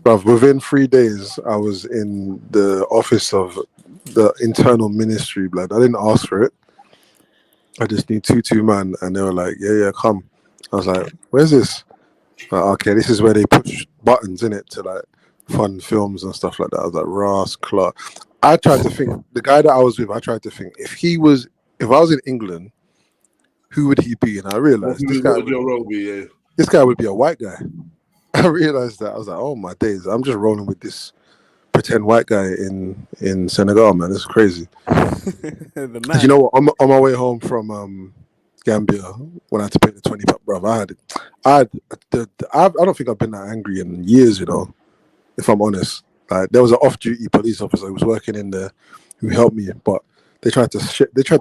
Bruv, within 3 days, I was in the office of the internal ministry, blood. I didn't ask for it. I just need 2 man, and they were like, yeah, come. I was like, where's this? Like, okay, this is where they push buttons in it to like fund films and stuff like that. I was like, Ross Clark. I tried to think, the guy that I was with, I tried to think, if I was in England, who would he be? And I realized this guy would be a white guy. I realized that. I was like, oh my days, I'm just rolling with this pretend white guy in Senegal, man. This is crazy. You know what? On my way home from Gambia, when I had to pay the 20, bro, I don't think I've been that angry in years, you know, if I'm honest. Like, there was an off-duty police officer who was working in there who helped me, but they tried to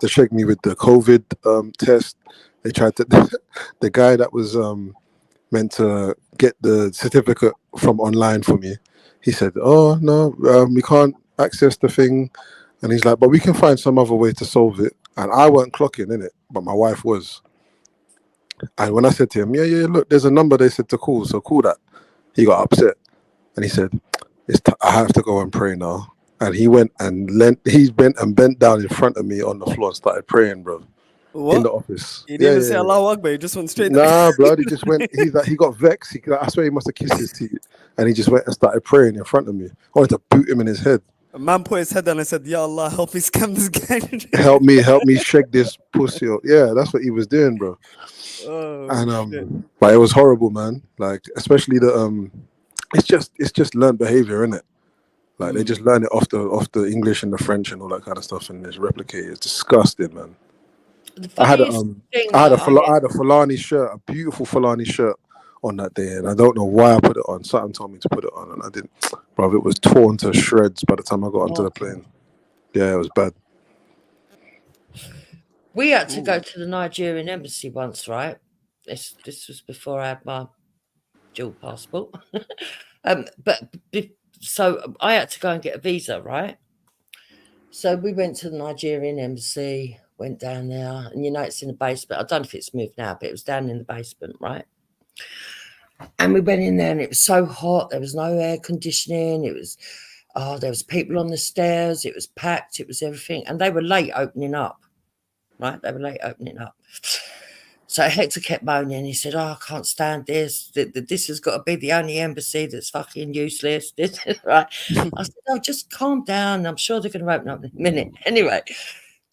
shake me with the COVID test. They tried to the guy that was meant to get the certificate from online for me. He said, "Oh no, we can't access the thing," and he's like, "But we can find some other way to solve it." And I weren't clocking in it, but my wife was. And when I said to him, "Yeah, look, there's a number they said to call, so call that," he got upset, and he said, I have to go and pray now. And he went and bent down in front of me on the floor and started praying, bro. What? In the office. He didn't even say Allahu Akbar. He just went straight. Nah, blood. He just went. He's like, he got vexed. I swear he must have kissed his teeth, and he just went and started praying in front of me. I wanted to boot him in his head. A man put his head down and said, "Ya Allah, help me scam this guy." help me shake this pussy up. Yeah, that's what he was doing, bro. Oh, And shit. but it was horrible, man. Like, especially the it's just learned behavior, innit? Like they just learn it off the English and the French and all that kind of stuff, and just replicate it. It's disgusting, man. I had a Fulani shirt, a beautiful Fulani shirt on that day, and I don't know why I put it on. Something told me to put it on, and I didn't. Bro, it was torn to shreds by the time I got onto the plane. Yeah, it was bad. We had to go to the Nigerian embassy once, right? This was before I had my dual passport. So I had to go and get a visa, right? So we went to the Nigerian embassy, went down there, and it's in the basement. I don't know if it's moved now, but it was down in the basement, right? And we went in there, and it was so hot. There was no air conditioning. It was, there was people on the stairs. It was packed. It was everything, and they were late opening up, right? They were late opening up. So Hector kept moaning. He said, I can't stand this. This has got to be the only embassy that's fucking useless. Right? I said, oh, just calm down. I'm sure they're going to open up in a minute. Anyway,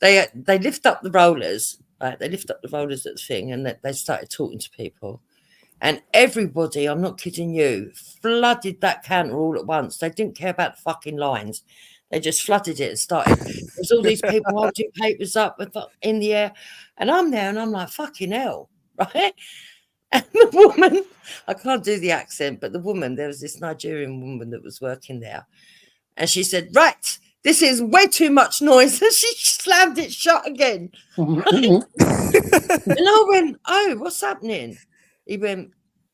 they lift up the rollers, right? They lift up the rollers at the thing, and they started talking to people. And everybody, I'm not kidding you, flooded that counter all at once. They didn't care about the fucking lines. They just flooded it and started. There's all these people holding papers up in the air. And I'm there and I'm like, fucking hell, right? And the woman, I can't do the accent, but the woman, there was this Nigerian woman that was working there. And she said, right, this is way too much noise. And she slammed it shut again. Right? And I went, oh, what's happening? He went,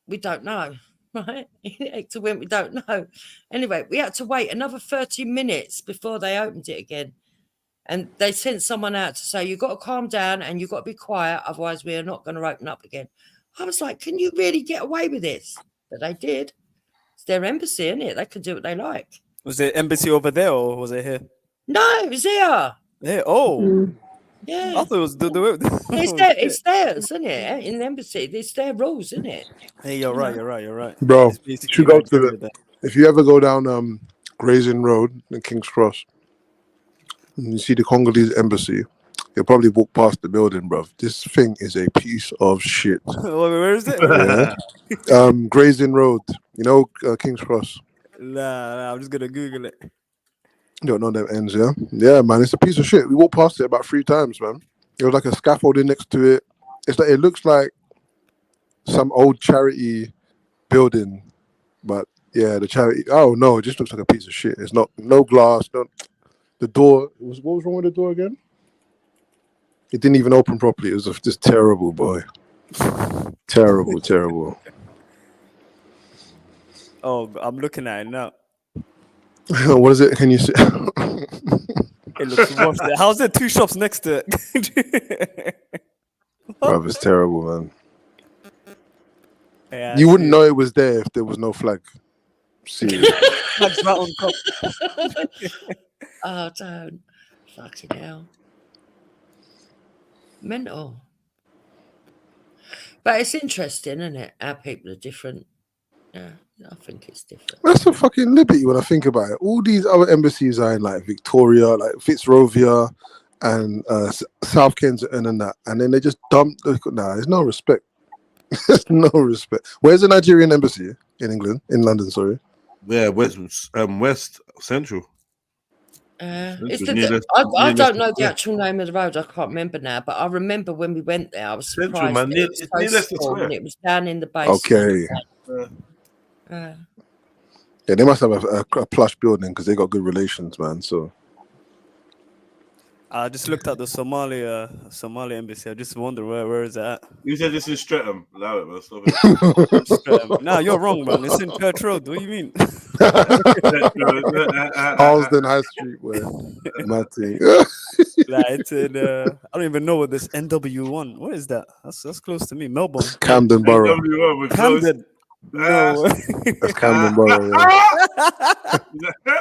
we don't know. Right? Hector went, we don't know. Anyway, we had to wait another 30 minutes before they opened it again. And they sent someone out to say, you've got to calm down and you've got to be quiet, otherwise we are not going to open up again. I was like, can you really get away with this? But they did. It's their embassy, isn't it? They can do what they like. Was the embassy over there or was it here? No, it was here. Yeah. Oh. Yeah. I thought it was it's theirs, isn't it? In the embassy, it's their rules, isn't it? Hey, you're right. Bro, if you ever go down Gray's Inn Road in King's Cross and you see the Congolese embassy, you'll probably walk past the building, bro. This thing is a piece of shit. Where is it? Yeah. Gray's Inn Road, King's Cross. Nah, I'm just gonna Google it. You don't know them ends, yeah? Yeah, man, it's a piece of shit. We walked past it about 3 times, man. There was like a scaffolding next to it. It looks like some old charity building, but yeah, the charity. Oh no, it just looks like a piece of shit. It's no glass. The door. What was wrong with the door again? It didn't even open properly. It was just terrible, boy. Terrible. Oh, I'm looking at it now. What is it? Can you see? It looks worse. How's there 2 shops next to it? Bro, it's terrible, man. Yeah, you wouldn't know it was there if there was no flag. See. Oh, don't. Fucking hell. Mental. But it's interesting, isn't it? How people are different. Yeah, I think it's different. That's a fucking liberty when I think about it. All these other embassies are in like Victoria, like Fitzrovia, and South Kensington and that, and then they just dump. There's no respect. There's no respect. Where's the Nigerian embassy in England? In London, sorry. Yeah, West Central. I don't know the actual name of the road. I can't remember now, but I remember when we went there, I was surprised. Central, man. It was down in the basement. Okay. Yeah, they must have a plush building because they got good relations, man. So I just looked at the Somali embassy. I just wonder where is that? You said this is Streatham. Allow it, man. Stop it. Streatham. Nah, you're wrong, man. It's in Church Road. What do you mean? Harlesden High Street, where Matty. It's in. I don't even know what this NW1. What is that? That's close to me. Melbourne. Camden Borough. Camden. No. That's Camden Borough. Yeah.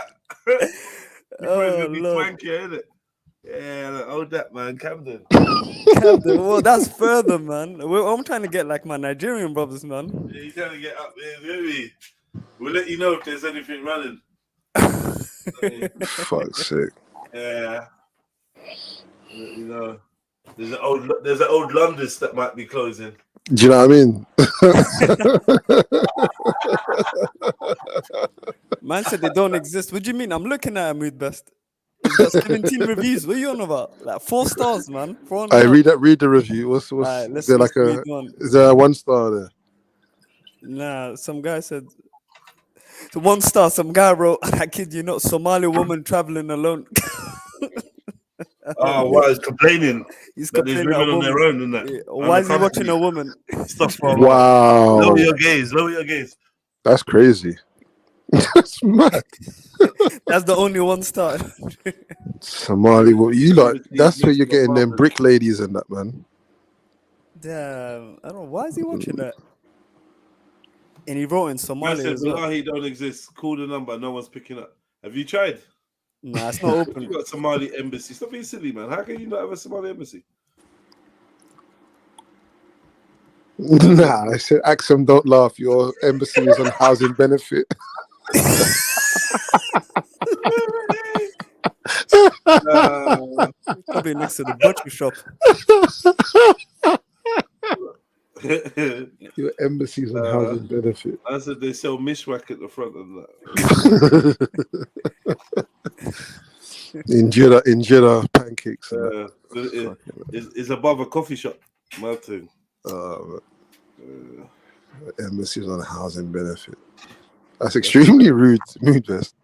Oh, Lord. Swanky, ain't it? Yeah, hold that, man, Camden. Camden, well, that's further, man. I'm trying to get like my Nigerian brothers, man. Yeah, you trying to get up there, maybe. We'll let you know if there's anything running. Fuck's sake. Yeah. You know, there's an old Londis that might be closing. Do you know what I mean? Man said they don't exist. What do you mean? I'm looking at a Mood Best. It's got 17 reviews. What are you on about? Like 4 stars, man. 4 I read the review. What's is there like read one. is there a 1 star there? Nah, some guy said 1 star. Some guy wrote, I kid you not, Somali woman traveling alone. Oh, wow, he's complaining. He's that there's complaining women on their own, isn't that? Yeah. Why is he watching a woman? Stuff from Wow. Lower your gaze. Lower your gaze. That's crazy. That's mad. That's the only 1 star. Somali, well, you like that's where you're getting them brick ladies and that, man. Damn, I don't know. Why is he watching that? And he wrote in Somali as well. He don't exist. Call the number. No one's picking up. Have you tried? Nah, it's not open. You got Somali embassy. Stop being silly, man. How can you not have a Somali embassy? Nah, I said, Axum, don't laugh. Your embassy is on housing benefit. Probably next to the butcher shop. Your embassy's on housing benefit. I said they sell mishwak at the front of that. Injera pancakes. It's above a coffee shop. Martin. Embassy's on housing benefit. That's extremely rude, Mood Best.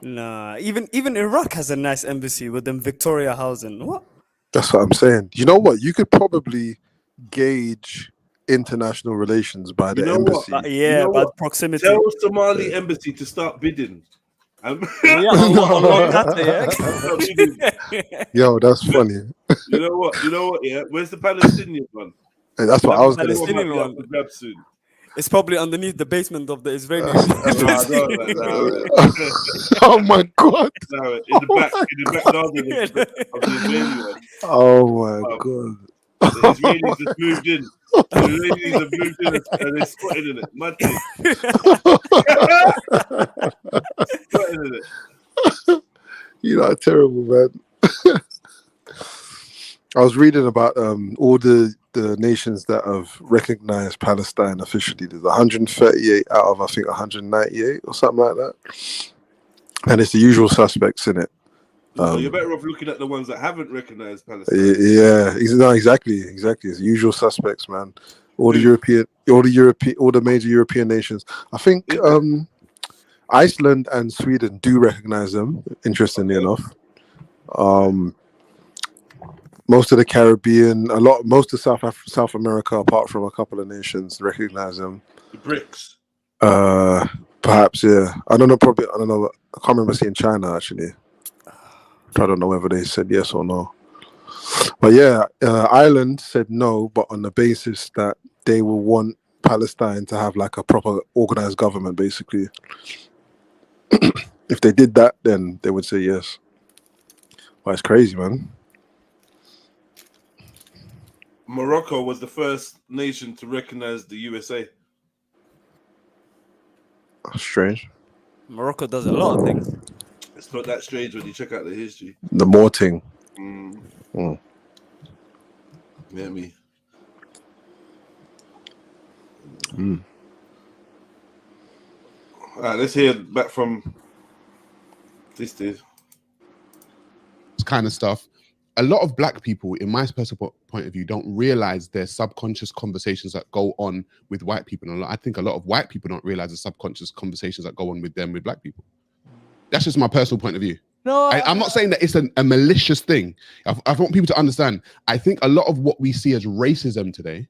Nah, even Iraq has a nice embassy with them Victoria housing. What? That's what I'm saying. You know what? You could probably gauge international relations by the embassy. By proximity. Tell Somali embassy to start bidding. Yo, that's funny. You know what? Yeah, where's the Palestinian one? Hey, that's what I was going to Palestinian say. one. Grab soon. It's probably underneath the basement of the Israeli. Oh my god! No, in the back garden of the Israeli one. Oh my god! The Israelis just moved in. The Israelis have moved in and they're squatting in it. Mud squatting in it. You are terrible, man. I was reading about all the nations that have recognized Palestine officially. There's 138 out of I think 198 or something like that, and it's the usual suspects in it. So you're better off looking at the ones that haven't recognized Palestine. Yeah, exactly. It's the usual suspects, man. All the major European nations. I think Iceland and Sweden do recognize them. Interestingly enough, most of the Caribbean, most of South America, apart from a couple of nations, recognize them. The BRICS. Perhaps, yeah. I don't know. I can't remember seeing China actually. I don't know whether they said yes or no. But yeah, Ireland said no, but on the basis that they will want Palestine to have like a proper organized government, basically. If they did that, then they would say yes. But it's crazy, man. Morocco was the first nation to recognize the USA. Strange. Morocco does a lot of things. It's not that strange when you check out the history. The more thing. Yeah, me. All right, let's hear back from this dude. This kind of stuff. A lot of black people, in my personal point of view, don't realize there's subconscious conversations that go on with white people. And I think a lot of white people don't realize the subconscious conversations that go on with them with black people. That's just my personal point of view. No, I'm not saying that it's a malicious thing. I want people to understand. I think a lot of what we see as racism today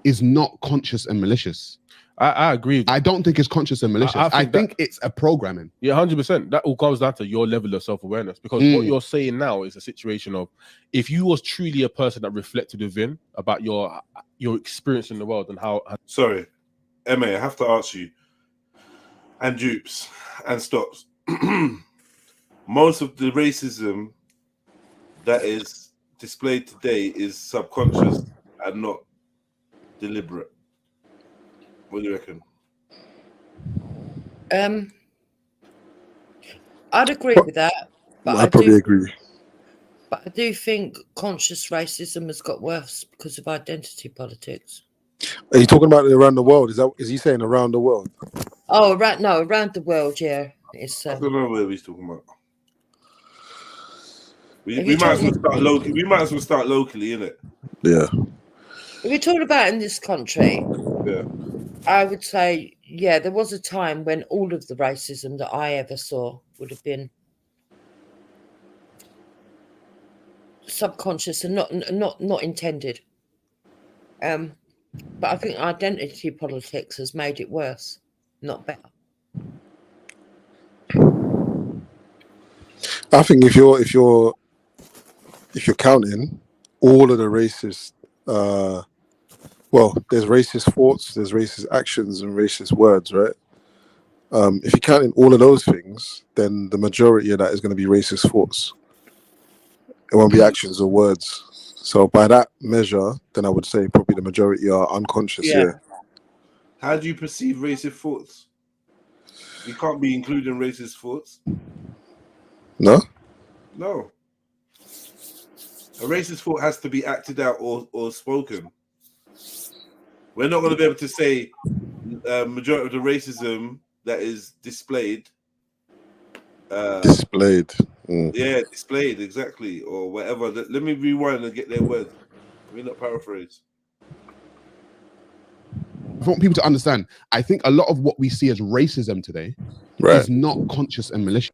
is not conscious and malicious. I agree. I don't think it's conscious and malicious. I think it's a programming. Yeah, 100%. That all comes down to your level of self-awareness. Because what you're saying now is a situation of, if you was truly a person that reflected within about your experience in the world and how... Sorry, Emma, I have to ask you, and Dupes, and Stops, most of the racism that is displayed today is subconscious and not deliberate. What do you reckon? I'd agree with that, but I probably agree. But I do think conscious racism has got worse because of identity politics. Are you talking about around the world? Is he saying around the world? Oh, around the world, yeah. It's. I don't know where he's talking about. We might as well start locally. We might as well start locally, innit? Yeah. If we're talking about in this country, yeah, I would say, yeah, there was a time when all of the racism that I ever saw would have been subconscious and not intended. But I think identity politics has made it worse, not better. I think if you're counting all of the racist, well, there's racist thoughts, there's racist actions, and racist words, right? If you're counting all of those things, then the majority of that is going to be racist thoughts. It won't be actions or words. So by that measure, then I would say probably the majority are unconscious. Yeah. How do you perceive racist thoughts? You can't be including racist thoughts. No. No. A racist thought has to be acted out or spoken. We're not going to be able to say majority of the racism that is displayed. Displayed. Yeah, displayed, exactly, or whatever. Let me rewind and get their words. Let me not paraphrase. I want people to understand, I think a lot of what we see as racism today is not conscious and malicious.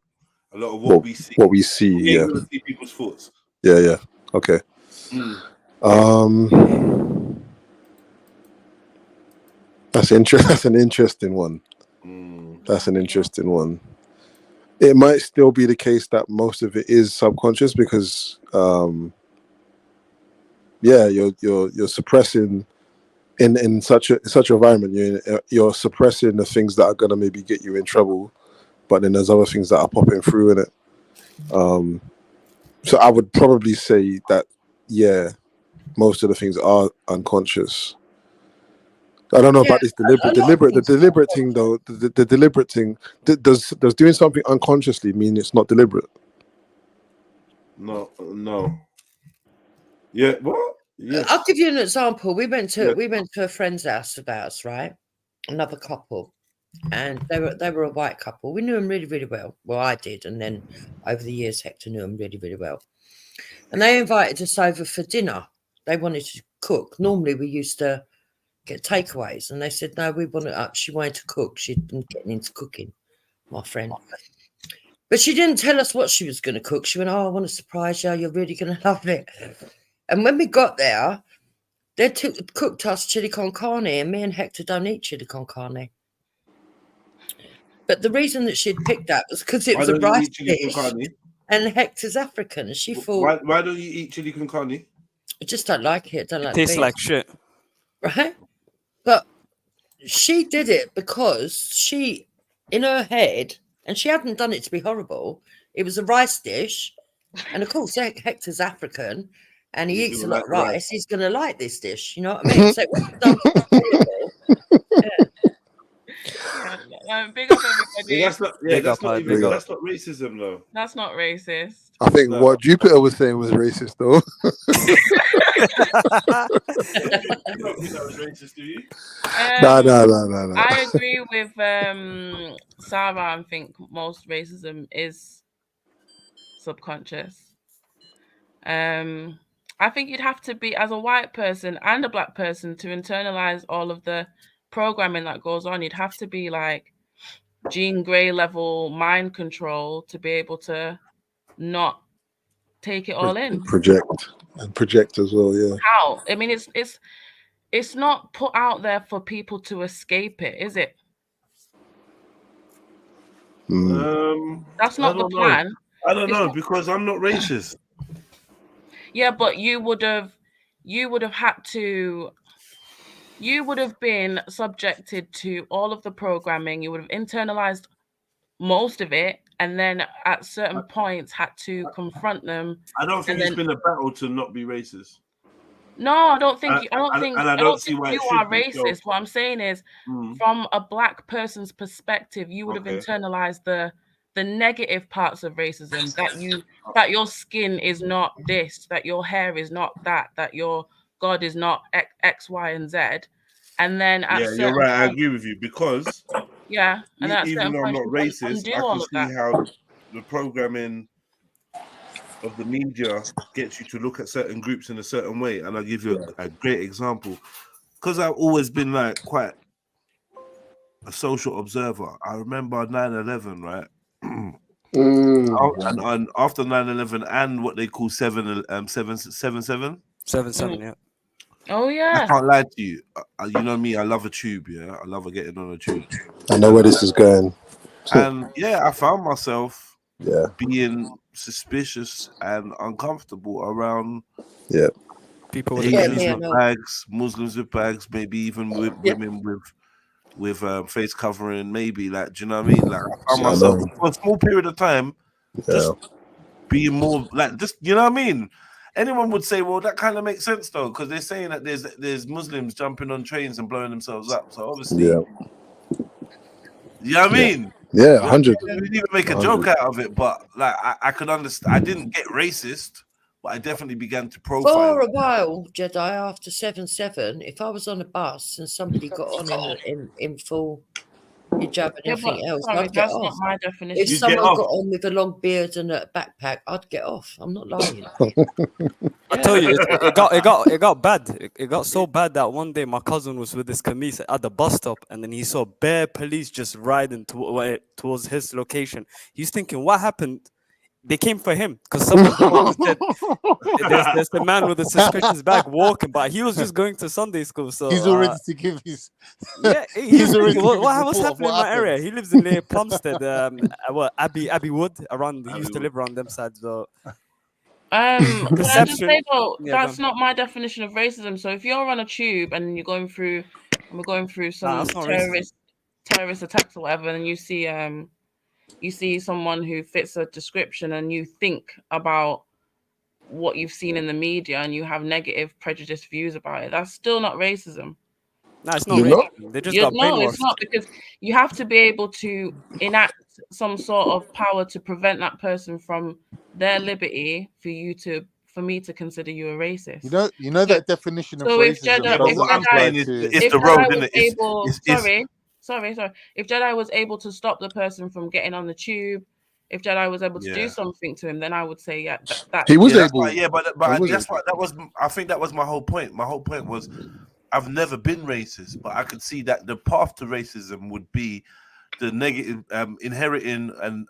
A lot of what we see. What we see, we ain't gonna see people's thoughts. Yeah. Okay. That's an interesting one. That's an interesting one. It might still be the case that most of it is subconscious because, you're suppressing in such an environment. You're suppressing the things that are gonna maybe get you in trouble, but then there's other things that are popping through in it. So I would probably say that, yeah, most of the things are unconscious. I don't know about this deliberate thing though. The deliberate thing, does doing something unconsciously mean it's not deliberate? No. Yeah, what? Yes. I'll give you an example. We went to a friend's house of ours, right? Another couple, and they were a white couple. We knew them really, really well. Well, I did, and then over the years, Hector knew them really, really well. And they invited us over for dinner. They wanted to cook. Normally, we used to get takeaways, and they said no, we wanted up. She wanted to cook. She'd been getting into cooking, my friend. But she didn't tell us what she was going to cook. She went, "Oh, I want to surprise you. You're really going to love it." And when we got there, they cooked us chili con carne, and me and Hector don't eat chili con carne. But the reason that she'd picked that was because it was a rice dish, and Hector's African, and she thought, why don't you eat chili con carne? I just don't like it. Don't like it. Tastes like shit, right? But she did it because she, in her head, and she hadn't done it to be horrible. It was a rice dish, and of course Hector's African, and he eats a lot of rice. He's going to like this dish. You know what I mean? So it wasn't done to be horrible. Big up everybody. That's not racism, though. That's not racist. I think what Jupiter was saying was racist, though. You don't think that was racist, do you? No. I agree with Sarah. I think most racism is subconscious. I think you'd have to be, as a white person and a black person, to internalize all of the programming that goes on. You'd have to be like Jean Grey level mind control to be able to not take it all in. Project as well, yeah. How? I mean, it's not put out there for people to escape it, is it? That's not the plan. I don't know, because I'm not racist. Yeah, but you would have been subjected to all of the programming. You would have internalized most of it, and then at certain points had to confront them. I don't think it's been a battle to not be racist. No, I don't think. And I don't see why it you should are be, so- racist. What I'm saying is, from a black person's perspective, you would have internalized the negative parts of racism. That your skin is not this, that your hair is not that, that your God is not X, Y, and Z. And then at Yeah, you're right. I agree with you because and at even though I'm not racist, I can see how the programming of the media gets you to look at certain groups in a certain way. And I'll give you a great example. Because I've always been like quite a social observer. I remember 9/11, right? And after 9/11 and what they call 7/7. 7/7, yeah. Oh yeah. I can't lie to you. You know me, I love a tube, yeah. I love getting on a tube. I know where this is going. And yeah, I found myself being suspicious and uncomfortable around people Asians with bags, Muslims with bags, maybe even with women with face covering, maybe, like, do you know what I mean? Like, I found myself for a small period of time just being more like, just, you know what I mean? Anyone would say, well, that kind of makes sense though, because they're saying that there's Muslims jumping on trains and blowing themselves up. So obviously, you know what I mean? Yeah, 100. We didn't even make a joke out of it, but like I could understand. I didn't get racist, but I definitely began to profile. For a while, Jedi, after 7/7, if I was on a bus and somebody got on in full hijab and everything else, I'd get that's off. not my definition. If someone got on with a long beard and a backpack, I'd get off. I'm not lying. I tell you, it got bad. It got so bad that one day my cousin was with his camise at the bus stop, and then he saw bare police just riding towards his location. He's thinking, what happened? They came for him because someone said there's the man with a suspicious bag walking, but he was just going to Sunday school. So he's already to give his. Yeah, he's already. What's happening in my area? He lives in near Plumstead, Abbey Wood. He used to live around them sides. So. Can I just say though, that's not my definition of racism. So if you're on a tube and we're going through some terrorist attacks or whatever, and you see someone who fits a description, and you think about what you've seen in the media and you have negative, prejudiced views about it, that's still not racism. No, it's not racism. They just got brainwashed. No, it's not, because you have to be able to enact some sort of power to prevent that person from their liberty for me to consider you a racist. You know that definition of racism. If Jedi was able to stop the person from getting on the tube, if Jedi was able to do something to him, then I would say, that he was able. I think that was my whole point. My whole point was, I've never been racist, but I could see that the path to racism would be the negative, inheriting and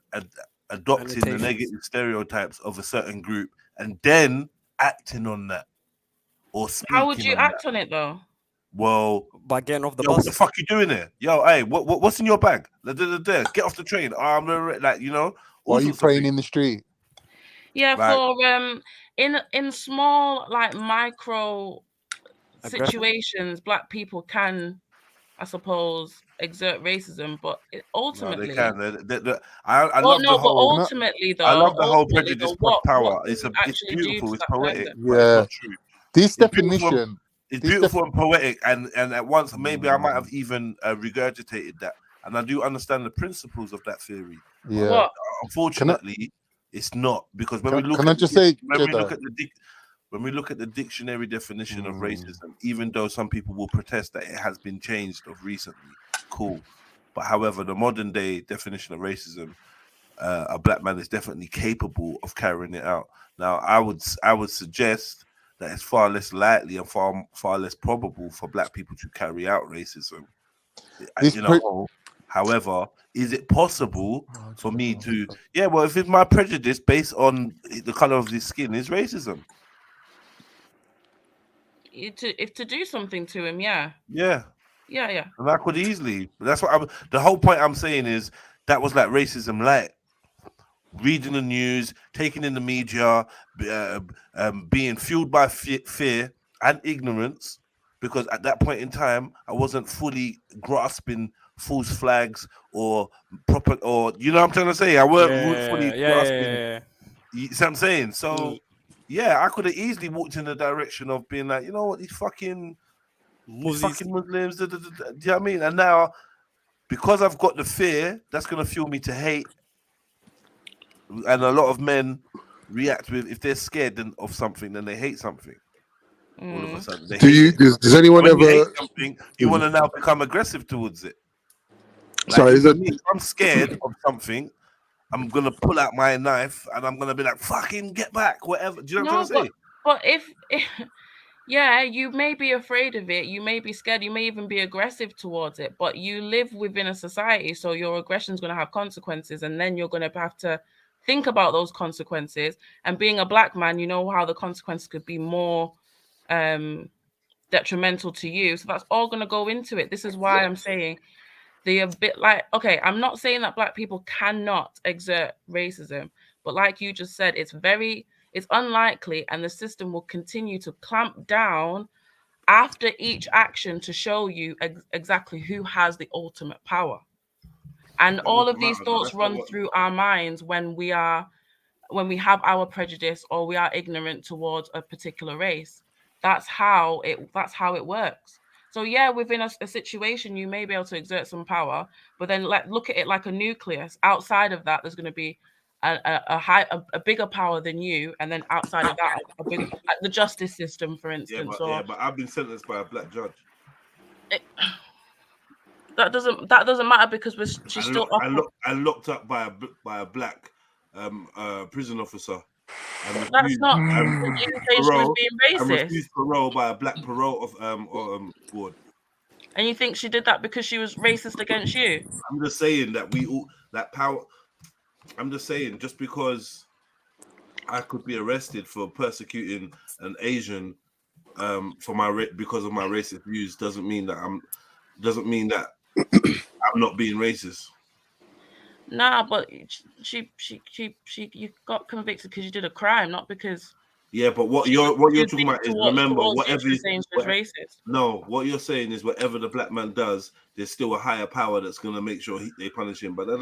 adopting the negative stereotypes of a certain group, and then acting on that. Or how would you act on it though? Well, by getting off the bus. What the fuck you doing there? Yo, hey, what's in your bag? Get off the train. Like, you know. Why are you praying in the street? Yeah, for in small, like, micro situations, black people can, I suppose, exert racism, but ultimately, they can. I love the whole. Ultimately, though, I love the whole prejudice plus power. It's beautiful. It's poetic. Yeah. This definition. It's beautiful and poetic, and at once maybe I might have even regurgitated that, and I do understand the principles of that theory. Yeah. But unfortunately, it's not, because when we look at the dictionary definition of racism, even though some people will protest that it has been changed of recently, cool. But however, the modern day definition of racism, a black man is definitely capable of carrying it out. Now, I would suggest that it's far less likely and far less probable for black people to carry out racism. However, is it possible for me to? Yeah, well, if it's my prejudice based on the color of his skin is racism. To do something to him, yeah. Yeah. And I could easily. That's what the whole point I'm saying is that was like racism light. Reading the news, taking in the media, being fueled by fear and ignorance, because at that point in time I wasn't fully grasping false flags or proper, or you know what I'm trying to say. I weren't fully grasping. yeah. You see what I'm saying? So yeah, I could have easily walked in the direction of being like, you know what, these fucking Muslims. Do you know what I mean? And now, because I've got the fear, that's gonna fuel me to hate. And a lot of men react with, if they're scared of something, then they hate something. All of a sudden, they does anyone when ever you hate something, you want to now become aggressive towards it. Like, sorry, is it? If I'm scared of something, I'm gonna pull out my knife and I'm gonna be like, "Fucking get back!" Whatever. Do you know what I'm trying to say? But if yeah, you may be afraid of it, you may be scared, you may even be aggressive towards it, but you live within a society, so your aggression is going to have consequences, and then you're going to have to think about those consequences. And being a black man, you know how the consequences could be more detrimental to you. So that's all going to go into it. This is why I'm saying a bit like, okay, I'm not saying that black people cannot exert racism, but like you just said, it's unlikely, and the system will continue to clamp down after each action to show you exactly who has the ultimate power. And all of these thoughts run through our minds when we have our prejudice or we are ignorant towards a particular race. That's how it works. So yeah, within a situation, you may be able to exert some power, but then look at it like a nucleus. Outside of that, there's going to be a bigger power than you, and then outside of that, like the justice system, for instance. But I've been sentenced by a black judge. That doesn't matter because she's still locked up by a black prison officer. That's not. You say she was being racist. Refused parole by a black parole board. And you think she did that because she was racist against you? I'm just saying that we all that power. I'm just saying, just because I could be arrested for persecuting an Asian because of my racist views doesn't mean that I'm not being racist. Nah, but you got convicted because you did a crime, not because. Yeah, but what you're talking about is, remember, whatever you're saying she's racist. No, what you're saying is whatever the black man does, there's still a higher power that's going to make sure they punish him. But that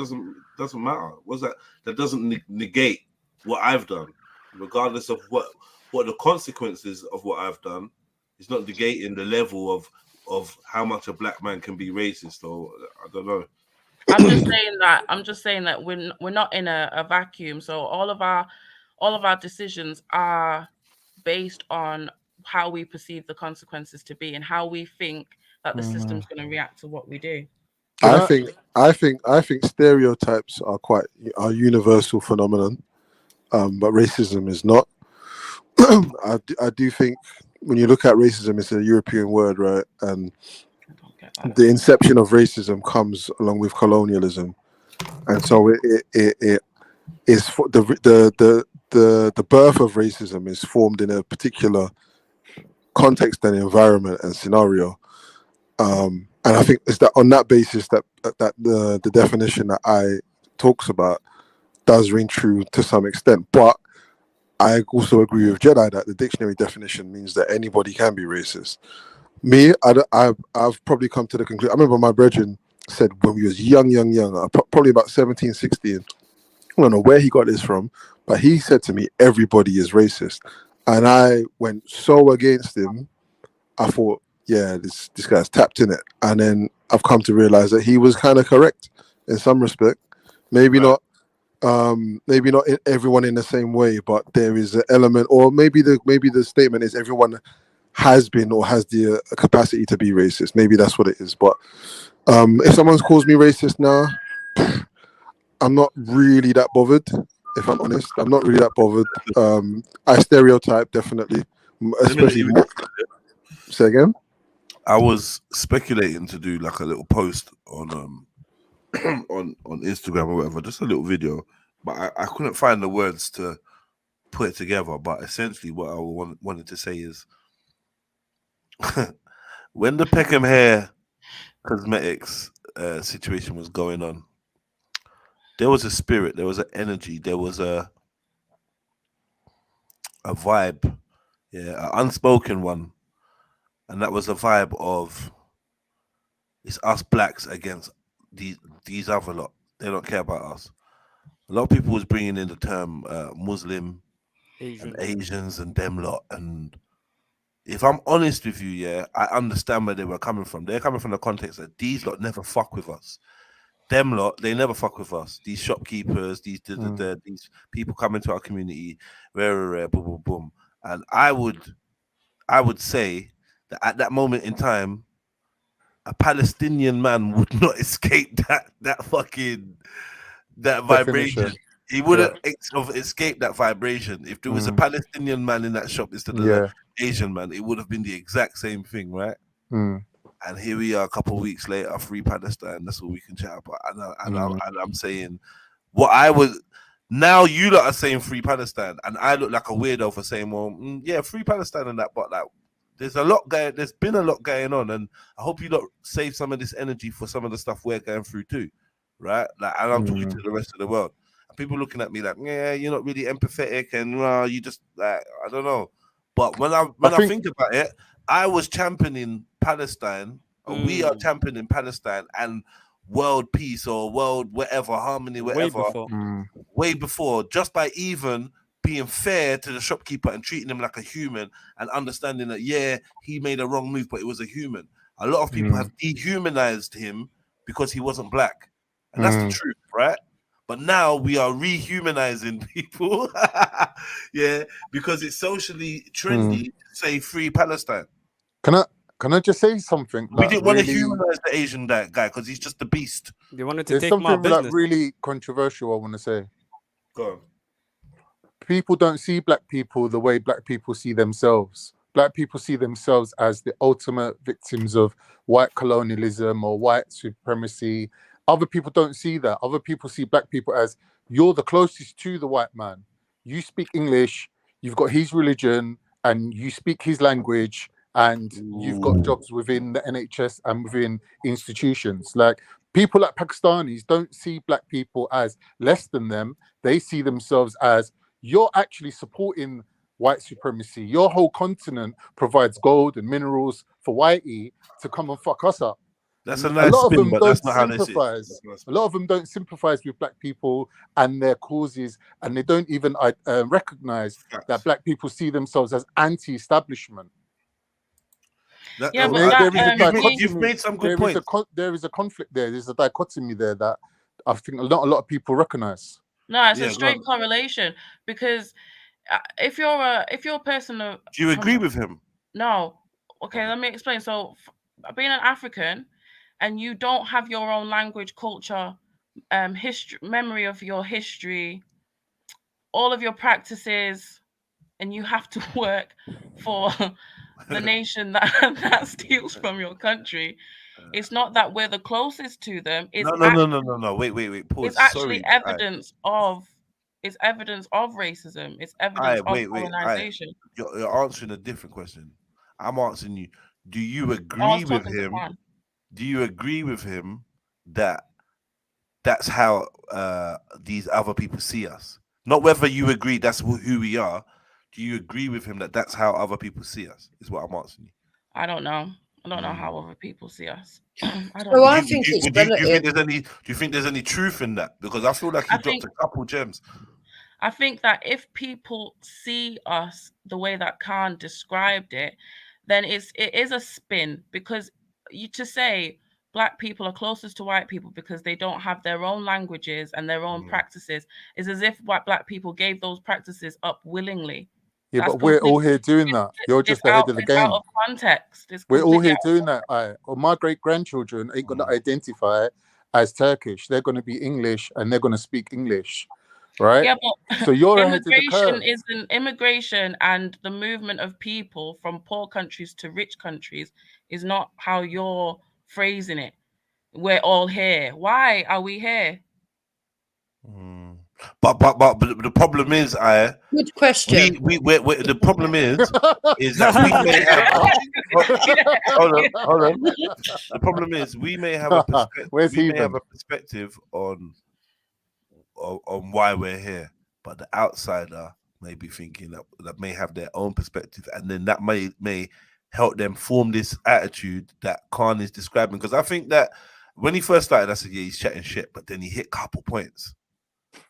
doesn't matter. What's that? That doesn't negate what I've done, regardless of what the consequences of what I've done. It's not negating the level of how much a black man can be racist, or I don't know. I'm just saying that we're not in a vacuum. So all of our decisions are based on how we perceive the consequences to be and how we think that the system's going to react to what we do. I think stereotypes are universal phenomenon, but racism is not. I do think when you look at racism, it's a European word, right? And the inception of racism comes along with colonialism, and so it is for the birth of racism is formed in a particular context and environment and scenario, and I think it's that on that basis that the definition that I talks about does ring true to some extent, but I also agree with Jedi that the dictionary definition means that anybody can be racist. Me, I've probably come to the conclusion. I remember my brethren said when we was young, probably about 17, 16. I don't know where he got this from, but he said to me, everybody is racist. And I went so against him, I thought, yeah, this guy's tapped in it. And then I've come to realize that he was kind of correct in some respect. Maybe not everyone in the same way, but there is an element, or maybe the statement is everyone has been or has the capacity to be racist. Maybe that's what it is. But if someone calls me racist now, I'm not really that bothered. If I'm honest, I'm not really that bothered. I stereotype definitely, especially. Say again. I was speculating to do like a little post on on Instagram or whatever, just a little video, but I couldn't find the words to put it together. But essentially, what I wanted to say is, when the Peckham Hair Cosmetics situation was going on, there was a spirit, there was an energy, there was a vibe, an unspoken one, and that was a vibe of it's us blacks against these other lot, they don't care about us. A lot of people was bringing in the term Muslim and Asians and them lot. And if I'm honest with you, yeah, I understand where they were coming from. They're coming from the context that these lot never fuck with us. Them lot, they never fuck with us. These shopkeepers, these people come into our community, rare, boom, boom, boom. And I would say that at that moment in time, a Palestinian man would not escape that fucking vibration. He wouldn't have escaped that vibration. If there was a Palestinian man in that shop instead of an Asian man, it would have been the exact same thing, right? And here we are a couple of weeks later, free Palestine. That's all we can chat about. And I'm saying what I would. Now you lot are saying free Palestine, and I look like a weirdo for saying, well, yeah, free Palestine and that, but like, there's been a lot going on, and I hope you lot save some of this energy for some of the stuff we're going through too, right? Like, and I'm talking to the rest of the world. And people looking at me like, yeah, you're not really empathetic, and you just like, I don't know. But when I think about it, I was championing Palestine, or we are championing Palestine and world peace or world whatever, harmony, whatever, way before, just by even being fair to the shopkeeper and treating him like a human and understanding that, yeah, he made a wrong move, but it was a human. A lot of people have dehumanized him because he wasn't black. And that's the truth, right? But now we are rehumanizing people, yeah, because it's socially trendy to say free Palestine. Can I just say something? We didn't want to humanize the Asian guy because he's just a beast. They wanted to There's take something my business. like really controversial I want to say. Go on. People don't see black people the way black people see themselves. Black people see themselves as the ultimate victims of white colonialism or white supremacy. Other people don't see that. Other people see black people as, you're the closest to the white man. You speak English, you've got his religion, and you speak his language, and you've got jobs within the NHS and within institutions. Like, people like Pakistanis don't see black people as less than them. They see themselves as, you're actually supporting white supremacy. Your whole continent provides gold and minerals for whitey to come and fuck us up. That's a nice spin, but that's not how they see it. A lot of them don't sympathize with black people and their causes, and they don't even recognize that black people see themselves as anti-establishment. You've made some good points. There is a conflict there. There's a dichotomy there that I think not a lot of people recognize. No, it's a straight correlation, because if you're a person of, do you agree with him? No. Okay, let me explain. So, being an African, and you don't have your own language, culture, history, memory of your history, all of your practices, and you have to work for the nation that steals from your country. It's not that we're the closest to them. It's no. Wait. Pause. It's actually evidence of racism. It's evidence of colonization. You're answering a different question. I'm asking you, do you agree with him? Do you agree with him that that's how these other people see us? Not whether you agree that's who we are. Do you agree with him that that's how other people see us? Is what I'm asking you. I don't know. I don't know how other people see us. I don't So know. I think it's relative. Do you think there's any truth in that? Because I feel like you dropped a couple gems. I think that if people see us the way that Khan described it, then it is a spin, because to say black people are closest to white people because they don't have their own languages and their own practices is as if black people gave those practices up willingly. Yeah, but we're all here doing that. You're just ahead of the game. Out of context. We're all here doing that. Well, my great-grandchildren ain't going to identify as Turkish. They're going to be English, and they're going to speak English, right? Yeah, but so you're ahead of the curve. Immigration and the movement of people from poor countries to rich countries is not how you're phrasing it. We're all here. Why are we here? But the problem is, good question. The problem is that we may have. Hold on. The problem is we may have a perspective on why we're here, but the outsider may be thinking that may have their own perspective, and then that may help them form this attitude that Khan is describing. Because I think that when he first started, I said, yeah, he's chatting shit, but then he hit a couple points.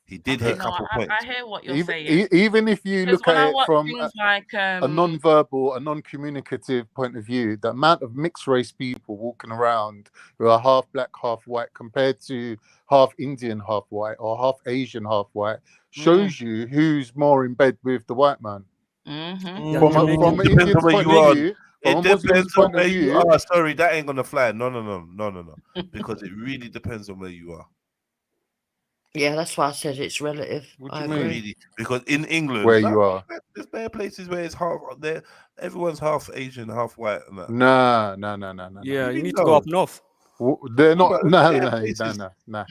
He did hit a couple points. I hear what you're saying. Even if you look at it from like, a non-verbal, a non-communicative point of view, the amount of mixed race people walking around who are half black, half white, compared to half Indian, half white, or half Asian, half white, shows you who's more in bed with the white man. From an Indian's point of view, from a Muslim's point of view. Oh, sorry, that ain't gonna fly. No. Because it really depends on where you are. Yeah, that's why I said it's relative. What do you mean? Really, because in England, where you are, there's bare places where it's half there. Everyone's half Asian, half white. And that. No. Yeah, you need to go up north. They're not. No.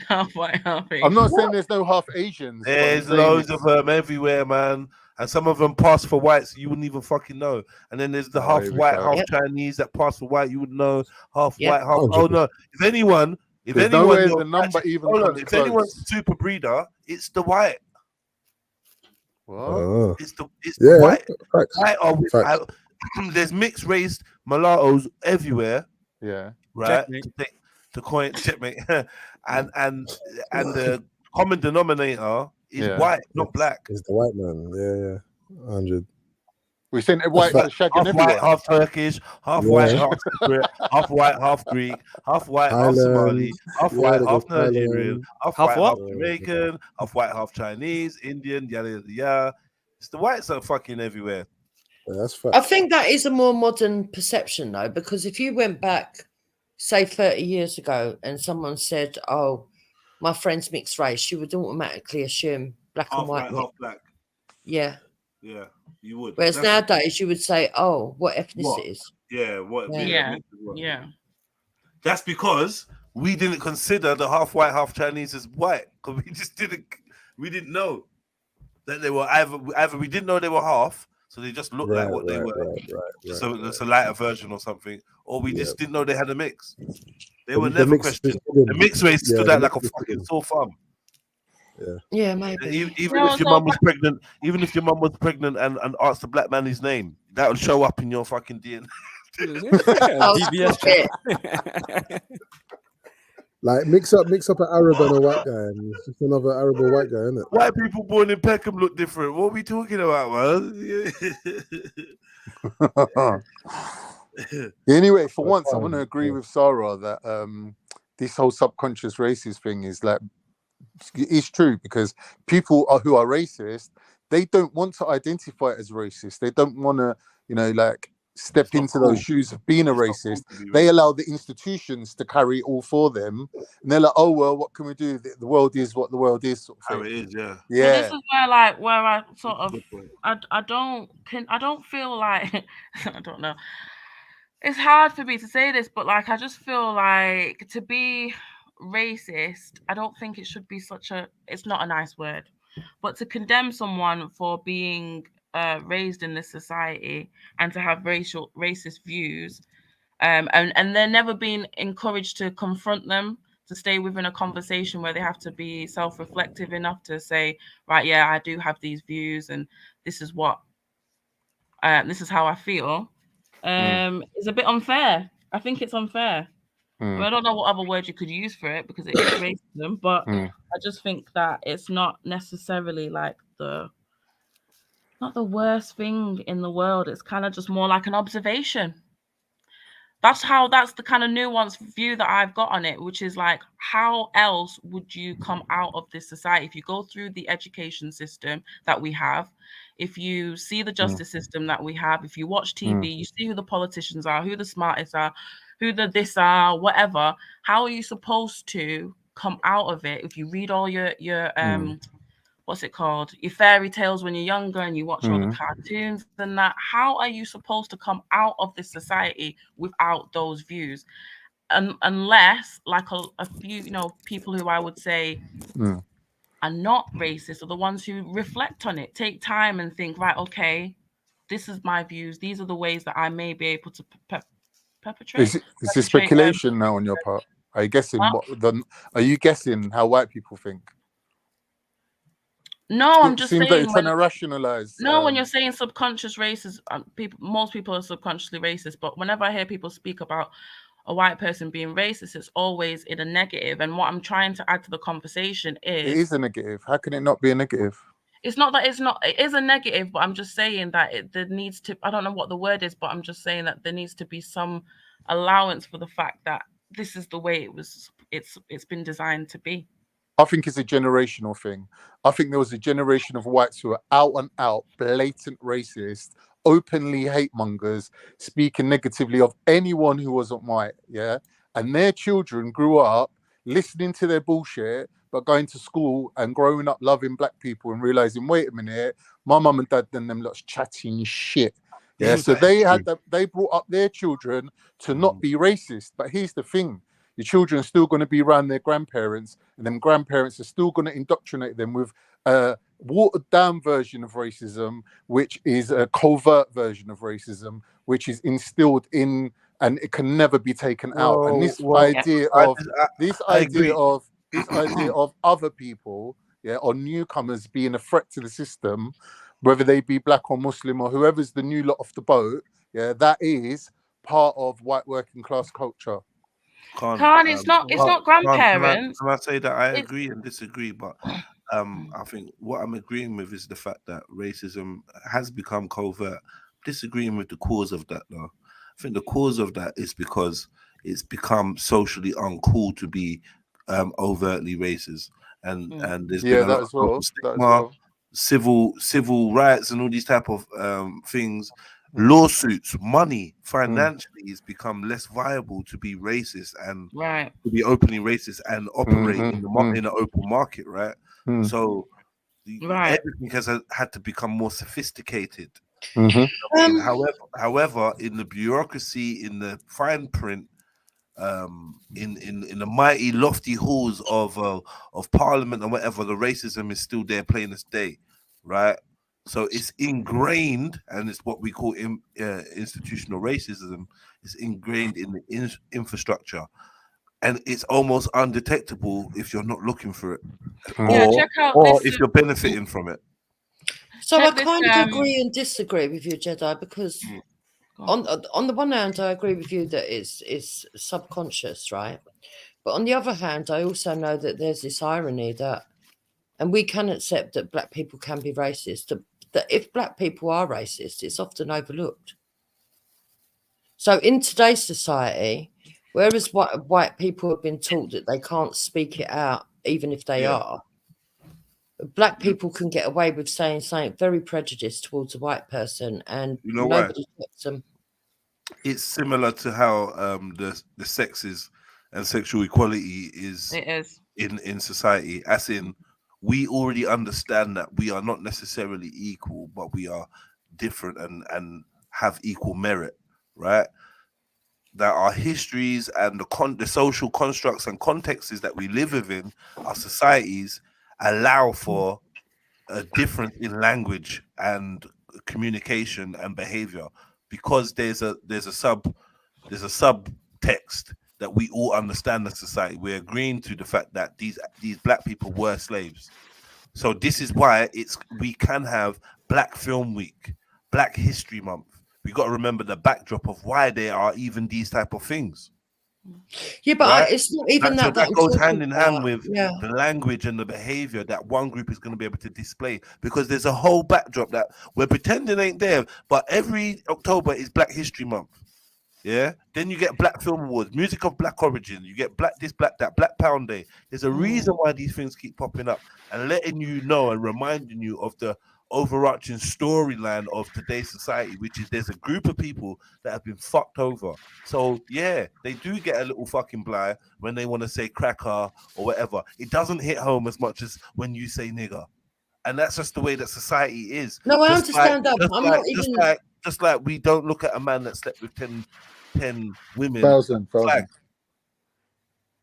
Half white, half Asian. I'm not saying there's no half Asians. There's loads of them everywhere, man. And some of them pass for whites, you wouldn't even fucking know. And then there's the half white, half Chinese that pass for white, you would know. Half white, half. Oh no! If anyone's super breeder, it's the white. What? It's the white. White are without, there's mixed race mulattoes everywhere. Yeah. Right. To coin checkmate. and the common denominator is white, not black. It's the white man. Yeah. 100. We're saying white is shagging half white, half Turkish, half white, half Cypriot, half white, half Greek, half white, half Somali, half white, half Nigerian, half white, half Jamaican, half white, half Chinese, Indian, yada. It's the whites are fucking everywhere. Yeah, that's fact. I think that is a more modern perception, though, because if you went back, say, 30 years ago, and someone said, "Oh, my friend's mixed race," you would automatically assume black and white. Half black. Yeah. Yeah, you would. Whereas nowadays, you would say, "Oh, what ethnicity is?" Yeah, Yeah. That's because we didn't consider the half white, half Chinese as white, because we didn't know that they were either we didn't know they were half, so they just looked like what they were. So it's a lighter version or something, or we just didn't know they had a mix. They were never questioned. The mixed race stood out like a fucking sore thumb. Yeah, maybe. Even if your mum was pregnant, and asked the black man his name, that would show up in your fucking DNA. DBS check. Like mix up an Arab and a white guy, and it's just another Arab or white guy, isn't it? White people born in Peckham look different. What are we talking about, man? Anyway, for once, I want to agree with Sarah that this whole subconscious racist thing is like. It's true, because people who are racist, they don't want to identify as racist. They don't want to, step into those shoes of being a racist. They allow the institutions to carry it all for them, and they're like, "Oh well, what can we do? The world is what the world is." Sort of how it is, yeah. So this is where I sort of I don't feel like I don't know. It's hard for me to say this, but like I just feel like to be racist, I don't think it should be it's not a nice word, but to condemn someone for being raised in this society and to have racist views, and they're never being encouraged to confront them, to stay within a conversation where they have to be self-reflective enough to say, right, yeah, I do have these views, and this is how I feel. It's a bit unfair. I think it's unfair. I mean, I don't know what other word you could use for it, because it is racism, but I just think that it's not necessarily like not the worst thing in the world. It's kind of just more like an observation. That's the kind of nuanced view that I've got on it, which is like, how else would you come out of this society? If you go through the education system that we have, if you see the justice system that we have, if you watch TV, you see who the politicians are, who the smartest are, who the this are, whatever, how are you supposed to come out of it if you read all your what's it called, your fairy tales when you're younger, and you watch all the cartoons and that? How are you supposed to come out of this society without those views? Unless like a few people who I would say are not racist are the ones who reflect on it, take time and think, right, okay, this is my views, these are the ways that I may be able to perpetrate. Is this speculation now on your part? Are you guessing are you guessing how white people think? No, I'm just saying. Seems like you're trying to rationalize. No, when you're saying subconscious racist, most people are subconsciously racist. But whenever I hear people speak about, a white person being racist, it's always in a negative. And what I'm trying to add to the conversation It is a negative. How can it not be a negative? it's not that it's not, it is a negative, but I'm just saying that there needs to, I don't know what the word is, but I'm just saying that there needs to be some allowance for the fact that this is the way it's been designed to be. I think it's a generational thing. I think there was a generation of whites who are out and out, blatant racist, openly hate mongers, speaking negatively of anyone who wasn't white, yeah? And their children grew up listening to their bullshit, but going to school and growing up loving black people and realizing, wait a minute, my mum and dad and them lots chatting shit. Yeah, so they brought up their children to not be racist. But here's the thing. Your children are still going to be around their grandparents, and them grandparents are still going to indoctrinate them with a watered down version of racism, which is a covert version of racism, which is instilled in, and it can never be taken out. And this idea of other people, yeah, or newcomers being a threat to the system, whether they be black or Muslim or whoever's the new lot off the boat, yeah, that is part of white working class culture. It's not grandparents. Can I say that I agree and disagree? But I think what I'm agreeing with is the fact that racism has become covert. Disagreeing with the cause of that, though. I think the cause of that is because it's become socially uncool to be overtly racist, and there's been a lot of stigma, civil rights, and all these type of things. Lawsuits, money, financially, has become less viable to be racist and to be openly racist and operate in an open market, right? So everything has had to become more sophisticated. However, in the bureaucracy, in the fine print, in the mighty lofty halls of Parliament and whatever, the racism is still there, plain as day, right? So it's ingrained, and it's what we call institutional racism. It's ingrained in the infrastructure, and it's almost undetectable if you're not looking for it, or if you're benefiting from it. So I kind of agree and disagree with you, Jedi, because on the one hand, I agree with you that it's subconscious, right? But on the other hand, I also know that there's this irony that, and we can accept that black people can be racist, that if black people are racist, it's often overlooked. So in today's society, whereas white people have been taught that they can't speak it out, even if they are, black people can get away with saying something very prejudiced towards a white person, and nobody checks them. It's similar to how the sexes and sexual equality is in society, as in, we already understand that we are not necessarily equal, but we are different and have equal merit, right? That our histories and the social constructs and contexts that we live within, our societies, allow for a difference in language and communication and behavior, because there's a subtext that we all understand as society. We're agreeing to the fact that these black people were slaves. So this is why we can have Black Film Week, Black History Month. We got to remember the backdrop of why there are even these type of things. Yeah, but it's not even that goes hand in hand with the language and the behavior that one group is going to be able to display, because there's a whole backdrop that we're pretending ain't there. But every October is Black History Month. Yeah, then you get Black Film Awards, music of Black origin. You get Black this, Black that, Black Pound Day. There's a reason why these things keep popping up, and letting you know and reminding you of the overarching storyline of today's society, which is there's a group of people that have been fucked over. So yeah, they do get a little fucking bly when they want to say cracker or whatever. It doesn't hit home as much as when you say nigger, and that's just the way that society is. No, I understand that. Just like we don't look at a man that slept with 10 women. Thousand.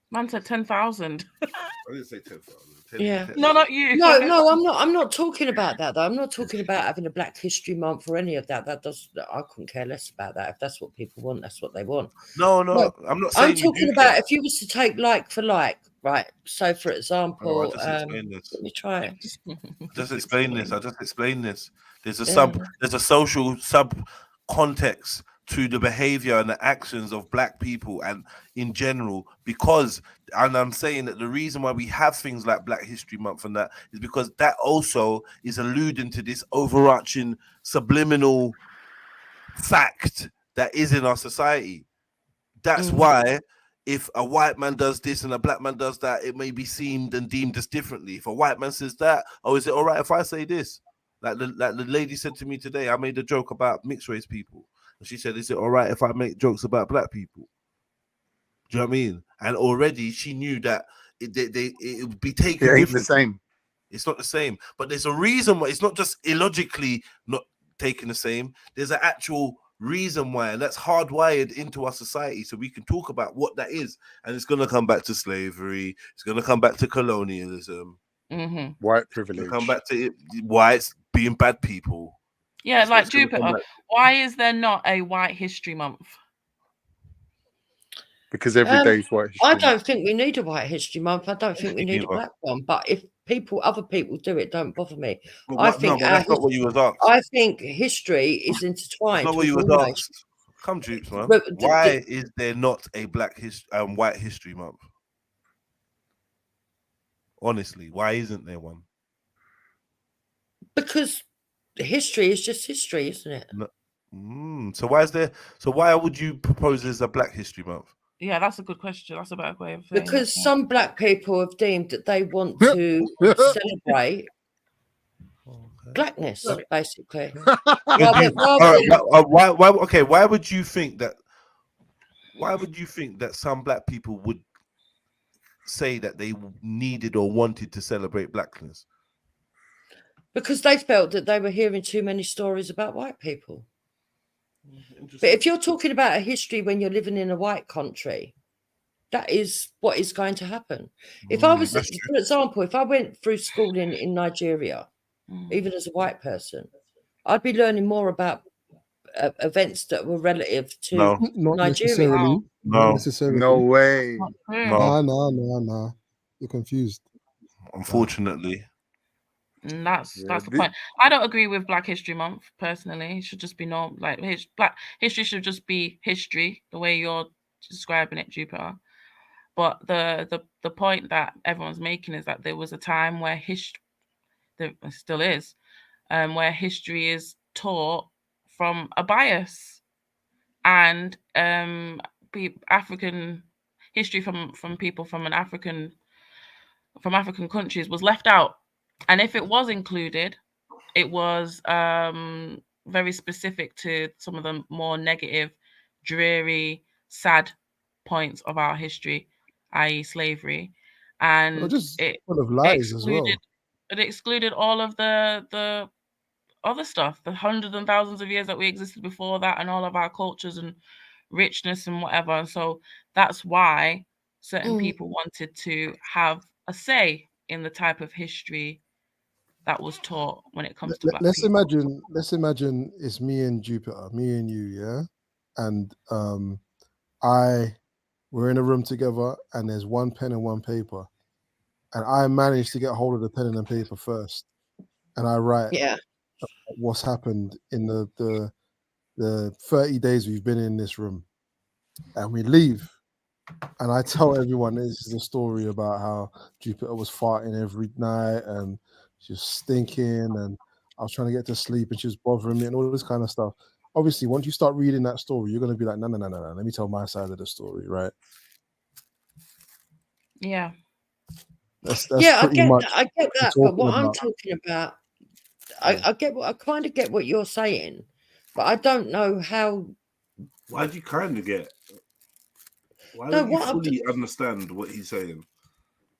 Man said 10,000. I didn't say 10,000. Yeah. No, not you. No, I'm not talking about that though. I'm not talking about having a Black History Month or any of that. I couldn't care less about that. If that's what people want, that's what they want. No, I'm not saying. I'm talking about if you was to take like for like, right? So for example, let me try it. Just explain this. There's a social sub context to the behavior and the actions of black people and in general, because, and I'm saying that the reason why we have things like Black History Month and that is because that also is alluding to this overarching subliminal fact that is in our society. That's why if a white man does this and a black man does that, it may be seen and deemed as differently. If a white man says that, oh, is it all right if I say this? Like the lady said to me today, I made a joke about mixed race people. And she said, is it all right if I make jokes about black people? Do you know what I mean? And already she knew that it would be taken It ain't differently. the same. It's not the same. But there's a reason why it's not just illogically not taken the same. There's an actual reason why, and that's hardwired into our society, so we can talk about what that is. And it's going to come back to slavery. It's going to come back to colonialism. White privilege. Come back to it, whites being bad people. Yeah, It's like what's gonna come Jupiter. back. Why is there not a White History Month? Because every day is White History I Month. don't think we need a White History Month. I don't think we need a either. black one. But if other people do it, don't bother me. But I think that's not what you was asked. I think history is That's intertwined. not what you with was all asked. Come, Jupes, man. But Why is there not a White History Month? Honestly, why isn't there one? Because history is just history, isn't it? No. So why is there? So why would you propose there's a Black History Month? Yeah, that's a good question. That's a better way of saying Because it. some black people have deemed that they want to celebrate blackness, basically. Why would you think that? Why would you think that some black people would say that they needed or wanted to celebrate blackness? Because they felt that they were hearing too many stories about white people. But if you're talking about a history when you're living in a white country, that is what is going to happen. If I was, for example, if I went through schooling in Nigeria, even as a white person, I'd be learning more about events that were relative to Not Nigeria. necessarily. Not No. necessarily. No way. No. You're confused. Unfortunately. And that's the point. I don't agree with Black History Month personally. It should just be Black history should just be history, the way you're describing it, Jupiter. But the point that everyone's making is that there was a time where there still is, where history is taught from a bias, and African history from people from African countries was left out. And if it was included, it was very specific to some of the more negative, dreary, sad points of our history, i.e. slavery. And it full of lies as well. It excluded all of the other stuff, the hundreds and thousands of years that we existed before that, and all of our cultures and richness and whatever. And so that's why certain people wanted to have a say in the type of history that was taught when it comes to black people. Let's imagine it's me and Jupiter, me and you, yeah, and we're in a room together, and there's one pen and one paper, and I managed to get hold of the pen and the paper first, and I write what's happened in the 30 days we've been in this room, and we leave. And I tell everyone this is a story about how Jupiter was farting every night and she was stinking, and I was trying to get to sleep and she was bothering me and all this kind of stuff. Obviously, once you start reading that story, you're going to be like, no, let me tell my side of the story, right? Yeah. That's I get that. But what I'm talking about, I kind of get what you're saying, but I don't know how. Why do you kind of get? Why don't you fully understand what he's saying?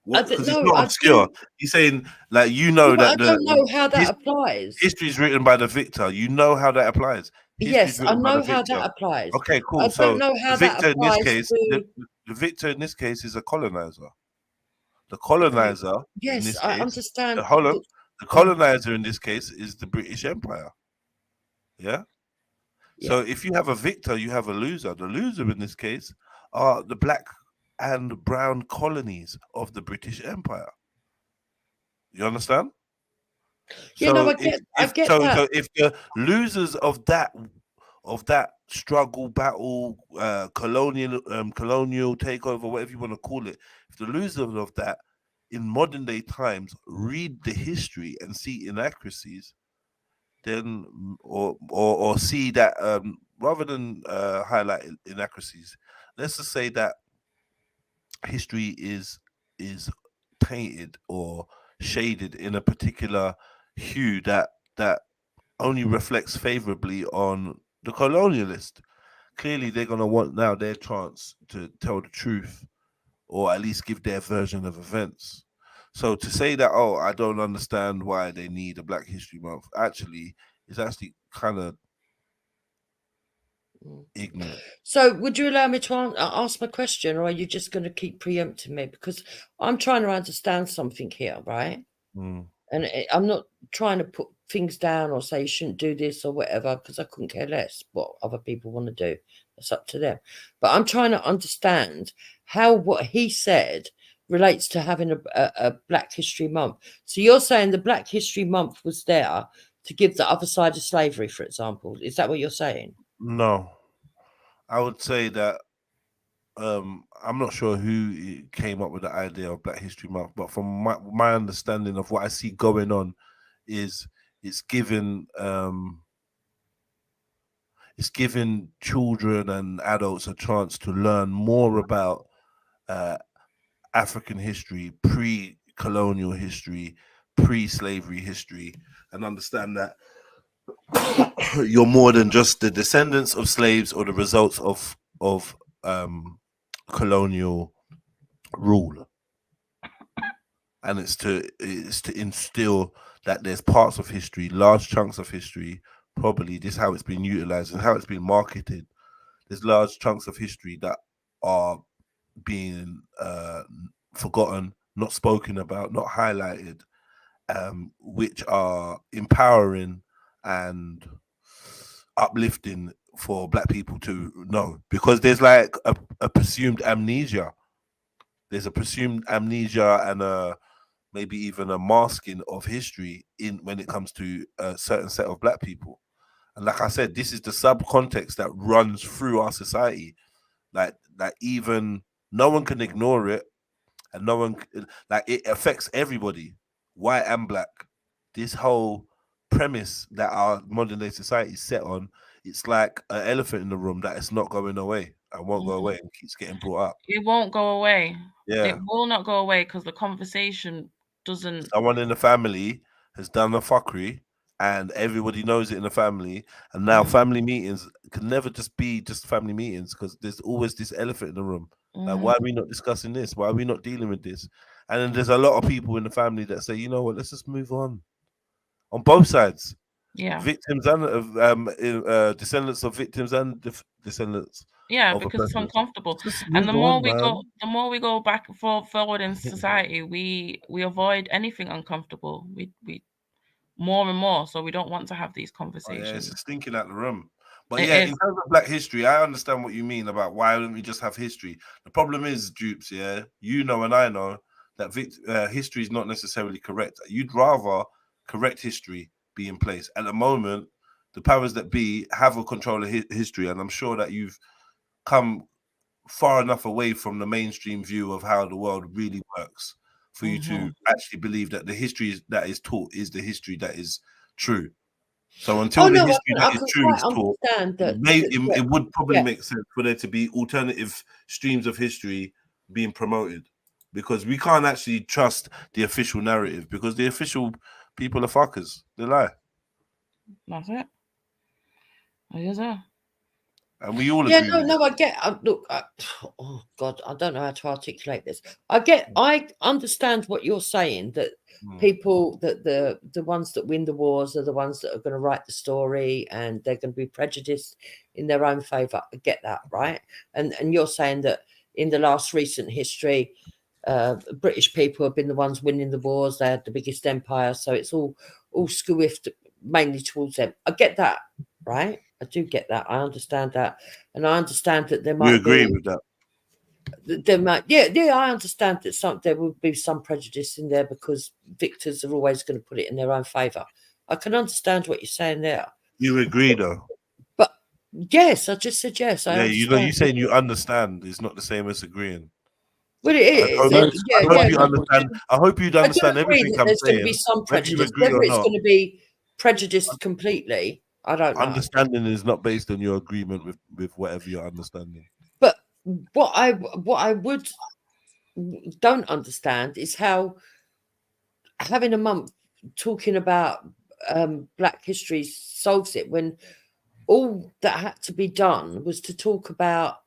Because it's not obscure. He's saying, like, that I don't know how that applies. History is written by the victor. You know how that applies. Yes, I know how that applies. Okay, cool. I don't know how that applies the victor in this case is a colonizer. The colonizer. Yes, I understand. The colonizer in this case is the British Empire. Yeah. So if you have a victor, you have a loser. The loser in this case are the black and brown colonies of the British Empire. You understand? Yeah, I get that. So if the losers of that of that struggle, battle, colonial takeover, whatever you want to call it, if the losers of that in modern day times read the history and see inaccuracies, then or see that rather than highlight inaccuracies, let's just say that history is painted or shaded in a particular hue that only reflects favorably on the colonialist. Clearly, they're going to want now their chance to tell the truth, or at least give their version of events. So to say that, oh, I don't understand why they need a Black History Month, actually is actually kind of ignorant. So would you allow me to ask my question, or are you just going to keep preempting me? Because I'm trying to understand something here, right? And I'm not trying to put things down or say you shouldn't do this or whatever, because I couldn't care less what other people want to do. It's up to them. But I'm trying to understand how what he said relates to having a Black History Month. So you're saying the Black History Month was there to give the other side of slavery, for example. Is that what you're saying? No. I would say that I'm not sure who came up with the idea of Black History Month, but from my understanding of what I see going on is it's giving children and adults a chance to learn more about African history, pre-colonial history, pre-slavery history, and understand that you're more than just the descendants of slaves or the results of colonial rule. And it's to instill that there's parts of history, large chunks of history, probably this is how it's been utilized and how it's been marketed. There's large chunks of history that are being forgotten, not spoken about, not highlighted, which are empowering and uplifting for Black people to know, because there's like a presumed amnesia. There's a presumed amnesia and maybe even a masking of history when it comes to a certain set of Black people. And like I said, this is the subcontext that runs through our society. Like even no one can ignore it, and no one it affects everybody, white and Black. This whole premise that our modern day society is set on, it's like an elephant in the room that it's not going away and won't go away and keeps getting brought up. It won't go away. Yeah. It will not go away because the conversation doesn't. Someone in the family has done a fuckery and everybody knows it in the family, and now family meetings can never just be just family meetings because there's always this elephant in the room. Like, why are we not discussing this? Why are we not dealing with this? And then there's a lot of people in the family that say, you know what, let's just move on both sides. Yeah. Victims and descendants of victims and descendants. Yeah, because it's uncomfortable. And the more we go back forward in society, we avoid anything uncomfortable. We more and more, so we don't want to have these conversations. Yeah, it's just thinking out the room. But in terms of Black history, I understand what you mean about why don't we just have history. The problem is, Dupes, you know and I know that history is not necessarily correct. You'd rather correct history be in place. At the moment, the powers that be have a control of history, and I'm sure that you've come far enough away from the mainstream view of how the world really works for you to actually believe that the history that is taught is the history that is true. So until the history that is true is taught, it would probably make sense for there to be alternative streams of history being promoted, because we can't actually trust the official narrative because the official people are fuckers. They lie. That's it. Yes, sir. And we all agree. No, I get. Look, oh God, I don't know how to articulate this. I understand what you're saying. That people, that the ones that win the wars are the ones that are going to write the story, and they're going to be prejudiced in their own favour. I get that, right? And you're saying that in the last recent history, British people have been the ones winning the wars. They had the biggest empire, so it's all skewiffed mainly towards them. I get that, right? I do get that. I understand that, and I understand that there might. You agree with that? There might, yeah. I understand that there will be some prejudice in there because victors are always going to put it in their own favour. I can understand what you're saying there. You agree, though. But Yes, I just said yes. I Yeah, understand. you saying you understand is not the same as agreeing. Well, it is. I hope you understand. I hope you'd understand everything I'm there's going to saying. be some Whether you prejudice. agree Whether or it's not, going to be prejudiced completely, I don't know. understanding is not based on your agreement with whatever you're understanding. But what I don't understand is how having a month talking about Black history solves it, when all that had to be done was to talk about,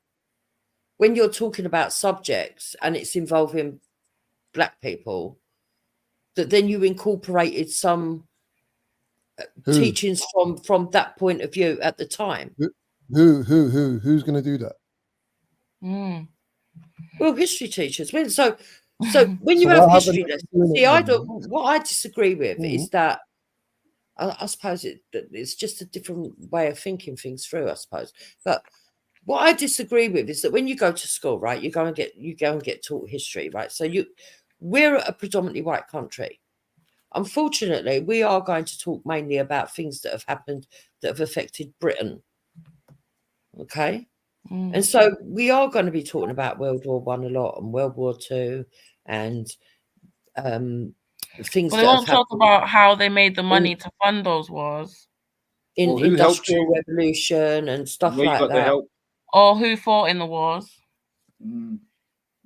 when you're talking about subjects and it's involving Black people, that then you incorporated some teachings from that point of view at the time. Who's going to do that? Well, history teachers. So when you have history lessons, see, what I disagree with is that I suppose it's just a different way of thinking things through, I suppose. But what I disagree with is that when you go to school, right, you go and get taught history, right? So we're a predominantly white country. Unfortunately, we are going to talk mainly about things that have happened that have affected Britain. Okay. And so we are going to be talking about World War I a lot, and World War II, and things. Well, they won't talk about how they made the money to fund those wars. In Industrial Revolution and stuff like that. Or who fought in the wars.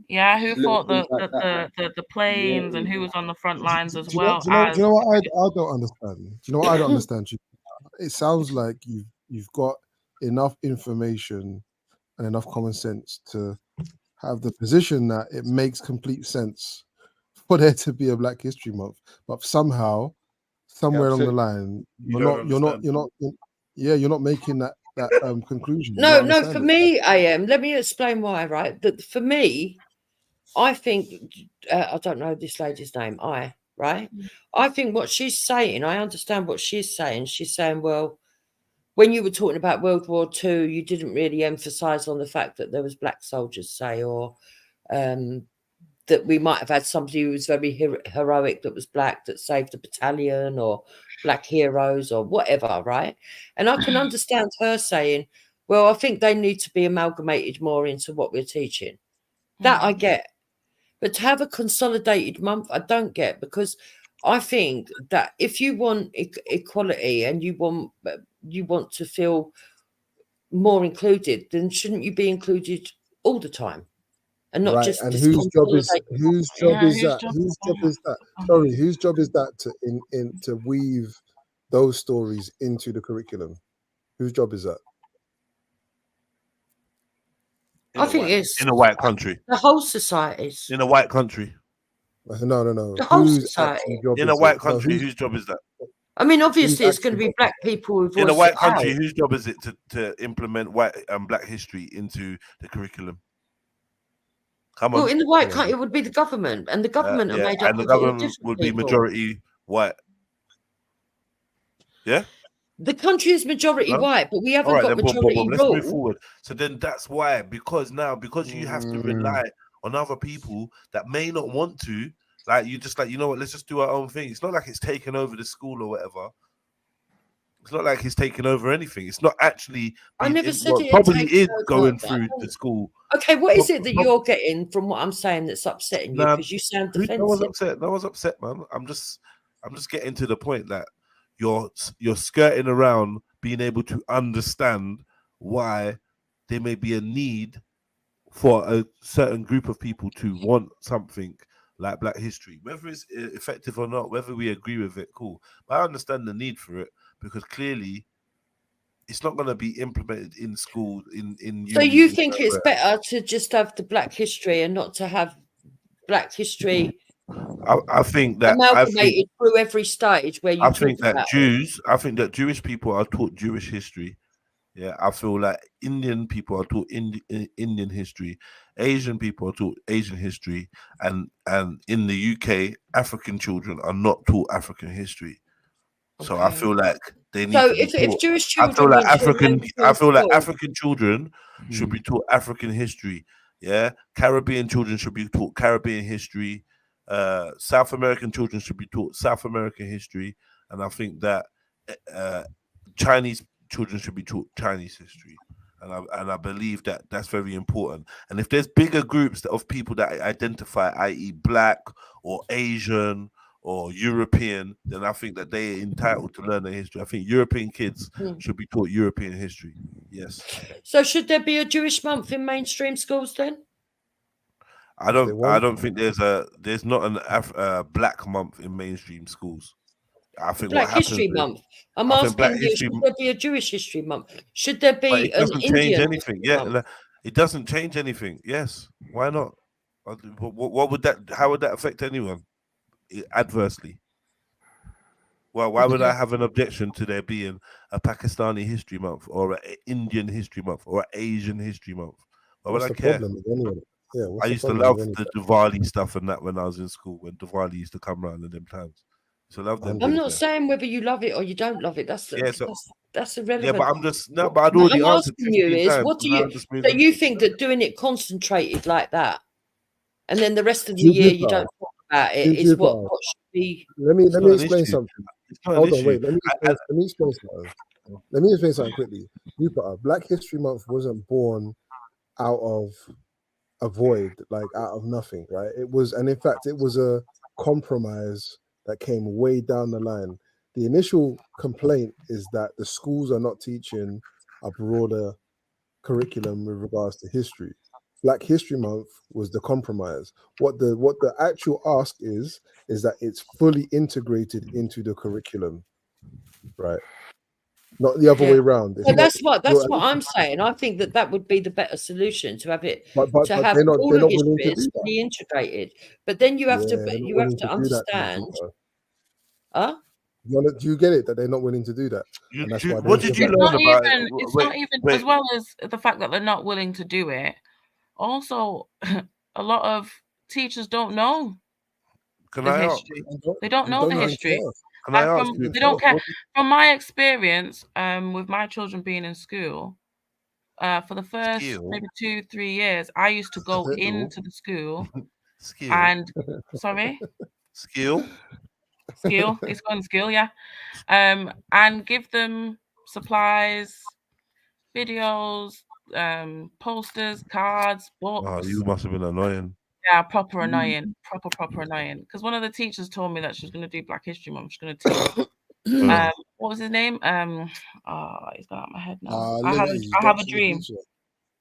Yeah, who fought the planes and who was on the front lines as well. Do you know what I don't understand? Do you know what I don't understand? It sounds like you've got enough information and enough common sense to have the position that it makes complete sense for there to be a Black History Month, but somehow, somewhere along the line, you're not making that conclusion. No, for me, I am. Let me explain why. Right, that for me, I think I don't know this lady's name. I think what she's saying, I understand what she's saying. She's saying, well, when you were talking about World War II, you didn't really emphasize on the fact that there was Black soldiers, say, or that we might have had somebody who was very heroic that was Black that saved a battalion, or Black heroes or whatever, right? And I can understand her saying, well, I think they need to be amalgamated more into what we're teaching. That I get. But to have a consolidated month, I don't get, because I think that if you want equality and you want to feel more included, then shouldn't you be included all the time, and not just? And whose job is that? Sorry, whose job is that to weave those stories into the curriculum? Whose job is that? I think it's in a white country. The whole society's. In a white country. No. The whole society. In a white country, whose job is that? I mean, obviously, it's going to be Black people who've in a white country. Whose job is it to implement white and Black history into the curriculum? Come on. Well, in the white country, it would be the government, and the government are made up. And the government would be majority white. Yeah. The country is majority white, but we haven't got majority rule. Let's move forward. So then that's why, because you have to rely on other people that may not want to, like you just like, you know what, let's just do our own thing. It's not like it's taken over the school or whatever. It's not like he's taken over anything. It's not actually. I never said it probably is going through the school. Okay, what is it that you're getting from what I'm saying that's upsetting you? Because you sound defensive. No one's upset, man. I'm just getting to the point that you're skirting around being able to understand why there may be a need for a certain group of people to want something like Black history, whether it's effective or not, whether we agree with it, cool. But I understand the need for it, because clearly it's not going to be implemented in school. So you think it's better to just have the Black history and not to have Black history? I think that amalgamated through every stage where you. I think that Jewish people are taught Jewish history. Yeah, I feel like Indian people are taught Indian history, Asian people are taught Asian history, and in the UK, African children are not taught African history. Okay. So I feel like they need. So if Jewish children, I feel like African children should be taught African history. Yeah, Caribbean children should be taught Caribbean history. South American children should be taught South American history, and I think that Chinese children should be taught Chinese history. And I believe that that's very important. And if there's bigger groups of people that identify, i.e. Black or Asian or European, then I think that they're entitled to learn their history. I think European kids should be taught European history. Yes. So should there be a Jewish month in mainstream schools then? I don't think there's not an Black month in mainstream schools. I think Black History Month. I'm asking you, should there be a Jewish History Month? Should there be an Indian anything? Yeah, it doesn't change anything. Yes, why not? What would that? How would that affect anyone adversely? Well, why would I have an objection to there being a Pakistani History Month or an Indian History Month or an Asian History Month? Why would I care? I used to love the Diwali stuff and that when I was in school, when Diwali used to come around in them times. So love them. I'm not saying whether you love it or you don't love it. That's irrelevant. Yeah, but I'm just but I'd already answered asking you is times, what do you so you think that doing it concentrated like that, and then the rest of the year you don't talk about it is what should be. Let me explain something. Hold on, wait. Let me explain something. Let me explain something quickly. Black History Month wasn't born out of a void, like out of nothing, right? It was, and in fact, it was a compromise that came way down the line. The initial complaint is that the schools are not teaching a broader curriculum with regards to history. Black History Month was the compromise. What the actual ask is that it's fully integrated into the curriculum, right? Not the other way around. So that's what I'm saying. I think that would be the better solution to have it to have all of history fully integrated. But then you have to understand. Do you get it that they're not willing to do that? And that's why what did you learn about it? It's not even as well as the fact that they're not willing to do it. Also, a lot of teachers don't know the history. They don't know the history. They don't care. From my experience, with my children being in school, for the first maybe 2-3 years, I used to go into the school and skill. It's going to school, yeah. And give them supplies, videos, posters, cards, books. Oh, you must have been annoying. Yeah, proper annoying. Proper annoying. Because one of the teachers told me that she was going to do Black History Month. She's going to teach. What was his name? He's gone out of my head now. I have a dream.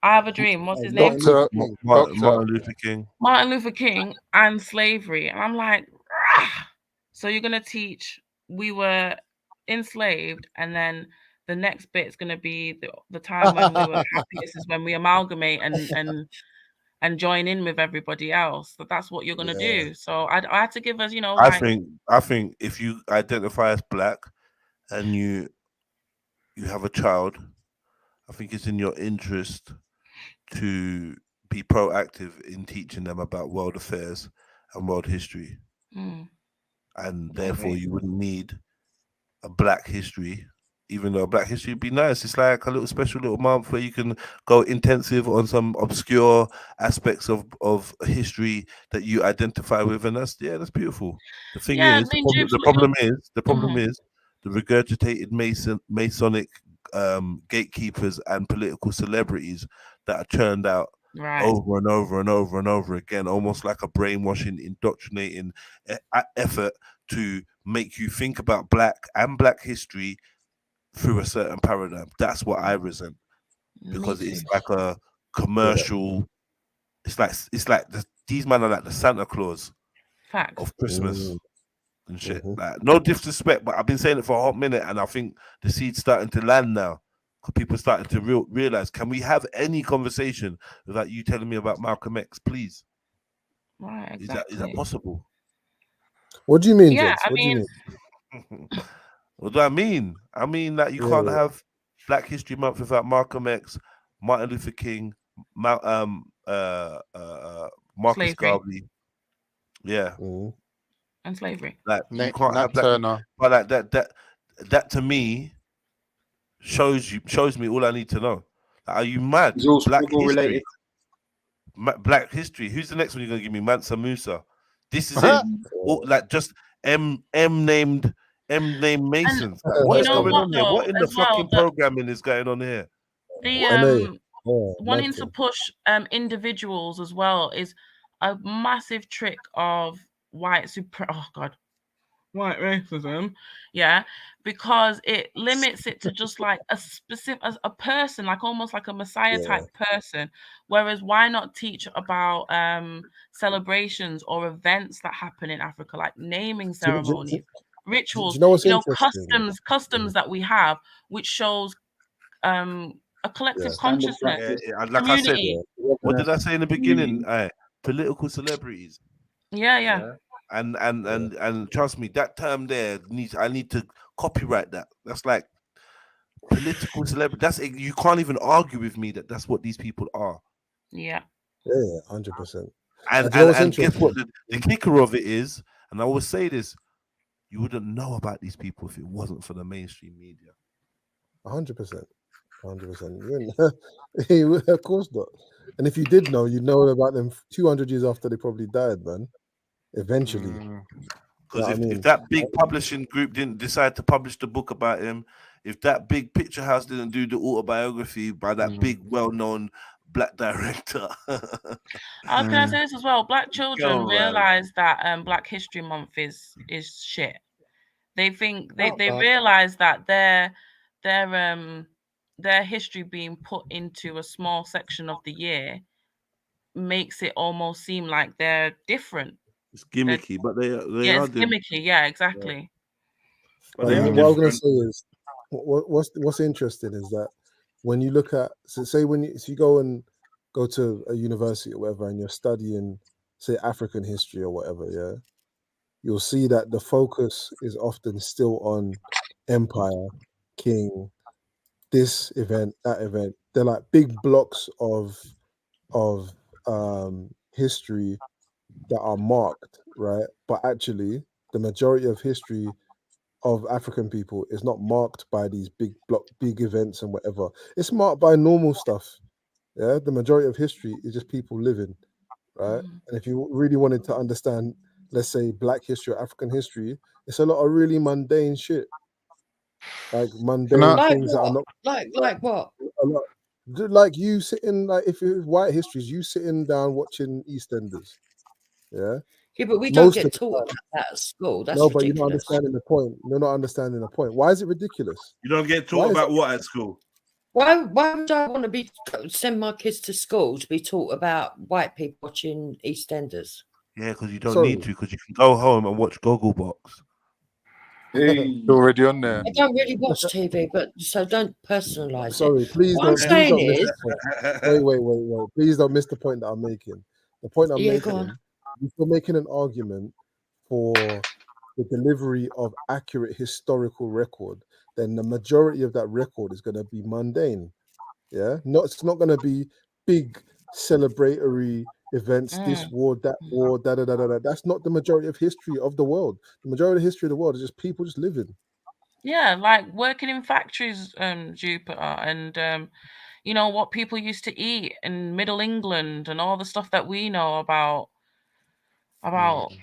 I have a dream. What's his name? Martin Luther King. Martin Luther King and slavery. And I'm like, so you're going to teach we were enslaved, and then the next bit is going to be the time when we were happiest is when we amalgamate and join in with everybody else. But that's what you're going to do. So I had to give us, I think if you identify as Black and you have a child, I think it's in your interest to be proactive in teaching them about world affairs and world history. And therefore you wouldn't need a Black history, even though Black history would be nice. It's like a little special little month where you can go intensive on some obscure aspects of history that you identify with, and that's beautiful. The thing is, the problem is the regurgitated Masonic gatekeepers and political celebrities that are churned out over and over and over and over again, almost like a brainwashing, indoctrinating effort to make you think about Black and Black history through a certain paradigm. That's what I resent, because it's like a commercial. It's like these men are like the Santa Claus of Christmas and shit. Like, no disrespect, but I've been saying it for a hot minute, and I think the seed's starting to land now. People starting to realize, can we have any conversation without you telling me about Malcolm X, please? Right, exactly. Is that possible? What do you mean, yeah, Jess? What do you mean? What do I mean? I mean that you can't have Black History Month without Malcolm X, Martin Luther King, Marcus Garvey, and slavery. Like you can't have that. But like that to me shows me all I need to know. Like, are you mad? Black history. Black history. Who's the next one you're gonna give me? Mansa Musa. This is it. Like just M named name Masons. What is going on here? What in the fucking programming is going on here? The wanting to push individuals as well is a massive trick of white white racism, yeah, because it limits it to just like a specific a person, like almost like a messiah type person. Whereas why not teach about celebrations or events that happen in Africa, like naming ceremonies, rituals, you know what's interesting? customs that we have, which shows a collective consciousness. Like I said, community. what did I say in the beginning? Political celebrities. Yeah. And trust me, that term there I need to copyright that. That's like political celebrity. That's you can't even argue with me that that's what these people are. Yeah. Yeah, 100%. And guess what? The kicker of it is, and I always say this, you wouldn't know about these people if it wasn't for the mainstream media. 100%. 100%. Of course not. And if you did know, you'd know about them 200 years after they probably died, man. Eventually. Because if that big publishing group didn't decide to publish the book about him, if that big picture house didn't do the autobiography by that big, well-known black director. I was gonna say this as well. Black children realize that Black History Month is shit. They think they realize that their history being put into a small section of the year makes it almost seem like they're different. It's gimmicky, but they it's gimmicky. Yeah, exactly. What I was going to say is, what's interesting is that when you look at, so say if you go to a university or whatever, and you're studying, say, African history or whatever, yeah, you'll see that the focus is often still on empire, king, this event, that event. They're like big blocks of history that are marked, right? But actually, the majority of history of African people is not marked by these big events and whatever. It's marked by normal stuff. Yeah, the majority of history is just people living, right? And if you really wanted to understand, let's say, Black history or African history, it's a lot of really mundane shit, like mundane things that are not like what? A lot, like you sitting, like if it was white histories, you sitting down watching EastEnders. Yeah, but we don't get taught about that at school. That's no, but ridiculous. you're not understanding the point. You're not understanding the point. Why is it ridiculous? You don't get taught about what at school? Why would I want to send my kids to school to be taught about white people watching EastEnders? Yeah, because you don't need to, because you can go home and watch Gogglebox. Hey. Already on there. I don't really watch TV, but so don't personalize Sorry, it. please What don't. I'm saying Please is, don't wait. Please don't miss the point that I'm making. The point I'm making, if you're making an argument for the delivery of accurate historical record, then the majority of that record is going to be mundane. Yeah, it's not going to be big celebratory events, this war, that war, da. That's not the majority of history of the world. The majority of history of the world is just people just living. Yeah, like working in factories, Jupiter, and you know what people used to eat in Middle England, and all the stuff that we know about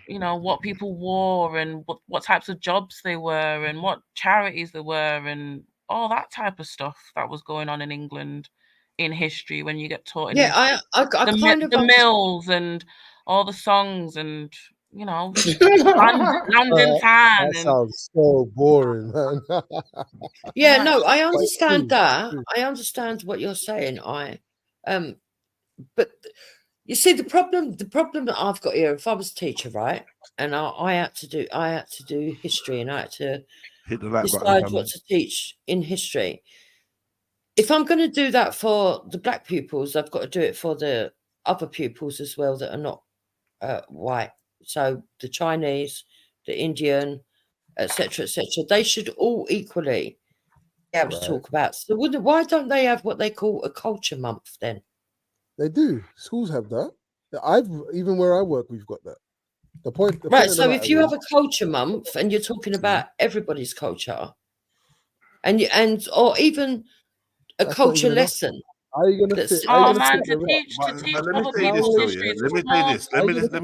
you know what people wore and what types of jobs they were and what charities they were and all that type of stuff that was going on in England in history when you get taught in I kind of the mills and all the songs and you know London Town. That sounds so boring, man. Yeah, no, I understand that. I understand what you're saying. But you see, the problem that I've got here, if I was a teacher, right, and I had to do history, and I had to decide what to teach in history. If I'm going to do that for the Black pupils, I've got to do it for the other pupils as well that are not white. So the Chinese, the Indian, etc., etc. They should all equally be able to talk about. So why don't they have what they call a culture month then? They do. Schools have that. Even where I work, we've got that. The point. So if you have a culture month and you're talking about everybody's culture, or even a culture lesson. Are you going to to teach other people's history is a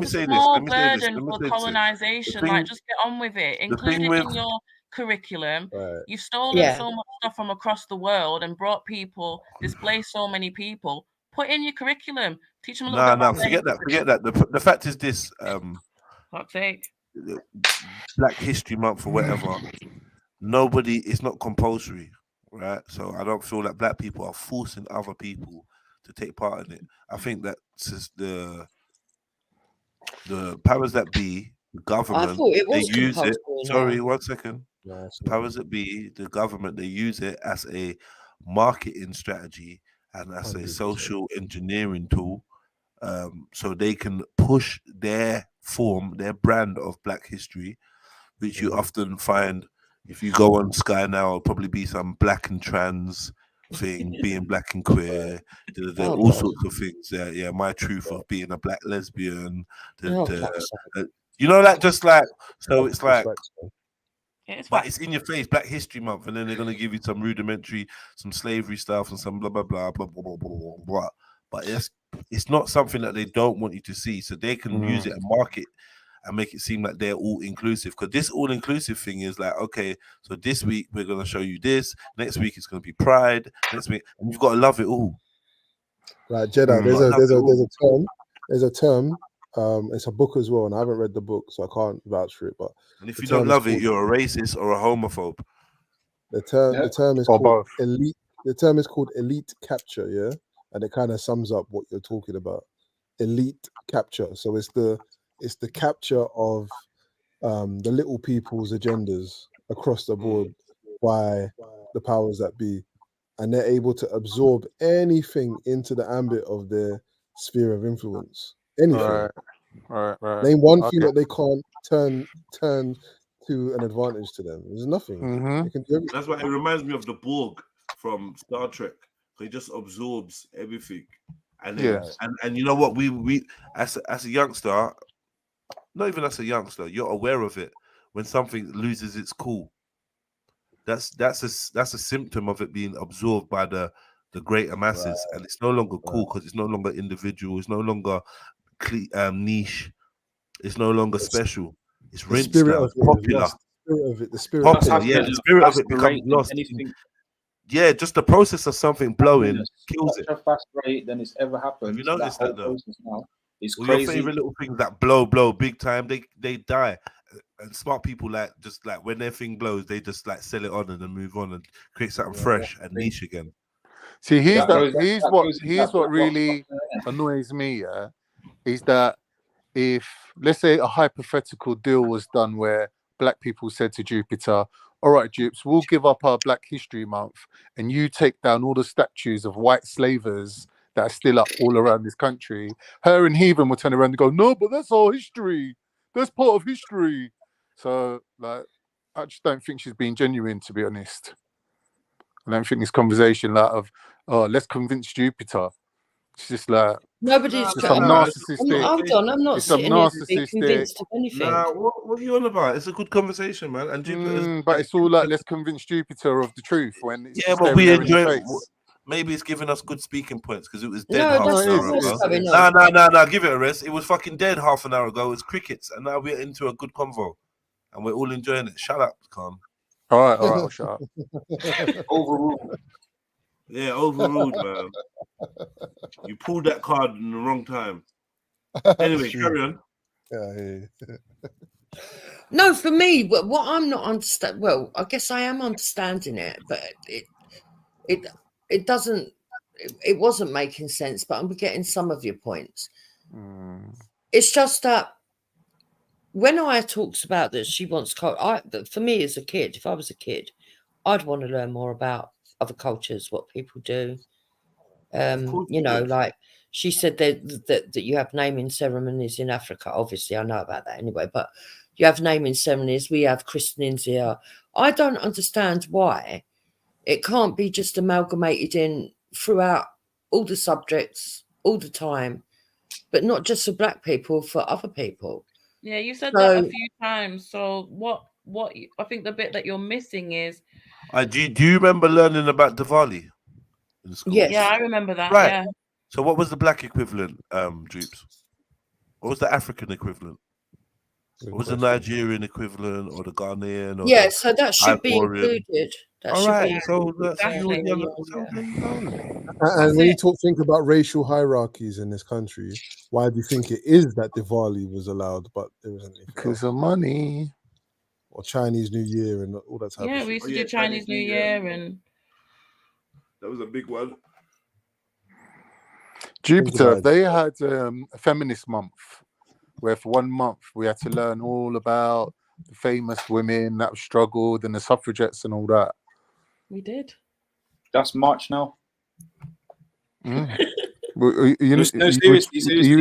small burden for colonization. Like, just get on with it. Include it in your curriculum. Right. You've stolen so much stuff from across the world and brought people, displaced so many people. Put in your curriculum. Teach them a little bit about forget that. The fact is this: Hot take. Black History Month or whatever. Nobody. It's not compulsory, right? So I don't feel that black people are forcing other people to take part in it. I think that the powers that be, the government, they use it. Sorry, 1 second. Powers that be, the government, they use it as a marketing strategy and as a social engineering tool, so they can push their brand of Black history, which you often find if you go on Sky now, it'll probably be some black and trans thing, being black and queer, all sorts of things. Yeah, my truth of being a black lesbian. You know that just like so it's like. But it's in your face, Black History Month, and then they're gonna give you some rudimentary, some slavery stuff, and some blah blah blah blah blah blah blah blah. But it's not something that they don't want you to see, so they can use it and market and make it seem like they're all inclusive. Because this all inclusive thing is like, okay, so this week we're gonna show you this, next week it's gonna be Pride, next week, and you've got to love it all. Like Jedi, there's a term. It's a book as well, and I haven't read the book, so I can't vouch for it. But if you don't love it, you're a racist or a homophobe. The term is called elite. The term is called elite capture, yeah, and it kind of sums up what you're talking about. Elite capture. So it's the capture of the little people's agendas across the board by the powers that be, and they're able to absorb anything into the ambit of their sphere of influence. Anything. Right. Name one thing that they can't turn to an advantage to them. There's nothing. They can do everything. That's why it reminds me of the Borg from Star Trek. He just absorbs everything, and then, and you know what? We as a youngster, not even as a youngster, you're aware of it when something loses its cool. That's a symptom of it being absorbed by the greater masses, and it's no longer cool because it's no longer individual. It's no longer niche. It's no longer special. It's rinsed now. It's popular. The spirit of it becomes lost. Yeah, just the process of something blowing kills it. Such a fast rate than it's ever happened. Have you noticed that though? Now is your crazy. favorite little things that blow big time, they die. And smart people just when their thing blows, they just like sell it on and then move on and create something fresh and niche again. See, here's what really annoys me. Yeah, is that if, let's say, a hypothetical deal was done where black people said to Jupiter, all right, Jupes, we'll give up our Black History Month and you take down all the statues of white slavers that are still up all around this country, her and Heathen will turn around and go, no, but that's our history. That's part of history. So, like, I just don't think she's being genuine, to be honest. I don't think this conversation let's convince Jupiter. It's just like nobody's some narcissistic. Hold on, I'm not sitting here to be convinced of anything. Nah, what are you on about? It's a good conversation, man. And Jupiter, but it's all like, let's convince Jupiter of the truth when it's but we enjoy it. Maybe it's giving us good speaking points because it was dead half an hour ago. No, give it a rest. It was fucking dead half an hour ago. It was crickets, and now we're into a good convo, and we're all enjoying it. Shut up, Khan. All right, I'll shut up. Overruled. Yeah, overruled, man. You pulled that card in the wrong time. Anyway, carry on. No, for me, what I'm not understanding. Well, I guess I am understanding it, but it doesn't. It wasn't making sense. But I'm getting some of your points. It's just that when Aya talks about that, she wants. For me, as a kid, if I was a kid, I'd want to learn more about other cultures, what people do. You know, like she said that you have naming ceremonies in Africa. Obviously, I know about that anyway, but you have naming ceremonies. We have christenings here. I don't understand why it can't be just amalgamated in throughout all the subjects all the time, but not just for black people, for other people. Yeah, you said that a few times. So what I think the bit that you're missing is. Do you remember learning about Diwali in school? Yes. Yeah, I remember that. Right. Yeah. So what was the black equivalent, Droops? What was the African equivalent? What was the Nigerian equivalent or the Ghanaian or Yeah, the so that should be Ivorian? included. That All should right, be so that's included. so there you go. And when you think about racial hierarchies in this country, why do you think it is that Diwali was allowed, but there isn't anything Because else? of money. Or Chinese New Year and all that type of Yeah, shit. we used to do Chinese New Year and that was a big one. Jupiter, they had a feminist month where for 1 month we had to learn all about the famous women that struggled and the suffragettes and all that. we did. That's March now. Seriously.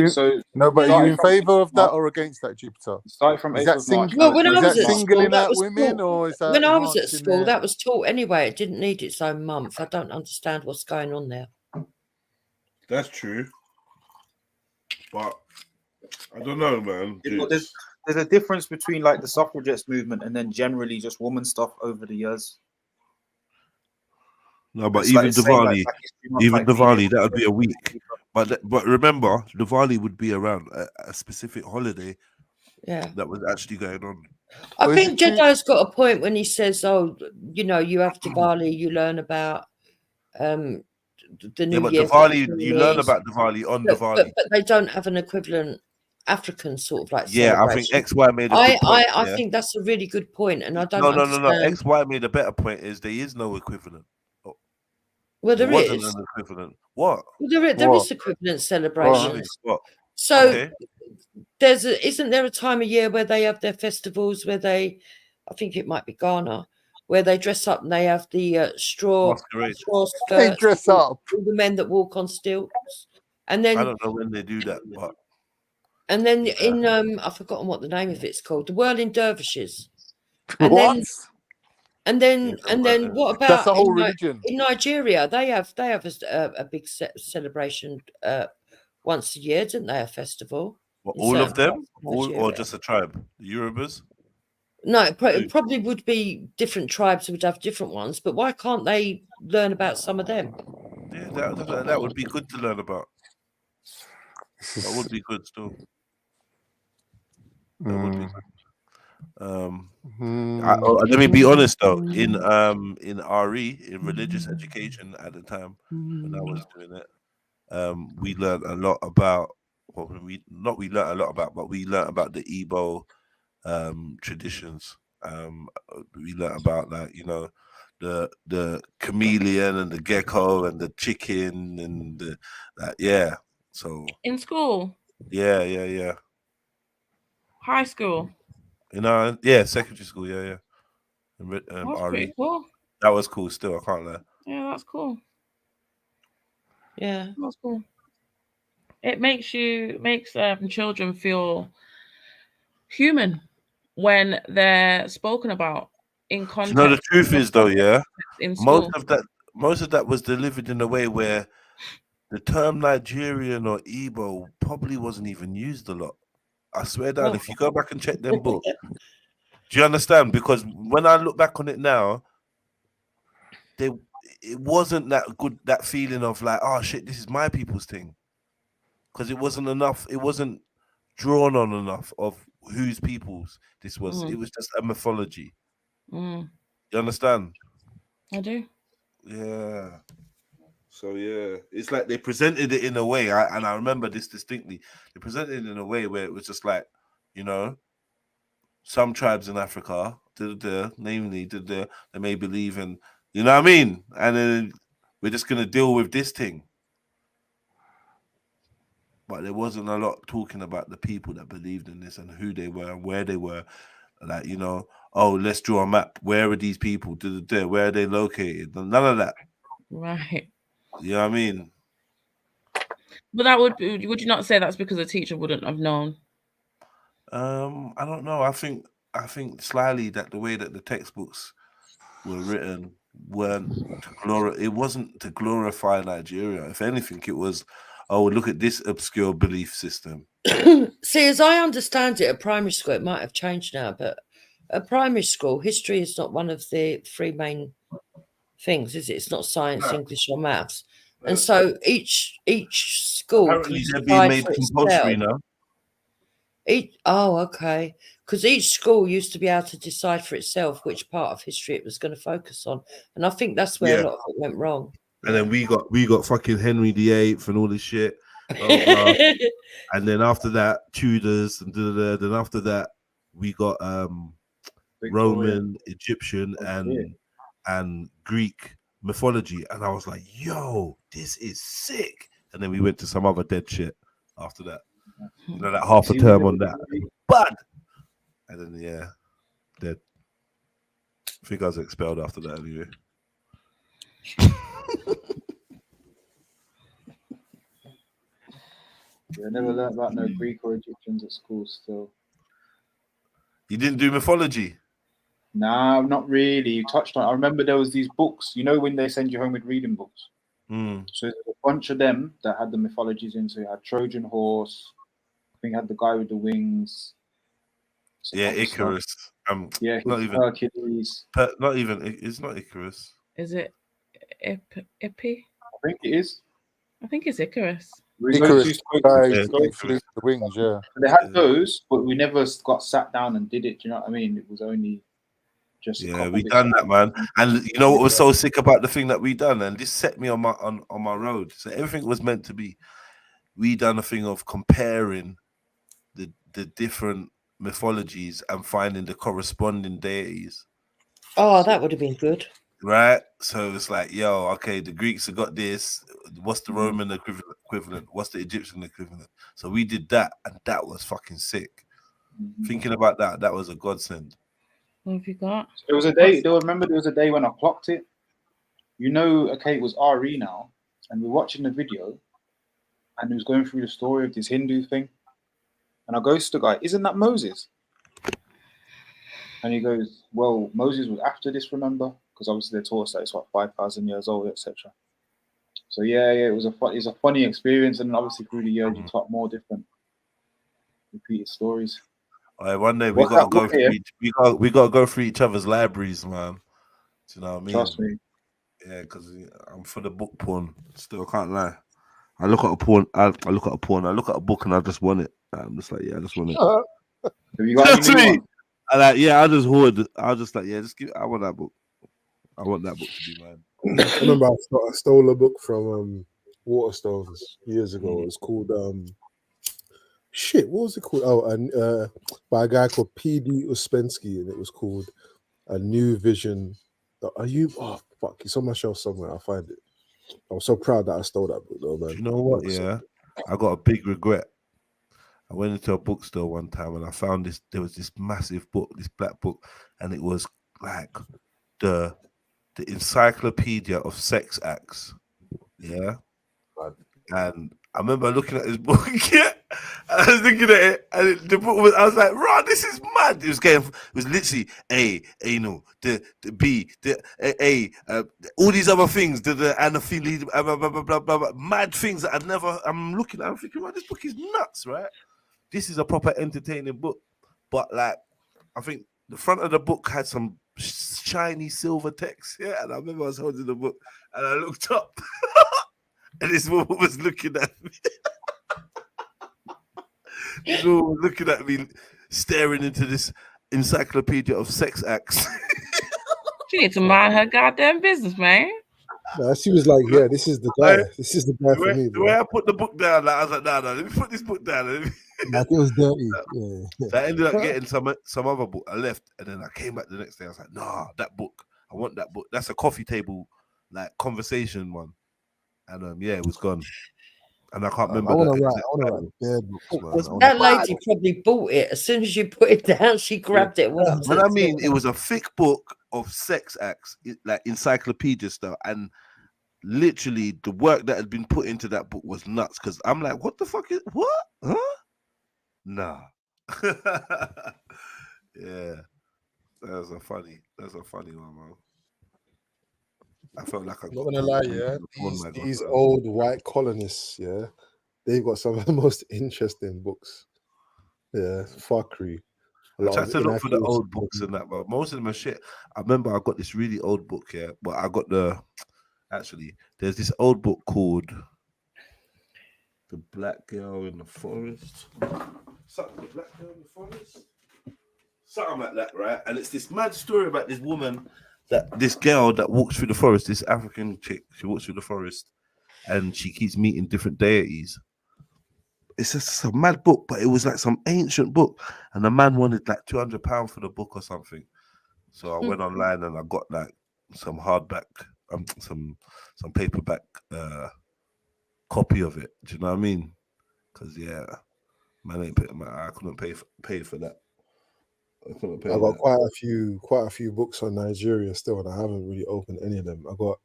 So no, but are you in favour of that or against that, Jupiter? Started from Is April that, of March. Well, when I is was that at school, singling that out was women taught. or is that When I was at enhancing school, their... that was taught anyway. It didn't need its own month. I don't understand what's going on there. That's true, but I don't know, man. There's a difference between like the suffragettes movement and then generally just woman stuff over the years. No, but It's even like the same, like Diwali, Black History Month even type thing. Diwali, that would be a week. But remember, Diwali would be around a specific holiday. Yeah, that was actually going on. I think Jedi's got a point when he says, "Oh, you know, you have Diwali, you learn about the New but Year." Diwali, you learn about Diwali on Diwali. But they don't have an equivalent African sort of like Yeah, I think celebration. XY made a good point. I think that's a really good point, and I don't No. understand. XY made a better point. Is there is no equivalent. Well, there wasn't is. an equivalent. What? Well, there is equivalent celebrations. What? So Okay. isn't there a time of year where they have their festivals where they, I think it might be Ghana, where they dress up and they have the straw skirts. They dress up. All the men that walk on stilts, and then I don't know when they do that, but and then in I've forgotten what the name of it's called, the Whirling Dervishes. And what? And then what about That's a whole religion. In Nigeria? They have a big celebration once a year, didn't they? A festival. What, in all of certain them, parts of or Nigeria. just a tribe? The Yorubas? No, it probably would be different tribes would have different ones, but why can't they learn about some of them? Yeah, that would be good to learn about. That would be good still. That would be good. Let me be honest though. In RE, in religious education at the time when I was doing it, we learned a lot about. Well, we learned a lot about, but we learned about the Igbo traditions. We learned about the chameleon and the gecko and the chicken and yeah. So in school. Yeah. High school. Secondary school. Yeah. That's RE. pretty cool. That was cool. Still, I can't lie. Yeah, that's cool. Yeah, that's cool. It makes children feel human when they're spoken about in context. You know, the truth is though, in school. most of that was delivered in a way where the term Nigerian or Igbo probably wasn't even used a lot. I swear down, if you go back and check them books, do you understand? Because when I look back on it now, it wasn't that good, that feeling of like, oh shit, this is my people's thing. Because it wasn't enough, it wasn't drawn on enough of whose people's this was. It was just a mythology. You understand? I do. Yeah. So yeah, it's like they presented it in a way, and I remember this distinctly. They presented it in a way where it was just like, you know, some tribes in Africa, namely, they may believe in, you know what I mean, and then we're just gonna deal with this thing. But there wasn't a lot talking about the people that believed in this and who they were and where they were. Like, you know, oh, let's draw a map. Where are these people? Where are they located? None of that. Right. You know what I mean? But would you not say that's because a teacher wouldn't have known? I don't know. I think slightly that the way that the textbooks were written it wasn't to glorify Nigeria. If anything, it was, oh, look at this obscure belief system. See, as I understand it, at primary school, it might have changed now, but at primary school, history is not one of the three main things, is it? It's not science, English, or maths. And so each school Apparently they're being made compulsory now. Oh, okay. because each school used to be able to decide for itself which part of history it was going to focus on, and I think that's where a lot of it went wrong. And then we got fucking Henry VIII and all this shit over. And then after that, Tudors, and then after that, we got Roman, Egyptian, and Greek mythology. And I was like, yo, this is sick. And then we went to some other dead shit after that. You know, that half a term on that. But and then dead. I think I was expelled after that anyway. I never learned about no Greek or Egyptians at school still. You didn't do mythology? Nah, not really. You touched on. I remember there was these books. You know when they send you home with reading books. So there's a bunch of them that had the mythologies in. So you had Trojan horse. I think you had the guy with the wings. Icarus. Not even Hercules. Not even. It's not Icarus. Is it Epi? I think it is. I think it's Icarus. Icarus the wings, yeah. They had those, but we never got sat down and did it. Do you know what I mean? It was only just we done that, man. And you know what was so sick about the thing that we done, and this set me on my road. So everything was meant to be. We done a thing of comparing the different mythologies and finding the corresponding deities. Oh, that would have been good. Right, so it's like, yo, okay, the Greeks have got this. What's the Roman equivalent? What's the Egyptian equivalent? So we did that, and that was fucking sick. Thinking about that was a godsend. What have you got? There was a day. Remember, there was a day when I clocked it. You know, okay, it was RE now, and we're watching the video, and he was going through the story of this Hindu thing, and I goes to the guy, "Isn't that Moses?" And he goes, "Well, Moses was after this, remember? Because obviously they taught us that it's what 5,000 years old, etc." So it was a funny experience, and obviously through the years you taught more different repeated stories. All right, one day we gotta go through each other's libraries, man. Do you know what I mean? Trust me. Yeah, because I'm for the book porn. Still, I can't lie. I look at a porn. I look at a porn. I look at a book, and I just want it. I'm just like, I just want it. Have you got any new one? I just hoard. I was just like, just give. I want that book. I want that book to be mine. I remember I stole a book from Waterstones years ago. It was called what was it called? Oh, and by a guy called P.D. Uspensky, and it was called A New Vision. Oh fuck, it's on my shelf somewhere. I'll find it. I was so proud that I stole that book, though, man. You know what? Yeah, I got a big regret. I went into a bookstore one time and I found this. There was this massive book, this black book, and it was like the encyclopedia of sex acts. Yeah. And I remember looking at this book, I was looking at it, and the book was, I was like, "Rah, this is mad." It was literally A, anal, the B, the A, all these other things, the anophilia, blah, blah, blah, blah, blah, mad things that I'm looking at, I'm thinking, "Wow, this book is nuts, right?" This is a proper entertaining book. But like, I think the front of the book had some shiny silver text, and I remember I was holding the book, and I looked up, and this woman was looking at me. This woman was looking at me, staring into this encyclopedia of sex acts. She needs to mind her goddamn business, man. No, she was like, "Yeah, this is the guy. This is the guy for me." The way I put the book down, I was like, "No, let me put this book down." Like it was dirty. Yeah. So I ended up getting some other book. I left, and then I came back the next day. I was like, "Nah, that book. I want that book. That's a coffee table, like conversation one." And it was gone. And I can't remember. I want to write their books, man. That lady probably bought it as soon as you put it down. She grabbed it. But I mean, it was a thick book of sex acts, like encyclopedia stuff, and literally the work that had been put into that book was nuts. Because I'm like, what the fuck is what? Huh? Nah. Yeah, that's a funny one, man. I felt like I'm not gonna lie, these old white colonists, they've got some of the most interesting books. Yeah, fuckery. I tried to look for the old books and that, but most of them are shit. I remember I got this really old book, but I got there's this old book called The Black Girl in the Forest. Something, The Black Girl in the Forest? something like that, right? And it's this mad story about this woman, this girl that walks through the forest, this African chick. She walks through the forest, and she keeps meeting different deities. It's just a mad book, but it was like some ancient book, and the man wanted like £200 for the book or something. So I went online and I got like some hardback, some paperback copy of it. Do you know what I mean? Because man, I couldn't pay for that. I couldn't pay. I got quite a few books on Nigeria still, and I haven't really opened any of them. I got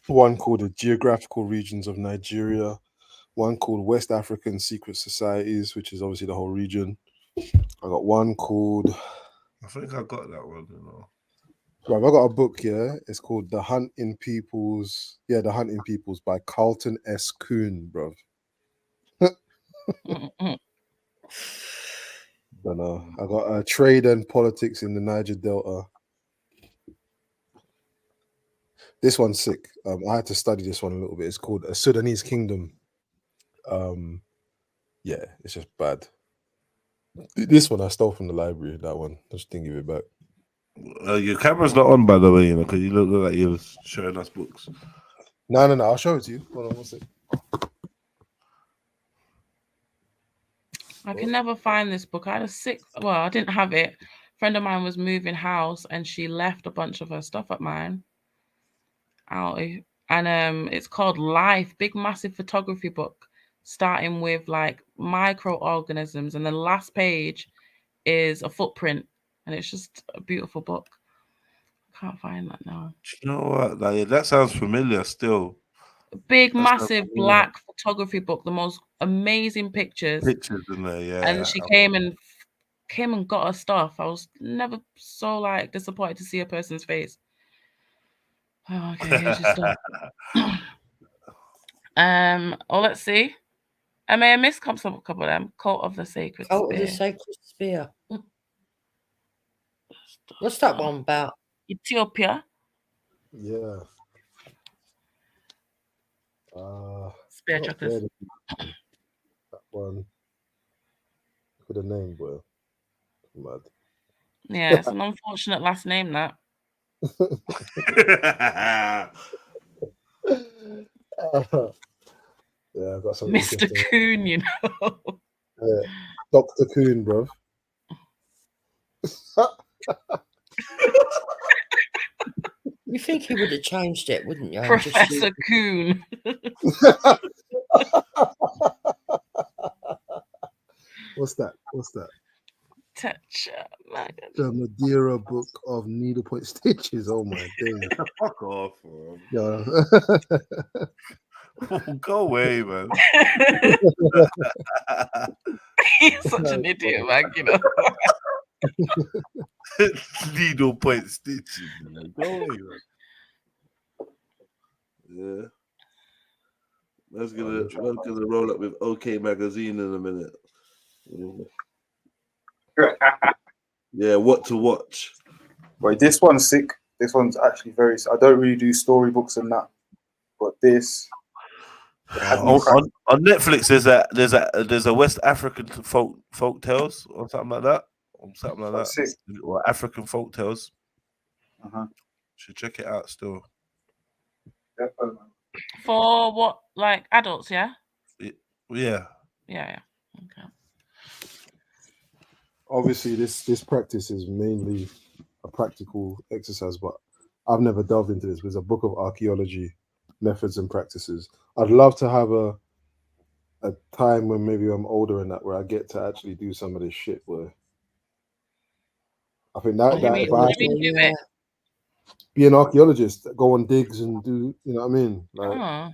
one called The Geographical Regions of Nigeria, one called West African Secret Societies, which is obviously the whole region. I got one called, I think I got that one, you know. Right, I got a book here. It's called The Hunting Peoples by Carlton S. Coon, bro. Don't know. I got Trade and Politics in the Niger Delta. This one's sick. I had to study this one a little bit. It's called A Sudanese Kingdom. Yeah, it's just bad. This one I stole from the library. That one, I just didn't give it back. Your camera's not on, by the way, you know, because you look like you're showing us books. No. I'll show it to you. Hold on, one sec. I can never find this book. I had I didn't have it. A friend of mine was moving house and she left a bunch of her stuff at mine. And it's called Life, big massive photography book, starting with like microorganisms, and the last page is a footprint, and it's just a beautiful book. I can't find that now. You know what? That sounds familiar still. Big, massive black photography book, the most amazing pictures. Pictures in there, yeah. And she came and got her stuff. I was never so like disappointed to see a person's face. Oh, okay, here's your stuff. Let's see. I may have missed a couple of them. Cult of the Sacred Spear. Cult of the Sacred Spear. What's that one about? Ethiopia. Yeah. Spear chuckers. That one. Look at the name, boy. Mad. Yeah, it's an unfortunate last name, that. Yeah, I've got some Mr. Coon, you know. Yeah. Dr. Coon, bro. You think he would have changed it, wouldn't you? Professor Coon. What's that? The Madeira Book of Needlepoint Stitches. Oh my days. Fuck off, man. Yeah. Go away, man. He's such an idiot, man, you know. Needlepoint stitches, man. Go away, man. Yeah. That's gonna roll up with OK Magazine in a minute. Yeah, what to watch. Wait, this one's sick. This one's actually very sick. I don't really do storybooks and that, but this on Netflix there's a West African folk tales or something like that. Or African folk tales. Should check it out still. For what, like adults, yeah? Yeah. Yeah. Okay. Obviously, this practice is mainly a practical exercise, but I've never delved into this. There's a book of archaeology methods and practices. I'd love to have a time when maybe I'm older and that where I get to actually do some of this shit. Where I think that if I be an archaeologist, go on digs and do, you know what I mean? Like,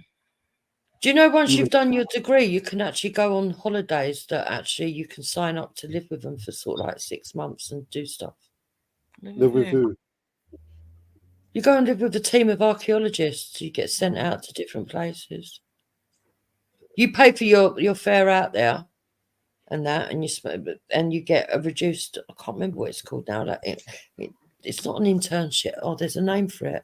do you know once you've done your degree, you can actually go on holidays that actually you can sign up to live with them for sort of like 6 months and do stuff? Live with who? You go and live with a team of archaeologists. You get sent out to different places. You pay for your fare out there and that, and you get a reduced, I can't remember what it's called now. Like it's not an internship. Oh, there's a name for it.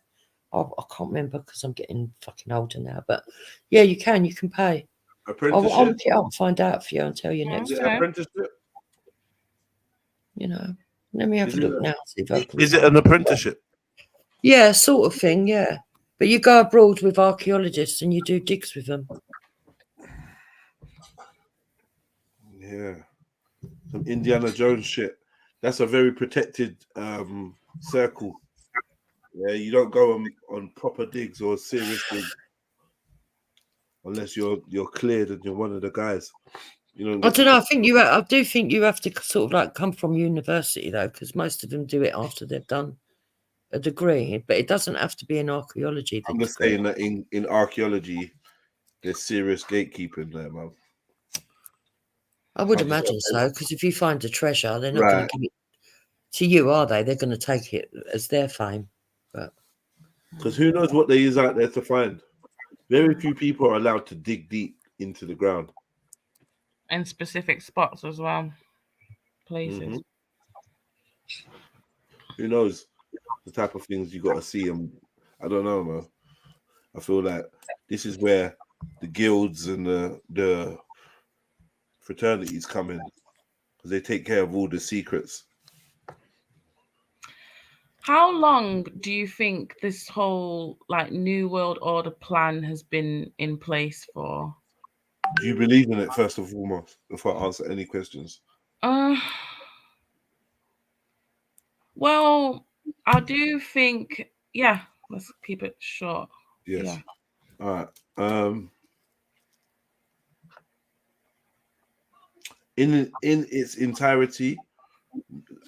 I can't remember because I'm getting fucking older now. But yeah, you can pay. I'll look it up and find out for you and tell you next time. Apprenticeship? You know, let me have a look now. See if I can Is it an apprenticeship? Yeah, sort of thing. Yeah, but you go abroad with archaeologists and you do digs with them. Yeah, some Indiana Jones shit. That's a very protected circle. Yeah, you don't go on proper digs or serious digs unless you're cleared and you're one of the guys. You know. I don't know. I do think you have to sort of like come from university though, because most of them do it after they've done a degree. But it doesn't have to be in archaeology. I'm just saying that in archaeology, there's serious gatekeeping there, man. I would imagine so, because if you find a treasure, they're not going to give it to you, are they? They're going to take it as their fame. But because who knows what there is out there to find? Very few people are allowed to dig deep into the ground. In specific spots as well, places. Who knows the type of things you got to see? And I don't know, man. I feel like this is where the guilds and the fraternities come in, because they take care of all the secrets. How long do you think this whole like New World Order plan has been in place for? Do you believe in it, first and foremost, before I answer any questions? Well, I do think, yeah, let's keep it short. Yes. Yeah. All right. In its entirety,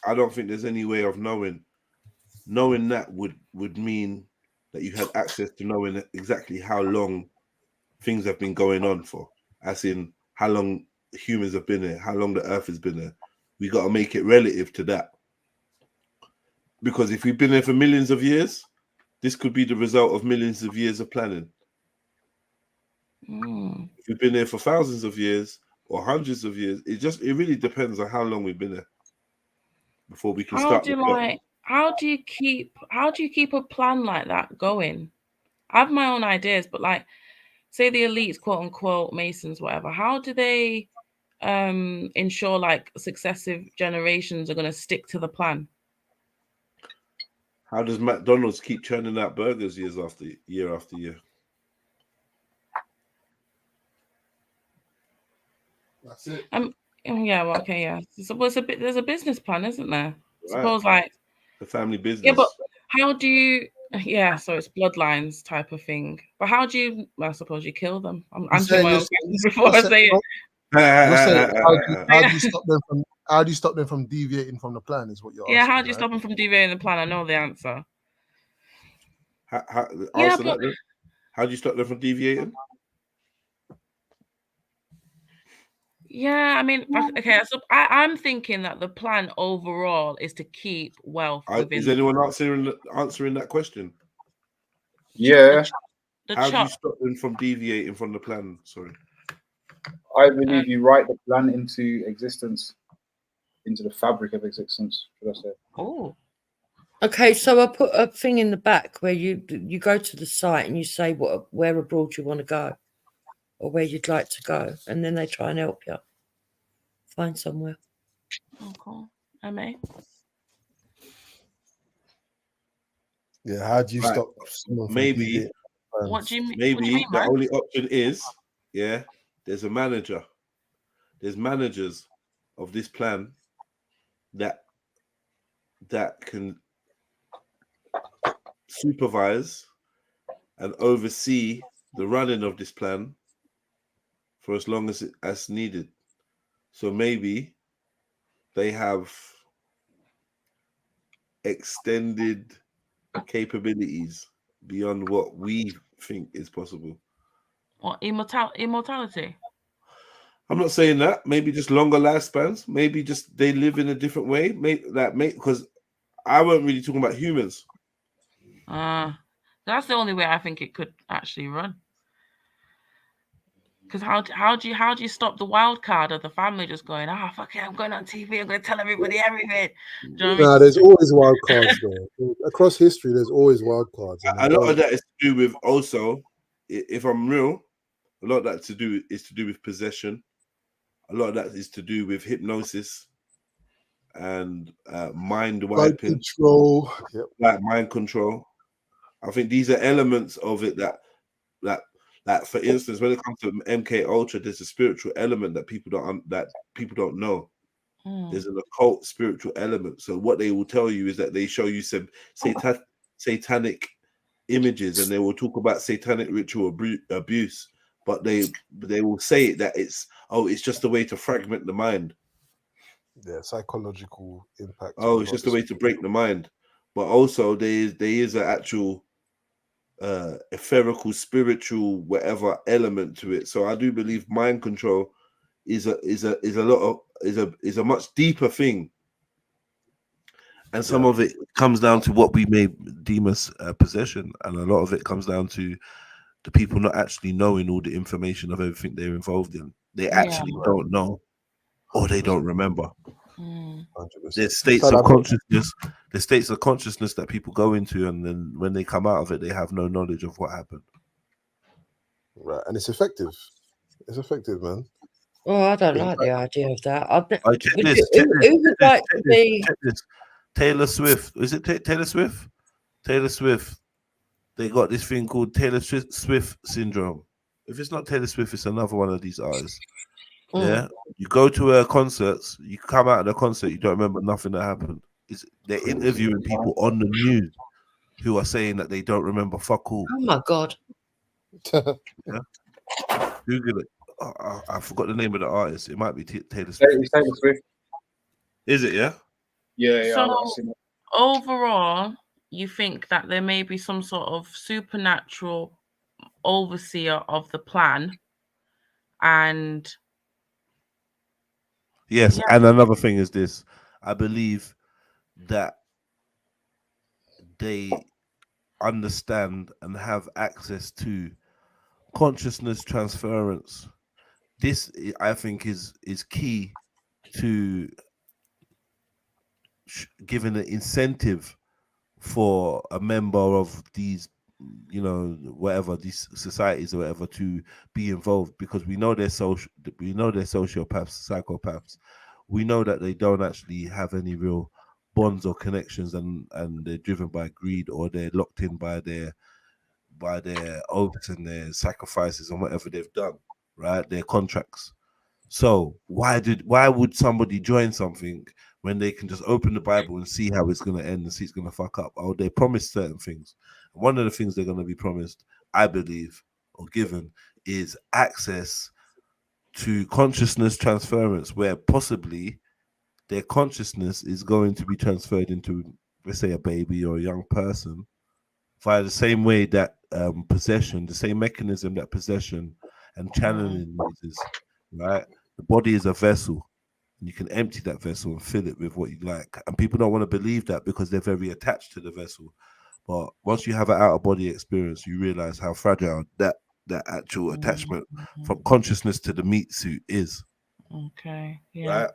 I don't think there's any way of knowing. Knowing that would mean that you had access to knowing exactly how long things have been going on for, as in how long humans have been there, how long the earth has been there. We got to make it relative to that. Because if we've been there for millions of years, this could be the result of millions of years of planning. If we've been there for thousands of years or hundreds of years, it really depends on how long we've been there before we can start. How do you keep a plan like that going? I have my own ideas, but like, say the elites, quote unquote, Masons, whatever, how do they ensure like successive generations are going to stick to the plan? How does McDonald's keep churning out burgers year after year? That's it. Yeah, well, okay, yeah. So there's a business plan, isn't there? Right. Suppose like the family business. Yeah, but how do you? Yeah, so it's bloodlines type of thing. But how do you? Well, I suppose you kill them. I'm answering my own questions before I say it. How do you stop them from deviating from the plan? Is what you're asking. Yeah, how do you stop them from deviating the plan? I know the answer. How do you stop them from deviating? Yeah, I mean, okay. So I'm thinking that the plan overall is to keep wealth within. Is anyone answering that question? Yeah. How do you stop them from deviating from the plan? Sorry. I believe you write the plan into existence, into the fabric of existence, should I say. Oh. Okay, so I put a thing in the back where you go to the site and you say where abroad you want to go or where you'd like to go, and then they try and help you find somewhere. Oh, cool. MA. Yeah, how do you stop someone from deviating? What do you mean? Maybe the only option is, there's a manager. There's managers of this plan that can supervise and oversee the running of this plan for as long as needed. So maybe they have extended capabilities beyond what we think is possible. What, immortality? I'm not saying that. Maybe just longer lifespans. Maybe just they live in a different way. Because I wasn't really talking about humans. That's the only way I think it could actually run. Because how do you stop the wild card of the family just going, fuck it, I'm going on TV, I'm going to tell everybody everything. Do you know what I mean? There's always wild cards though. Across history, there's always wild cards. A lot of that is to do with also, if I'm real, a lot of that is to do with possession. A lot of that is to do with hypnosis and mind Mind wiping, control. Yep. like mind control. I think these are elements of it that for instance, when it comes to MK Ultra, there's a spiritual element that people don't know. There's an occult spiritual element. So what they will tell you is that they show you some satanic images, and they will talk about satanic ritual abuse, but they will say that it's just a way to fragment the mind. Yeah, psychological impact. Oh, it's just a way to break the mind. But also there is an actual etherical, spiritual, whatever element to it. So I do believe mind control is a much deeper thing. And some of it comes down to what we may deem as possession, and a lot of it comes down to the people not actually knowing all the information of everything they're involved in. They actually don't know, or they don't remember. 100%. There's states of consciousness. There's states of consciousness that people go into, and then when they come out of it, they have no knowledge of what happened. Right, and it's effective. It's effective, man. Oh, I don't like the idea of that. Check this. Taylor Swift. Is it Taylor Swift? Taylor Swift. They got this thing called Taylor Swift syndrome. If it's not Taylor Swift, it's another one of these artists. Yeah, you go to her concerts, you come out of the concert, you don't remember nothing that happened. They're interviewing people on the news who are saying that they don't remember fuck all. Oh my god! Yeah? Google it. I forgot the name of the artist. It might be Taylor Swift. Taylor Swift. Is it? Yeah. Yeah. So overall, you think that there may be some sort of supernatural overseer of the plan, and yes, and another thing is this: I believe that they understand and have access to consciousness transference. This, I think, is key to giving an incentive for a member of these, whatever, these societies or whatever, to be involved, because we know they're sociopaths, psychopaths. We know that they don't actually have any real bonds or connections, and they're driven by greed, or they're locked in by their oaths and their sacrifices and whatever they've done, right? Their contracts. So why would somebody join something when they can just open the Bible and see how it's going to end and see it's going to fuck up? Oh, they promised certain things. One of the things they're going to be promised, I believe, or given, is access to consciousness transference, where possibly their consciousness is going to be transferred into, let's say, a baby or a young person, via the same way that possession, the same mechanism that possession and channeling uses, right? The body is a vessel. You can empty that vessel and fill it with what you like. And people don't want to believe that because they're very attached to the vessel. But once you have an out-of-body experience, you realize how fragile that actual attachment from consciousness to the meat suit is. Okay. Yeah. Right?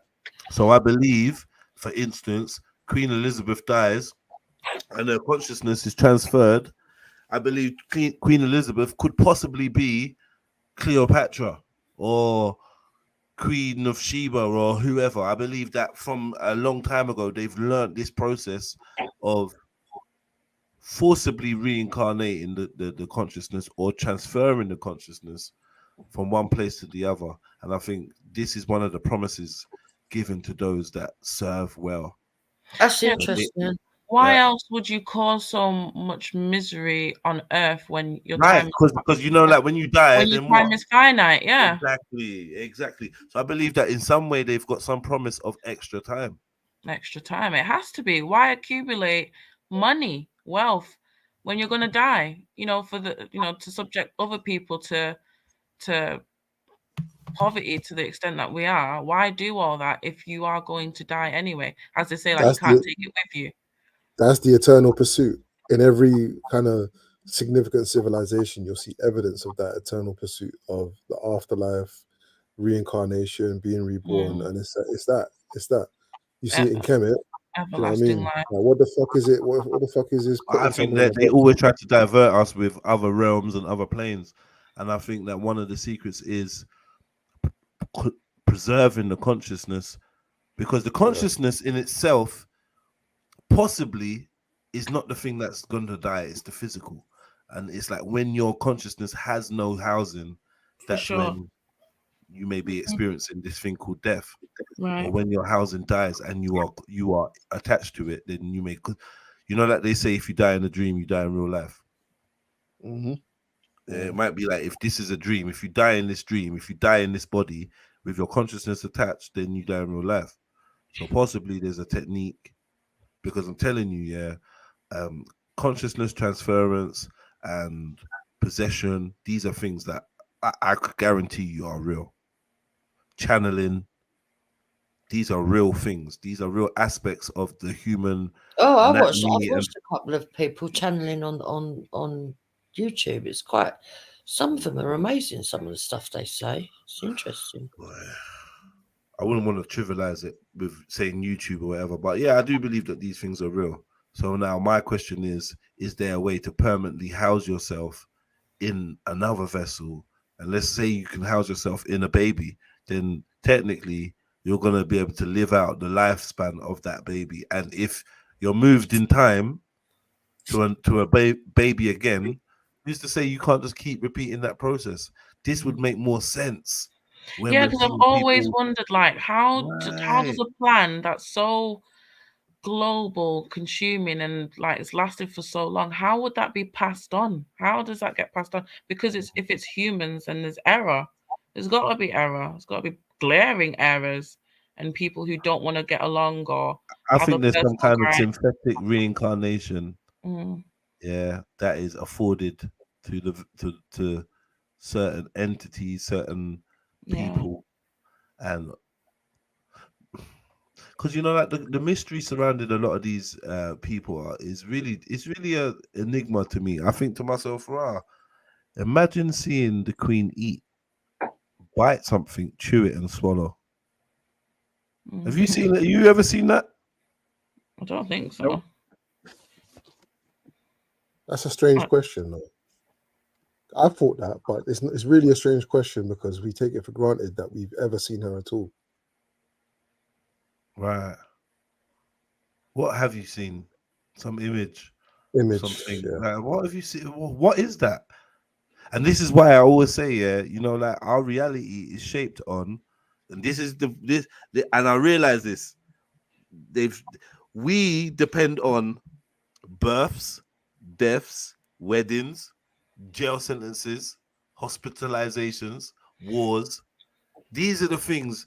So I believe, for instance, Queen Elizabeth dies and her consciousness is transferred. I believe Queen Elizabeth could possibly be Cleopatra or Queen of Sheba or whoever. I believe that from a long time ago, they've learned this process of forcibly reincarnating the consciousness or transferring the consciousness from one place to the other. And I think this is one of the promises given to those that serve well. That's interesting. Why else would you cause so much misery on Earth when your right? time? Because like when you die, when your time is finite, yeah. Exactly. So I believe that in some way they've got some promise of extra time. Extra time. It has to be. Why accumulate money, wealth, when you're gonna die? For the to subject other people to poverty to the extent that we are. Why do all that if you are going to die anyway? As they say, like, you can't take it with you. That's the eternal pursuit. In every kind of significant civilization, you'll see evidence of that eternal pursuit of the afterlife, reincarnation, being reborn, and it's that. You see it in Kemet. Do you know what I mean? Like, what the fuck is it? What the fuck is this? I think that they always try to divert us with other realms and other planes, and I think that one of the secrets is preserving the consciousness because the consciousness in itself possibly is not the thing that's going to die. It's the physical, and it's like when your consciousness has no housing, that's when you may be experiencing this thing called death. Right. Or when your housing dies and you are attached to it, then you may, you know, like they say, if you die in a dream, you die in real life. It might be like, if this is a dream, if you die in this dream, if you die in this body with your consciousness attached, then you die in real life. So possibly there's a technique, because I'm telling you, consciousness transference and possession, these are things that I could guarantee you are real. Channeling, these are real things. These are real aspects of the human. I've anatomy watched a couple of people channeling on YouTube. It's quite, some of them are amazing, some of the stuff they say. It's interesting. I wouldn't want to trivialize it with saying YouTube or whatever, but yeah, I do believe that these things are real. So now my question is there a way to permanently house yourself in another vessel? And let's say you can house yourself in a baby, then technically you're going to be able to live out the lifespan of that baby. And if you're moved in time to a baby again, who's to say you can't just keep repeating that process? This would make more sense. Yeah, because I've always wondered, like, how does a plan that's so global, consuming, and like it's lasted for so long, how would that be passed on? How does that get passed on? Because if it's humans and there's error, there's got to be error. There's got to be glaring errors, and people who don't want to get along, or I think there's some kind of synthetic reincarnation. Mm. Yeah, that is afforded to certain entities, certain people, and because you know, like the mystery surrounding a lot of these people is really a enigma to me. I think to myself, imagine seeing the Queen eat, bite something, chew it, and swallow. Have you seen it? You ever seen that? I don't think so. That's a strange question, though. I thought that, but it's really a strange question because we take it for granted that we've ever seen her at all. Right. What have you seen? Some image. Something. Yeah. Like, what have you seen? What is that? And this is why I always say, you know, like our reality is shaped on, and this is and I realize this. We depend on births, deaths, weddings, jail sentences, hospitalizations, wars. These are the things.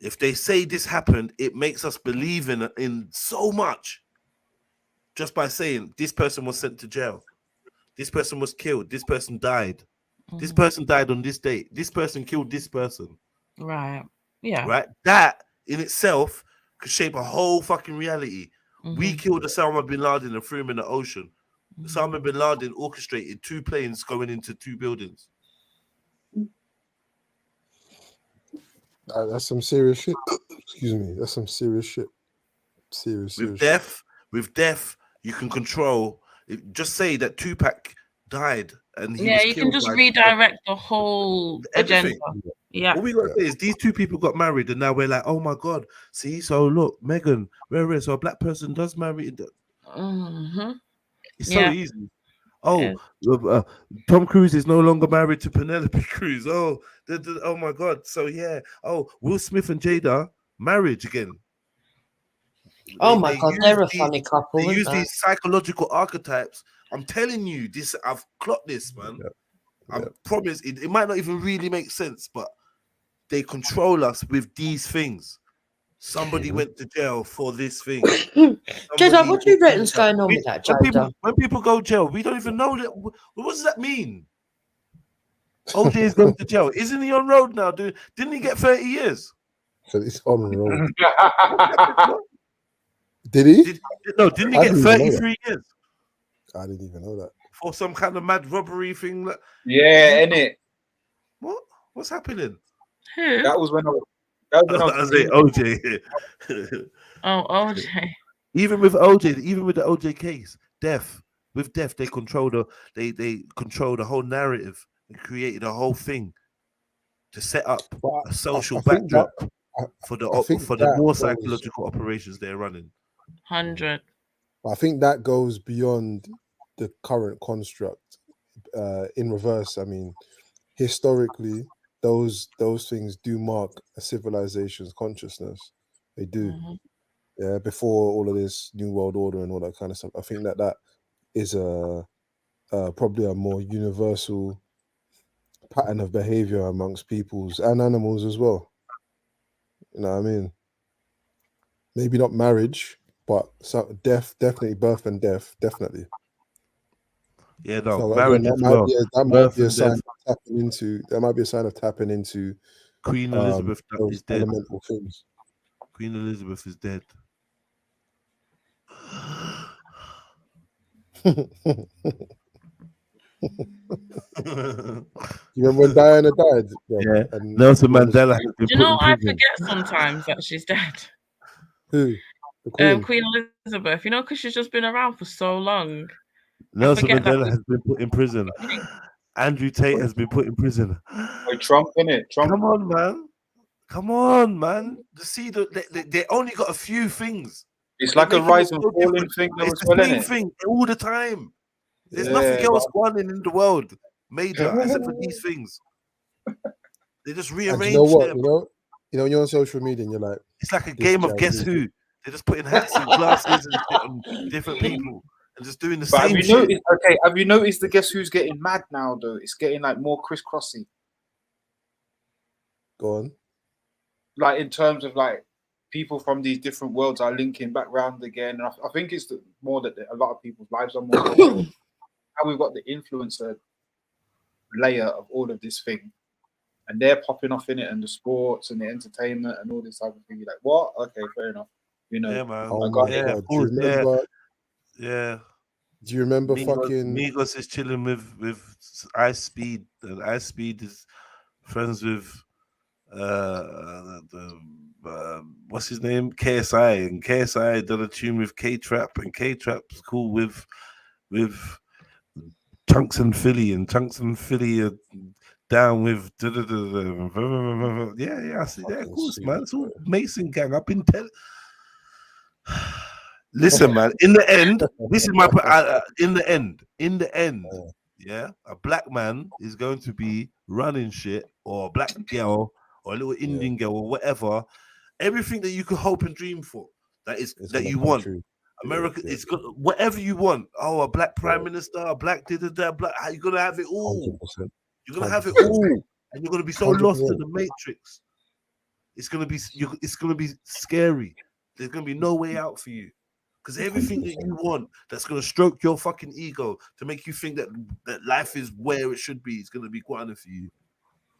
If they say this happened, it makes us believe in so much. Just by saying this person was sent to jail, this person was killed, this person died, this person died on this date, this person killed this person. Right. Yeah. Right. That in itself could shape a whole fucking reality. We killed Osama bin Laden and threw him in the ocean. Osama bin Laden orchestrated 2 planes going into 2 buildings. That's some serious shit. Excuse me. That's some serious shit. Serious death, with death, you can control. Just say that Tupac died, and he was you killed can just by redirect the whole agenda. Yeah. All we got to say is these 2 people got married, and now we're like, oh my god, see, so look, Megan, where is so a black person does marry? It's so easy. Oh, Tom Cruise is no longer married to Penelope Cruz. Oh, oh my god. So yeah. Oh, Will Smith and Jada marriage again. Oh my god, they're a funny couple. They use these psychological archetypes. I'm telling you, this I've clocked this, man. I promise it might not even really make sense, but they control us with these things. Somebody went to jail for this thing. Jada, what do you reckon's going on with that, Jada? When people go jail, we don't even know that. What does that mean? OJ is going to jail. Isn't he on road now? Didn't he get 30 years? So he's on road. Did he? Didn't he get 33 years? I didn't even know that. For some kind of mad robbery thing. Yeah, innit? What? What's happening? That was when I was OJ. Oh, OJ. Even with OJ, even with the OJ case, with death, they control the whole narrative and created a whole thing to set up a social backdrop. for I think the that more goes, psychological operations they're running. 100. I think that goes beyond the current construct. In reverse, I mean, historically, those things do mark a civilization's consciousness. They do. Yeah, before all of this new world order and all that kind of stuff. I think that is probably a more universal pattern of behavior amongst peoples and animals as well. You know what I mean? Maybe not marriage, but definitely birth and death, definitely. Yeah, no, So marriage again, as well. that might Birth be a and sign death. of tapping into. That might be a sign of tapping into Queen Elizabeth those is dead. elemental things. Queen Elizabeth is dead. You remember when Diana died? Yeah, and Nelson Mandela has been Do you put know in I prison. forget sometimes that she's dead? Who? The Queen? Queen Elizabeth. You know, because she's just been around for so long. Nelson forget that Mandela has been put in prison. Andrew Tate has been put in prison. Oh, Trump, innit? Trump. Come on, man. Come on, man. See, they only got a few things. It's They like a make it rise look and so falling different. thing though It's as the well, same innit? thing all the time. There's Yeah, nothing else but- going in the world major except for these things. They just And you know rearrange what? them. You know, you're on social media and you're like, It's like a this game of jazz, guess this- who. They're just putting hats and glasses and shit on different people and just doing the But have same you shit. noticed? Okay, have you noticed the guess who's getting mad now though? It's getting like more crisscrossy. Go on. Like in terms of like people from these different worlds are linking back round again, and I think it's more that a lot of people's lives are more. How we've got the influencer layer of all of this thing, and they're popping off in it, and the sports and the entertainment and all this type of thing. You're like, what? Okay, fair enough. You know, Yeah, man. Oh I my got Yeah, it. God. of course. Do you Yeah. remember? Yeah. Do you remember fucking? Migos is chilling with Ice Speed, and Ice Speed is friends with what's his name, KSI, and KSI done a tune with K Trap, and K Trap's cool with Chunks and Philly, and Chunks and Philly are down with yeah. I see, yeah, of course, man. It's all Mason gang. I've been telling. Listen, man. In the end, this is my in the end, yeah, a black man is going to be running shit, or a black girl, or a little Indian girl, or whatever. Everything that you could hope and dream for, that you want. America, it's got whatever you want. Oh, a black prime minister, a black black. You're gonna have it all. 100%. You're gonna have it all, and you're gonna be so lost in the matrix. It's gonna be scary. There's gonna be no way out for you, because everything that you want that's gonna stroke your fucking ego to make you think that life is where it should be is gonna be guana for you.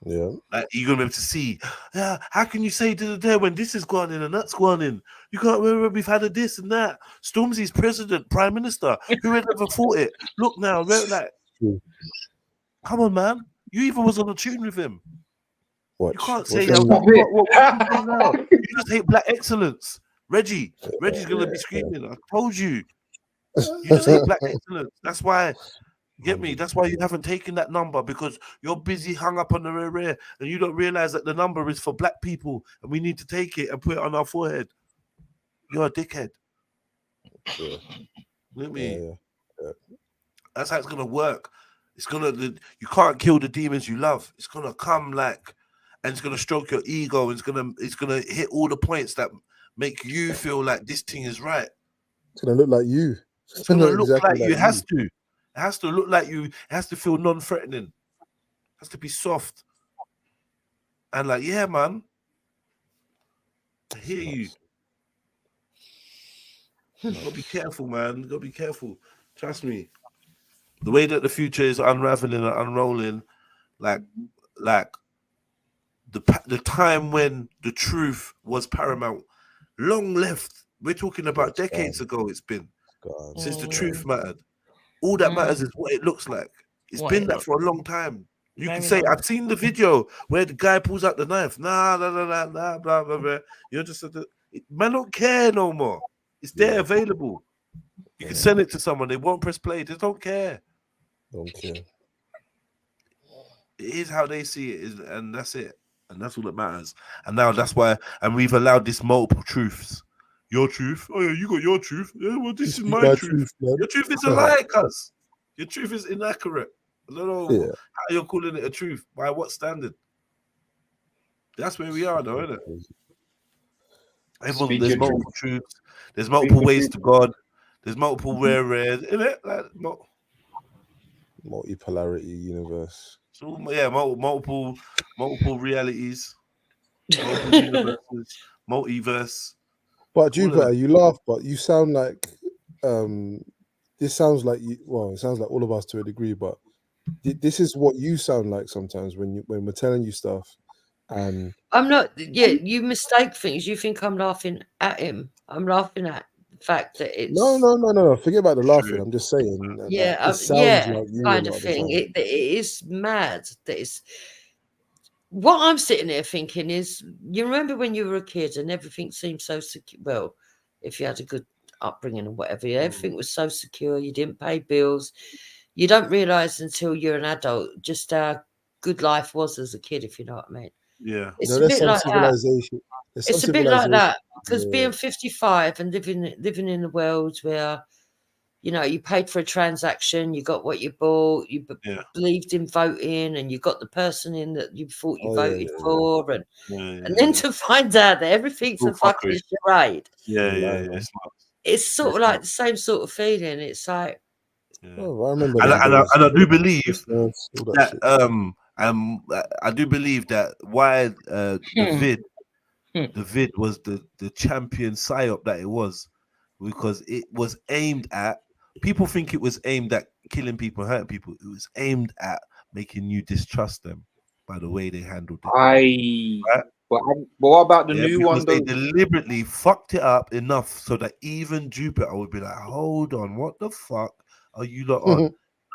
Yeah. Like you're gonna be able to see, yeah. How can you say there when this is going in and that's going in? You can't remember we've had a this and that. Stormzy's president, prime minister. Who had ever thought it? Look now, like, come on, man. You even was on a tune with him. Watch. You can't What's say your- what you do now. You just hate black excellence. Reggie's gonna be screaming. I told you. You just hate black excellence. That's why. Get me? That's why you haven't taken that number, because you're busy hung up on the rear, and you don't realize that the number is for black people, and we need to take it and put it on our forehead. You're a dickhead. Yeah. Look at me. Yeah. That's how it's gonna work. It's you can't kill the demons you love. It's gonna come and it's gonna stroke your ego. It's gonna hit all the points that make you feel like this thing is right. It's gonna look like you. It's gonna look exactly like you. It has to. It has to look like you. It has to feel non-threatening. It has to be soft. And like, yeah, man. I hear you. You gotta be careful, man. You gotta be careful. Trust me. The way that the future is unraveling and unrolling, like the time when the truth was paramount, long left. We're talking about decades ago. It's been since the truth mattered. All that matters is what it looks like. It's been that for a long time. You can say, I've seen the video where the guy pulls out the knife. Nah, blah, blah, blah. You're just man don't care no more. It's there available. You can send it to someone. They won't press play. They don't care. Don't care. It is how they see it, and that's it. and that's all that matters. And now that's why, and we've allowed this multiple truths. Your truth, oh yeah, you got your truth. Yeah, well, this is my truth. Your truth is a lie, cuz. Your truth is inaccurate. I don't know how you're calling it a truth. By what standard? That's where we are, though, isn't it? Everyone, there's multiple truths. There's multiple ways to God. There's multiple rares, isn't it? Like, multipolarity universe. So yeah, multiple realities, multiple universes, multiverse. But Jupiter, you laugh, but you sound like this sounds like you. Well, it sounds like all of us to a degree, but this is what you sound like sometimes when we're telling you stuff. And I'm not. Yeah, you mistake things. You think I'm laughing at him. I'm laughing at the fact that it's no. Forget about the laughing. I'm just saying. Yeah, it sounds like you kind of thing. It is mad. That is. What I'm sitting there thinking is, you remember when you were a kid and everything seemed so secure. Well, if you had a good upbringing or whatever, everything was so secure. You didn't pay bills. You don't realise until you're an adult just how good life was as a kid, if you know what I mean. Yeah, it's a bit like that. It's It's a bit like that because being 55 and living in a world where, you know, you paid for a transaction, you got what you bought, you believed in voting, and you got the person in that you thought you voted for, and then to find out that everything's a fucking charade. Yeah. It's sort of like the same sort of feeling. It's like, Oh, I remember. And I do believe that I do believe that why the vid was the champion psyop that it was, because it was aimed at, people think it was aimed at killing people, hurting people. It was aimed at making you distrust them by the way they handled it. Right? But what about the new one? They deliberately fucked it up enough so that even Jupiter would be like, hold on, what the fuck are you lot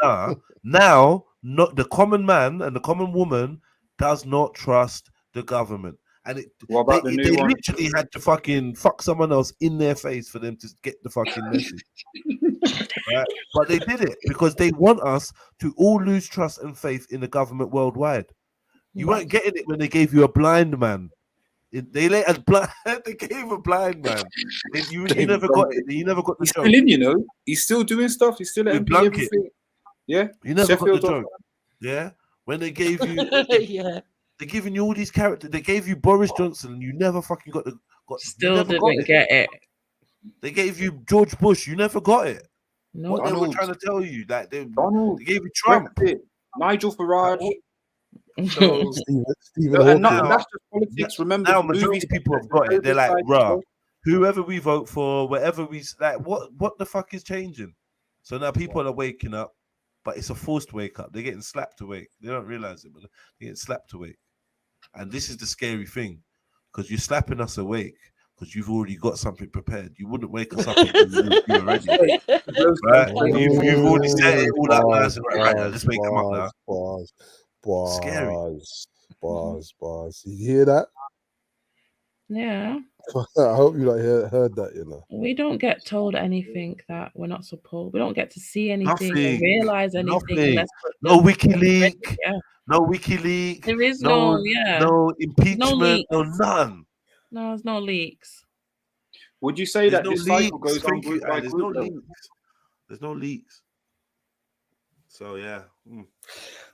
on? Now, not the common man and the common woman does not trust the government. And they literally had to fucking fuck someone else in their face for them to get the fucking message. Right? But they did it because they want us to all lose trust and faith in the government worldwide. You weren't getting it when they gave you a blind man. They let us blind. They gave a blind man. You never got it. You never got the joke. Still in, you know. He's still doing stuff. He's still at everything. Yeah. You never got the joke. Yeah. When they gave you, they're giving you all these characters. They gave you Boris Johnson, and you never fucking got the. Still didn't get it. They gave you George Bush. You never got it. No. What they were trying to tell you, that they gave you Trump, Nigel Farage. So, and that's just politics. Remember, now majority of people have got it. They're like, "Bruh, whoever we vote for, whatever we like, what the fuck is changing?" So now people are waking up, but it's a forced wake up. They're getting slapped awake. They don't realize it, but they're getting slapped awake. And this is the scary thing, because you're slapping us awake because you've already got something prepared. You wouldn't wake us up until you're ready, right? You've already set it all up nice and right now. Just wake them up now. Bars. You hear that? Yeah. I hope you heard that. You know, we don't get told anything that we're not supposed. We don't get to see anything or realize anything. No WikiLeaks. No WikiLeaks. There is no impeachment. No none. No, there's no leaks. Would you say that this cycle goes on group by group? There's no leaks. So yeah.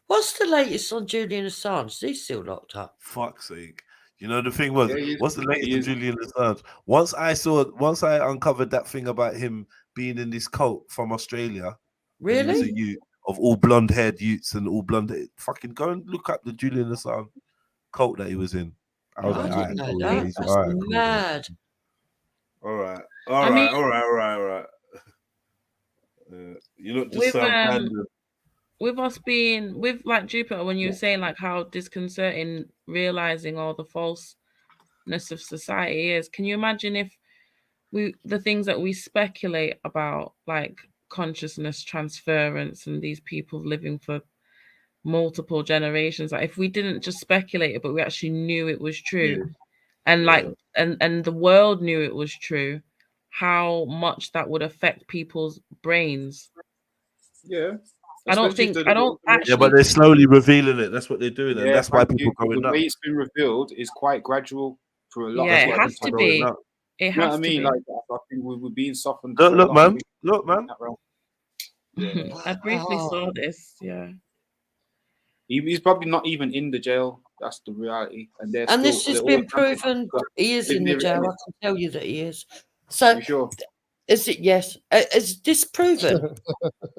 What's the latest on Julian Assange? He's still locked up. Fuck's sake. You know, the thing was, what's the latest on Julian Assange? Once I uncovered that thing about him being in this cult from Australia. Really? He was a youth of all blonde-haired youths and all blonde. Fucking go and look up the Julian Assange cult that he was in. I was like, didn't know that. That's mad. All right. You know, just random. With us being, with like Jupiter, when you were saying like how disconcerting realizing all the falseness of society is, can you imagine if the things that we speculate about, like consciousness transference and these people living for multiple generations, like if we didn't just speculate it, but we actually knew it was true, and like and the world knew it was true, how much that would affect people's brains. Yeah. I don't Yeah, but they're slowly revealing it. That's what they're doing, and that's why people the going way up. it's been revealed is quite gradual for a lot. Yeah, of it has to be. It You know what I has to mean? be. Like I think we're being softened. Look, for a look, long man. Look, man. I briefly saw this. Yeah. He's probably not even in the jail. That's the reality. And they're And still. this has been proven. He is in the jail. I can tell you that he is. So, you sure? Is it? Yes. Is this proven?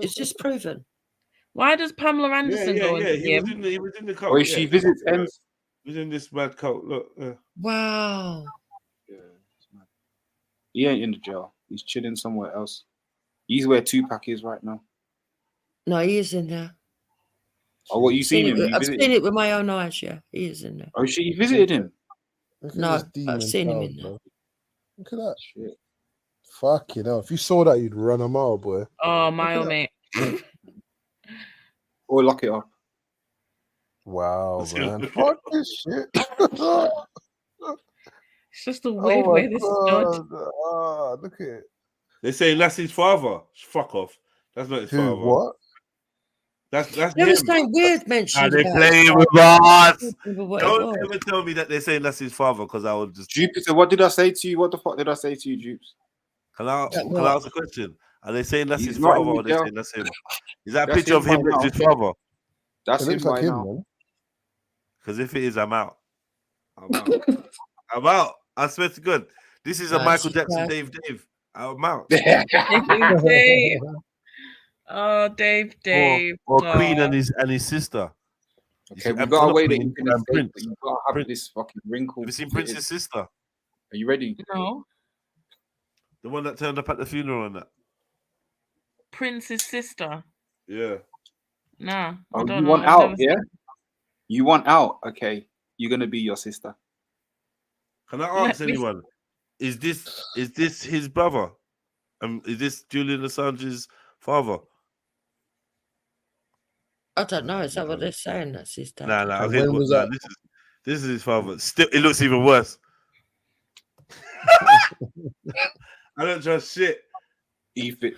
Is this proven? Why does Pamela Anderson go and see him? He was in the cult. Or she visits ends. He was in this mad cult. Look. Wow. He ain't in the jail. He's chilling somewhere else. He's where Tupac is right now. No, he is in there. Oh, what you seen him? I've seen it with my own eyes. Yeah, he is in there. Oh, shit, you visited him? No, I've seen him in there. Look at that shit. Fucking hell. If you saw that, you'd run a mile, boy. Oh, my old mate. Or lock it up. Wow, man. Fuck this shit. It's just a weird way this is done. Oh, look at it. They're saying that's his father. Fuck off. That's not his father. What? That's There was something weird mentioned. They're about playing it. with us. What it Don't was. ever tell me that they're saying that's his father, because I would just. Jupiter, what did I say to you? What the fuck did I say to you, Jupes? Can I ask a question? Are they saying that's his not father, in the or are they jail. saying that's him? Is that a That's picture of him him right next to his now. father? That's It him looks like right him, now. man. Because if it is, I'm out. I'm out. I'm out. I swear to God. This is a No, Michael it's just Jackson, Dave. Dave. I'm out. Dave. Oh, Dave. Or No. Queen and his sister. Okay, we've got a way that Queen, you can escape, Prince. but you've got to have Prince. this fucking wrinkle. Have you seen Prince's sister? Are you ready? No. The one that turned up at the funeral and that. Prince's sister. Yeah. Nah. Oh, I don't you know. want I've out, never yeah? seen- You want out? Okay, you're gonna be your sister. Can I ask Let me- anyone? Is this his brother? Is this Julian Assange's father? I don't know. Is that what they're saying? That's his dad. Nah. And Okay, when was that? This is his father. Still, it looks even worse. I don't trust shit. Ethan.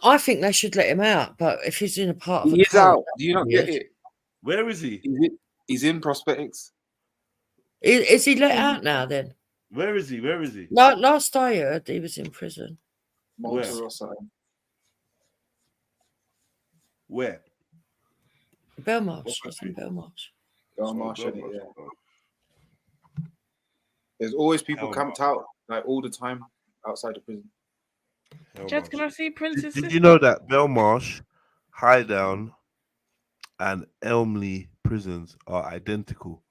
I think they should let him out, but if he's in a part of He a is cult, out. Do you not get it? Where is he? He's in prosthetics. Is he let out now then? Where is he? Where is he? Like last I heard, he was in prison. Malta or something. Where? Belmarsh. He's in Belmarsh. Yeah. There's always people camped out like all the time outside the prison. Jess, can I see Prince's Did sister? you know that Belmarsh, Highdown, and Elmley prisons are identical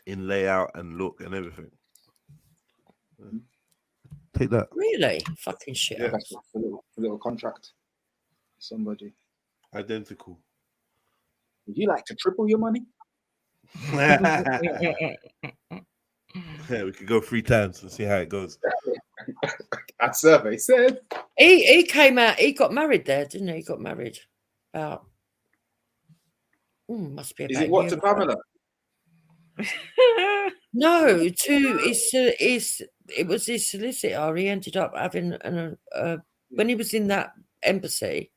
in layout and look and everything? Take that. Really? Fucking shit. Yeah, that's a little contract. Somebody. Identical. Would you like to triple your money? Yeah, we could go 3 times and see how it goes. That survey said. He came out. He got married there, didn't he? He got married about. Must be about. Is it what to Pamela? No, to his. It was his solicitor. He ended up having when he was in that embassy.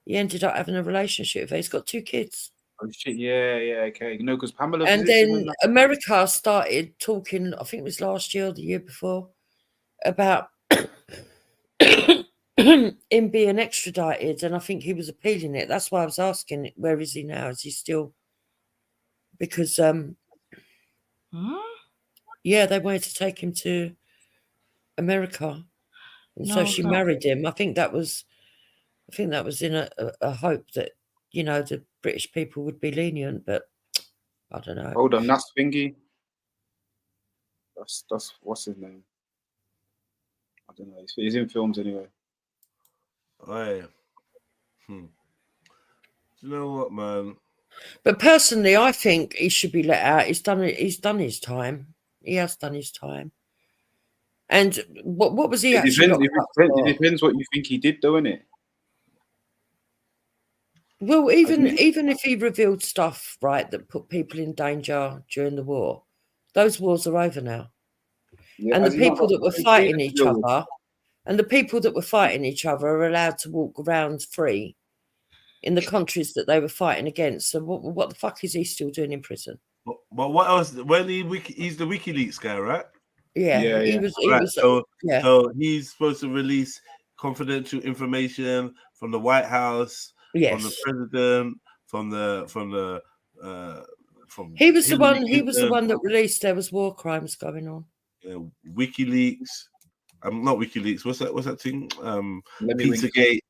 He ended up having a relationship with her. He's got 2 kids. Oh shit! Yeah, okay. No, because Pamela. And visits him then that- America started talking, I think it was last year or the year before, about him being extradited. And I think he was appealing it. That's why I was asking, where is he now? Is he still? Because, yeah, they wanted to take him to America. And so No, she no. married him. I think that was in a hope that, you know, the British people would be lenient, but I don't know. Hold on, that's Thingy. That's what's his name? I don't know. He's in films anyway. Oh, yeah. Do you know what, man? But personally, I think he should be let out. He's done his time. He has done his time. And what was he It actually? depends, it depends what you think he did, though, innit? Well, even if he revealed stuff, right, that put people in danger during the war, those wars are over now. Yeah, and the has he not people got that were something fighting to each deal with? other, And the people that were fighting each other are allowed to walk around free in the countries that they were fighting against. So what the fuck is he still doing in prison? But what else? When he's the WikiLeaks guy, right? Yeah, he was. So He's supposed to release confidential information from the White House, from the president, from he was the Hillary one. He was the Clinton. one that released there was war crimes going on. WikiLeaks. Not WikiLeaks. What's that thing? Pizzagate.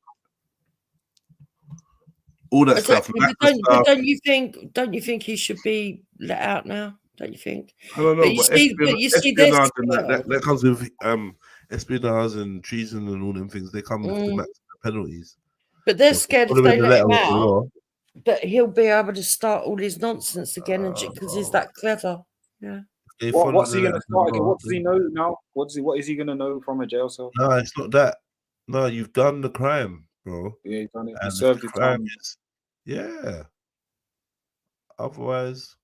All that stuff. But don't you think he should be let out now? Don't you think? I don't know. But you see, this that comes with espionage and treason and all them things. They come with the maximum penalties. But they're scared if they let him out that he'll be able to start all his nonsense again, and because he's that clever. Yeah. What's he going to start again? What does he know now? What is he going to know from a jail cell? No, it's not that. No, you've done the crime, bro. Yeah, he's done it. He served his time. Yeah. Otherwise,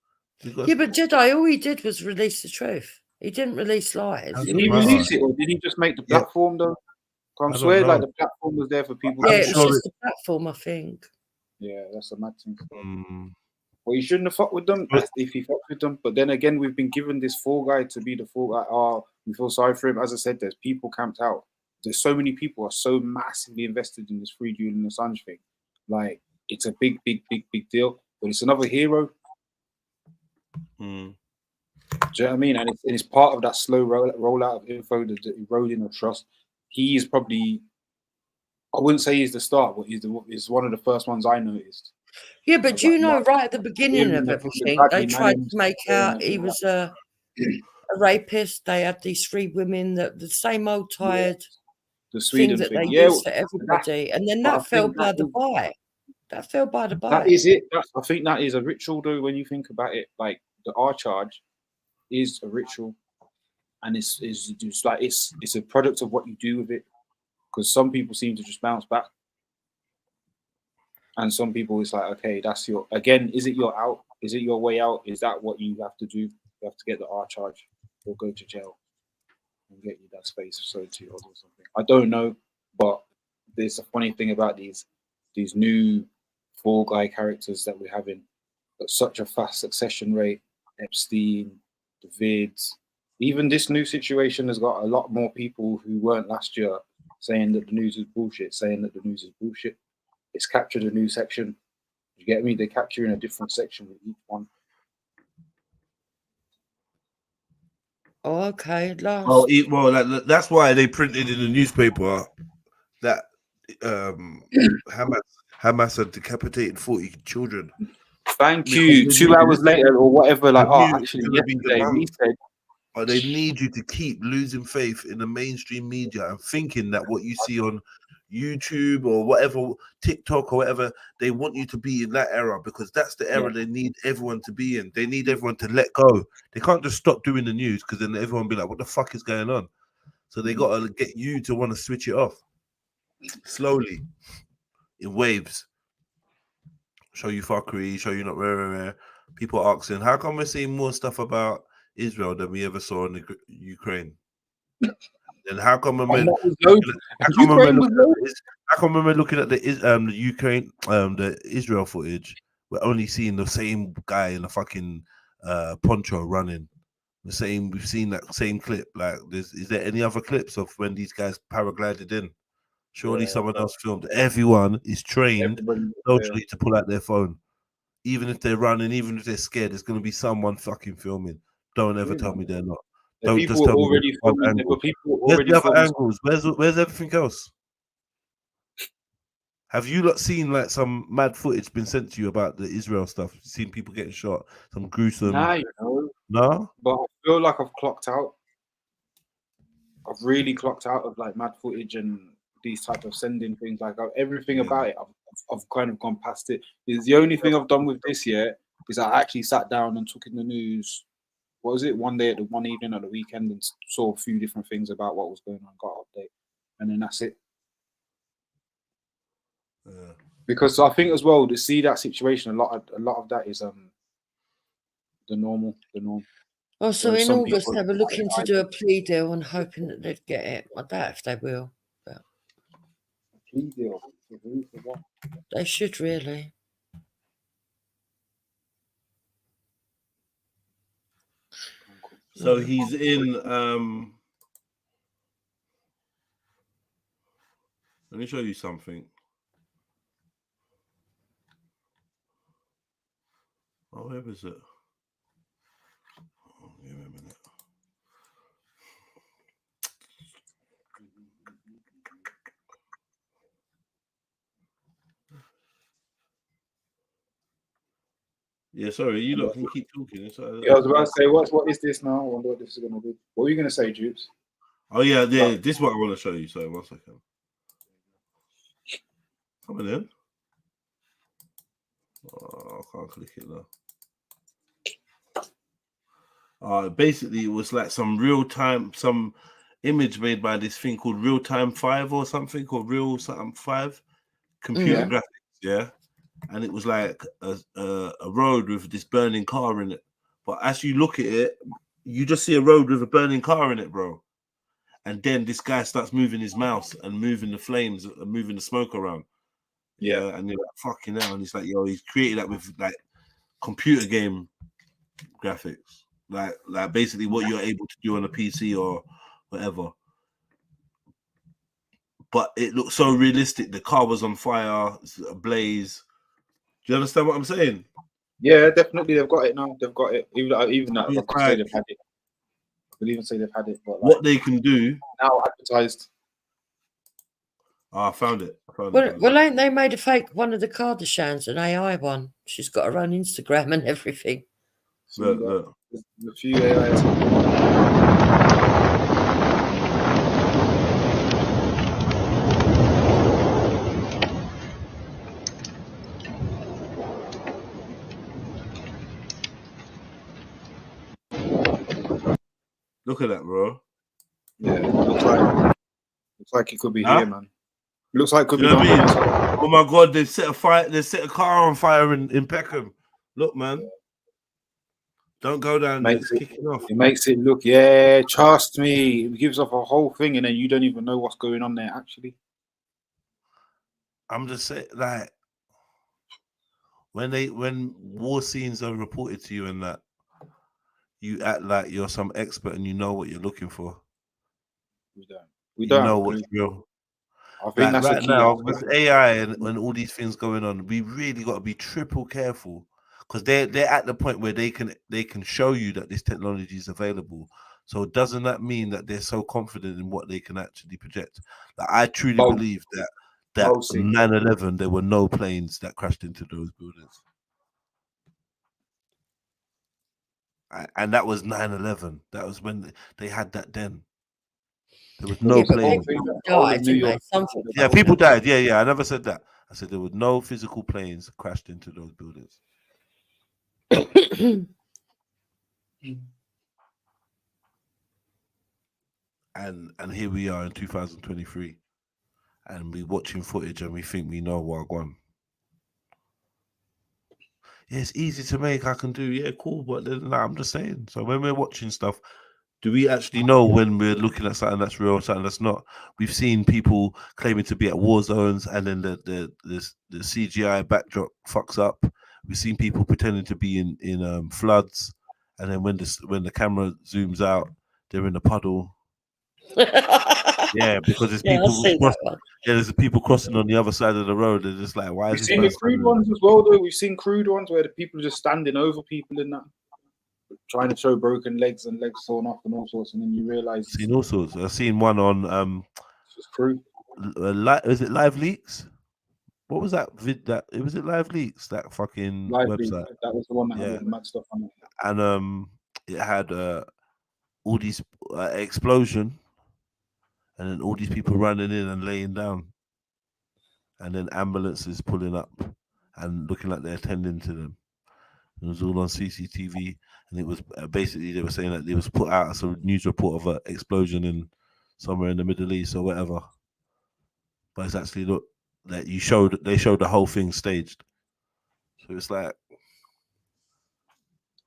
But Jedi, all he did was release the truth. He didn't release lies. Did he release it, or did he just make the platform though? I swear, like the platform was there for people. Yeah, it was just the platform, I think. Yeah, that's a mad thing. Well, you shouldn't have fucked with them if he fucked with them. But then again, we've been given this fall guy to be the fall guy. Oh, we feel sorry for him. As I said, there's people camped out. There's so many people are so massively invested in this free Julian Assange thing. Like, it's a big deal. But it's another hero. Do you know what I mean? And it's part of that slow rollout of info, the eroding of trust. He is probably, I wouldn't say he's the start, but he's one of the first ones I noticed. Yeah, but do you know, right at the beginning of everything, they tried to make out he was a rapist. They had these 3 women, the same old tired the Sweden thing that they yeah, used for everybody, and then that fell by the by. That fell by the by. That is it. I think that is a ritual, though. When you think about it, like the R charge is a ritual, and it's like it's a product of what you do with it. Because some people seem to just bounce back, and some people it's like, okay, that's your again. Is it your out? Is it your way out? Is that what you have to do? You have to get the R charge or go to jail and get you that space so to or something. I don't know, but there's a funny thing about these new Fall Guy characters that we're having at such a fast succession rate. Epstein, the Vids, even this new situation has got a lot more people who weren't last year saying that the news is bullshit, It's captured a new section. You get me? They capture in a different section with each one. Oh, okay. Well, that's why they printed in the newspaper that Hamas had decapitated 40 children. Thank you. 2 hours later or whatever, like, actually, yesterday we said. But they need you to keep losing faith in the mainstream media and thinking that what you see on YouTube or whatever, TikTok or whatever, they want you to be in that era because that's the era they need everyone to be in. They need everyone to let go. They can't just stop doing the news because then everyone will be like, what the fuck is going on? So they got to get you to want to switch it off slowly in waves. Show you fuckery, show you not rare. People asking, how come we're seeing more stuff about Israel than we ever saw in the Ukraine? And how come when we're looking at the Ukraine, the Israel footage, we're only seeing the same guy in a fucking poncho running. We've seen that same clip. Like, is there any other clips of when these guys paraglided in? Surely someone else filmed. Everyone is trained socially to pull out their phone. Even if they're running, even if they're scared, there's going to be someone fucking filming. Don't ever tell me they're not. Don't just tell me where's the other angles? Where's everything else? Have you not seen like some mad footage been sent to you about the Israel stuff? Seen people getting shot? Some gruesome. Nah, you know. No? But I feel like I've clocked out. I've really clocked out of like mad footage and these type of sending things. Like everything about it, I've kind of gone past it. It's the only thing I've done with this year is I actually sat down and took in the news. What was it? One evening at the weekend and saw a few different things about what was going on, got an update, and then that's it. Because I think as well to see that situation, a lot of that is the norm. Oh, so in August they were looking to do a plea deal and hoping that they'd get it. I doubt if they will. Video. For what? They should really. So he's in. Let me show you something. Oh, where is it? Oh, give me a minute. Yeah, sorry, you lot can keep talking. Yeah, I was about to say, what is this now? I wonder what this is going to be. What were you going to say, Jupes? Oh yeah, this is what I want to show you. Sorry, 1 second. Coming in. Oh, I can't click it now. Basically, it was like some some image made by this thing called Real Time 5 or something, or Real something 5 computer graphics. Yeah, and it was like a road with this burning car in it. But as you look at it, you just see a road with a burning car in it, bro. And then this guy starts moving his mouse and moving the flames and moving the smoke around. Yeah, and you're like, fucking hell. And he's like, yo, he's created that with like computer game graphics. Like basically what you're able to do on a PC or whatever. But it looked so realistic. The car was on fire, ablaze. Do you understand what I'm saying? Yeah, definitely. They've got it now. They've got it. Even that, I could say they've had it. I could even say they've had it. But like, what they can do now advertised. I found it. Well, ain't they made a fake one of the Kardashians, an AI one? She's got her own Instagram and everything. Look. A few AIs. Look at that, bro. Yeah, looks like it could be here, man. Looks like it could be. What I mean? Oh my god, they've set a fire. They set a car on fire in Peckham. Look, man. Don't go down there. It's kicking off. It makes it look. Yeah, trust me. It gives off a whole thing, and then you don't even know what's going on there. Actually, I'm just saying, like, when war scenes are reported to you and that, you act like you're some expert and you know what you're looking for. We don't. You know what's real. I think that's right now with AI and all these things going on, we really got to be triple careful because they're at the point where they can show you that this technology is available. So doesn't that mean that they're so confident in what they can actually project? Like, I truly believe that 9/11 there were no planes that crashed into those buildings. And that was 9/11. That was when they had that then. There was no plane. Yeah, people died. Yeah. I never said that. I said there were no physical planes crashed into those buildings. and here we are in 2023. And we watching footage and we think we know what gone. Yeah, it's easy to make. I can do. Yeah, cool. But then, I'm just saying. So when we're watching stuff, do we actually know when we're looking at something that's real, something that's not? We've seen people claiming to be at war zones, and then the CGI backdrop fucks up. We've seen people pretending to be in floods, and then when the camera zooms out, they're in a puddle. Yeah, because there's people. There's people crossing on the other side of the road. They're just like, why is this? We've seen the crude ones as well, though. We've seen crude ones where the people are just standing over people in that, trying to show broken legs and legs torn off and all sorts, and then you realize. I've seen all sorts. I've seen one on crew. Is it Live Leaks? What was that? Was it Live Leaks? That fucking Live website. Leaks, that was the one that had all the mad stuff on it. And it had all these explosion, and then all these people running in and laying down, and then ambulances pulling up and looking like they're attending to them. It was all on CCTV, and it was basically they were saying that it was put out as a news report of an explosion in somewhere in the Middle East or whatever. But it's actually that they showed the whole thing staged. So it's like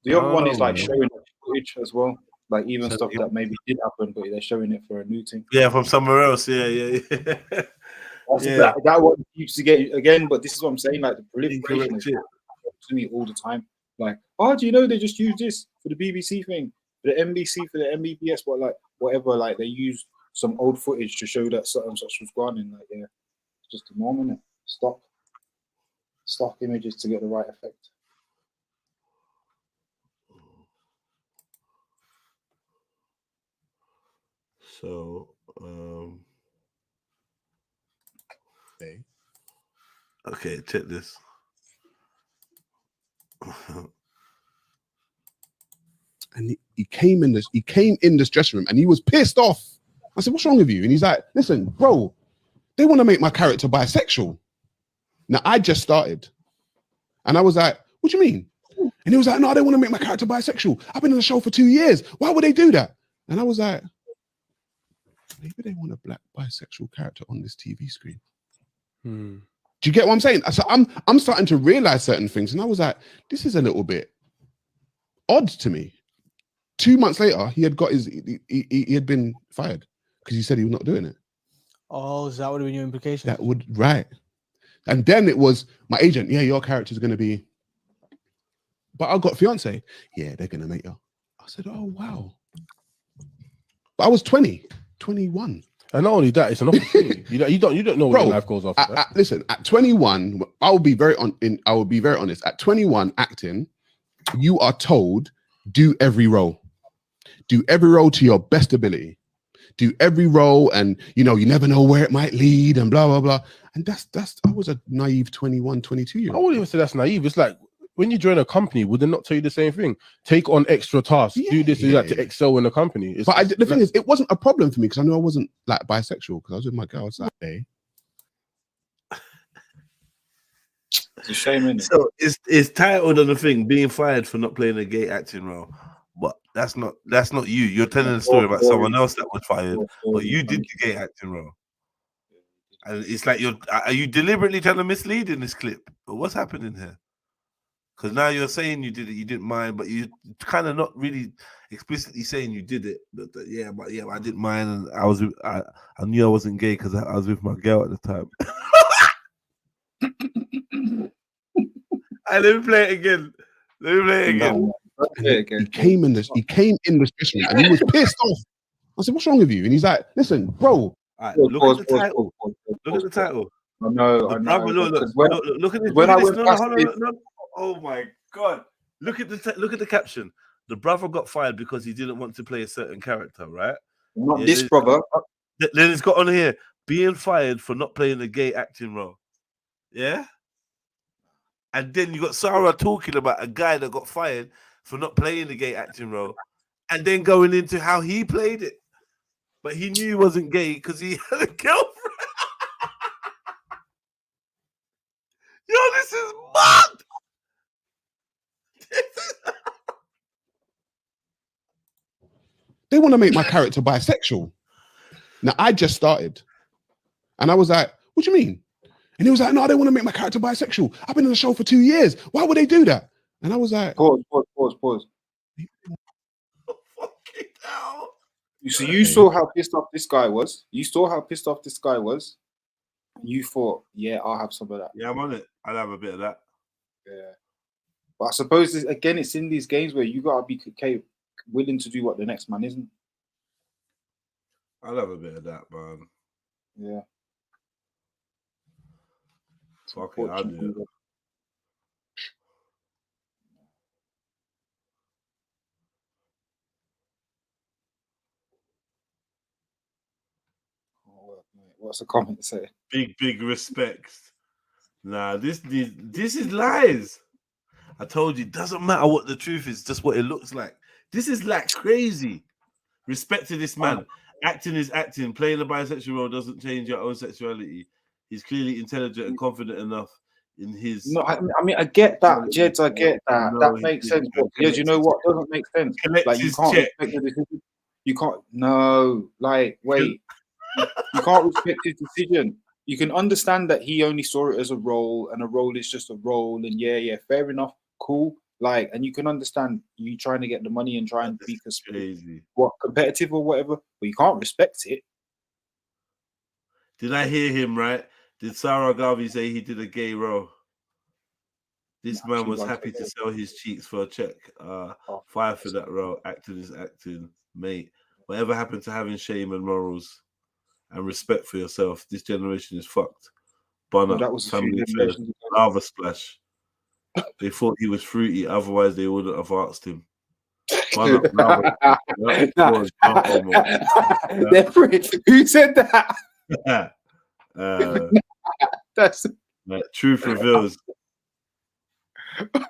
the other one is like showing footage as well, like even stuff that maybe did happen, but they're showing it for a new thing. Yeah, from somewhere else. Yeah. That what keeps to get again. But this is what I'm saying. Like the proliferation is to me all the time. Like, oh, do you know they just use this for the BBC thing, for the NBC, for the MBBS, but like whatever. Like they use some old footage to show that something such was gone in. Like, yeah, it's just a moment. Innit? Stock images to get the right effect. So, okay, check this. And he came in this dressing room and he was pissed off. I said, "What's wrong with you?" And he's like, "Listen, bro, they want to make my character bisexual." Now I just started, and I was like, "What do you mean?" And he was like, "No, they want to make my character bisexual. I've been on the show for 2 years. Why would they do that?" And I was like, maybe they want a black bisexual character on this TV screen. Do you get what I'm saying? So I'm starting to realize certain things, and I was like, this is a little bit odd to me. 2 months later, he had got he had been fired because he said he was not doing it. Oh, so that would have been your implication. That would, right. And then it was my agent, yeah, your character's going to be, but I've got fiance. Yeah, they're going to make you. I said, oh, wow. But I was 21. And not only that, it's an opportunity. you don't know where your life goes after that. Listen, at 21, I will be very honest. At 21, acting, you are told, do every role. Do every role to your best ability. Do every role, and you never know where it might lead, and blah blah blah. And I was a naive 21, 22-year-old. I wouldn't even say that's naive. It's like when you join a company, would they not tell you the same thing? Take on extra tasks, do this, do that to excel in the company. The thing is, it wasn't a problem for me because I knew I wasn't like bisexual because I was with my girls that day. It's a shame, isn't it? So it's titled on the thing, being fired for not playing a gay acting role. But that's not you. You're telling a story about someone else that was fired, but you did the gay acting role. And it's like are you deliberately trying to mislead in this clip? But what's happening here? Because now you're saying you did it, you didn't mind, but you kind of not really explicitly saying you did it. But I didn't mind, and I knew I wasn't gay because I was with my girl at the time. Let me play it again. He came in this dressing room and he was pissed off. I said, "What's wrong with you?" And he's like, "Listen, bro." Look at the title. Look at the title. I know. Look at this. Oh my God! Look at the caption. The brother got fired because he didn't want to play a certain character, right? Not this brother. Then it's got on here, being fired for not playing a gay acting role. Yeah. And then you got Sarah talking about a guy that got fired for not playing the gay acting role, and then going into how he played it. But he knew he wasn't gay because he had a girlfriend. Yo, this is mad. They want to make my character bisexual. Now I just started, and I was like, "What do you mean?" And he was like, "No, they want to make my character bisexual. I've been on the show for 2 years. Why would they do that?" And I was like, Pause. So you saw how pissed off this guy was. You thought, yeah, I'll have some of that. Yeah, I'm on it. I'll have a bit of that. Yeah. But I suppose, it's in these games where you got to be willing to do what the next man isn't. I'll have a bit of that, man. Yeah. Fuck it, I'll do it. What's the comment say? Big respects. Nah, this is lies. I told you, it doesn't matter what the truth is, just what it looks like. This is like crazy. Respect to this man. Acting is acting. Playing a bisexual role doesn't change your own sexuality. He's clearly intelligent and confident enough in his. No, I mean, I get that, Jeds. I get that. That makes sense. But yeah, you know what doesn't make sense? Like you can't respect the decision. You can't. No, like wait. You can't respect his decision. You can understand that he only saw it as a role, and a role is just a role. And yeah, fair enough, cool. Like, and you can understand you trying to get the money and try and be competitive or whatever, but you can't respect it. Did I hear him right? Did Sarah Garvey say he did a gay role? This man was happy to sell his cheeks for a check. Fire for that role. Acting is acting, mate. Whatever happened to having shame and morals and respect for yourself? This generation is fucked. Bun up, that was family affairs, lava splash. They thought he was fruity, otherwise they wouldn't have asked him. Bun up, lava splash. Who said that? That's truth reveals.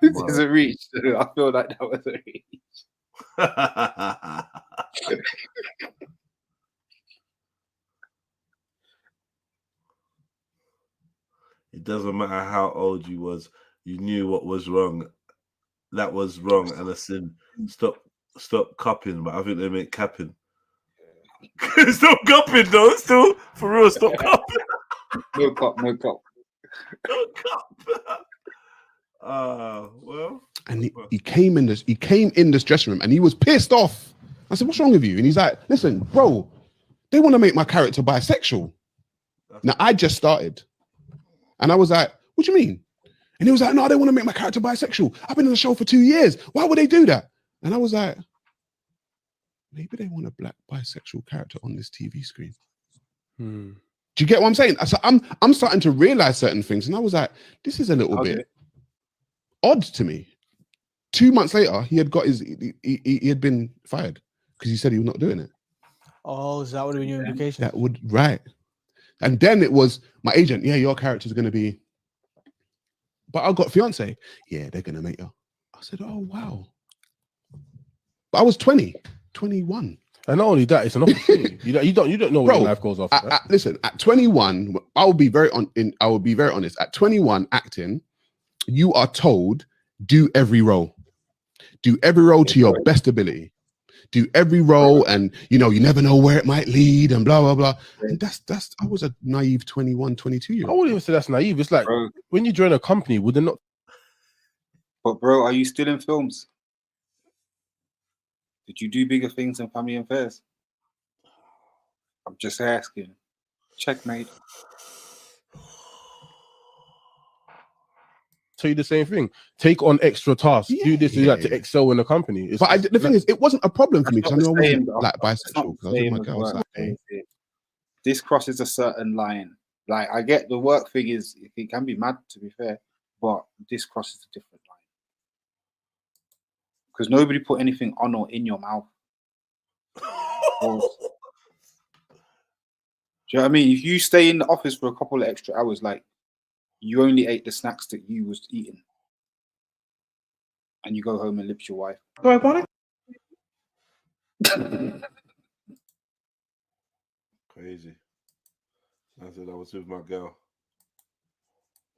This is a reach. I feel like that was a reach. It doesn't matter how old you was, you knew what was wrong. That was wrong and a sin. Stop cupping, but I think they meant capping. Stop cupping though, still for real. Stop cupping. No cup. No cup. Well. And he came in this dressing room and he was pissed off. I said, "What's wrong with you?" And he's like, "Listen, bro, they want to make my character bisexual." Now I just started, and I was like, "What do you mean?" And he was like, "No, they want to make my character bisexual. I've been in the show for 2 years. Why would they do that?" And I was like, maybe they want a black bisexual character on this TV screen. Do you get what I'm saying? So I'm starting to realize certain things, and I was like, this is a little bit odd to me. 2 months later, he had got he had been fired because he said he was not doing it. Oh, so that would have been your implication. That would, right. And then it was my agent, yeah, your character's going to be, but I got fiance. Yeah, they're going to make her. I said, oh, wow. But I was 21. And not only that, it's an opportunity. you don't know where life goes after that. Listen, at 21, I will be very honest. At 21, acting, you are told, do every role. Do every role to your best ability. Do every role, and you never know where it might lead, and blah blah blah. And that's I was a naive 21, 22-year-old. I wouldn't even say that's naive. It's like, when you join a company, would they not? But bro, are you still in films? Did you do bigger things than Family Affairs? I'm just asking. Checkmate. Tell you the same thing. Take on extra tasks. Do this, do that to excel in the company. But the thing is, it wasn't a problem for me because I knew I wasn't like bisexual. I was with my girls. This crosses a certain line. Like, I get the work thing is, it can be mad, to be fair, but this crosses a different line. Because nobody put anything on or in your mouth. Do you know what I mean? If you stay in the office for a couple of extra hours, like, you only ate the snacks that you was eating, and you go home and lips your wife. Do I want it? Crazy. I said I was with my girl.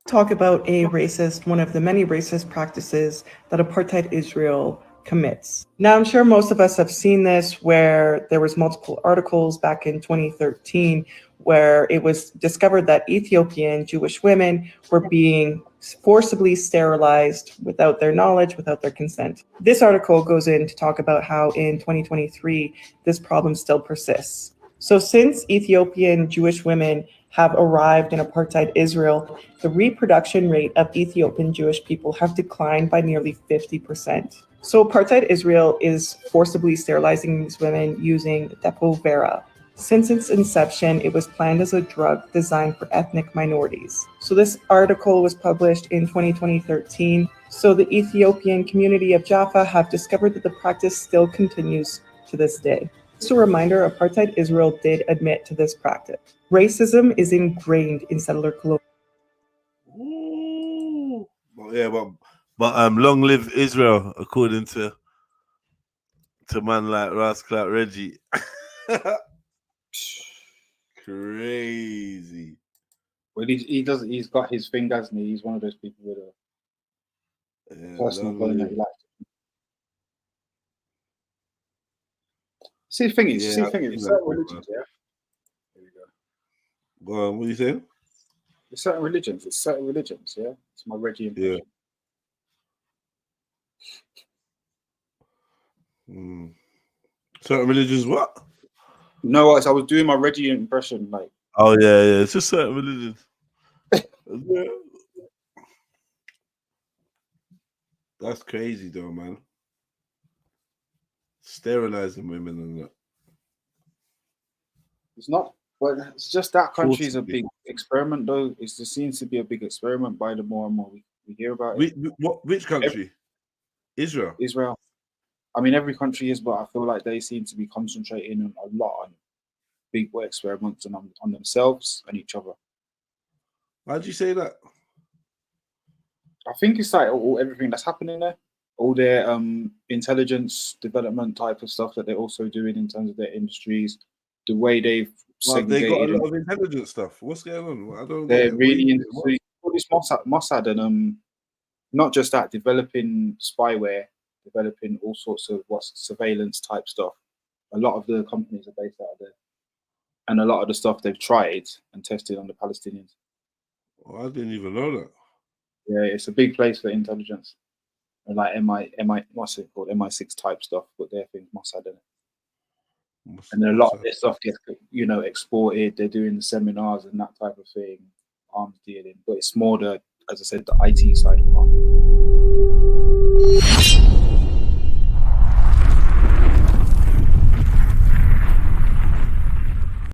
Talk about one of the many racist practices that apartheid Israel commits. Now, I'm sure most of us have seen this, where there was multiple articles back in 2013 where it was discovered that Ethiopian Jewish women were being forcibly sterilized without their knowledge, without their consent. This article goes in to talk about how in 2023, this problem still persists. So since Ethiopian Jewish women have arrived in apartheid Israel, the reproduction rate of Ethiopian Jewish people have declined by nearly 50%. So apartheid Israel is forcibly sterilizing these women using Depo-Vera. Since its inception, it was planned as a drug designed for ethnic minorities. So this article was published in 2013. So the Ethiopian community of Jaffa have discovered that the practice still continues to this day. Just a reminder, apartheid Israel did admit to this practice. Racism is ingrained in settler colonialism. But long live Israel, according to man like Rascal Reggie. Crazy. Well, he's got his thing, doesn't he? He's one of those people with a personal feeling that he likes. See, the thing is, certain religions, yeah. There you go. Go on, what are you saying? It's certain religions, yeah. It's my Reggie impression. Yeah. Certain religions, what? No, I was doing my Reggie impression, like. Oh yeah, it's just certain religions. Yeah. That's crazy, though, man. Sterilizing women and that. It's not, but it's just that country is a big experiment, though. It just seems to be a big experiment by the more and more we hear about it. Which country? Israel. Israel. I mean, every country is, but I feel like they seem to be concentrating on a lot on big experiments and on themselves and each other. Why'd you say that? I think it's like everything that's happening there, all their intelligence development type of stuff that they're also doing in terms of their industries, the way they've they got a lot of intelligence stuff. What's going on? I don't. They're really into all this Mossad and not just that, developing spyware, developing all sorts of surveillance type stuff. A lot of the companies are based out of there, and a lot of the stuff they've tried and tested on the Palestinians. Oh, I didn't even know that. Yeah, it's a big place for intelligence, and like what's it called, MI6 type stuff. But their things Mossad in it, and a lot of their stuff gets exported. They're doing the seminars and that type of thing, arms dealing. But it's more as I said, the IT side of it.